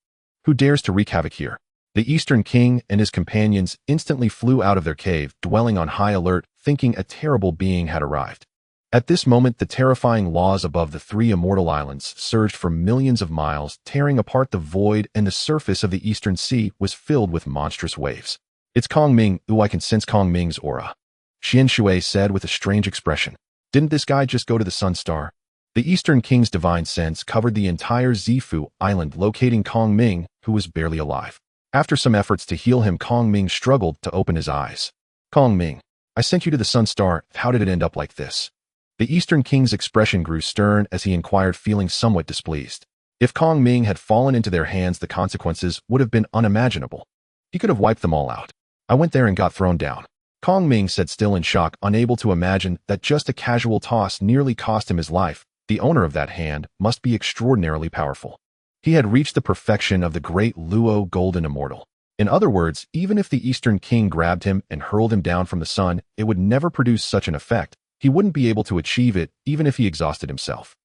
Who dares to wreak havoc here? The Eastern King and his companions instantly flew out of their cave, dwelling on high alert, thinking a terrible being had arrived. At this moment, the terrifying laws above the 3 immortal islands surged for millions of miles, tearing apart the void, and the surface of the Eastern Sea was filled with monstrous waves. It's Kongming. Ooh, I can sense Kongming's aura. Xian Shui said with a strange expression. Didn't this guy just go to the Sun Star? The Eastern King's divine sense covered the entire Zifu Island, locating Kongming, who was barely alive. After some efforts to heal him, Kongming struggled to open his eyes. Kongming, I sent you to the Sun Star. How did it end up like this? The Eastern King's expression grew stern as he inquired, feeling somewhat displeased. If Kong Ming had fallen into their hands, the consequences would have been unimaginable. He could have wiped them all out. I went there and got thrown down. Kong Ming said, still in shock, unable to imagine that just a casual toss nearly cost him his life. The owner of that hand must be extraordinarily powerful. He had reached the perfection of the great Luo Golden Immortal. In other words, even if the Eastern King grabbed him and hurled him down from the sun, it would never produce such an effect. He wouldn't be able to achieve it, even if he exhausted himself.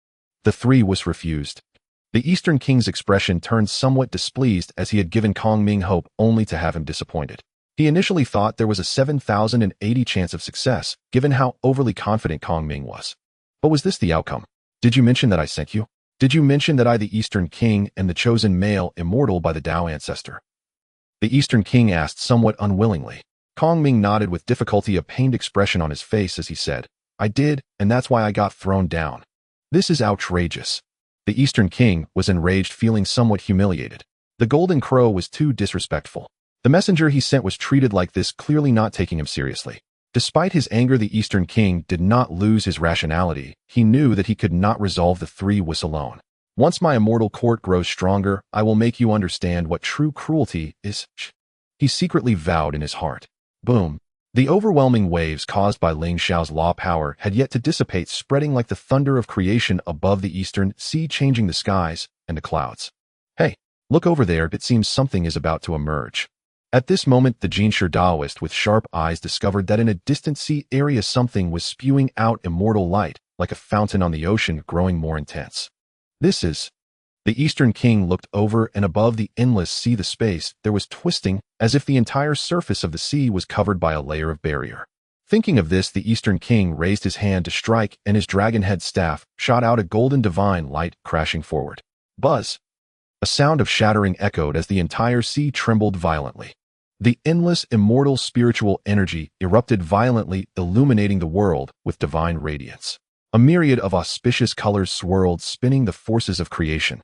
The three was refused. The Eastern King's expression turned somewhat displeased, as he had given Kong Ming hope only to have him disappointed. He initially thought there was a 7,080 chance of success, given how overly confident Kong Ming was. But was this the outcome? Did you mention that I sent you? Did you mention that I, the Eastern King, am the chosen male immortal by the Tao ancestor? The Eastern King asked somewhat unwillingly. Kong Ming nodded with difficulty, a pained expression on his face as he said, I did, and that's why I got thrown down. This is outrageous. The Eastern King was enraged, feeling somewhat humiliated. The Golden Crow was too disrespectful. The messenger he sent was treated like this, clearly not taking him seriously. Despite his anger, the Eastern King did not lose his rationality. He knew that he could not resolve the three was alone. Once my immortal court grows stronger, I will make you understand what true cruelty is. He secretly vowed in his heart. Boom. The overwhelming waves caused by Ling Xiao's law power had yet to dissipate, spreading like the thunder of creation above the Eastern Sea, changing the skies and the clouds. Hey, look over there, it seems something is about to emerge. At this moment, the Jinshi Daoist with sharp eyes discovered that in a distant sea area something was spewing out immortal light, like a fountain on the ocean, growing more intense. This is... The Eastern King looked over and above the endless sea. The space there was twisting, as if the entire surface of the sea was covered by a layer of barrier. Thinking of this, the Eastern King raised his hand to strike, and his dragon head staff shot out a golden divine light, crashing forward. Buzz! A sound of shattering echoed as the entire sea trembled violently. The endless, immortal spiritual energy erupted violently, illuminating the world with divine radiance. A myriad of auspicious colors swirled, spinning the forces of creation.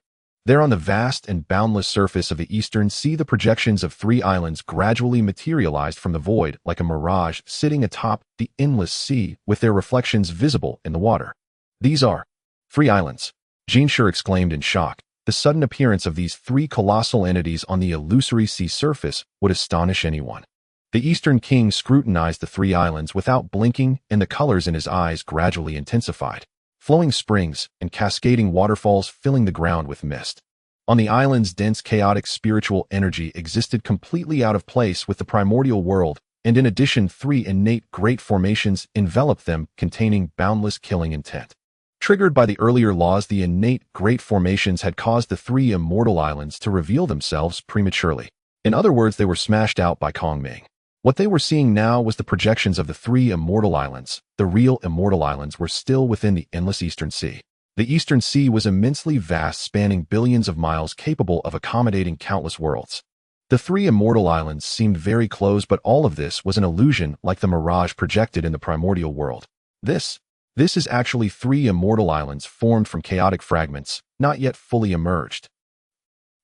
There on the vast and boundless surface of the Eastern Sea, the projections of three islands gradually materialized from the void like a mirage, sitting atop the endless sea with their reflections visible in the water. These are 3 islands, Jinshi exclaimed in shock. The sudden appearance of these 3 colossal entities on the illusory sea surface would astonish anyone. The Eastern King scrutinized the 3 islands without blinking, and the colors in his eyes gradually intensified. Flowing springs and cascading waterfalls filling the ground with mist. On the islands, dense chaotic spiritual energy existed completely out of place with the primordial world, and in addition 3 innate great formations enveloped them, containing boundless killing intent. Triggered by the earlier laws, the innate great formations had caused the 3 immortal islands to reveal themselves prematurely. In other words, they were smashed out by Kong Ming. What they were seeing now was the projections of the 3 immortal islands. The real immortal islands were still within the endless Eastern Sea. The Eastern Sea was immensely vast, spanning billions of miles, capable of accommodating countless worlds. The 3 immortal islands seemed very close, but all of this was an illusion, like the mirage projected in the primordial world. This is actually 3 immortal islands formed from chaotic fragments, not yet fully emerged.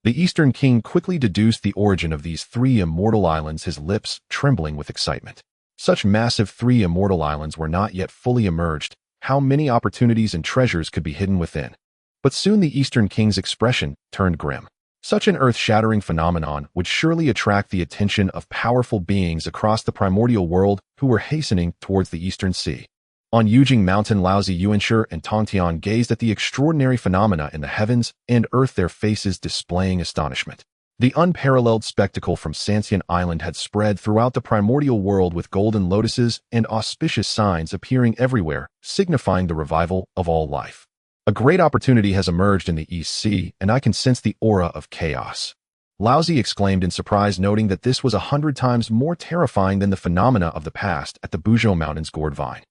The Eastern King quickly deduced the origin of these 3 immortal islands, his lips trembling with excitement. Such massive 3 immortal islands were not yet fully emerged. How many opportunities and treasures could be hidden within? But soon the Eastern King's expression turned grim. Such an earth-shattering phenomenon would surely attract the attention of powerful beings across the primordial world who were hastening towards the Eastern Sea. On Yujing Mountain, Laozi Yuanshi and Tongtian gazed at the extraordinary phenomena in the heavens and earth, their faces displaying astonishment. The unparalleled spectacle from Sanxian Island had spread throughout the primordial world, with golden lotuses and auspicious signs appearing everywhere, signifying the revival of all life. A great opportunity has emerged in the East Sea, and I can sense the aura of chaos. Laozi exclaimed in surprise, noting that this was 100 times more terrifying than the phenomena of the past at the Buzhou Mountains gourd vine.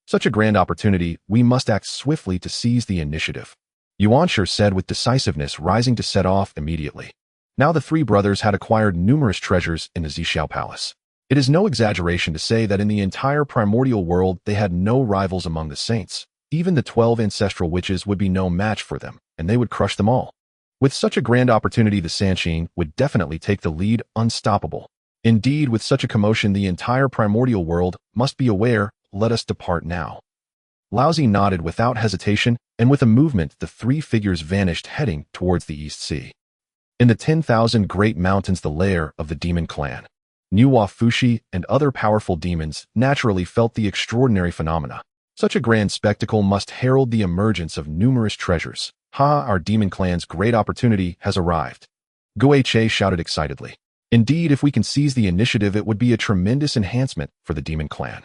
Such a grand opportunity, we must act swiftly to seize the initiative, Yuanshi said with decisiveness, rising to set off immediately. Now the 3 brothers had acquired numerous treasures in the Zhixiao Palace. It is no exaggeration to say that in the entire primordial world they had no rivals among the saints. Even the 12 ancestral witches would be no match for them, and they would crush them all. With such a grand opportunity, the Sanqing would definitely take the lead, unstoppable. Indeed, with such a commotion, the entire primordial world must be aware. Let us depart now. Laozi nodded without hesitation, and with a movement the three figures vanished heading towards the East Sea. In the 10,000 Great Mountains, the lair of the demon clan, Nuwa Fushi and other powerful demons naturally felt the extraordinary phenomena. Such a grand spectacle must herald the emergence of numerous treasures. Ha! Our demon clan's great opportunity has arrived. Guoche shouted excitedly. Indeed, if we can seize the initiative, it would be a tremendous enhancement for the demon clan.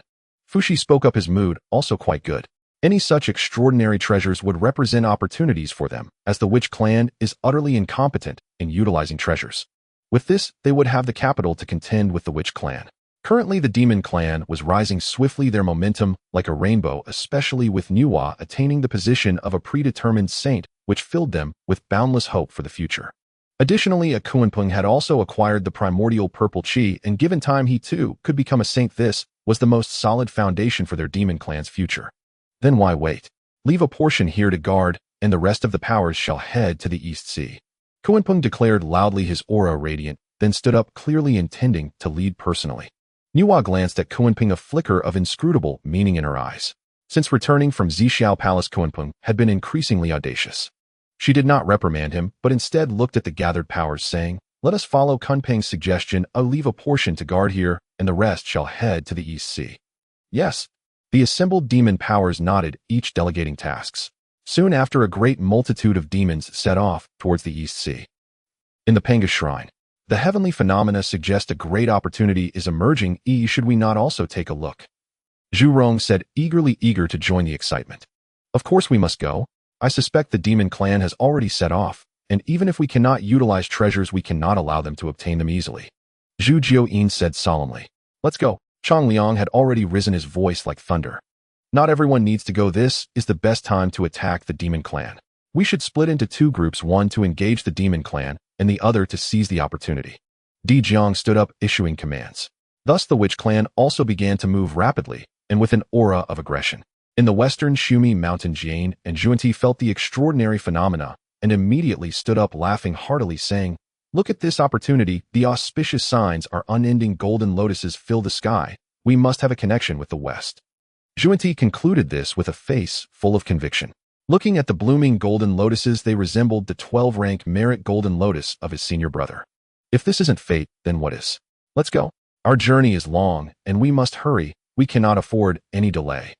Fushi spoke up, his mood also quite good. Any such extraordinary treasures would represent opportunities for them, as the Witch clan is utterly incompetent in utilizing treasures. With this, they would have the capital to contend with the Witch clan. Currently, the demon clan was rising swiftly, their momentum like a rainbow, especially with Nuwa attaining the position of a predetermined saint, which filled them with boundless hope for the future. Additionally, Kunpeng had also acquired the primordial purple chi, and given time he too could become a saint. This was the most solid foundation for their demon clan's future. Then why wait? Leave a portion here to guard, and the rest of the powers shall head to the East Sea. Kunpeng declared loudly, his aura radiant, then stood up, clearly intending to lead personally. Nuwa glanced at Kunpeng, a flicker of inscrutable meaning in her eyes. Since returning from Zixiao Palace, Kunpeng had been increasingly audacious. She did not reprimand him, but instead looked at the gathered powers, saying, "Let us follow Kunpeng's suggestion. I'll leave a portion to guard here, and the rest shall head to the East Sea." Yes. The assembled demon powers nodded, each delegating tasks. Soon after, a great multitude of demons set off towards the East Sea. In the Pangu Shrine, the heavenly phenomena suggest a great opportunity is emerging. Should we not also take a look? Zhu Rong said, eager to join the excitement. Of course we must go. I suspect the demon clan has already set off, and even if we cannot utilize treasures, we cannot allow them to obtain them easily. Zhu Jiuyin said solemnly. Let's go. Chang Liang had already risen, his voice like thunder. Not everyone needs to go. This is the best time to attack the demon clan. We should split into two groups, one to engage the demon clan, and the other to seize the opportunity. Di Jiang stood up, issuing commands. Thus the Witch clan also began to move rapidly, and with an aura of aggression. In the western Shumi Mountain, Jian and Juanti felt the extraordinary phenomena, and immediately stood up, laughing heartily, saying, "Look at this opportunity. The auspicious signs are unending golden lotuses fill the sky. We must have a connection with the West." Juanti concluded this with a face full of conviction. Looking at the blooming golden lotuses, they resembled the 12-rank merit golden lotus of his senior brother. If this isn't fate, then what is? Let's go. Our journey is long, and we must hurry. We cannot afford any delay.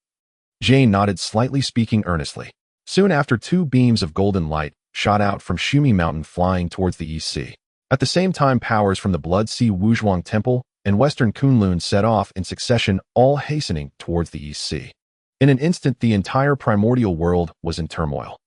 Jane nodded slightly, speaking earnestly. Soon after, two beams of golden light shot out from Shumi Mountain, flying towards the East Sea. At the same time, powers from the Blood Sea Wuzhuang Temple and Western Kunlun set off in succession, all hastening towards the East Sea. In an instant, the entire primordial world was in turmoil.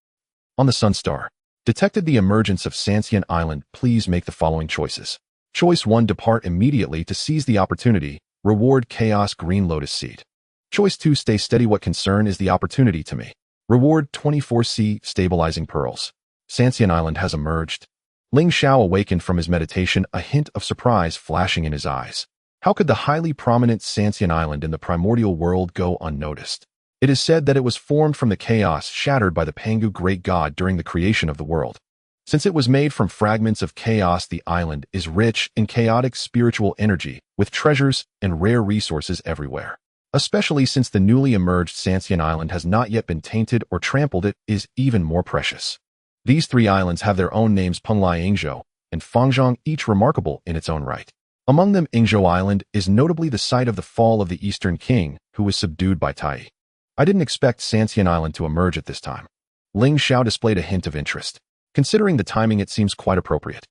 On the Sunstar, detected the emergence of Sanxian Island. Please make the following choices. Choice 1, depart immediately to seize the opportunity. Reward Chaos Green Lotus Seed. Choice 2, stay steady. What concern is the opportunity to me? Reward 24C Stabilizing Pearls. Sanxian Island has emerged. Ling Xiao awakened from his meditation, a hint of surprise flashing in his eyes. How could the highly prominent Sanxian Island in the primordial world go unnoticed? It is said that it was formed from the chaos shattered by the Pangu great god during the creation of the world. Since it was made from fragments of chaos, the island is rich in chaotic spiritual energy, with treasures and rare resources everywhere. Especially since the newly emerged Sanxian Island has not yet been tainted or trampled, it is even more precious. These three islands have their own names: Penglai Yingzhou and Fangzhong, each remarkable in its own right. Among them, Yingzhou Island is notably the site of the fall of the Eastern King, who was subdued by Taiyi. I didn't expect Sanxian Island to emerge at this time. Ling Xiao displayed a hint of interest. Considering the timing, it seems quite appropriate.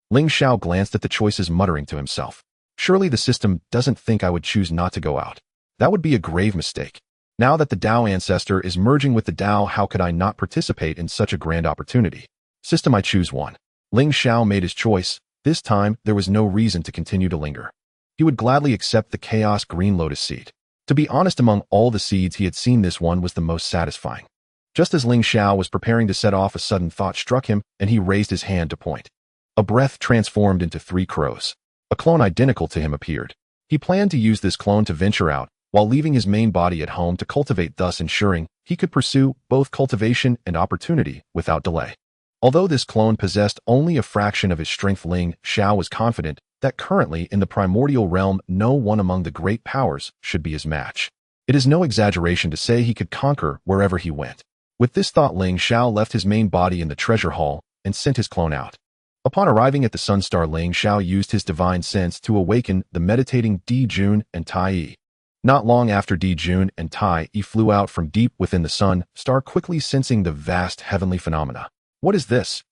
Ling Xiao glanced at the choices, muttering to himself. Surely the system doesn't think I would choose not to go out. That would be a grave mistake. Now that the Dao ancestor is merging with the Dao, how could I not participate in such a grand opportunity? System, I choose 1. Ling Xiao made his choice. This time, there was no reason to continue to linger. He would gladly accept the Chaos Green Lotus Seed. To be honest, among all the seeds he had seen, this one was the most satisfying. Just as Ling Xiao was preparing to set off, a sudden thought struck him, and he raised his hand to point. A breath transformed into 3 crows. A clone identical to him appeared. He planned to use this clone to venture out, while leaving his main body at home to cultivate, thus ensuring he could pursue both cultivation and opportunity without delay. Although this clone possessed only a fraction of his strength, Ling Xiao was confident that currently in the primordial realm no one among the great powers should be his match. It is no exaggeration to say he could conquer wherever he went. With this thought, Ling Xiao left his main body in the treasure hall and sent his clone out. Upon arriving at the Sun Star, Ling Xiao used his divine sense to awaken the meditating Dijun and Taiyi. Not long after, Dijun and Taiyi flew out from deep within the Sun Star, quickly sensing the vast heavenly phenomena. What is this?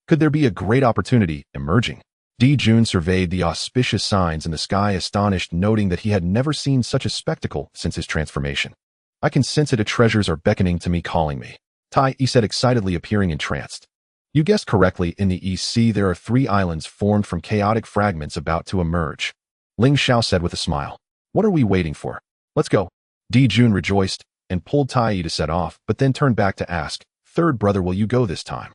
Could there be a great opportunity emerging? Dijun surveyed the auspicious signs in the sky, astonished, noting that he had never seen such a spectacle since his transformation. I can sense it, the treasures are beckoning to me, calling me. Taiyi said excitedly, appearing entranced. You guessed correctly. In the East Sea, there are 3 islands formed from chaotic fragments about to emerge. Ling Xiao said with a smile. What are we waiting for? Let's go. Dijun rejoiced and pulled Taiyi to set off, but then turned back to ask, Third brother, will you go this time?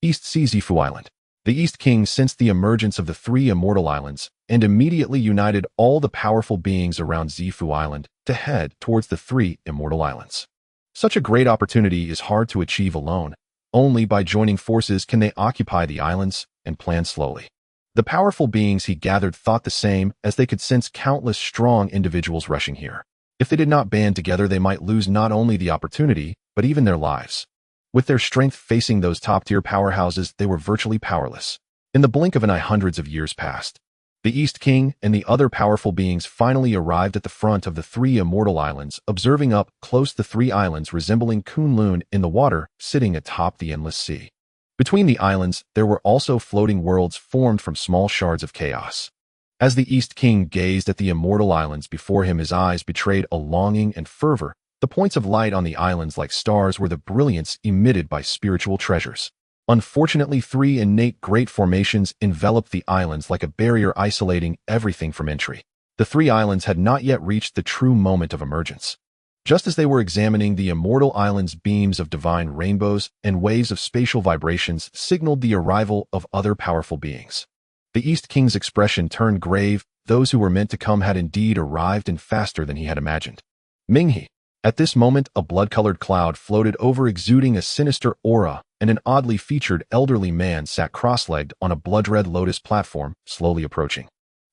East Sea, Zifu Island. The East King sensed the emergence of the 3 immortal islands and immediately united all the powerful beings around Zifu Island to head towards the 3 immortal islands. Such a great opportunity is hard to achieve alone. Only by joining forces can they occupy the islands and plan slowly. The powerful beings he gathered thought the same, as they could sense countless strong individuals rushing here. If they did not band together, they might lose not only the opportunity, but even their lives. With their strength facing those top-tier powerhouses, they were virtually powerless. In the blink of an eye, hundreds of years passed. The East King and the other powerful beings finally arrived at the front of the 3 immortal islands, observing up close the 3 islands resembling Kunlun in the water, sitting atop the endless sea. Between the islands, there were also floating worlds formed from small shards of chaos. As the East King gazed at the immortal islands before him, his eyes betrayed a longing and fervor. The points of light on the islands, like stars, were the brilliance emitted by spiritual treasures. Unfortunately, 3 innate great formations enveloped the islands like a barrier, isolating everything from entry. The 3 islands had not yet reached the true moment of emergence. Just as they were examining the immortal islands, beams of divine rainbows and waves of spatial vibrations signaled the arrival of other powerful beings. The East King's expression turned grave. Those who were meant to come had indeed arrived, and faster than he had imagined. Minghe. At this moment, a blood-colored cloud floated over, exuding a sinister aura, and an oddly featured elderly man sat cross-legged on a blood-red lotus platform, slowly approaching.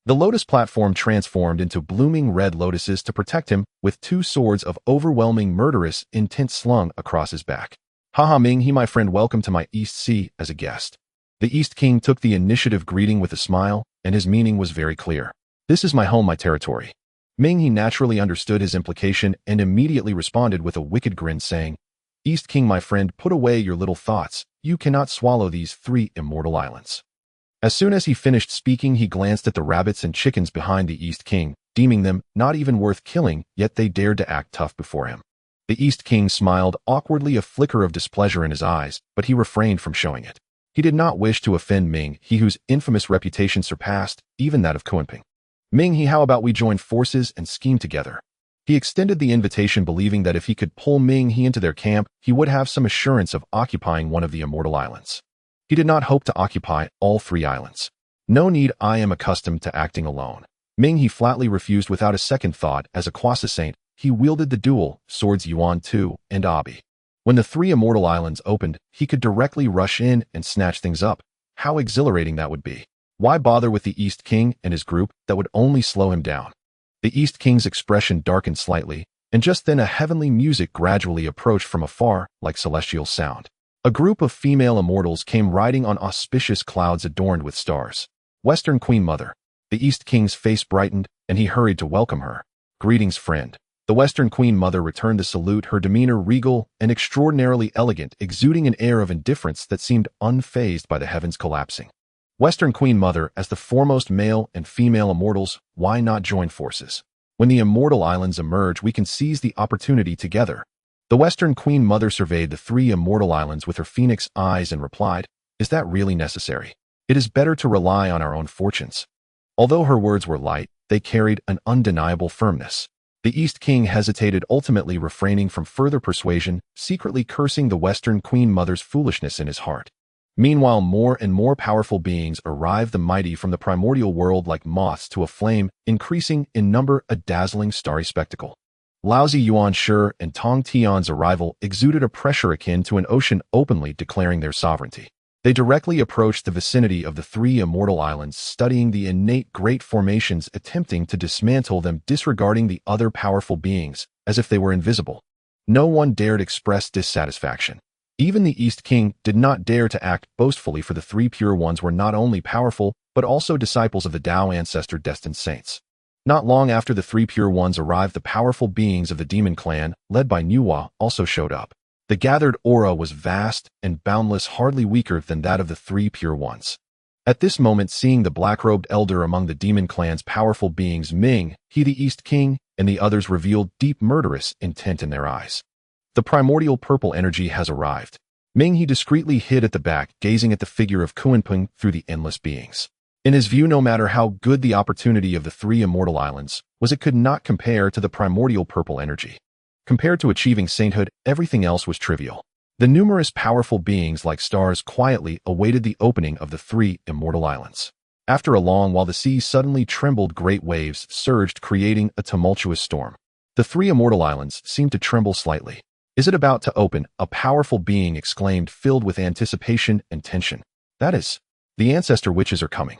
The lotus platform transformed into blooming red lotuses to protect him, with 2 swords of overwhelming murderous intent slung across his back. Haha, Minghe, my friend, welcome to my East Sea as a guest. The East King took the initiative, greeting with a smile, and his meaning was very clear. This is my home, my territory. Minghe naturally understood his implication and immediately responded with a wicked grin, saying, East King, my friend, put away your little thoughts. You cannot swallow these 3 immortal islands. As soon as he finished speaking, he glanced at the rabbits and chickens behind the East King, deeming them not even worth killing, yet they dared to act tough before him. The East King smiled awkwardly, a flicker of displeasure in his eyes, but he refrained from showing it. He did not wish to offend Minghe, he whose infamous reputation surpassed even that of Kunping. Minghe, how about we join forces and scheme together? He extended the invitation, believing that if he could pull Minghe into their camp, he would have some assurance of occupying one of the immortal islands. He did not hope to occupy all 3 islands. No need, I am accustomed to acting alone. Minghe flatly refused without a second thought. As a quasi-saint, he wielded the dual swords Yuan Tu and Abi. When the 3 immortal islands opened, he could directly rush in and snatch things up. How exhilarating that would be. Why bother with the East King and his group? That would only slow him down. The East King's expression darkened slightly, and just then a heavenly music gradually approached from afar, like celestial sound. A group of female immortals came riding on auspicious clouds adorned with stars. Western Queen Mother. The East King's face brightened, and he hurried to welcome her. Greetings, friend. The Western Queen Mother returned the salute, her demeanor regal and extraordinarily elegant, exuding an air of indifference that seemed unfazed by the heavens collapsing. Western Queen Mother, as the foremost male and female immortals, why not join forces? When the immortal islands emerge, we can seize the opportunity together. The Western Queen Mother surveyed the 3 immortal islands with her phoenix eyes and replied, Is that really necessary? It is better to rely on our own fortunes. Although her words were light, they carried an undeniable firmness. The East King hesitated, ultimately refraining from further persuasion, secretly cursing the Western Queen Mother's foolishness in his heart. Meanwhile, more and more powerful beings arrived, the mighty from the primordial world, like moths to a flame, increasing in number, a dazzling starry spectacle. Laozi Yuan Shi and Tong Tian's arrival exuded a pressure akin to an ocean, openly declaring their sovereignty. They directly approached the vicinity of the 3 immortal islands, studying the innate great formations, attempting to dismantle them, disregarding the other powerful beings, as if they were invisible. No one dared express dissatisfaction. Even the East King did not dare to act boastfully, for the three pure ones were not only powerful, but also disciples of the Tao ancestor destined saints. Not long after the three pure ones arrived, the powerful beings of the demon clan, led by Nuwa, also showed up. The gathered aura was vast and boundless, hardly weaker than that of the three pure ones. At this moment, seeing the black-robed elder among the demon clan's powerful beings, Ming, he the East King, and the others revealed deep murderous intent in their eyes. The primordial purple energy has arrived. Ming he discreetly hid at the back, gazing at the figure of Kunpeng through the endless beings. In his view, no matter how good the opportunity of the three immortal islands was, it could not compare to the primordial purple energy. Compared to achieving sainthood, everything else was trivial. The numerous powerful beings like stars quietly awaited the opening of the three immortal islands. After a long while, the sea suddenly trembled, great waves surged, creating a tumultuous storm. The three immortal islands seemed to tremble slightly. "Is it about to open?" a powerful being exclaimed, filled with anticipation and tension. "That is, the ancestor witches are coming,"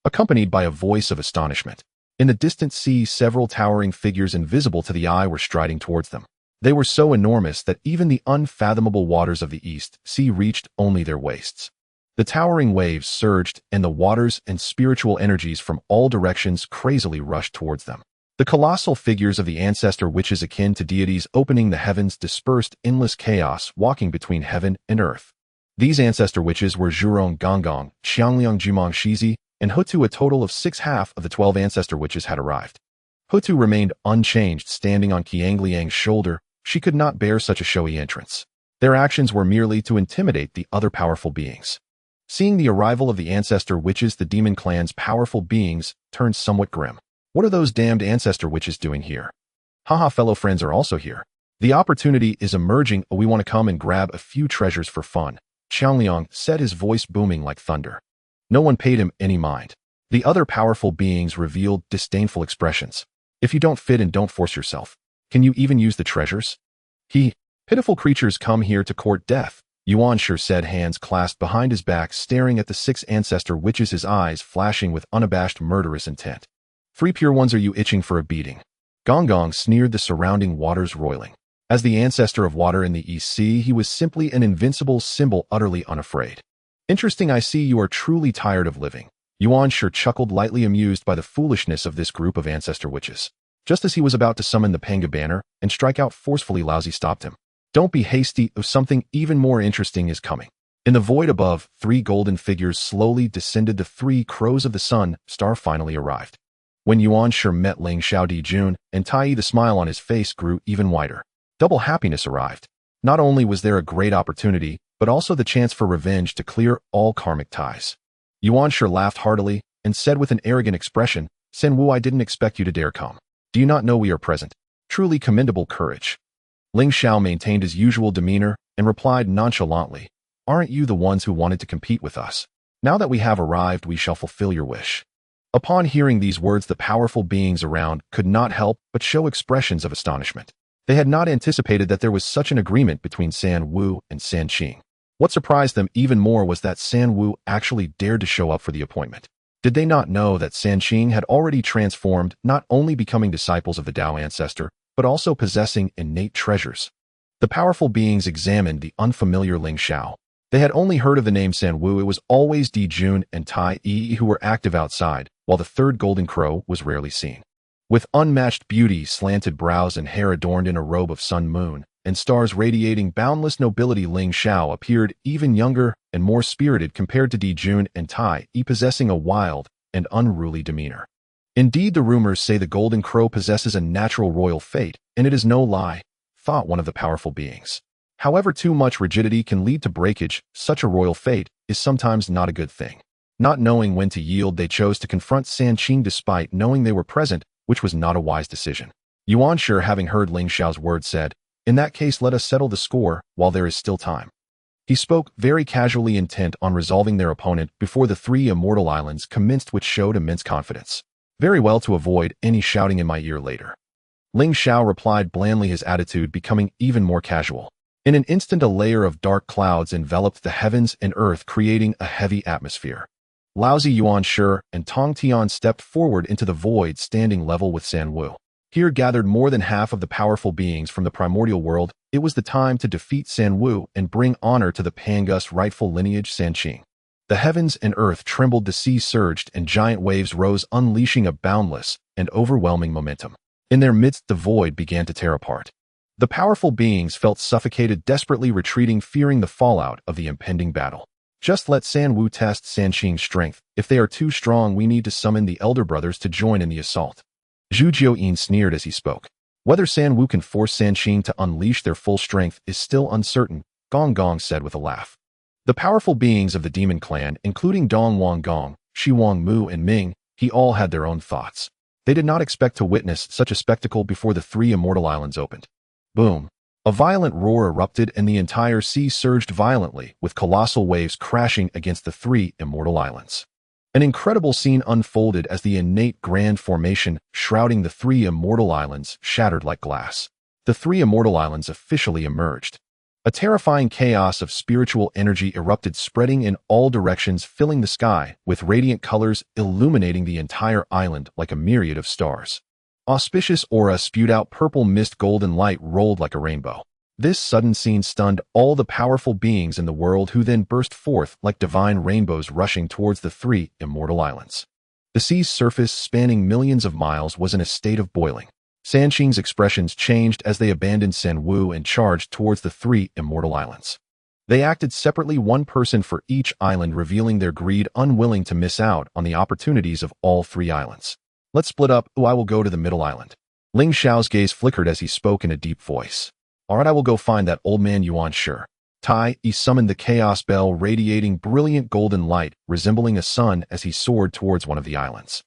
accompanied by a voice of astonishment. In the distant sea, several towering figures invisible to the eye were striding towards them. They were so enormous that even the unfathomable waters of the East Sea reached only their waists. The towering waves surged, and the waters and spiritual energies from all directions crazily rushed towards them. The colossal figures of the ancestor witches, akin to deities opening the heavens, dispersed endless chaos, walking between heaven and earth. These ancestor witches were Zhurong Gonggong, Xiangliang Jumong Shizi, and Hutu. A total of 6 half of the 12 ancestor witches had arrived. Hutu remained unchanged, standing on Qiangliang's shoulder. She could not bear such a showy entrance. Their actions were merely to intimidate the other powerful beings. Seeing the arrival of the ancestor witches, the demon clan's powerful beings turned somewhat grim. "What are those damned ancestor witches doing here?" "Haha, fellow friends are also here. The opportunity is emerging. We want to come and grab a few treasures for fun," Qiangliang said, his voice booming like thunder. No one paid him any mind. The other powerful beings revealed disdainful expressions. "If you don't fit in, don't force yourself. Can you even use the treasures?" Pitiful creatures come here to court death," Yuan Shi said, hands clasped behind his back, staring at the 6 ancestor witches, his eyes flashing with unabashed murderous intent. "Three pure ones, are you itching for a beating?" Gonggong sneered, the surrounding waters roiling. As the ancestor of water in the East Sea, he was simply an invincible symbol, utterly unafraid. "Interesting, I see you are truly tired of living." Yuan Shi chuckled, lightly amused by the foolishness of this group of ancestor witches. Just as he was about to summon the Panga banner and strike out forcefully, Laozi stopped him. "Don't be hasty, something even more interesting is coming." In the void above, 3 golden figures slowly descended. The 3 crows of the sun star finally arrived. When Yuan Shi met Ling Xiao, Dijun and Taiyi, the smile on his face grew even wider. Double happiness arrived. Not only was there a great opportunity, but also the chance for revenge to clear all karmic ties. Yuan Shi laughed heartily and said with an arrogant expression, "Sen Wu, I didn't expect you to dare come. Do you not know we are present?" "Truly commendable courage." Ling Xiao maintained his usual demeanor and replied nonchalantly, "Aren't you the ones who wanted to compete with us? Now that we have arrived, we shall fulfill your wish." Upon hearing these words, the powerful beings around could not help but show expressions of astonishment. They had not anticipated that there was such an agreement between San Wu and San Qing. What surprised them even more was that San Wu actually dared to show up for the appointment. Did they not know that San Qing had already transformed, not only becoming disciples of the Tao ancestor, but also possessing innate treasures? The powerful beings examined the unfamiliar Ling Xiao. They had only heard of the name San Wu. It was always Dijun and Taiyi who were active outside, while the 3rd golden crow was rarely seen. With unmatched beauty, slanted brows and hair adorned in a robe of sun, moon, and stars radiating boundless nobility, Ling Xiao appeared even younger and more spirited compared to Dijun and Taiyi, possessing a wild and unruly demeanor. Indeed, the rumors say the golden crow possesses a natural royal fate, and it is no lie, thought one of the powerful beings. However, too much rigidity can lead to breakage. Such a royal fate is sometimes not a good thing. Not knowing when to yield, they chose to confront San Qing despite knowing they were present, which was not a wise decision. Yuan Shi, having heard Ling Xiao's words, said, "In that case, let us settle the score while there is still time." He spoke very casually, intent on resolving their opponent before the 3 immortal islands commenced, which showed immense confidence. "Very well, to avoid any shouting in my ear later." Ling Xiao replied blandly, his attitude becoming even more casual. In an instant, a layer of dark clouds enveloped the heavens and earth, creating a heavy atmosphere. Laozi, Yuan Shi, and Tong Tian stepped forward into the void, standing level with San Wu. Here gathered more than half of the powerful beings from the primordial world. It was the time to defeat San Wu and bring honor to the Pangus rightful lineage Sanqing. The heavens and earth trembled, the sea surged, and giant waves rose, unleashing a boundless and overwhelming momentum. In their midst, the void began to tear apart. The powerful beings felt suffocated, desperately retreating, fearing the fallout of the impending battle. Just let San Wu test Sanqing's strength. If they are too strong, we need to summon the elder brothers to join in the assault. Zhu Jiuyin sneered as he spoke. Whether San Wu can force Sanqing to unleash their full strength is still uncertain, Gong Gong said with a laugh. The powerful beings of the demon clan, including Dong Wang Gong, Shi Wang Mu, and Ming, he all had their own thoughts. They did not expect to witness such a spectacle before the three immortal islands opened. Boom! A violent roar erupted and the entire sea surged violently, with colossal waves crashing against the three immortal islands. An incredible scene unfolded as the innate grand formation shrouding the three immortal islands shattered like glass. The three immortal islands officially emerged. A terrifying chaos of spiritual energy erupted, spreading in all directions, filling the sky with radiant colors, illuminating the entire island like a myriad of stars. Auspicious aura spewed out purple mist, golden light rolled like a rainbow. This sudden scene stunned all the powerful beings in the world, who then burst forth like divine rainbows, rushing towards the three immortal islands. The sea's surface, spanning millions of miles, was in a state of boiling. Sanqing's expressions changed as they abandoned San Wu and charged towards the three immortal islands. They acted separately, one person for each island, revealing their greed, unwilling to miss out on the opportunities of all three islands. Let's split up. I will go to the middle island. Ling Xiao's gaze flickered as he spoke in a deep voice. All right, I will go find that old man Yuan, sure. Tai, he summoned the chaos bell, radiating brilliant golden light, resembling a sun, as he soared towards one of the islands.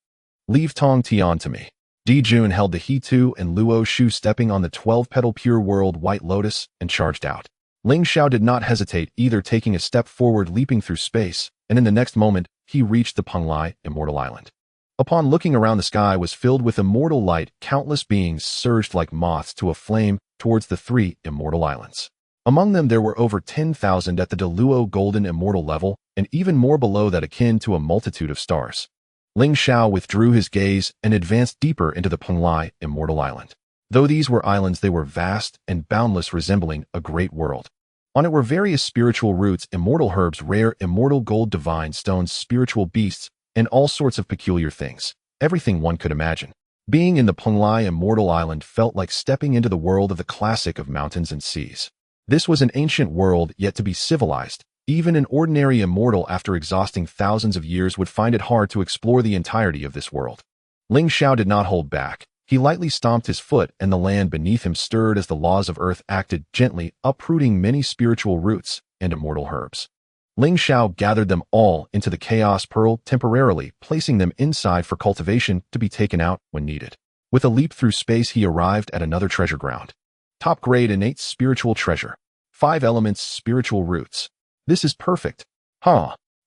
Leave Tong Tian to me. Dijun held the He-Tu and Luo Shu, stepping on the 12-petal pure world white lotus, and charged out. Ling Xiao did not hesitate, either taking a step forward, leaping through space, and in the next moment, he reached the Penglai immortal island. Upon looking around, the sky was filled with immortal light. Countless beings surged like moths to a flame towards the three immortal islands. Among them, there were over 10,000 at the Deluo golden immortal level, and even more below that, akin to a multitude of stars. Ling Xiao withdrew his gaze and advanced deeper into the Penglai immortal island. Though these were islands, they were vast and boundless, resembling a great world. On it were various spiritual roots, immortal herbs, rare immortal gold, divine stones, spiritual beasts, and all sorts of peculiar things. Everything one could imagine. Being in the Penglai immortal island felt like stepping into the world of the classic of mountains and seas. This was an ancient world, yet to be civilized. Even an ordinary immortal, after exhausting thousands of years, would find it hard to explore the entirety of this world. Ling Xiao did not hold back. He lightly stomped his foot, and the land beneath him stirred as the laws of earth acted gently, uprooting many spiritual roots and immortal herbs. Ling Xiao gathered them all into the Chaos Pearl, temporarily placing them inside for cultivation to be taken out when needed. With a leap through space, he arrived at another treasure ground. Top-grade innate spiritual treasure. 5 elements spiritual roots. This is perfect.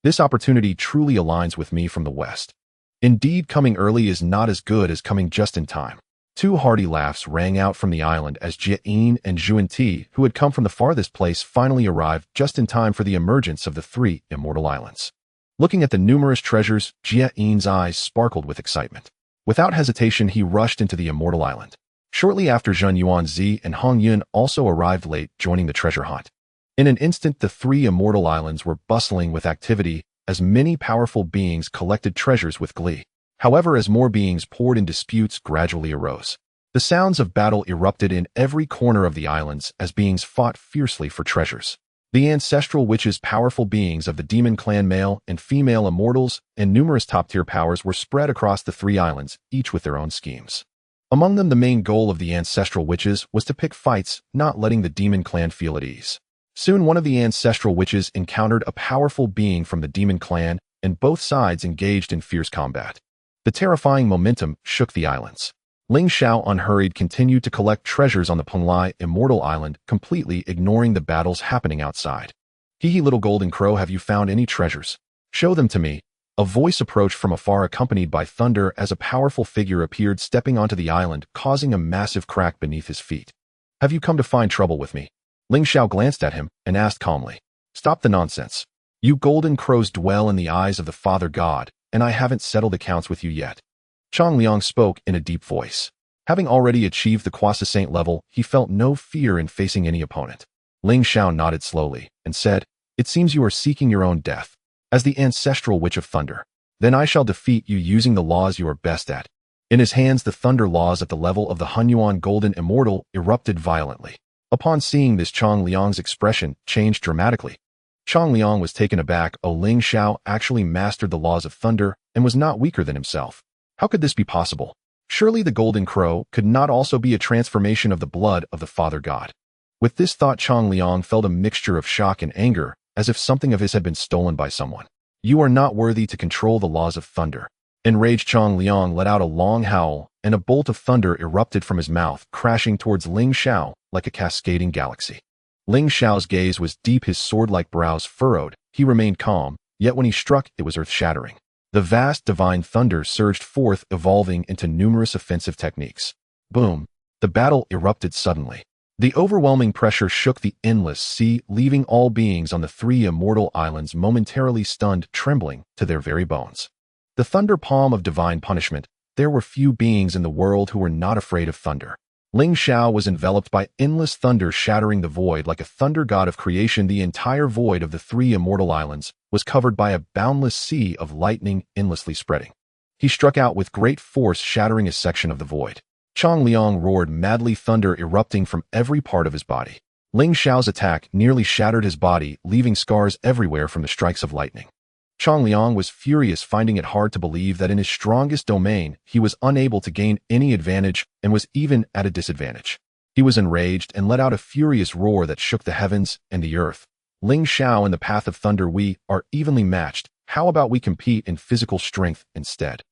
This opportunity truly aligns with me from the West. Indeed, coming early is not as good as coming just in time. 2 hearty laughs rang out from the island as Jia-in and Zhuan-Ti, who had come from the farthest place, finally arrived just in time for the emergence of the 3 immortal islands. Looking at the numerous treasures, Jia-in's eyes sparkled with excitement. Without hesitation, he rushed into the immortal island. Shortly after, Zhen Yuanzi and Hong Yun also arrived late, joining the treasure hunt. In an instant, the 3 immortal islands were bustling with activity as many powerful beings collected treasures with glee. However, as more beings poured in, disputes gradually arose. The sounds of battle erupted in every corner of the islands as beings fought fiercely for treasures. The ancestral witches, powerful beings of the demon clan, male and female immortals, and numerous top-tier powers were spread across the 3 islands, each with their own schemes. Among them, the main goal of the ancestral witches was to pick fights, not letting the demon clan feel at ease. Soon, one of the ancestral witches encountered a powerful being from the demon clan, and both sides engaged in fierce combat. The terrifying momentum shook the islands. Ling Xiao, unhurried, continued to collect treasures on the Penglai immortal island, completely ignoring the battles happening outside. Hee, little golden crow, have you found any treasures? Show them to me. A voice approached from afar, accompanied by thunder, as a powerful figure appeared, stepping onto the island, causing a massive crack beneath his feet. Have you come to find trouble with me? Ling Xiao glanced at him and asked calmly. Stop the nonsense. You golden crows dwell in the eyes of the Father God, and I haven't settled accounts with you yet. Chong Liang spoke in a deep voice. Having already achieved the quasi-saint level, he felt no fear in facing any opponent. Ling Xiao nodded slowly and said, "It seems you are seeking your own death. As the ancestral Witch of Thunder, then I shall defeat you using the laws you are best at." In his hands, the thunder laws at the level of the Hunyuan Golden Immortal erupted violently. Upon seeing this, Chang Liang's expression changed dramatically. Chang Liang was taken aback. Ling Xiao actually mastered the laws of thunder and was not weaker than himself. How could this be possible? Surely the Golden Crow could not also be a transformation of the blood of the Father God. With this thought, Chang Liang felt a mixture of shock and anger, as if something of his had been stolen by someone. "You are not worthy to control the laws of thunder." Enraged, Chang Liang let out a long howl, and a bolt of thunder erupted from his mouth, crashing towards Ling Xiao like a cascading galaxy. Ling Xiao's gaze was deep, his sword-like brows furrowed. He remained calm, yet when he struck, it was earth-shattering. The vast divine thunder surged forth, evolving into numerous offensive techniques. Boom! The battle erupted suddenly. The overwhelming pressure shook the endless sea, leaving all beings on the three immortal islands momentarily stunned, trembling to their very bones. The thunder palm of divine punishment. There were few beings in the world who were not afraid of thunder. Ling Xiao was enveloped by endless thunder, shattering the void like a thunder god of creation. The entire void of the three immortal islands was covered by a boundless sea of lightning, endlessly spreading. He struck out with great force, shattering a section of the void. Chang Liang roared madly, thunder erupting from every part of his body. Ling Xiao's attack nearly shattered his body, leaving scars everywhere from the strikes of lightning. Chang Liang was furious, finding it hard to believe that in his strongest domain, he was unable to gain any advantage and was even at a disadvantage. He was enraged and let out a furious roar that shook the heavens and the earth. "Ling Xiao and the Path of Thunder, we are evenly matched. How about we compete in physical strength instead?"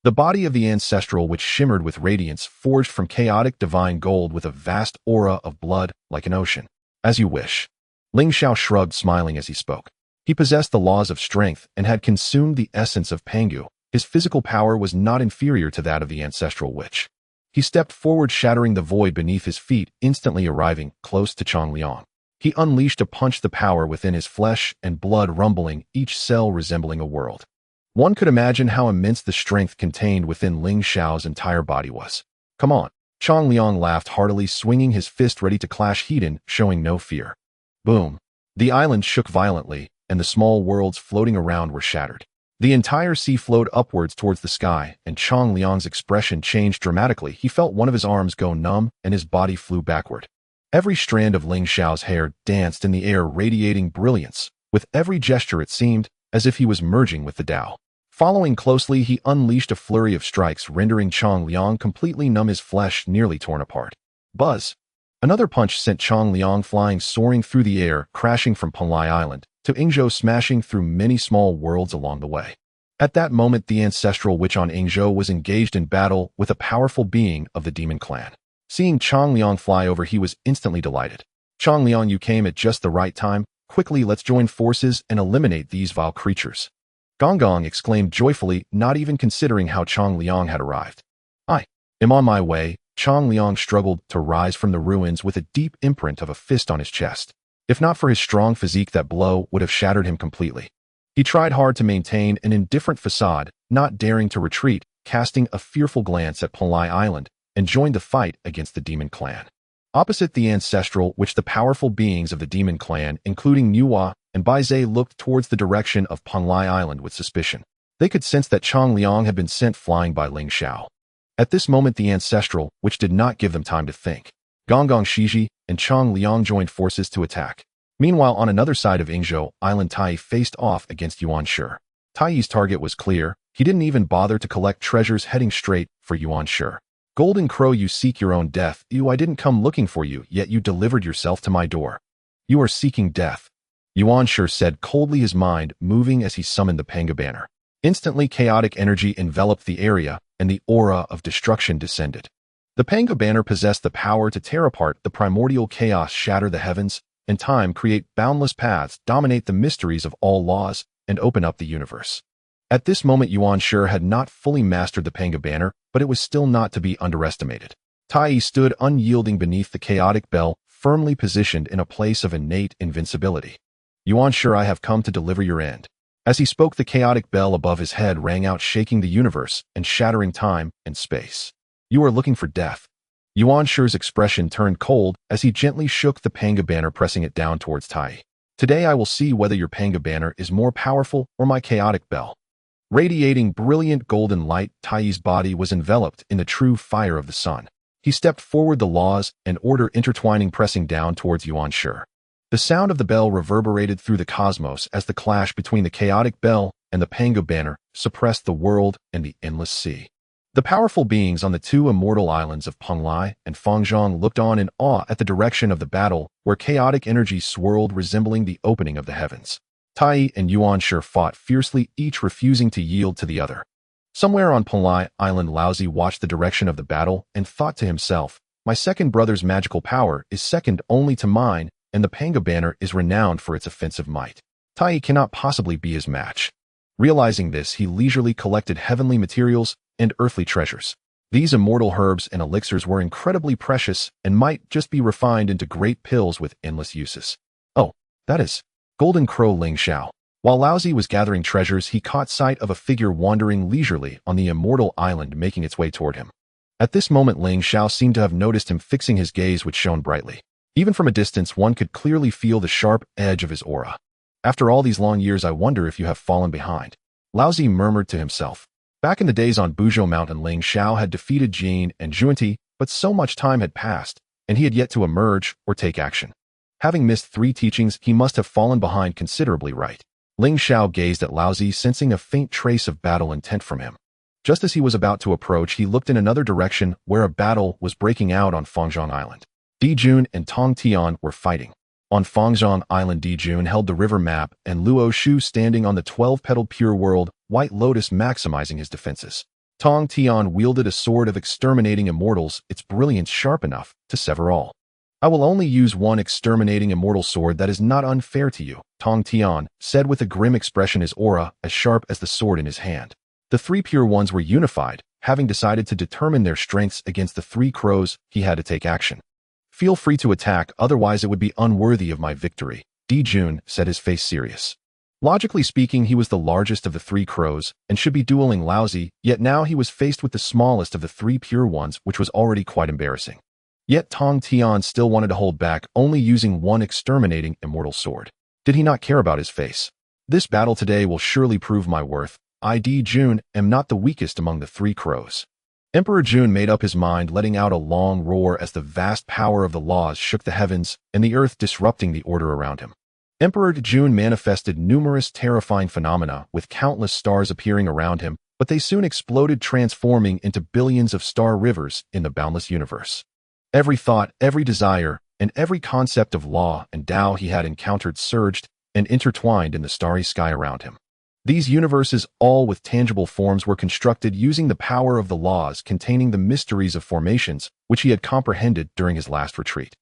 The body of the ancestral witch shimmered with radiance, forged from chaotic divine gold with a vast aura of blood like an ocean. "As you wish." Ling Xiao shrugged, smiling as he spoke. He possessed the laws of strength and had consumed the essence of Pangu. His physical power was not inferior to that of the ancestral witch. He stepped forward, shattering the void beneath his feet, instantly arriving close to Chang Liang. He unleashed a punch, the power within his flesh and blood rumbling, each cell resembling a world. One could imagine how immense the strength contained within Ling Xiao's entire body was. "Come on." Chang Liang laughed heartily, swinging his fist ready to clash Hedon, showing no fear. Boom! The island shook violently, and the small worlds floating around were shattered. The entire sea flowed upwards towards the sky, and Chang Liang's expression changed dramatically. He felt one of his arms go numb, and his body flew backward. Every strand of Ling Xiao's hair danced in the air, radiating brilliance. With every gesture, it seemed as if he was merging with the Tao. Following closely, he unleashed a flurry of strikes, rendering Chang Liang completely numb, his flesh nearly torn apart. Buzz! Another punch sent Chang Liang flying, soaring through the air, crashing from Panlai Island to Yingzhou, smashing through many small worlds along the way. At that moment, the ancestral witch on Yingzhou was engaged in battle with a powerful being of the demon clan. Seeing Chang Liang fly over, he was instantly delighted. "Chang Liang, you came at just the right time. Quickly, let's join forces and eliminate these vile creatures." Gong Gong exclaimed joyfully, not even considering how Chang Liang had arrived. "I am on my way." Chang Liang struggled to rise from the ruins with a deep imprint of a fist on his chest. If not for his strong physique, that blow would have shattered him completely. He tried hard to maintain an indifferent facade, not daring to retreat, casting a fearful glance at Panlai Island, and joined the fight against the demon clan. Opposite the ancestral witch, the powerful beings of the demon clan, including Nuwa and Baizhe, looked towards the direction of Panlai Island with suspicion. They could sense that Chang Liang had been sent flying by Ling Xiao. At this moment, the ancestral witch did not give them time to think. Gong Gong, Shiji, and Chang Liang joined forces to attack. Meanwhile, on another side of Yingzhou Island, Taiyi faced off against Yuan Shi. Taiyi's target was clear. He didn't even bother to collect treasures, heading straight for Yuan Shi. "Golden Crow, you seek your own death. I didn't come looking for you, yet you delivered yourself to my door. You are seeking death," Yuan Shi said coldly, his mind moving as he summoned the Panga banner. Instantly, chaotic energy enveloped the area, and the aura of destruction descended. The Panga banner possessed the power to tear apart the primordial chaos, shatter the heavens and time, create boundless paths, dominate the mysteries of all laws, and open up the universe. At this moment, Yuan Shi had not fully mastered the Panga banner, but it was still not to be underestimated. Taiyi stood unyielding beneath the chaotic bell, firmly positioned in a place of innate invincibility. "Yuan Shi, I have come to deliver your end." As he spoke, the chaotic bell above his head rang out, shaking the universe and shattering time and space. You are looking for death. Yuan Shi's expression turned cold as he gently shook the Panga banner, pressing it down towards Taiyi. Today I will see whether your Panga banner is more powerful or my chaotic bell. Radiating brilliant golden light, Taiyi's body was enveloped in the true fire of the sun. He stepped forward, the laws and order intertwining, pressing down towards Yuan Shi. The sound of the bell reverberated through the cosmos as the clash between the chaotic bell and the Panga banner suppressed the world and the endless sea. The powerful beings on the two immortal islands of Penglai and Fangzhong looked on in awe at the direction of the battle, where chaotic energy swirled, resembling the opening of the heavens. Taiyi and Yuan Shi fought fiercely, each refusing to yield to the other. Somewhere on Penglai Island, Laozi watched the direction of the battle and thought to himself, "My second brother's magical power is second only to mine, and the Panga banner is renowned for its offensive might. Taiyi cannot possibly be his match." Realizing this, he leisurely collected heavenly materials and earthly treasures. These immortal herbs and elixirs were incredibly precious and might just be refined into great pills with endless uses. Oh, that is Golden Crow Ling Xiao. While Laozi was gathering treasures, he caught sight of a figure wandering leisurely on the immortal island, making its way toward him. At this moment, Ling Xiao seemed to have noticed him, fixing his gaze, which shone brightly. Even from a distance, one could clearly feel the sharp edge of his aura. "After all these long years, I wonder if you have fallen behind," Laozi murmured to himself. Back in the days on Buzhou Mountain, Ling Xiao had defeated Jin and Zhuanti, but so much time had passed, and he had yet to emerge or take action. Having missed 3 teachings, he must have fallen behind considerably, right? Ling Xiao gazed at Laozi, sensing a faint trace of battle intent from him. Just as he was about to approach, he looked in another direction, where a battle was breaking out on Fangzhong Island. Dijun and Tongtian were fighting. On Fangzhong Island, Dijun held the river map, and Luo Shu standing on the 12-petaled pure world white lotus, maximizing his defenses. Tongtian wielded a sword of exterminating immortals, its brilliance sharp enough to sever all. "I will only use one exterminating immortal sword. That is not unfair to you," Tongtian said with a grim expression, his aura as sharp as the sword in his hand. The 3 pure ones were unified. Having decided to determine their strengths against the 3 crows, he had to take action. "Feel free to attack, otherwise it would be unworthy of my victory," Dijun said, his face serious. Logically speaking, he was the largest of the 3 crows and should be dueling Laozi, yet now he was faced with the smallest of the 3 pure ones, which was already quite embarrassing. Yet Tongtian still wanted to hold back, only using one exterminating immortal sword. Did he not care about his face? "This battle today will surely prove my worth. I, Dijun, am not the weakest among the 3 crows." Emperor Jun made up his mind, letting out a long roar as the vast power of the laws shook the heavens and the earth, disrupting the order around him. Emperor Jun manifested numerous terrifying phenomena, with countless stars appearing around him, but they soon exploded, transforming into billions of star rivers in the boundless universe. Every thought, every desire, and every concept of law and Tao he had encountered surged and intertwined in the starry sky around him. These universes, all with tangible forms, were constructed using the power of the laws, containing the mysteries of formations, which he had comprehended during his last retreat.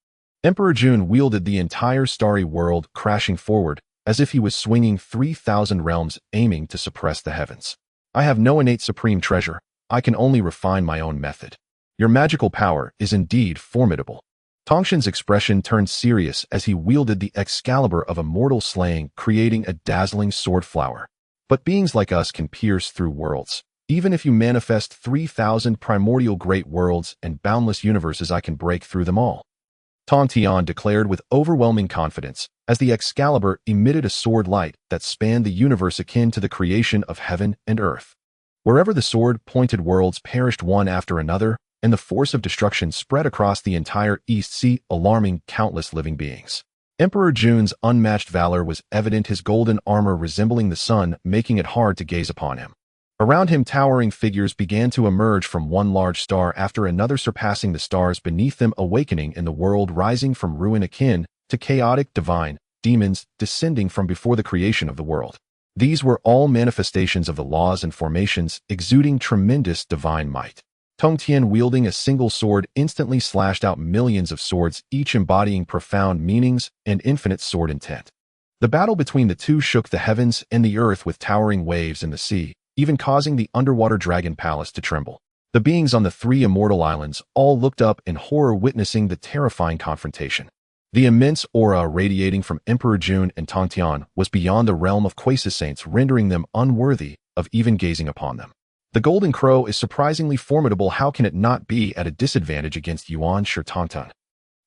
Emperor Jun wielded the entire starry world, crashing forward, as if he was swinging 3,000 realms, aiming to suppress the heavens. "I have no innate supreme treasure. I can only refine my own method. Your magical power is indeed formidable." Tongshan's expression turned serious as he wielded the Excalibur of immortal slaying, creating a dazzling sword flower. "But beings like us can pierce through worlds. Even if you manifest 3,000 primordial great worlds and boundless universes, I can break through them all," Tongtian declared with overwhelming confidence, as the Excalibur emitted a sword light that spanned the universe, akin to the creation of heaven and earth. Wherever the sword pointed, worlds perished one after another, and the force of destruction spread across the entire East Sea, alarming countless living beings. Emperor Jun's unmatched valor was evident, his golden armor resembling the sun, making it hard to gaze upon him. Around him, towering figures began to emerge from one large star after another, surpassing the stars beneath them, awakening in the world, rising from ruin akin to chaotic divine demons descending from before the creation of the world. These were all manifestations of the laws and formations, exuding tremendous divine might. Tongtian, wielding a single sword, instantly slashed out millions of swords, each embodying profound meanings and infinite sword intent. The battle between the two shook the heavens and the earth with towering waves in the sea, even causing the underwater dragon palace to tremble. The beings on the 3 immortal islands all looked up in horror, witnessing the terrifying confrontation. The immense aura radiating from Emperor Jun and Tongtian was beyond the realm of quasi-saints, rendering them unworthy of even gazing upon them. The Golden Crow is surprisingly formidable. How can it not be at a disadvantage against Yuan Shirtantan?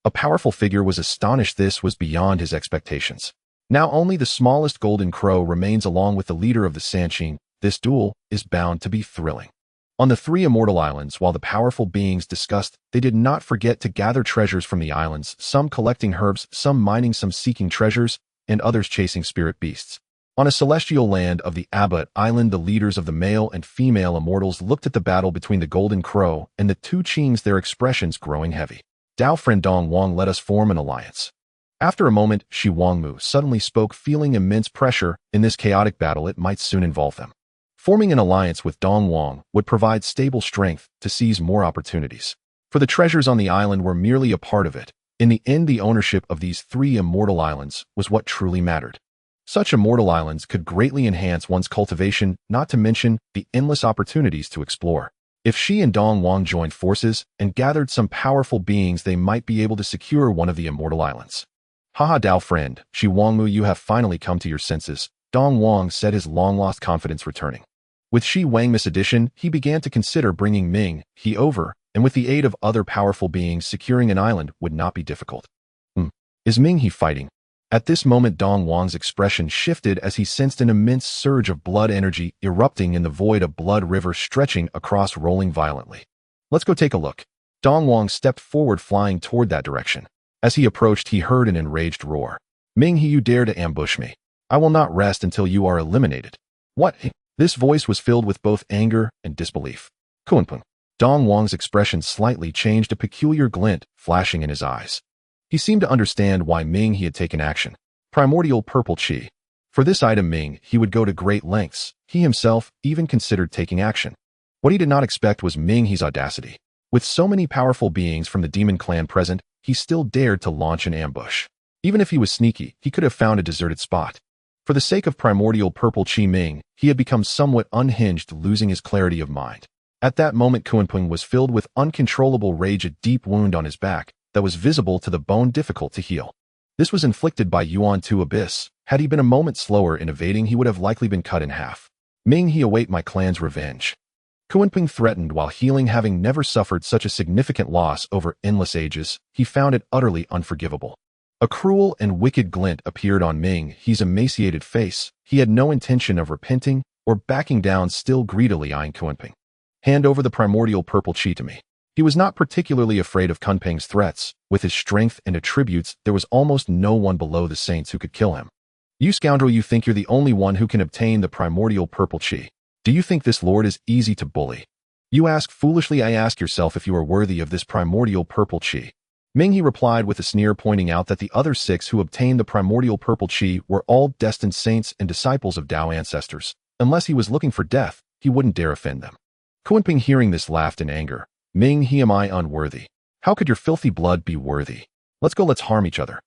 A powerful figure was astonished. This was beyond his expectations. Now only the smallest Golden Crow remains along with the leader of the Sanqing. This duel is bound to be thrilling. On the three immortal islands, while the powerful beings discussed, they did not forget to gather treasures from the islands, some collecting herbs, some mining, some seeking treasures, and others chasing spirit beasts. On a celestial land of the Abbot Island, the leaders of the male and female immortals looked at the battle between the Golden Crow and the two Qings, their expressions growing heavy. Dao friend Dong Wang, let us form an alliance. After a moment, Shi Wangmu suddenly spoke, feeling immense pressure. In this chaotic battle, it might soon involve them. Forming an alliance with Dong Wang would provide stable strength to seize more opportunities. For the treasures on the island were merely a part of it. In the end, the ownership of these three immortal islands was what truly mattered. Such immortal islands could greatly enhance one's cultivation, not to mention the endless opportunities to explore. If Shi and Dong Wang joined forces and gathered some powerful beings, they might be able to secure one of the immortal islands. Haha, Dao friend, Shi Wangmu, you have finally come to your senses, Dong Wang said, his long-lost confidence returning. With Shi Wangmu's addition, he began to consider bringing Ming He over, and with the aid of other powerful beings, securing an island would not be difficult. Is Ming He fighting? At this moment, Dong Wang's expression shifted as he sensed an immense surge of blood energy erupting in the void, a blood river stretching across, rolling violently. Let's go take a look. Dong Wang stepped forward, flying toward that direction. As he approached, he heard an enraged roar. Ming He, you dare to ambush me? I will not rest until you are eliminated. What? This voice was filled with both anger and disbelief. Kunpeng. Dong Wang's expression slightly changed, a peculiar glint flashing in his eyes. He seemed to understand why Ming He had taken action. Primordial Purple Qi. For this item, Ming He would go to great lengths. He himself even considered taking action. What he did not expect was Ming He's audacity. With so many powerful beings from the demon clan present, he still dared to launch an ambush. Even if he was sneaky, he could have found a deserted spot. For the sake of Primordial Purple Qi, Ming He had become somewhat unhinged, losing his clarity of mind. At that moment, Kunpeng was filled with uncontrollable rage, a deep wound on his back that was visible to the bone, difficult to heal. This was inflicted by Yuan Tu Abyss. Had he been a moment slower in evading, he would have likely been cut in half. Ming He, await my clan's revenge. Kunpeng threatened while healing. Having never suffered such a significant loss over endless ages, he found it utterly unforgivable. A cruel and wicked glint appeared on Ming He's emaciated face. He had no intention of repenting or backing down, still greedily eyeing Kunpeng. Hand over the Primordial Purple Qi to me. He was not particularly afraid of Kunpeng's threats. With his strength and attributes, there was almost no one below the saints who could kill him. You scoundrel, you think you're the only one who can obtain the Primordial Purple Qi. Do you think this lord is easy to bully? You ask foolishly. I ask yourself if you are worthy of this Primordial Purple Qi. Ming He replied with a sneer, pointing out that the other 6 who obtained the Primordial Purple Qi were all destined saints and disciples of Dao ancestors. Unless he was looking for death, he wouldn't dare offend them. Kunpeng, hearing this, laughed in anger. Ming He, am I unworthy? How could your filthy blood be worthy? Let's go, let's harm each other.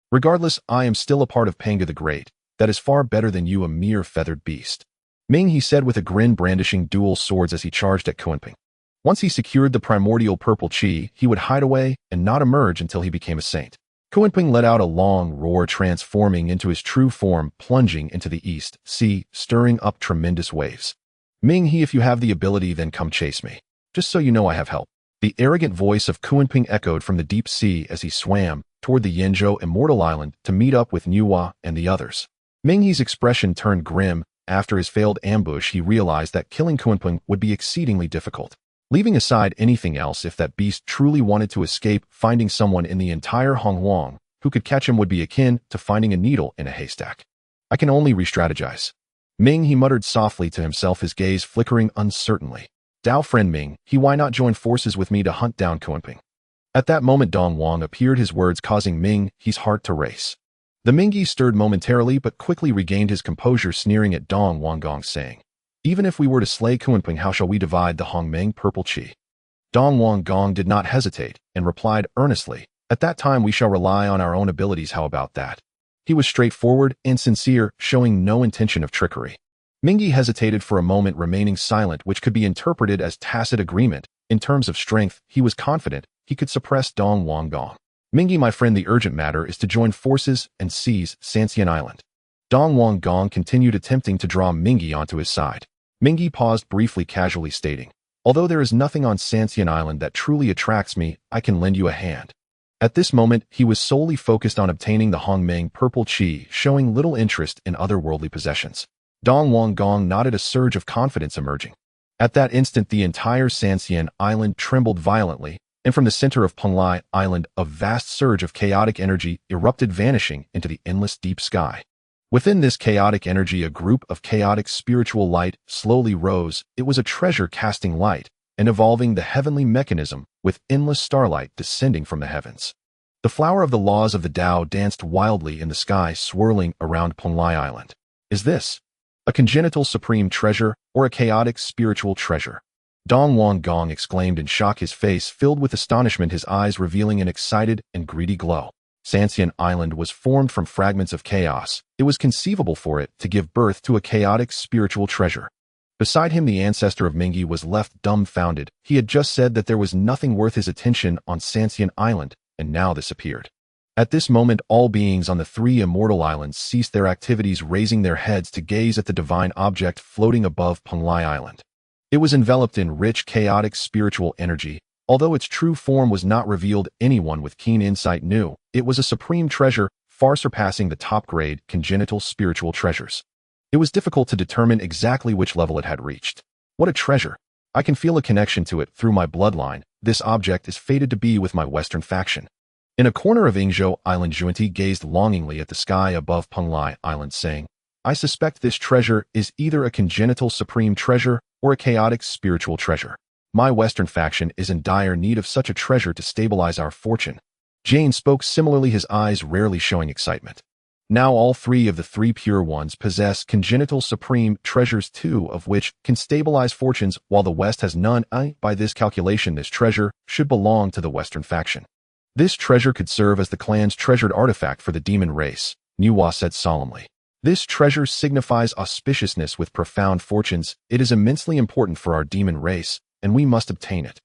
Regardless, I am still a part of Panga the Great. That is far better than you, a mere feathered beast. Ming He said with a grin, brandishing dual swords as he charged at Kunpeng. Once he secured the Primordial Purple Qi, he would hide away and not emerge until he became a saint. Kunpeng let out a long roar, transforming into his true form, plunging into the east sea, stirring up tremendous waves. Ming He, if you have the ability, then come chase me. Just so you know, I have help. The arrogant voice of Kunpeng echoed from the deep sea as he swam toward the Yenzhou Immortal Island to meet up with Nuwa and the others. Ming He's expression turned grim. After his failed ambush, he realized that killing Kunpeng would be exceedingly difficult. Leaving aside anything else, if that beast truly wanted to escape, finding someone in the entire Honghuang who could catch him would be akin to finding a needle in a haystack. I can only re-strategize. Ming He muttered softly to himself, his gaze flickering uncertainly. Dao friend Ming He, why not join forces with me to hunt down Kunpeng? At that moment, Dong Wang appeared, his words causing Ming He's heart to race. The Mingyi stirred momentarily but quickly regained his composure, sneering at Dong Wangong, saying, even if we were to slay Kunpeng, how shall we divide the Hongmeng Purple Qi? Dong Wangong did not hesitate and replied earnestly, at that time we shall rely on our own abilities. How about that? He was straightforward and sincere, showing no intention of trickery. Mingyi hesitated for a moment, remaining silent, which could be interpreted as tacit agreement. In terms of strength, he was confident he could suppress Dong Wangong. Mingyi, my friend, the urgent matter is to join forces and seize Sanxian Island. Dong Wangong continued, attempting to draw Mingyi onto his side. Mingi paused briefly, casually stating, "Although there is nothing on Sanxian Island that truly attracts me, I can lend you a hand." At this moment, he was solely focused on obtaining the Hongmeng purple qi, showing little interest in other worldly possessions. Dong Wang Gong nodded, a surge of confidence emerging. At that instant, the entire Sanxian Island trembled violently, and from the center of Penglai Island, a vast surge of chaotic energy erupted, vanishing into the endless deep sky. Within this chaotic energy, a group of chaotic spiritual light slowly rose. It was a treasure casting light and evolving the heavenly mechanism, with endless starlight descending from the heavens. The flower of the laws of the Tao danced wildly in the sky, swirling around Penglai Island. Is this a congenital supreme treasure or a chaotic spiritual treasure? Dong Wang Gong exclaimed in shock, his face filled with astonishment, his eyes revealing an excited and greedy glow. Sanxian Island was formed from fragments of chaos. It was conceivable for it to give birth to a chaotic spiritual treasure. Beside him, the ancestor of Mingi was left dumbfounded. He had just said that there was nothing worth his attention on Sanxian Island, and now this appeared. At this moment, all beings on the three immortal islands ceased their activities, raising their heads to gaze at the divine object floating above Penglai Island. It was enveloped in rich, chaotic spiritual energy. Although its true form was not revealed, anyone with keen insight knew it was a supreme treasure, far surpassing the top-grade congenital spiritual treasures. It was difficult to determine exactly which level it had reached. What a treasure! I can feel a connection to it through my bloodline. This object is fated to be with my Western faction. In a corner of Yingzhou Island, Junti gazed longingly at the sky above Penglai Island, saying, "I suspect this treasure is either a congenital supreme treasure or a chaotic spiritual treasure. My Western faction is in dire need of such a treasure to stabilize our fortune." Jane spoke similarly, his eyes rarely showing excitement. Now all three of the three pure ones possess congenital supreme treasures, two of which can stabilize fortunes, while the West has none. By this calculation, this treasure should belong to the Western faction. This treasure could serve as the clan's treasured artifact for the demon race, Nuwa said solemnly. This treasure signifies auspiciousness with profound fortunes. It is immensely important for our demon race, and we must obtain it.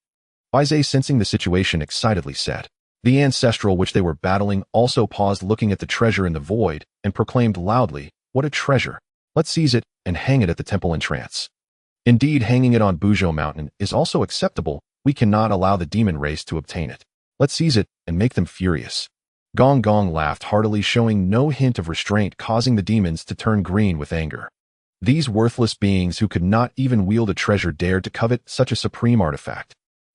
Baizhe, sensing the situation, excitedly said. The ancestral which they were battling also paused, looking at the treasure in the void, and proclaimed loudly, "What a treasure! Let's seize it and hang it at the temple entrance." Indeed, hanging it on Buzhou Mountain is also acceptable. We cannot allow the demon race to obtain it. Let's seize it and make them furious. Gong Gong laughed heartily, showing no hint of restraint, causing the demons to turn green with anger. These worthless beings who could not even wield a treasure dared to covet such a supreme artifact.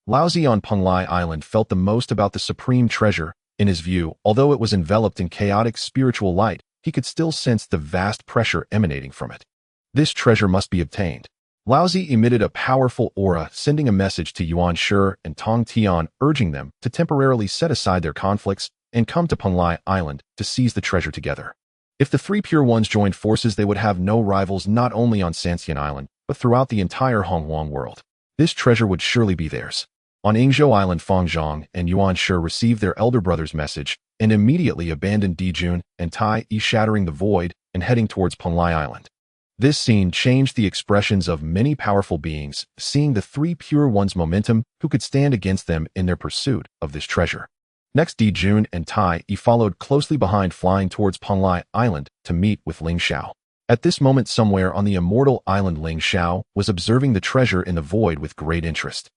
Laozi on Penglai Island felt the most about the supreme treasure. In his view, although it was enveloped in chaotic spiritual light, he could still sense the vast pressure emanating from it. This treasure must be obtained. Laozi emitted a powerful aura, sending a message to Yuan Shi and Tong Tian, urging them to temporarily set aside their conflicts and come to Penglai Island to seize the treasure together. If the three pure ones joined forces, they would have no rivals, not only on Sanxian Island, but throughout the entire Hongwang world. This treasure would surely be theirs. On Yingzhou Island, Fang Zhang and Yuan Shi received their elder brother's message and immediately abandoned Dijun and Taiyi, shattering the void and heading towards Penglai Island. This scene changed the expressions of many powerful beings, seeing the three pure ones' momentum, who could stand against them in their pursuit of this treasure. Next, Dijun and Taiyi followed closely behind, flying towards Penglai Island to meet with Ling Xiao. At this moment, somewhere on the immortal island, Ling Xiao was observing the treasure in the void with great interest.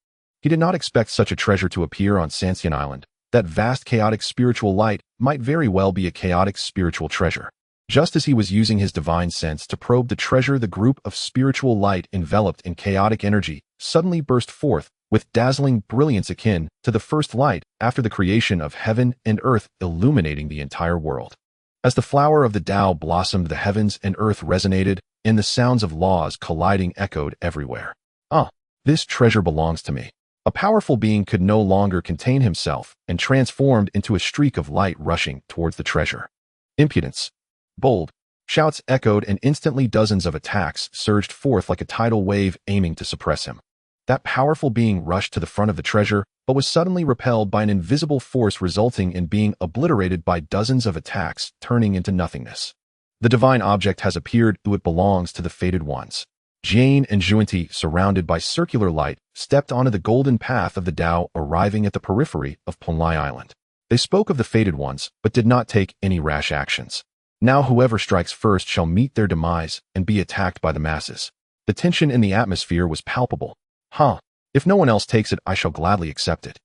He did not expect such a treasure to appear on Sanxian Island. That vast chaotic spiritual light might very well be a chaotic spiritual treasure. Just as he was using his divine sense to probe the treasure, the group of spiritual light enveloped in chaotic energy suddenly burst forth with dazzling brilliance akin to the first light after the creation of heaven and earth, illuminating the entire world. As the flower of the Tao blossomed, the heavens and earth resonated, and the sounds of laws colliding echoed everywhere. This treasure belongs to me. A powerful being could no longer contain himself and transformed into a streak of light rushing towards the treasure. Impudence! Bold! Shouts echoed, and instantly dozens of attacks surged forth like a tidal wave, aiming to suppress him. That powerful being rushed to the front of the treasure, but was suddenly repelled by an invisible force, resulting in being obliterated by dozens of attacks, turning into nothingness. The divine object has appeared, it belongs to the fated ones. Jane and Junti, surrounded by circular light, stepped onto the golden path of the Tao, arriving at the periphery of Penglai Island. They spoke of the fated ones, but did not take any rash actions. Now whoever strikes first shall meet their demise and be attacked by the masses. The tension in the atmosphere was palpable. Huh. If no one else takes it, I shall gladly accept it.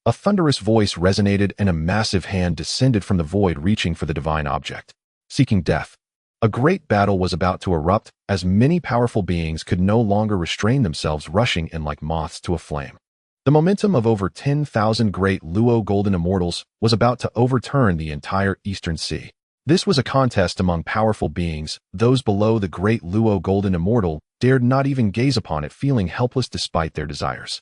A thunderous voice resonated and a massive hand descended from the void reaching for the divine object, seeking death. A great battle was about to erupt as many powerful beings could no longer restrain themselves, rushing in like moths to a flame. The momentum of over 10,000 great Luo golden immortals was about to overturn the entire Eastern Sea. This was a contest among powerful beings. Those below the great Luo golden immortal dared not even gaze upon it, feeling helpless despite their desires.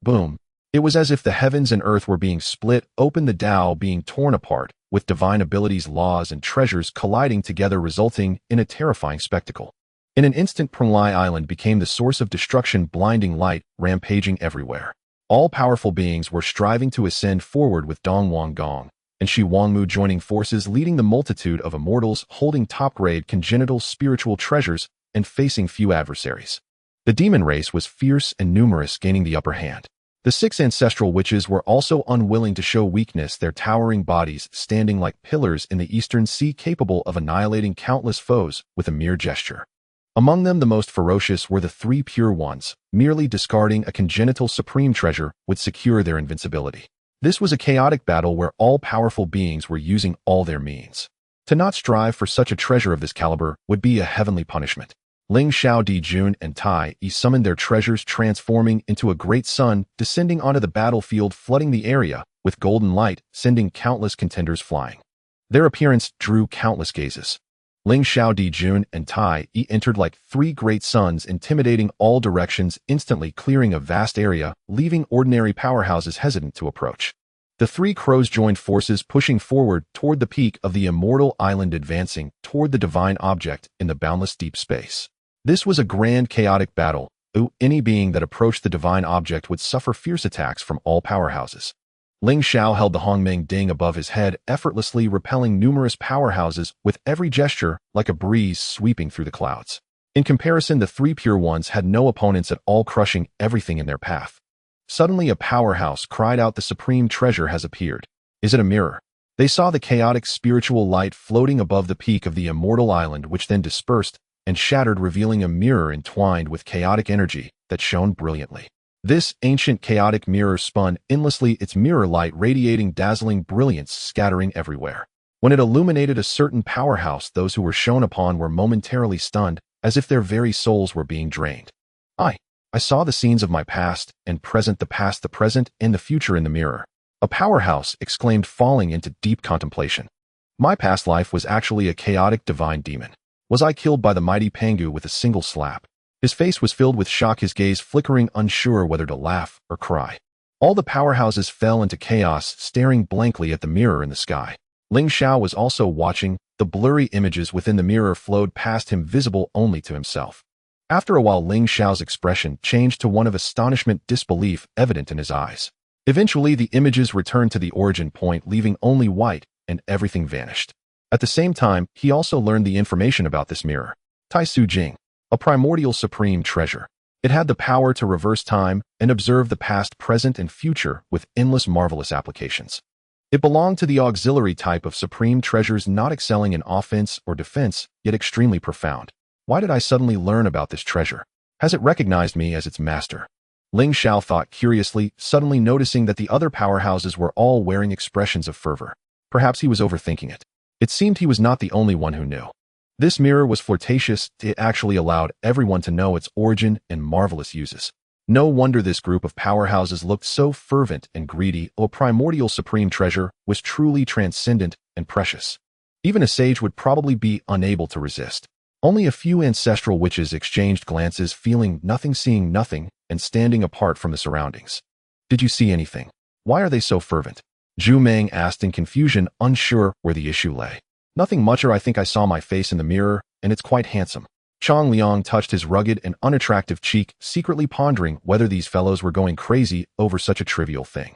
Boom. It was as if the heavens and earth were being split open, the Tao being torn apart, with divine abilities, laws, and treasures colliding together, resulting in a terrifying spectacle. In an instant, Primordial Island became the source of destruction, blinding light rampaging everywhere. All powerful beings were striving to ascend forward, with Dong Wang Gong and Shi Wangmu joining forces, leading the multitude of immortals, holding top-grade congenital spiritual treasures and facing few adversaries. The demon race was fierce and numerous, gaining the upper hand. The 6 ancestral witches were also unwilling to show weakness, their towering bodies standing like pillars in the Eastern Sea, capable of annihilating countless foes with a mere gesture. Among them, the most ferocious were the 3 pure ones. Merely discarding a congenital supreme treasure would secure their invincibility. This was a chaotic battle where all powerful beings were using all their means. To not strive for such a treasure of this caliber would be a heavenly punishment. Ling Xiao, Dijun, and Taiyi summoned their treasures, transforming into a great sun, descending onto the battlefield, flooding the area with golden light, sending countless contenders flying. Their appearance drew countless gazes. Ling Xiao, Dijun, and Taiyi entered like 3 great suns, intimidating all directions, instantly clearing a vast area, leaving ordinary powerhouses hesitant to approach. The 3 crows joined forces, pushing forward toward the peak of the immortal island, advancing toward the divine object in the boundless deep space. This was a grand chaotic battle. Any being that approached the divine object would suffer fierce attacks from all powerhouses. Ling Xiao held the Hongmeng Ding above his head, effortlessly repelling numerous powerhouses with every gesture, like a breeze sweeping through the clouds. In comparison, the 3 pure ones had no opponents at all, crushing everything in their path. Suddenly, a powerhouse cried out, "The supreme treasure has appeared." Is it a mirror? They saw the chaotic spiritual light floating above the peak of the immortal island, which then dispersed and shattered, revealing a mirror entwined with chaotic energy that shone brilliantly. This ancient chaotic mirror spun endlessly, its mirror light radiating dazzling brilliance, scattering everywhere. When it illuminated a certain powerhouse, those who were shone upon were momentarily stunned, as if their very souls were being drained. I saw the scenes of my past and present, the past, the present, and the future in the mirror. A powerhouse exclaimed, falling into deep contemplation. My past life was actually a chaotic divine demon. Was I killed by the mighty Pangu with a single slap? His face was filled with shock, his gaze flickering, unsure whether to laugh or cry. All the powerhouses fell into chaos, staring blankly at the mirror in the sky. Ling Xiao was also watching. The blurry images within the mirror flowed past him, visible only to himself. After a while, Ling Xiao's expression changed to one of astonishment, disbelief evident in his eyes. Eventually, the images returned to the origin point, leaving only white, and everything vanished. At the same time, he also learned the information about this mirror. Tai Su Jing, a primordial supreme treasure. It had the power to reverse time and observe the past, present, and future with endless marvelous applications. It belonged to the auxiliary type of supreme treasures, not excelling in offense or defense, yet extremely profound. Why did I suddenly learn about this treasure? Has it recognized me as its master? Ling Xiao thought curiously, suddenly noticing that the other powerhouses were all wearing expressions of fervor. Perhaps he was overthinking it. It seemed he was not the only one who knew. This mirror was flirtatious. It actually allowed everyone to know its origin and marvelous uses. No wonder this group of powerhouses looked so fervent and greedy. A primordial supreme treasure was truly transcendent and precious. Even a sage would probably be unable to resist. Only a few ancestral witches exchanged glances, feeling nothing, seeing nothing, and standing apart from the surroundings. Did you see anything? Why are they so fervent? Zhu Meng asked in confusion, unsure where the issue lay. Nothing much, or I think I saw my face in the mirror, and it's quite handsome. Chang Liang touched his rugged and unattractive cheek, secretly pondering whether these fellows were going crazy over such a trivial thing.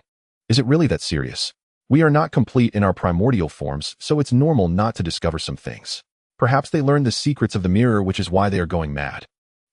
Is it really that serious? We are not complete in our primordial forms, so it's normal not to discover some things. Perhaps they learned the secrets of the mirror, which is why they are going mad.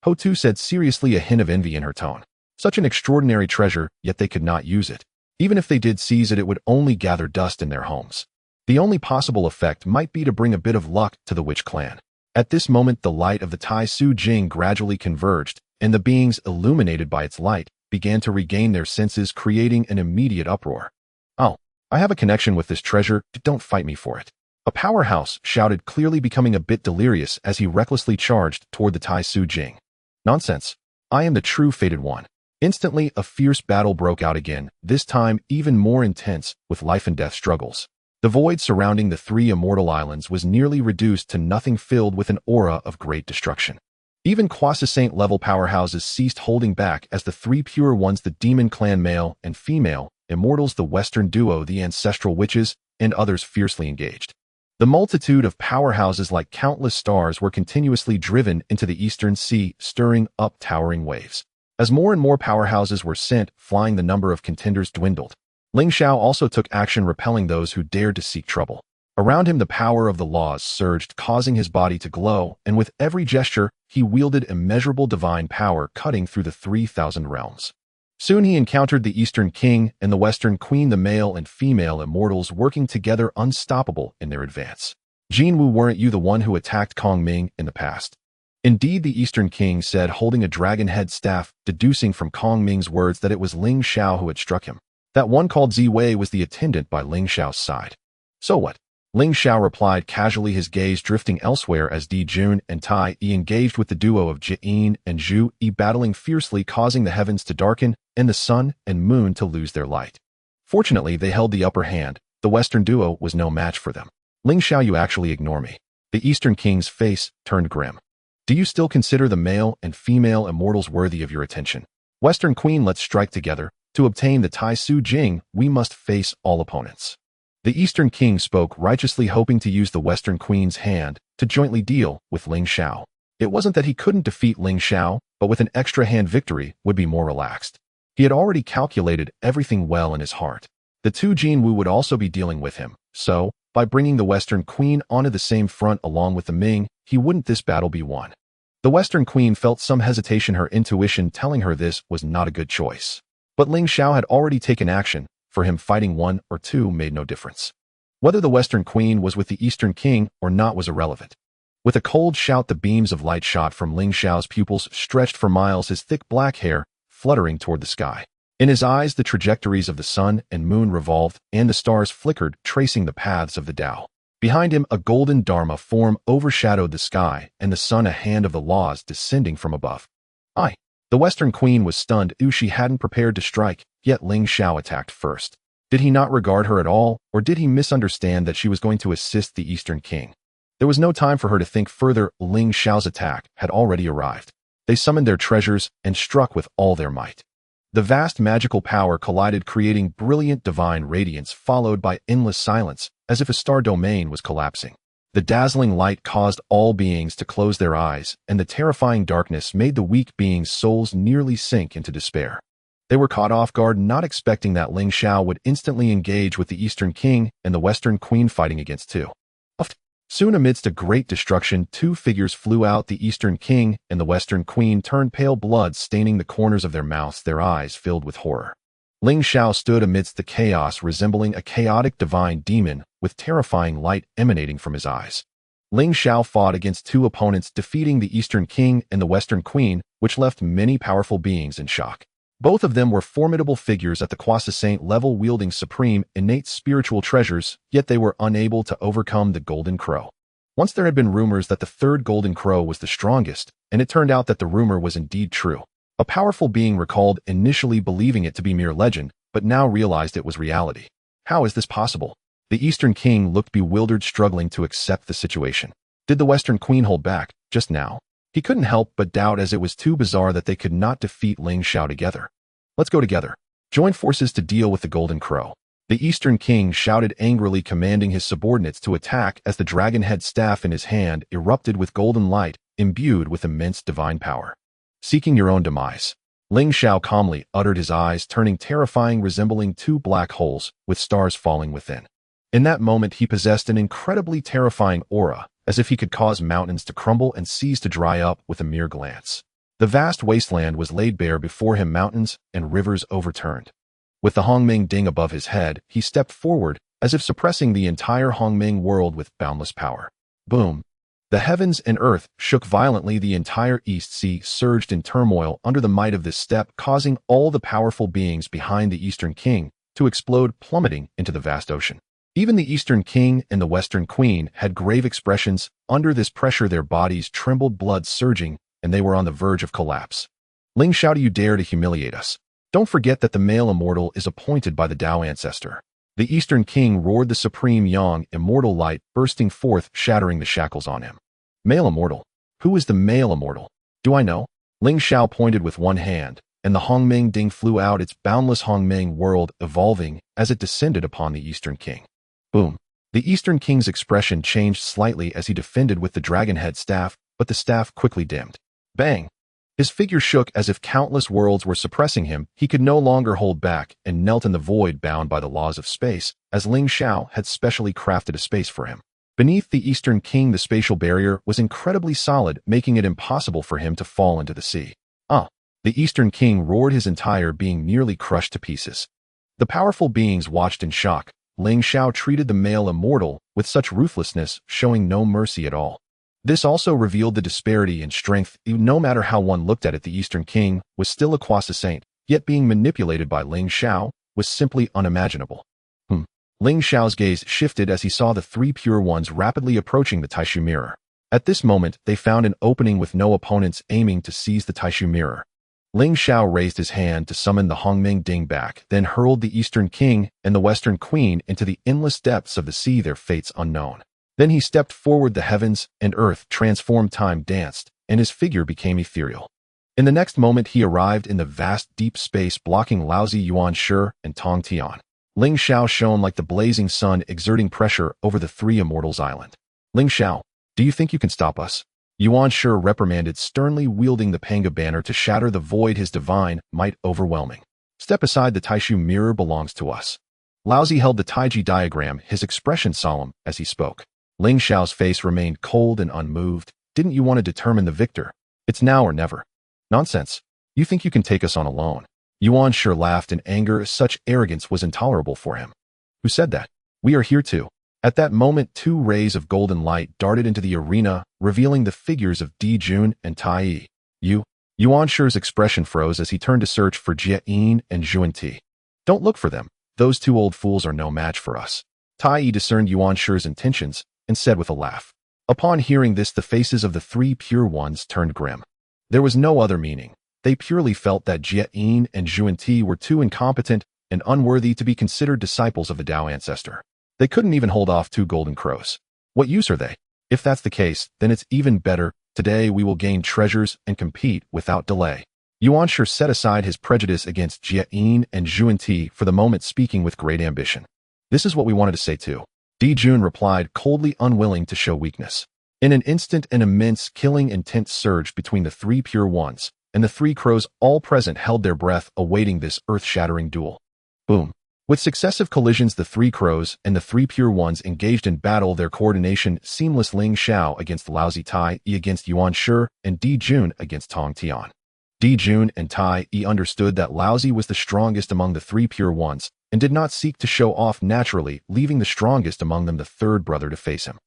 Ho Tu said seriously, a hint of envy in her tone. Such an extraordinary treasure, yet they could not use it. Even if they did seize it, it would only gather dust in their homes. The only possible effect might be to bring a bit of luck to the witch clan. At this moment, the light of the Tai Su Jing gradually converged, and the beings illuminated by its light began to regain their senses, creating an immediate uproar. "Oh, I have a connection with this treasure, don't fight me for it." A powerhouse shouted, clearly becoming a bit delirious as he recklessly charged toward the Tai Su Jing. "Nonsense. I am the true fated one." Instantly, a fierce battle broke out again, this time even more intense, with life and death struggles. The void surrounding the three immortal islands was nearly reduced to nothing, filled with an aura of great destruction. Even Quasi-Saint-level powerhouses ceased holding back as the three pure ones, the demon clan male and female, immortals, the Western duo, the ancestral witches, and others fiercely engaged. The multitude of powerhouses, like countless stars, were continuously driven into the Eastern Sea, stirring up towering waves. As more and more powerhouses were sent flying, the number of contenders dwindled. Ling Xiao also took action, repelling those who dared to seek trouble. Around him, the power of the laws surged, causing his body to glow, and with every gesture, he wielded immeasurable divine power, cutting through the 3,000 realms. Soon he encountered the Eastern King and the Western Queen, the male and female immortals working together, unstoppable in their advance. "Jinwu, weren't you the one who attacked Kong Ming in the past?" "Indeed," the Eastern King said, holding a dragon head staff, deducing from Kong Ming's words that it was Ling Xiao who had struck him. That one called Ziwei was the attendant by Ling Xiao's side. "So what?" Ling Xiao replied casually, his gaze drifting elsewhere as Dijun and Taiyi engaged with the duo of Jin and Zhu, battling fiercely, causing the heavens to darken and the sun and moon to lose their light. Fortunately, they held the upper hand. The Western duo was no match for them. "Ling Xiao, you actually ignore me." The Eastern King's face turned grim. "Do you still consider the male and female immortals worthy of your attention? Western Queen, let's strike together. To obtain the Tai Su Jing, we must face all opponents." The Eastern King spoke righteously, hoping to use the Western Queen's hand to jointly deal with Ling Xiao. It wasn't that he couldn't defeat Ling Xiao, but with an extra hand, victory would be more relaxed. He had already calculated everything well in his heart. The two Jinwu would also be dealing with him, so, by bringing the Western Queen onto the same front along with the Ming, he wouldn't this battle be won. The Western Queen felt some hesitation, her intuition telling her this was not a good choice. But Ling Xiao had already taken action. For him, fighting one or two made no difference. Whether the Western Queen was with the Eastern King or not was irrelevant. With a cold shout, the beams of light shot from Ling Xiao's pupils, stretched for miles, his thick black hair fluttering toward the sky. In his eyes, the trajectories of the sun and moon revolved, and the stars flickered, tracing the paths of the Tao. Behind him, a golden Dharma form overshadowed the sky, and the sun, a hand of the laws, descending from above. The Western Queen was stunned. She hadn't prepared to strike, yet Ling Xiao attacked first. Did he not regard her at all, or did he misunderstand that she was going to assist the Eastern King? There was no time for her to think further. Ling Xiao's attack had already arrived. They summoned their treasures and struck with all their might. The vast magical power collided, creating brilliant divine radiance, followed by endless silence, as if a star domain was collapsing. The dazzling light caused all beings to close their eyes, and the terrifying darkness made the weak beings' souls nearly sink into despair. They were caught off guard, not expecting that Ling Xiao would instantly engage with the Eastern King and the Western Queen, fighting against two. Soon, amidst a great destruction, two figures flew out. The Eastern King and the Western Queen turned pale, blood staining the corners of their mouths, their eyes filled with horror. Ling Xiao stood amidst the chaos, resembling a chaotic divine demon, with terrifying light emanating from his eyes. Ling Xiao fought against two opponents, defeating the Eastern King and the Western Queen, which left many powerful beings in shock. Both of them were formidable figures at the Quasi-Saint level, wielding supreme, innate spiritual treasures, yet they were unable to overcome the Golden Crow. Once there had been rumors that the third Golden Crow was the strongest, and it turned out that the rumor was indeed true. A powerful being recalled initially believing it to be mere legend, but now realized it was reality. How is this possible? The Eastern King looked bewildered, struggling to accept the situation. Did the Western Queen hold back just now? He couldn't help but doubt, as it was too bizarre that they could not defeat Ling Xiao together. "Let's go together. Join forces to deal with the Golden Crow." The Eastern King shouted angrily, commanding his subordinates to attack as the dragon-head staff in his hand erupted with golden light, imbued with immense divine power. "Seeking your own demise." Ling Xiao calmly uttered, his eyes turning terrifying, resembling two black holes, with stars falling within. In that moment, he possessed an incredibly terrifying aura, as if he could cause mountains to crumble and seas to dry up with a mere glance. The vast wasteland was laid bare before him, mountains and rivers overturned. With the Hongming Ding above his head, he stepped forward, as if suppressing the entire Hongming world with boundless power. Boom! The heavens and earth shook violently. The entire East Sea surged in turmoil under the might of this step, causing all the powerful beings behind the Eastern King to explode, plummeting into the vast ocean. Even the Eastern King and the Western Queen had grave expressions. Under this pressure, their bodies trembled, blood surging, and they were on the verge of collapse. Ling Xiao, do you dare to humiliate us? Don't forget that the male immortal is appointed by the Tao ancestor. The Eastern King roared, the supreme yang, immortal light, bursting forth, shattering the shackles on him. Male immortal? Who is the male immortal? Do I know? Ling Xiao pointed with one hand, and the Hongmeng Ding flew out, its boundless Hongmeng world evolving as it descended upon the Eastern King. Boom. The Eastern King's expression changed slightly as he defended with the dragon head staff, but the staff quickly dimmed. Bang! His figure shook as if countless worlds were suppressing him. He could no longer hold back and knelt in the void, bound by the laws of space, as Ling Xiao had specially crafted a space for him. Beneath the Eastern King, the spatial barrier was incredibly solid, making it impossible for him to fall into the sea. The Eastern King roared, his entire being nearly crushed to pieces. The powerful beings watched in shock. Ling Xiao treated the male immortal with such ruthlessness, showing no mercy at all. This also revealed the disparity in strength. No matter how one looked at it, the Eastern King was still a quasi saint, yet being manipulated by Ling Xiao was simply unimaginable. Ling Xiao's gaze shifted as he saw the three pure ones rapidly approaching the Taishu mirror. At this moment, they found an opening with no opponents aiming to seize the Taishu mirror. Ling Xiao raised his hand to summon the Hongmeng Ding back, then hurled the Eastern King and the Western Queen into the endless depths of the sea, their fates unknown. Then he stepped forward. The heavens and earth transformed, time danced, and his figure became ethereal. In the next moment, he arrived in the vast deep space, blocking Laozi, Yuan Shi, and Tong Tian. Ling Xiao shone like the blazing sun, exerting pressure over the three immortals' island. Ling Xiao, do you think you can stop us? Yuan Shi reprimanded sternly, wielding the Panga banner to shatter the void, his divine might overwhelming. Step aside, the Taishu mirror belongs to us. Laozi held the Taiji diagram, his expression solemn as he spoke. Ling Xiao's face remained cold and unmoved. Didn't you want to determine the victor? It's now or never. Nonsense. You think you can take us on alone? Yuan Shi laughed in anger. Such arrogance was intolerable for him. Who said that? We are here too. At that moment, two rays of golden light darted into the arena, revealing the figures of Dijun and Taiyi. Yuan Shi's expression froze as he turned to search for Jie and Zhuan. Don't look for them. Those two old fools are no match for us. Taiyi discerned Yuan Shi's intentions and said with a laugh. Upon hearing this, the faces of the three pure ones turned grim. There was no other meaning. They purely felt that Jie and Zhuan were too incompetent and unworthy to be considered disciples of the Tao ancestor. They couldn't even hold off two golden crows. What use are they? If that's the case, then it's even better. Today we will gain treasures and compete without delay. Yuan Shi set aside his prejudice against Jie and Zhuan for the moment, speaking with great ambition. This is what we wanted to say too. Dijun replied, coldly, unwilling to show weakness. In an instant, an immense killing intent surged between the three pure ones, and the three crows, all present, held their breath, awaiting this earth-shattering duel. Boom. With successive collisions, the three crows and the three pure ones engaged in battle, their coordination seamless. Ling Xiao against Laozi, Taiyi against Yuan Shi, and Dijun against Tong Tian. Dijun and Taiyi understood that Laozi was the strongest among the three pure ones, and did not seek to show off naturally, leaving the strongest among them, the third brother, to face him.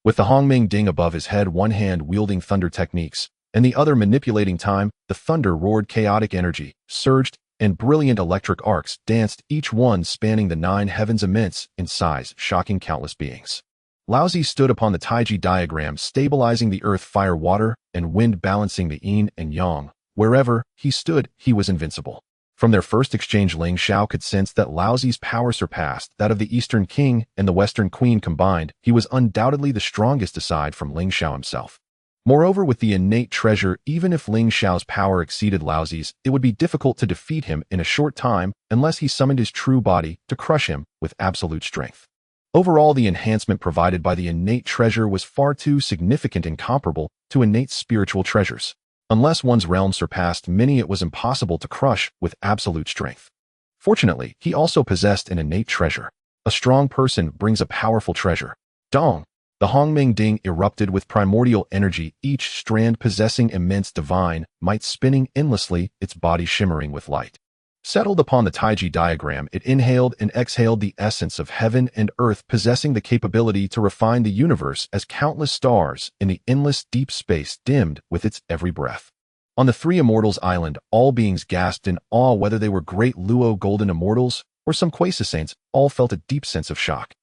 With the Hongmeng Ding above his head, one hand wielding thunder techniques, and the other manipulating time, the thunder roared, chaotic energy surged, and brilliant electric arcs danced, each one spanning the 9 heavens, immense in size, shocking countless beings. Laozi stood upon the Taiji diagram, stabilizing the earth, fire, water, and wind, balancing the yin and yang. Wherever he stood, he was invincible. From their first exchange, Ling Xiao could sense that Laozi's power surpassed that of the Eastern King and the Western Queen combined. He was undoubtedly the strongest aside from Ling Xiao himself. Moreover, with the innate treasure, even if Ling Xiao's power exceeded Laozi's, it would be difficult to defeat him in a short time unless he summoned his true body to crush him with absolute strength. Overall, the enhancement provided by the innate treasure was far too significant and comparable to innate spiritual treasures. Unless one's realm surpassed many, it was impossible to crush with absolute strength. Fortunately, he also possessed an innate treasure. A strong person brings a powerful treasure. Dong! The Hongmeng Ding erupted with primordial energy, each strand possessing immense divine might, spinning endlessly, its body shimmering with light. Settled upon the Taiji diagram, it inhaled and exhaled the essence of heaven and earth, possessing the capability to refine the universe as countless stars in the endless deep space dimmed with its every breath. On the three immortals' island, all beings gasped in awe, whether they were great Luo golden immortals or some Quasi-saints. All felt a deep sense of shock.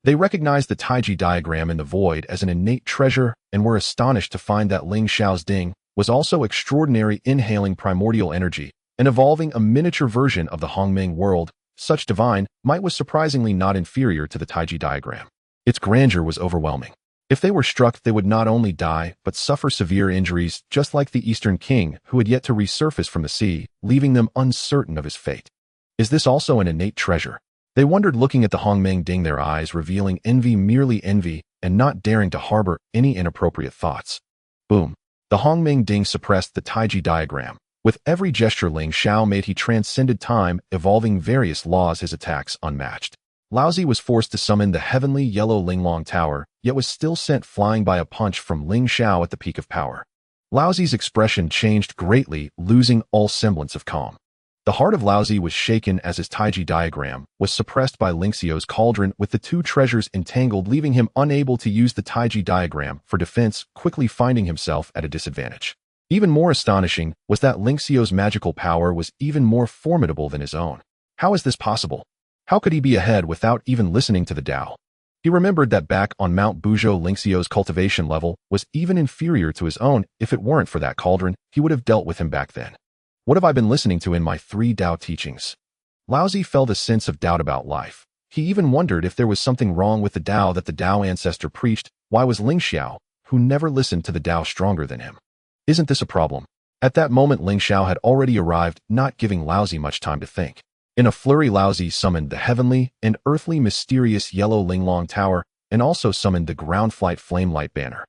They recognized the Taiji diagram in the void as an innate treasure and were astonished to find that Ling Xiao's Ding was also extraordinary, inhaling primordial energy and evolving a miniature version of the Hongming world. Such divine might was surprisingly not inferior to the Taiji diagram. Its grandeur was overwhelming. If they were struck, they would not only die, but suffer severe injuries, just like the Eastern King, who had yet to resurface from the sea, leaving them uncertain of his fate. Is this also an innate treasure? They wondered, looking at the Hongmeng Ding, their eyes revealing envy, merely envy, and not daring to harbor any inappropriate thoughts. Boom. The Hongmeng Ding suppressed the Taiji diagram. With every gesture Ling Xiao made, he transcended time, evolving various laws, his attacks unmatched. Laozi was forced to summon the heavenly yellow Linglong Tower, yet was still sent flying by a punch from Ling Xiao at the peak of power. Laozi's expression changed greatly, losing all semblance of calm. The heart of Laozi was shaken as his Taiji diagram was suppressed by Ling Xiao's cauldron, with the two treasures entangled, leaving him unable to use the Taiji diagram for defense, quickly finding himself at a disadvantage. Even more astonishing was that Ling Xiao's magical power was even more formidable than his own. How is this possible? How could he be ahead without even listening to the Tao? He remembered that back on Mount Buzhou, Ling Xiao's cultivation level was even inferior to his own. If it weren't for that cauldron, he would have dealt with him back then. What have I been listening to in my 3 Tao teachings? Laozi felt a sense of doubt about life. He even wondered if there was something wrong with the Tao that the Tao ancestor preached. Why was Ling Xiao, who never listened to the Tao, stronger than him? Isn't this a problem? At that moment, Ling Xiao had already arrived, not giving Laozi much time to think. In a flurry, Laozi summoned the heavenly and earthly mysterious yellow Linglong Tower and also summoned the ground flight flame light banner.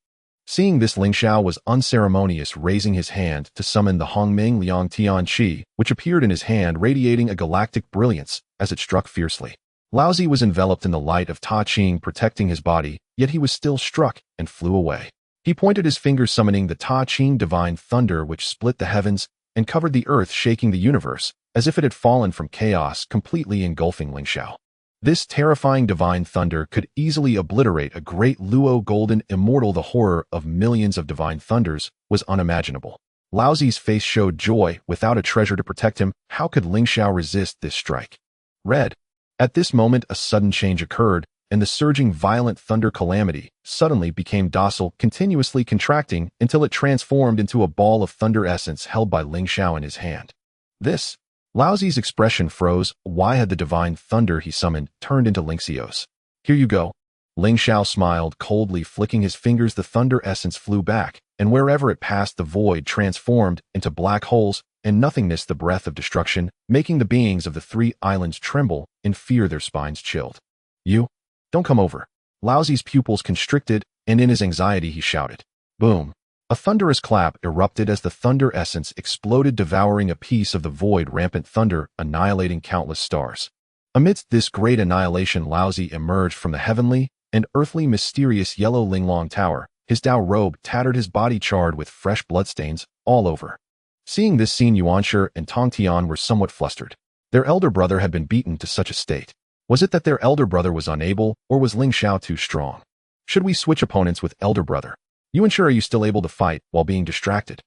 Seeing this, Ling Xiao was unceremonious, raising his hand to summon the Hongming Liang Tian Qi, which appeared in his hand, radiating a galactic brilliance as it struck fiercely. Laozi was enveloped in the light of Ta Qing, protecting his body, yet he was still struck and flew away. He pointed his finger, summoning the Ta Qing divine thunder, which split the heavens and covered the earth, shaking the universe as if it had fallen from chaos, completely engulfing Ling Xiao. This terrifying divine thunder could easily obliterate a great Luo golden immortal. The horror of millions of divine thunders was unimaginable. Laozi's face showed joy. Without a treasure to protect him, how could Ling Xiao resist this strike? Red. At this moment, a sudden change occurred, and the surging violent thunder calamity suddenly became docile, continuously contracting until it transformed into a ball of thunder essence held by Ling Xiao in his hand. This. Laozi's expression froze. Why had the divine thunder he summoned turned into Ling Xiao's? Here you go. Ling Xiao smiled coldly, flicking his fingers. The thunder essence flew back, and wherever it passed, the void transformed into black holes and nothingness, the breath of destruction, making the beings of the 3 islands tremble in fear, their spines chilled. You? Don't come over. Laozi's pupils constricted, and in his anxiety he shouted. Boom. A thunderous clap erupted as the thunder essence exploded, devouring a piece of the void. Rampant thunder, annihilating countless stars. Amidst this great annihilation, Laozi emerged from the heavenly and earthly mysterious yellow Linglong Tower, his Tao robe tattered, his body charred with fresh bloodstains all over. Seeing this scene, Yuanshi and Tong Tian were somewhat flustered. Their elder brother had been beaten to such a state. Was it that their elder brother was unable, or was Ling Xiao too strong? Should we switch opponents with elder brother? Yuanshi, are you still able to fight while being distracted?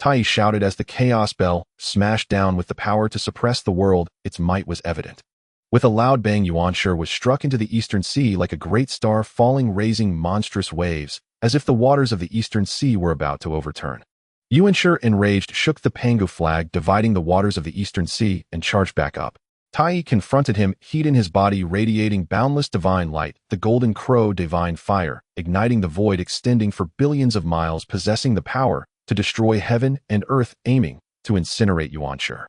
Taiyi shouted as the chaos bell smashed down. With the power to suppress the world, its might was evident. With a loud bang, Yuanshi was struck into the eastern sea like a great star falling, raising monstrous waves, as if the waters of the eastern sea were about to overturn. Yuanshi, enraged, shook the Pangu flag, dividing the waters of the eastern sea, and charged back up. Taiyi confronted him, heat in his body radiating boundless divine light, the golden crow divine fire, igniting the void extending for billions of miles, possessing the power to destroy heaven and earth, aiming to incinerate Yuanshi.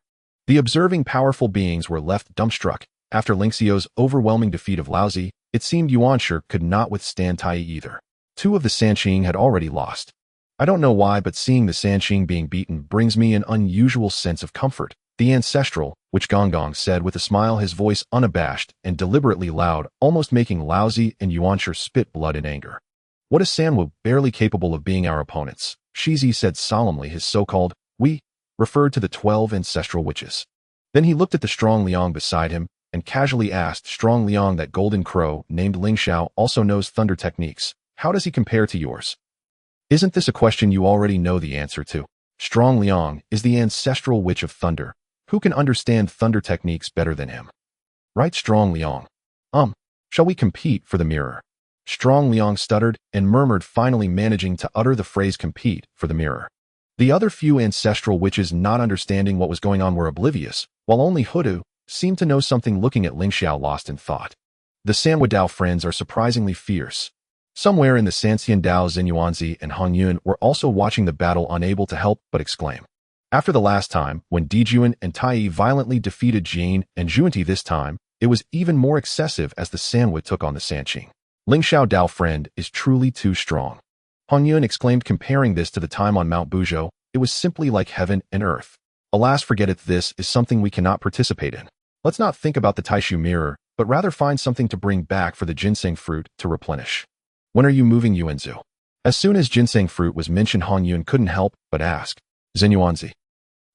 The observing powerful beings were left dumbstruck. After Ling Xiao's overwhelming defeat of Laozi, it seemed Yuanshi could not withstand Taiyi either. 2 of the Sanqing had already lost. I don't know why, but seeing the Sanqing being beaten brings me an unusual sense of comfort. The ancestral, which Gonggong said with a smile, his voice unabashed and deliberately loud, almost making Laozi and Yuanshi spit blood in anger. What is Sanwu, barely capable of being our opponents? Shizi said solemnly. His so-called we referred to the 12 ancestral witches. Then he looked at the strong Liang beside him and casually asked, "Strong Liang, that golden crow named Ling Xiao also knows thunder techniques. How does he compare to yours?" Isn't this a question you already know the answer to? Strong Liang is the ancestral witch of thunder. Who can understand thunder techniques better than him? Right, Strong Liang. Shall we compete for the mirror? Strong Liang stuttered and murmured, finally managing to utter the phrase compete for the mirror. The other few ancestral witches, not understanding what was going on, were oblivious, while only Hudu seemed to know something, looking at Ling Xiao lost in thought. The Sanwa Dao friends are surprisingly fierce. Somewhere in the Sanxian Dao, Xinyuanzi and Hongyun were also watching the battle, unable to help but exclaim. After the last time, when Dijun and Taiyi violently defeated Jin and Zhuanti, this time, it was even more excessive as the Sanwa took on the Sanqing. Ling Xiao Dao friend is truly too strong. Hongyun exclaimed, comparing this to the time on Mount Buzhou. It was simply like heaven and earth. Alas, forget it, this is something we cannot participate in. Let's not think about the Taishu mirror, but rather find something to bring back for the ginseng fruit to replenish. When are you moving, Yuanzu? As soon as ginseng fruit was mentioned, Hongyun couldn't help but ask. Xinyuanzi.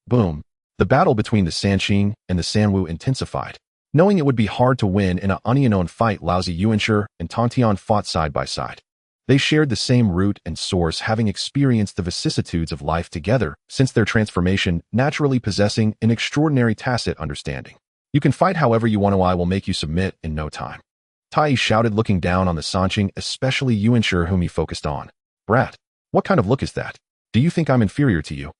Boom. The battle between the Sanqing and the Sanwu intensified. Knowing it would be hard to win in an unknown fight, Laozi Yuanshi and Tongtian fought side by side. They shared the same root and source, having experienced the vicissitudes of life together since their transformation, naturally possessing an extraordinary tacit understanding. You can fight however you want to, I will make you submit in no time. Taiyi shouted, looking down on the Sanqing, especially Yuanshi, whom he focused on. Brat, what kind of look is that? Do you think I'm inferior to you?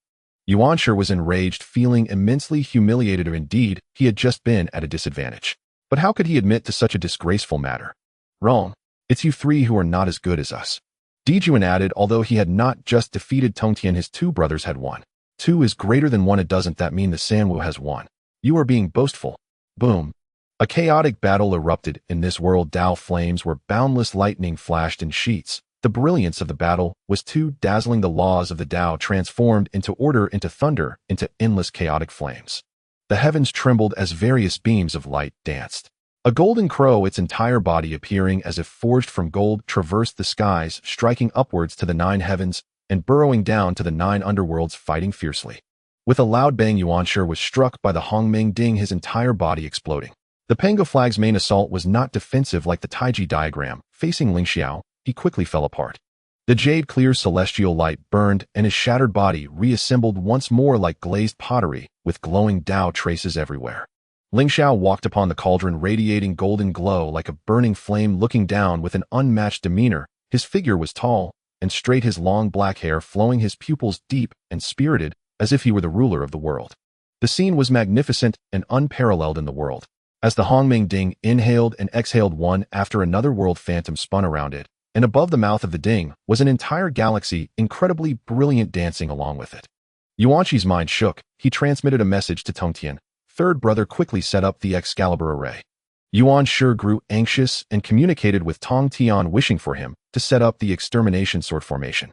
Yuanshi was enraged, feeling immensely humiliated, or indeed, he had just been at a disadvantage. But how could he admit to such a disgraceful matter? Wrong. It's you three who are not as good as us. Dijun added, although he had not just defeated Tongtian, his two brothers had won. 2 is greater than 1. Doesn't that mean the Sanwu has won? You are being boastful. Boom. A chaotic battle erupted in this world. Dao flames where boundless lightning flashed in sheets. The brilliance of the battle was too dazzling. The laws of the Dao transformed into order, into thunder, into endless chaotic flames. The heavens trembled as various beams of light danced. A golden crow, its entire body appearing as if forged from gold, traversed the skies, striking upwards to the 9 heavens and burrowing down to the 9 underworlds, fighting fiercely. With a loud bang, Yuanshi was struck by the Hongming Ding, his entire body exploding. The Pango flag's main assault was not defensive like the Taiji diagram. Facing Ling Xiao, he quickly fell apart. The jade-clear celestial light burned, and his shattered body reassembled once more like glazed pottery, with glowing Dao traces everywhere. Ling Xiao walked upon the cauldron, radiating golden glow like a burning flame, looking down with an unmatched demeanor. His figure was tall and straight, his long black hair flowing, his pupils deep and spirited, as if he were the ruler of the world. The scene was magnificent and unparalleled in the world. As the Hongming Ding inhaled and exhaled, one after another world phantom spun around it, and above the mouth of the Ding was an entire galaxy, incredibly brilliant, dancing along with it. Yuanshi's mind shook. He transmitted a message to Tongtian. Third brother quickly set up the Excalibur array. Yuanshi grew anxious and communicated with Tongtian, wishing for him to set up the extermination sword formation.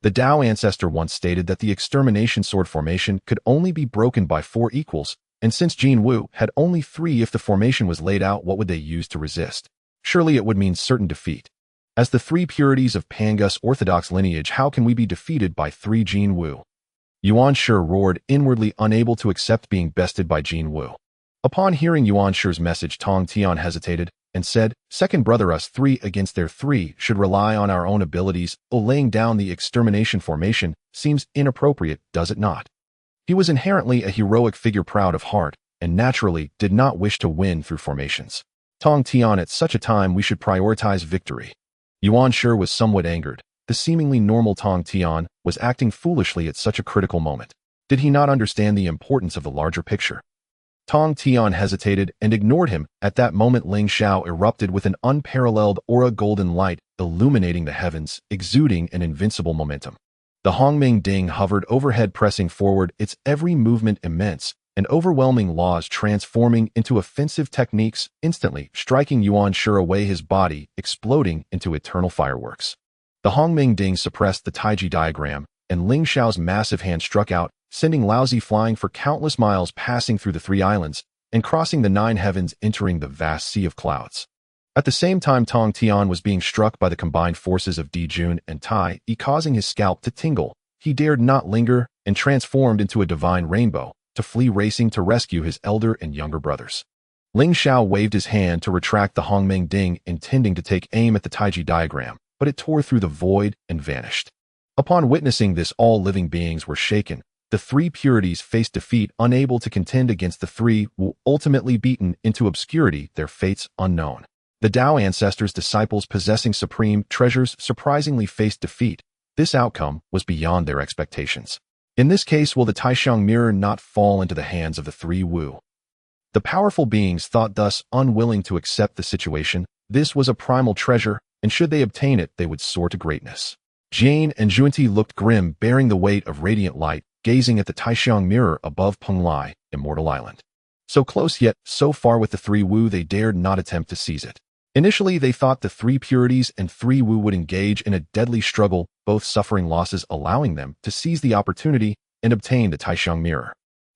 The Dao ancestor once stated that the extermination sword formation could only be broken by 4 equals, and since Jin Wu had only 3, if the formation was laid out, what would they use to resist? Surely it would mean certain defeat. As the 3 purities of Pangus orthodox lineage, how can we be defeated by 3 Jin Wu? Yuanshi roared, inwardly unable to accept being bested by Jin Wu. Upon hearing Yuanshi's message, Tongtian hesitated and said, "Second brother, us 3 against their 3 should rely on our own abilities. Laying down the extermination formation seems inappropriate, does it not?" He was inherently a heroic figure, proud of heart, and naturally did not wish to win through formations. Tongtian, at such a time we should prioritize victory. Yuanshi was somewhat angered. The seemingly normal Tongtian was acting foolishly at such a critical moment. Did he not understand the importance of the larger picture? Tongtian hesitated and ignored him. At that moment, Ling Xiao erupted with an unparalleled aura, golden light illuminating the heavens, exuding an invincible momentum. The Hongming Ding hovered overhead, pressing forward, its every movement immense, and overwhelming laws transforming into offensive techniques, instantly striking Yuanshi away, his body exploding into eternal fireworks. The Hongming Ding suppressed the Taiji diagram, and Ling Xiao's massive hand struck out, sending Laozi flying for countless miles, passing through the 3 islands, and crossing the 9 heavens, entering the vast sea of clouds. At the same time, Tongtian was being struck by the combined forces of Dijun and Taiyi, causing his scalp to tingle. He dared not linger and transformed into a divine rainbow, to flee racing to rescue his elder and younger brothers. Ling Xiao waved his hand to retract the Hongmeng Ding, intending to take aim at the Taiji diagram, but it tore through the void and vanished. Upon witnessing this, all living beings were shaken. The three purities faced defeat, unable to contend against the three Wu, ultimately beaten into obscurity, their fates unknown. The Dao ancestors' disciples possessing supreme treasures surprisingly faced defeat. This outcome was beyond their expectations. In this case, will the Taishan mirror not fall into the hands of the three Wu? The powerful beings thought, thus unwilling to accept the situation. This was a primal treasure, and should they obtain it, they would soar to greatness. Jane and Junti looked grim, bearing the weight of radiant light, gazing at the Taishan mirror above Penglai, Immortal Island. So close yet so far with the three Wu, they dared not attempt to seize it. Initially, they thought the three purities and three Wu would engage in a deadly struggle, both suffering losses, allowing them to seize the opportunity and obtain the Taishan mirror.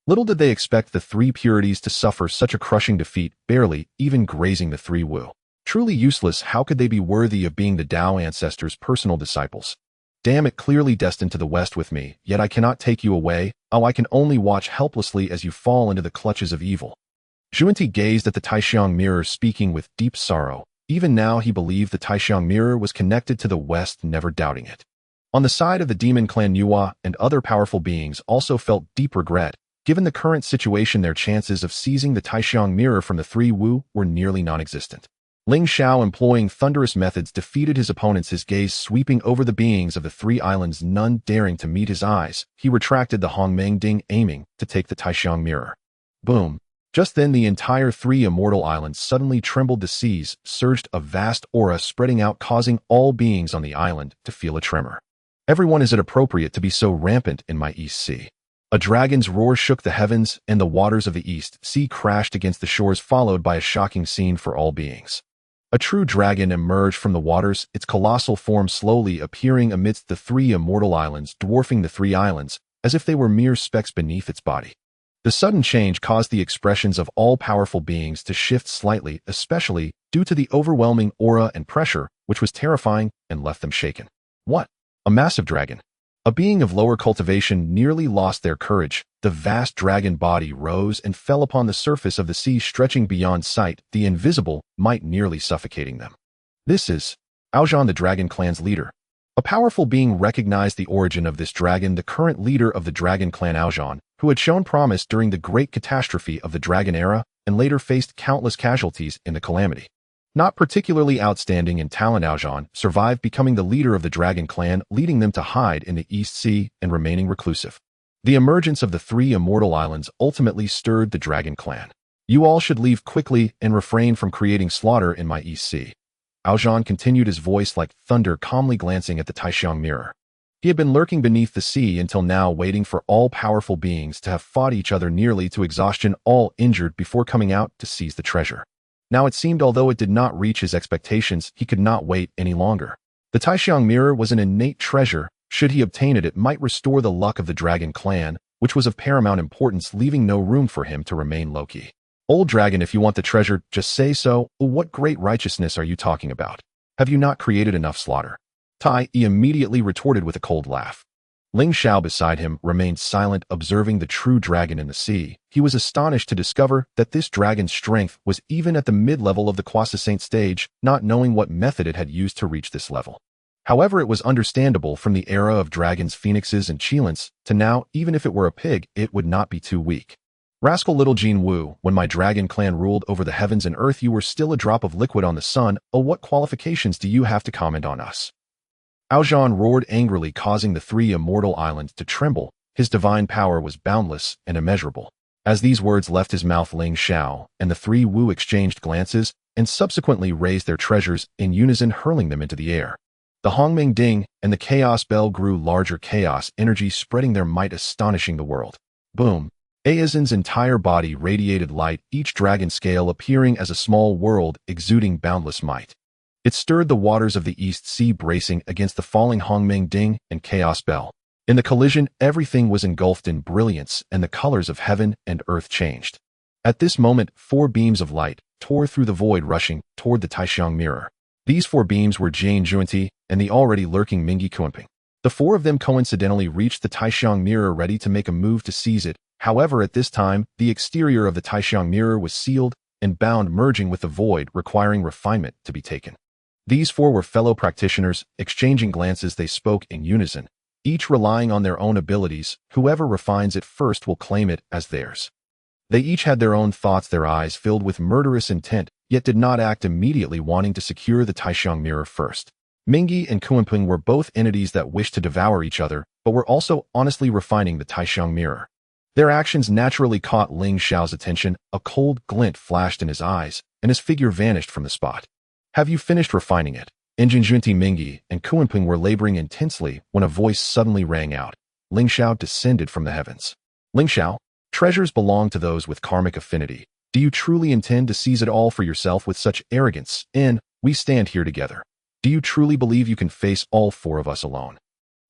Little did they expect the three purities to suffer such a crushing defeat, barely even grazing the three Wu. Truly useless, how could they be worthy of being the Dao ancestors' personal disciples? Damn it, clearly destined to the west with me, yet I cannot take you away. Oh, I can only watch helplessly as you fall into the clutches of evil. Junti gazed at the Taishan mirror, speaking with deep sorrow. Even now he believed the Taishan mirror was connected to the west, never doubting it. On the side of the demon clan, Yuhua and other powerful beings also felt deep regret. Given the current situation, their chances of seizing the Taishan mirror from the three Wu were nearly non-existent. Ling Xiao, employing thunderous methods, defeated his opponents, his gaze sweeping over the beings of the three islands, none daring to meet his eyes. He retracted the Hongmeng Ding, aiming to take the Taishan mirror. Boom! Just then, the entire three immortal islands suddenly trembled. The seas surged, a vast aura spreading out, causing all beings on the island to feel a tremor. Everyone, is it appropriate to be so rampant in my East Sea? A dragon's roar shook the heavens, and the waters of the East Sea crashed against the shores, followed by a shocking scene for all beings. A true dragon emerged from the waters, its colossal form slowly appearing amidst the three immortal islands, dwarfing the three islands, as if they were mere specks beneath its body. The sudden change caused the expressions of all powerful beings to shift slightly, especially due to the overwhelming aura and pressure, which was terrifying and left them shaken. What? A massive dragon? A being of lower cultivation nearly lost their courage. The vast dragon body rose and fell upon the surface of the sea, stretching beyond sight, the invisible might nearly suffocating them. This is Aozhan, the dragon clan's leader. A powerful being recognized the origin of this dragon, the current leader of the dragon clan, Aozhan, who had shown promise during the great catastrophe of the dragon era and later faced countless casualties in the calamity. Not particularly outstanding in talent, Aozhan survived, becoming the leader of the dragon clan, leading them to hide in the East Sea and remaining reclusive. The emergence of the three immortal islands ultimately stirred the dragon clan. You all should leave quickly and refrain from creating slaughter in my East Sea. Aozhan continued, his voice like thunder, calmly glancing at the Taishan mirror. He had been lurking beneath the sea until now, waiting for all powerful beings to have fought each other nearly to exhaustion, all injured, before coming out to seize the treasure. Now it seemed, although it did not reach his expectations, he could not wait any longer. The Taishan mirror was an innate treasure. Should he obtain it, it might restore the luck of the dragon clan, which was of paramount importance, leaving no room for him to remain low-key. Old dragon, if you want the treasure, just say so. What great righteousness are you talking about? Have you not created enough slaughter? Tai immediately retorted with a cold laugh. Ling Xiao beside him remained silent, observing the true dragon in the sea. He was astonished to discover that this dragon's strength was even at the mid-level of the Croissant stage, not knowing what method it had used to reach this level. However, it was understandable from the era of dragons, phoenixes, and Qilins to now, even if it were a pig, it would not be too weak. Rascal little Jin Wu, when my dragon clan ruled over the heavens and earth, you were still a drop of liquid on the sun. Oh, what qualifications do you have to comment on us? Aozhan roared angrily, causing the three immortal islands to tremble. His divine power was boundless and immeasurable. As these words left his mouth, Ling Xiao and the three Wu exchanged glances and subsequently raised their treasures in unison, hurling them into the air. The Hongmeng Ding and the Chaos Bell grew larger, chaos energy spreading their might, astonishing the world. Boom! Aozin's entire body radiated light, each dragon scale appearing as a small world, exuding boundless might. It stirred the waters of the East Sea, bracing against the falling Hongmeng Ding and Chaos Bell. In the collision, everything was engulfed in brilliance, and the colors of heaven and earth changed. At this moment, 4 beams of light tore through the void, rushing toward the Taishan mirror. These 4 beams were Jane Junti and the already lurking Mingi Kunping. The 4 of them coincidentally reached the Taishan mirror, ready to make a move to seize it. However, at this time, the exterior of the Taixiang mirror was sealed and bound, merging with the void, requiring refinement to be taken. These four were fellow practitioners. Exchanging glances, they spoke in unison, each relying on their own abilities. Whoever refines it first will claim it as theirs. They each had their own thoughts, their eyes filled with murderous intent, yet did not act immediately, wanting to secure the Taixiang mirror first. Mingyi and Kunpeng were both entities that wished to devour each other, but were also honestly refining the Taixiang mirror. Their actions naturally caught Ling Xiao's attention. A cold glint flashed in his eyes, and his figure vanished from the spot. Have you finished refining it? Junti, Mingyi and Kunpeng were laboring intensely when a voice suddenly rang out. Ling Xiao descended from the heavens. Ling Xiao, treasures belong to those with karmic affinity. Do you truly intend to seize it all for yourself with such arrogance? We stand here together. Do you truly believe you can face all four of us alone?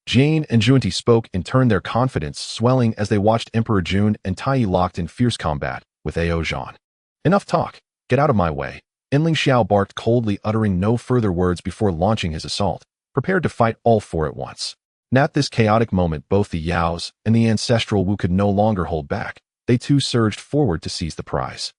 Jane and Junti spoke in turn, their confidence swelling as they watched Emperor Jun and Taiyi locked in fierce combat with Ao Zhan. Enough talk. Get out of my way. Ling Xiao barked coldly, uttering no further words before launching his assault, prepared to fight all four at once. At this chaotic moment, both the Yaos and the ancestral Wu could no longer hold back. They too surged forward to seize the prize.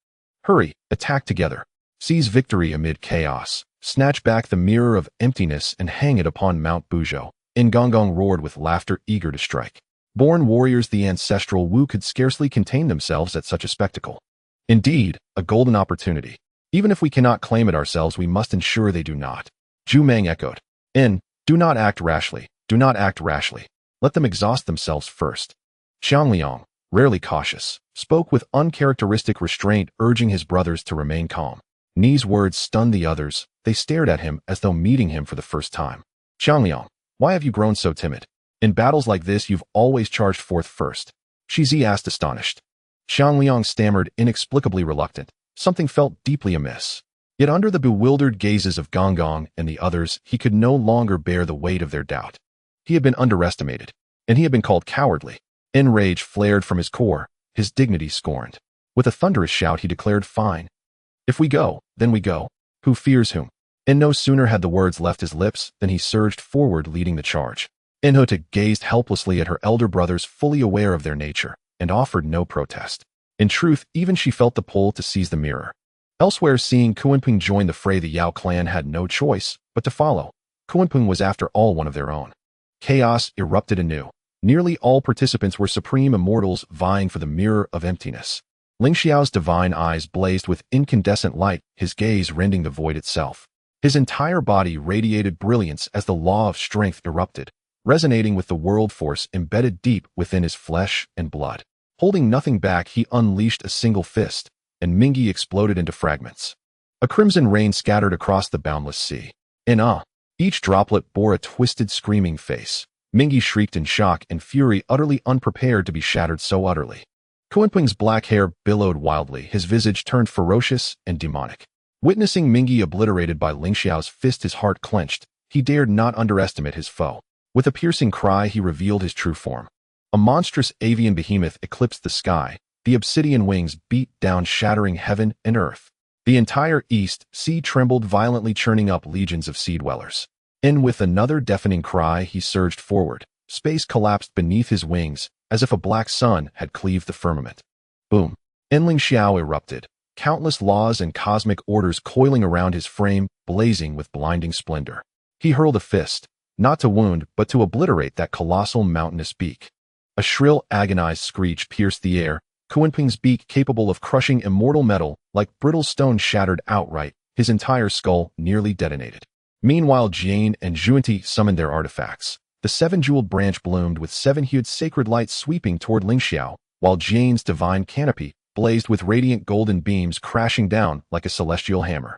Hurry, attack together. Seize victory amid chaos. Snatch back the mirror of emptiness and hang it upon Mount Buzhou. Gongong roared with laughter, eager to strike. Born warriors, the ancestral Wu could scarcely contain themselves at such a spectacle. Indeed, a golden opportunity. Even if we cannot claim it ourselves, we must ensure they do not. Zhu Meng echoed. Do not act rashly. Do not act rashly. Let them exhaust themselves first. Xiang Liang, rarely cautious, spoke with uncharacteristic restraint, urging his brothers to remain calm. Ni's words stunned the others. They stared at him as though meeting him for the first time. Xiang Liang, why have you grown so timid? In battles like this, you've always charged forth first. Shizi asked, astonished. Xiang Liang stammered, inexplicably reluctant. Something felt deeply amiss. Yet under the bewildered gazes of Gongong and the others, he could no longer bear the weight of their doubt. He had been underestimated, and he had been called cowardly. Rage flared from his core, his dignity scorned. With a thunderous shout, he declared, fine. If we go, then we go. Who fears whom? And no sooner had the words left his lips than he surged forward, leading the charge. Inhota gazed helplessly at her elder brothers, fully aware of their nature, and offered no protest. In truth, even she felt the pull to seize the mirror. Elsewhere, seeing Kunpeng join the fray, the Yao clan had no choice but to follow. Kunpeng was after all one of their own. Chaos erupted anew. Nearly all participants were supreme immortals vying for the mirror of emptiness. Ling Xiao's divine eyes blazed with incandescent light, his gaze rending the void itself. His entire body radiated brilliance as the law of strength erupted, resonating with the world force embedded deep within his flesh and blood. Holding nothing back, he unleashed a single fist, and Mingyi exploded into fragments. A crimson rain scattered across the boundless sea. Each droplet bore a twisted, screaming face. Mingyi shrieked in shock and fury, utterly unprepared to be shattered so utterly. Kunpeng's black hair billowed wildly, his visage turned ferocious and demonic. Witnessing Mingyi obliterated by Ling Xiao's fist, his heart clenched. He dared not underestimate his foe. With a piercing cry, he revealed his true form. A monstrous avian behemoth eclipsed the sky. The obsidian wings beat down, shattering heaven and earth. The entire east sea trembled violently, churning up legions of sea dwellers. With another deafening cry, he surged forward. Space collapsed beneath his wings, as if a black sun had cleaved the firmament. Boom! Ling Xiao erupted. Countless laws and cosmic orders coiling around his frame, blazing with blinding splendor. He hurled a fist, not to wound, but to obliterate that colossal mountainous beak. A shrill, agonized screech pierced the air. Kunpeng's beak, capable of crushing immortal metal, like brittle stone, shattered outright. His entire skull nearly detonated. Meanwhile, Jane and Junti summoned their artifacts. The seven-jeweled branch bloomed with seven-hued sacred light sweeping toward Ling Xiao, while Jane's divine canopy blazed with radiant golden beams, crashing down like a celestial hammer.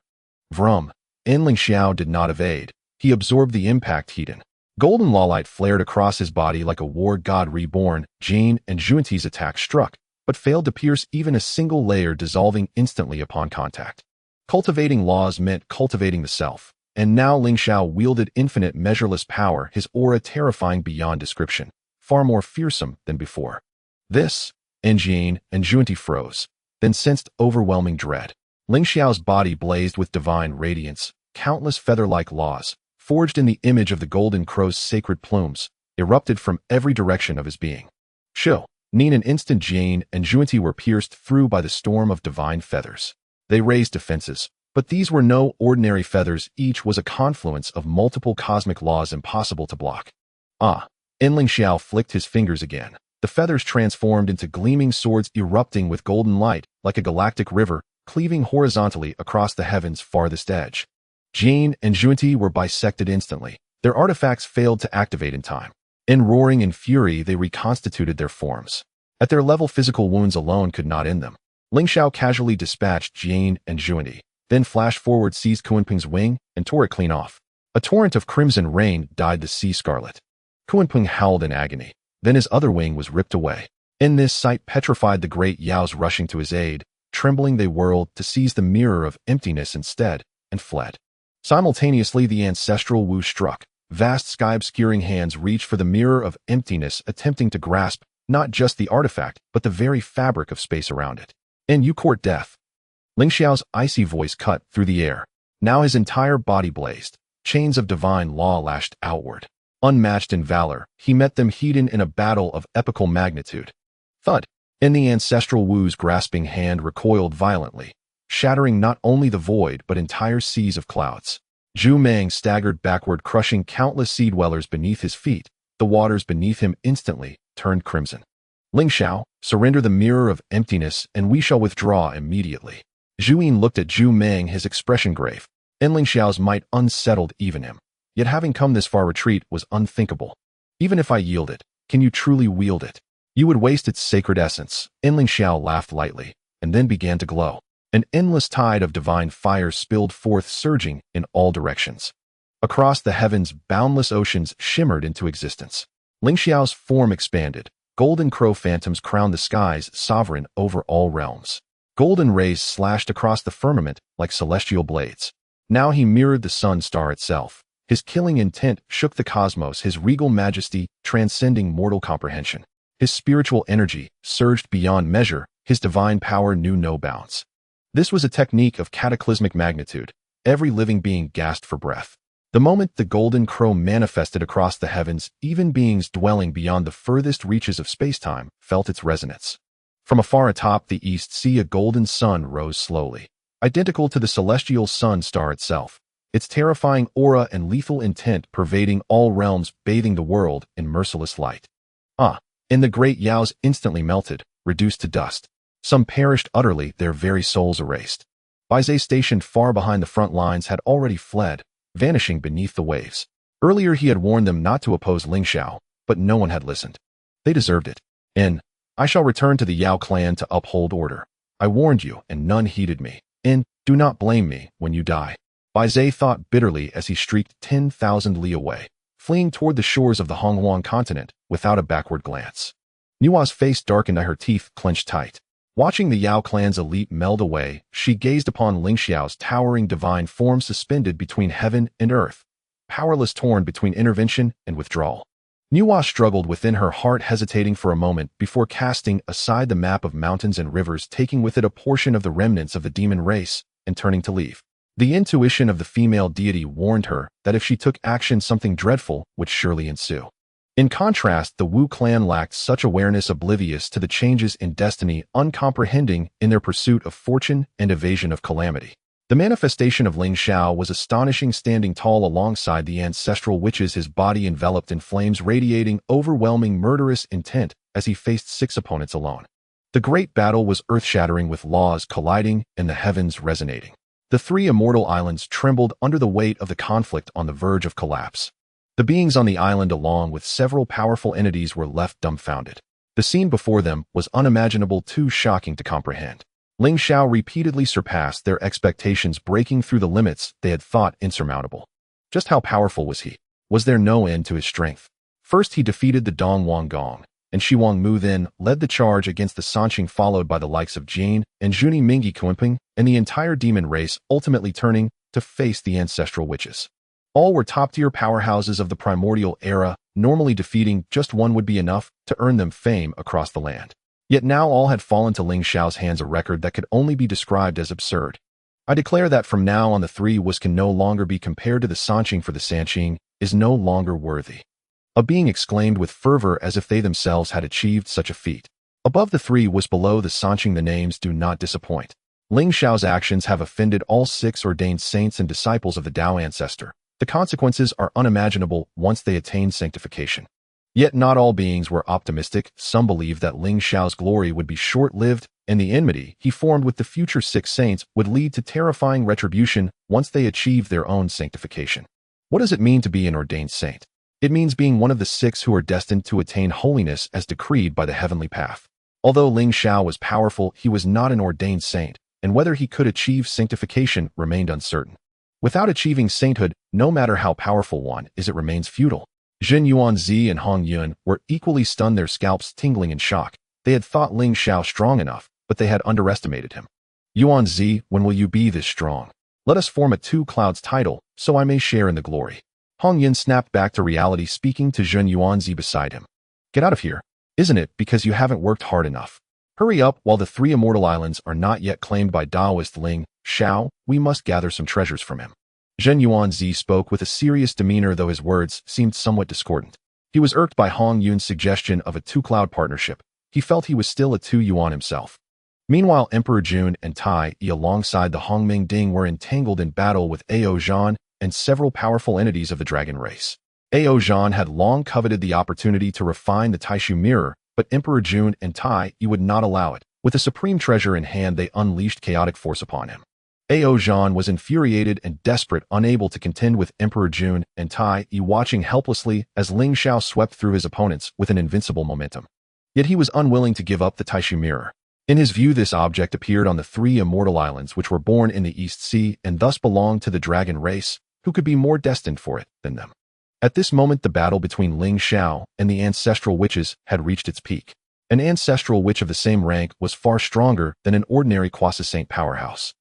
Vrum! Ling Xiao did not evade. He absorbed the impact heat. Golden lawlight flared across his body like a war god reborn. Jane and Junti's attack struck, but failed to pierce even a single layer, dissolving instantly upon contact. Cultivating laws meant cultivating the self. And now Ling Xiao wielded infinite, measureless power, his aura terrifying beyond description, far more fearsome than before. This, Jane and Junti froze, then sensed overwhelming dread. Ling Xiao's body blazed with divine radiance. Countless feather-like laws, forged in the image of the golden crow's sacred plumes, erupted from every direction of his being. Shill! In an instant Jane and Juanti were pierced through by the storm of divine feathers. They raised defenses, but these were no ordinary feathers. Each was a confluence of multiple cosmic laws impossible to block. Ling Xiao flicked his fingers again. The feathers transformed into gleaming swords erupting with golden light, like a galactic river, cleaving horizontally across the heaven's farthest edge. Jane and Juanti were bisected instantly. Their artifacts failed to activate in time. Roaring in fury, they reconstituted their forms. At their level, physical wounds alone could not end them. Ling Xiao casually dispatched Jane and Juanti, then flashed forward, seized Kunpeng's wing, and tore it clean off. A torrent of crimson rain dyed the sea scarlet. Kunpeng howled in agony. Then his other wing was ripped away. This sight petrified the great Yaos, rushing to his aid. Trembling, they whirled to seize the mirror of emptiness instead, and fled. Simultaneously, the ancestral Wu struck. Vast sky-obscuring hands reached for the mirror of emptiness, attempting to grasp not just the artifact, but the very fabric of space around it. You court death. Ling Xiao's icy voice cut through the air. Now his entire body blazed. Chains of divine law lashed outward. Unmatched in valor, he met them heated in a battle of epical magnitude. Thud! The ancestral Wu's grasping hand recoiled violently, shattering not only the void but entire seas of clouds. Zhu Meng staggered backward, crushing countless sea dwellers beneath his feet. The waters beneath him instantly turned crimson. Ling Xiao, surrender the mirror of emptiness and we shall withdraw immediately. Zhu Yin looked at Zhu Meng, his expression grave. Ling Xiao's might unsettled even him. Yet having come this far, retreat was unthinkable. Even if I yield it, can you truly wield it? You would waste its sacred essence. Ling Xiao laughed lightly, and then began to glow. An endless tide of divine fire spilled forth, surging in all directions. Across the heavens, boundless oceans shimmered into existence. Ling Xiao's form expanded. Golden crow phantoms crowned the skies, sovereign over all realms. Golden rays slashed across the firmament like celestial blades. Now he mirrored the sun star itself. His killing intent shook the cosmos, his regal majesty transcending mortal comprehension. His spiritual energy surged beyond measure, his divine power knew no bounds. This was a technique of cataclysmic magnitude. Every living being gasped for breath. The moment the golden crow manifested across the heavens, even beings dwelling beyond the furthest reaches of spacetime felt its resonance. From afar atop the east sea, a golden sun rose slowly, identical to the celestial sun star itself. Its terrifying aura and lethal intent pervading all realms, bathing the world in merciless light. The great Yaos instantly melted, reduced to dust. Some perished utterly, their very souls erased. Baizhe, stationed far behind the front lines, had already fled, vanishing beneath the waves. Earlier he had warned them not to oppose Ling Xiao, but no one had listened. They deserved it. I shall return to the Yao clan to uphold order. I warned you, and none heeded me. Do not blame me when you die. Baizhe thought bitterly as he streaked 10,000 li away, fleeing toward the shores of the Honghuang continent without a backward glance. Nua's face darkened, her teeth clenched tight. Watching the Yao clan's elite meld away, she gazed upon Ling Xiao's towering divine form suspended between heaven and earth, powerless, torn between intervention and withdrawal. Nua struggled within her heart, hesitating for a moment before casting aside the map of mountains and rivers, taking with it a portion of the remnants of the demon race, and turning to leave. The intuition of the female deity warned her that if she took action, something dreadful would surely ensue. In contrast, the Wu clan lacked such awareness, oblivious to the changes in destiny, uncomprehending in their pursuit of fortune and evasion of calamity. The manifestation of Ling Xiao was astonishing, standing tall alongside the ancestral witches, his body enveloped in flames, radiating overwhelming murderous intent as he faced 6 opponents alone. The great battle was earth-shattering, with laws colliding and the heavens resonating. The 3 immortal islands trembled under the weight of the conflict, on the verge of collapse. The beings on the island, along with several powerful entities, were left dumbfounded. The scene before them was unimaginable, too shocking to comprehend. Ling Xiao repeatedly surpassed their expectations, breaking through the limits they had thought insurmountable. Just how powerful was he? Was there no end to his strength? First he defeated the Dong Wang Gong, and Shi Wang Mu, then led the charge against the Sanqing, followed by the likes of Jane and Zhuni Mingi Kunpeng and the entire demon race, ultimately turning to face the ancestral witches. All were top-tier powerhouses of the primordial era. Normally defeating just one would be enough to earn them fame across the land. Yet now all had fallen to Ling Xiao's hands, a record that could only be described as absurd. I declare that from now on the 3 Wus can no longer be compared to the Sanqing, for the Sanqing is no longer worthy. A being exclaimed with fervor, as if they themselves had achieved such a feat. Above the three was below the Sanqing. The names do not disappoint. Ling Xiao's actions have offended all 6 ordained saints and disciples of the Tao ancestor. The consequences are unimaginable once they attain sanctification. Yet not all beings were optimistic. Some believed that Ling Xiao's glory would be short-lived, and the enmity he formed with the future 6 saints would lead to terrifying retribution once they achieved their own sanctification. What does it mean to be an ordained saint? It means being one of the 6 who are destined to attain holiness as decreed by the heavenly path. Although Ling Xiao was powerful, he was not an ordained saint, and whether he could achieve sanctification remained uncertain. Without achieving sainthood, no matter how powerful one is, it remains futile. Jin Yuanzi and Hong Yun were equally stunned, their scalps tingling in shock. They had thought Ling Xiao strong enough, but they had underestimated him. Yuanzi, when will you be this strong? Let us form a 2 clouds title, so I may share in the glory. Hong Yun snapped back to reality, speaking to Jin Yuanzi beside him. Get out of here. Isn't it because you haven't worked hard enough? Hurry up while the 3 immortal islands are not yet claimed by Taoist Ling Xiao. We must gather some treasures from him. Zhen Yuanzi spoke with a serious demeanor, though his words seemed somewhat discordant. He was irked by Hong Yun's suggestion of a 2-cloud partnership. He felt he was still a 2 Yuan himself. Meanwhile, Emperor Jun and Taiyi alongside the Hongming Ding were entangled in battle with Ao Zhan and several powerful entities of the dragon race. Ao Zhan had long coveted the opportunity to refine the Taishu mirror, but Emperor Jun and Taiyi would not allow it. With a supreme treasure in hand, they unleashed chaotic force upon him. Ao Zhan was infuriated and desperate, unable to contend with Emperor Jun and Taiyi, watching helplessly as Ling Xiao swept through his opponents with an invincible momentum. Yet he was unwilling to give up the Taishu mirror. In his view, this object appeared on the 3 immortal islands which were born in the East Sea and thus belonged to the dragon race, who could be more destined for it than them. At this moment, the battle between Ling Xiao and the ancestral witches had reached its peak. An ancestral witch of the same rank was far stronger than an ordinary quasi-saint powerhouse.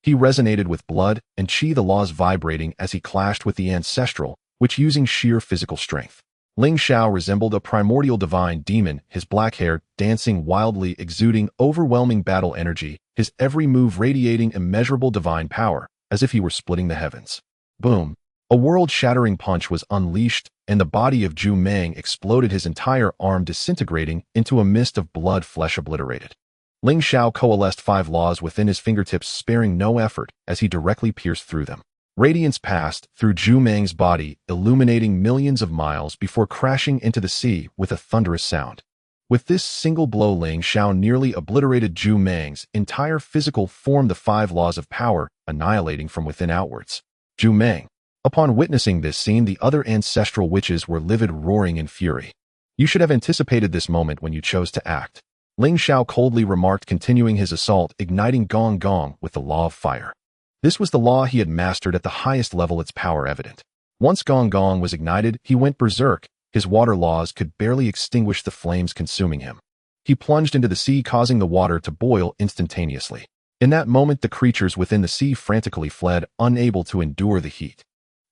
He resonated with blood and qi, the laws vibrating as he clashed with the ancestral, which using sheer physical strength. Ling Xiao resembled a primordial divine demon, his black hair dancing wildly, exuding overwhelming battle energy, his every move radiating immeasurable divine power, as if he were splitting the heavens. Boom! A world-shattering punch was unleashed, and the body of Zhu Meng exploded, his entire arm disintegrating into a mist of blood, flesh obliterated. Ling Xiao coalesced 5 laws within his fingertips, sparing no effort as he directly pierced through them. Radiance passed through Zhu Meng's body, illuminating millions of miles before crashing into the sea with a thunderous sound. With this single blow, Ling Xiao nearly obliterated Zhu Meng's entire physical form, the 5 laws of power annihilating from within outwards. Zhu Meng. Upon witnessing this scene, the other ancestral witches were livid, roaring in fury. You should have anticipated this moment when you chose to act. Ling Xiao coldly remarked, continuing his assault, igniting Gong Gong with the law of fire. This was the law he had mastered at the highest level, its power evident. Once Gong Gong was ignited, he went berserk. His water laws could barely extinguish the flames consuming him. He plunged into the sea, causing the water to boil instantaneously. In that moment, the creatures within the sea frantically fled, unable to endure the heat.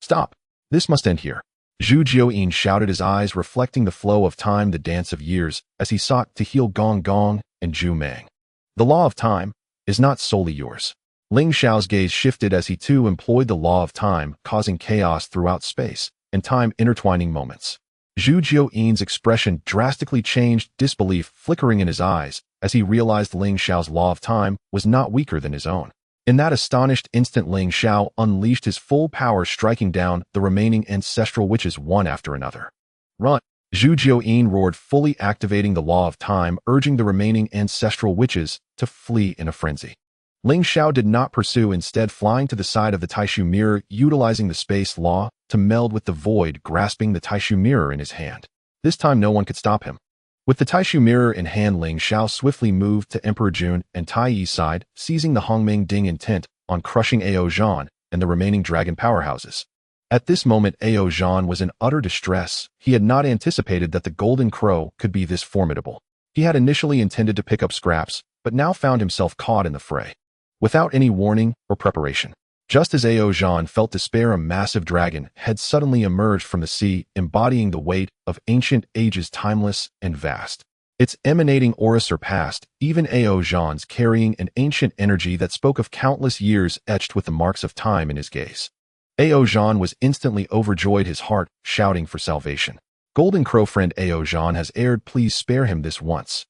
Stop! This must end here. Zhu Jiuyin shouted, his eyes reflecting the flow of time, the dance of years, as he sought to heal Gong Gong and Zhu Meng. The law of time is not solely yours. Ling Xiao's gaze shifted as he too employed the law of time, causing chaos throughout space and time, intertwining moments. Zhu Jiuyin's expression drastically changed, disbelief flickering in his eyes as he realized Ling Xiao's law of time was not weaker than his own. In that astonished instant, Ling Xiao unleashed his full power, striking down the remaining ancestral witches one after another. Run! Zhu Jiuyin roared, fully activating the law of time, urging the remaining ancestral witches to flee in a frenzy. Ling Xiao did not pursue, instead flying to the side of the Taishu mirror, utilizing the space law to meld with the void, grasping the Taishu mirror in his hand. This time no one could stop him. With the Taishu mirror in hand, Ling Xiao swiftly moved to Emperor Jun and Taiyi's side, seizing the Hongming Ding, intent on crushing Ao Zhan and the remaining dragon powerhouses. At this moment, Ao Zhan was in utter distress. He had not anticipated that the Golden Crow could be this formidable. He had initially intended to pick up scraps, but now found himself caught in the fray. Without any warning or preparation. Just as Ao Zhan felt despair, a massive dragon had suddenly emerged from the sea, embodying the weight of ancient ages, timeless and vast. Its emanating aura surpassed even Ao Zhan's, carrying an ancient energy that spoke of countless years etched with the marks of time in his gaze. Ao Zhan was instantly overjoyed, his heart shouting for salvation. Golden Crow friend Ao Zhan has erred, please spare him this once.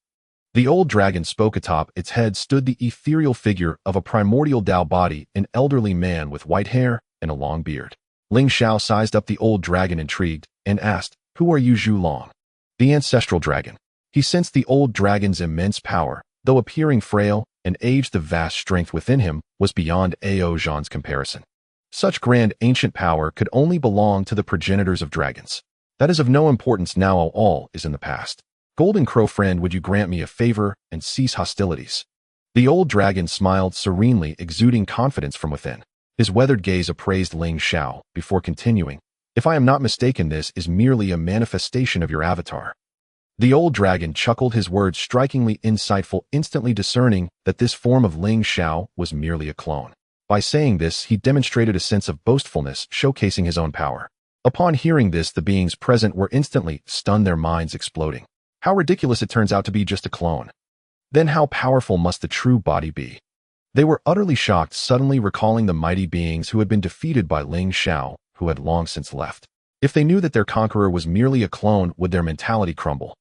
The old dragon spoke. Atop its head stood the ethereal figure of a primordial Dao body, an elderly man with white hair and a long beard. Ling Xiao sized up the old dragon, intrigued, and asked, "Who are you, Zhu Long?" "The ancestral dragon." He sensed the old dragon's immense power. Though appearing frail and aged, the vast strength within him was beyond Ao Zhan's comparison. Such grand ancient power could only belong to the progenitors of dragons. That is of no importance now. All is in the past. Golden Crow friend, would you grant me a favor and cease hostilities? The old dragon smiled serenely, exuding confidence from within. His weathered gaze appraised Ling Xiao before continuing, "If I am not mistaken, this is merely a manifestation of your avatar." The old dragon chuckled, his words strikingly insightful, instantly discerning that this form of Ling Xiao was merely a clone. By saying this, he demonstrated a sense of boastfulness, showcasing his own power. Upon hearing this, the beings present were instantly stunned, their minds exploding. How ridiculous! It turns out to be just a clone. Then how powerful must the true body be? They were utterly shocked, suddenly recalling the mighty beings who had been defeated by Ling Xiao, who had long since left. If they knew that their conqueror was merely a clone, would their mentality crumble?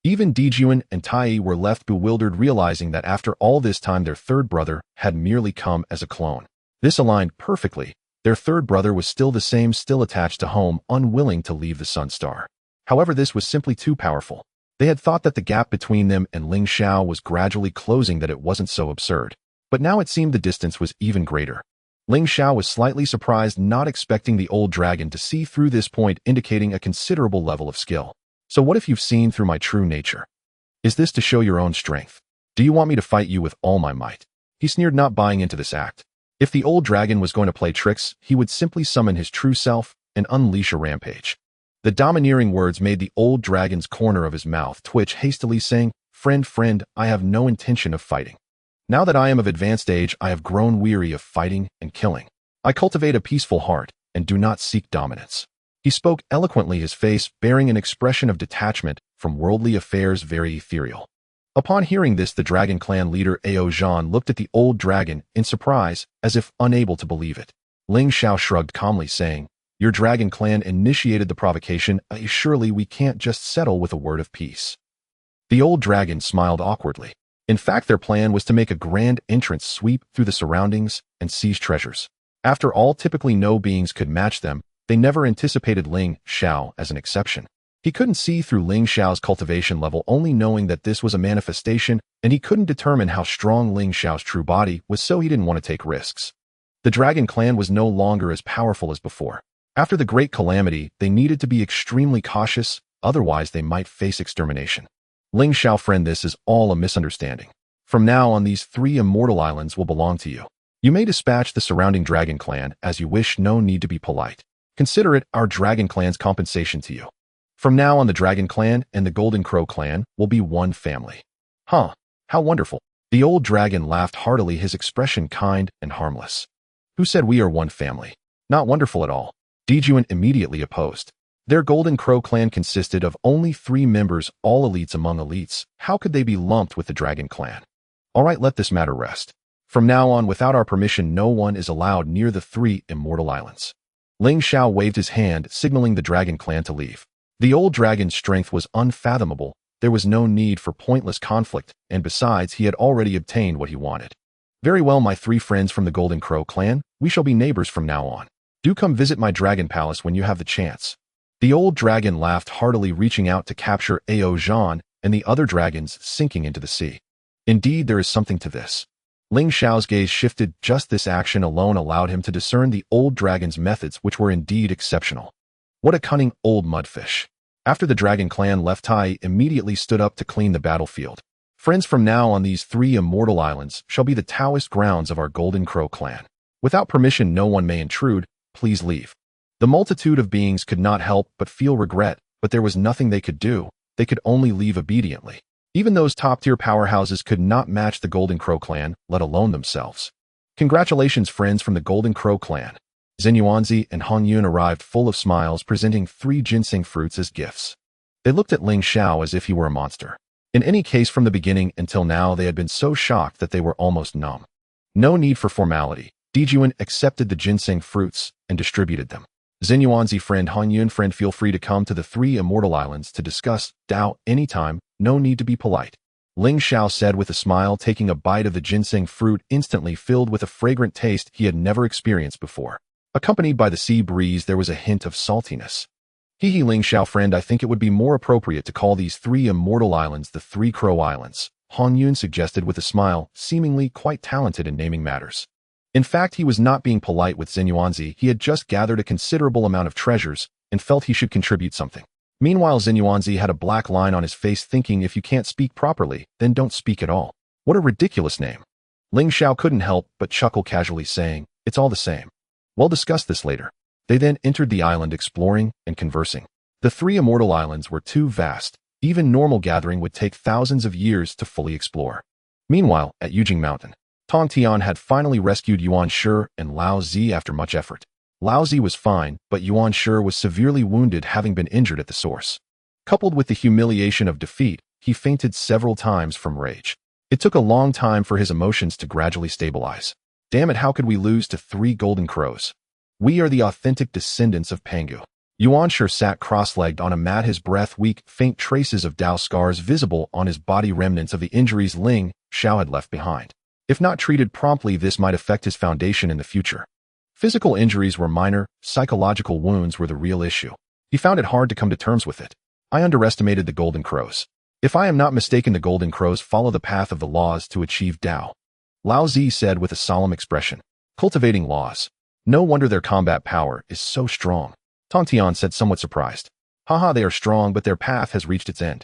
Even Dijun and Taiyi were left bewildered, realizing that after all this time their third brother had merely come as a clone. This aligned perfectly. Their third brother was still the same, still attached to home, unwilling to leave the Sun Star. However, this was simply too powerful. They had thought that the gap between them and Ling Xiao was gradually closing, that it wasn't so absurd. But now it seemed the distance was even greater. Ling Xiao was slightly surprised, not expecting the old dragon to see through this point, indicating a considerable level of skill. "So what if you've seen through my true nature? Is this to show your own strength? Do you want me to fight you with all my might?" He sneered, not buying into this act. If the old dragon was going to play tricks, he would simply summon his true self and unleash a rampage. The domineering words made the old dragon's corner of his mouth twitch, hastily saying, Friend, I have no intention of fighting. Now that I am of advanced age, I have grown weary of fighting and killing. I cultivate a peaceful heart and do not seek dominance." He spoke eloquently, his face bearing an expression of detachment from worldly affairs, very ethereal. Upon hearing this, the dragon clan leader Ao Zhan looked at the old dragon in surprise, as if unable to believe it. Ling Xiao shrugged calmly, saying, "Your dragon clan initiated the provocation. Surely we can't just settle with a word of peace." The old dragon smiled awkwardly. In fact, their plan was to make a grand entrance, sweep through the surroundings, and seize treasures. After all, typically no beings could match them. They never anticipated Ling Xiao as an exception. He couldn't see through Ling Xiao's cultivation level, only knowing that this was a manifestation, and he couldn't determine how strong Ling Xiao's true body was, so he didn't want to take risks. The dragon clan was no longer as powerful as before. After the great calamity, they needed to be extremely cautious, otherwise they might face extermination. "Ling Xiao friend, this is all a misunderstanding. From now on, these 3 immortal islands will belong to you. You may dispatch the surrounding dragon clan as you wish, no need to be polite. Consider it our dragon clan's compensation to you. From now on, the dragon clan and the Golden Crow clan will be one family." "Huh, how wonderful." The old dragon laughed heartily, his expression kind and harmless. "Who said we are one family? Not wonderful at all." Dijun immediately opposed. Their Golden Crow clan consisted of only 3 members, all elites among elites. How could they be lumped with the dragon clan? "All right, let this matter rest. From now on, without our permission, no one is allowed near the 3 immortal islands." Ling Xiao waved his hand, signaling the dragon clan to leave. The old dragon's strength was unfathomable. There was no need for pointless conflict, and besides, he had already obtained what he wanted. "Very well, my 3 friends from the Golden Crow clan, we shall be neighbors from now on. Do come visit my dragon palace when you have the chance." The old dragon laughed heartily, reaching out to capture Ao Zhan and the other dragons, sinking into the sea. Indeed, there is something to this. Ling Xiao's gaze shifted. Just this action alone allowed him to discern the old dragon's methods, which were indeed exceptional. What a cunning old mudfish. After the dragon clan left, Tai immediately stood up to clean the battlefield. "Friends, from now on, these 3 immortal islands shall be the Taoist grounds of our Golden Crow clan. Without permission, no one may intrude. Please leave." The multitude of beings could not help but feel regret, but there was nothing they could do. They could only leave obediently. Even those top-tier powerhouses could not match the Golden Crow clan, let alone themselves. "Congratulations, friends from the Golden Crow clan." Xinyuanzi and Han Yun arrived full of smiles, presenting 3 ginseng fruits as gifts. They looked at Ling Xiao as if he were a monster. In any case, from the beginning until now, they had been so shocked that they were almost numb. No need for formality. Dijun accepted the ginseng fruits and distributed them. Xinyuanzi friend, Han Yun friend, feel free to come to the 3 immortal islands to discuss Dao anytime. No need to be polite. Ling Xiao said with a smile, taking a bite of the ginseng fruit instantly filled with a fragrant taste he had never experienced before. Accompanied by the sea breeze, there was a hint of saltiness. Hee Ling Xiao friend, I think it would be more appropriate to call these 3 immortal islands the 3 Crow Islands, Han Yun suggested with a smile, seemingly quite talented in naming matters. In fact, he was not being polite with Xinyuanzi. He had just gathered a considerable amount of treasures and felt he should contribute something. Meanwhile, Xinyuanzi had a black line on his face, thinking if you can't speak properly, then don't speak at all. What a ridiculous name. Ling Xiao couldn't help but chuckle casually, saying, it's all the same. We'll discuss this later. They then entered the island, exploring and conversing. The 3 immortal islands were too vast. Even normal gathering would take thousands of years to fully explore. Meanwhile, at Yujing Mountain, Tong Tian had finally rescued Yuan Shi and Lao Zi after much effort. Lao Zi was fine, but Yuan Shi was severely wounded, having been injured at the source. Coupled with the humiliation of defeat, he fainted several times from rage. It took a long time for his emotions to gradually stabilize. Damn it, how could we lose to 3 golden crows? We are the authentic descendants of Pangu. Yuan Shi sat cross-legged on a mat, his breath weak, faint traces of Dao scars visible on his body, remnants of the injuries Ling Xiao had left behind. If not treated promptly, this might affect his foundation in the future. Physical injuries were minor, psychological wounds were the real issue. He found it hard to come to terms with it. I underestimated the Golden Crows. If I am not mistaken, the Golden Crows follow the path of the laws to achieve Dao. Lao Zi said with a solemn expression. Cultivating laws. No wonder their combat power is so strong. Tong Tian said, somewhat surprised. Haha, they are strong, but their path has reached its end.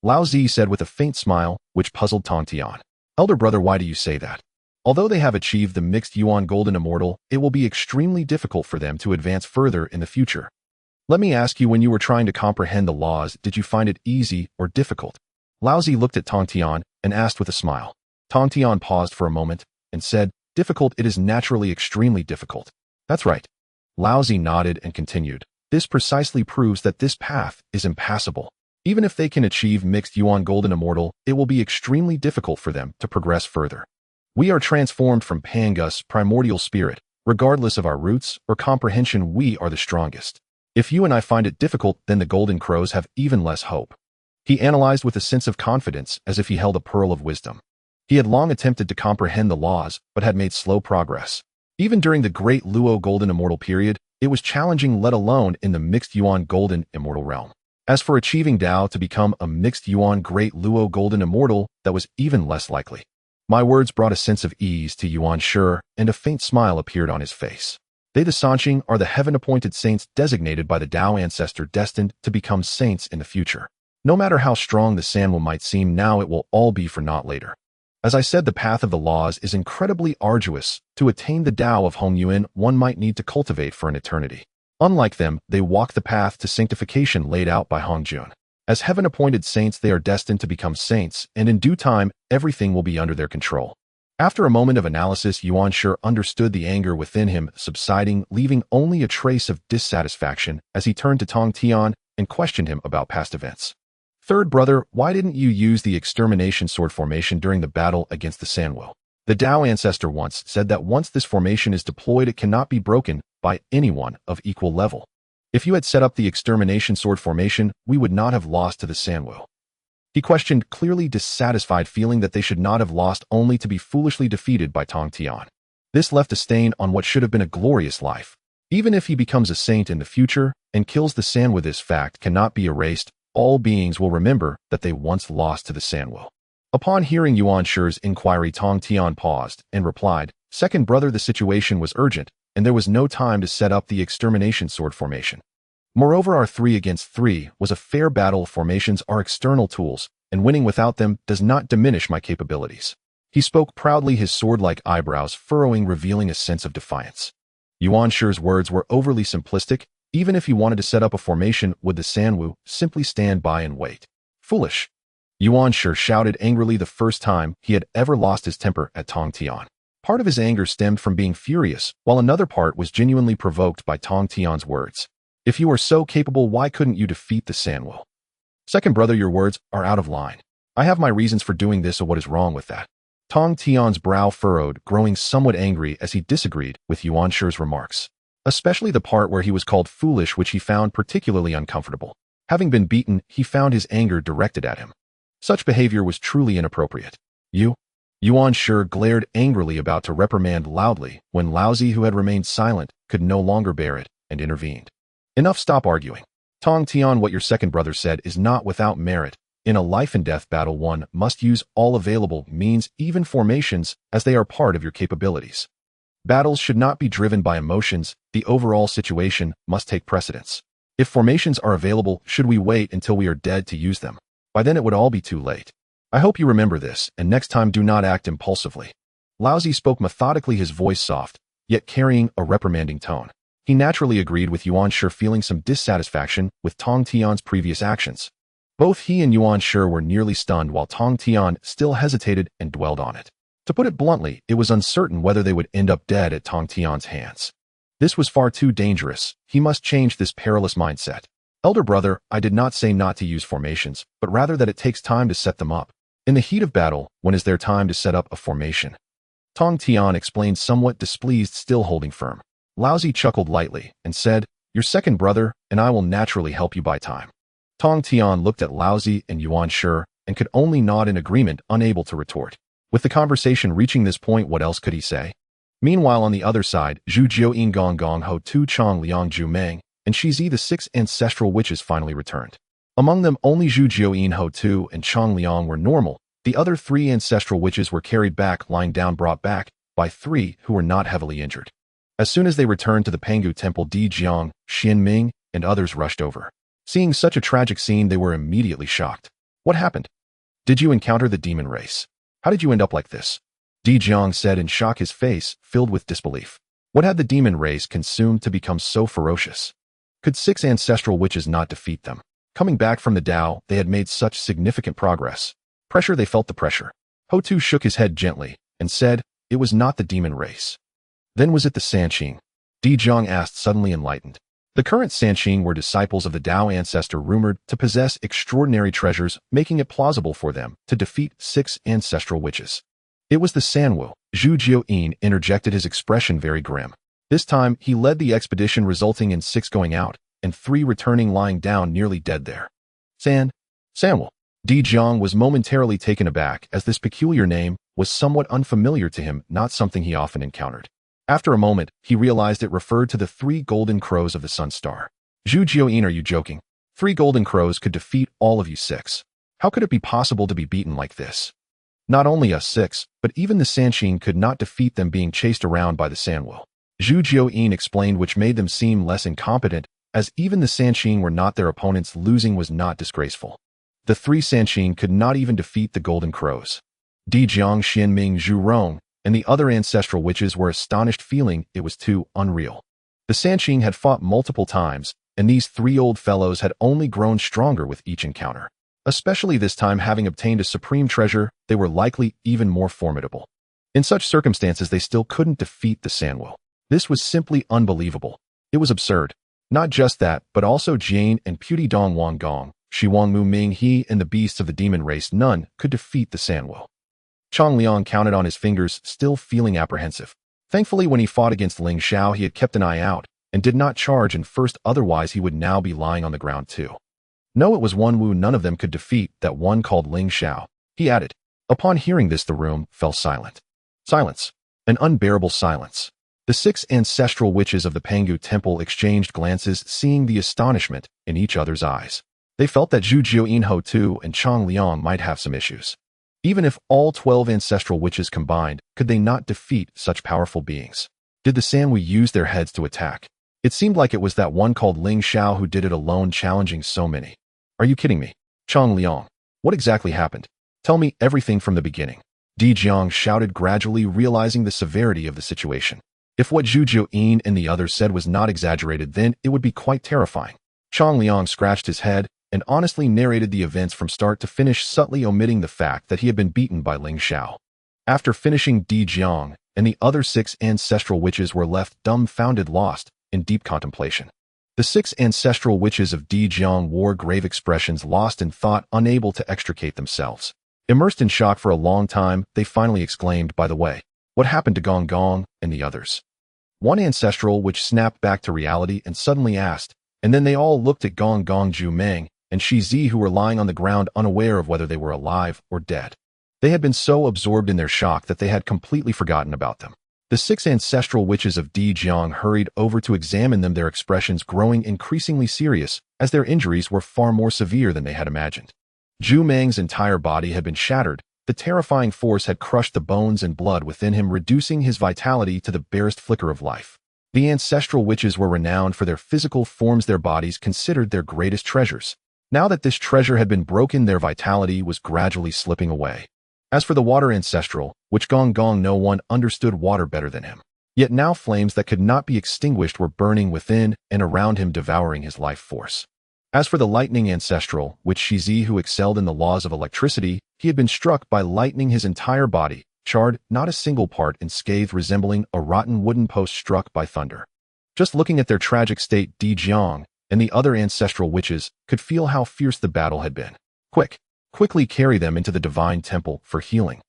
Lao Zi said with a faint smile, which puzzled Tong Tian. Elder brother, why do you say that? Although they have achieved the mixed Yuan Golden Immortal, it will be extremely difficult for them to advance further in the future. Let me ask you, when you were trying to comprehend the laws, did you find it easy or difficult? Lao Zi looked at Tong Tian and asked with a smile. Tong Tian paused for a moment and said, difficult, it is naturally extremely difficult. That's right. Lao Zi nodded and continued. This precisely proves that this path is impassable. Even if they can achieve mixed Yuan Golden Immortal, it will be extremely difficult for them to progress further. We are transformed from Pangus, primordial spirit. Regardless of our roots or comprehension, we are the strongest. If you and I find it difficult, then the Golden Crows have even less hope. He analyzed with a sense of confidence, as if he held a pearl of wisdom. He had long attempted to comprehend the laws, but had made slow progress. Even during the Great Luo Golden Immortal period, it was challenging, let alone in the mixed Yuan Golden Immortal realm. As for achieving Dao to become a mixed Yuan Great Luo Golden Immortal, that was even less likely. My words brought a sense of ease to Yuan Shi, and a faint smile appeared on his face. They, the Sanqing, are the heaven-appointed saints designated by the Dao ancestor, destined to become saints in the future. No matter how strong the Sanwu might seem now, it will all be for naught later. As I said, the path of the laws is incredibly arduous. To attain the Dao of Hongyuan, one might need to cultivate for an eternity. Unlike them, they walk the path to sanctification laid out by Hongjun. As heaven-appointed saints, they are destined to become saints, and in due time, everything will be under their control. After a moment of analysis, Yuan Shi understood the anger within him subsiding, leaving only a trace of dissatisfaction as he turned to Tong Tian and questioned him about past events. Third brother, why didn't you use the extermination sword formation during the battle against the Sanwu? The Dao ancestor once said that once this formation is deployed, it cannot be broken by anyone of equal level. If you had set up the extermination sword formation, we would not have lost to the Sanwu. He questioned, clearly dissatisfied, feeling that they should not have lost only to be foolishly defeated by Tong Tian. This left a stain on what should have been a glorious life. Even if he becomes a saint in the future and kills the Sanwu, this fact cannot be erased. All beings will remember that they once lost to the Sanwu. Upon hearing Yuan Shi's inquiry, Tong Tian paused and replied, second brother, the situation was urgent, and there was no time to set up the extermination sword formation. Moreover, our 3 against 3 was a fair battle. Formations are external tools, and winning without them does not diminish my capabilities. He spoke proudly, his sword-like eyebrows furrowing, revealing a sense of defiance. Yuan Shi's words were overly simplistic. Even if he wanted to set up a formation, would the Sanwu simply stand by and wait? Foolish. Yuan Shi shouted angrily, the first time he had ever lost his temper at Tong Tian. Part of his anger stemmed from being furious, while another part was genuinely provoked by Tong Tian's words. If you are so capable, why couldn't you defeat the Sanwu? Second brother, your words are out of line. I have my reasons for doing this, so what is wrong with that? Tong Tian's brow furrowed, growing somewhat angry as he disagreed with Yuan Shi's remarks. Especially the part where he was called foolish, which he found particularly uncomfortable. Having been beaten, he found his anger directed at him. Such behavior was truly inappropriate. Yuan Shi glared angrily, about to reprimand loudly, when Laozi, who had remained silent, could no longer bear it, and intervened. Enough, stop arguing. Tong Tian, what your second brother said is not without merit. In a life-and-death battle, one must use all available means, even formations, as they are part of your capabilities. Battles should not be driven by emotions, the overall situation must take precedence. If formations are available, should we wait until we are dead to use them? By then it would all be too late. I hope you remember this, and next time do not act impulsively. Laozi spoke methodically, his voice soft, yet carrying a reprimanding tone. He naturally agreed with Yuan Shi, feeling some dissatisfaction with Tong Tian's previous actions. Both he and Yuan Shi were nearly stunned, while Tong Tian still hesitated and dwelled on it. To put it bluntly, it was uncertain whether they would end up dead at Tong Tian's hands. This was far too dangerous. He must change this perilous mindset. Elder brother, I did not say not to use formations, but rather that it takes time to set them up. In the heat of battle, when is there time to set up a formation? Tong Tian explained, somewhat displeased, still holding firm. Laozi chuckled lightly and said, your second brother and I will naturally help you buy time. Tong Tian looked at Laozi and Yuan Shi and could only nod in agreement, unable to retort. With the conversation reaching this point, what else could he say? Meanwhile, on the other side, Zhu Jiuyin, Gong Gong Ho Tu, Chang Liang, Zhu Meng, and Shizi, the 6 ancestral witches, finally returned. Among them, only Zhu Jiuyin, Ho Tu, and Chang Liang were normal. The other 3 ancestral witches were carried back, lying down, brought back by 3 who were not heavily injured. As soon as they returned to the Pangu temple, Di Jiang, Xian Ming, and others rushed over. Seeing such a tragic scene, they were immediately shocked. What happened? Did you encounter the demon race? How did you end up like this? Di Jiang said in shock, his face filled with disbelief. What had the demon race consumed to become so ferocious? Could 6 ancestral witches not defeat them? Coming back from the Tao, they had made such significant progress. Pressure, they felt the pressure. Ho Tu shook his head gently and said, it was not the demon race. Then was it the Sanqing? Di Jiang asked, suddenly enlightened. The current Sanqing were disciples of the Tao ancestor, rumored to possess extraordinary treasures, making it plausible for them to defeat 6 ancestral witches. It was the Sanwu. Zhu Jiuyin interjected, his expression very grim. This time, he led the expedition, resulting in 6 going out, and 3 returning, lying down nearly dead there. Sanwu. Di Jiang was momentarily taken aback, as this peculiar name was somewhat unfamiliar to him, not something he often encountered. After a moment, he realized it referred to the 3 golden crows of the Sun Star. Zhu Jiuyin, are you joking? 3 golden crows could defeat all of you 6. How could it be possible to be beaten like this? Not only us 6, but even the Sanqing could not defeat them, being chased around by the Sanwu. Zhu Jiuyin explained, which made them seem less incompetent, as even the Sanqing were not their opponents. Losing was not disgraceful. The 3 Sanqing could not even defeat the golden crows. Di Jiang, Xian Ming, Zhu Rong, and the other ancestral witches were astonished, feeling it was too unreal. The Sanqing had fought multiple times, and these 3 old fellows had only grown stronger with each encounter. Especially this time, having obtained a supreme treasure, they were likely even more formidable. In such circumstances, they still couldn't defeat the Sanwu. This was simply unbelievable. It was absurd. Not just that, but also Jane and Puty Dong Wang Gong, Shi Wang Mu Ming, he and the beasts of the demon race, none could defeat the Sanwu. Chang Liang counted on his fingers, still feeling apprehensive. Thankfully, when he fought against Ling Xiao, he had kept an eye out and did not charge in first, otherwise he would now be lying on the ground too. No, it was one Wu none of them could defeat, that one called Ling Xiao, he added. Upon hearing this, the room fell silent. Silence. An unbearable silence. The 6 ancestral witches of the Pangu temple exchanged glances, seeing the astonishment in each other's eyes. They felt that Zhu Jiuyin, Ho Tu, and Chang Liang might have some issues. Even if all 12 ancestral witches combined, could they not defeat such powerful beings? Did the Sanwu use their heads to attack? It seemed like it was that one called Ling Xiao who did it alone, challenging so many. Are you kidding me? Chang Liang, what exactly happened? Tell me everything from the beginning. Di Jiang shouted, gradually realizing the severity of the situation. If what Zhu Jiuyin and the others said was not exaggerated, then it would be quite terrifying. Chang Liang scratched his head and honestly narrated the events from start to finish, subtly omitting the fact that he had been beaten by Ling Xiao. After finishing, Di Jiang and the other 6 ancestral witches were left dumbfounded, lost in deep contemplation. The 6 ancestral witches of Di Jiang wore grave expressions, lost in thought, unable to extricate themselves. Immersed in shock for a long time, they finally exclaimed, by the way, what happened to Gong Gong and the others? One ancestral witch snapped back to reality and suddenly asked, and then they all looked at Gong Gong, Zhu Meng, and Shizi who were lying on the ground unaware of whether they were alive or dead. They had been so absorbed in their shock that they had completely forgotten about them. The 6 ancestral witches of Dijun hurried over to examine them, their expressions growing increasingly serious as their injuries were far more severe than they had imagined. Zhu Meng's entire body had been shattered. The terrifying force had crushed the bones and blood within him, reducing his vitality to the barest flicker of life. The ancestral witches were renowned for their physical forms, their bodies considered their greatest treasures. Now that this treasure had been broken, their vitality was gradually slipping away. As for the water ancestral, which Gong Gong, no one understood water better than him. Yet now flames that could not be extinguished were burning within and around him, devouring his life force. As for the lightning ancestral, which Shizi, who excelled in the laws of electricity, he had been struck by lightning, his entire body, charred, not a single part unscathed, resembling a rotten wooden post struck by thunder. Just looking at their tragic state, Dijun and the other ancestral witches could feel how fierce the battle had been. Quickly carry them into the divine temple for healing.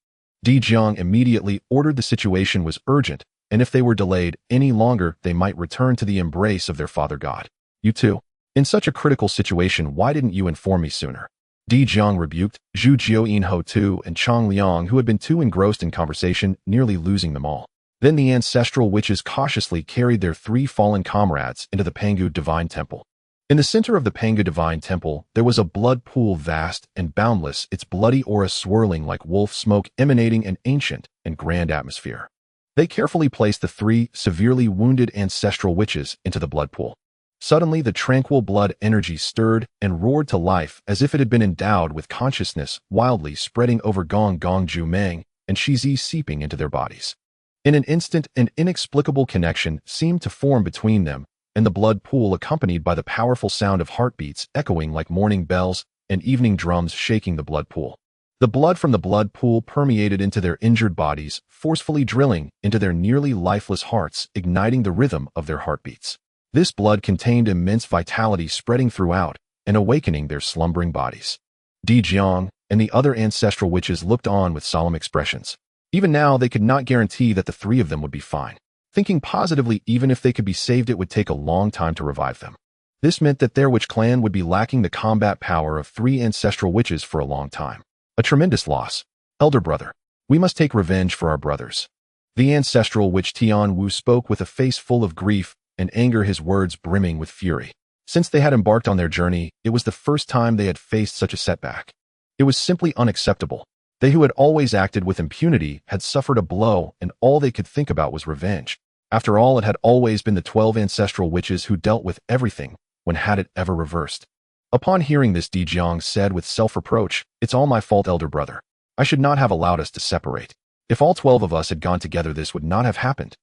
Dijun immediately ordered. The situation was urgent, and if they were delayed any longer, they might return to the embrace of their father god. You too? In such a critical situation, why didn't you inform me sooner? Dijun rebuked Zhu Jiuyin, Ho Tu, and Chang Liang, who had been too engrossed in conversation, nearly losing them all. Then the ancestral witches cautiously carried their 3 fallen comrades into the Pangu Divine Temple. In the center of the Pangu Divine Temple, there was a blood pool, vast and boundless, its bloody aura swirling like wolf smoke, emanating an ancient and grand atmosphere. They carefully placed the 3 severely wounded ancestral witches into the blood pool. Suddenly, the tranquil blood energy stirred and roared to life as if it had been endowed with consciousness, wildly spreading over Gong Gong, Zhu Meng, and Shizi, seeping into their bodies. In an instant, an inexplicable connection seemed to form between them and the blood pool, accompanied by the powerful sound of heartbeats echoing like morning bells and evening drums shaking the blood pool. The blood from the blood pool permeated into their injured bodies, forcefully drilling into their nearly lifeless hearts, igniting the rhythm of their heartbeats. This blood contained immense vitality, spreading throughout and awakening their slumbering bodies. Dijun and the other ancestral witches looked on with solemn expressions. Even now, they could not guarantee that the 3 of them would be fine. Thinking positively, even if they could be saved, it would take a long time to revive them. This meant that their witch clan would be lacking the combat power of 3 ancestral witches for a long time. A tremendous loss. Elder brother, we must take revenge for our brothers. The ancestral witch Tian Wu spoke with a face full of grief and anger, his words brimming with fury. Since they had embarked on their journey, it was the first time they had faced such a setback. It was simply unacceptable. They who had always acted with impunity had suffered a blow, and all they could think about was revenge. After all, it had always been the 12 ancestral witches who dealt with everything. When had it ever reversed? Upon hearing this, Dijun said with self-reproach, "It's all my fault, elder brother. I should not have allowed us to separate. If all 12 of us had gone together, this would not have happened."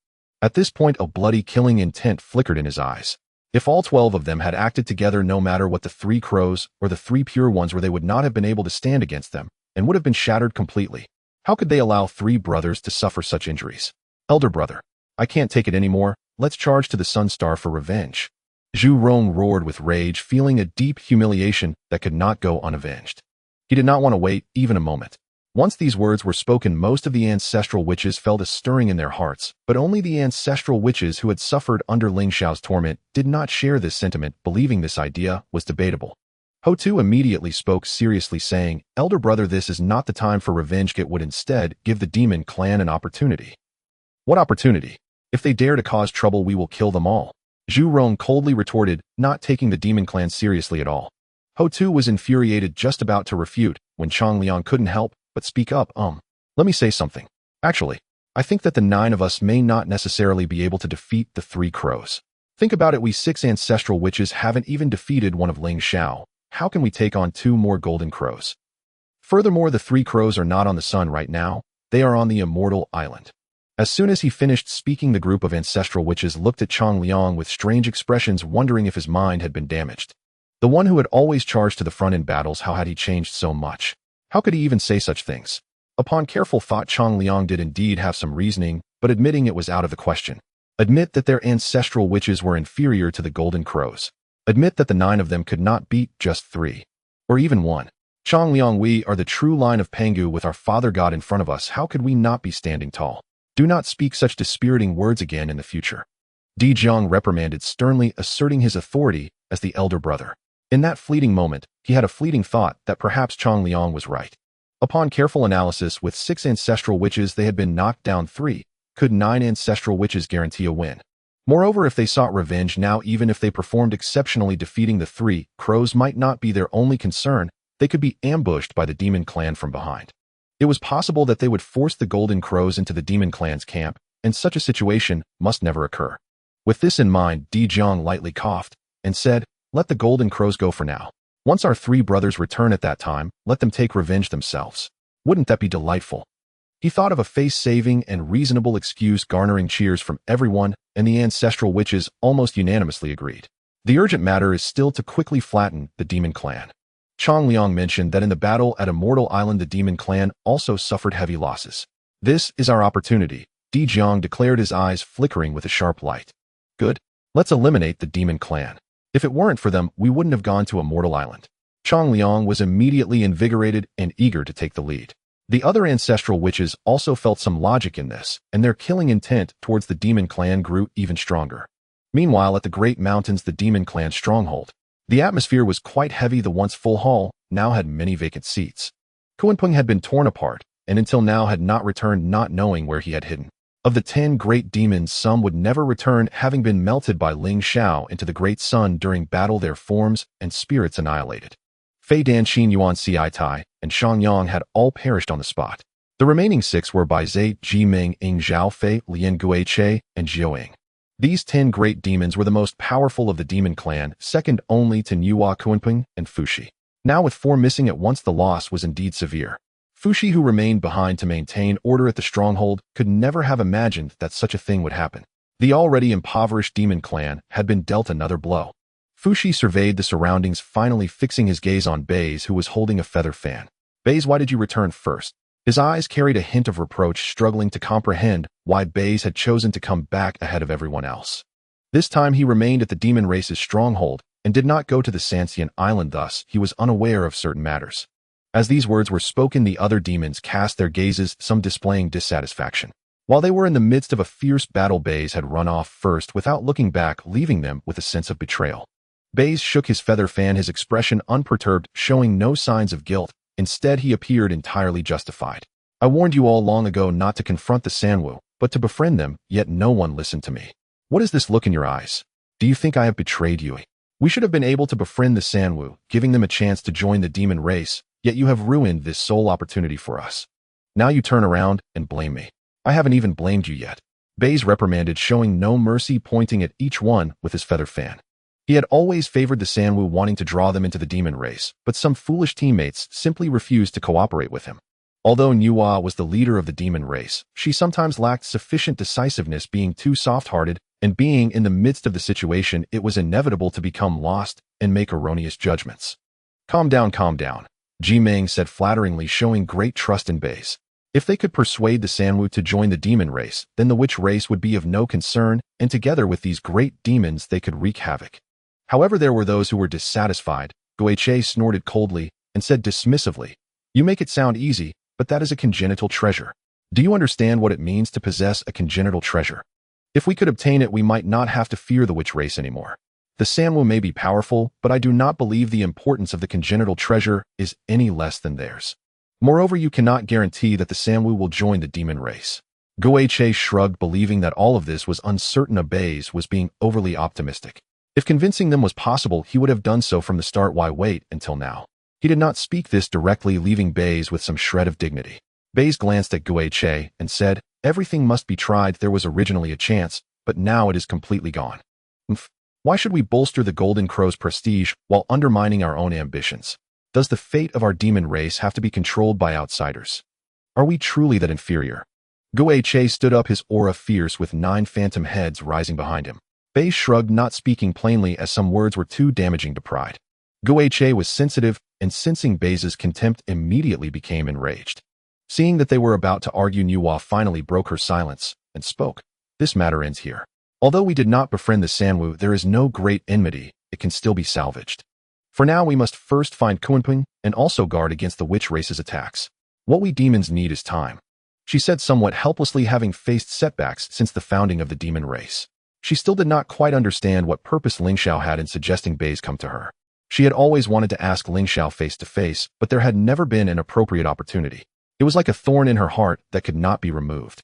At this point, a bloody killing intent flickered in his eyes. If all 12 of them had acted together, no matter what the 3 crows or the 3 pure ones were, they would not have been able to stand against them and would have been shattered completely. How could they allow 3 brothers to suffer such injuries? Elder brother, I can't take it anymore. Let's charge to the Sun Star for revenge. Zhu Rong roared with rage, feeling a deep humiliation that could not go unavenged. He did not want to wait even a moment. Once these words were spoken, most of the ancestral witches felt a stirring in their hearts, but only the ancestral witches who had suffered under Ling Xiao's torment did not share this sentiment, believing this idea was debatable. Ho Tu immediately spoke seriously, saying, "Elder brother, this is not the time for revenge. It would instead give the demon clan an opportunity." "What opportunity? If they dare to cause trouble, we will kill them all," Zhu Rong coldly retorted, not taking the demon clan seriously at all. Ho Tu was infuriated, just about to refute, when Chang Liang couldn't help but speak up. Let me say something. Actually, I think that the 9 of us may not necessarily be able to defeat the 3 crows. Think about it, we 6 ancestral witches haven't even defeated one of Ling Xiao. How can we take on 2 more golden crows? Furthermore, the 3 crows are not on the sun right now. They are on the Immortal Island. As soon as he finished speaking, the group of ancestral witches looked at Chang Liang with strange expressions, wondering if his mind had been damaged. The one who had always charged to the front in battles, how had he changed so much? How could he even say such things? Upon careful thought, Chang Liang did indeed have some reasoning, but admitting it was out of the question. Admit that their ancestral witches were inferior to the golden crows. Admit that the 9 of them could not beat just 3. Or even 1. Chang Liang, we are the true line of Pangu with our father god in front of us. How could we not be standing tall? Do not speak such dispiriting words again in the future. Dijun reprimanded sternly, asserting his authority as the elder brother. In that fleeting moment, he had a fleeting thought that perhaps Chang Liang was right. Upon careful analysis, with 6 ancestral witches they had been knocked down 3, could 9 ancestral witches guarantee a win? Moreover, if they sought revenge now, even if they performed exceptionally defeating the 3 crows might not be their only concern, they could be ambushed by the demon clan from behind. It was possible that they would force the golden crows into the demon clan's camp, and such a situation must never occur. With this in mind, Dijun lightly coughed and said, "Let the golden crows go for now. Once our 3 brothers return at that time, let them take revenge themselves. Wouldn't that be delightful?" He thought of a face-saving and reasonable excuse, garnering cheers from everyone, and the ancestral witches almost unanimously agreed. The urgent matter is still to quickly flatten the demon clan. Chang Liang mentioned that in the battle at Immortal Island the demon clan also suffered heavy losses. "This is our opportunity," Dijun declared, his eyes flickering with a sharp light. "Good. Let's eliminate the demon clan. If it weren't for them, we wouldn't have gone to Immortal Island." Chang Liang was immediately invigorated and eager to take the lead. The other ancestral witches also felt some logic in this, and their killing intent towards the demon clan grew even stronger. Meanwhile, at the Great Mountains, the demon clan's stronghold, the atmosphere was quite heavy. The once full hall now had many vacant seats. Kunpeng had been torn apart, and until now had not returned, not knowing where he had hidden. Of the 10 great demons, some would never return, having been melted by Ling Xiao into the great sun during battle, their forms and spirits annihilated. Fei Dan, Xin Yuan, Ci Tai, and Shang Yang had all perished on the spot. The remaining 6 were Bai Zhe, Ji Ming, Ing Zhao Fei, Lian Guiche, and Zhou. These 10 great demons were the most powerful of the demon clan, second only to Niuhua, Kunpeng, and Fuxi. Now with 4 missing at once, the loss was indeed severe. Fuxi, who remained behind to maintain order at the stronghold, could never have imagined that such a thing would happen. The already impoverished demon clan had been dealt another blow. Fuxi surveyed the surroundings, finally fixing his gaze on Baze, who was holding a feather fan. "Baze, why did you return first?" His eyes carried a hint of reproach, struggling to comprehend why Baze had chosen to come back ahead of everyone else. This time he remained at the demon race's stronghold and did not go to the Sancian Island, thus he was unaware of certain matters. As these words were spoken, the other demons cast their gazes, some displaying dissatisfaction. While they were in the midst of a fierce battle, Baze had run off first without looking back, leaving them with a sense of betrayal. Baze shook his feather fan, his expression unperturbed, showing no signs of guilt. Instead, he appeared entirely justified. "I warned you all long ago not to confront the Sanwu, but to befriend them, yet no one listened to me. What is this look in your eyes? Do you think I have betrayed you? We should have been able to befriend the Sanwu, giving them a chance to join the demon race, yet you have ruined this sole opportunity for us. Now you turn around and blame me. I haven't even blamed you yet." Baze reprimanded, showing no mercy, pointing at each one with his feather fan. He had always favored the Sanwu, wanting to draw them into the demon race, but some foolish teammates simply refused to cooperate with him. Although Niuhua was the leader of the demon race, she sometimes lacked sufficient decisiveness, being too soft-hearted, and being in the midst of the situation, it was inevitable to become lost and make erroneous judgments. Calm down, Ji Ming said flatteringly, showing great trust in Baze. If they could persuade the Sanwu to join the demon race, then the witch race would be of no concern, and together with these great demons they could wreak havoc. However, there were those who were dissatisfied. Guiche snorted coldly and said dismissively, "You make it sound easy, but that is a congenital treasure. Do you understand what it means to possess a congenital treasure? If we could obtain it, we might not have to fear the witch race anymore. The Sanwu may be powerful, but I do not believe the importance of the congenital treasure is any less than theirs. Moreover, you cannot guarantee that the Sanwu will join the demon race." Guiche shrugged, believing that all of this was uncertain. Baze was being overly optimistic. If convincing them was possible, he would have done so from the start. Why wait until now? He did not speak this directly, leaving Baze with some shred of dignity. Baze glanced at Guiche and said, "Everything must be tried. There was originally a chance, but now it is completely gone. Why should we bolster the Golden Crow's prestige while undermining our own ambitions? Does the fate of our demon race have to be controlled by outsiders? Are we truly that inferior?" Guiche stood up, his aura fierce, with 9 phantom heads rising behind him. Baze shrugged, not speaking plainly as some words were too damaging to pride. Guiche was sensitive, and sensing Baze's contempt, immediately became enraged. Seeing that they were about to argue, Niuhua finally broke her silence and spoke. "This matter ends here. Although we did not befriend the Sanwu, there is no great enmity. It can still be salvaged. For now, we must first find Kunpeng and also guard against the witch race's attacks. What we demons need is time," she said somewhat helplessly, having faced setbacks since the founding of the demon race. She still did not quite understand what purpose Ling Xiao had in suggesting Baze come to her. She had always wanted to ask Ling Xiao face to face, but there had never been an appropriate opportunity. It was like a thorn in her heart that could not be removed.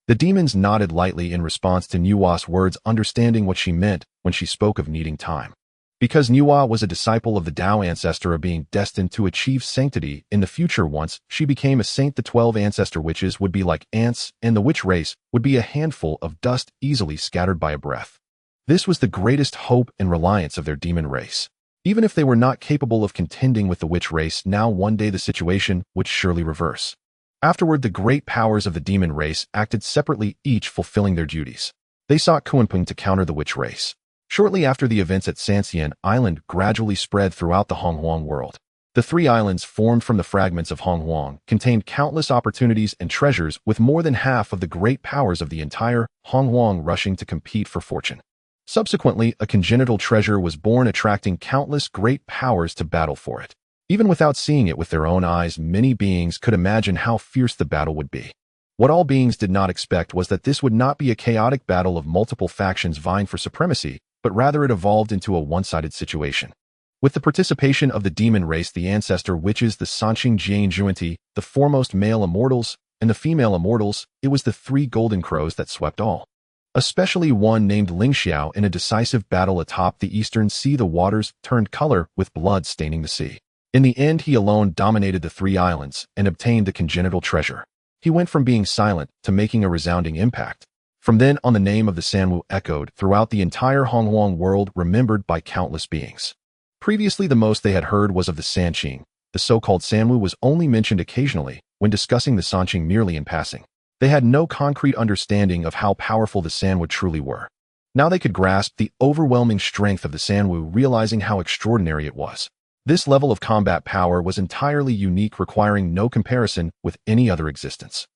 The demons nodded lightly in response to Nua's words, understanding what she meant when she spoke of needing time. Because Nua was a disciple of the Tao ancestor of being destined to achieve sanctity in the future once she became a saint, the 12 ancestor witches would be like ants, and the witch race would be a handful of dust easily scattered by a breath. This was the greatest hope and reliance of their demon race. Even if they were not capable of contending with the witch race, now one day the situation would surely reverse. Afterward, the great powers of the demon race acted separately, each fulfilling their duties. They sought Kunpeng to counter the witch race. Shortly after the events at Sanxian Island gradually spread throughout the Honghuang world. The 3 islands formed from the fragments of Honghuang contained countless opportunities and treasures, with more than half of the great powers of the entire Honghuang rushing to compete for fortune. Subsequently, a congenital treasure was born, attracting countless great powers to battle for it. Even without seeing it with their own eyes, many beings could imagine how fierce the battle would be. What all beings did not expect was that this would not be a chaotic battle of multiple factions vying for supremacy, but rather it evolved into a one-sided situation. With the participation of the demon race, the ancestor witches, the Sanqing Jian Juanti, the foremost male immortals, and the female immortals, it was the 3 golden crows that swept all. Especially one named Ling Xiao. In a decisive battle atop the eastern sea, the waters turned color with blood staining the sea. In the end, he alone dominated the 3 islands and obtained the congenital treasure. He went from being silent to making a resounding impact. From then on, the name of the Sanwu echoed throughout the entire Honghuang world, remembered by countless beings. Previously, the most they had heard was of the Sanqing. The so-called Sanwu was only mentioned occasionally when discussing the Sanqing, merely in passing. They had no concrete understanding of how powerful the Sanwu truly were. Now they could grasp the overwhelming strength of the Sanwu, realizing how extraordinary it was. This level of combat power was entirely unique, requiring no comparison with any other existence.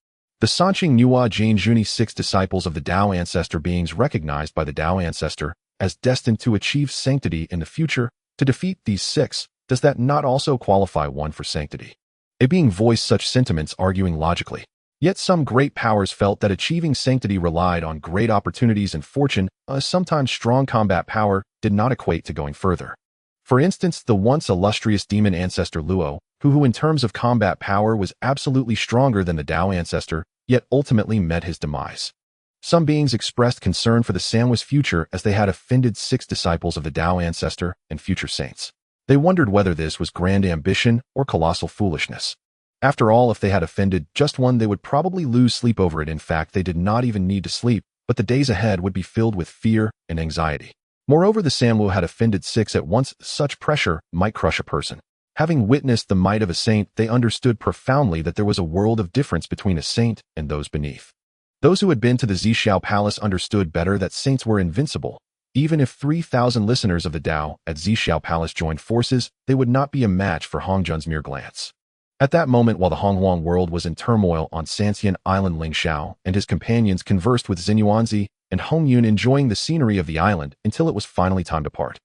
The Sanqing Nua Jane Juni, 6 disciples of the Tao ancestor, beings recognized by the Tao ancestor as destined to achieve sanctity in the future. To defeat these 6, does that not also qualify one for sanctity? A being voiced such sentiments, arguing logically. Yet some great powers felt that achieving sanctity relied on great opportunities and fortune. A sometimes strong combat power did not equate to going further. For instance, the once illustrious demon ancestor Luo, who in terms of combat power was absolutely stronger than the Tao ancestor, yet ultimately met his demise. Some beings expressed concern for the Sanwa's future as they had offended 6 disciples of the Tao ancestor and future saints. They wondered whether this was grand ambition or colossal foolishness. After all, if they had offended just one, they would probably lose sleep over it. In fact, they did not even need to sleep, but the days ahead would be filled with fear and anxiety. Moreover, the Sanwu had offended 6 at once. Such pressure might crush a person. Having witnessed the might of a saint, they understood profoundly that there was a world of difference between a saint and those beneath. Those who had been to the Zhixiao Palace understood better that saints were invincible. Even if 3,000 listeners of the Tao at Zhixiao Palace joined forces, they would not be a match for Hongjun's mere glance. At that moment, while the Honghuang world was in turmoil on Sanxian Island, Ling Xiao and his companions conversed with Xinyuanzi and Hongyun, enjoying the scenery of the island until it was finally time to part.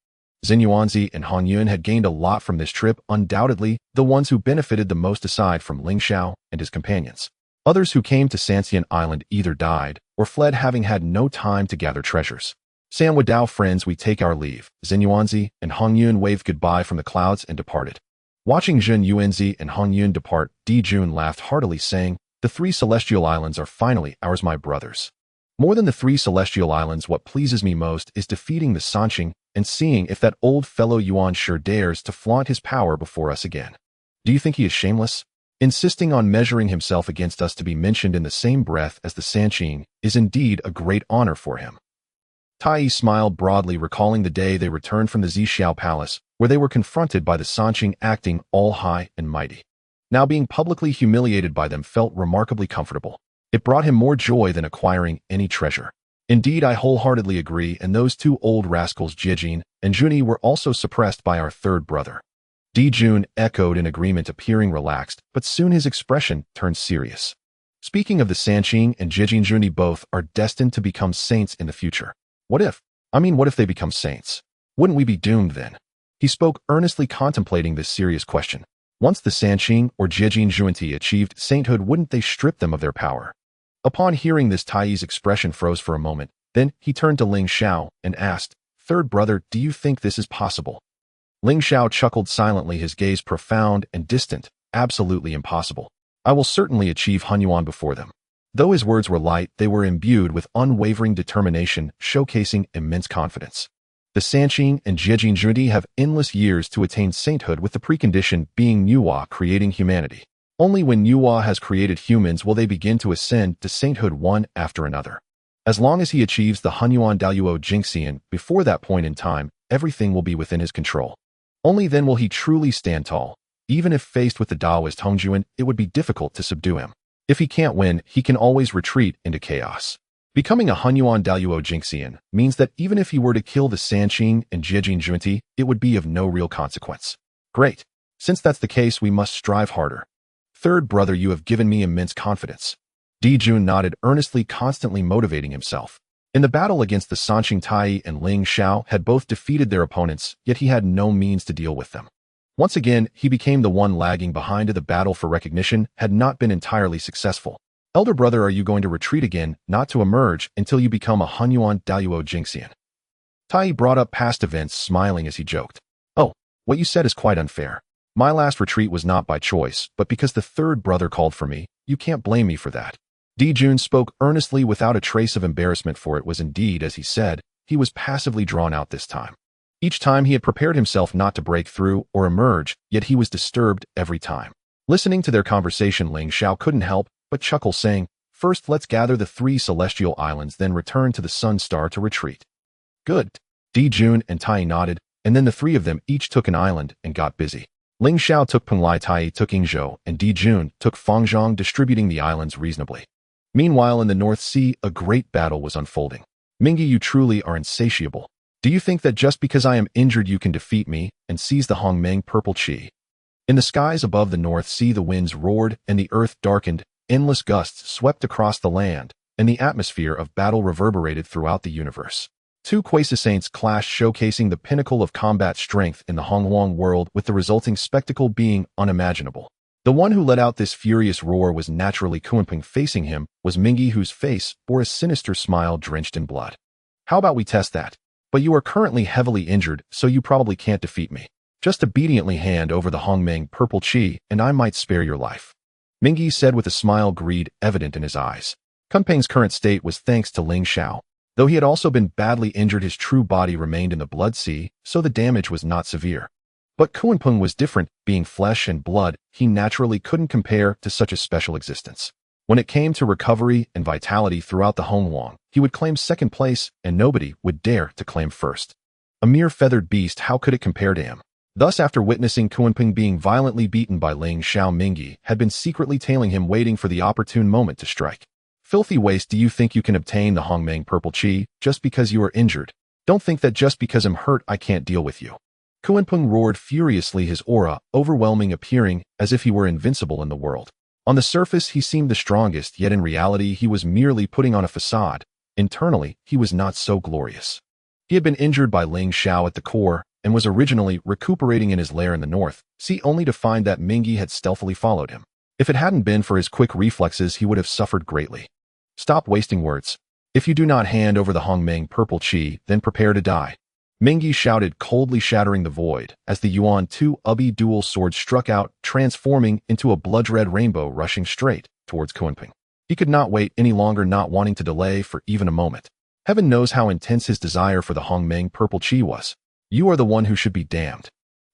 Xinyuanzi and Hongyun had gained a lot from this trip, undoubtedly the ones who benefited the most aside from Ling Xiao and his companions. Others who came to Sanxian Island either died or fled, having had no time to gather treasures. Sanwa Dao friends, we take our leave. Xinyuanzi and Hongyun waved goodbye from the clouds and departed. Watching Jun Yuanzi and Hongyun depart, Dijun laughed heartily, saying, "The 3 celestial islands are finally ours, my brothers. More than the 3 celestial islands, what pleases me most is defeating the Sanqing and seeing if that old fellow Yuan sure dares to flaunt his power before us again. Do you think he is shameless? Insisting on measuring himself against us to be mentioned in the same breath as the Sanqing is indeed a great honor for him." Taiyi smiled broadly, recalling the day they returned from the Zhixiao Palace, where they were confronted by the Sanqing acting all high and mighty. Now being publicly humiliated by them felt remarkably comfortable. It brought him more joy than acquiring any treasure. Indeed, I wholeheartedly agree, and those 2 old rascals Jijin and Juni were also suppressed by our 3rd brother. Dijun echoed in agreement, appearing relaxed, but soon his expression turned serious. Speaking of the Sanqing and Jijin, Juni both are destined to become saints in the future. What if they become saints? Wouldn't we be doomed then? He spoke earnestly, contemplating this serious question. Once the Sanqing or Jijin Juanti achieved sainthood, wouldn't they strip them of their power? Upon hearing this, Taiyi's expression froze for a moment. Then he turned to Ling Xiao and asked, "Third brother, do you think this is possible?" Ling Xiao chuckled silently, his gaze profound and distant. Absolutely impossible. I will certainly achieve Hunyuan before them. Though his words were light, they were imbued with unwavering determination, showcasing immense confidence. The Sanqing and Jiejing Junti have endless years to attain sainthood, with the precondition being Nuwa creating humanity. Only when Nuwa has created humans will they begin to ascend to sainthood one after another. As long as he achieves the Hunyuan Daluo Jingxian, before that point in time, everything will be within his control. Only then will he truly stand tall. Even if faced with the Taoist Hongjuan, it would be difficult to subdue him. If he can't win, he can always retreat into chaos. Becoming a Hunyuan Daluo Jingxian means that even if he were to kill the Sanqing and Jiejing Junti, it would be of no real consequence. Great. Since that's the case, we must strive harder. Third brother, you have given me immense confidence. Dijun nodded earnestly, constantly motivating himself. In the battle against the Sanqing, Taiyi and Ling Xiao had both defeated their opponents, yet he had no means to deal with them. Once again, he became the one lagging behind. The battle for recognition had not been entirely successful. Elder brother, are you going to retreat again, not to emerge until you become a Hunyuan Daluo Jingxian? Taiyi brought up past events, smiling as he joked. Oh, what you said is quite unfair. My last retreat was not by choice, but because the third brother called for me. You can't blame me for that. Dijun spoke earnestly without a trace of embarrassment, for it was indeed as he said. He was passively drawn out this time. Each time he had prepared himself not to break through or emerge, yet he was disturbed every time. Listening to their conversation, Ling Xiao couldn't help but chuckle, saying, "First, let's gather the 3 celestial islands, then return to the Sun Star to retreat." Good. Dijun and Taiyi nodded, and then the 3 of them each took an island and got busy. Ling Xiao took Penglai, Taiyi took Yingzhou, and Dijun took Fangzhong, distributing the islands reasonably. Meanwhile, in the North Sea, a great battle was unfolding. Mingyi, you truly are insatiable. Do you think that just because I am injured you can defeat me and seize the Hongmeng purple qi? In the skies above the North Sea, the winds roared and the earth darkened. Endless gusts swept across the land, and the atmosphere of battle reverberated throughout the universe. 2 Quasi-Saints clashed, showcasing the pinnacle of combat strength in the Hongluang world, with the resulting spectacle being unimaginable. The one who let out this furious roar was naturally Kunpeng. Facing him was Mingyi, whose face bore a sinister smile drenched in blood. How about we test that? But you are currently heavily injured, so you probably can't defeat me. Just obediently hand over the Hongmeng purple qi, and I might spare your life. Mingyi said with a smile, greed evident in his eyes. Kunpeng's current state was thanks to Ling Xiao. Though he had also been badly injured, his true body remained in the blood sea, so the damage was not severe. But Kunpeng was different. Being flesh and blood, he naturally couldn't compare to such a special existence. When it came to recovery and vitality throughout the Hongluang, he would claim second place, and nobody would dare to claim first. A mere feathered beast, how could it compare to him? Thus, after witnessing Kunpeng being violently beaten by Ling Xiao, Mingyi had been secretly tailing him, waiting for the opportune moment to strike. Filthy waste, do you think you can obtain the Hongmeng purple qi just because you are injured? Don't think that just because I'm hurt I can't deal with you. Kunpeng roared furiously, his aura overwhelming, appearing as if he were invincible in the world. On the surface he seemed the strongest, yet in reality he was merely putting on a facade. Internally, he was not so glorious. He had been injured by Ling Xiao at the core, and was originally recuperating in his lair in the north sea, only to find that Mingyi had stealthily followed him. If it hadn't been for his quick reflexes, he would have suffered greatly. Stop wasting words. If you do not hand over the Hongmeng purple qi, then prepare to die. Mingyi shouted, coldly shattering the void, as the Yuan 2 Ubi dual sword struck out, transforming into a blood-red rainbow rushing straight towards Kunpeng. He could not wait any longer, not wanting to delay for even a moment. Heaven knows how intense his desire for the Hongmeng purple qi was. You are the one who should be damned.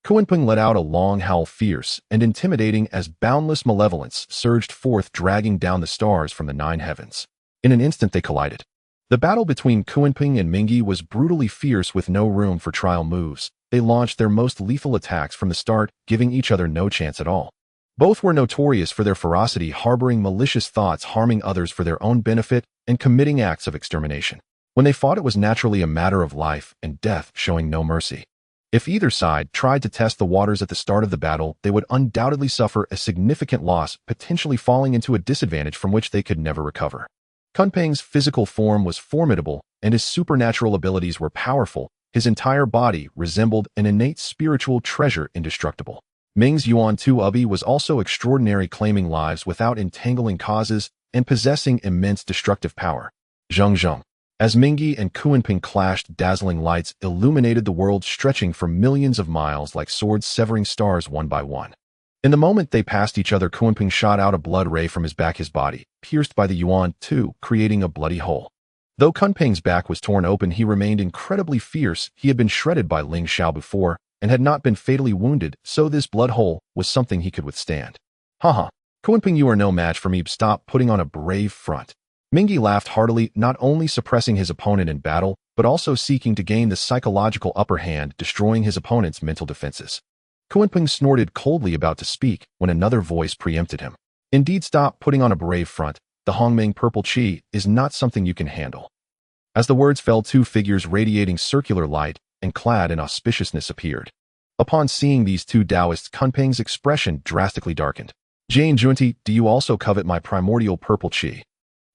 Kunpeng let out a long howl, fierce and intimidating as boundless malevolence surged forth, dragging down the stars from the 9 heavens. In an instant they collided. The battle between Kunpeng and Mingyi was brutally fierce, with no room for trial moves. They launched their most lethal attacks from the start, giving each other no chance at all. Both were notorious for their ferocity, harboring malicious thoughts, harming others for their own benefit, and committing acts of extermination. When they fought, it was naturally a matter of life and death, showing no mercy. If either side tried to test the waters at the start of the battle, they would undoubtedly suffer a significant loss, potentially falling into a disadvantage from which they could never recover. Kunpeng's physical form was formidable, and his supernatural abilities were powerful. His entire body resembled an innate spiritual treasure, indestructible. Ming's Yuan 2 Ubi was also extraordinary, claiming lives without entangling causes and possessing immense destructive power. Zheng. As Mingyi and Kunpeng clashed, dazzling lights illuminated the world, stretching for millions of miles like swords severing stars one by one. In the moment they passed each other, Kunpeng shot out a blood ray from his back, his body pierced by the yuan too, creating a bloody hole. Though Kunpeng's back was torn open, he remained incredibly fierce. He had been shredded by Ling Xiao before and had not been fatally wounded, so this blood hole was something he could withstand. Haha, Kunpeng, you are no match for me. Stop putting on a brave front. Mingyi laughed heartily, not only suppressing his opponent in battle, but also seeking to gain the psychological upper hand, destroying his opponent's mental defenses. Kunpeng snorted coldly, about to speak, when another voice preempted him. Indeed, stop putting on a brave front. The Hongming purple qi is not something you can handle. As the words fell, two figures radiating circular light and clad in auspiciousness appeared. Upon seeing these two Taoists, Kunpeng's expression drastically darkened. Jane Junti, do you also covet my primordial purple qi?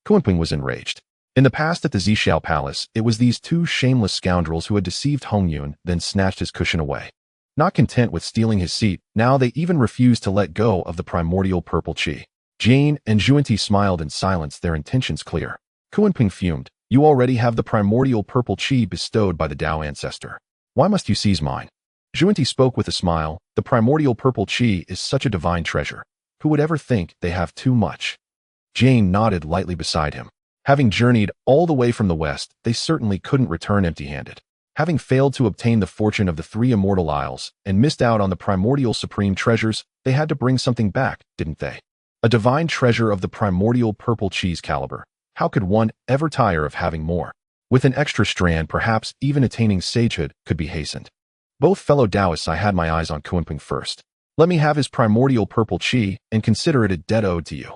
Kunpeng was enraged. In the past at the Zixiao Palace, it was these two shameless scoundrels who had deceived Hongyun, then snatched his cushion away. Not content with stealing his seat, now they even refused to let go of the primordial purple qi. Jane and Junti smiled in silence, their intentions clear. Kunpeng fumed. You already have the primordial purple qi bestowed by the Tao ancestor. Why must you seize mine? Junti spoke with a smile. The primordial purple qi is such a divine treasure. Who would ever think they have too much? Jane nodded lightly beside him. Having journeyed all the way from the west, they certainly couldn't return empty-handed. Having failed to obtain the fortune of the three immortal isles and missed out on the primordial supreme treasures, they had to bring something back, didn't they? A divine treasure of the primordial purple qi's caliber. How could one ever tire of having more? With an extra strand, perhaps even attaining sagehood could be hastened. Both fellow Taoists, I had my eyes on Kunpeng first. Let me have his primordial purple qi and consider it a debt owed to you.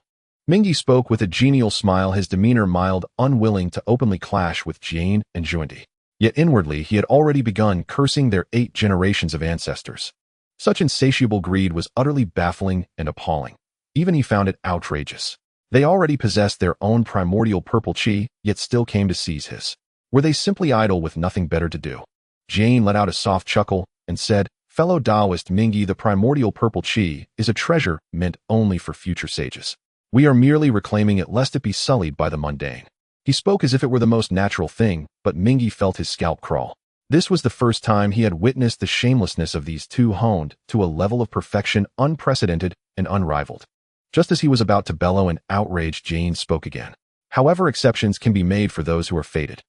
Mingyi spoke with a genial smile, his demeanor mild, unwilling to openly clash with Jane and Junti. Yet inwardly he had already begun cursing their 8 generations of ancestors. Such insatiable greed was utterly baffling and appalling. Even he found it outrageous. They already possessed their own primordial purple qi, yet still came to seize his. Were they simply idle with nothing better to do? Jane let out a soft chuckle and said, Fellow Taoist Mingyi, the primordial purple qi is a treasure meant only for future sages. We are merely reclaiming it lest it be sullied by the mundane. He spoke as if it were the most natural thing, but Mingyi felt his scalp crawl. This was the first time he had witnessed the shamelessness of these two, honed to a level of perfection unprecedented and unrivaled. Just as he was about to bellow in outrage, Jane spoke again. However, exceptions can be made for those who are fated.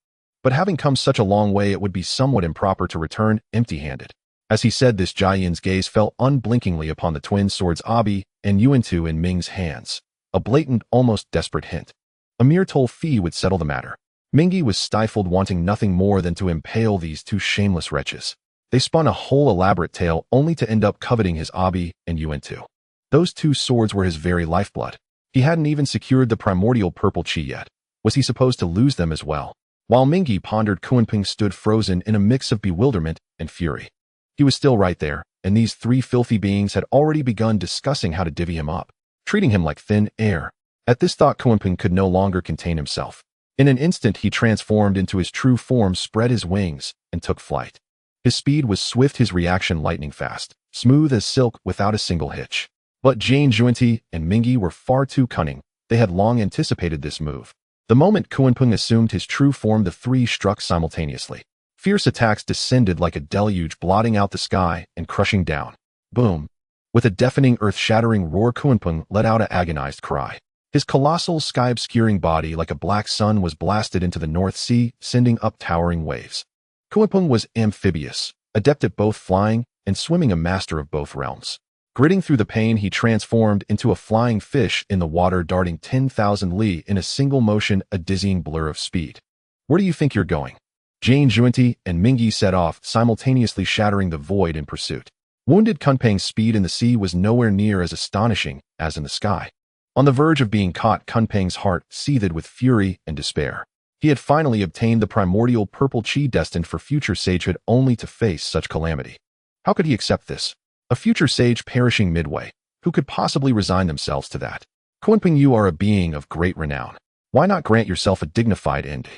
But having come such a long way, it would be somewhat improper to return empty-handed. As he said this, Jiayin's gaze fell unblinkingly upon the twin swords Abi and Yuantu in Ming's hands. A blatant, almost desperate hint. A mere toll fee would settle the matter. Mingyi was stifled, wanting nothing more than to impale these two shameless wretches. They spun a whole elaborate tale only to end up coveting his Abi and Yuantu. Those two swords were his very lifeblood. He hadn't even secured the primordial purple qi yet. Was he supposed to lose them as well? While Mingyi pondered, Kunpeng stood frozen in a mix of bewilderment and fury. He was still right there, and these 3 filthy beings had already begun discussing how to divvy him up, treating him like thin air. At this thought, Kunpeng could no longer contain himself. In an instant he transformed into his true form, spread his wings, and took flight. His speed was swift, his reaction lightning fast, smooth as silk without a single hitch. But Jane Junti and Mingyi were far too cunning. They had long anticipated this move. The moment Kunpeng assumed his true form, the 3 struck simultaneously. Fierce attacks descended like a deluge, blotting out the sky and crushing down. Boom! With a deafening, earth-shattering roar, Kunpeng let out an agonized cry. His colossal, sky-obscuring body, like a black sun, was blasted into the North Sea, sending up towering waves. Kunpeng was amphibious, adept at both flying and swimming, a master of both realms. Gritting through the pain, he transformed into a flying fish in the water, darting 10,000 li in a single motion, a dizzying blur of speed. Where do you think you're going? Jane Junti and Mingyi set off, simultaneously shattering the void in pursuit. Wounded, Kunpeng's speed in the sea was nowhere near as astonishing as in the sky. On the verge of being caught, Kunpeng's heart seethed with fury and despair. He had finally obtained the primordial purple qi destined for future sagehood, only to face such calamity. How could he accept this? A future sage perishing midway. Who could possibly resign themselves to that? Kunpeng, you are a being of great renown. Why not grant yourself a dignified end?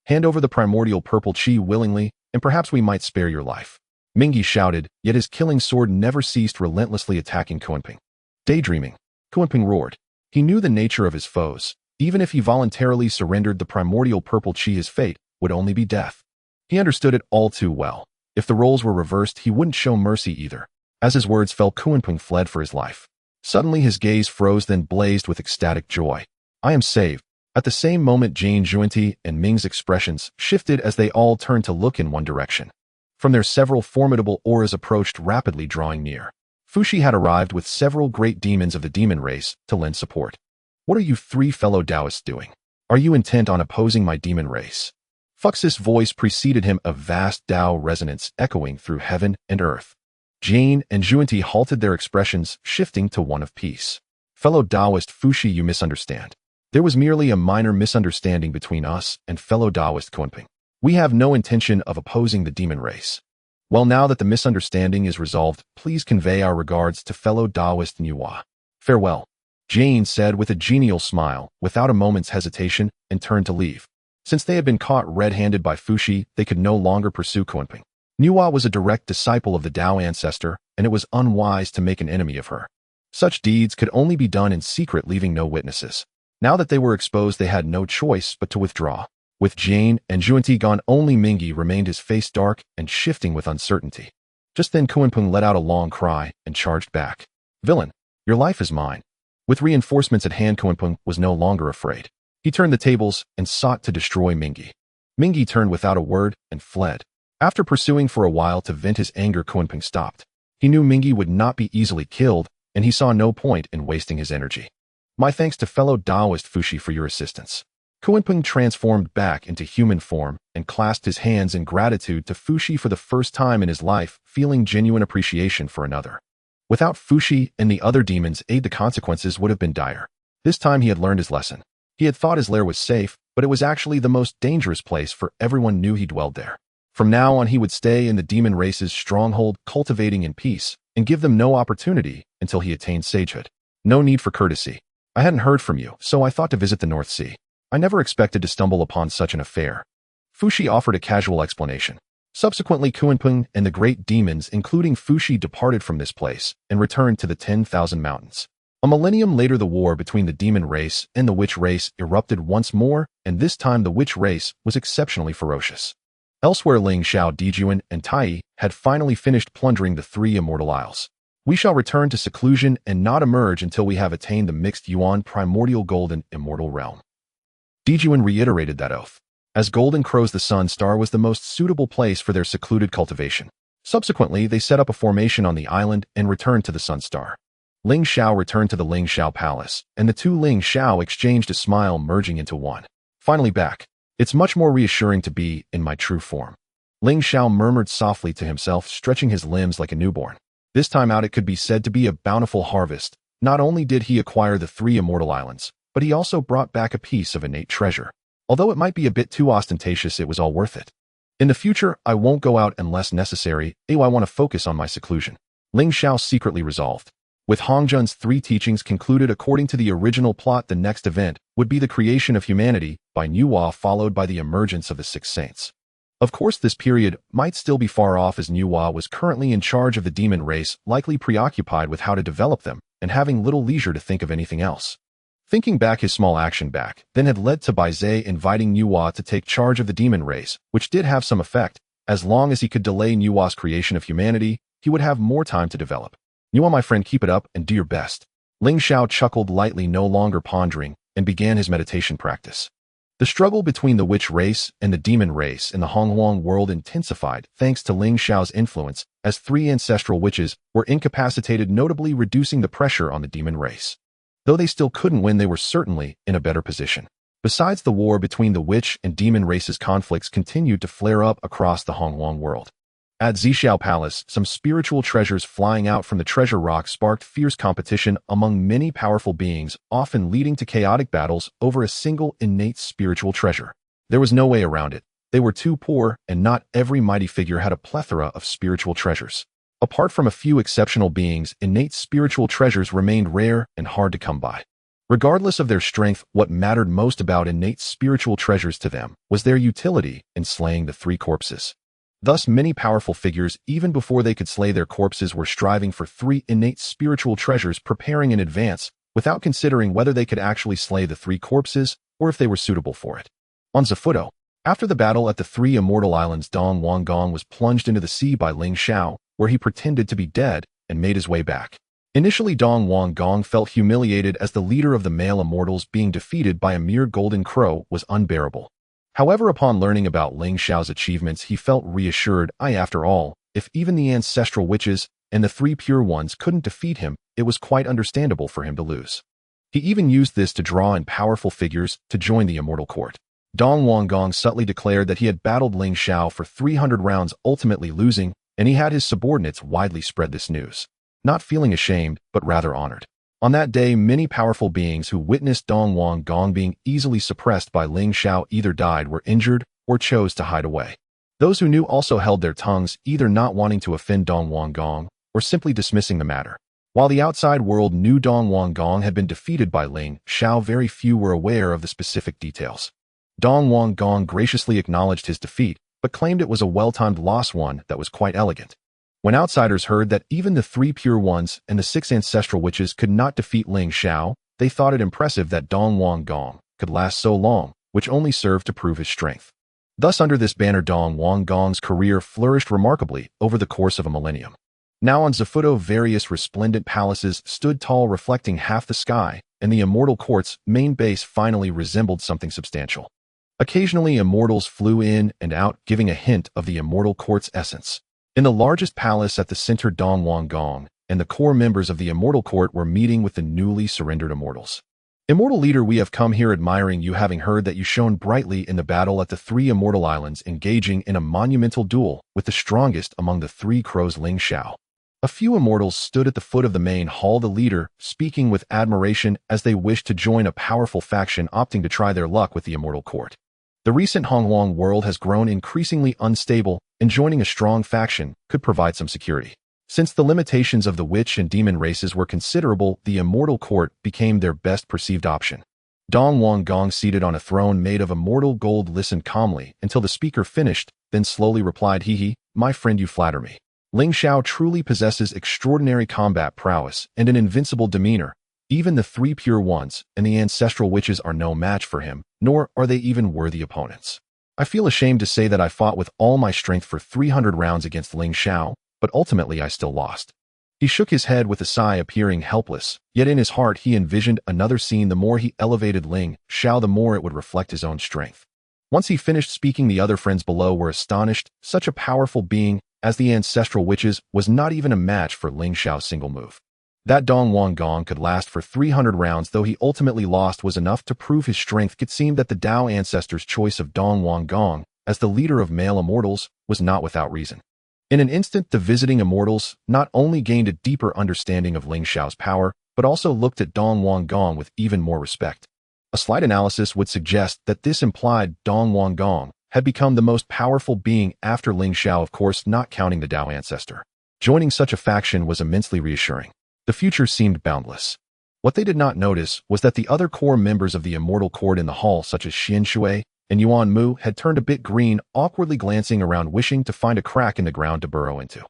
Hand over the primordial purple qi willingly, and perhaps we might spare your life. Mingyi shouted, yet his killing sword never ceased relentlessly attacking Kunpeng. Daydreaming. Kunpeng roared. He knew the nature of his foes. Even if he voluntarily surrendered the primordial purple qi, his fate would only be death. He understood it all too well. If the roles were reversed, he wouldn't show mercy either. As his words fell, Kunpeng fled for his life. Suddenly his gaze froze, then blazed with ecstatic joy. I am saved. At the same moment, Jane Juanti and Ming's expressions shifted as they all turned to look in one direction. From there, several formidable auras approached, rapidly drawing near. Fushi had arrived with several great demons of the demon race to lend support. What are you three fellow Taoists doing? Are you intent on opposing my demon race? Fux's voice preceded him, a vast Tao resonance echoing through heaven and earth. Jane and Juanti halted, their expressions shifting to one of peace. Fellow Taoist Fushi, you misunderstand. There was merely a minor misunderstanding between us and fellow Taoist Kunpeng. We have no intention of opposing the demon race. Well, now that the misunderstanding is resolved, please convey our regards to fellow Taoist Nuwa. Farewell, Jane said with a genial smile, without a moment's hesitation, and turned to leave. Since they had been caught red-handed by Fushi, they could no longer pursue Kunpeng. Nuwa was a direct disciple of the Tao ancestor, and it was unwise to make an enemy of her. Such deeds could only be done in secret, leaving no witnesses. Now that they were exposed, they had no choice but to withdraw. With Jane and Juanti gone, only Mingi remained, his face dark and shifting with uncertainty. Just then Kunpeng let out a long cry and charged back. Villain, your life is mine. With reinforcements at hand, Kunpeng was no longer afraid. He turned the tables and sought to destroy Mingi. Mingi turned without a word and fled. After pursuing for a while to vent his anger, Kunpeng stopped. He knew Mingi would not be easily killed, and he saw no point in wasting his energy. My thanks to fellow Taoist Fushi for your assistance. Kunpeng transformed back into human form and clasped his hands in gratitude to Fushi for the first time in his life, feeling genuine appreciation for another. Without Fushi and the other demons' aid, the consequences would have been dire. This time he had learned his lesson. He had thought his lair was safe, but it was actually the most dangerous place, for everyone knew he dwelled there. From now on, he would stay in the demon race's stronghold, cultivating in peace, and give them no opportunity until he attained sagehood. No need for courtesy. I hadn't heard from you, so I thought to visit the North Sea. I never expected to stumble upon such an affair. Fushi offered a casual explanation. Subsequently, Kunpeng and the great demons, including Fushi, departed from this place and returned to the 10,000 mountains. A millennium later, the war between the demon race and the witch race erupted once more, and this time the witch race was exceptionally ferocious. Elsewhere, Ling Xiao, Dijun and Taiyi had finally finished plundering the 3 immortal isles. We shall return to seclusion and not emerge until we have attained the mixed yuan primordial golden immortal realm. Dijun reiterated that oath. As Golden Crow's the Sun Star was the most suitable place for their secluded cultivation. Subsequently, they set up a formation on the island and returned to the Sun Star. Ling Xiao returned to the Ling Xiao Palace, and the two Ling Xiao exchanged a smile, merging into one. Finally back. It's much more reassuring to be in my true form. Ling Xiao murmured softly to himself, stretching his limbs like a newborn. This time out, it could be said to be a bountiful harvest. Not only did he acquire the 3 immortal islands, but he also brought back a piece of innate treasure. Although it might be a bit too ostentatious, it was all worth it. In the future, I won't go out unless necessary. I want to focus on my seclusion. Ling Xiao secretly resolved. With Hongjun's 3 teachings concluded according to the original plot, the next event would be the creation of humanity by Nuwa, followed by the emergence of the 6 saints. Of course, this period might still be far off, as Nuwa was currently in charge of the demon race, likely preoccupied with how to develop them and having little leisure to think of anything else. Thinking back, his small action back then had led to Baizé inviting Nuwa to take charge of the demon race, which did have some effect. As long as he could delay Nuwa's creation of humanity, he would have more time to develop. Nuwa, my friend, keep it up and do your best. Ling Xiao chuckled lightly, no longer pondering, and began his meditation practice. The struggle between the witch race and the demon race in the Honghuang world intensified thanks to Ling Xiao's influence, as 3 ancestral witches were incapacitated, notably reducing the pressure on the demon race. Though they still couldn't win, they were certainly in a better position. Besides the war between the witch and demon races, conflicts continued to flare up across the Honghuang world. At Xixiao Palace, some spiritual treasures flying out from the treasure rock sparked fierce competition among many powerful beings, often leading to chaotic battles over a single innate spiritual treasure. There was no way around it. They were too poor, and not every mighty figure had a plethora of spiritual treasures. Apart from a few exceptional beings, innate spiritual treasures remained rare and hard to come by. Regardless of their strength, what mattered most about innate spiritual treasures to them was their utility in slaying the 3 corpses. Thus, many powerful figures, even before they could slay their corpses, were striving for 3 innate spiritual treasures, preparing in advance, without considering whether they could actually slay the 3 corpses or if they were suitable for it. On Zafuto, After the battle at the three immortal islands, Dong Wanggong was plunged into the sea by Ling Xiao, where he pretended to be dead and made his way back. Initially, Dong Wanggong felt humiliated as the leader of the male immortals being defeated by a mere golden crow was unbearable. However, upon learning about Ling Xiao's achievements, he felt reassured. After all, if even the ancestral witches and the three pure ones couldn't defeat him, it was quite understandable for him to lose. He even used this to draw in powerful figures to join the immortal court. Dong Wanggong subtly declared that he had battled Ling Xiao for 300 rounds, ultimately losing, and he had his subordinates widely spread this news, not feeling ashamed, but rather honored. On that day, many powerful beings who witnessed Dong Wanggong being easily suppressed by Ling Xiao either died, were injured, or chose to hide away. Those who knew also held their tongues, either not wanting to offend Dong Wanggong or simply dismissing the matter. While the outside world knew Dong Wanggong had been defeated by Ling Xiao, very few were aware of the specific details. Dong Wanggong graciously acknowledged his defeat, but claimed it was a well-timed loss, one that was quite elegant. When outsiders heard that even the three pure ones and the 6 ancestral witches could not defeat Ling Xiao, they thought it impressive that Dong Wanggong could last so long, which only served to prove his strength. Thus, under this banner, Dong Wanggong's career flourished remarkably over the course of a millennium. Now on Zafuto, various resplendent palaces stood tall, reflecting half the sky, and the immortal court's main base finally resembled something substantial. Occasionally, immortals flew in and out, giving a hint of the immortal court's essence. In the largest palace at the center, Dong Wanggong and the core members of the immortal court were meeting with the newly surrendered immortals. Immortal leader, we have come here admiring you, having heard that you shone brightly in the battle at the three immortal islands, engaging in a monumental duel with the strongest among the three crows, Ling Xiao. A few immortals stood at the foot of the main hall, the leader speaking with admiration as they wished to join a powerful faction opting to try their luck with the immortal court. The recent Hongwang world has grown increasingly unstable, and joining a strong faction could provide some security. Since the limitations of the witch and demon races were considerable, the immortal court became their best perceived option. Dong Wanggong, seated on a throne made of immortal gold, listened calmly until the speaker finished, then slowly replied, "Hee, my friend, you flatter me. Ling Xiao truly possesses extraordinary combat prowess and an invincible demeanor. Even the three pure ones and the ancestral witches are no match for him, nor are they even worthy opponents. I feel ashamed to say that I fought with all my strength for 300 rounds against Ling Xiao, but ultimately I still lost." He shook his head with a sigh, appearing helpless, yet in his heart he envisioned another scene. The more he elevated Ling Xiao, the more it would reflect his own strength. Once he finished speaking, the other friends below were astonished. Such a powerful being as the ancestral witches was not even a match for Ling Xiao's single move. That Dong Wanggong could last for 300 rounds, though he ultimately lost, was enough to prove his strength. It seemed that the Dao ancestors' choice of Dong Wanggong as the leader of male immortals was not without reason. In an instant, the visiting immortals not only gained a deeper understanding of Ling Xiao's power, but also looked at Dong Wanggong with even more respect. A slight analysis would suggest that this implied Dong Wanggong had become the most powerful being after Ling Xiao, of course not counting the Dao ancestor. Joining such a faction was immensely reassuring. The future seemed boundless. What they did not notice was that the other core members of the immortal court in the hall, such as Xian Shui and Yuan Mu, had turned a bit green, awkwardly glancing around, wishing to find a crack in the ground to burrow into.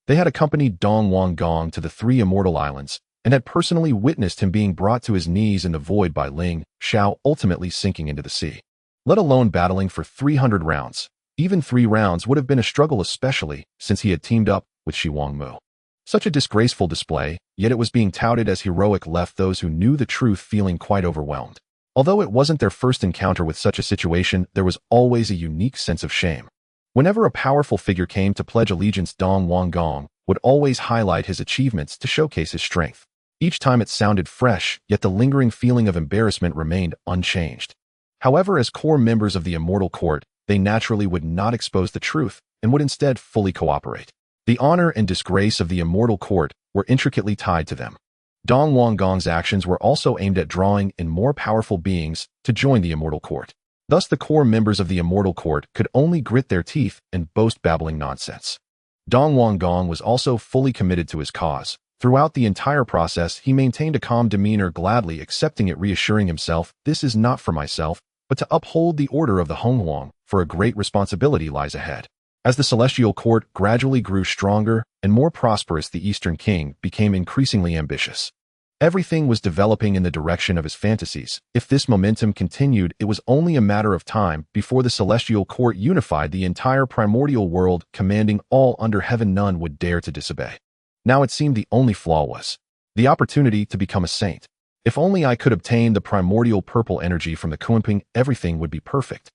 They had accompanied Dong Wanggong to the three immortal islands and had personally witnessed him being brought to his knees in the void by Ling Xiao, ultimately sinking into the sea. Let alone battling for 300 rounds. Even 3 rounds would have been a struggle, especially since he had teamed up with Xiwang Mu. Such a disgraceful display, yet it was being touted as heroic, left those who knew the truth feeling quite overwhelmed. Although it wasn't their first encounter with such a situation, there was always a unique sense of shame. Whenever a powerful figure came to pledge allegiance, Dong Wanggong would always highlight his achievements to showcase his strength. Each time it sounded fresh, yet the lingering feeling of embarrassment remained unchanged. However, as core members of the immortal court, they naturally would not expose the truth and would instead fully cooperate. The honor and disgrace of the immortal court were intricately tied to them. Dong Wanggong's actions were also aimed at drawing in more powerful beings to join the immortal court. Thus, the core members of the immortal court could only grit their teeth and boast babbling nonsense. Dong Wanggong was also fully committed to his cause. Throughout the entire process, he maintained a calm demeanor, gladly accepting it, reassuring himself, "This is not for myself, but to uphold the order of the Hongwang, for a great responsibility lies ahead." As the celestial court gradually grew stronger and more prosperous, the Eastern King became increasingly ambitious. Everything was developing in the direction of his fantasies. If this momentum continued, it was only a matter of time before the celestial court unified the entire primordial world, commanding all under heaven. None would dare to disobey. Now it seemed the only flaw was the opportunity to become a saint. If only I could obtain the primordial purple energy from the Kunping, everything would be perfect.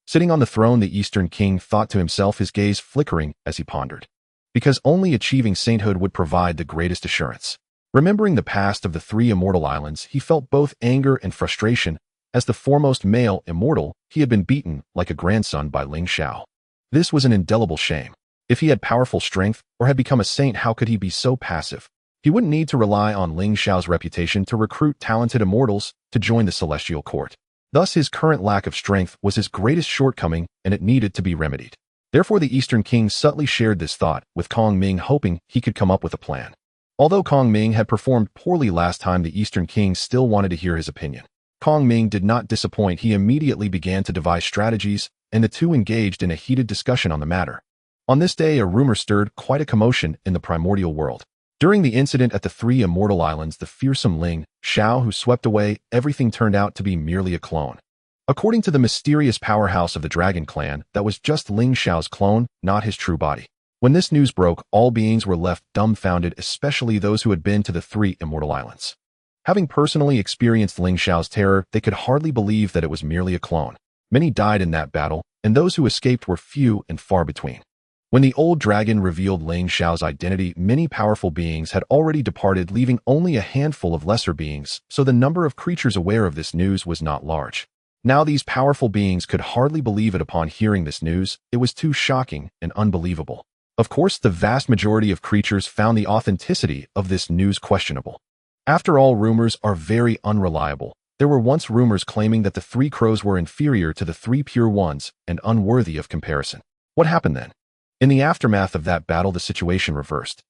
Sitting on the throne, the Eastern King thought to himself, his gaze flickering as he pondered. Because only achieving sainthood would provide the greatest assurance. Remembering the past of the three immortal islands, he felt both anger and frustration. As the foremost male immortal, he had been beaten like a grandson by Ling Xiao. This was an indelible shame. If he had powerful strength or had become a saint, how could he be so passive? He wouldn't need to rely on Ling Xiao's reputation to recruit talented immortals to join the celestial court. Thus, his current lack of strength was his greatest shortcoming, and it needed to be remedied. Therefore, the Eastern King subtly shared this thought with Kong Ming, hoping he could come up with a plan. Although Kong Ming had performed poorly last time, the Eastern King still wanted to hear his opinion. Kong Ming did not disappoint. He immediately began to devise strategies, and the two engaged in a heated discussion on the matter. On this day, a rumor stirred quite a commotion in the primordial world. During the incident at the three immortal islands, the fearsome Ling Xiao who swept away everything turned out to be merely a clone. According to the mysterious powerhouse of the Dragon Clan, that was just Ling Xiao's clone, not his true body. When this news broke, all beings were left dumbfounded, especially those who had been to the three immortal islands. Having personally experienced Ling Xiao's terror, they could hardly believe that it was merely a clone. Many died in that battle, and those who escaped were few and far between. When the old dragon revealed Ling Xiao's identity, many powerful beings had already departed, leaving only a handful of lesser beings, so the number of creatures aware of this news was not large. Now these powerful beings could hardly believe it upon hearing this news. It was too shocking and unbelievable. Of course, the vast majority of creatures found the authenticity of this news questionable. After all, rumors are very unreliable. There were once rumors claiming that the three crows were inferior to the three pure ones and unworthy of comparison. What happened then? In the aftermath of that battle, the situation reversed.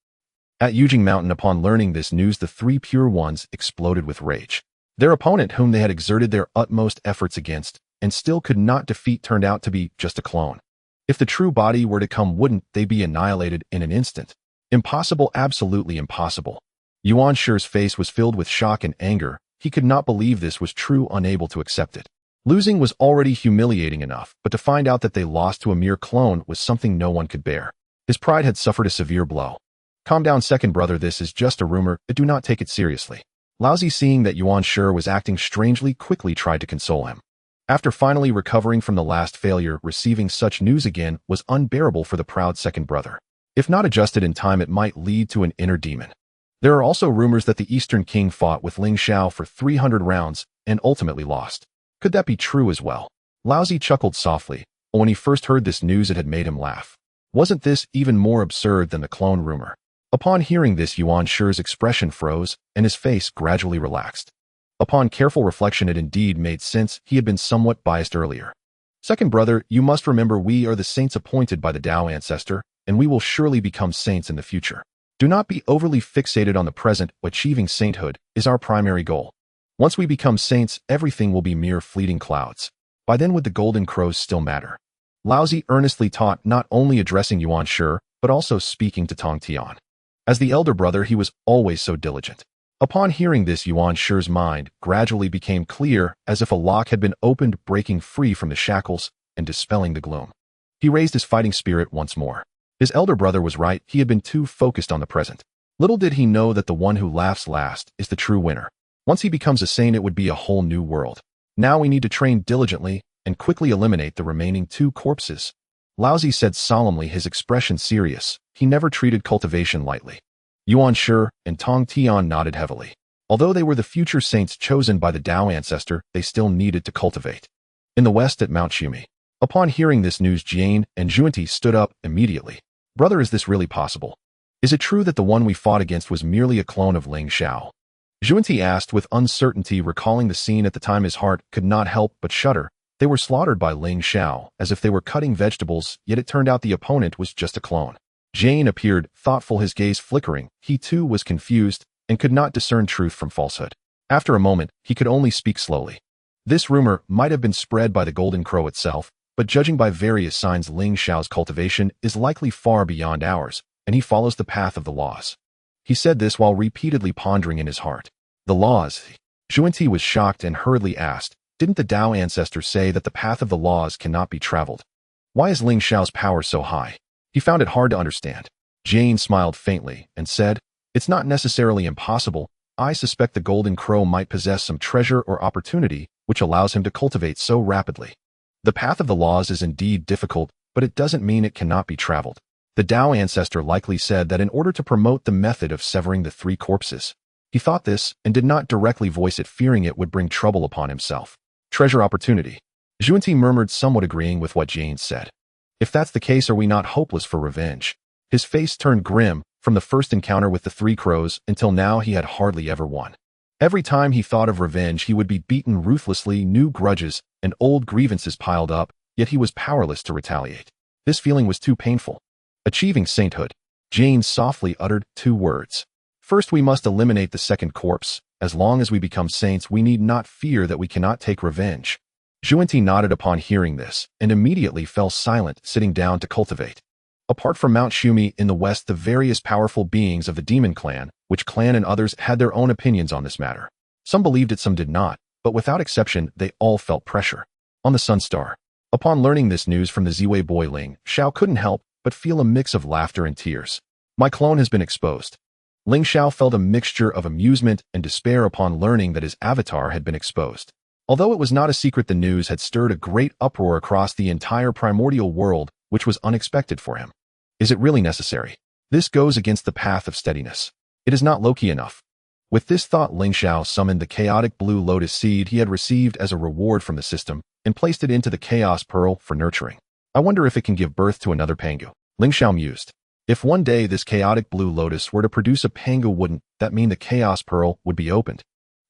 At Yujing Mountain, upon learning this news, the three pure ones exploded with rage. Their opponent, whom they had exerted their utmost efforts against and still could not defeat, turned out to be just a clone. If the true body were to come, wouldn't they be annihilated in an instant? Impossible, absolutely impossible. Yuan Shi's face was filled with shock and anger. He could not believe this was true, unable to accept it. Losing was already humiliating enough, but to find out that they lost to a mere clone was something no one could bear. His pride had suffered a severe blow. Calm down, second brother, this is just a rumor, do not take it seriously. Laozi, seeing that Yuan Shi was acting strangely, quickly tried to console him. After finally recovering from the last failure, receiving such news again was unbearable for the proud second brother. If not adjusted in time, it might lead to an inner demon. There are also rumors that the Eastern King fought with Ling Xiao for 300 rounds and ultimately lost. Could that be true as well? Laozi chuckled softly. When he first heard this news, it had made him laugh. Wasn't this even more absurd than the clone rumor? Upon hearing this, Yuan Shi's expression froze and his face gradually relaxed. Upon careful reflection, it indeed made sense. He had been somewhat biased earlier. Second brother, you must remember we are the saints appointed by the Tao ancestor, and we will surely become saints in the future. Do not be overly fixated on the present. Achieving sainthood is our primary goal. Once we become saints, everything will be mere fleeting clouds. By then, would the golden crows still matter? Laozi earnestly taught, not only addressing Yuan Shi, but also speaking to Tong Tian. As the elder brother, he was always so diligent. Upon hearing this, Yuan Shi's mind gradually became clear, as if a lock had been opened, breaking free from the shackles and dispelling the gloom. He raised his fighting spirit once more. His elder brother was right. He had been too focused on the present. Little did he know that the one who laughs last is the true winner. Once he becomes a saint, it would be a whole new world. Now we need to train diligently and quickly eliminate the remaining 2 corpses. Laozi said solemnly, his expression serious. He never treated cultivation lightly. Yuan Shi and Tong Tian nodded heavily. Although they were the future saints chosen by the Tao ancestor, they still needed to cultivate. In the west at Mount Shumi. Upon hearing this news, Jian and Zhuanti stood up immediately. Brother, is this really possible? Is it true that the one we fought against was merely a clone of Ling Xiao? Zhuanti asked with uncertainty, recalling the scene at the time. His heart could not help but shudder. They were slaughtered by Ling Xiao as if they were cutting vegetables, yet it turned out the opponent was just a clone. Jane appeared thoughtful, his gaze flickering. He too was confused and could not discern truth from falsehood. After a moment, he could only speak slowly. This rumor might have been spread by the Golden Crow itself, but judging by various signs, Ling Xiao's cultivation is likely far beyond ours, and he follows the path of the laws. He said this while repeatedly pondering in his heart. The laws. Xuanti was shocked and hurriedly asked, didn't the Tao ancestors say that the path of the laws cannot be traveled? Why is Ling Xiao's power so high? He found it hard to understand. Jane smiled faintly and said, it's not necessarily impossible. I suspect the Golden Crow might possess some treasure or opportunity which allows him to cultivate so rapidly. The path of the laws is indeed difficult, but it doesn't mean it cannot be traveled. The Tao ancestor likely said that in order to promote the method of severing the 3 corpses. He thought this and did not directly voice it, fearing it would bring trouble upon himself. Treasure opportunity. Xuanti murmured, somewhat agreeing with what Jane said. If that's the case, are we not hopeless for revenge? His face turned grim from the first encounter with the 3 crows until now he had hardly ever won. Every time he thought of revenge, he would be beaten ruthlessly, new grudges and old grievances piled up, yet he was powerless to retaliate. This feeling was too painful. Achieving sainthood. Jane softly uttered 2 words. First, we must eliminate the 2nd corpse. As long as we become saints, we need not fear that we cannot take revenge. Xuanti nodded upon hearing this, and immediately fell silent, sitting down to cultivate. Apart from Mount Shumi in the west, the various powerful beings of the demon clan, which clan and others had their own opinions on this matter. Some believed it, some did not, but without exception, they all felt pressure. On the Sun Star. Upon learning this news from the Ziwei boy Ling Xiao couldn't help but feel a mix of laughter and tears. My clone has been exposed. Ling Xiao felt a mixture of amusement and despair upon learning that his avatar had been exposed. Although it was not a secret, the news had stirred a great uproar across the entire primordial world, which was unexpected for him. Is it really necessary? This goes against the path of steadiness. It is not low-key enough. With this thought, Ling Xiao summoned the chaotic blue lotus seed he had received as a reward from the system and placed it into the chaos pearl for nurturing. I wonder if it can give birth to another Pangu. Ling Xiao mused. If one day this chaotic blue lotus were to produce a Pangu, wouldn't that mean the chaos pearl would be opened?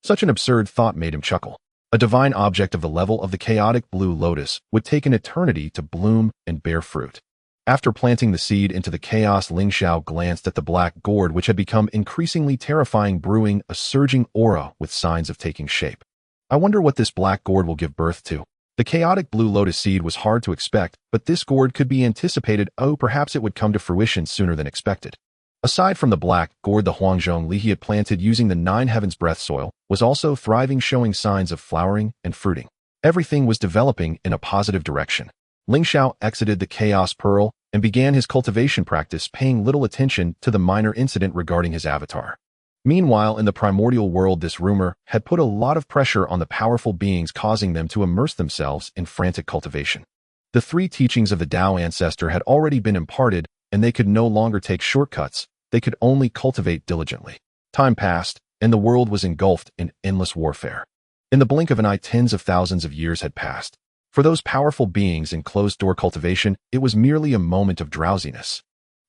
Such an absurd thought made him chuckle. A divine object of the level of the chaotic blue lotus would take an eternity to bloom and bear fruit. After planting the seed into the chaos, Ling Xiao glanced at the black gourd, which had become increasingly terrifying, brewing a surging aura with signs of taking shape. I wonder what this black gourd will give birth to. The chaotic blue lotus seed was hard to expect, but this gourd could be anticipated. Oh, perhaps it would come to fruition sooner than expected. Aside from the black gourd, the Huangzhong Li he had planted using the 9 Heavens breath soil was also thriving, showing signs of flowering and fruiting. Everything was developing in a positive direction. Ling Xiao exited the chaos pearl and began his cultivation practice, paying little attention to the minor incident regarding his avatar. Meanwhile, in the primordial world, this rumor had put a lot of pressure on the powerful beings, causing them to immerse themselves in frantic cultivation. The 3 teachings of the Tao ancestor had already been imparted, and they could no longer take shortcuts. They could only cultivate diligently. Time passed, and the world was engulfed in endless warfare. In the blink of an eye, tens of thousands of years had passed. For those powerful beings in closed-door cultivation, it was merely a moment of drowsiness.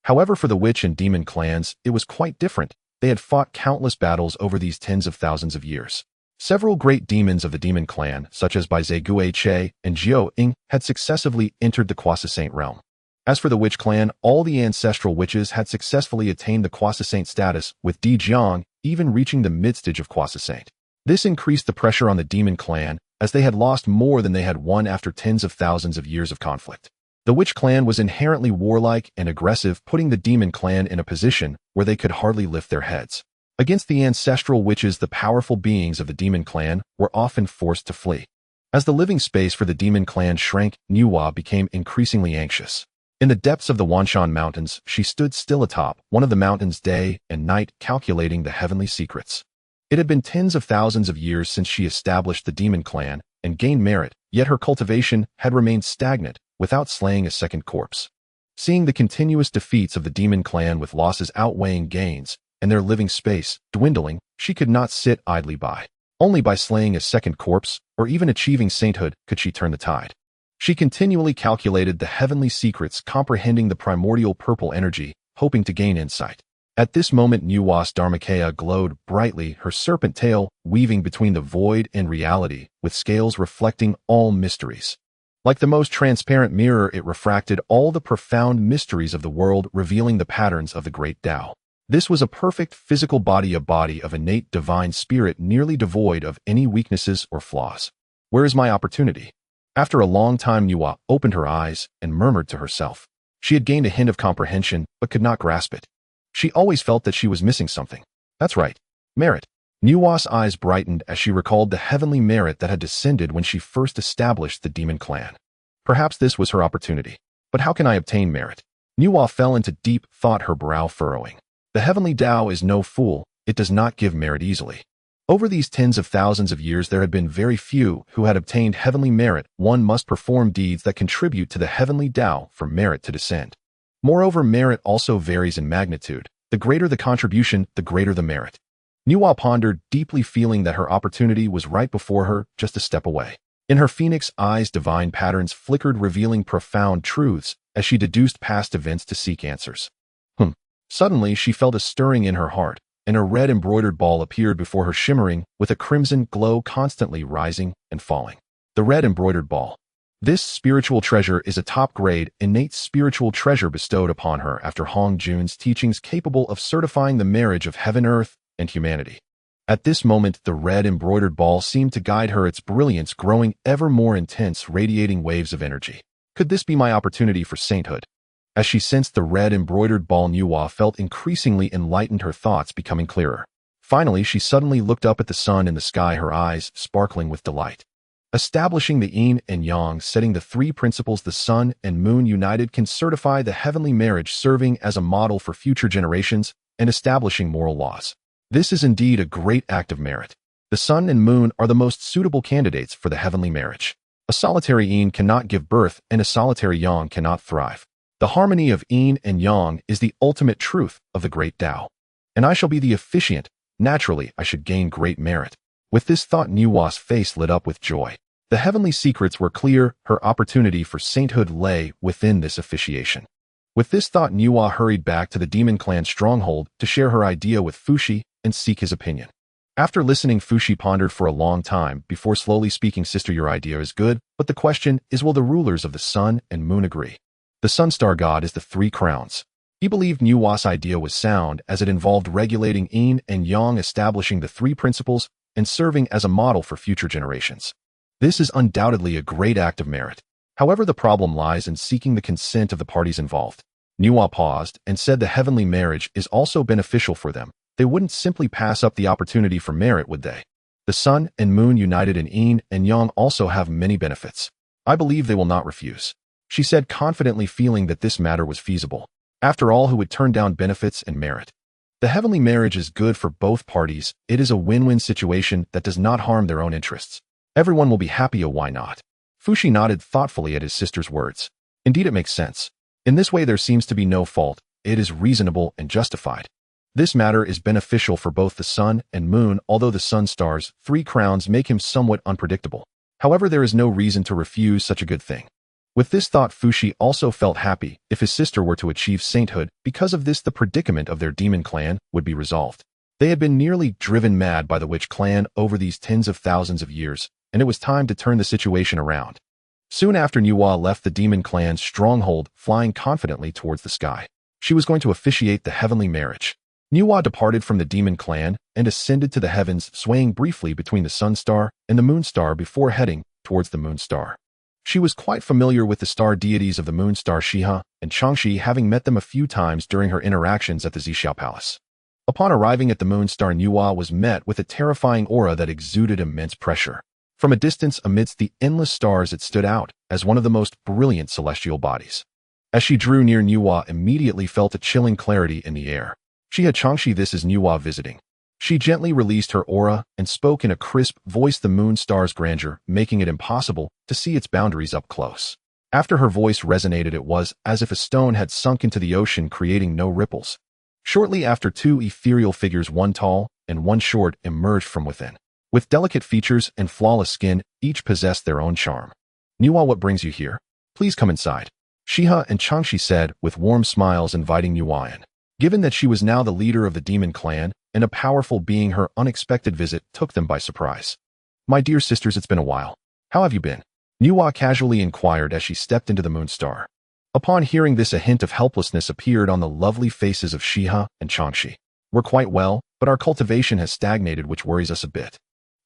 However, for the witch and demon clans, it was quite different. They had fought countless battles over these tens of thousands of years. Several great demons of the demon clan, such as Bai Gue Che and Jiao Ying, had successively entered the Quasi-Saint realm. As for the witch clan, all the ancestral witches had successfully attained the Quasi-Saint status, with Di Jiang even reaching the mid-stage of Quasi-Saint. This increased the pressure on the demon clan, as they had lost more than they had won after tens of thousands of years of conflict. The witch clan was inherently warlike and aggressive, putting the demon clan in a position where they could hardly lift their heads. Against the ancestral witches, the powerful beings of the demon clan were often forced to flee. As the living space for the demon clan shrank, Niwa became increasingly anxious. In the depths of the Wanshan Mountains, she stood still atop one of the mountains day and night, calculating the heavenly secrets. It had been tens of thousands of years since she established the demon clan and gained merit, yet her cultivation had remained stagnant, without slaying a 2nd corpse. Seeing the continuous defeats of the demon clan with losses outweighing gains, and their living space dwindling, she could not sit idly by. Only by slaying a 2nd corpse, or even achieving sainthood, could she turn the tide. She continually calculated the heavenly secrets, comprehending the primordial purple energy, hoping to gain insight. At this moment, Nuwa's Dharmakaya glowed brightly, her serpent tail weaving between the void and reality, with scales reflecting all mysteries. Like the most transparent mirror, it refracted all the profound mysteries of the world, revealing the patterns of the great Tao. This was a perfect physical body, a body of innate divine spirit, nearly devoid of any weaknesses or flaws. Where is my opportunity? After a long time, Nuwa opened her eyes and murmured to herself. She had gained a hint of comprehension, but could not grasp it. She always felt that she was missing something. That's right. Merit. Nuwa's eyes brightened as she recalled the heavenly merit that had descended when she first established the demon clan. Perhaps this was her opportunity. But how can I obtain merit? Nuwa fell into deep thought, her brow furrowing. The heavenly Tao is no fool. It does not give merit easily. Over these tens of thousands of years, there had been very few who had obtained heavenly merit. One must perform deeds that contribute to the heavenly Tao for merit to descend. Moreover, merit also varies in magnitude. The greater the contribution, the greater the merit. Nuwa pondered, deeply feeling that her opportunity was right before her, just a step away. In her phoenix eyes, divine patterns flickered, revealing profound truths as she deduced past events to seek answers. Suddenly, she felt a stirring in her heart, and a red embroidered ball appeared before her, shimmering with a crimson glow constantly rising and falling. The red embroidered ball. This spiritual treasure is a top-grade, innate spiritual treasure bestowed upon her after Hong Jun's teachings, capable of certifying the marriage of heaven, earth, and humanity. At this moment, the red embroidered ball seemed to guide her, its brilliance growing ever more intense, radiating waves of energy. Could this be my opportunity for sainthood? As she sensed the red embroidered ball, Nuwa felt increasingly enlightened, her thoughts becoming clearer. Finally, she suddenly looked up at the sun in the sky, her eyes sparkling with delight. Establishing the yin and yang, setting the three principles, the sun and moon united, can certify the heavenly marriage, serving as a model for future generations and establishing moral laws. This is indeed a great act of merit. The sun and moon are the most suitable candidates for the heavenly marriage. A solitary yin cannot give birth, and a solitary yang cannot thrive. The harmony of yin and yang is the ultimate truth of the great Tao. And I shall be the officiant. Naturally, I should gain great merit. With this thought, Nuwa's face lit up with joy. The heavenly secrets were clear. Her opportunity for sainthood lay within this officiation. With this thought, Nuwa hurried back to the demon clan stronghold to share her idea with Fushi and seek his opinion. After listening, Fushi pondered for a long time before slowly speaking. Sister, your idea is good, but the question is, will the rulers of the sun and moon agree? The sun star god is the three crowns. He believed Nuwa's idea was sound, as it involved regulating yin and yang, establishing the three principles, and serving as a model for future generations. This is undoubtedly a great act of merit. However, the problem lies in seeking the consent of the parties involved. Nuwa paused and said the heavenly marriage is also beneficial for them. They wouldn't simply pass up the opportunity for merit, would they? The sun and moon united in yin and yang also have many benefits. I believe they will not refuse, she said confidently, feeling that this matter was feasible. After all, who would turn down benefits and merit? The heavenly marriage is good for both parties. It is a win-win situation that does not harm their own interests. Everyone will be happy. Why not? Fushi nodded thoughtfully at his sister's words. Indeed, it makes sense. In this way, there seems to be no fault. It is reasonable and justified. This matter is beneficial for both the sun and moon, although the sun star's three crowns make him somewhat unpredictable. However, there is no reason to refuse such a good thing. With this thought, Fushi also felt happy. If his sister were to achieve sainthood, because of this, the predicament of their demon clan would be resolved. They had been nearly driven mad by the witch clan over these tens of thousands of years, and it was time to turn the situation around. Soon after, Nuwa left the demon clan's stronghold, flying confidently towards the sky. She was going to officiate the heavenly marriage. Nuwa departed from the demon clan and ascended to the heavens, swaying briefly between the sun star and the moon star before heading towards the moon star. She was quite familiar with the star deities of the moon star, Shiha and Changshi, having met them a few times during her interactions at the Zhixiao Palace. Upon arriving at the moon star, Nuwa was met with a terrifying aura that exuded immense pressure. From a distance, amidst the endless stars, it stood out as one of the most brilliant celestial bodies. As she drew near, Nuwa immediately felt a chilling clarity in the air. Shiha Changshi, this is Nuwa visiting. She gently released her aura and spoke in a crisp voice, the moon star's grandeur, making it impossible to see its boundaries up close. After her voice resonated, it was as if a stone had sunk into the ocean, creating no ripples. Shortly after, two ethereal figures, one tall and one short, emerged from within. With delicate features and flawless skin, each possessed their own charm. Nuwa, what brings you here? Please come inside, Shiha and Changshi said, with warm smiles, inviting Nuwa in. Given that she was now the leader of the demon clan and a powerful being, her unexpected visit took them by surprise. My dear sisters, it's been a while. How have you been? Nuwa casually inquired as she stepped into the moon star. Upon hearing this, a hint of helplessness appeared on the lovely faces of Shiha and Changshi. We're quite well, but our cultivation has stagnated, which worries us a bit,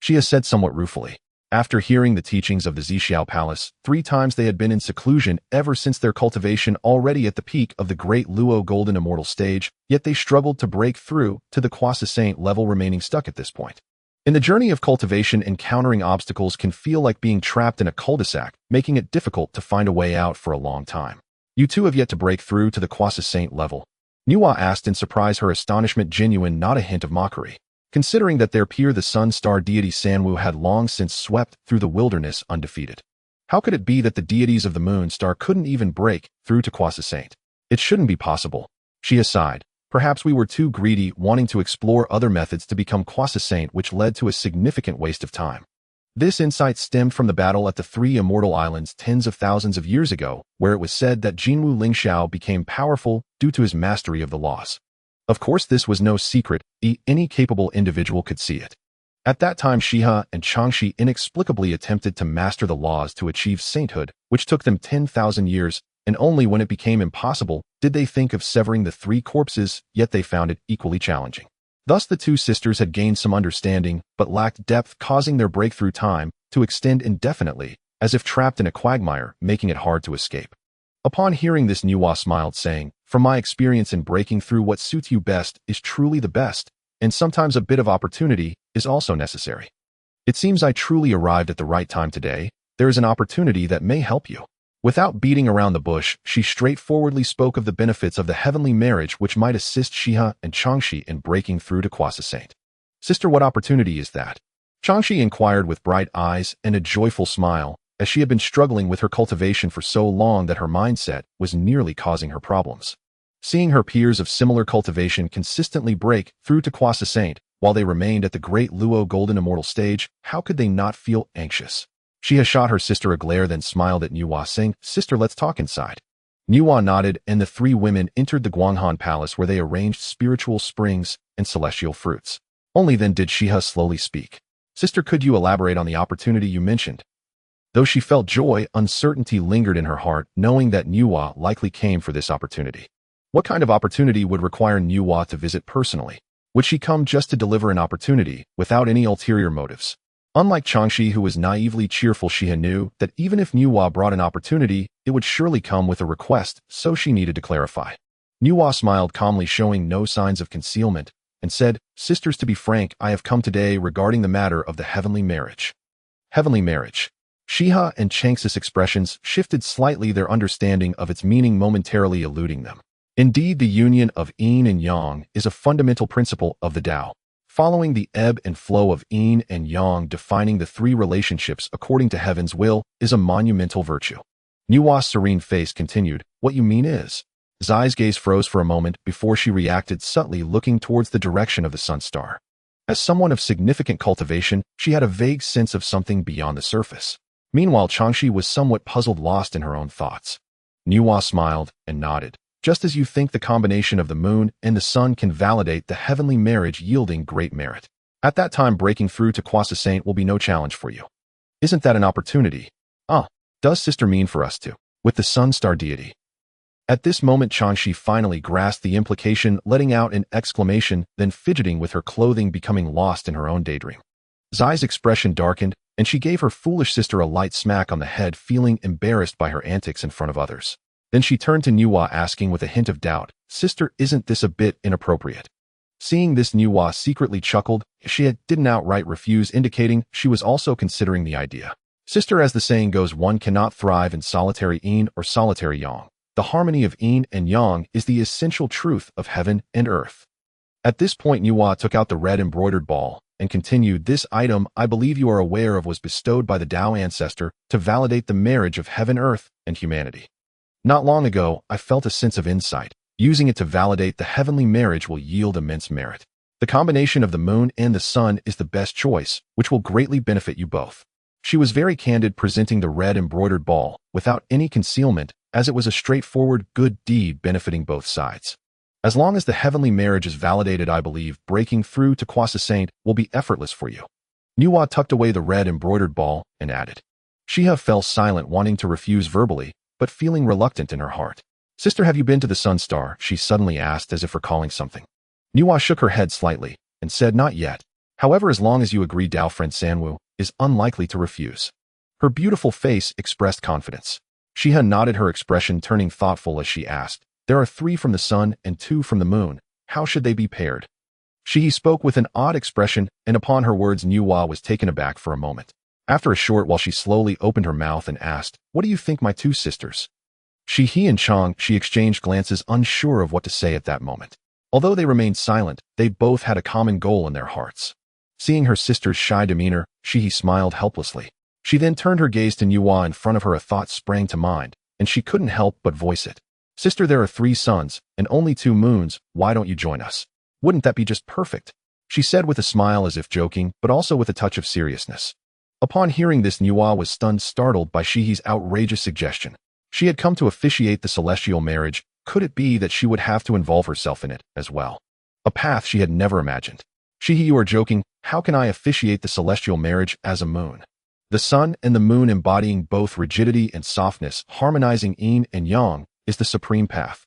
Shiha said somewhat ruefully. After hearing the teachings of the Zixiao Palace, 3 times they had been in seclusion ever since their cultivation already at the peak of the Great Luo Golden Immortal stage, yet they struggled to break through to the Croissant level, remaining stuck at this point. In the journey of cultivation, encountering obstacles can feel like being trapped in a cul-de-sac, making it difficult to find a way out for a long time. You two have yet to break through to the Croissant level? Nuwa asked in surprise, her astonishment genuine, not a hint of mockery. Considering that their peer the Sun Star deity Sanwu had long since swept through the wilderness undefeated. How could it be that the deities of the Moon Star couldn't even break through to Croissant? It shouldn't be possible. She sighed. Perhaps we were too greedy, wanting to explore other methods to become Croissant, which led to a significant waste of time. This insight stemmed from the battle at the 3 Immortal Islands tens of thousands of years ago, where it was said that Jinwu Lingxiao became powerful due to his mastery of the laws. Of course, this was no secret, any capable individual could see it. At that time, Shiha and Changshi inexplicably attempted to master the laws to achieve sainthood, which took them 10,000 years, and only when it became impossible did they think of severing the 3 corpses, yet they found it equally challenging. Thus the 2 sisters had gained some understanding, but lacked depth, causing their breakthrough time to extend indefinitely, as if trapped in a quagmire, making it hard to escape. Upon hearing this, Nuwa smiled, saying, "From my experience in breaking through, what suits you best is truly the best, and sometimes a bit of opportunity is also necessary. It seems I truly arrived at the right time today. There is an opportunity that may help you." Without beating around the bush, she straightforwardly spoke of the benefits of the heavenly marriage which might assist Shiha and Changshi in breaking through to Croissant. "Sister, what opportunity is that?" Changshi inquired with bright eyes and a joyful smile, as she had been struggling with her cultivation for so long that her mindset was nearly causing her problems. Seeing her peers of similar cultivation consistently break through to Croissant while they remained at the Great Luo Golden Immortal stage, how could they not feel anxious? She shot her sister a glare, then smiled at Nuwa, saying, "Sister, let's talk inside." Nuwa nodded, and the 3 women entered the Guanghan Palace, where they arranged spiritual springs and celestial fruits. Only then did Shiha slowly speak. "Sister, could you elaborate on the opportunity you mentioned?" Though she felt joy, uncertainty lingered in her heart, knowing that Nuwa likely came for this opportunity. What kind of opportunity would require Nuwa to visit personally? Would she come just to deliver an opportunity, without any ulterior motives? Unlike Changshi, who was naively cheerful, Shiha knew that even if Nuwa brought an opportunity, it would surely come with a request, so she needed to clarify. Nuwa smiled calmly, showing no signs of concealment, and said, "Sisters, to be frank, I have come today regarding the matter of the heavenly marriage." Heavenly marriage. Shiha and Chang's expressions shifted slightly, their understanding of its meaning momentarily eluding them. Indeed, the union of yin and yang is a fundamental principle of the Tao. Following the ebb and flow of yin and yang, defining the 3 relationships according to heaven's will, is a monumental virtue. Nuwa's serene face continued, "What you mean is?" Zai's gaze froze for a moment before she reacted, subtly looking towards the direction of the Sun Star. As someone of significant cultivation, she had a vague sense of something beyond the surface. Meanwhile, Changshi was somewhat puzzled, lost in her own thoughts. Nuwa smiled and nodded. "Just as you think the combination of the moon and the sun can validate the heavenly marriage, yielding great merit. At that time, breaking through to Croissant will be no challenge for you. Isn't that an opportunity? Does sister mean for us to, with the Sun Star deity?" At this moment, Changshi finally grasped the implication, letting out an exclamation, then fidgeting with her clothing, becoming lost in her own daydream. Zai's expression darkened, and she gave her foolish sister a light smack on the head, feeling embarrassed by her antics in front of others. Then she turned to Nuwa, asking with a hint of doubt, "Sister, isn't this a bit inappropriate?" Seeing this, Nuwa secretly chuckled. She didn't outright refuse, indicating she was also considering the idea. "Sister, as the saying goes, one cannot thrive in solitary yin or solitary yang. The harmony of yin and yang is the essential truth of heaven and earth." At this point, Nuwa took out the red embroidered ball and continued, "This item, I believe you are aware of, was bestowed by the Tao ancestor to validate the marriage of heaven, earth, and humanity. Not long ago, I felt a sense of insight. Using it to validate the heavenly marriage will yield immense merit. The combination of the moon and the sun is the best choice, which will greatly benefit you both." She was very candid, presenting the red embroidered ball without any concealment, as it was a straightforward good deed benefiting both sides. "As long as the heavenly marriage is validated, I believe breaking through to Croissant will be effortless for you." Nuwa tucked away the red embroidered ball and added. Shiha fell silent, wanting to refuse verbally, but feeling reluctant in her heart. "Sister, have you been to the Sun Star?" she suddenly asked, as if recalling something. Nuwa shook her head slightly and said, "Not yet. However, as long as you agree, Dao friend Sanwu is unlikely to refuse. Her beautiful face expressed confidence. Shiha nodded, her expression turning thoughtful as she asked, there are 3 from the sun and 2 from the moon. How should they be paired? Shihi spoke with an odd expression, and upon her words Niuhua was taken aback for a moment. After a short while she slowly opened her mouth and asked, what do you think, my 2 sisters? Shihi and Chang, she exchanged glances, unsure of what to say at that moment. Although they remained silent, they both had a common goal in their hearts. Seeing her sister's shy demeanor, Shihi smiled helplessly. She then turned her gaze to Niuhua. In front of her a thought sprang to mind, and she couldn't help but voice it. Sister, there are 3 suns and only 2 moons, why don't you join us? Wouldn't that be just perfect? She said with a smile as if joking, but also with a touch of seriousness. Upon hearing this, Niuhua was stunned, startled by Shihi's outrageous suggestion. She had come to officiate the celestial marriage. Could it be that she would have to involve herself in it as well? A path she had never imagined. Shihi, you are joking. How can I officiate the celestial marriage as a moon? The sun and the moon, embodying both rigidity and softness, harmonizing yin and yang, is the supreme path.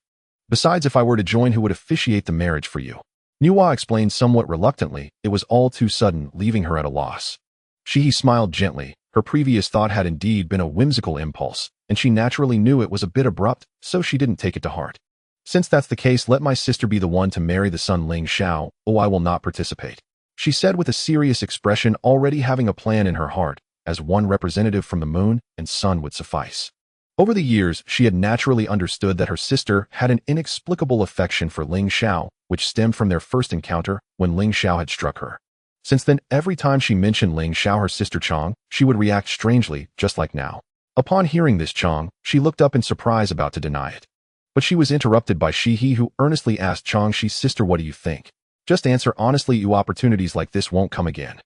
Besides, if I were to join, who would officiate the marriage for you? Niuhua explained somewhat reluctantly. It was all too sudden, leaving her at a loss. Shihi smiled gently. Her previous thought had indeed been a whimsical impulse, and she naturally knew it was a bit abrupt, so she didn't take it to heart. Since that's the case, let my sister be the one to marry the sun Ling Xiao. Oh, I will not participate, she said with a serious expression, already having a plan in her heart, as one representative from the moon and sun would suffice. Over the years, she had naturally understood that her sister had an inexplicable affection for Ling Xiao, which stemmed from their first encounter when Ling Xiao had struck her. Since then, every time she mentioned Ling Xiao, her sister Chang, she would react strangely, just like now. Upon hearing this, Chang, she looked up in surprise, about to deny it. But she was interrupted by Shihi, who earnestly asked Chang, she's sister, what do you think? Just answer honestly, you opportunities like this won't come again.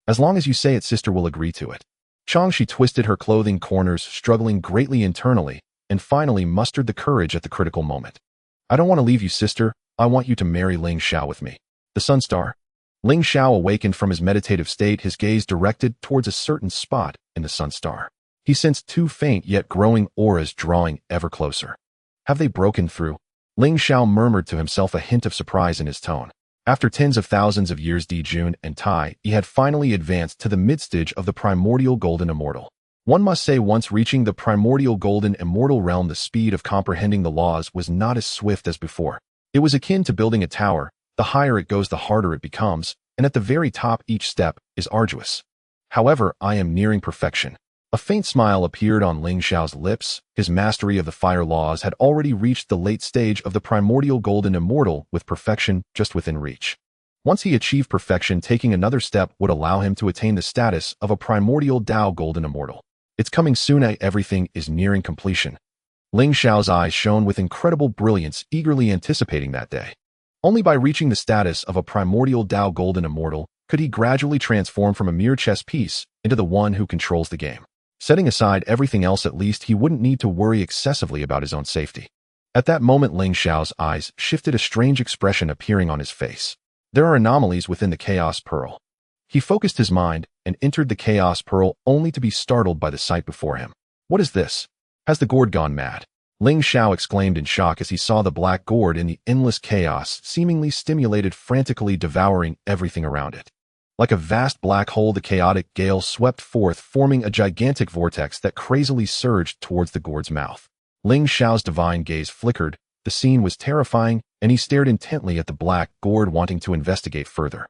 As long as you say it, sister will agree to it. Chang, she twisted her clothing corners, struggling greatly internally, and finally mustered the courage at the critical moment. I don't want to leave you, sister. I want you to marry Ling Xiao with me. The sun star. Ling Xiao awakened from his meditative state, his gaze directed towards a certain spot in the sun star. He sensed 2 faint yet growing auras drawing ever closer. Have they broken through? Ling Xiao murmured to himself, a hint of surprise in his tone. After tens of thousands of years, Dijun and Taiyi had finally advanced to the mid-stage of the Primordial Golden Immortal. One must say, once reaching the Primordial Golden Immortal realm, the speed of comprehending the laws was not as swift as before. It was akin to building a tower. The higher it goes, the harder it becomes, and at the very top each step is arduous. However, I am nearing perfection. A faint smile appeared on Ling Xiao's lips. His mastery of the fire laws had already reached the late stage of the Primordial Golden Immortal, with perfection just within reach. Once he achieved perfection, taking another step would allow him to attain the status of a Primordial Dao Golden Immortal. It's coming soon, everything is nearing completion. Ling Xiao's eyes shone with incredible brilliance, eagerly anticipating that day. Only by reaching the status of a Primordial Dao Golden Immortal could he gradually transform from a mere chess piece into the one who controls the game. Setting aside everything else, at least he wouldn't need to worry excessively about his own safety. At that moment, Ling Xiao's eyes shifted, a strange expression appearing on his face. There are anomalies within the Chaos Pearl. He focused his mind and entered the Chaos Pearl, only to be startled by the sight before him. What is this? Has the gourd gone mad? Ling Xiao exclaimed in shock as he saw the black gourd in the endless chaos, seemingly stimulated, frantically devouring everything around it. Like a vast black hole, the chaotic gale swept forth, forming a gigantic vortex that crazily surged towards the gourd's mouth. Ling Xiao's divine gaze flickered. The scene was terrifying, and he stared intently at the black gourd, wanting to investigate further.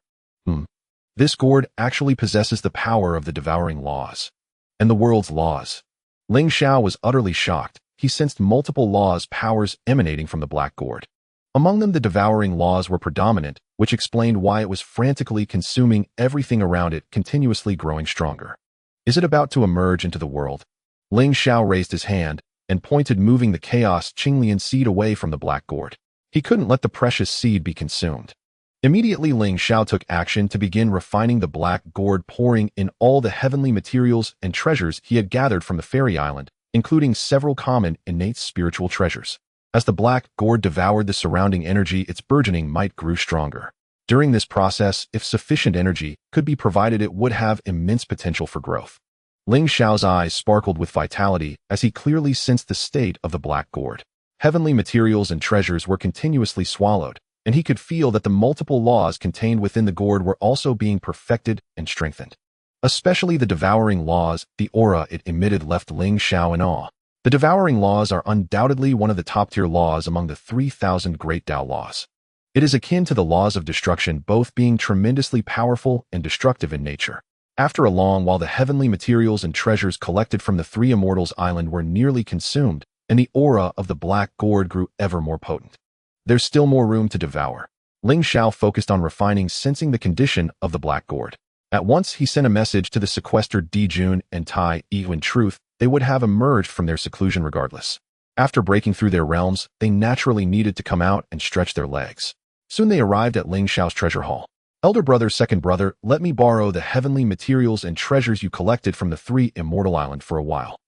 This gourd actually possesses the power of the devouring laws. And the world's laws. Ling Xiao was utterly shocked. He sensed multiple laws' powers emanating from the black gourd. Among them, the devouring laws were predominant, which explained why it was frantically consuming everything around it, continuously growing stronger. Is it about to emerge into the world? Ling Xiao raised his hand and pointed, moving the chaos Qinglian seed away from the black gourd. He couldn't let the precious seed be consumed. Immediately, Ling Xiao took action to begin refining the black gourd, pouring in all the heavenly materials and treasures he had gathered from the fairy island, including several common innate spiritual treasures. As the black gourd devoured the surrounding energy, its burgeoning might grew stronger. During this process, if sufficient energy could be provided, it would have immense potential for growth. Ling Xiao's eyes sparkled with vitality as he clearly sensed the state of the black gourd. Heavenly materials and treasures were continuously swallowed, and he could feel that the multiple laws contained within the gourd were also being perfected and strengthened. Especially the devouring laws, the aura it emitted left Ling Xiao in awe. The devouring laws are undoubtedly one of the top-tier laws among the 3,000 great Tao laws. It is akin to the laws of destruction, both being tremendously powerful and destructive in nature. After a long while, the heavenly materials and treasures collected from the three immortals' island were nearly consumed, and the aura of the black gourd grew ever more potent. There's still more room to devour. Ling Xiao focused on refining, sensing the condition of the black gourd. At once, he sent a message to the sequestered Dijun and Taiyi. In truth, they would have emerged from their seclusion regardless. After breaking through their realms, they naturally needed to come out and stretch their legs. Soon they arrived at Ling Xiao's treasure hall. Elder brother, second brother, let me borrow the heavenly materials and treasures you collected from the three immortal island for a while.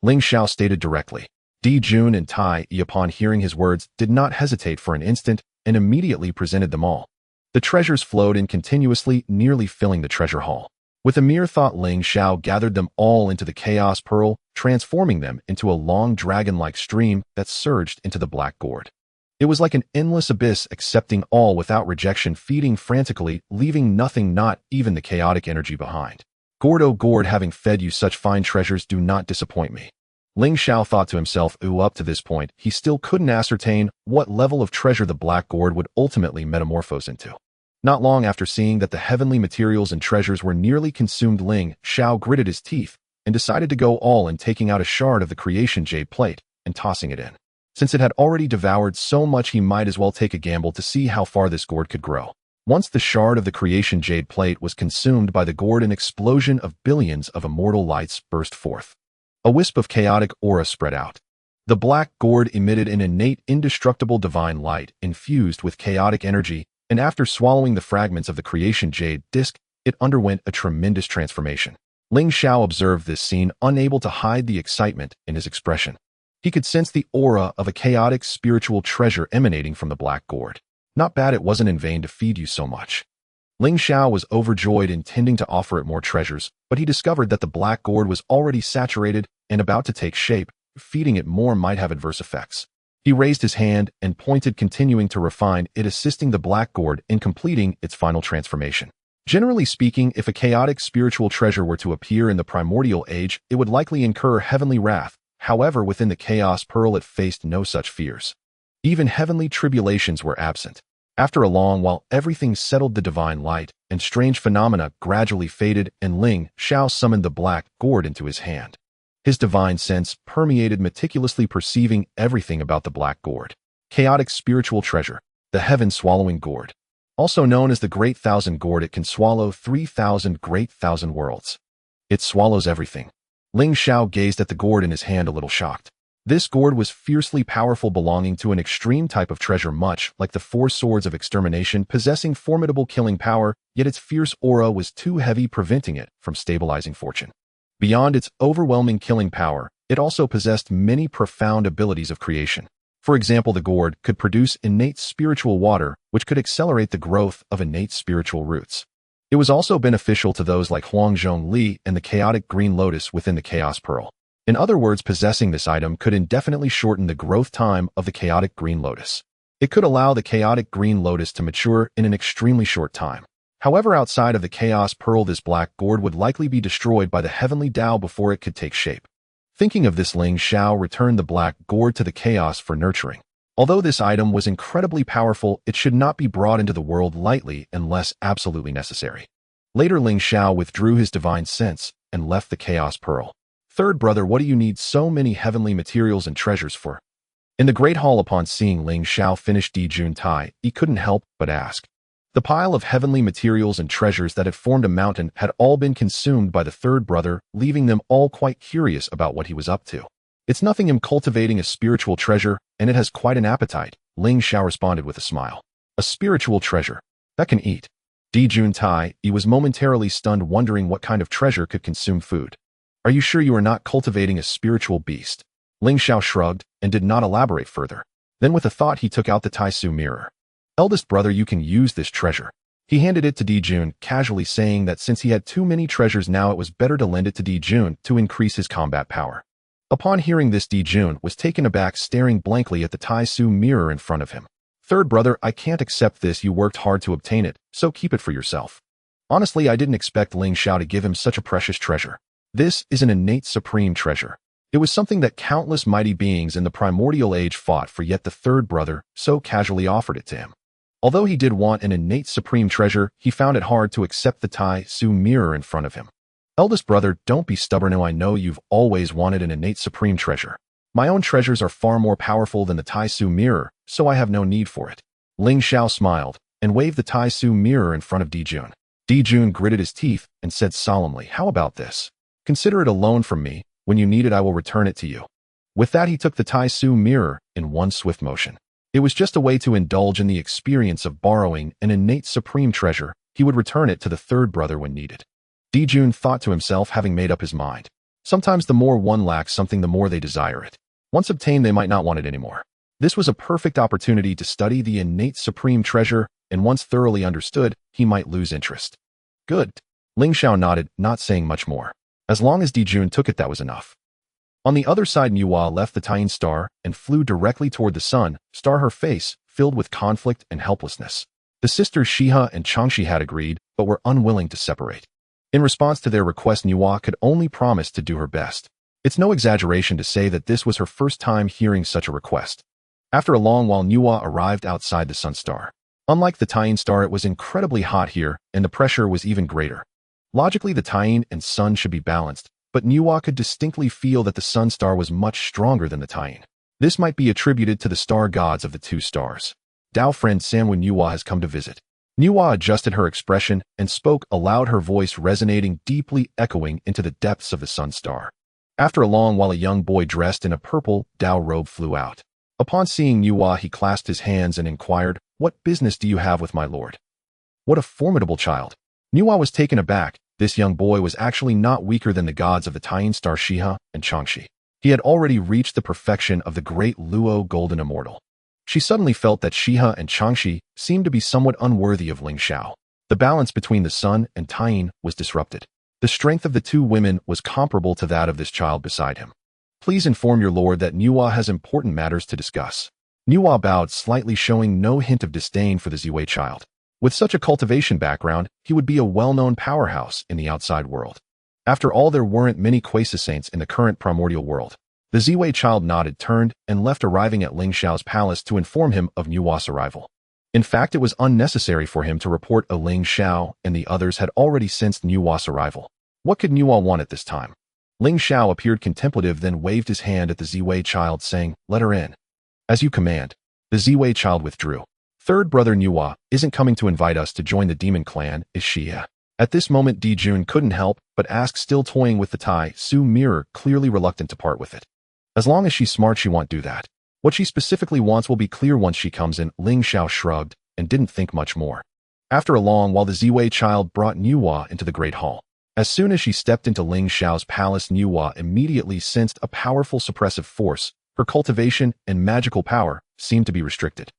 Ling Xiao stated directly. Dijun and Taiyi, upon hearing his words, did not hesitate for an instant and immediately presented them all. The treasures flowed in continuously, nearly filling the treasure hall. With a mere thought, Ling Xiao gathered them all into the chaos pearl, transforming them into a long dragon-like stream that surged into the black gourd. It was like an endless abyss, accepting all without rejection, feeding frantically, leaving nothing, not even the chaotic energy behind. Gourd, oh gourd, having fed you such fine treasures, do not disappoint me. Ling Xiao thought to himself, up to this point, he still couldn't ascertain what level of treasure the black gourd would ultimately metamorphose into. Not long after seeing that the heavenly materials and treasures were nearly consumed, Ling Xiao gritted his teeth and decided to go all in, taking out a shard of the creation jade plate and tossing it in. Since it had already devoured so much, he might as well take a gamble to see how far this gourd could grow. Once the shard of the creation jade plate was consumed by the gourd, an explosion of billions of immortal lights burst forth. A wisp of chaotic aura spread out. The black gourd emitted an innate, indestructible divine light infused with chaotic energy, and after swallowing the fragments of the creation jade disc, it underwent a tremendous transformation. Ling Xiao observed this scene, unable to hide the excitement in his expression. He could sense the aura of a chaotic spiritual treasure emanating from the black gourd. Not bad, it wasn't in vain to feed you so much. Ling Xiao was overjoyed, intending to offer it more treasures, but he discovered that the black gourd was already saturated and about to take shape. Feeding it more might have adverse effects. He raised his hand and pointed, continuing to refine it, assisting the black gourd in completing its final transformation. Generally speaking, if a chaotic spiritual treasure were to appear in the primordial age, it would likely incur heavenly wrath. However, within the chaos pearl, it faced no such fears. Even heavenly tribulations were absent. After a long while, everything settled. The divine light and strange phenomena gradually faded, and Ling Xiao summoned the black gourd into his hand. His divine sense permeated, meticulously perceiving everything about the black gourd. Chaotic spiritual treasure, the heaven-swallowing gourd. Also known as the Great Thousand Gourd, it can swallow 3,000 great thousand worlds. It swallows everything. Ling Xiao gazed at the gourd in his hand, a little shocked. This gourd was fiercely powerful, belonging to an extreme type of treasure, much like the four swords of extermination, possessing formidable killing power, yet its fierce aura was too heavy, preventing it from stabilizing fortune. Beyond its overwhelming killing power, it also possessed many profound abilities of creation. For example, the gourd could produce innate spiritual water, which could accelerate the growth of innate spiritual roots. It was also beneficial to those like Huangzhong Li and the chaotic green lotus within the chaos pearl. In other words, possessing this item could indefinitely shorten the growth time of the chaotic green lotus. It could allow the chaotic green lotus to mature in an extremely short time. However, outside of the chaos pearl, this black gourd would likely be destroyed by the heavenly Tao before it could take shape. Thinking of this, Ling Xiao returned the black gourd to the chaos for nurturing. Although this item was incredibly powerful, it should not be brought into the world lightly unless absolutely necessary. Later, Ling Xiao withdrew his divine sense and left the chaos pearl. Third brother, what do you need so many heavenly materials and treasures for? In the great hall, upon seeing Ling Xiao finish Dijun and Taiyi, he couldn't help but ask. The pile of heavenly materials and treasures that had formed a mountain had all been consumed by the third brother, leaving them all quite curious about what he was up to. It's nothing, him cultivating a spiritual treasure, and it has quite an appetite, Ling Xiao responded with a smile. A spiritual treasure that can eat. Dijun and Taiyi was momentarily stunned, wondering what kind of treasure could consume food. Are you sure you are not cultivating a spiritual beast? Ling Xiao shrugged and did not elaborate further. Then with a thought, he took out the Taisu mirror. Eldest brother, you can use this treasure. He handed it to Dijun, casually saying that since he had too many treasures now, it was better to lend it to Dijun to increase his combat power. Upon hearing this, Dijun was taken aback, staring blankly at the Taisu mirror in front of him. Third brother, I can't accept this. You worked hard to obtain it, so keep it for yourself. Honestly, I didn't expect Ling Xiao to give him such a precious treasure. This is an innate supreme treasure. It was something that countless mighty beings in the primordial age fought for, yet the third brother so casually offered it to him. Although he did want an innate supreme treasure, he found it hard to accept the Tai Su mirror in front of him. Eldest brother, don't be stubborn. I know you've always wanted an innate supreme treasure. My own treasures are far more powerful than the Tai Su mirror, so I have no need for it. Ling Xiao smiled and waved the Tai Su mirror in front of Dijun. Dijun gritted his teeth and said solemnly, how about this? Consider it a loan from me. When you need it, I will return it to you. With that, he took the Tai Su mirror in one swift motion. It was just a way to indulge in the experience of borrowing an innate supreme treasure. He would return it to the third brother when needed. Dijun thought to himself, having made up his mind. Sometimes the more one lacks something, the more they desire it. Once obtained, they might not want it anymore. This was a perfect opportunity to study the innate supreme treasure, and once thoroughly understood, he might lose interest. Good. Ling Xiao nodded, not saying much more. As long as Dijun took it, that was enough. On the other side, Nuwa left the Taiyin star and flew directly toward the sun, her face filled with conflict and helplessness. The sisters Shiha and Changshi had agreed, but were unwilling to separate. In response to their request, Nuwa could only promise to do her best. It's no exaggeration to say that this was her first time hearing such a request. After a long while, Nuwa arrived outside the sun star. Unlike the Taiyin star, it was incredibly hot here, and the pressure was even greater. Logically, the Taiyin and sun should be balanced, but Nuwa could distinctly feel that the sun star was much stronger than the Taiyin. This might be attributed to the star gods of the two stars. Dao friend Sanwen, Nuwa has come to visit. Nuwa adjusted her expression and spoke aloud, her voice resonating deeply, echoing into the depths of the sun star. After a long while, a young boy dressed in a purple Dao robe flew out. Upon seeing Nuwa, he clasped his hands and inquired, "What business do you have with my lord?" What a formidable child! Nuwa was taken aback. This young boy was actually not weaker than the gods of the Taiyin star Shiha and Changshi. He had already reached the perfection of the great Luo golden immortal. She suddenly felt that Shiha and Changshi seemed to be somewhat unworthy of Ling Xiao. The balance between the sun and Taiyin was disrupted. The strength of the two women was comparable to that of this child beside him. Please inform your lord that Nuwa has important matters to discuss. Nuwa bowed slightly, showing no hint of disdain for the Ziwei child. With such a cultivation background, he would be a well-known powerhouse in the outside world. After all, there weren't many Quasi-Saints in the current Primordial World. The Ziwei child nodded, turned, and left, arriving at Ling Xiao's palace to inform him of Nuwa's arrival. In fact, it was unnecessary for him to report a Ling Xiao, and the others had already sensed Nuwa's arrival. What could Nuwa want at this time? Ling Xiao appeared contemplative, then waved his hand at the Ziwei child, saying, "Let her in." "As you command." The Ziwei child withdrew. "Third brother Nuwa isn't coming to invite us to join the demon clan, is she?" At this moment, Dijun couldn't help but ask, still toying with the Tai Su mirror, clearly reluctant to part with it. As long as she's smart, she won't do that. What she specifically wants will be clear once she comes in. Ling Xiao shrugged and didn't think much more. After a long while, the Ziwei child brought Nuwa into the great hall. As soon as she stepped into Ling Xiao's palace, Nuwa immediately sensed a powerful suppressive force. Her cultivation and magical power seemed to be restricted.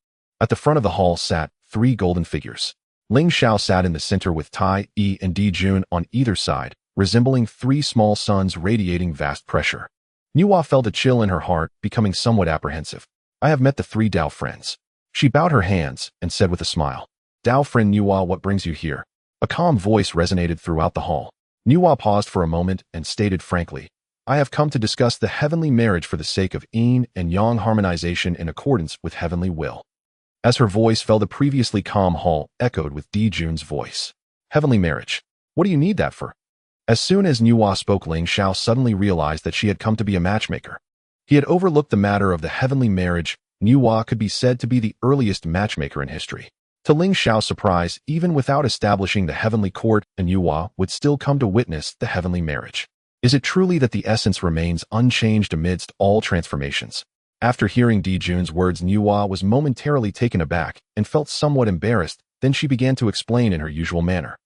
At the front of the hall sat 3 golden figures. Ling Xiao sat in the center with Tai Yi and Dijun on either side, resembling 3 small suns radiating vast pressure. Nuwa felt a chill in her heart, becoming somewhat apprehensive. "I have met the 3 Dao friends." She bowed her hands and said with a smile, "Dao friend Nuwa, what brings you here?" A calm voice resonated throughout the hall. Nuwa paused for a moment and stated frankly, "I have come to discuss the heavenly marriage for the sake of yin and yang harmonization in accordance with heavenly will." As her voice fell, the previously calm hall echoed with Dijun's voice. "Heavenly marriage? What do you need that for?" As soon as Nuwa spoke, Ling Xiao suddenly realized that she had come to be a matchmaker. He had overlooked the matter of the heavenly marriage. Nuwa could be said to be the earliest matchmaker in history. To Ling Xiao's surprise, even without establishing the heavenly court, Nuwa would still come to witness the heavenly marriage. Is it truly that the essence remains unchanged amidst all transformations? After hearing Dijun's words, Nuwa was momentarily taken aback and felt somewhat embarrassed. Then she began to explain in her usual manner.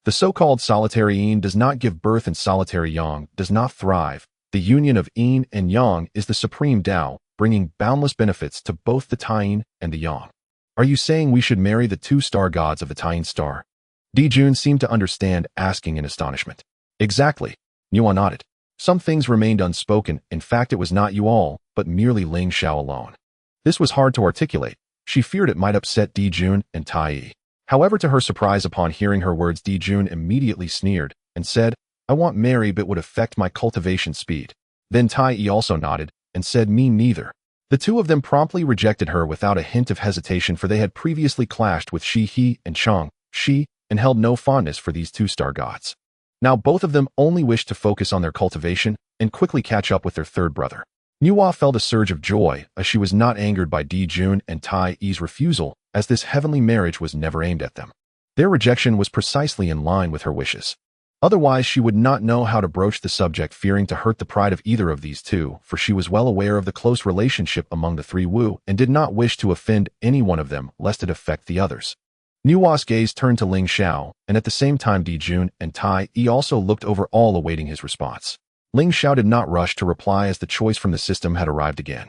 The so-called solitary yin does not give birth and solitary yang does not thrive. The union of yin and yang is the supreme Tao, bringing boundless benefits to both the Taiyin and the yang. Are you saying we should marry the 2 star gods of the Taiyin star? Dijun seemed to understand, asking in astonishment. Exactly. Nuwa nodded. Some things remained unspoken. In fact, it was not you all, but merely Ling Xiao alone. This was hard to articulate. She feared it might upset Dijun and Taiyi. However, to her surprise upon hearing her words, Dijun immediately sneered and said, "I want Mary, but would affect my cultivation speed." Then Taiyi also nodded and said, "Me neither." The two of them promptly rejected her without a hint of hesitation, for they had previously clashed with He and Chang, and held no fondness for these two star gods. Now both of them only wished to focus on their cultivation and quickly catch up with their third brother. Nuwa felt a surge of joy as she was not angered by Dijun and Taiyi's refusal, as this heavenly marriage was never aimed at them. Their rejection was precisely in line with her wishes. Otherwise, she would not know how to broach the subject, fearing to hurt the pride of either of these two, for she was well aware of the close relationship among the three Wu and did not wish to offend any one of them lest it affect the others. Nuwa's gaze turned to Ling Xiao, and at the same time Dijun and Taiyi also looked over, all awaiting his response. Ling Xiao did not rush to reply, as the choice from the system had arrived again.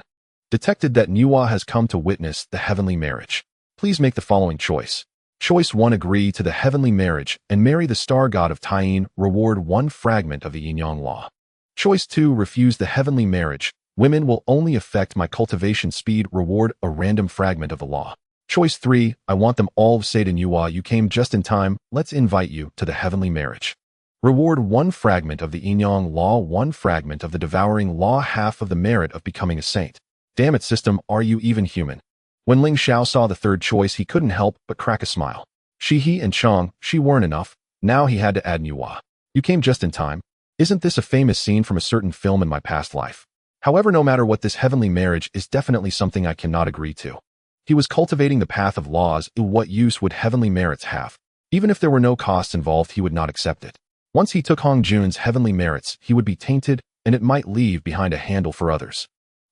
Detected that Nuwa has come to witness the heavenly marriage. Please make the following choice. Choice 1. Agree to the heavenly marriage and marry the star god of Taiyin. Reward 1 fragment of the yin-yang law. Choice 2. Refuse the heavenly marriage. Women will only affect my cultivation speed. Reward a random fragment of the law. Choice 3. I want them all. Say to Nuwa, you came just in time. Let's invite you to the heavenly marriage. Reward 1 fragment of the yin-yang law, 1 fragment of the devouring law, half of the merit of becoming a saint. Damn it, system, are you even human? When Ling Xiao saw the third choice, he couldn't help but crack a smile. He and Chang, weren't enough. Now he had to add Nuwa. You came just in time. Isn't this a famous scene from a certain film in my past life? However, no matter what, this heavenly marriage is definitely something I cannot agree to. He was cultivating the path of laws. What use would heavenly merits have? Even if there were no costs involved, he would not accept it. Once he took Hong Jun's heavenly merits, he would be tainted, and it might leave behind a handle for others.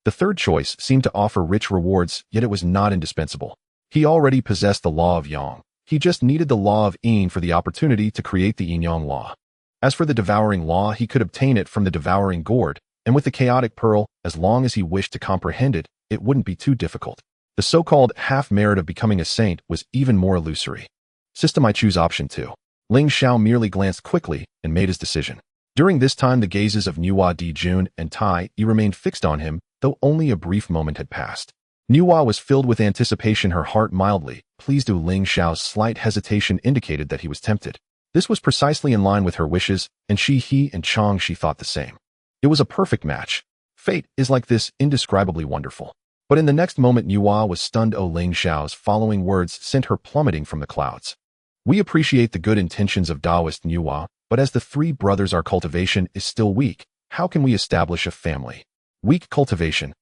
The third choice seemed to offer rich rewards, yet it was not indispensable. He already possessed the law of Yang. He just needed the law of Yin for the opportunity to create the yin-yang law. As for the devouring law, he could obtain it from the devouring gourd, and with the chaotic pearl, as long as he wished to comprehend it, it wouldn't be too difficult. The so-called half-merit of becoming a saint was even more illusory. System, I choose option 2. Ling Xiao merely glanced quickly and made his decision. During this time, the gazes of Nuwa, Dijun, and Taiyi remained fixed on him, though only a brief moment had passed. Nuwa was filled with anticipation, her heart mildly pleased. Ling Xiao's slight hesitation indicated that he was tempted. This was precisely in line with her wishes, and he and Chang, she thought the same. It was a perfect match. Fate is like this, indescribably wonderful. But in the next moment, Nuwa was stunned. Ling Xiao's following words sent her plummeting from the clouds. We appreciate the good intentions of Taoist Nuwa, but as the three brothers, our cultivation is still weak. How can we establish a family? Weak cultivation.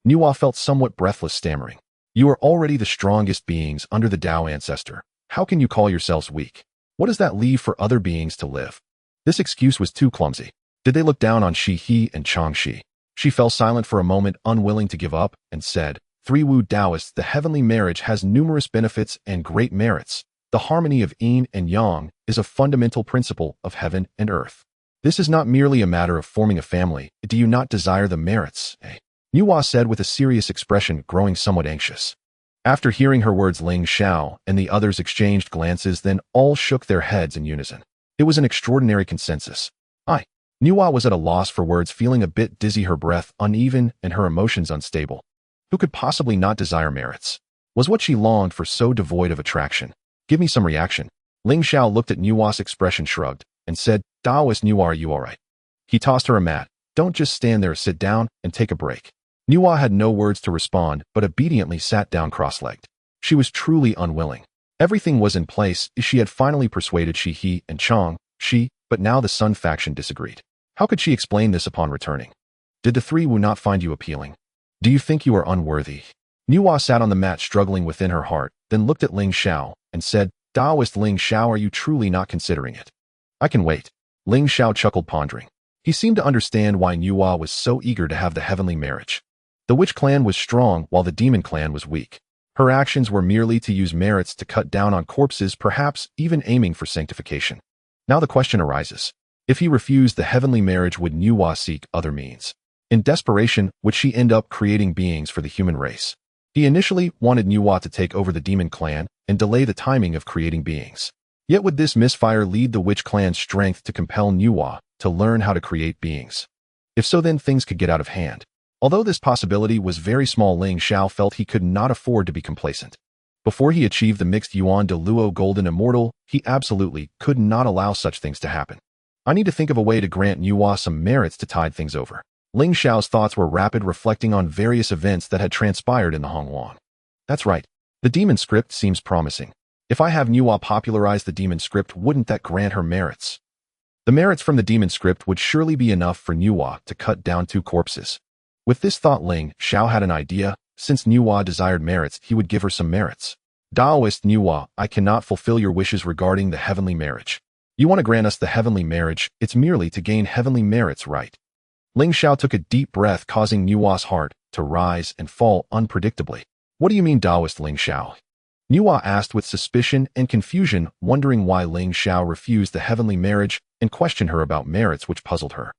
Nuwa felt somewhat breathless, stammering. You are already the strongest beings under the Tao ancestor. How can you call yourselves weak? What does that leave for other beings to live? This excuse was too clumsy. Did they look down on he and Chang? She fell silent for a moment, unwilling to give up, and said, Three Wu Taoists, the heavenly marriage has numerous benefits and great merits. The harmony of yin and yang is a fundamental principle of heaven and earth. This is not merely a matter of forming a family. Do you not desire the merits? Nuwa said with a serious expression, growing somewhat anxious. After hearing her words, Ling Xiao and the others exchanged glances, then all shook their heads in unison. It was an extraordinary consensus. Nuwa was at a loss for words, feeling a bit dizzy, her breath uneven and her emotions unstable. Who could possibly not desire merits? Was what she longed for so devoid of attraction? Give me some reaction. Ling Xiao looked at Nuwa's expression, shrugged, and said, Taoist Nuwa, are you all right? He tossed her a mat. Don't just stand there, sit down and take a break. Nuwa had no words to respond, but obediently sat down cross-legged. She was truly unwilling. Everything was in place. She had finally persuaded he and Chang, but now the Sun faction disagreed. How could she explain this upon returning? Did the three Wu not find you appealing? Do you think you are unworthy? Nuwa sat on the mat, struggling within her heart, then looked at Ling Xiao and said, Taoist Ling Xiao, are you truly not considering it? I can wait. Ling Xiao chuckled, pondering. He seemed to understand why Nuwa was so eager to have the heavenly marriage. The witch clan was strong while the demon clan was weak. Her actions were merely to use merits to cut down on corpses, perhaps even aiming for sanctification. Now the question arises. If he refused the heavenly marriage, would Nuwa seek other means? In desperation, would she end up creating beings for the human race? He initially wanted Nuwa to take over the demon clan and delay the timing of creating beings. Yet would this misfire lead the witch clan's strength to compel Nuwa to learn how to create beings? If so, then things could get out of hand. Although this possibility was very small, Ling Xiao felt he could not afford to be complacent. Before he achieved the mixed Yuan de Luo Golden Immortal, he absolutely could not allow such things to happen. I need to think of a way to grant Nuwa some merits to tide things over. Ling Xiao's thoughts were rapid, reflecting on various events that had transpired in the Hongwang. That's right. The demon script seems promising. If I have Nuwa popularize the demon script, wouldn't that grant her merits? The merits from the demon script would surely be enough for Nuwa to cut down 2 corpses. With this thought, Ling Xiao had an idea. Since Nuwa desired merits, he would give her some merits. Taoist Nuwa, I cannot fulfill your wishes regarding the heavenly marriage. You want to grant us the heavenly marriage, it's merely to gain heavenly merits, right? Ling Xiao took a deep breath, causing Nuwa's heart to rise and fall unpredictably. What do you mean, Taoist Ling Xiao? Nuwa asked with suspicion and confusion, wondering why Ling Xiao refused the heavenly marriage and questioned her about merits, which puzzled her.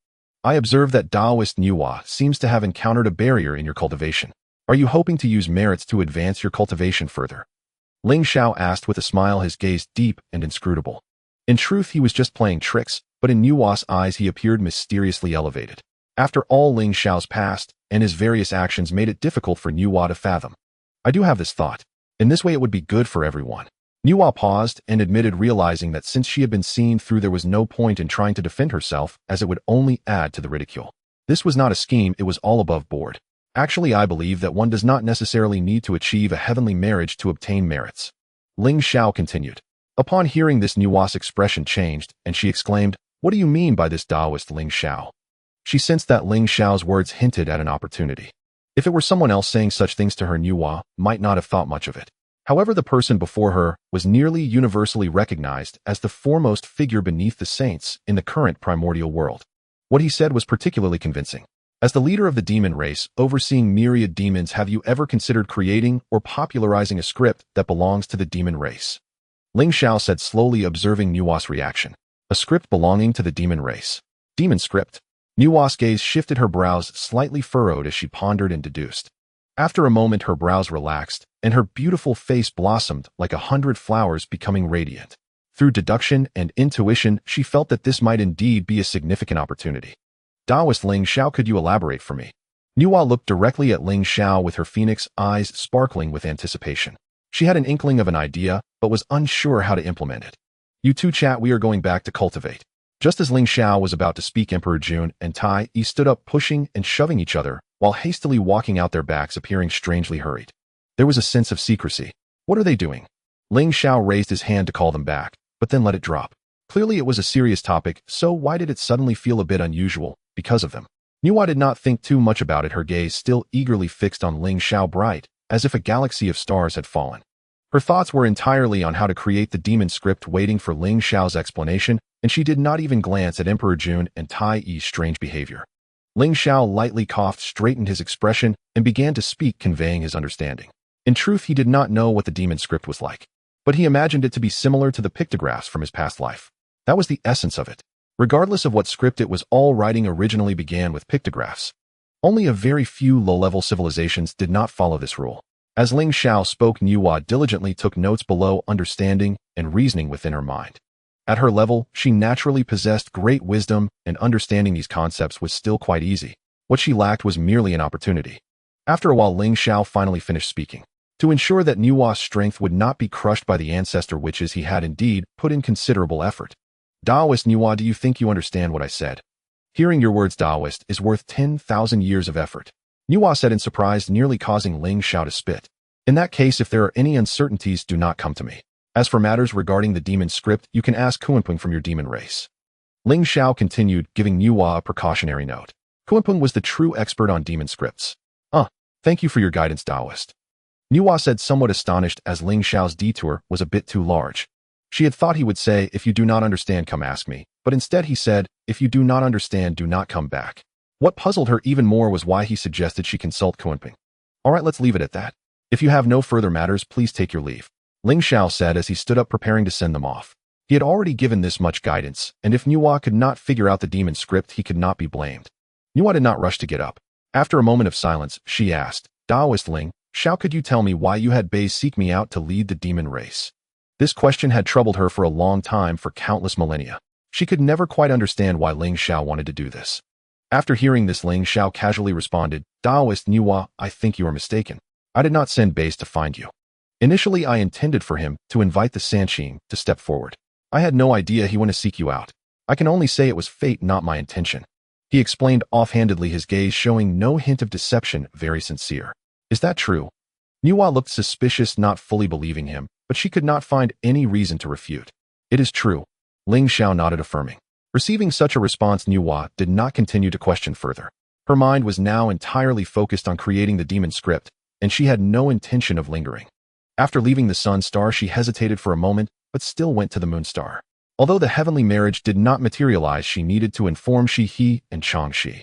I observe that Taoist Nuwa seems to have encountered a barrier in your cultivation. Are you hoping to use merits to advance your cultivation further? Ling Xiao asked with a smile, his gaze deep and inscrutable. In truth, he was just playing tricks, but in Nuwa's eyes he appeared mysteriously elevated. After all, Ling Xiao's past and his various actions made it difficult for Nuwa to fathom. I do have this thought. In this way it would be good for everyone. Nuwa paused and admitted, realizing that since she had been seen through, there was no point in trying to defend herself, as it would only add to the ridicule. This was not a scheme, it was all above board. Actually, I believe that one does not necessarily need to achieve a heavenly marriage to obtain merits. Ling Xiao continued. Upon hearing this, Nuwa's expression changed, and she exclaimed, What do you mean by this, Taoist Ling Xiao? She sensed that Ling Xiao's words hinted at an opportunity. If it were someone else saying such things to her, Nuwa might not have thought much of it. However, the person before her was nearly universally recognized as the foremost figure beneath the saints in the current primordial world. What he said was particularly convincing. As the leader of the demon race, overseeing myriad demons, have you ever considered creating or popularizing a script that belongs to the demon race? Ling Xiao said, slowly observing Nuwa's reaction. A script belonging to the demon race. Demon script? Nuwa's gaze shifted, her brows slightly furrowed as she pondered and deduced. After a moment, her brows relaxed, and her beautiful face blossomed like 100 flowers, becoming radiant. Through deduction and intuition, she felt that this might indeed be a significant opportunity. Taoist Ling Xiao, could you elaborate for me? Nuwa looked directly at Ling Xiao with her phoenix eyes sparkling with anticipation. She had an inkling of an idea, but was unsure how to implement it. You two chat, we are going back to cultivate. Just as Ling Xiao was about to speak, Emperor Dijun and Taiyi stood up, pushing and shoving each other, while hastily walking out, their backs appearing strangely hurried. There was a sense of secrecy. What are they doing? Ling Xiao raised his hand to call them back, but then let it drop. Clearly it was a serious topic, so why did it suddenly feel a bit unusual because of them? Nuwa did not think too much about it, her gaze still eagerly fixed on Ling Xiao, bright, as if a galaxy of stars had fallen. Her thoughts were entirely on how to create the demon script, waiting for Ling Xiao's explanation, and she did not even glance at Emperor Dijun and Taiyi's strange behavior. Ling Xiao lightly coughed, straightened his expression, and began to speak, conveying his understanding. In truth, he did not know what the demon script was like, but he imagined it to be similar to the pictographs from his past life. That was the essence of it. Regardless of what script it was, all writing originally began with pictographs. Only a very few low-level civilizations did not follow this rule. As Ling Xiao spoke, Nuwa diligently took notes below, understanding and reasoning within her mind. At her level, she naturally possessed great wisdom, and understanding these concepts was still quite easy. What she lacked was merely an opportunity. After a while, Ling Xiao finally finished speaking. To ensure that Nuwa's strength would not be crushed by the ancestor witches, he had indeed put in considerable effort. Taoist Nuwa, do you think you understand what I said? Hearing your words, Taoist, is worth 10,000 years of effort. Nuwa said in surprise, nearly causing Ling Xiao to spit. In that case, if there are any uncertainties, do not come to me. As for matters regarding the demon script, you can ask Kuanping from your demon race. Ling Xiao continued, giving Nuwa a precautionary note. Kuanping was the true expert on demon scripts. Thank you for your guidance, Taoist. Nuwa said, somewhat astonished, as Ling Xiao's detour was a bit too large. She had thought he would say, if you do not understand, come ask me, but instead he said, if you do not understand, do not come back. What puzzled her even more was why he suggested she consult Kuanping. Alright, let's leave it at that. If you have no further matters, please take your leave. Ling Xiao said as he stood up, preparing to send them off. He had already given this much guidance, and if Nuwa could not figure out the demon script, he could not be blamed. Nuwa did not rush to get up. After a moment of silence, she asked, Taoist Ling Xiao, could you tell me why you had Bei seek me out to lead the demon race? This question had troubled her for a long time, for countless millennia. She could never quite understand why Ling Xiao wanted to do this. After hearing this, Ling Xiao casually responded, Daoist Niwa, I think you are mistaken. I did not send Base to find you. Initially, I intended for him to invite the Sanqing to step forward. I had no idea he went to seek you out. I can only say it was fate, not my intention. He explained offhandedly, his gaze showing no hint of deception, very sincere. Is that true? Niwa looked suspicious, not fully believing him, but she could not find any reason to refute. It is true. Ling Xiao nodded, affirming. Receiving such a response, Niwa did not continue to question further. Her mind was now entirely focused on creating the demon script, and she had no intention of lingering. After leaving the Sun Star, she hesitated for a moment, but still went to the Moon Star. Although the heavenly marriage did not materialize, she needed to inform Shi He and Changxi.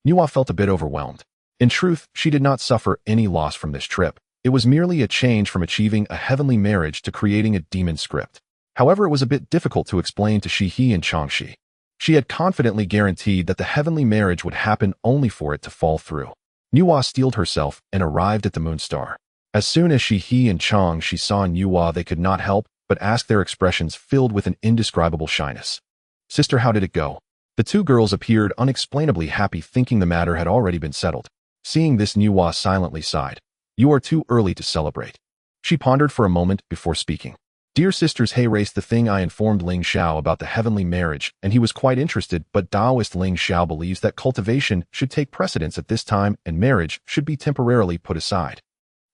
Niwa felt a bit overwhelmed. In truth, she did not suffer any loss from this trip. It was merely a change from achieving a heavenly marriage to creating a demon script. However, it was a bit difficult to explain to Shi He and Changxi. She had confidently guaranteed that the heavenly marriage would happen only for it to fall through. Niwa steeled herself and arrived at the Moon Star. As soon as Shi He and Changxi saw Niwa, they could not help but ask, their expressions filled with an indescribable shyness. Sister, how did it go? The two girls appeared unexplainably happy, thinking the matter had already been settled. Seeing this, Niwa silently sighed. You are too early to celebrate. She pondered for a moment before speaking. Dear sisters, hey, race the thing I informed Ling Xiao about the heavenly marriage, and he was quite interested, but Taoist Ling Xiao believes that cultivation should take precedence at this time and marriage should be temporarily put aside.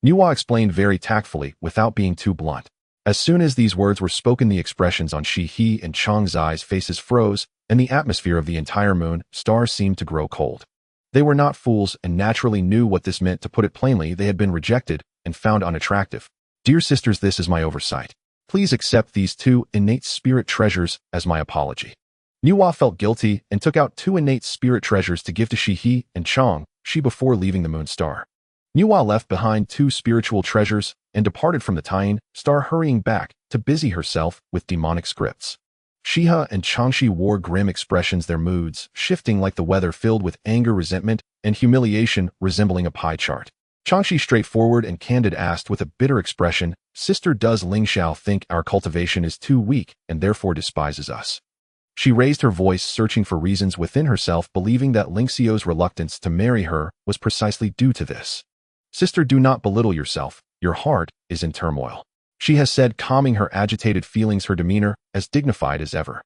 Niwa explained very tactfully, without being too blunt. As soon as these words were spoken, the expressions on Shi He and Changxi's faces froze, and the atmosphere of the entire Moon Star seemed to grow cold. They were not fools and naturally knew what this meant. To put it plainly, they had been rejected and found unattractive. Dear sisters, this is my oversight. Please accept these two innate spirit treasures as my apology. Niwa felt guilty and took out 2 innate spirit treasures to give to Shi He and Changxi before leaving the Moon Star. Niwa left behind 2 spiritual treasures and departed from the Taiyin Star, hurrying back to busy herself with demonic scripts. Shiha and Changxi wore grim expressions, their moods shifting like the weather, filled with anger, resentment, and humiliation, resembling a pie chart. Changxi, straightforward and candid, asked with a bitter expression, Sister, does Ling Xiao think our cultivation is too weak and therefore despises us? She raised her voice, searching for reasons within herself, believing that Ling Xiao's reluctance to marry her was precisely due to this. Sister, do not belittle yourself. Your heart is in turmoil, she has said, calming her agitated feelings, her demeanor as dignified as ever.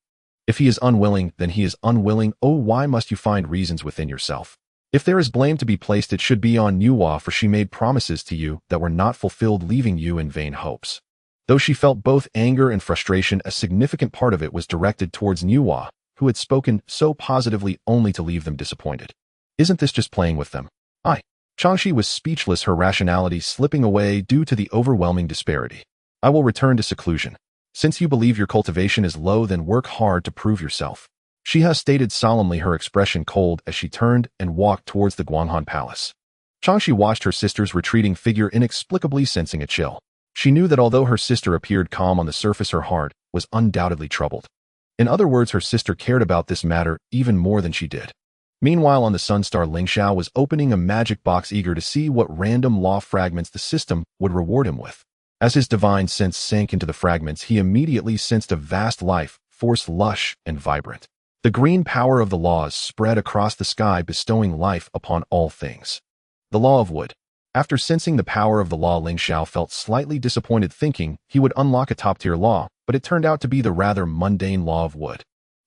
If he is unwilling, then he is unwilling. Oh, why must you find reasons within yourself? If there is blame to be placed, it should be on Niwa, for she made promises to you that were not fulfilled, leaving you in vain hopes. Though she felt both anger and frustration, a significant part of it was directed towards Niwa, who had spoken so positively only to leave them disappointed. Isn't this just playing with them? Changxi was speechless, her rationality slipping away due to the overwhelming disparity. I will return to seclusion. Since you believe your cultivation is low, then work hard to prove yourself. Shiha stated solemnly, her expression cold as she turned and walked towards the Guanghan Palace. Changxi watched her sister's retreating figure, inexplicably sensing a chill. She knew that although her sister appeared calm on the surface, her heart was undoubtedly troubled. In other words, her sister cared about this matter even more than she did. Meanwhile, on the Sun Star, Ling Xiao was opening a magic box, eager to see what random law fragments the system would reward him with. As his divine sense sank into the fragments, he immediately sensed a vast life force, lush and vibrant. The green power of the laws spread across the sky, bestowing life upon all things. The law of wood. After sensing the power of the law, Ling Xiao felt slightly disappointed, thinking he would unlock a top-tier law, but it turned out to be the rather mundane law of wood.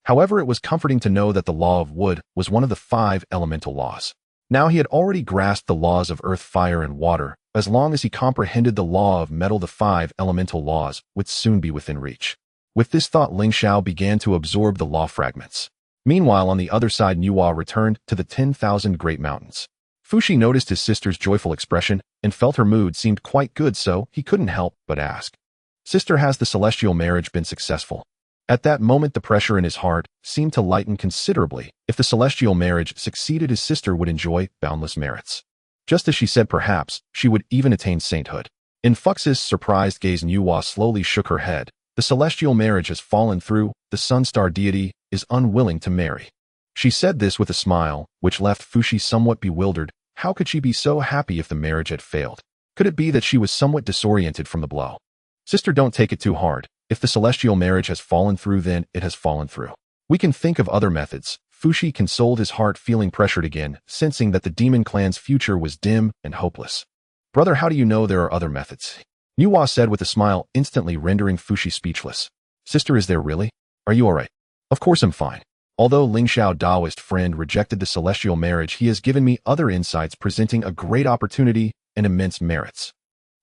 However, it was comforting to know that the law of wood was one of the 5 elemental laws. Now he had already grasped the laws of earth, fire, and water. As long as he comprehended the law of metal, the 5 elemental laws would soon be within reach. With this thought, Ling Xiao began to absorb the law fragments. Meanwhile, on the other side, Niwa returned to the 10,000 Great Mountains. Fuxi noticed his sister's joyful expression and felt her mood seemed quite good, so he couldn't help but ask, Sister, has the celestial marriage been successful? At that moment, the pressure in his heart seemed to lighten considerably. If the celestial marriage succeeded, his sister would enjoy boundless merits. Just as she said, perhaps she would even attain sainthood. In Fux's surprised gaze, Niwa slowly shook her head. The celestial marriage has fallen through. The Sun Star deity is unwilling to marry. She said this with a smile, which left Fuxi somewhat bewildered. How could she be so happy if the marriage had failed? Could it be that she was somewhat disoriented from the blow? Sister, don't take it too hard. If the celestial marriage has fallen through, then it has fallen through. We can think of other methods. Fushi consoled his heart, feeling pressured again, sensing that the demon clan's future was dim and hopeless. Brother, how do you know there are other methods? Nuwa said with a smile, instantly rendering Fushi speechless. Sister, is there really? Are you alright? Of course I'm fine. Although Lingxiao Daoist friend rejected the celestial marriage, he has given me other insights presenting a great opportunity and immense merits.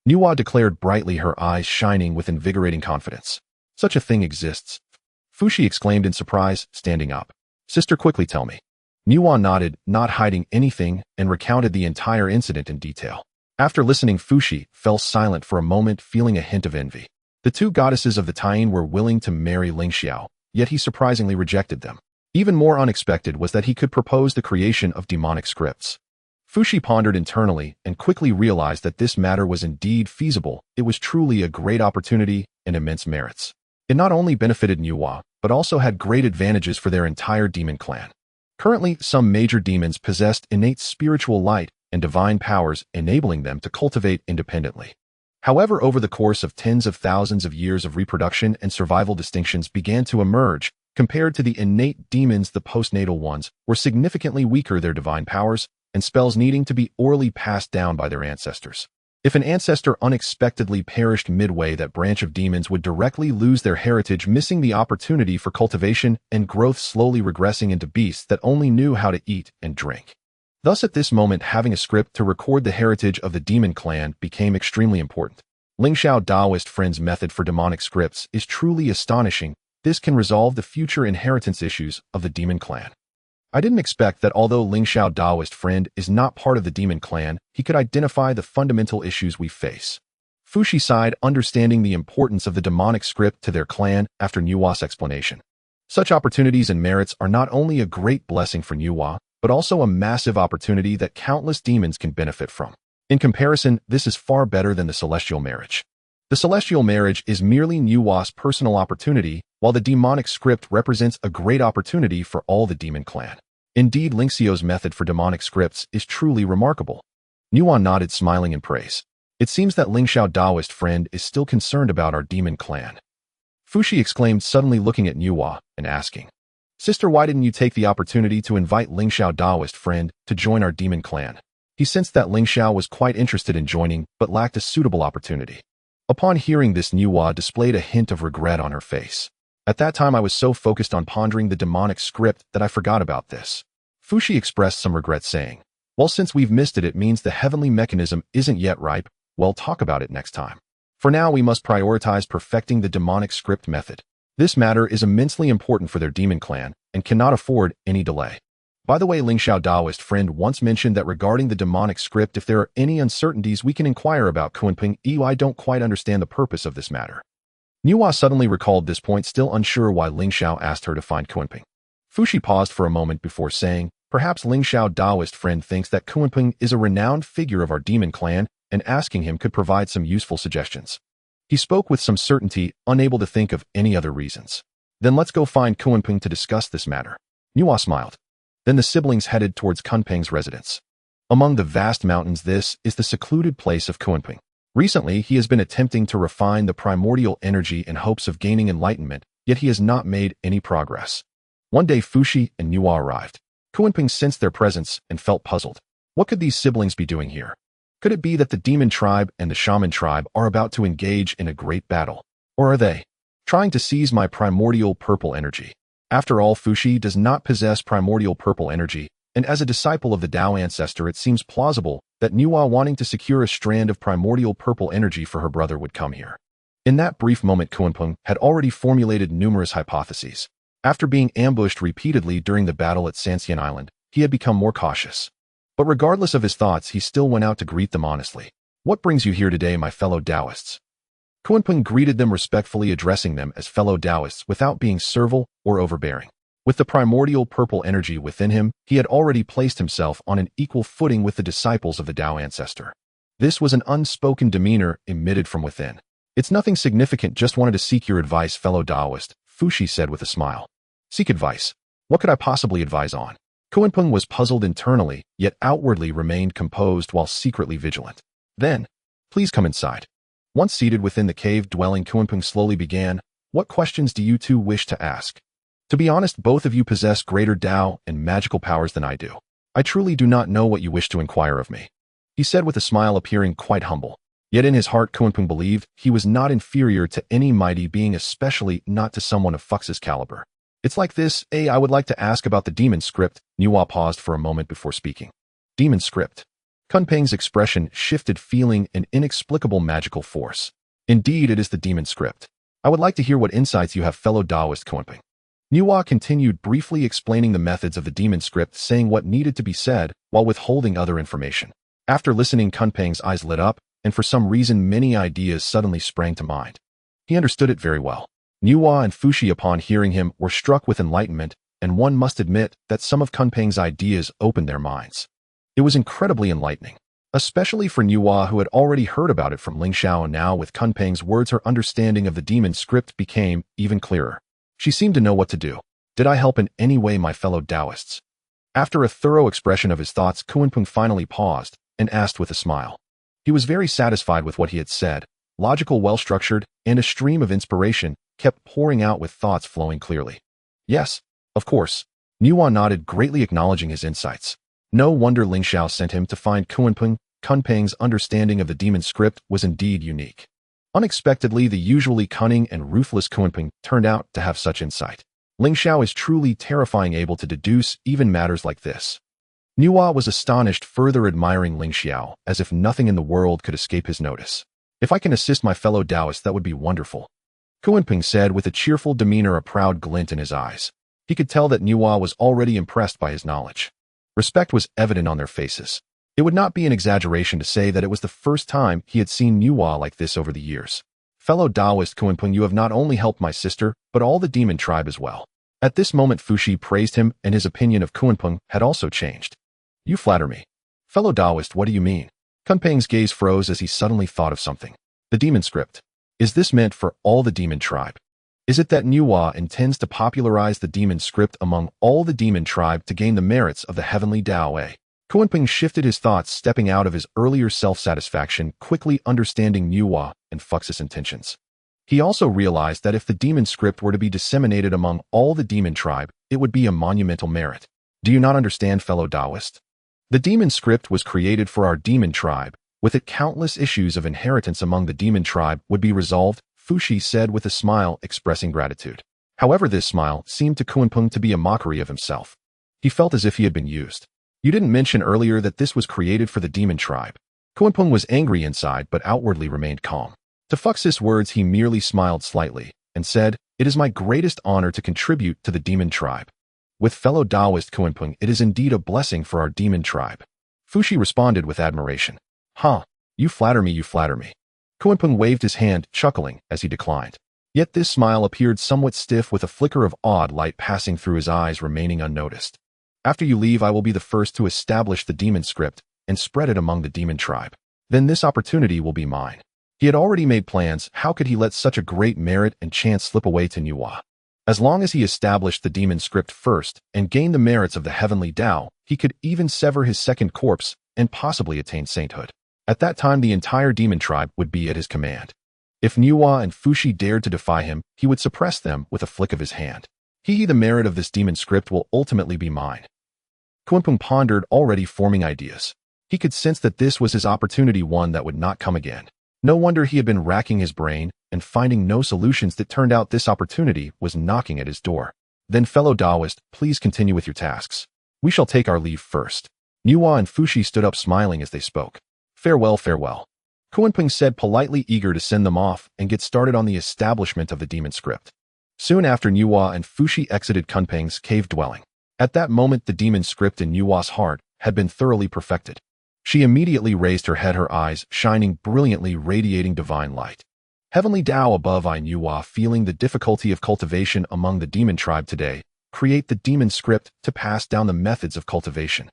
Nuwa declared brightly, her eyes shining with invigorating confidence. Such a thing exists. Fushi exclaimed in surprise, standing up. Sister, quickly tell me. Nuwa nodded, not hiding anything, and recounted the entire incident in detail. After listening, Fushi fell silent for a moment, feeling a hint of envy. The two goddesses of the Taiyin were willing to marry Lingxiao, yet he surprisingly rejected them. Even more unexpected was that he could propose the creation of demonic scripts. Fushi pondered internally and quickly realized that this matter was indeed feasible. It was truly a great opportunity and immense merits. It not only benefited Nuwa, but also had great advantages for their entire demon clan. Currently, some major demons possessed innate spiritual light and divine powers, enabling them to cultivate independently. However, over the course of tens of thousands of years of reproduction and survival, distinctions began to emerge. Compared to the innate demons, the postnatal ones were significantly weaker, their divine powers and spells needing to be orally passed down by their ancestors. If an ancestor unexpectedly perished midway, that branch of demons would directly lose their heritage, missing the opportunity for cultivation and growth, slowly regressing into beasts that only knew how to eat and drink. Thus, at this moment, having a script to record the heritage of the demon clan became extremely important. Lingxiao Daoist friend's method for demonic scripts is truly astonishing. This can resolve the future inheritance issues of the demon clan. I didn't expect that although Lingxiao Daoist friend is not part of the demon clan, he could identify the fundamental issues we face. Fushi sighed, understanding the importance of the demonic script to their clan after Nuwa's explanation. Such opportunities and merits are not only a great blessing for Nuwa, but also a massive opportunity that countless demons can benefit from. In comparison, this is far better than the celestial marriage. The celestial marriage is merely Nuwa's personal opportunity, while the demonic script represents a great opportunity for all the demon clan. Indeed, Lingxiao's method for demonic scripts is truly remarkable. Nuwa nodded, smiling in praise. It seems that Lingxiao Daoist friend is still concerned about our demon clan. Fushi exclaimed, suddenly looking at Nuwa and asking, Sister, why didn't you take the opportunity to invite Lingxiao Daoist friend to join our demon clan? He sensed that Lingxiao was quite interested in joining, but lacked a suitable opportunity. Upon hearing this, Nuwa displayed a hint of regret on her face. At that time, I was so focused on pondering the demonic script that I forgot about this. Fushi expressed some regret, saying, Well, since we've missed it, it means the heavenly mechanism isn't yet ripe. Well, talk about it next time. For now, we must prioritize perfecting the demonic script method. This matter is immensely important for their demon clan and cannot afford any delay. By the way, Lingxiao Daoist friend once mentioned that regarding the demonic script, if there are any uncertainties, we can inquire about Kunping. I don't quite understand the purpose of this matter. Nuwa suddenly recalled this point, still unsure why Lingxiao asked her to find Kunping. Fushi paused for a moment before saying, Perhaps Lingxiao Daoist friend thinks that Kunping is a renowned figure of our demon clan, and asking him could provide some useful suggestions. He spoke with some certainty, unable to think of any other reasons. Then let's go find Kunping to discuss this matter. Nuwa smiled. Then the siblings headed towards Kunping's residence. Among the vast mountains, this is the secluded place of Kunping. Recently, he has been attempting to refine the primordial energy in hopes of gaining enlightenment, yet he has not made any progress. One day, Fushi and Nuwa arrived. Kunping sensed their presence and felt puzzled. What could these siblings be doing here? Could it be that the demon tribe and the shaman tribe are about to engage in a great battle? Or are they trying to seize my primordial purple energy? After all, Fushi does not possess primordial purple energy, and as a disciple of the Dao ancestor, it seems plausible that Nuwa, wanting to secure a strand of primordial purple energy for her brother, would come here. In that brief moment, Kunping had already formulated numerous hypotheses. After being ambushed repeatedly during the battle at Sanxian Island, he had become more cautious. But regardless of his thoughts, he still went out to greet them honestly. What brings you here today, my fellow Taoists? Kunping greeted them respectfully, addressing them as fellow Taoists without being servile or overbearing. With the primordial purple energy within him, he had already placed himself on an equal footing with the disciples of the Dao ancestor. This was an unspoken demeanor emitted from within. It's nothing significant, just wanted to seek your advice, fellow Taoist, Fushi said with a smile. Seek advice? What could I possibly advise on? Kunping was puzzled internally, yet outwardly remained composed while secretly vigilant. Then, please come inside. Once seated within the cave dwelling, Kunping slowly began, What questions do you two wish to ask? To be honest, both of you possess greater Tao and magical powers than I do. I truly do not know what you wish to inquire of me, he said with a smile appearing quite humble. Yet in his heart, Kunpeng believed he was not inferior to any mighty being, especially not to someone of Fux's caliber. It's like this, I would like to ask about the demon script. Niwa paused for a moment before speaking. Demon script. Kunpeng's expression shifted, feeling an inexplicable magical force. Indeed, it is the demon script. I would like to hear what insights you have, fellow Taoist Kunpeng. Niwa continued, briefly explaining the methods of the demon script, saying what needed to be said while withholding other information. After listening, Kunpeng's eyes lit up, and for some reason many ideas suddenly sprang to mind. He understood it very well. Niwa and Fushi, upon hearing him, were struck with enlightenment, and one must admit that some of Kunpeng's ideas opened their minds. It was incredibly enlightening, especially for Niwa, who had already heard about it from Ling Xiao, and now with Kunpeng's words her understanding of the demon script became even clearer. She seemed to know what to do. Did I help in any way, my fellow Taoists? After a thorough expression of his thoughts, Kunpeng finally paused and asked with a smile. He was very satisfied with what he had said, logical, well-structured, and a stream of inspiration kept pouring out with thoughts flowing clearly. Yes, of course. Niwa nodded, greatly acknowledging his insights. No wonder Ling Xiao sent him to find Kunpeng. Kunpeng's understanding of the demon script was indeed unique. Unexpectedly, the usually cunning and ruthless Kunpeng turned out to have such insight. Ling Xiao is truly terrifying, able to deduce even matters like this. Niwa was astonished, further admiring Ling Xiao, as if nothing in the world could escape his notice. If I can assist my fellow Taoists, that would be wonderful, Kunpeng said with a cheerful demeanor, a proud glint in his eyes. He could tell that Niwa was already impressed by his knowledge. Respect was evident on their faces. It would not be an exaggeration to say that it was the first time he had seen Niwa like this over the years. Fellow Taoist Kunpeng, you have not only helped my sister, but all the demon tribe as well. At this moment, Fushi praised him, and his opinion of Kunpeng had also changed. You flatter me. Fellow Taoist, what do you mean? Kunpeng's gaze froze as he suddenly thought of something. The demon script. Is this meant for all the demon tribe? Is it that Niwa intends to popularize the demon script among all the demon tribe to gain the merits of the heavenly Tao? Kunpeng shifted his thoughts, stepping out of his earlier self-satisfaction, quickly understanding Niwa and Fux's intentions. He also realized that if the demon script were to be disseminated among all the demon tribe, it would be a monumental merit. Do you not understand, fellow Taoist? The demon script was created for our demon tribe. With it, countless issues of inheritance among the demon tribe would be resolved, Fushi said with a smile, expressing gratitude. However, this smile seemed to Kunpeng to be a mockery of himself. He felt as if he had been used. You didn't mention earlier that this was created for the demon tribe. Kunpeng was angry inside, but outwardly remained calm. To Fux's words, he merely smiled slightly and said, It is my greatest honor to contribute to the demon tribe. With fellow Taoist Kunpeng, it is indeed a blessing for our demon tribe. Fushi responded with admiration. You flatter me, you flatter me. Kunpeng waved his hand, chuckling, as he declined. Yet this smile appeared somewhat stiff, with a flicker of odd light passing through his eyes, remaining unnoticed. After you leave, I will be the first to establish the demon script and spread it among the demon tribe. Then this opportunity will be mine. He had already made plans. How could he let such a great merit and chance slip away to Niwa? As long as he established the demon script first and gained the merits of the heavenly Tao, he could even sever his second corpse and possibly attain sainthood. At that time, the entire demon tribe would be at his command. If Niwa and Fushi dared to defy him, he would suppress them with a flick of his hand. The merit of this demon script will ultimately be mine. Kunpeng pondered, already forming ideas. He could sense that this was his opportunity, one that would not come again. No wonder he had been racking his brain and finding no solutions. That turned out this opportunity was knocking at his door. Then, fellow Taoist, please continue with your tasks. We shall take our leave first. Niwa and Fushi stood up, smiling as they spoke. Farewell, farewell. Kunpeng said politely, eager to send them off and get started on the establishment of the demon script. Soon after, Niwa and Fushi exited Kunpeng's cave dwelling. At that moment, the demon script in Niwa's heart had been thoroughly perfected. She immediately raised her head, her eyes shining brilliantly, radiating divine light. Heavenly Tao above, I Niwa, feeling the difficulty of cultivation among the demon tribe today, create the demon script to pass down the methods of cultivation.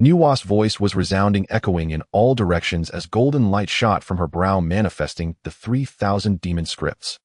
Niwa's voice was resounding, echoing in all directions as golden light shot from her brow, manifesting the 3,000 demon scripts.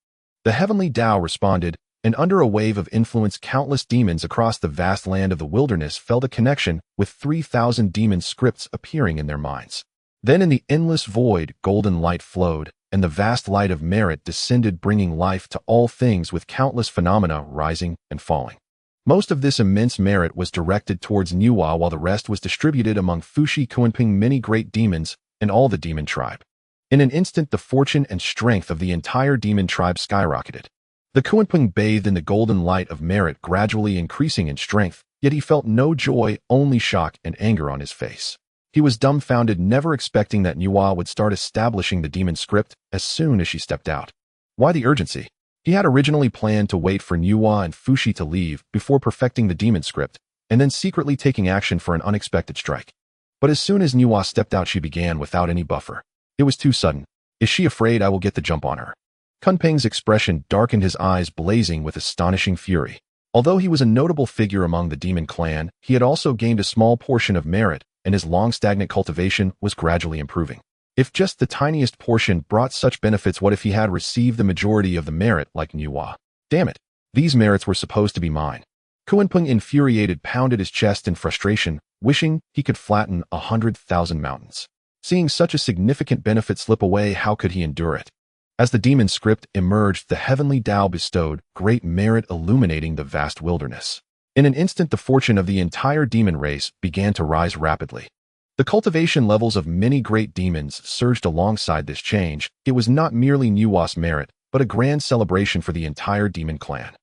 The heavenly Tao responded, and under a wave of influence, countless demons across the vast land of the wilderness felt a connection with 3,000 demon scripts appearing in their minds. Then in the endless void, golden light flowed, and the vast light of merit descended, bringing life to all things, with countless phenomena rising and falling. Most of this immense merit was directed towards Nuwa, while the rest was distributed among Fushi Kuanping, many great demons, and all the demon tribe. In an instant, the fortune and strength of the entire demon tribe skyrocketed. The Kuanping bathed in the golden light of merit, gradually increasing in strength, yet he felt no joy, only shock and anger on his face. He was dumbfounded, never expecting that Nuwa would start establishing the demon script as soon as she stepped out. Why the urgency? He had originally planned to wait for Nuwa and Fushi to leave before perfecting the demon script, and then secretly taking action for an unexpected strike. But as soon as Nuwa stepped out, she began without any buffer. It was too sudden. Is she afraid I will get the jump on her? Kunpeng's expression darkened, his eyes blazing with astonishing fury. Although he was a notable figure among the demon clan, he had also gained a small portion of merit, and his long stagnant cultivation was gradually improving. If just the tiniest portion brought such benefits, what if he had received the majority of the merit like Nuwa? Damn it! These merits were supposed to be mine. Kuanpeng, infuriated, pounded his chest in frustration, wishing he could flatten 100,000 mountains. Seeing such a significant benefit slip away, how could he endure it? As the demon script emerged, the heavenly Tao bestowed great merit, illuminating the vast wilderness. In an instant, the fortune of the entire demon race began to rise rapidly. The cultivation levels of many great demons surged alongside this change. It was not merely Nuwa's merit, but a grand celebration for the entire demon clan.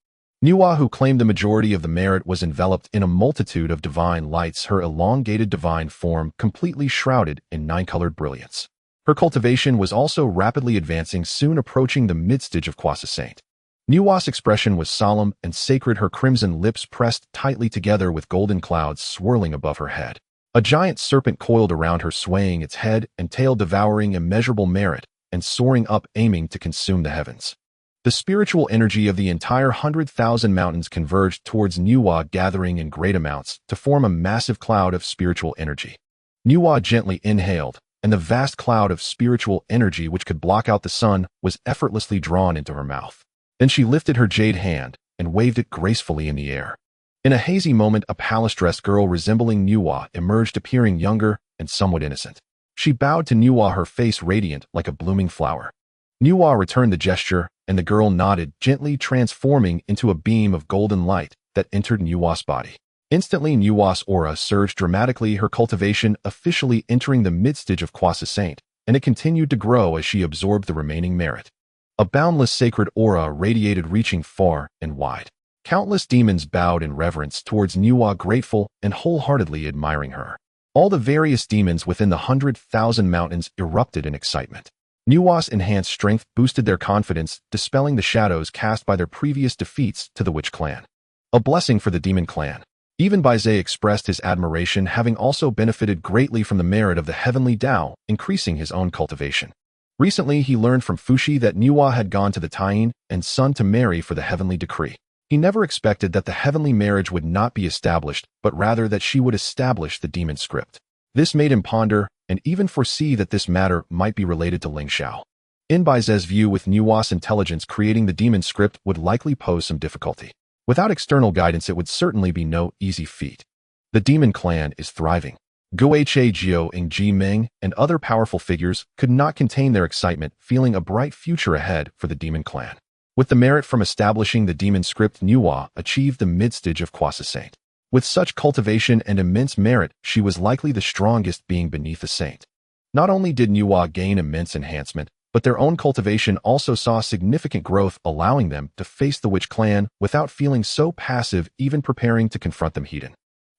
Nuwa, who claimed the majority of the merit, was enveloped in a multitude of divine lights, her elongated divine form completely shrouded in nine-colored brilliance. Her cultivation was also rapidly advancing, soon approaching the mid-stage of Saint. Nuwa's expression was solemn and sacred, her crimson lips pressed tightly together with golden clouds swirling above her head. A giant serpent coiled around her, swaying its head and tail, devouring immeasurable merit and soaring up, aiming to consume the heavens. The spiritual energy of the entire 100,000 mountains converged towards Nuwa, gathering in great amounts to form a massive cloud of spiritual energy. Nuwa gently inhaled, and the vast cloud of spiritual energy, which could block out the sun, was effortlessly drawn into her mouth. Then she lifted her jade hand and waved it gracefully in the air. In a hazy moment, a palace-dressed girl resembling Nuwa emerged, appearing younger and somewhat innocent. She bowed to Nuwa, her face radiant like a blooming flower. Nuwa returned the gesture, and the girl nodded, gently transforming into a beam of golden light that entered Nuwa's body. Instantly, Nuwa's aura surged dramatically, her cultivation officially entering the mid-stage of Saint, and it continued to grow as she absorbed the remaining merit. A boundless sacred aura radiated, reaching far and wide. Countless demons bowed in reverence towards Nuwa, grateful and wholeheartedly admiring her. All the various demons within the 100,000 mountains erupted in excitement. Nuwa's enhanced strength boosted their confidence, dispelling the shadows cast by their previous defeats to the Witch clan. A blessing for the demon clan. Even Baizé expressed his admiration, having also benefited greatly from the merit of the heavenly Tao, increasing his own cultivation. Recently, he learned from Fushi that Nuwa had gone to the Taiyin and Sun to marry for the heavenly decree. He never expected that the heavenly marriage would not be established, but rather that she would establish the demon script. This made him ponder and even foresee that this matter might be related to Ling Xiao. In Baizé's view, with Nuwa's intelligence, creating the demon script would likely pose some difficulty. Without external guidance, it would certainly be no easy feat. The demon clan is thriving. Guo Jiao and Ji Meng and other powerful figures could not contain their excitement, feeling a bright future ahead for the demon clan. With the merit from establishing the demon script, Nuwa achieved the mid-stage of Saint. With such cultivation and immense merit, she was likely the strongest being beneath a saint. Not only did Nuwa gain immense enhancement, but their own cultivation also saw significant growth, allowing them to face the Witch clan without feeling so passive, even preparing to confront them heated.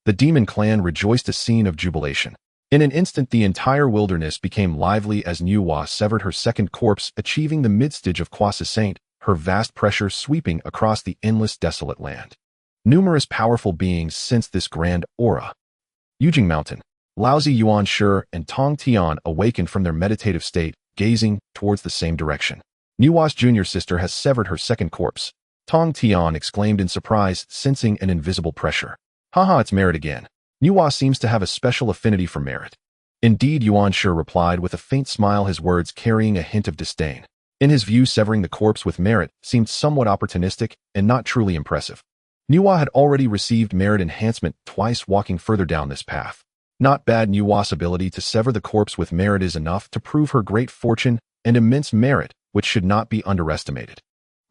The demon clan rejoiced, a scene of jubilation. In an instant, the entire wilderness became lively as Nuwa severed her second corpse, achieving the mid-stage of Saint, her vast pressure sweeping across the endless desolate land. Numerous powerful beings sensed this grand aura. Yujing Mountain, Laozi Yuan Shi and Tong Tian awakened from their meditative state, gazing towards the same direction. Nuwa's junior sister has severed her second corpse. Tong Tian exclaimed in surprise, sensing an invisible pressure. Haha, it's merit again. Nuwa seems to have a special affinity for merit. Indeed, Yuan Shi replied with a faint smile, his words carrying a hint of disdain. In his view, severing the corpse with merit seemed somewhat opportunistic and not truly impressive. Nuwa had already received merit enhancement twice, walking further down this path. Not bad. Nuwa's ability to sever the corpse with merit is enough to prove her great fortune and immense merit, which should not be underestimated.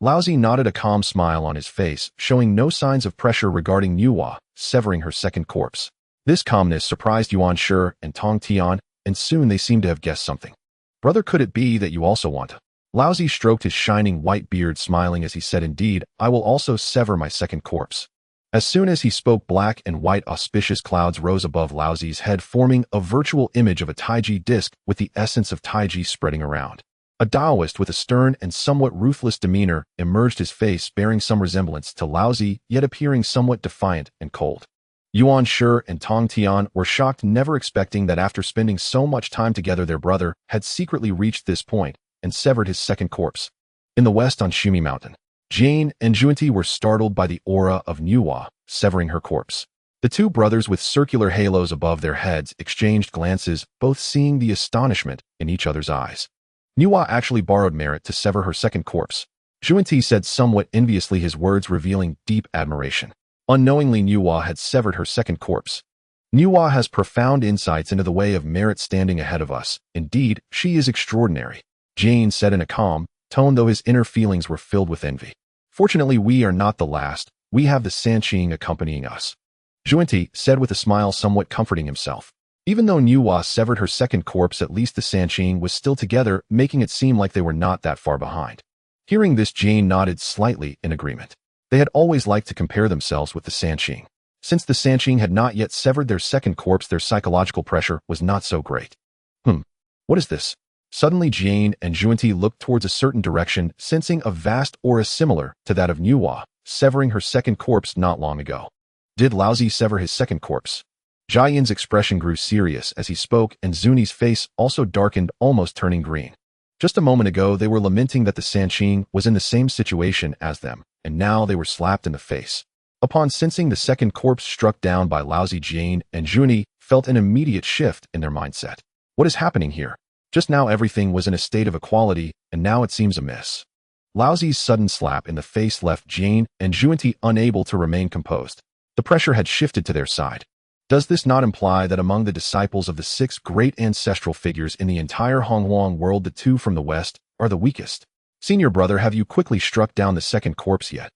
Laozi nodded, a calm smile on his face, showing no signs of pressure regarding Nuwa severing her second corpse. This calmness surprised Yuan Shi and Tong Tian, and soon they seemed to have guessed something. Brother, could it be that you also want to? Laozi stroked his shining white beard, smiling as he said, indeed, I will also sever my second corpse. As soon as he spoke, black and white auspicious clouds rose above Laozi's head, forming a virtual image of a Taiji disc with the essence of Taiji spreading around. A Taoist with a stern and somewhat ruthless demeanor emerged, his face bearing some resemblance to Laozi, yet appearing somewhat defiant and cold. Yuan Shi and Tong Tian were shocked, never expecting that after spending so much time together their brother had secretly reached this point and severed his second corpse. In the west on Shumi Mountain, Jane and Junti were startled by the aura of Nuwa severing her corpse. The two brothers with circular halos above their heads exchanged glances, both seeing the astonishment in each other's eyes. Nuwa actually borrowed merit to sever her second corpse. Junti said somewhat enviously, his words revealing deep admiration. Unknowingly, Nuwa had severed her second corpse. Nuwa has profound insights into the way of merit standing ahead of us. Indeed, she is extraordinary, Jane said in a calm tone, though his inner feelings were filled with envy. Fortunately, we are not the last. We have the Sanqing accompanying us, Junti said with a smile, somewhat comforting himself. Even though Nuwa severed her second corpse, at least the Sanqing was still together, making it seem like they were not that far behind. Hearing this, Jane nodded slightly in agreement. They had always liked to compare themselves with the Sanqing. Since the Sanqing had not yet severed their second corpse, their psychological pressure was not so great. What is this? Suddenly, Jane and Junti looked towards a certain direction, sensing a vast aura similar to that of Nuwa severing her second corpse not long ago. Did Laozi sever his second corpse? Jiayan's expression grew serious as he spoke, and Zuni's face also darkened, almost turning green. Just a moment ago, they were lamenting that the Sanqing was in the same situation as them, and now they were slapped in the face. Upon sensing the second corpse struck down by Laozi, Jane and Juni felt an immediate shift in their mindset. What is happening here? Just now everything was in a state of equality, and now it seems amiss. Laozi's sudden slap in the face left Jane and Junti unable to remain composed. The pressure had shifted to their side. Does this not imply that among the disciples of the 6 great ancestral figures in the entire Honghuang world, the 2 from the west are the weakest? Senior brother, have you quickly struck down the second corpse yet?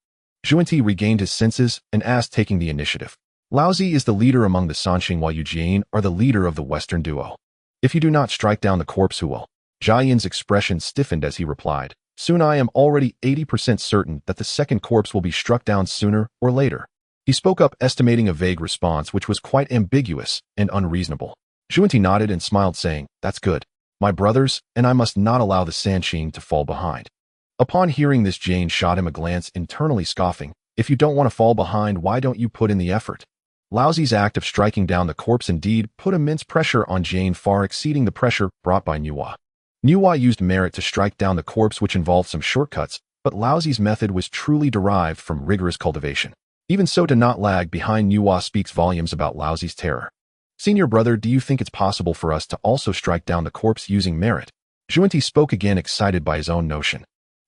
Junti regained his senses and asked, taking the initiative. Laozi is the leader among the Sanqing, while you, Jane, are the leader of the western duo. If you do not strike down the corpse, who will? Jiayan's expression stiffened as he replied. Soon. I am already 80% certain that the second corpse will be struck down sooner or later. He spoke up, estimating a vague response which was quite ambiguous and unreasonable. Junti nodded and smiled, saying, that's good, my brothers, and I must not allow the Sanqing to fall behind. Upon hearing this, Jane shot him a glance, internally scoffing. If you don't want to fall behind, why don't you put in the effort? Laozi's act of striking down the corpse indeed put immense pressure on Jane, far exceeding the pressure brought by Nuwa. Nuwa used merit to strike down the corpse, which involved some shortcuts, but Laozi's method was truly derived from rigorous cultivation. Even so, to not lag behind Nuwa speaks volumes about Laozi's terror. Senior brother, do you think it's possible for us to also strike down the corpse using merit? Junti spoke again, excited by his own notion.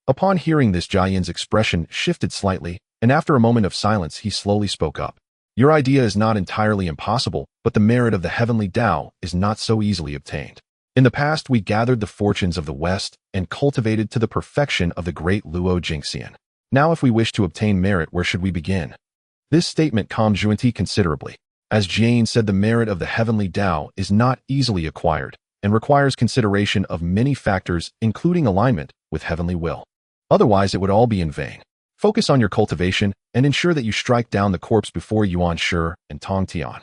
Upon hearing this, Jiayan's expression shifted slightly, and after a moment of silence, he slowly spoke up. Your idea is not entirely impossible, but the merit of the heavenly Tao is not so easily obtained. In the past, we gathered the fortunes of the West and cultivated to the perfection of the great Luo Jingxian. Now, if we wish to obtain merit, where should we begin? This statement calmed Junti considerably. As Jane said, the merit of the heavenly Tao is not easily acquired and requires consideration of many factors, including alignment with heavenly will. Otherwise, it would all be in vain. Focus on your cultivation and ensure that you strike down the corpse before Yuan Shi and Tong Tian.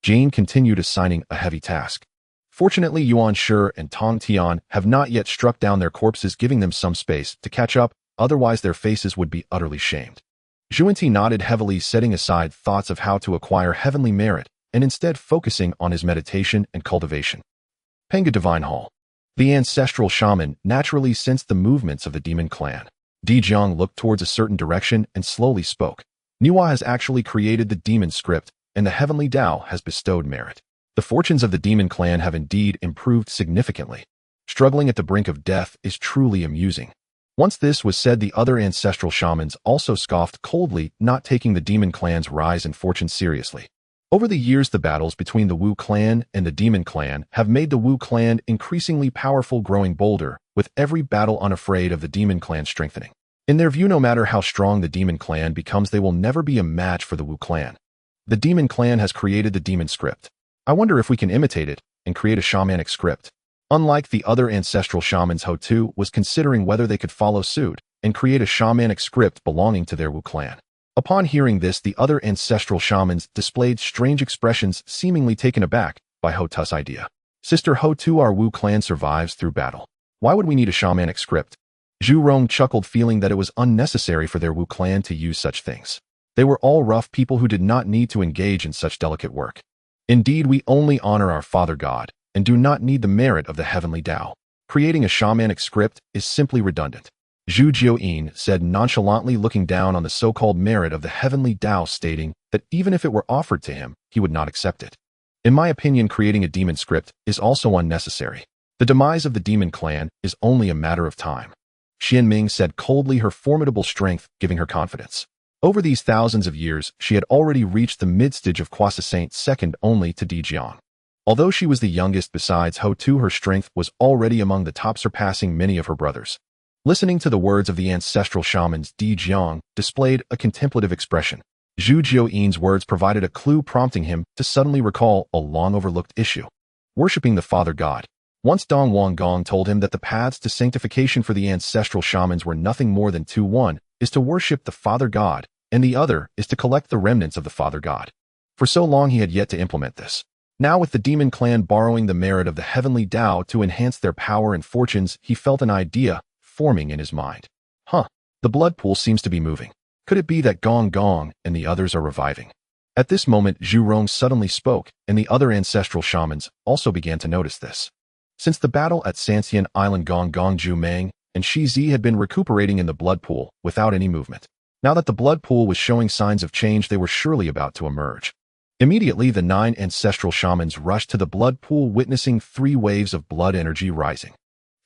Jane continued, assigning a heavy task. Fortunately, Yuan Shi and Tong Tian have not yet struck down their corpses, giving them some space to catch up, otherwise their faces would be utterly shamed. Junti nodded heavily, setting aside thoughts of how to acquire heavenly merit and instead focusing on his meditation and cultivation. Penga Divine Hall. The ancestral shaman naturally sensed the movements of the demon clan. Dijun looked towards a certain direction and slowly spoke. Nuwa has actually created the demon script, and the heavenly Tao has bestowed merit. The fortunes of the demon clan have indeed improved significantly. Struggling at the brink of death is truly amusing. Once this was said, the other ancestral shamans also scoffed coldly, not taking the demon clan's rise in fortune seriously. Over the years, the battles between the Wu clan and the demon clan have made the Wu clan increasingly powerful, growing bolder, with every battle unafraid of the demon clan strengthening. In their view, no matter how strong the demon clan becomes, they will never be a match for the Wu clan. The demon clan has created the demon script. I wonder if we can imitate it and create a shamanic script. Unlike the other ancestral shamans, Ho2 was considering whether they could follow suit and create a shamanic script belonging to their Wu clan. Upon hearing this, the other ancestral shamans displayed strange expressions, seemingly taken aback by Ho2's idea. Sister Ho2, our Wu clan survives through battle. Why would we need a shamanic script? Zhu Rong chuckled, feeling that it was unnecessary for their Wu clan to use such things. They were all rough people who did not need to engage in such delicate work. Indeed, we only honor our Father God and do not need the merit of the heavenly Tao. Creating a shamanic script is simply redundant. Zhu Jiuyin said nonchalantly, looking down on the so-called merit of the heavenly Tao, stating that even if it were offered to him, he would not accept it. In my opinion, creating a demon script is also unnecessary. The demise of the demon clan is only a matter of time. Xianming said coldly, her formidable strength giving her confidence. Over these thousands of years, she had already reached the mid-stage of Quasi-Saint, second only to Dijiang. Although she was the youngest besides Ho2, her strength was already among the top, surpassing many of her brothers. Listening to the words of the ancestral shamans, Dijiang displayed a contemplative expression. Zhu Jiuyin's words provided a clue, prompting him to suddenly recall a long-overlooked issue. Worshipping the Father God. Once Dong Wanggong told him that the paths to sanctification for the ancestral shamans were nothing more than two: one is to worship the Father God, and the other is to collect the remnants of the Father God. For so long he had yet to implement this. Now, with the demon clan borrowing the merit of the heavenly Tao to enhance their power and fortunes, he felt an idea forming in his mind. The blood pool seems to be moving. Could it be that Gong Gong and the others are reviving? At this moment, Zhu Rong suddenly spoke, and the other ancestral shamans also began to notice this. Since the battle at Sanxian Island, Gong Gong, Zhu Meng, and Shi Zi had been recuperating in the blood pool without any movement. Now that the blood pool was showing signs of change, they were surely about to emerge. Immediately, the 9 ancestral shamans rushed to the blood pool, witnessing 3 waves of blood energy rising.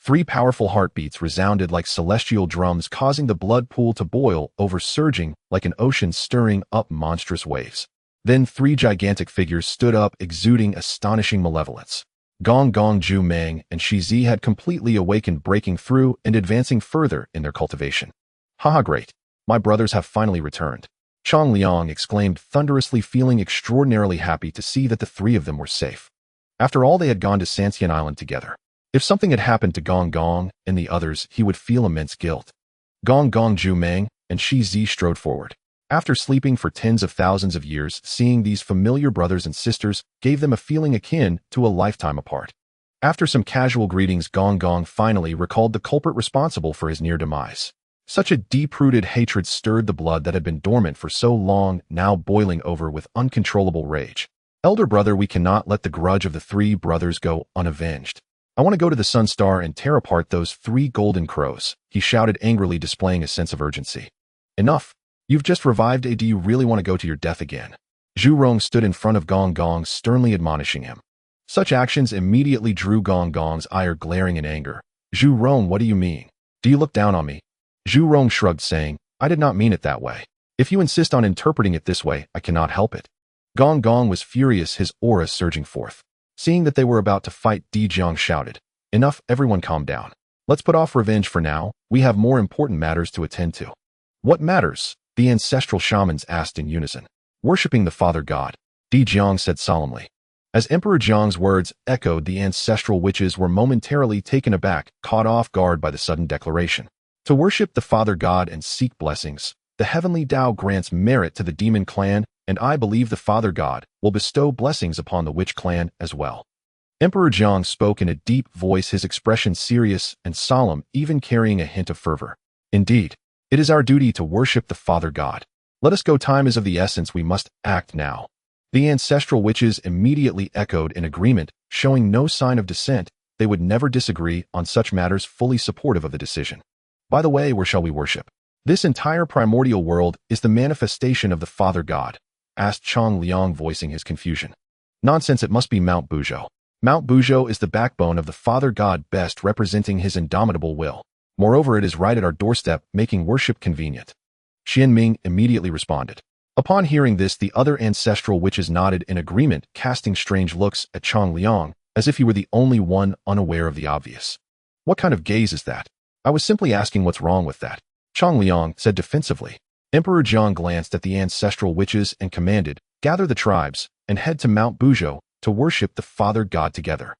3 powerful heartbeats resounded like celestial drums, causing the blood pool to boil over, surging like an ocean, stirring up monstrous waves. Then 3 gigantic figures stood up, exuding astonishing malevolence. Gong Gong, Zhu Meng, and Shi Zi had completely awakened, breaking through and advancing further in their cultivation. Haha, great! My brothers have finally returned. Chang Liang exclaimed thunderously, feeling extraordinarily happy to see that the 3 of them were safe. After all, they had gone to Sanxian Island together. If something had happened to Gong Gong and the others, he would feel immense guilt. Gong Gong, Zhu Meng, and Shi Zi strode forward. After sleeping for tens of thousands of years, seeing these familiar brothers and sisters gave them a feeling akin to a lifetime apart. After some casual greetings, Gong Gong finally recalled the culprit responsible for his near demise. Such a deep-rooted hatred stirred the blood that had been dormant for so long, now boiling over with uncontrollable rage. Elder brother, we cannot let the grudge of the 3 brothers go unavenged. I want to go to the Sun Star and tear apart those 3 golden crows, he shouted angrily, displaying a sense of urgency. Enough! You've just revived. Do you really want to go to your death again? Zhu Rong stood in front of Gong Gong, sternly admonishing him. Such actions immediately drew Gong Gong's ire, glaring in anger. Zhu Rong, what do you mean? Do you look down on me? Zhu Rong shrugged, saying, I did not mean it that way. If you insist on interpreting it this way, I cannot help it. Gong Gong was furious, his aura surging forth. Seeing that they were about to fight, Dijiang shouted, Enough, everyone calm down. Let's put off revenge for now. We have more important matters to attend to. What matters? The ancestral shamans asked in unison. Worshipping the Father God, Dijiang said solemnly. As Emperor Jiang's words echoed, the ancestral witches were momentarily taken aback, caught off guard by the sudden declaration. To worship the Father God and seek blessings, the heavenly Tao grants merit to the demon clan, and I believe the Father God will bestow blessings upon the witch clan as well. Emperor Jiang spoke in a deep voice, his expression serious and solemn, even carrying a hint of fervor. Indeed, it is our duty to worship the Father God. Let us go, time is of the essence, we must act now. The ancestral witches immediately echoed in agreement, showing no sign of dissent. They would never disagree on such matters, fully supportive of the decision. By the way, where shall we worship? This entire primordial world is the manifestation of the Father God, asked Chang Liang, voicing his confusion. Nonsense, it must be Mount Buzhou. Mount Buzhou is the backbone of the Father God, best representing his indomitable will. Moreover, it is right at our doorstep, making worship convenient. Xianming immediately responded. Upon hearing this, the other ancestral witches nodded in agreement, casting strange looks at Chang Liang, as if he were the only one unaware of the obvious. What kind of gaze is that? I was simply asking what's wrong with that. Chang Liang said defensively. Emperor Jiang glanced at the ancestral witches and commanded, "Gather the tribes and head to Mount Buzhou to worship the Father God together."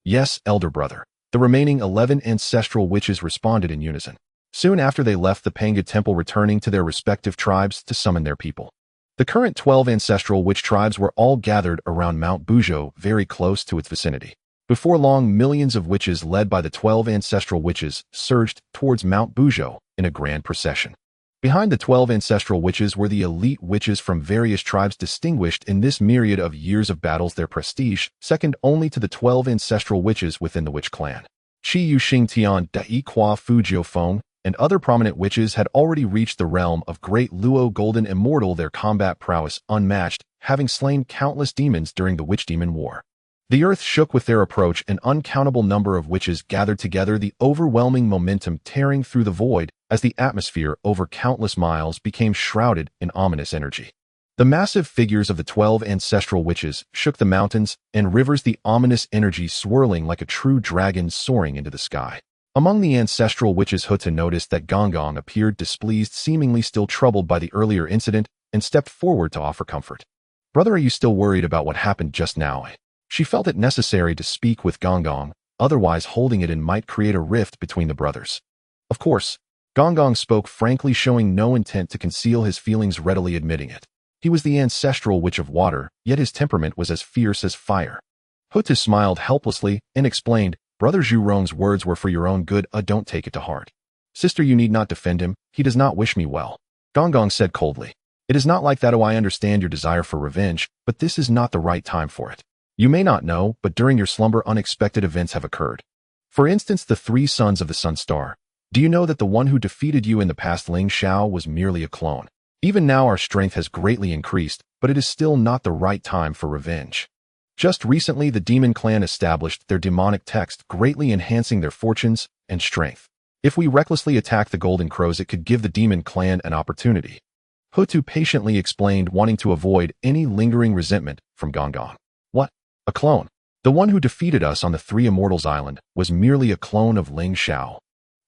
"Yes, elder brother." The remaining 11 ancestral witches responded in unison. Soon after they left the Pangu temple, returning to their respective tribes to summon their people. The current 12 ancestral witch tribes were all gathered around Mount Buzhou, very close to its vicinity. Before long, millions of witches led by the 12 ancestral witches surged towards Mount Buzhou in a grand procession. Behind the 12 ancestral witches were the elite witches from various tribes, distinguished in this myriad of years of battles, their prestige second only to the 12 ancestral witches within the witch clan. Qi Yu Xing Tian Dai Qua Fu Jiu Feng and other prominent witches had already reached the realm of Great Luo, Golden Immortal, their combat prowess unmatched, having slain countless demons during the Witch-Demon War. The earth shook with their approach. An uncountable number of witches gathered together, the overwhelming momentum tearing through the void as the atmosphere over countless miles became shrouded in ominous energy. The massive figures of the 12 ancestral witches shook the mountains and rivers, the ominous energy swirling like a true dragon soaring into the sky. Among the ancestral witches, Huta noticed that Gong appeared displeased, seemingly still troubled by the earlier incident, and stepped forward to offer comfort. "Brother, are you still worried about what happened just now?" She felt it necessary to speak with Gong, otherwise holding it in might create a rift between the brothers. Of course, Gong spoke frankly, showing no intent to conceal his feelings, readily admitting it. He was the ancestral witch of water, yet his temperament was as fierce as fire. Huta smiled helplessly and explained, "Brother Zhu Rong's words were for your own good. Don't take it to heart. Sister, you need not defend him. He does not wish me well." Gong said coldly. "It is not like that. I understand your desire for revenge, but this is not the right time for it. You may not know, but during your slumber unexpected events have occurred. For instance, the 3 sons of the Sun Star. Do you know that the one who defeated you in the past, Ling Xiao, was merely a clone? Even now our strength has greatly increased, but it is still not the right time for revenge. Just recently the demon clan established their demonic text, greatly enhancing their fortunes and strength. If we recklessly attack the Golden Crows, it could give the demon clan an opportunity." Hutu patiently explained, wanting to avoid any lingering resentment from Gong. "What? A clone? The one who defeated us on the 3 Immortals Island was merely a clone of Ling Xiao."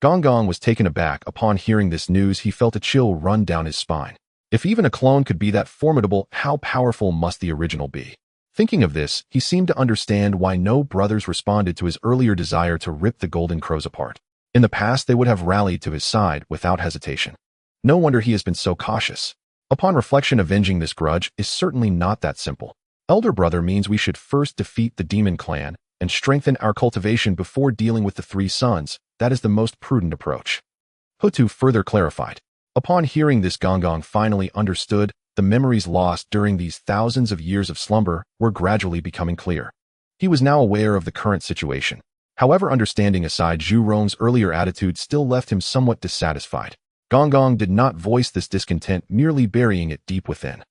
Gong was taken aback. Upon hearing this news, he felt a chill run down his spine. If even a clone could be that formidable, how powerful must the original be? Thinking of this, he seemed to understand why no brothers responded to his earlier desire to rip the Golden Crows apart. In the past, they would have rallied to his side without hesitation. No wonder he has been so cautious. Upon reflection, avenging this grudge is certainly not that simple. Elder brother means we should first defeat the demon clan and strengthen our cultivation before dealing with the 3 sons. That is the most prudent approach. Hutu further clarified. Upon hearing this, Gong finally understood. The memories lost during these thousands of years of slumber were gradually becoming clear. He was now aware of the current situation. However, understanding aside, Zhu Rong's earlier attitude still left him somewhat dissatisfied. Gong did not voice this discontent, merely burying it deep within.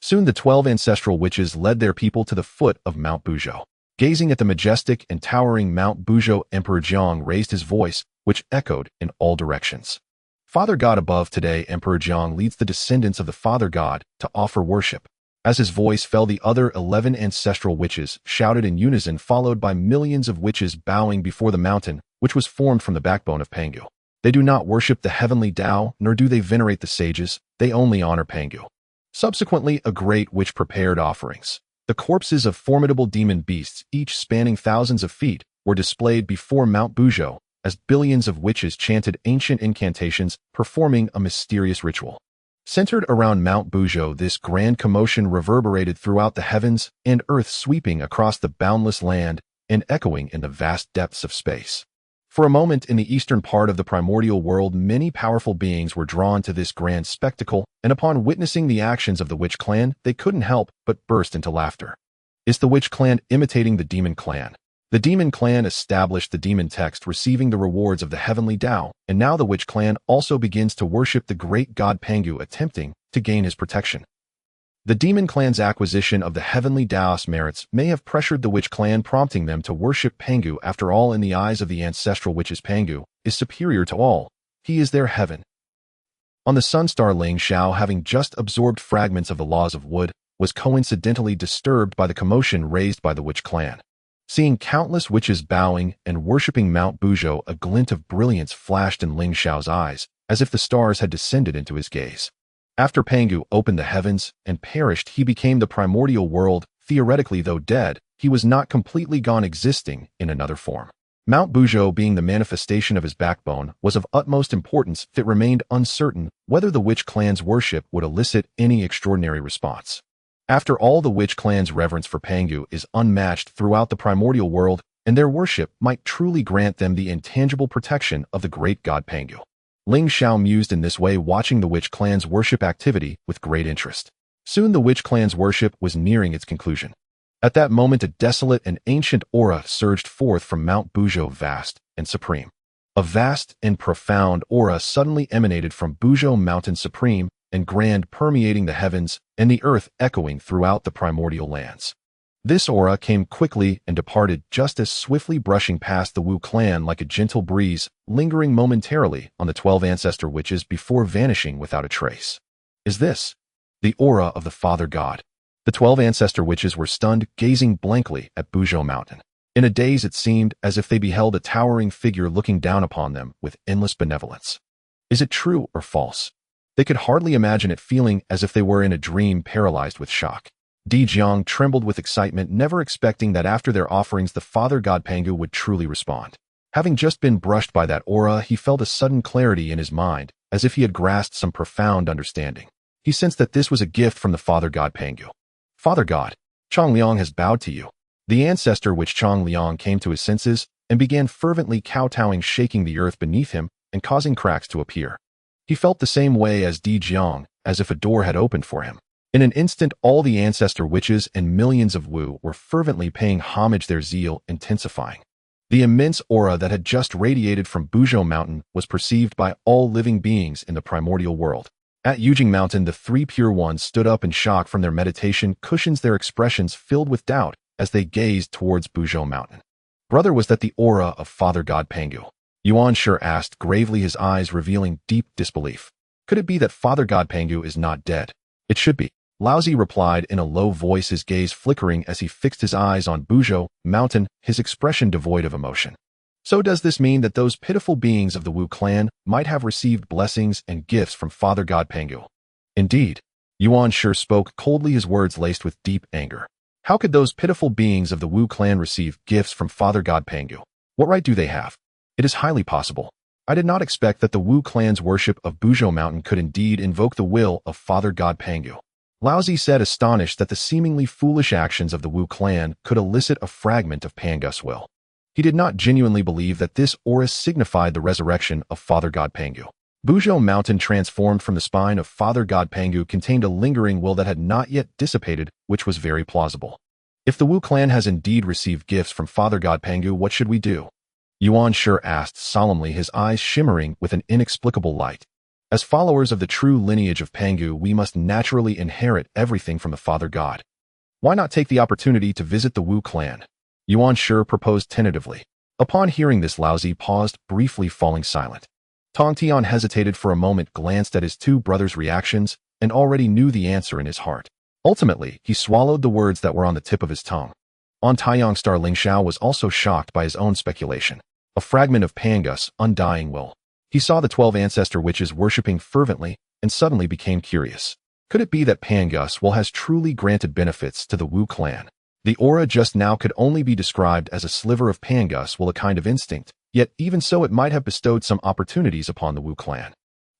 Soon the 12 ancestral witches led their people to the foot of Mount Buzhou. Gazing at the majestic and towering Mount Buzhou, Emperor Jiang raised his voice, which echoed in all directions. "Father God above, today Emperor Jiang leads the descendants of the Father God to offer worship." As his voice fell, the other 11 ancestral witches shouted in unison, followed by millions of witches bowing before the mountain, which was formed from the backbone of Pangu. They do not worship the heavenly Tao, nor do they venerate the sages. They only honor Pangu. Subsequently, a great witch prepared offerings. The corpses of formidable demon beasts, each spanning thousands of feet, were displayed before Mount Buzhou, as billions of witches chanted ancient incantations, performing a mysterious ritual. Centered around Mount Buzhou, this grand commotion reverberated throughout the heavens and earth, sweeping across the boundless land and echoing in the vast depths of space. For a moment, in the eastern part of the primordial world, many powerful beings were drawn to this grand spectacle, and upon witnessing the actions of the witch clan, they couldn't help but burst into laughter. Is the witch clan imitating the demon clan? The demon clan established the demon text, receiving the rewards of the heavenly Tao, and now the witch clan also begins to worship the great god Pangu, attempting to gain his protection. The demon clan's acquisition of the heavenly Tao's merits may have pressured the witch clan, prompting them to worship Pangu. After all, in the eyes of the ancestral witches, Pangu is superior to all. He is their heaven. On the sun star, Ling Xiao, having just absorbed fragments of the laws of wood, was coincidentally disturbed by the commotion raised by the witch clan. Seeing countless witches bowing and worshipping Mount Buzhou, a glint of brilliance flashed in Ling Xiao's eyes as if the stars had descended into his gaze. After Pangu opened the heavens and perished, he became the primordial world. Theoretically, though dead, he was not completely gone, existing in another form. Mount Buzhou, being the manifestation of his backbone, was of utmost importance. It remained uncertain whether the witch clan's worship would elicit any extraordinary response. After all, the witch clan's reverence for Pangu is unmatched throughout the primordial world, and their worship might truly grant them the intangible protection of the great god Pangu. Ling Xiao mused in this way, watching the witch clan's worship activity with great interest. Soon the witch clan's worship was nearing its conclusion. At that moment, a desolate and ancient aura surged forth from Mount Buzhou, vast and supreme. A vast and profound aura suddenly emanated from Buzhou Mountain, supreme and grand, permeating the heavens and the earth, echoing throughout the primordial lands. This aura came quickly and departed just as swiftly, brushing past the Wu clan like a gentle breeze, lingering momentarily on the 12 ancestor witches before vanishing without a trace. Is this the aura of the Father God? The 12 ancestor witches were stunned, gazing blankly at Buzhou Mountain. In a daze, it seemed as if they beheld a towering figure looking down upon them with endless benevolence. Is it true or false? They could hardly imagine it, feeling as if they were in a dream, paralyzed with shock. Di Jiang trembled with excitement, never expecting that after their offerings the Father God Pangu would truly respond. Having just been brushed by that aura, he felt a sudden clarity in his mind, as if he had grasped some profound understanding. He sensed that this was a gift from the Father God Pangu. Father God, Chong Liang has bowed to you. The ancestor witch Chong Liang came to his senses and began fervently kowtowing, shaking the earth beneath him and causing cracks to appear. He felt the same way as Di Jiang, as if a door had opened for him. In an instant, all the ancestor witches and millions of Wu were fervently paying homage, their zeal intensifying. The immense aura that had just radiated from Buzhou Mountain was perceived by all living beings in the primordial world. At Yujing Mountain, the three pure ones stood up in shock from their meditation cushions, their expressions filled with doubt as they gazed towards Buzhou Mountain. Brother, was that the aura of Father God Pangu? Yuan Shi asked gravely, his eyes revealing deep disbelief. Could it be that Father God Pangu is not dead? It should be. Laozi replied in a low voice, his gaze flickering as he fixed his eyes on Buzhou Mountain, his expression devoid of emotion. So does this mean that those pitiful beings of the Wu clan might have received blessings and gifts from Father God Pangu? Indeed. Yuan Shi spoke coldly, his words laced with deep anger. How could those pitiful beings of the Wu clan receive gifts from Father God Pangu? What right do they have? It is highly possible. I did not expect that the Wu clan's worship of Buzhou Mountain could indeed invoke the will of Father God Pangu. Laozi said, astonished that the seemingly foolish actions of the Wu clan could elicit a fragment of Pangu's will. He did not genuinely believe that this aura signified the resurrection of Father God Pangu. Buzhou Mountain, transformed from the spine of Father God Pangu, contained a lingering will that had not yet dissipated, which was very plausible. If the Wu clan has indeed received gifts from Father God Pangu, what should we do? Yuan Shi asked solemnly, his eyes shimmering with an inexplicable light. As followers of the true lineage of Pangu, we must naturally inherit everything from the Father God. Why not take the opportunity to visit the Wu clan? Yuan Shi proposed tentatively. Upon hearing this, Laozi paused, briefly falling silent. Tong Tian hesitated for a moment, glanced at his two brothers' reactions, and already knew the answer in his heart. Ultimately, he swallowed the words that were on the tip of his tongue. On Taiyang Star, Ling Xiao was also shocked by his own speculation. A fragment of Pangu's undying will. He saw the 12 ancestor witches worshipping fervently and suddenly became curious. Could it be that Pangu's will has truly granted benefits to the Wu clan? The aura just now could only be described as a sliver of Pangu's will, a kind of instinct, yet even so it might have bestowed some opportunities upon the Wu clan.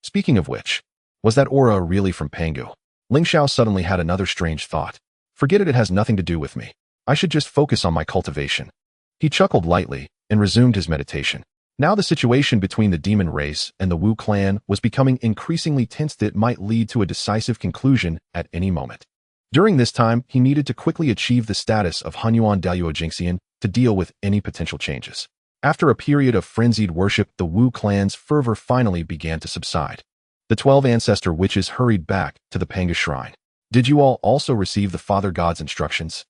Speaking of which, was that aura really from Pangu? Ling Xiao suddenly had another strange thought. Forget it, it has nothing to do with me. I should just focus on my cultivation. He chuckled lightly and resumed his meditation. Now the situation between the demon race and the Wu clan was becoming increasingly tense. It might lead to a decisive conclusion at any moment. During this time, he needed to quickly achieve the status of Hunyuan Daiyuo Jingxian to deal with any potential changes. After a period of frenzied worship, the Wu clan's fervor finally began to subside. The 12 ancestor witches hurried back to the Pangu shrine. Did you all also receive the Father God's instructions?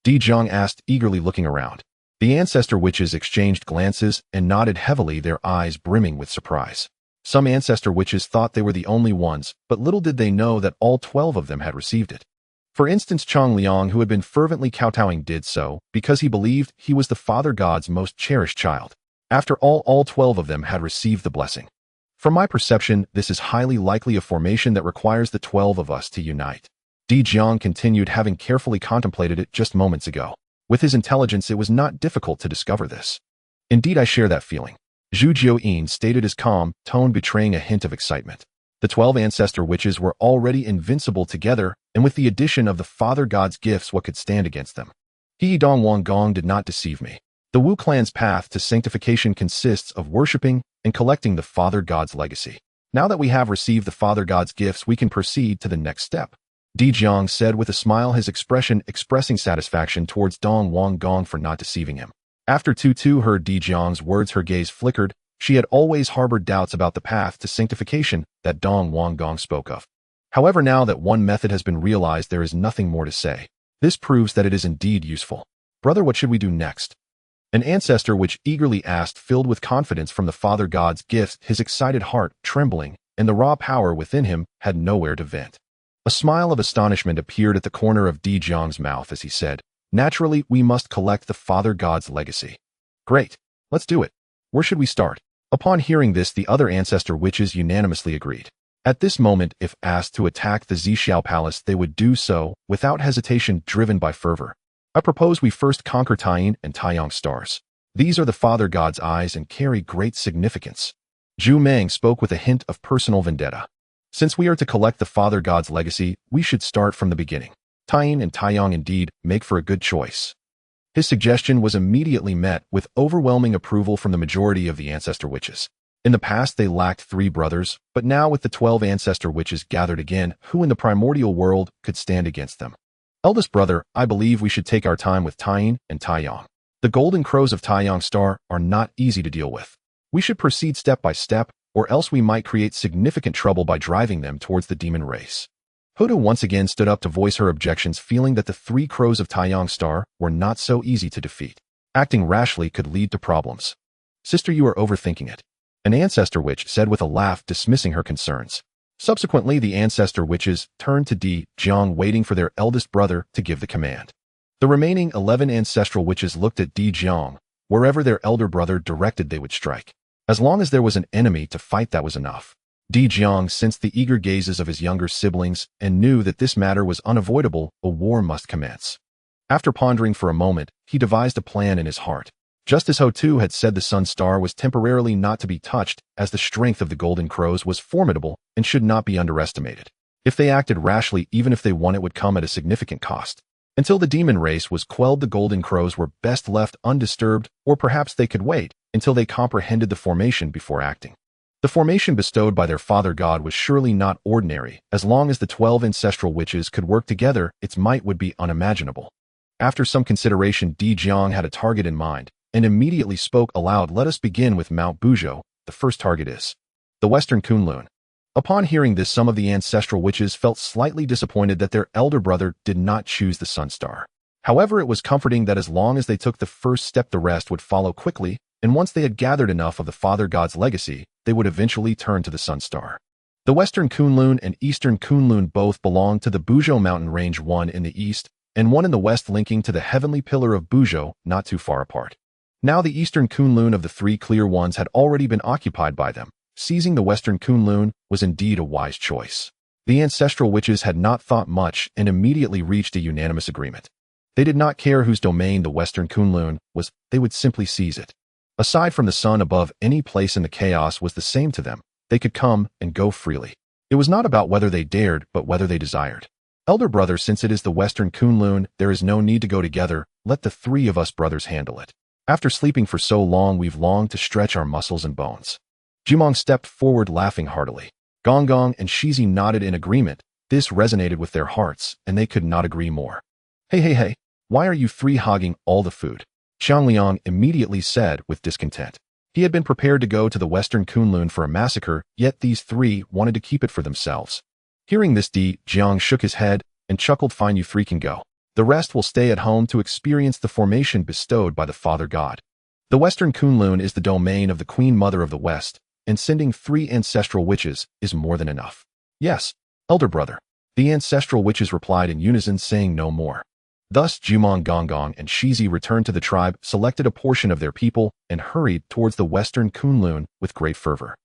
Di Jiang asked, eagerly looking around. The ancestor witches exchanged glances and nodded heavily, their eyes brimming with surprise. Some ancestor witches thought they were the only ones, but little did they know that all 12 of them had received it. For instance, Chong Liang, who had been fervently kowtowing, did so because he believed he was the Father God's most cherished child. After all 12 of them had received the blessing. From my perception, this is highly likely a formation that requires the 12 of us to unite. Dijun continued, having carefully contemplated it just moments ago. With his intelligence, it was not difficult to discover this. Indeed, I share that feeling. Zhu Jiuyin stated, his calm tone betraying a hint of excitement. The 12 ancestor witches were already invincible together, and with the addition of the Father God's gifts, what could stand against them? He Dong Wang Gong did not deceive me. The Wu clan's path to sanctification consists of worshipping and collecting the Father God's legacy. Now that we have received the Father God's gifts, we can proceed to the next step. Dijun said with a smile, his expression expressing satisfaction towards Dong Wang Gong for not deceiving him. After Tutu heard Dijun's words, her gaze flickered. She had always harbored doubts about the path to sanctification that Dong Wang Gong spoke of. However, now that one method has been realized, there is nothing more to say. This proves that it is indeed useful. Brother, what should we do next? An ancestor witch eagerly asked, filled with confidence from the Father God's gifts, his excited heart trembling, and the raw power within him had nowhere to vent. A smile of astonishment appeared at the corner of Dijun's mouth as he said, "Naturally, we must collect the Father God's legacy." "Great. Let's do it. Where should we start?" Upon hearing this, the other ancestor witches unanimously agreed. At this moment, if asked to attack the Zixiao Palace, they would do so without hesitation, driven by fervor. I propose we first conquer Dijun and Taiyi stars. These are the Father God's eyes and carry great significance. Zhu Meng spoke with a hint of personal vendetta. Since we are to collect the Father God's legacy, we should start from the beginning. Dijun and Taiyi indeed make for a good choice. His suggestion was immediately met with overwhelming approval from the majority of the ancestor witches. In the past, they lacked 3 brothers, but now with the 12 ancestor witches gathered again, who in the primordial world could stand against them? Eldest brother, I believe we should take our time with Dijun and Taiyi. The golden crows of Taiyi Star are not easy to deal with. We should proceed step by step, or else we might create significant trouble by driving them towards the demon race. Huda once again stood up to voice her objections, feeling that the 3 crows of Taiyi Star were not so easy to defeat. Acting rashly could lead to problems. Sister, you are overthinking it. An ancestor witch said with a laugh, dismissing her concerns. Subsequently, the ancestor witches turned to Dijun, waiting for their eldest brother to give the command. The remaining 11 ancestral witches looked at Dijun. Wherever their elder brother directed, they would strike. As long as there was an enemy to fight, that was enough. Dijun sensed the eager gazes of his younger siblings and knew that this matter was unavoidable. A war must commence. After pondering for a moment, he devised a plan in his heart. Just as Ho-Tu had said, the Sun Star was temporarily not to be touched, as the strength of the Golden Crows was formidable and should not be underestimated. If they acted rashly, even if they won, it would come at a significant cost. Until the demon race was quelled, the Golden Crows were best left undisturbed, or perhaps they could wait until they comprehended the formation before acting. The formation bestowed by their Father God was surely not ordinary. As long as the 12 ancestral witches could work together, its might would be unimaginable. After some consideration, Dijun had a target in mind, and immediately spoke aloud, "Let us begin with Mount Buzhou. The first target is the Western Kunlun." Upon hearing this, some of the ancestral witches felt slightly disappointed that their elder brother did not choose the Sun Star. However, it was comforting that as long as they took the first step, the rest would follow quickly, and once they had gathered enough of the Father God's legacy, they would eventually turn to the Sun Star. The Western Kunlun and Eastern Kunlun both belong to the Buzhou mountain range, one in the east and one in the west, linking to the heavenly pillar of Buzhou, not too far apart. Now the Eastern Kunlun of the 3 clear ones had already been occupied by them. Seizing the Western Kunlun was indeed a wise choice. The ancestral witches had not thought much and immediately reached a unanimous agreement. They did not care whose domain the Western Kunlun was, they would simply seize it. Aside from the sun above, any place in the chaos was the same to them. They could come and go freely. It was not about whether they dared, but whether they desired. Elder brother, since it is the Western Kunlun, there is no need to go together. Let the 3 of us brothers handle it. After sleeping for so long, we've longed to stretch our muscles and bones. Jumong stepped forward, laughing heartily. Gong Gong and Shizi nodded in agreement. This resonated with their hearts, and they could not agree more. Hey, why are you 3 hogging all the food? Xiangliang immediately said with discontent. He had been prepared to go to the Western Kunlun for a massacre, yet these 3 wanted to keep it for themselves. Hearing this, Jiang shook his head and chuckled. "Fine, you 3 can go. The rest will stay at home to experience the formation bestowed by the Father God. The Western Kunlun is the domain of the Queen Mother of the West, and sending 3 ancestral witches is more than enough." "Yes, elder brother," the ancestral witches replied in unison, saying no more. Thus Jumong, Gong and Shizi returned to the tribe, selected a portion of their people, and hurried towards the Western Kunlun with great fervor.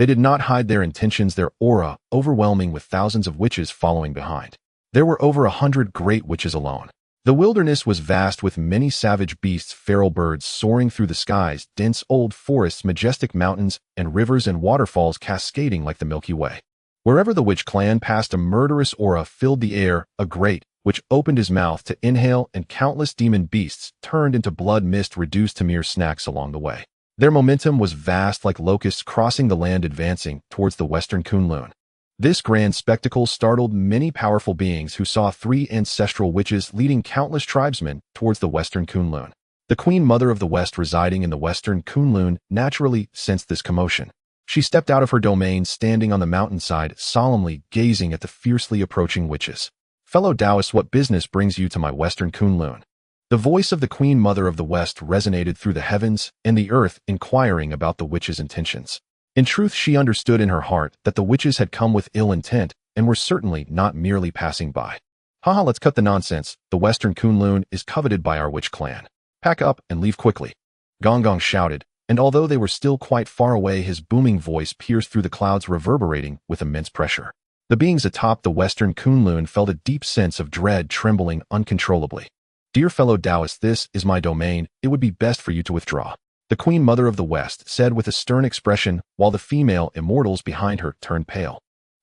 They did not hide their intentions, their aura overwhelming with thousands of witches following behind. There were over 100 great witches alone. The wilderness was vast with many savage beasts, feral birds soaring through the skies, dense old forests, majestic mountains, and rivers and waterfalls cascading like the Milky Way. Wherever the witch clan passed, a murderous aura filled the air. A great witch opened his mouth to inhale, and countless demon beasts turned into blood mist reduced to mere snacks along the way. Their momentum was vast like locusts crossing the land, advancing towards the western Kunlun. This grand spectacle startled many powerful beings who saw 3 ancestral witches leading countless tribesmen towards the western Kunlun. The Queen Mother of the West, residing in the western Kunlun, naturally sensed this commotion. She stepped out of her domain, standing on the mountainside, solemnly gazing at the fiercely approaching witches. "Fellow Taoists, what business brings you to my western Kunlun?" The voice of the Queen Mother of the West resonated through the heavens and the earth, inquiring about the witches' intentions. In truth, she understood in her heart that the witches had come with ill intent and were certainly not merely passing by. "Haha, let's cut the nonsense. The western Kunlun is coveted by our witch clan. Pack up and leave quickly," Gong Gong shouted, and although they were still quite far away, his booming voice pierced through the clouds, reverberating with immense pressure. The beings atop the western Kunlun felt a deep sense of dread, trembling uncontrollably. "Dear fellow Taoists, this is my domain. It would be best for you to withdraw," the Queen Mother of the West said with a stern expression, while the female immortals behind her turned pale.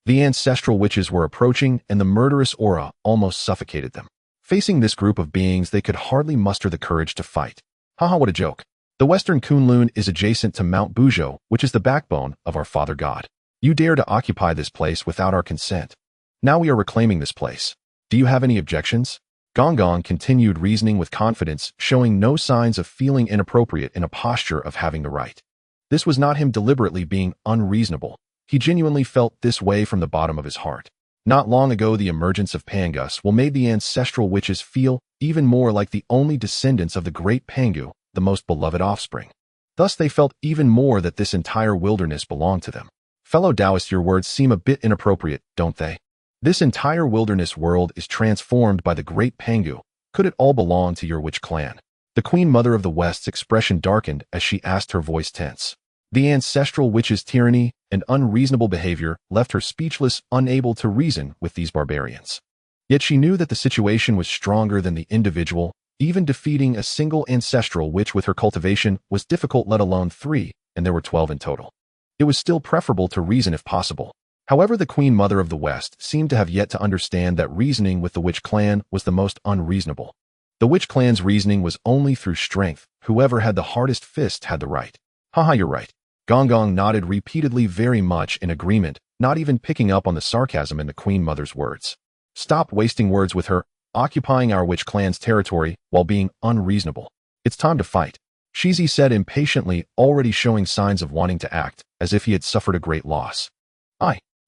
The ancestral witches were approaching, and the murderous aura almost suffocated them. Facing this group of beings, they could hardly muster the courage to fight. Haha, what a joke. The western Kunlun is adjacent to Mount Bujo, which is the backbone of our Father God. You dare to occupy this place without our consent. Now we are reclaiming this place. Do you have any objections? Gong Gong continued reasoning with confidence, showing no signs of feeling inappropriate, in a posture of having the right. This was not him deliberately being unreasonable. He genuinely felt this way from the bottom of his heart. Not long ago, the emergence of Pangus will made the ancestral witches feel even more like the only descendants of the great Pangu, the most beloved offspring. Thus they felt even more that this entire wilderness belonged to them. Fellow Taoists, your words seem a bit inappropriate, don't they? This entire wilderness world is transformed by the great Pangu. Could it all belong to your witch clan? The Queen Mother of the West's expression darkened as she asked, her voice tense. The ancestral witch's tyranny and unreasonable behavior left her speechless, unable to reason with these barbarians. Yet she knew that the situation was stronger than the individual. Even defeating a single ancestral witch with her cultivation was difficult, let alone 3, and there were 12 in total. It was still preferable to reason if possible. However, the Queen Mother of the West seemed to have yet to understand that reasoning with the witch clan was the most unreasonable. The witch clan's reasoning was only through strength. Whoever had the hardest fist had the right. Haha, you're right. Gong Gong nodded repeatedly, very much in agreement, not even picking up on the sarcasm in the Queen Mother's words. Stop wasting words with her, occupying our witch clan's territory while being unreasonable. It's time to fight, Shizi said impatiently, already showing signs of wanting to act, as if he had suffered a great loss.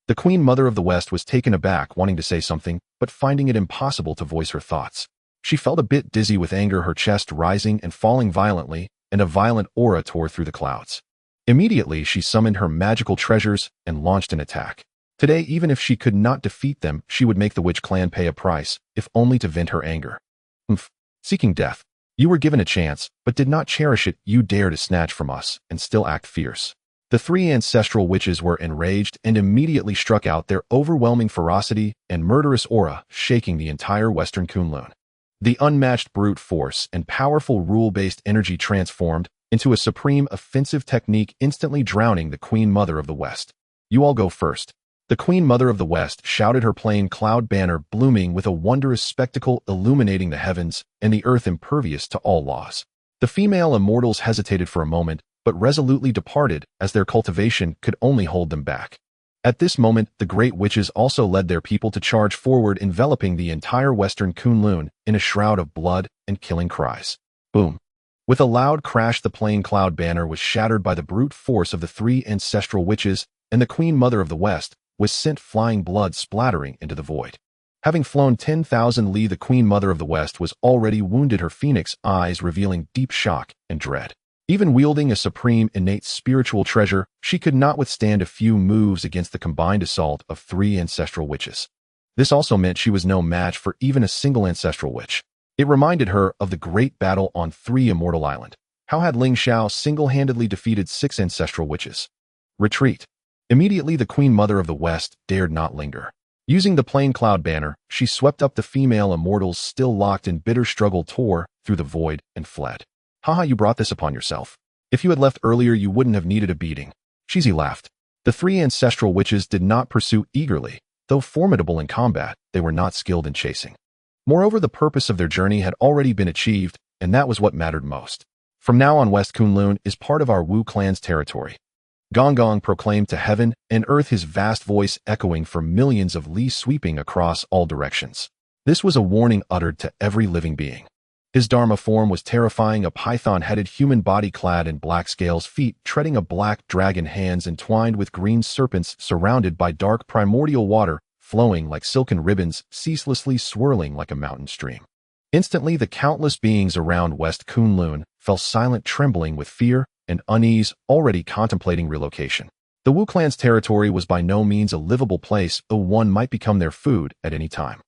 The Queen Mother of the West was taken aback, wanting to say something, but finding it impossible to voice her thoughts. She felt a bit dizzy with anger, her chest rising and falling violently, and a violent aura tore through the clouds. Immediately, she summoned her magical treasures and launched an attack. Today, even if she could not defeat them, she would make the witch clan pay a price, if only to vent her anger. Seeking death. You were given a chance, but did not cherish it. You dare to snatch from us and still act fierce. The 3 ancestral witches were enraged and immediately struck out, their overwhelming ferocity and murderous aura shaking the entire western Kunlun. The unmatched brute force and powerful rule-based energy transformed into a supreme offensive technique, instantly drowning the Queen Mother of the West. You all go first. The Queen Mother of the West shouted, her plain cloud banner blooming with a wondrous spectacle, illuminating the heavens and the earth, impervious to all laws. The female immortals hesitated for a moment, but resolutely departed, as their cultivation could only hold them back. At this moment, the great witches also led their people to charge forward, enveloping the entire western Kunlun in a shroud of blood and killing cries. Boom! With a loud crash, the plain cloud banner was shattered by the brute force of the 3 ancestral witches, and the Queen Mother of the West was sent flying, blood splattering into the void. Having flown 10,000 li, the Queen Mother of the West was already wounded, her phoenix eyes revealing deep shock and dread. Even wielding a supreme innate spiritual treasure, she could not withstand a few moves against the combined assault of 3 ancestral witches. This also meant she was no match for even a single ancestral witch. It reminded her of the great battle on 3 Immortal Island. How had Ling Xiao single-handedly defeated 6 ancestral witches? Retreat. Immediately the Queen Mother of the West dared not linger. Using the plain cloud banner, she swept up the female immortals still locked in bitter struggle, tore through the void, and fled. Haha, you brought this upon yourself. If you had left earlier, you wouldn't have needed a beating. Shizi laughed. The three ancestral witches did not pursue eagerly. Though formidable in combat, they were not skilled in chasing. Moreover, the purpose of their journey had already been achieved, and that was what mattered most. From now on, West Kunlun is part of our Wu clan's territory. Gong Gong proclaimed to heaven and earth, his vast voice echoing for millions of li sweeping across all directions. This was a warning uttered to every living being. His Dharma form was terrifying, a python-headed human body clad in black scales, feet treading a black dragon, hands entwined with green serpents, surrounded by dark primordial water, flowing like silken ribbons, ceaselessly swirling like a mountain stream. Instantly, the countless beings around West Kunlun fell silent, trembling with fear and unease, already contemplating relocation. The Wu clan's territory was by no means a livable place, though one might become their food at any time.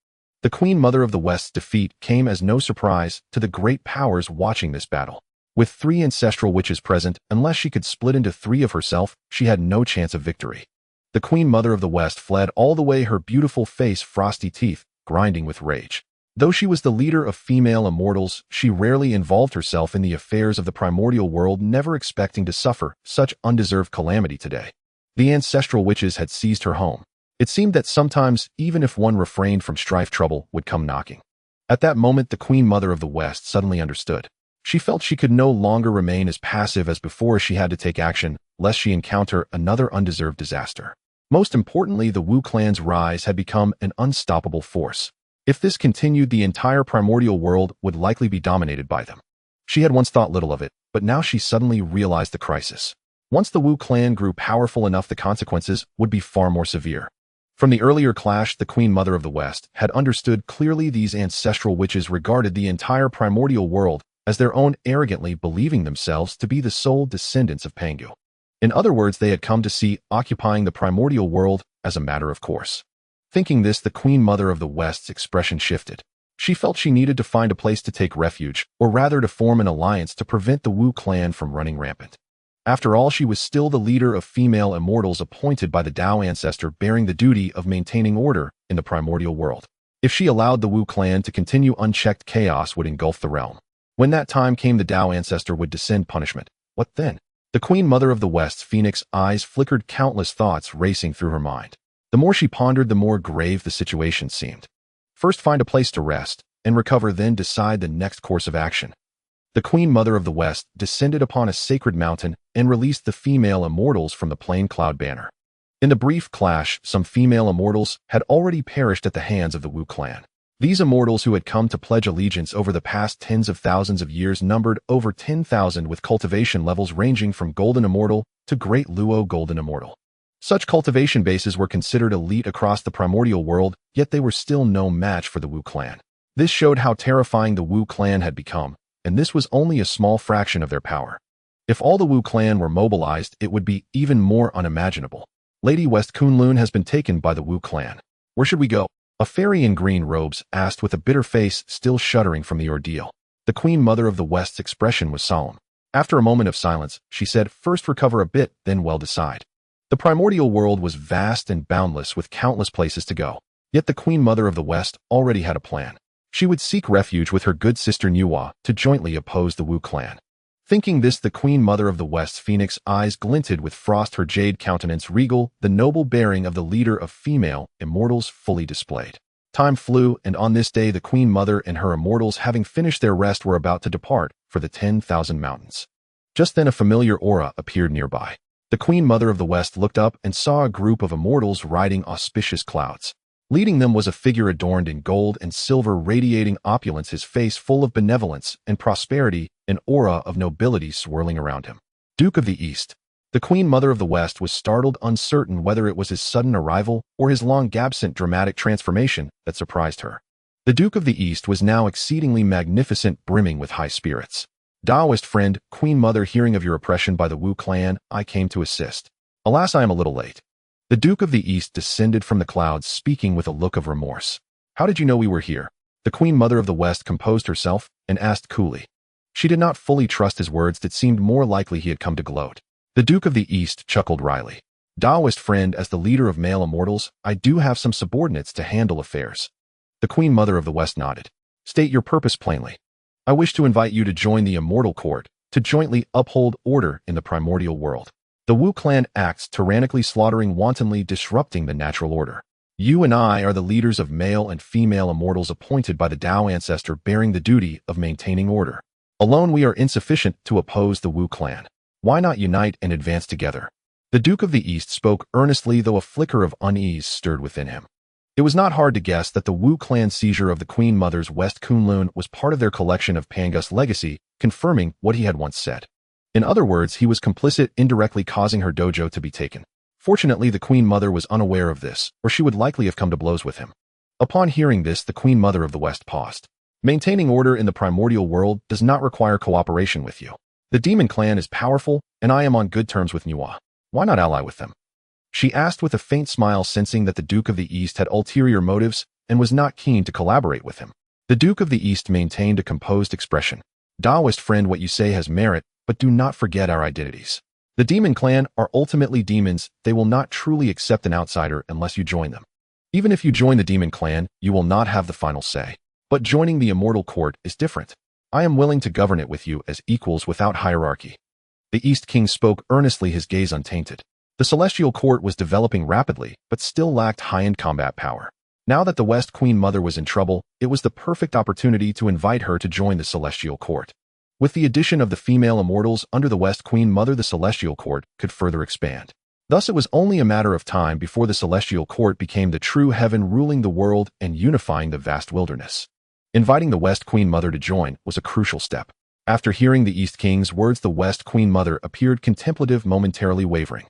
The Queen Mother of the West's defeat came as no surprise to the great powers watching this battle. With three ancestral witches present, unless she could split into three of herself, she had no chance of victory. The Queen Mother of the West fled all the way, her beautiful face, frosty teeth, grinding with rage. Though she was the leader of female immortals, she rarely involved herself in the affairs of the primordial world, never expecting to suffer such undeserved calamity today. The ancestral witches had seized her home. It seemed that sometimes, even if one refrained from strife, trouble would come knocking. At that moment, the Queen Mother of the West suddenly understood. She felt she could no longer remain as passive as before. She had to take action, lest she encounter another undeserved disaster. Most importantly, the Wu clan's rise had become an unstoppable force. If this continued, the entire primordial world would likely be dominated by them. She had once thought little of it, but now she suddenly realized the crisis. Once the Wu clan grew powerful enough, the consequences would be far more severe. From the earlier clash, the Queen Mother of the West had understood clearly. These ancestral witches regarded the entire primordial world as their own, arrogantly believing themselves to be the sole descendants of Pangu. In other words, they had come to see occupying the primordial world as a matter of course. Thinking this, the Queen Mother of the West's expression shifted. She felt she needed to find a place to take refuge, or rather to form an alliance to prevent the Wu clan from running rampant. After all, she was still the leader of female immortals appointed by the Tao ancestor, bearing the duty of maintaining order in the primordial world. If she allowed the Wu clan to continue unchecked, chaos would engulf the realm. When that time came, the Tao ancestor would descend punishment. What then? The Queen Mother of the West's phoenix eyes flickered, countless thoughts racing through her mind. The more she pondered, the more grave the situation seemed. First, find a place to rest and recover, then decide the next course of action. The Queen Mother of the West descended upon a sacred mountain and released the female immortals from the plain cloud banner. In the brief clash, some female immortals had already perished at the hands of the Wu clan. These immortals, who had come to pledge allegiance over the past tens of thousands of years, numbered over 10,000, with cultivation levels ranging from Golden Immortal to Great Luo Golden Immortal. Such cultivation bases were considered elite across the primordial world, yet they were still no match for the Wu clan. This showed how terrifying the Wu clan had become, and this was only a small fraction of their power. If all the Wu clan were mobilized, it would be even more unimaginable. Lady, West Kunlun has been taken by the Wu clan. Where should we go? A fairy in green robes asked, with a bitter face, still shuddering from the ordeal. The Queen Mother of the West's expression was solemn. After a moment of silence, she said, "First recover a bit, then well decide." The primordial world was vast and boundless, with countless places to go. Yet the Queen Mother of the West already had a plan. She would seek refuge with her good sister Nuwa to jointly oppose the Wu clan. Thinking this, the Queen Mother of the West's phoenix eyes glinted with frost, her jade countenance regal, the noble bearing of the leader of female immortals fully displayed. Time flew, and on this day the Queen Mother and her immortals, having finished their rest, were about to depart for the 10,000 mountains. Just then a familiar aura appeared nearby. The Queen Mother of the West looked up and saw a group of immortals riding auspicious clouds. Leading them was a figure adorned in gold and silver, radiating opulence, his face full of benevolence and prosperity, an aura of nobility swirling around him. Duke of the East. The Queen Mother of the West was startled, uncertain whether it was his sudden arrival or his long-absent dramatic transformation that surprised her. The Duke of the East was now exceedingly magnificent, brimming with high spirits. "Taoist friend, Queen Mother, hearing of your oppression by the Wu clan, I came to assist. Alas, I am a little late." The Duke of the East descended from the clouds, speaking with a look of remorse. "How did you know we were here?" The Queen Mother of the West composed herself and asked coolly. She did not fully trust his words. It seemed more likely he had come to gloat. The Duke of the East chuckled wryly. Taoist friend, as the leader of male immortals, I do have some subordinates to handle affairs. The Queen Mother of the West nodded. State your purpose plainly. I wish to invite you to join the Immortal Court, to jointly uphold order in the Primordial World. The Wu clan acts tyrannically, slaughtering, wantonly disrupting the natural order. You and I are the leaders of male and female immortals appointed by the Tao ancestor, bearing the duty of maintaining order. Alone we are insufficient to oppose the Wu clan. Why not unite and advance together? The Duke of the East spoke earnestly, though a flicker of unease stirred within him. It was not hard to guess that the Wu clan's seizure of the Queen Mother's West Kunlun was part of their collection of Pangus legacy, confirming what he had once said. In other words, he was complicit, indirectly causing her dojo to be taken. Fortunately, the Queen Mother was unaware of this, or she would likely have come to blows with him. Upon hearing this, the Queen Mother of the West paused. Maintaining order in the Primordial World does not require cooperation with you. The Demon Clan is powerful, and I am on good terms with Nuwa. Why not ally with them? She asked with a faint smile, sensing that the Duke of the East had ulterior motives and was not keen to collaborate with him. The Duke of the East maintained a composed expression. Taoist friend, what you say has merit, but do not forget our identities. The Demon Clan are ultimately demons. They will not truly accept an outsider unless you join them. Even if you join the Demon Clan, you will not have the final say. But joining the Immortal Court is different. I am willing to govern it with you as equals without hierarchy. The East King spoke earnestly, his gaze untainted. The Celestial Court was developing rapidly, but still lacked high-end combat power. Now that the West Queen Mother was in trouble, it was the perfect opportunity to invite her to join the Celestial Court. With the addition of the female immortals under the West Queen Mother, the Celestial Court could further expand. Thus it was only a matter of time before the Celestial Court became the true heaven, ruling the world and unifying the vast wilderness. Inviting the West Queen Mother to join was a crucial step. After hearing the East King's words, the West Queen Mother appeared contemplative, momentarily wavering.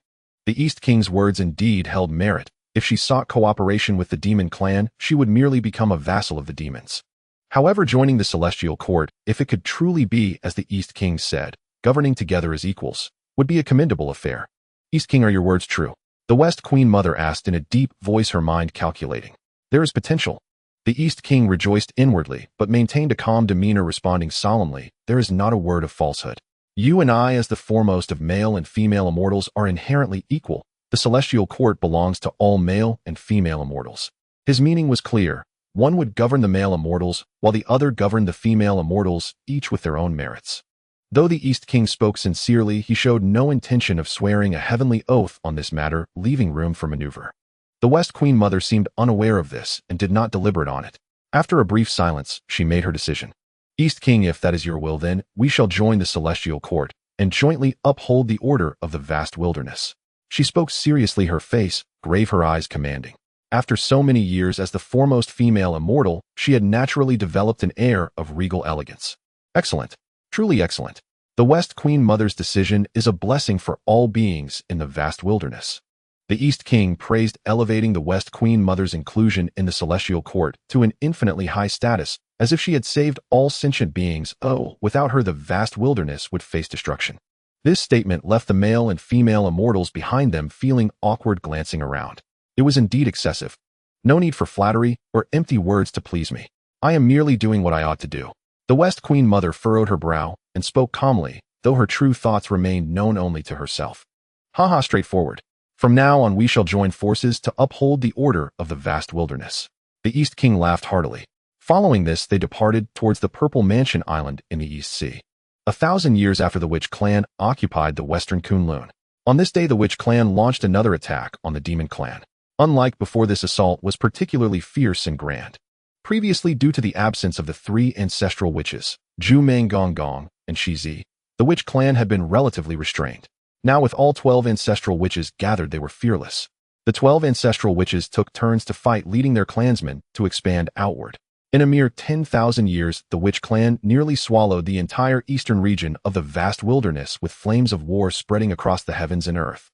The East King's words indeed held merit. If she sought cooperation with the Demon Clan, she would merely become a vassal of the demons. However, joining the Celestial Court, if it could truly be, as the East King said, governing together as equals, would be a commendable affair. East King, are your words true? The West Queen Mother asked in a deep voice, her mind calculating. There is potential. The East King rejoiced inwardly, but maintained a calm demeanor, responding solemnly, there is not a word of falsehood. You and I, as the foremost of male and female immortals, are inherently equal. The Celestial Court belongs to all male and female immortals. His meaning was clear. One would govern the male immortals, while the other governed the female immortals, each with their own merits. Though the East King spoke sincerely, he showed no intention of swearing a heavenly oath on this matter, leaving room for maneuver. The West Queen Mother seemed unaware of this and did not deliberate on it. After a brief silence, she made her decision. East King, if that is your will, then we shall join the Celestial Court and jointly uphold the order of the vast wilderness. She spoke seriously, her face grave, her eyes commanding. After so many years as the foremost female immortal, she had naturally developed an air of regal elegance. Excellent. Truly excellent. The West Queen Mother's decision is a blessing for all beings in the vast wilderness. The East King praised, elevating the West Queen Mother's inclusion in the Celestial Court to an infinitely high status, as if she had saved all sentient beings. Oh, without her the vast wilderness would face destruction. This statement left the male and female immortals behind them feeling awkward, glancing around. It was indeed excessive. No need for flattery or empty words to please me. I am merely doing what I ought to do. The West Queen Mother furrowed her brow and spoke calmly, though her true thoughts remained known only to herself. Haha, straightforward. From now on we shall join forces to uphold the order of the vast wilderness. The East King laughed heartily. Following this, they departed towards the Purple Mansion Island in the East Sea. 1,000 years after the Witch Clan occupied the Western Kunlun. On this day, the Witch Clan launched another attack on the Demon Clan. Unlike before, this assault was particularly fierce and grand. Previously, due to the absence of the three ancestral witches, Zhu Manggong and Shizi, the Witch Clan had been relatively restrained. Now, with all 12 ancestral witches gathered, they were fearless. The 12 ancestral witches took turns to fight, leading their clansmen to expand outward. In a mere 10,000 years, the Witch Clan nearly swallowed the entire eastern region of the vast wilderness, with flames of war spreading across the heavens and earth.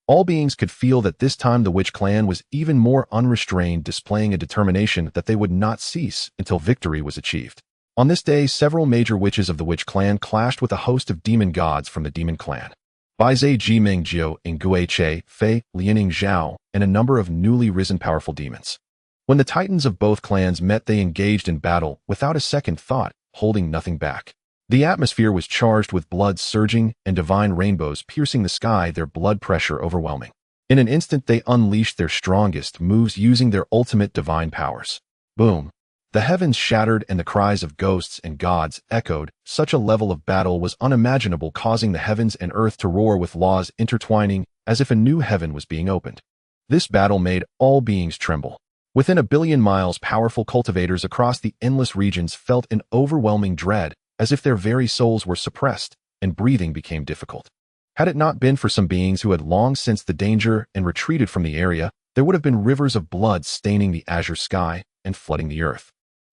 All beings could feel that this time the Witch Clan was even more unrestrained, displaying a determination that they would not cease until victory was achieved. On this day, several major witches of the Witch Clan clashed with a host of demon gods from the Demon Clan. Baizai Jimeng Jiu and Gui Che, Fei, Lianing Zhao, and a number of newly risen powerful demons. When the titans of both clans met, they engaged in battle without a second thought, holding nothing back. The atmosphere was charged with blood surging and divine rainbows piercing the sky, their blood pressure overwhelming. In an instant, they unleashed their strongest moves using their ultimate divine powers. Boom! The heavens shattered and the cries of ghosts and gods echoed. Such a level of battle was unimaginable, causing the heavens and earth to roar with laws intertwining as if a new heaven was being opened. This battle made all beings tremble. Within 1 billion miles, powerful cultivators across the endless regions felt an overwhelming dread, as if their very souls were suppressed, and breathing became difficult. Had it not been for some beings who had long sensed the danger and retreated from the area, there would have been rivers of blood staining the azure sky and flooding the earth.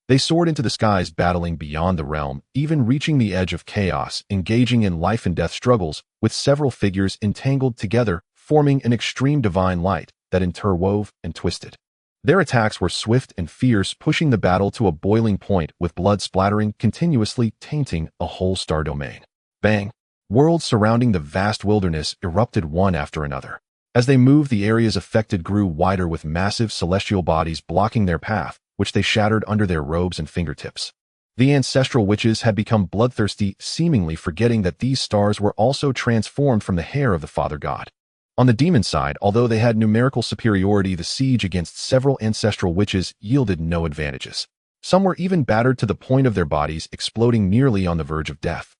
They soared into the skies, battling beyond the realm, even reaching the edge of chaos, engaging in life and death struggles, with several figures entangled together, forming an extreme divine light that interwove and twisted. Their attacks were swift and fierce, pushing the battle to a boiling point, with blood splattering continuously, tainting a whole star domain. Bang! Worlds surrounding the vast wilderness erupted one after another. As they moved, the areas affected grew wider, with massive celestial bodies blocking their path, which they shattered under their robes and fingertips. The ancestral witches had become bloodthirsty, seemingly forgetting that these stars were also transformed from the hair of the Father God. On the demon side, although they had numerical superiority, the siege against several ancestral witches yielded no advantages. Some were even battered to the point of their bodies exploding, nearly on the verge of death.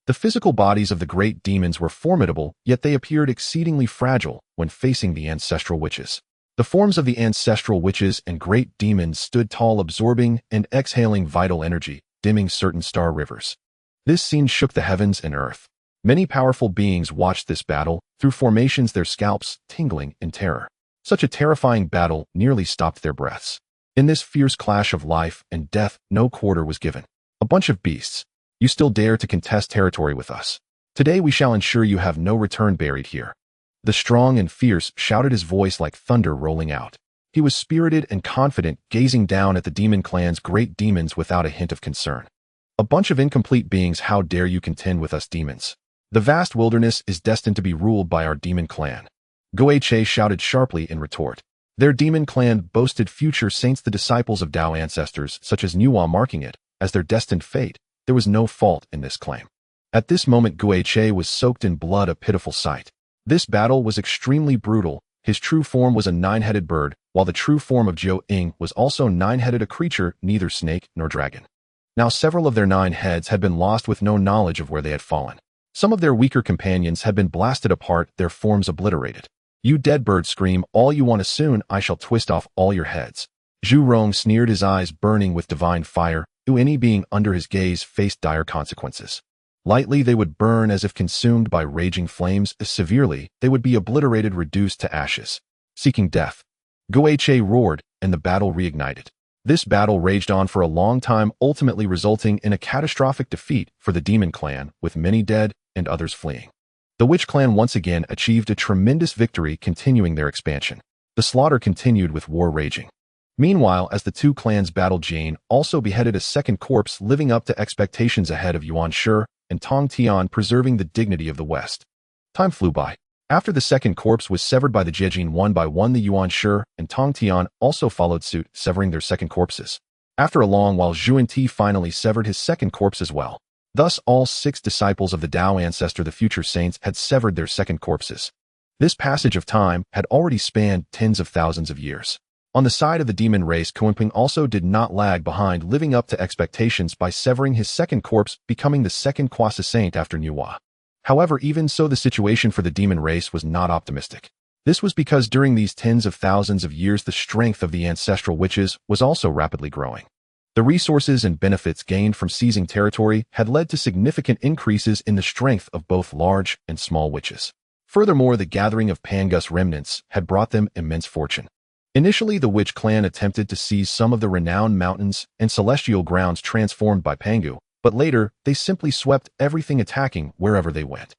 The physical bodies of the great demons were formidable, yet they appeared exceedingly fragile when facing the ancestral witches. The forms of the ancestral witches and great demons stood tall, absorbing and exhaling vital energy, dimming certain star rivers. This scene shook the heavens and earth. Many powerful beings watched this battle, through formations, their scalps tingling in terror. Such a terrifying battle nearly stopped their breaths. In this fierce clash of life and death, no quarter was given. A bunch of beasts. You still dare to contest territory with us? Today we shall ensure you have no return buried here. The strong and fierce shouted, his voice like thunder rolling out. He was spirited and confident, gazing down at the demon clan's great demons without a hint of concern. A bunch of incomplete beings, how dare you contend with us demons? The vast wilderness is destined to be ruled by our demon clan. Goeche shouted sharply in retort. Their demon clan boasted future saints, the disciples of Tao ancestors such as Nuwa, marking it as their destined fate. There was no fault in this claim. At this moment, Goeche was soaked in blood, a pitiful sight. This battle was extremely brutal. His true form was a 9-headed bird, while the true form of Jiu Ying was also 9-headed, a creature neither snake nor dragon. Now several of their 9 heads had been lost with no knowledge of where they had fallen. Some of their weaker companions had been blasted apart, their forms obliterated. You dead bird, scream all you want, soon I shall twist off all your heads. Zhu Rong sneered, his eyes burning with divine fire. Any being under his gaze faced dire consequences. Lightly they would burn as if consumed by raging flames, severely they would be obliterated, reduced to ashes. Seeking death, Goeche roared, and the battle reignited. This battle raged on for a long time, ultimately resulting in a catastrophic defeat for the demon clan, with many dead and others fleeing. The witch clan once again achieved a tremendous victory, continuing their expansion. The slaughter continued, with war raging. Meanwhile, as the two clans battled, Jane also beheaded a second corpse, living up to expectations ahead of Yuan Shi and Tong Tian, preserving the dignity of the West. Time flew by. After the second corpse was severed by the Jiejin one by one, the Yuan Shi and Tong Tian also followed suit, severing their second corpses. After a long while, Zhuan Ti finally severed his second corpse as well. Thus, all 6 disciples of the Tao ancestor, the future saints, had severed their second corpses. This passage of time had already spanned tens of thousands of years. On the side of the demon race, Kuenping also did not lag behind, living up to expectations by severing his second corpse, becoming the second quasi-saint after Nuwa. However, even so, the situation for the demon race was not optimistic. This was because during these tens of thousands of years, the strength of the ancestral witches was also rapidly growing. The resources and benefits gained from seizing territory had led to significant increases in the strength of both large and small witches. Furthermore, the gathering of Pangus remnants had brought them immense fortune. Initially, the witch clan attempted to seize some of the renowned mountains and celestial grounds transformed by Pangu, but later they simply swept everything, attacking wherever they went.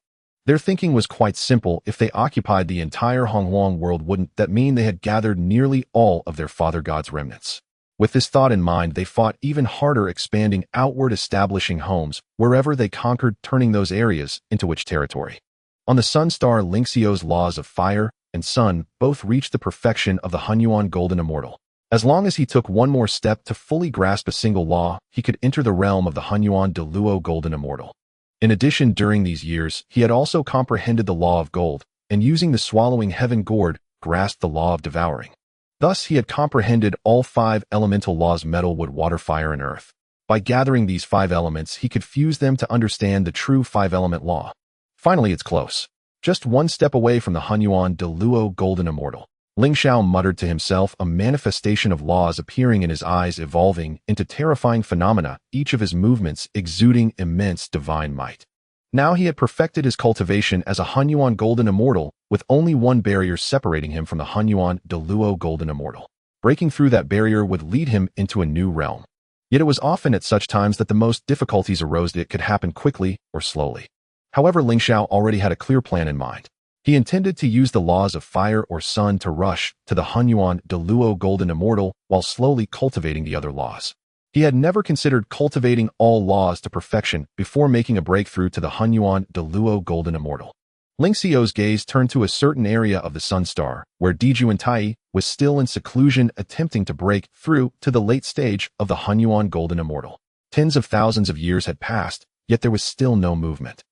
Their thinking was quite simple: if they occupied the entire Hongluang world, wouldn't that mean they had gathered nearly all of their father god's remnants? With this thought in mind, they fought even harder, expanding outward, establishing homes wherever they conquered, turning those areas into witch territory. On the Sun Star, Lingxiu's laws of fire and sun both reached the perfection of the Hunyuan Golden Immortal. As long as he took one more step to fully grasp a single law, he could enter the realm of the Hunyuan de Luo Golden Immortal. In addition, during these years, he had also comprehended the law of gold, and using the Swallowing Heaven Gourd, grasped the law of devouring. Thus, he had comprehended all 5 elemental laws: metal, wood, water, fire, and earth. By gathering these 5 elements, he could fuse them to understand the true 5-element law. Finally, it's close. Just one step away from the Hunyuan de Luo Golden Immortal. Ling Xiao muttered to himself, a manifestation of laws appearing in his eyes, evolving into terrifying phenomena, each of his movements exuding immense divine might. Now he had perfected his cultivation as a Hunyuan Golden Immortal, with only one barrier separating him from the Hunyuan de Luo Golden Immortal. Breaking through that barrier would lead him into a new realm. Yet it was often at such times that the most difficulties arose. It could happen quickly or slowly. However, Ling Xiao already had a clear plan in mind. He intended to use the laws of fire or sun to rush to the Hunyuan de Luo Golden Immortal while slowly cultivating the other laws. He had never considered cultivating all laws to perfection before making a breakthrough to the Hunyuan de Luo Golden Immortal. Ling Xiao's gaze turned to a certain area of the Sun Star, where Dijun and Taiyi was still in seclusion, attempting to break through to the late stage of the Hunyuan Golden Immortal. Tens of thousands of years had passed, yet there was still no movement.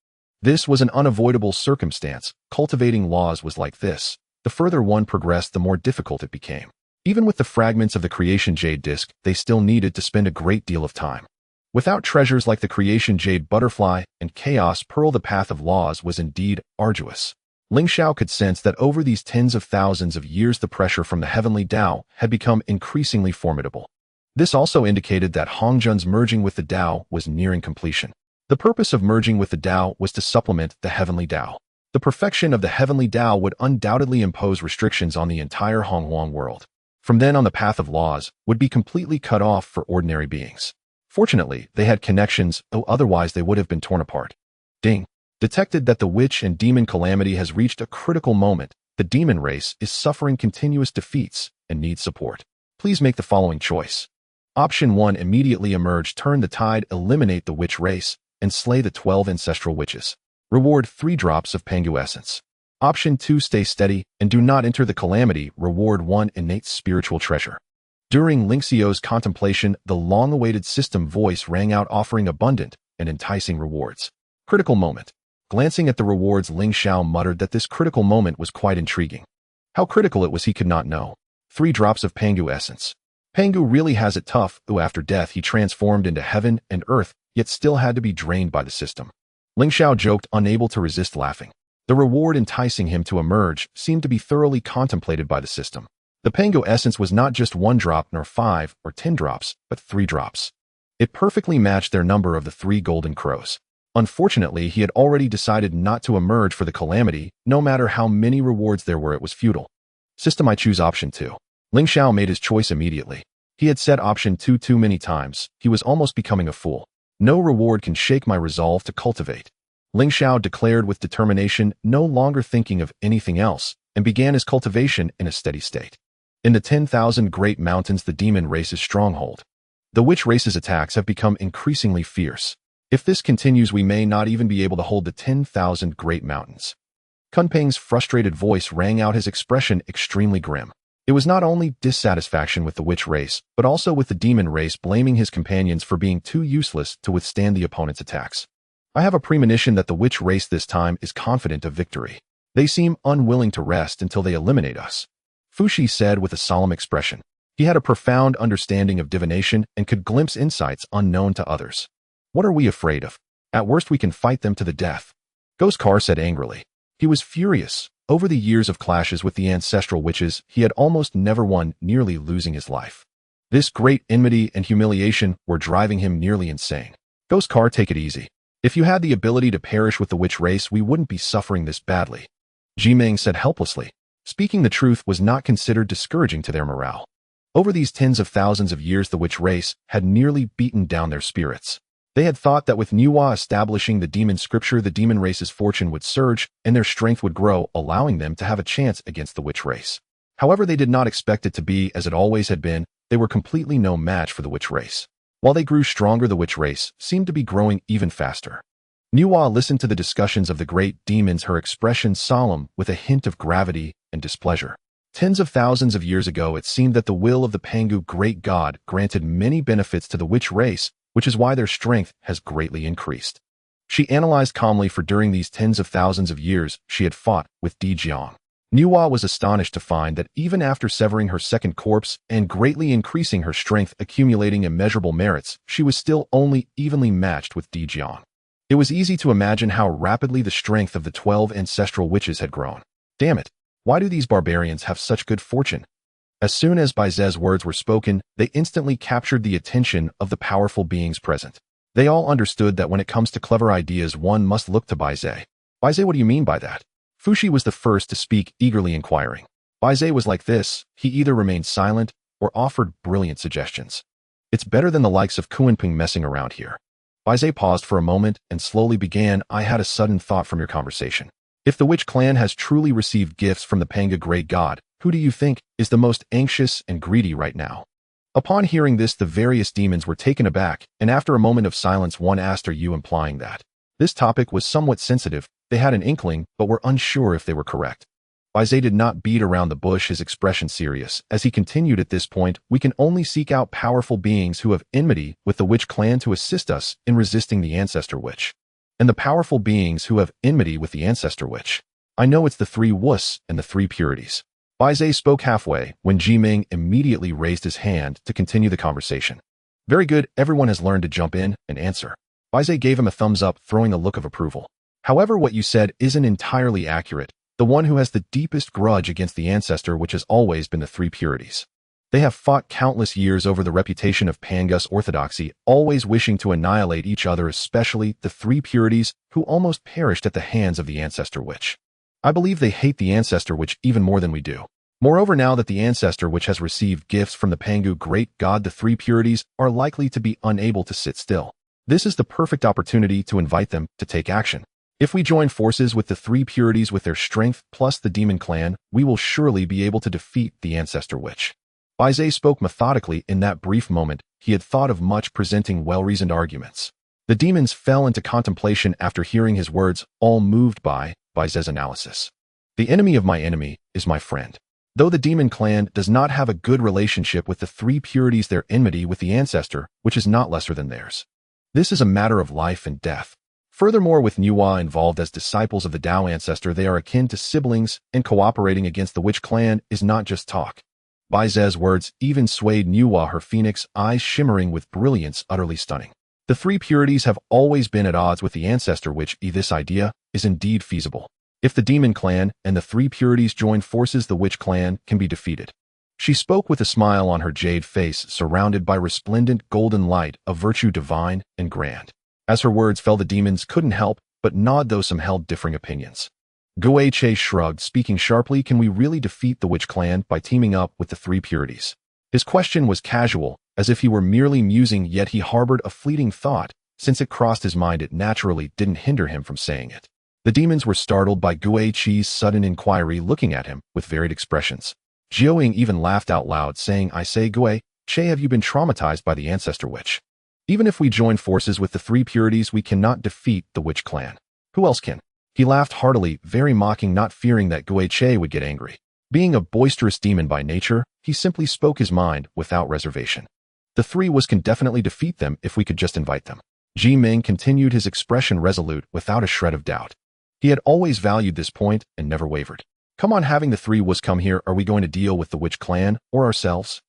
This was an unavoidable circumstance. Cultivating laws was like this. The further one progressed, the more difficult it became. Even with the fragments of the creation jade disc, they still needed to spend a great deal of time. Without treasures like the creation jade butterfly and chaos pearl, the path of laws was indeed arduous. Ling Xiao could sense that over these tens of thousands of years, the pressure from the heavenly Tao had become increasingly formidable. This also indicated that Hongjun's merging with the Tao was nearing completion. The purpose of merging with the Tao was to supplement the heavenly Tao. The perfection of the heavenly Tao would undoubtedly impose restrictions on the entire Honghuang world. From then on, the path of laws would be completely cut off for ordinary beings. Fortunately, they had connections, otherwise they would have been torn apart. Ding. Detected that the witch and demon calamity has reached a critical moment. The demon race is suffering continuous defeats and needs support. Please make the following choice. Option 1. Immediately emerge, turn the tide, eliminate the witch race, and slay the 12 ancestral witches. Reward 3 drops of Pangu essence. Option 2. Stay steady and do not enter the calamity. Reward 1 innate spiritual treasure. During Ling Xiao's contemplation, the long-awaited system voice rang out, offering abundant and enticing rewards. Critical moment. Glancing at the rewards, Ling Xiao muttered that this critical moment was quite intriguing. How critical it was he could not know. 3 drops of Pangu essence. Pangu really has it tough. After death he transformed into heaven and earth, yet still had to be drained by the system. Ling Xiao joked, unable to resist laughing. The reward enticing him to emerge seemed to be thoroughly contemplated by the system. The Pangu essence was not just 1 drop nor 5 or 10 drops, but 3 drops. It perfectly matched their number of the 3 golden crows. Unfortunately, he had already decided not to emerge for the calamity. No matter how many rewards there were, it was futile. System, I choose option 2. Ling Xiao made his choice immediately. He had said option 2 too many times. He was almost becoming a fool. No reward can shake my resolve to cultivate. Ling Xiao declared with determination, no longer thinking of anything else, and began his cultivation in a steady state. In the 10,000 great mountains, the demon race's stronghold. The witch race's attacks have become increasingly fierce. If this continues, we may not even be able to hold the 10,000 great mountains. Kunpeng's frustrated voice rang out, his expression extremely grim. It was not only dissatisfaction with the witch race, but also with the demon race, blaming his companions for being too useless to withstand the opponent's attacks. I have a premonition that the witch race this time is confident of victory. They seem unwilling to rest until they eliminate us. Fushi said with a solemn expression. He had a profound understanding of divination and could glimpse insights unknown to others. What are we afraid of? At worst we can fight them to the death. Ghost Car said angrily. He was furious. Over the years of clashes with the ancestral witches, he had almost never won, nearly losing his life. This great enmity and humiliation were driving him nearly insane. Ghost Car, take it easy. If you had the ability to perish with the witch race, we wouldn't be suffering this badly. Jimeng said helplessly. Speaking the truth was not considered discouraging to their morale. Over these tens of thousands of years, the witch race had nearly beaten down their spirits. They had thought that with Niwa establishing the demon scripture, the demon race's fortune would surge and their strength would grow, allowing them to have a chance against the witch race. However, they did not expect it to be as it always had been. They were completely no match for the witch race. While they grew stronger, the witch race seemed to be growing even faster. Niwa listened to the discussions of the great demons, her expression solemn with a hint of gravity and displeasure. Tens of thousands of years ago, it seemed that the will of the Pangu great god granted many benefits to the witch race, which is why their strength has greatly increased. She analyzed calmly, for during these tens of thousands of years, she had fought with Di Jiang. Nuwa was astonished to find that even after severing her second corpse and greatly increasing her strength, accumulating immeasurable merits, she was still only evenly matched with Dijun. It was easy to imagine how rapidly the strength of the 12 ancestral witches had grown. Damn it, why do these barbarians have such good fortune? As soon as Baize's words were spoken, they instantly captured the attention of the powerful beings present. They all understood that when it comes to clever ideas, one must look to Baize. Baize, what do you mean by that? Fushi was the first to speak, eagerly inquiring. Baize was like this: he either remained silent or offered brilliant suggestions. It's better than the likes of Kuanping messing around here. Baize paused for a moment and slowly began. I had a sudden thought from your conversation. If the witch clan has truly received gifts from the Panga Great God, who do you think is the most anxious and greedy right now? Upon hearing this, the various demons were taken aback, and after a moment of silence, one asked, are you implying that this topic was somewhat sensitive? They had an inkling, but were unsure if they were correct. Baize did not beat around the bush, his expression serious, as he continued, at this point, we can only seek out powerful beings who have enmity with the witch clan to assist us in resisting the ancestor witch. And the powerful beings who have enmity with the ancestor witch. I know it's the 3 Wus and the 3 Purities. Baize spoke halfway when Jiming immediately raised his hand to continue the conversation. Very good, everyone has learned to jump in and answer. Baize gave him a thumbs up, throwing a look of approval. However, what you said isn't entirely accurate. The one who has the deepest grudge against the ancestor which has always been the 3 Purities. They have fought countless years over the reputation of Pangus orthodoxy, always wishing to annihilate each other, especially the 3 Purities, who almost perished at the hands of the ancestor witch. I believe they hate the ancestor witch even more than we do. Moreover, now that the ancestor witch has received gifts from the Pangu Great God, the 3 Purities are likely to be unable to sit still. This is the perfect opportunity to invite them to take action. If we join forces with the 3 Purities with their strength plus the demon clan, we will surely be able to defeat the ancestor witch. Baize spoke methodically. In that brief moment, he had thought of much, presenting well-reasoned arguments. The demons fell into contemplation after hearing his words, all moved by Baize's analysis. The enemy of my enemy is my friend. Though the demon clan does not have a good relationship with the 3 Purities, their enmity with the ancestor, which is not lesser than theirs. This is a matter of life and death. Furthermore, with Nuwa involved as disciples of the Tao ancestor, they are akin to siblings, and cooperating against the witch clan is not just talk. Baize's words even swayed Nuwa, her phoenix eyes shimmering with brilliance, utterly stunning. The 3 Purities have always been at odds with the ancestor witch. This idea is indeed feasible. If the demon clan and the 3 Purities join forces, the witch clan can be defeated. She spoke with a smile on her jade face, surrounded by resplendent golden light, a virtue divine and grand. As her words fell, the demons couldn't help but nod, though some held differing opinions. Guiche shrugged, speaking sharply, can we really defeat the witch clan by teaming up with the 3 Purities? His question was casual, as if he were merely musing, yet he harbored a fleeting thought. Since it crossed his mind, it naturally didn't hinder him from saying it. The demons were startled by Guiche's sudden inquiry, looking at him with varied expressions. Jiaoying even laughed out loud, saying, I say, Guiche, have you been traumatized by the ancestor witch? Even if we join forces with the 3 Purities, we cannot defeat the witch clan. Who else can? He laughed heartily, very mocking, not fearing that Guiche would get angry. Being a boisterous demon by nature, he simply spoke his mind without reservation. The 3 Wus can definitely defeat them if we could just invite them. Ji Ming continued, his expression resolute, without a shred of doubt. He had always valued this point and never wavered. Come on, having the 3 Wus come here, are we going to deal with the witch clan or ourselves?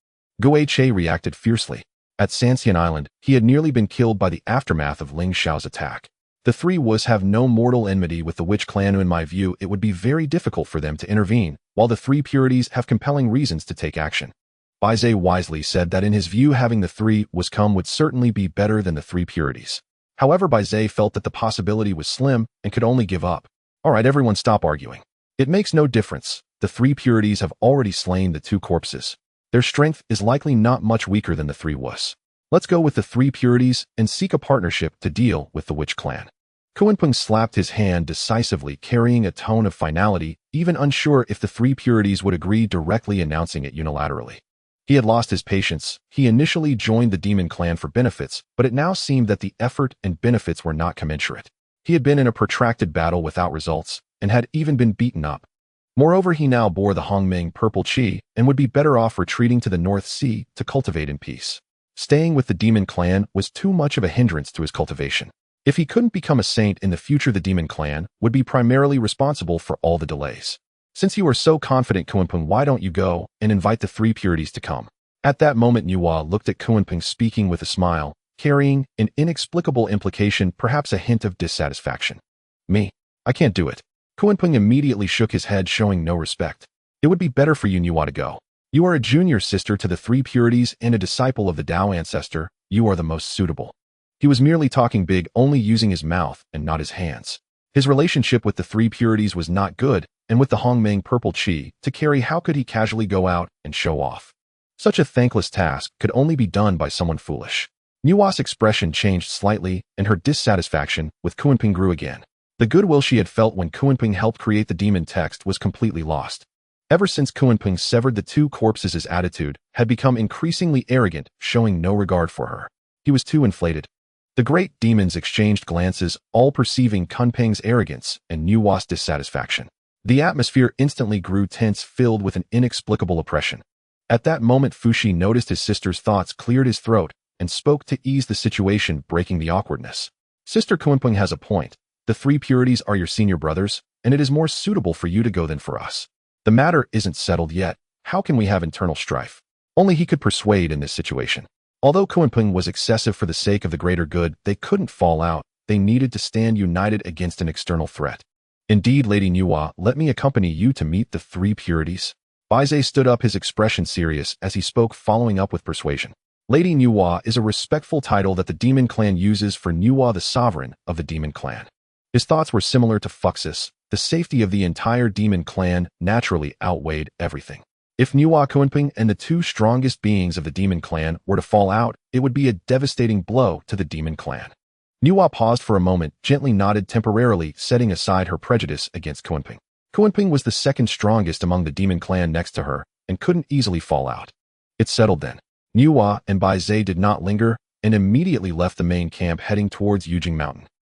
Guiche reacted fiercely. At Sanxian Island, he had nearly been killed by the aftermath of Ling Xiao's attack. The 3 Wus have no mortal enmity with the witch clan. In my view, it would be very difficult for them to intervene, while the 3 Purities have compelling reasons to take action. Baize wisely said that in his view, having the 3 Wus come would certainly be better than the 3 Purities. However, Baize felt that the possibility was slim and could only give up. All right, everyone, stop arguing. It makes no difference. The 3 Purities have already slain the 2 corpses. Their strength is likely not much weaker than the 3 Wus. Let's go with the 3 Purities and seek a partnership to deal with the witch clan. Kuanping slapped his hand decisively, carrying a tone of finality, even unsure if the 3 Purities would agree, directly announcing it unilaterally. He had lost his patience. He initially joined the demon clan for benefits, but it now seemed that the effort and benefits were not commensurate. He had been in a protracted battle without results, and had even been beaten up. Moreover, he now bore the Hongming purple qi and would be better off retreating to the North Sea to cultivate in peace. Staying with the demon clan was too much of a hindrance to his cultivation. If he couldn't become a saint in the future, the demon clan would be primarily responsible for all the delays. Since you are so confident, Kunpeng, why don't you go and invite the three purities to come? At that moment, Nuwa looked at Kunpeng, speaking with a smile, carrying an inexplicable implication, perhaps a hint of dissatisfaction. Me? I can't do it. Kunpeng immediately shook his head, showing no respect. It would be better for you, Nuwa, to go. You are a junior sister to the three purities and a disciple of the Tao ancestor. You are the most suitable. He was merely talking big, only using his mouth and not his hands. His relationship with the three purities was not good, and with the Hongmeng purple chi to carry, how could he casually go out and show off? Such a thankless task could only be done by someone foolish. Nuwa's expression changed slightly, and her dissatisfaction with Kunpeng grew again. The goodwill she had felt when Kunpeng helped create the demon text was completely lost. Ever since Kunpeng severed the two corpses, his attitude had become increasingly arrogant, showing no regard for her. He was too inflated. The great demons exchanged glances, all perceiving Kunpeng's arrogance and Nuwa's dissatisfaction. The atmosphere instantly grew tense, filled with an inexplicable oppression. At that moment, Fushi noticed his sister's thoughts, cleared his throat, and spoke to ease the situation, breaking the awkwardness. Sister, Kunpeng has a point. The three purities are your senior brothers, and it is more suitable for you to go than for us. The matter isn't settled yet. How can we have internal strife? Only he could persuade in this situation. Although Kunpeng was excessive for the sake of the greater good, they couldn't fall out. They needed to stand united against an external threat. Indeed, Lady Nuwa, let me accompany you to meet the three purities. Baize stood up, his expression serious as he spoke, following up with persuasion. Lady Nuwa is a respectful title that the demon clan uses for Nuwa, the sovereign of the demon clan. His thoughts were similar to Fuxus. The safety of the entire demon clan naturally outweighed everything. If Nuwa, Kunpeng, and the two strongest beings of the demon clan were to fall out, it would be a devastating blow to the demon clan. Nuwa paused for a moment, gently nodded, temporarily setting aside her prejudice against Kunpeng. Kunpeng was the second strongest among the demon clan next to her, and couldn't easily fall out. It settled then. Nuwa and Baize did not linger, and immediately left the main camp, heading towards Yujing Mountain.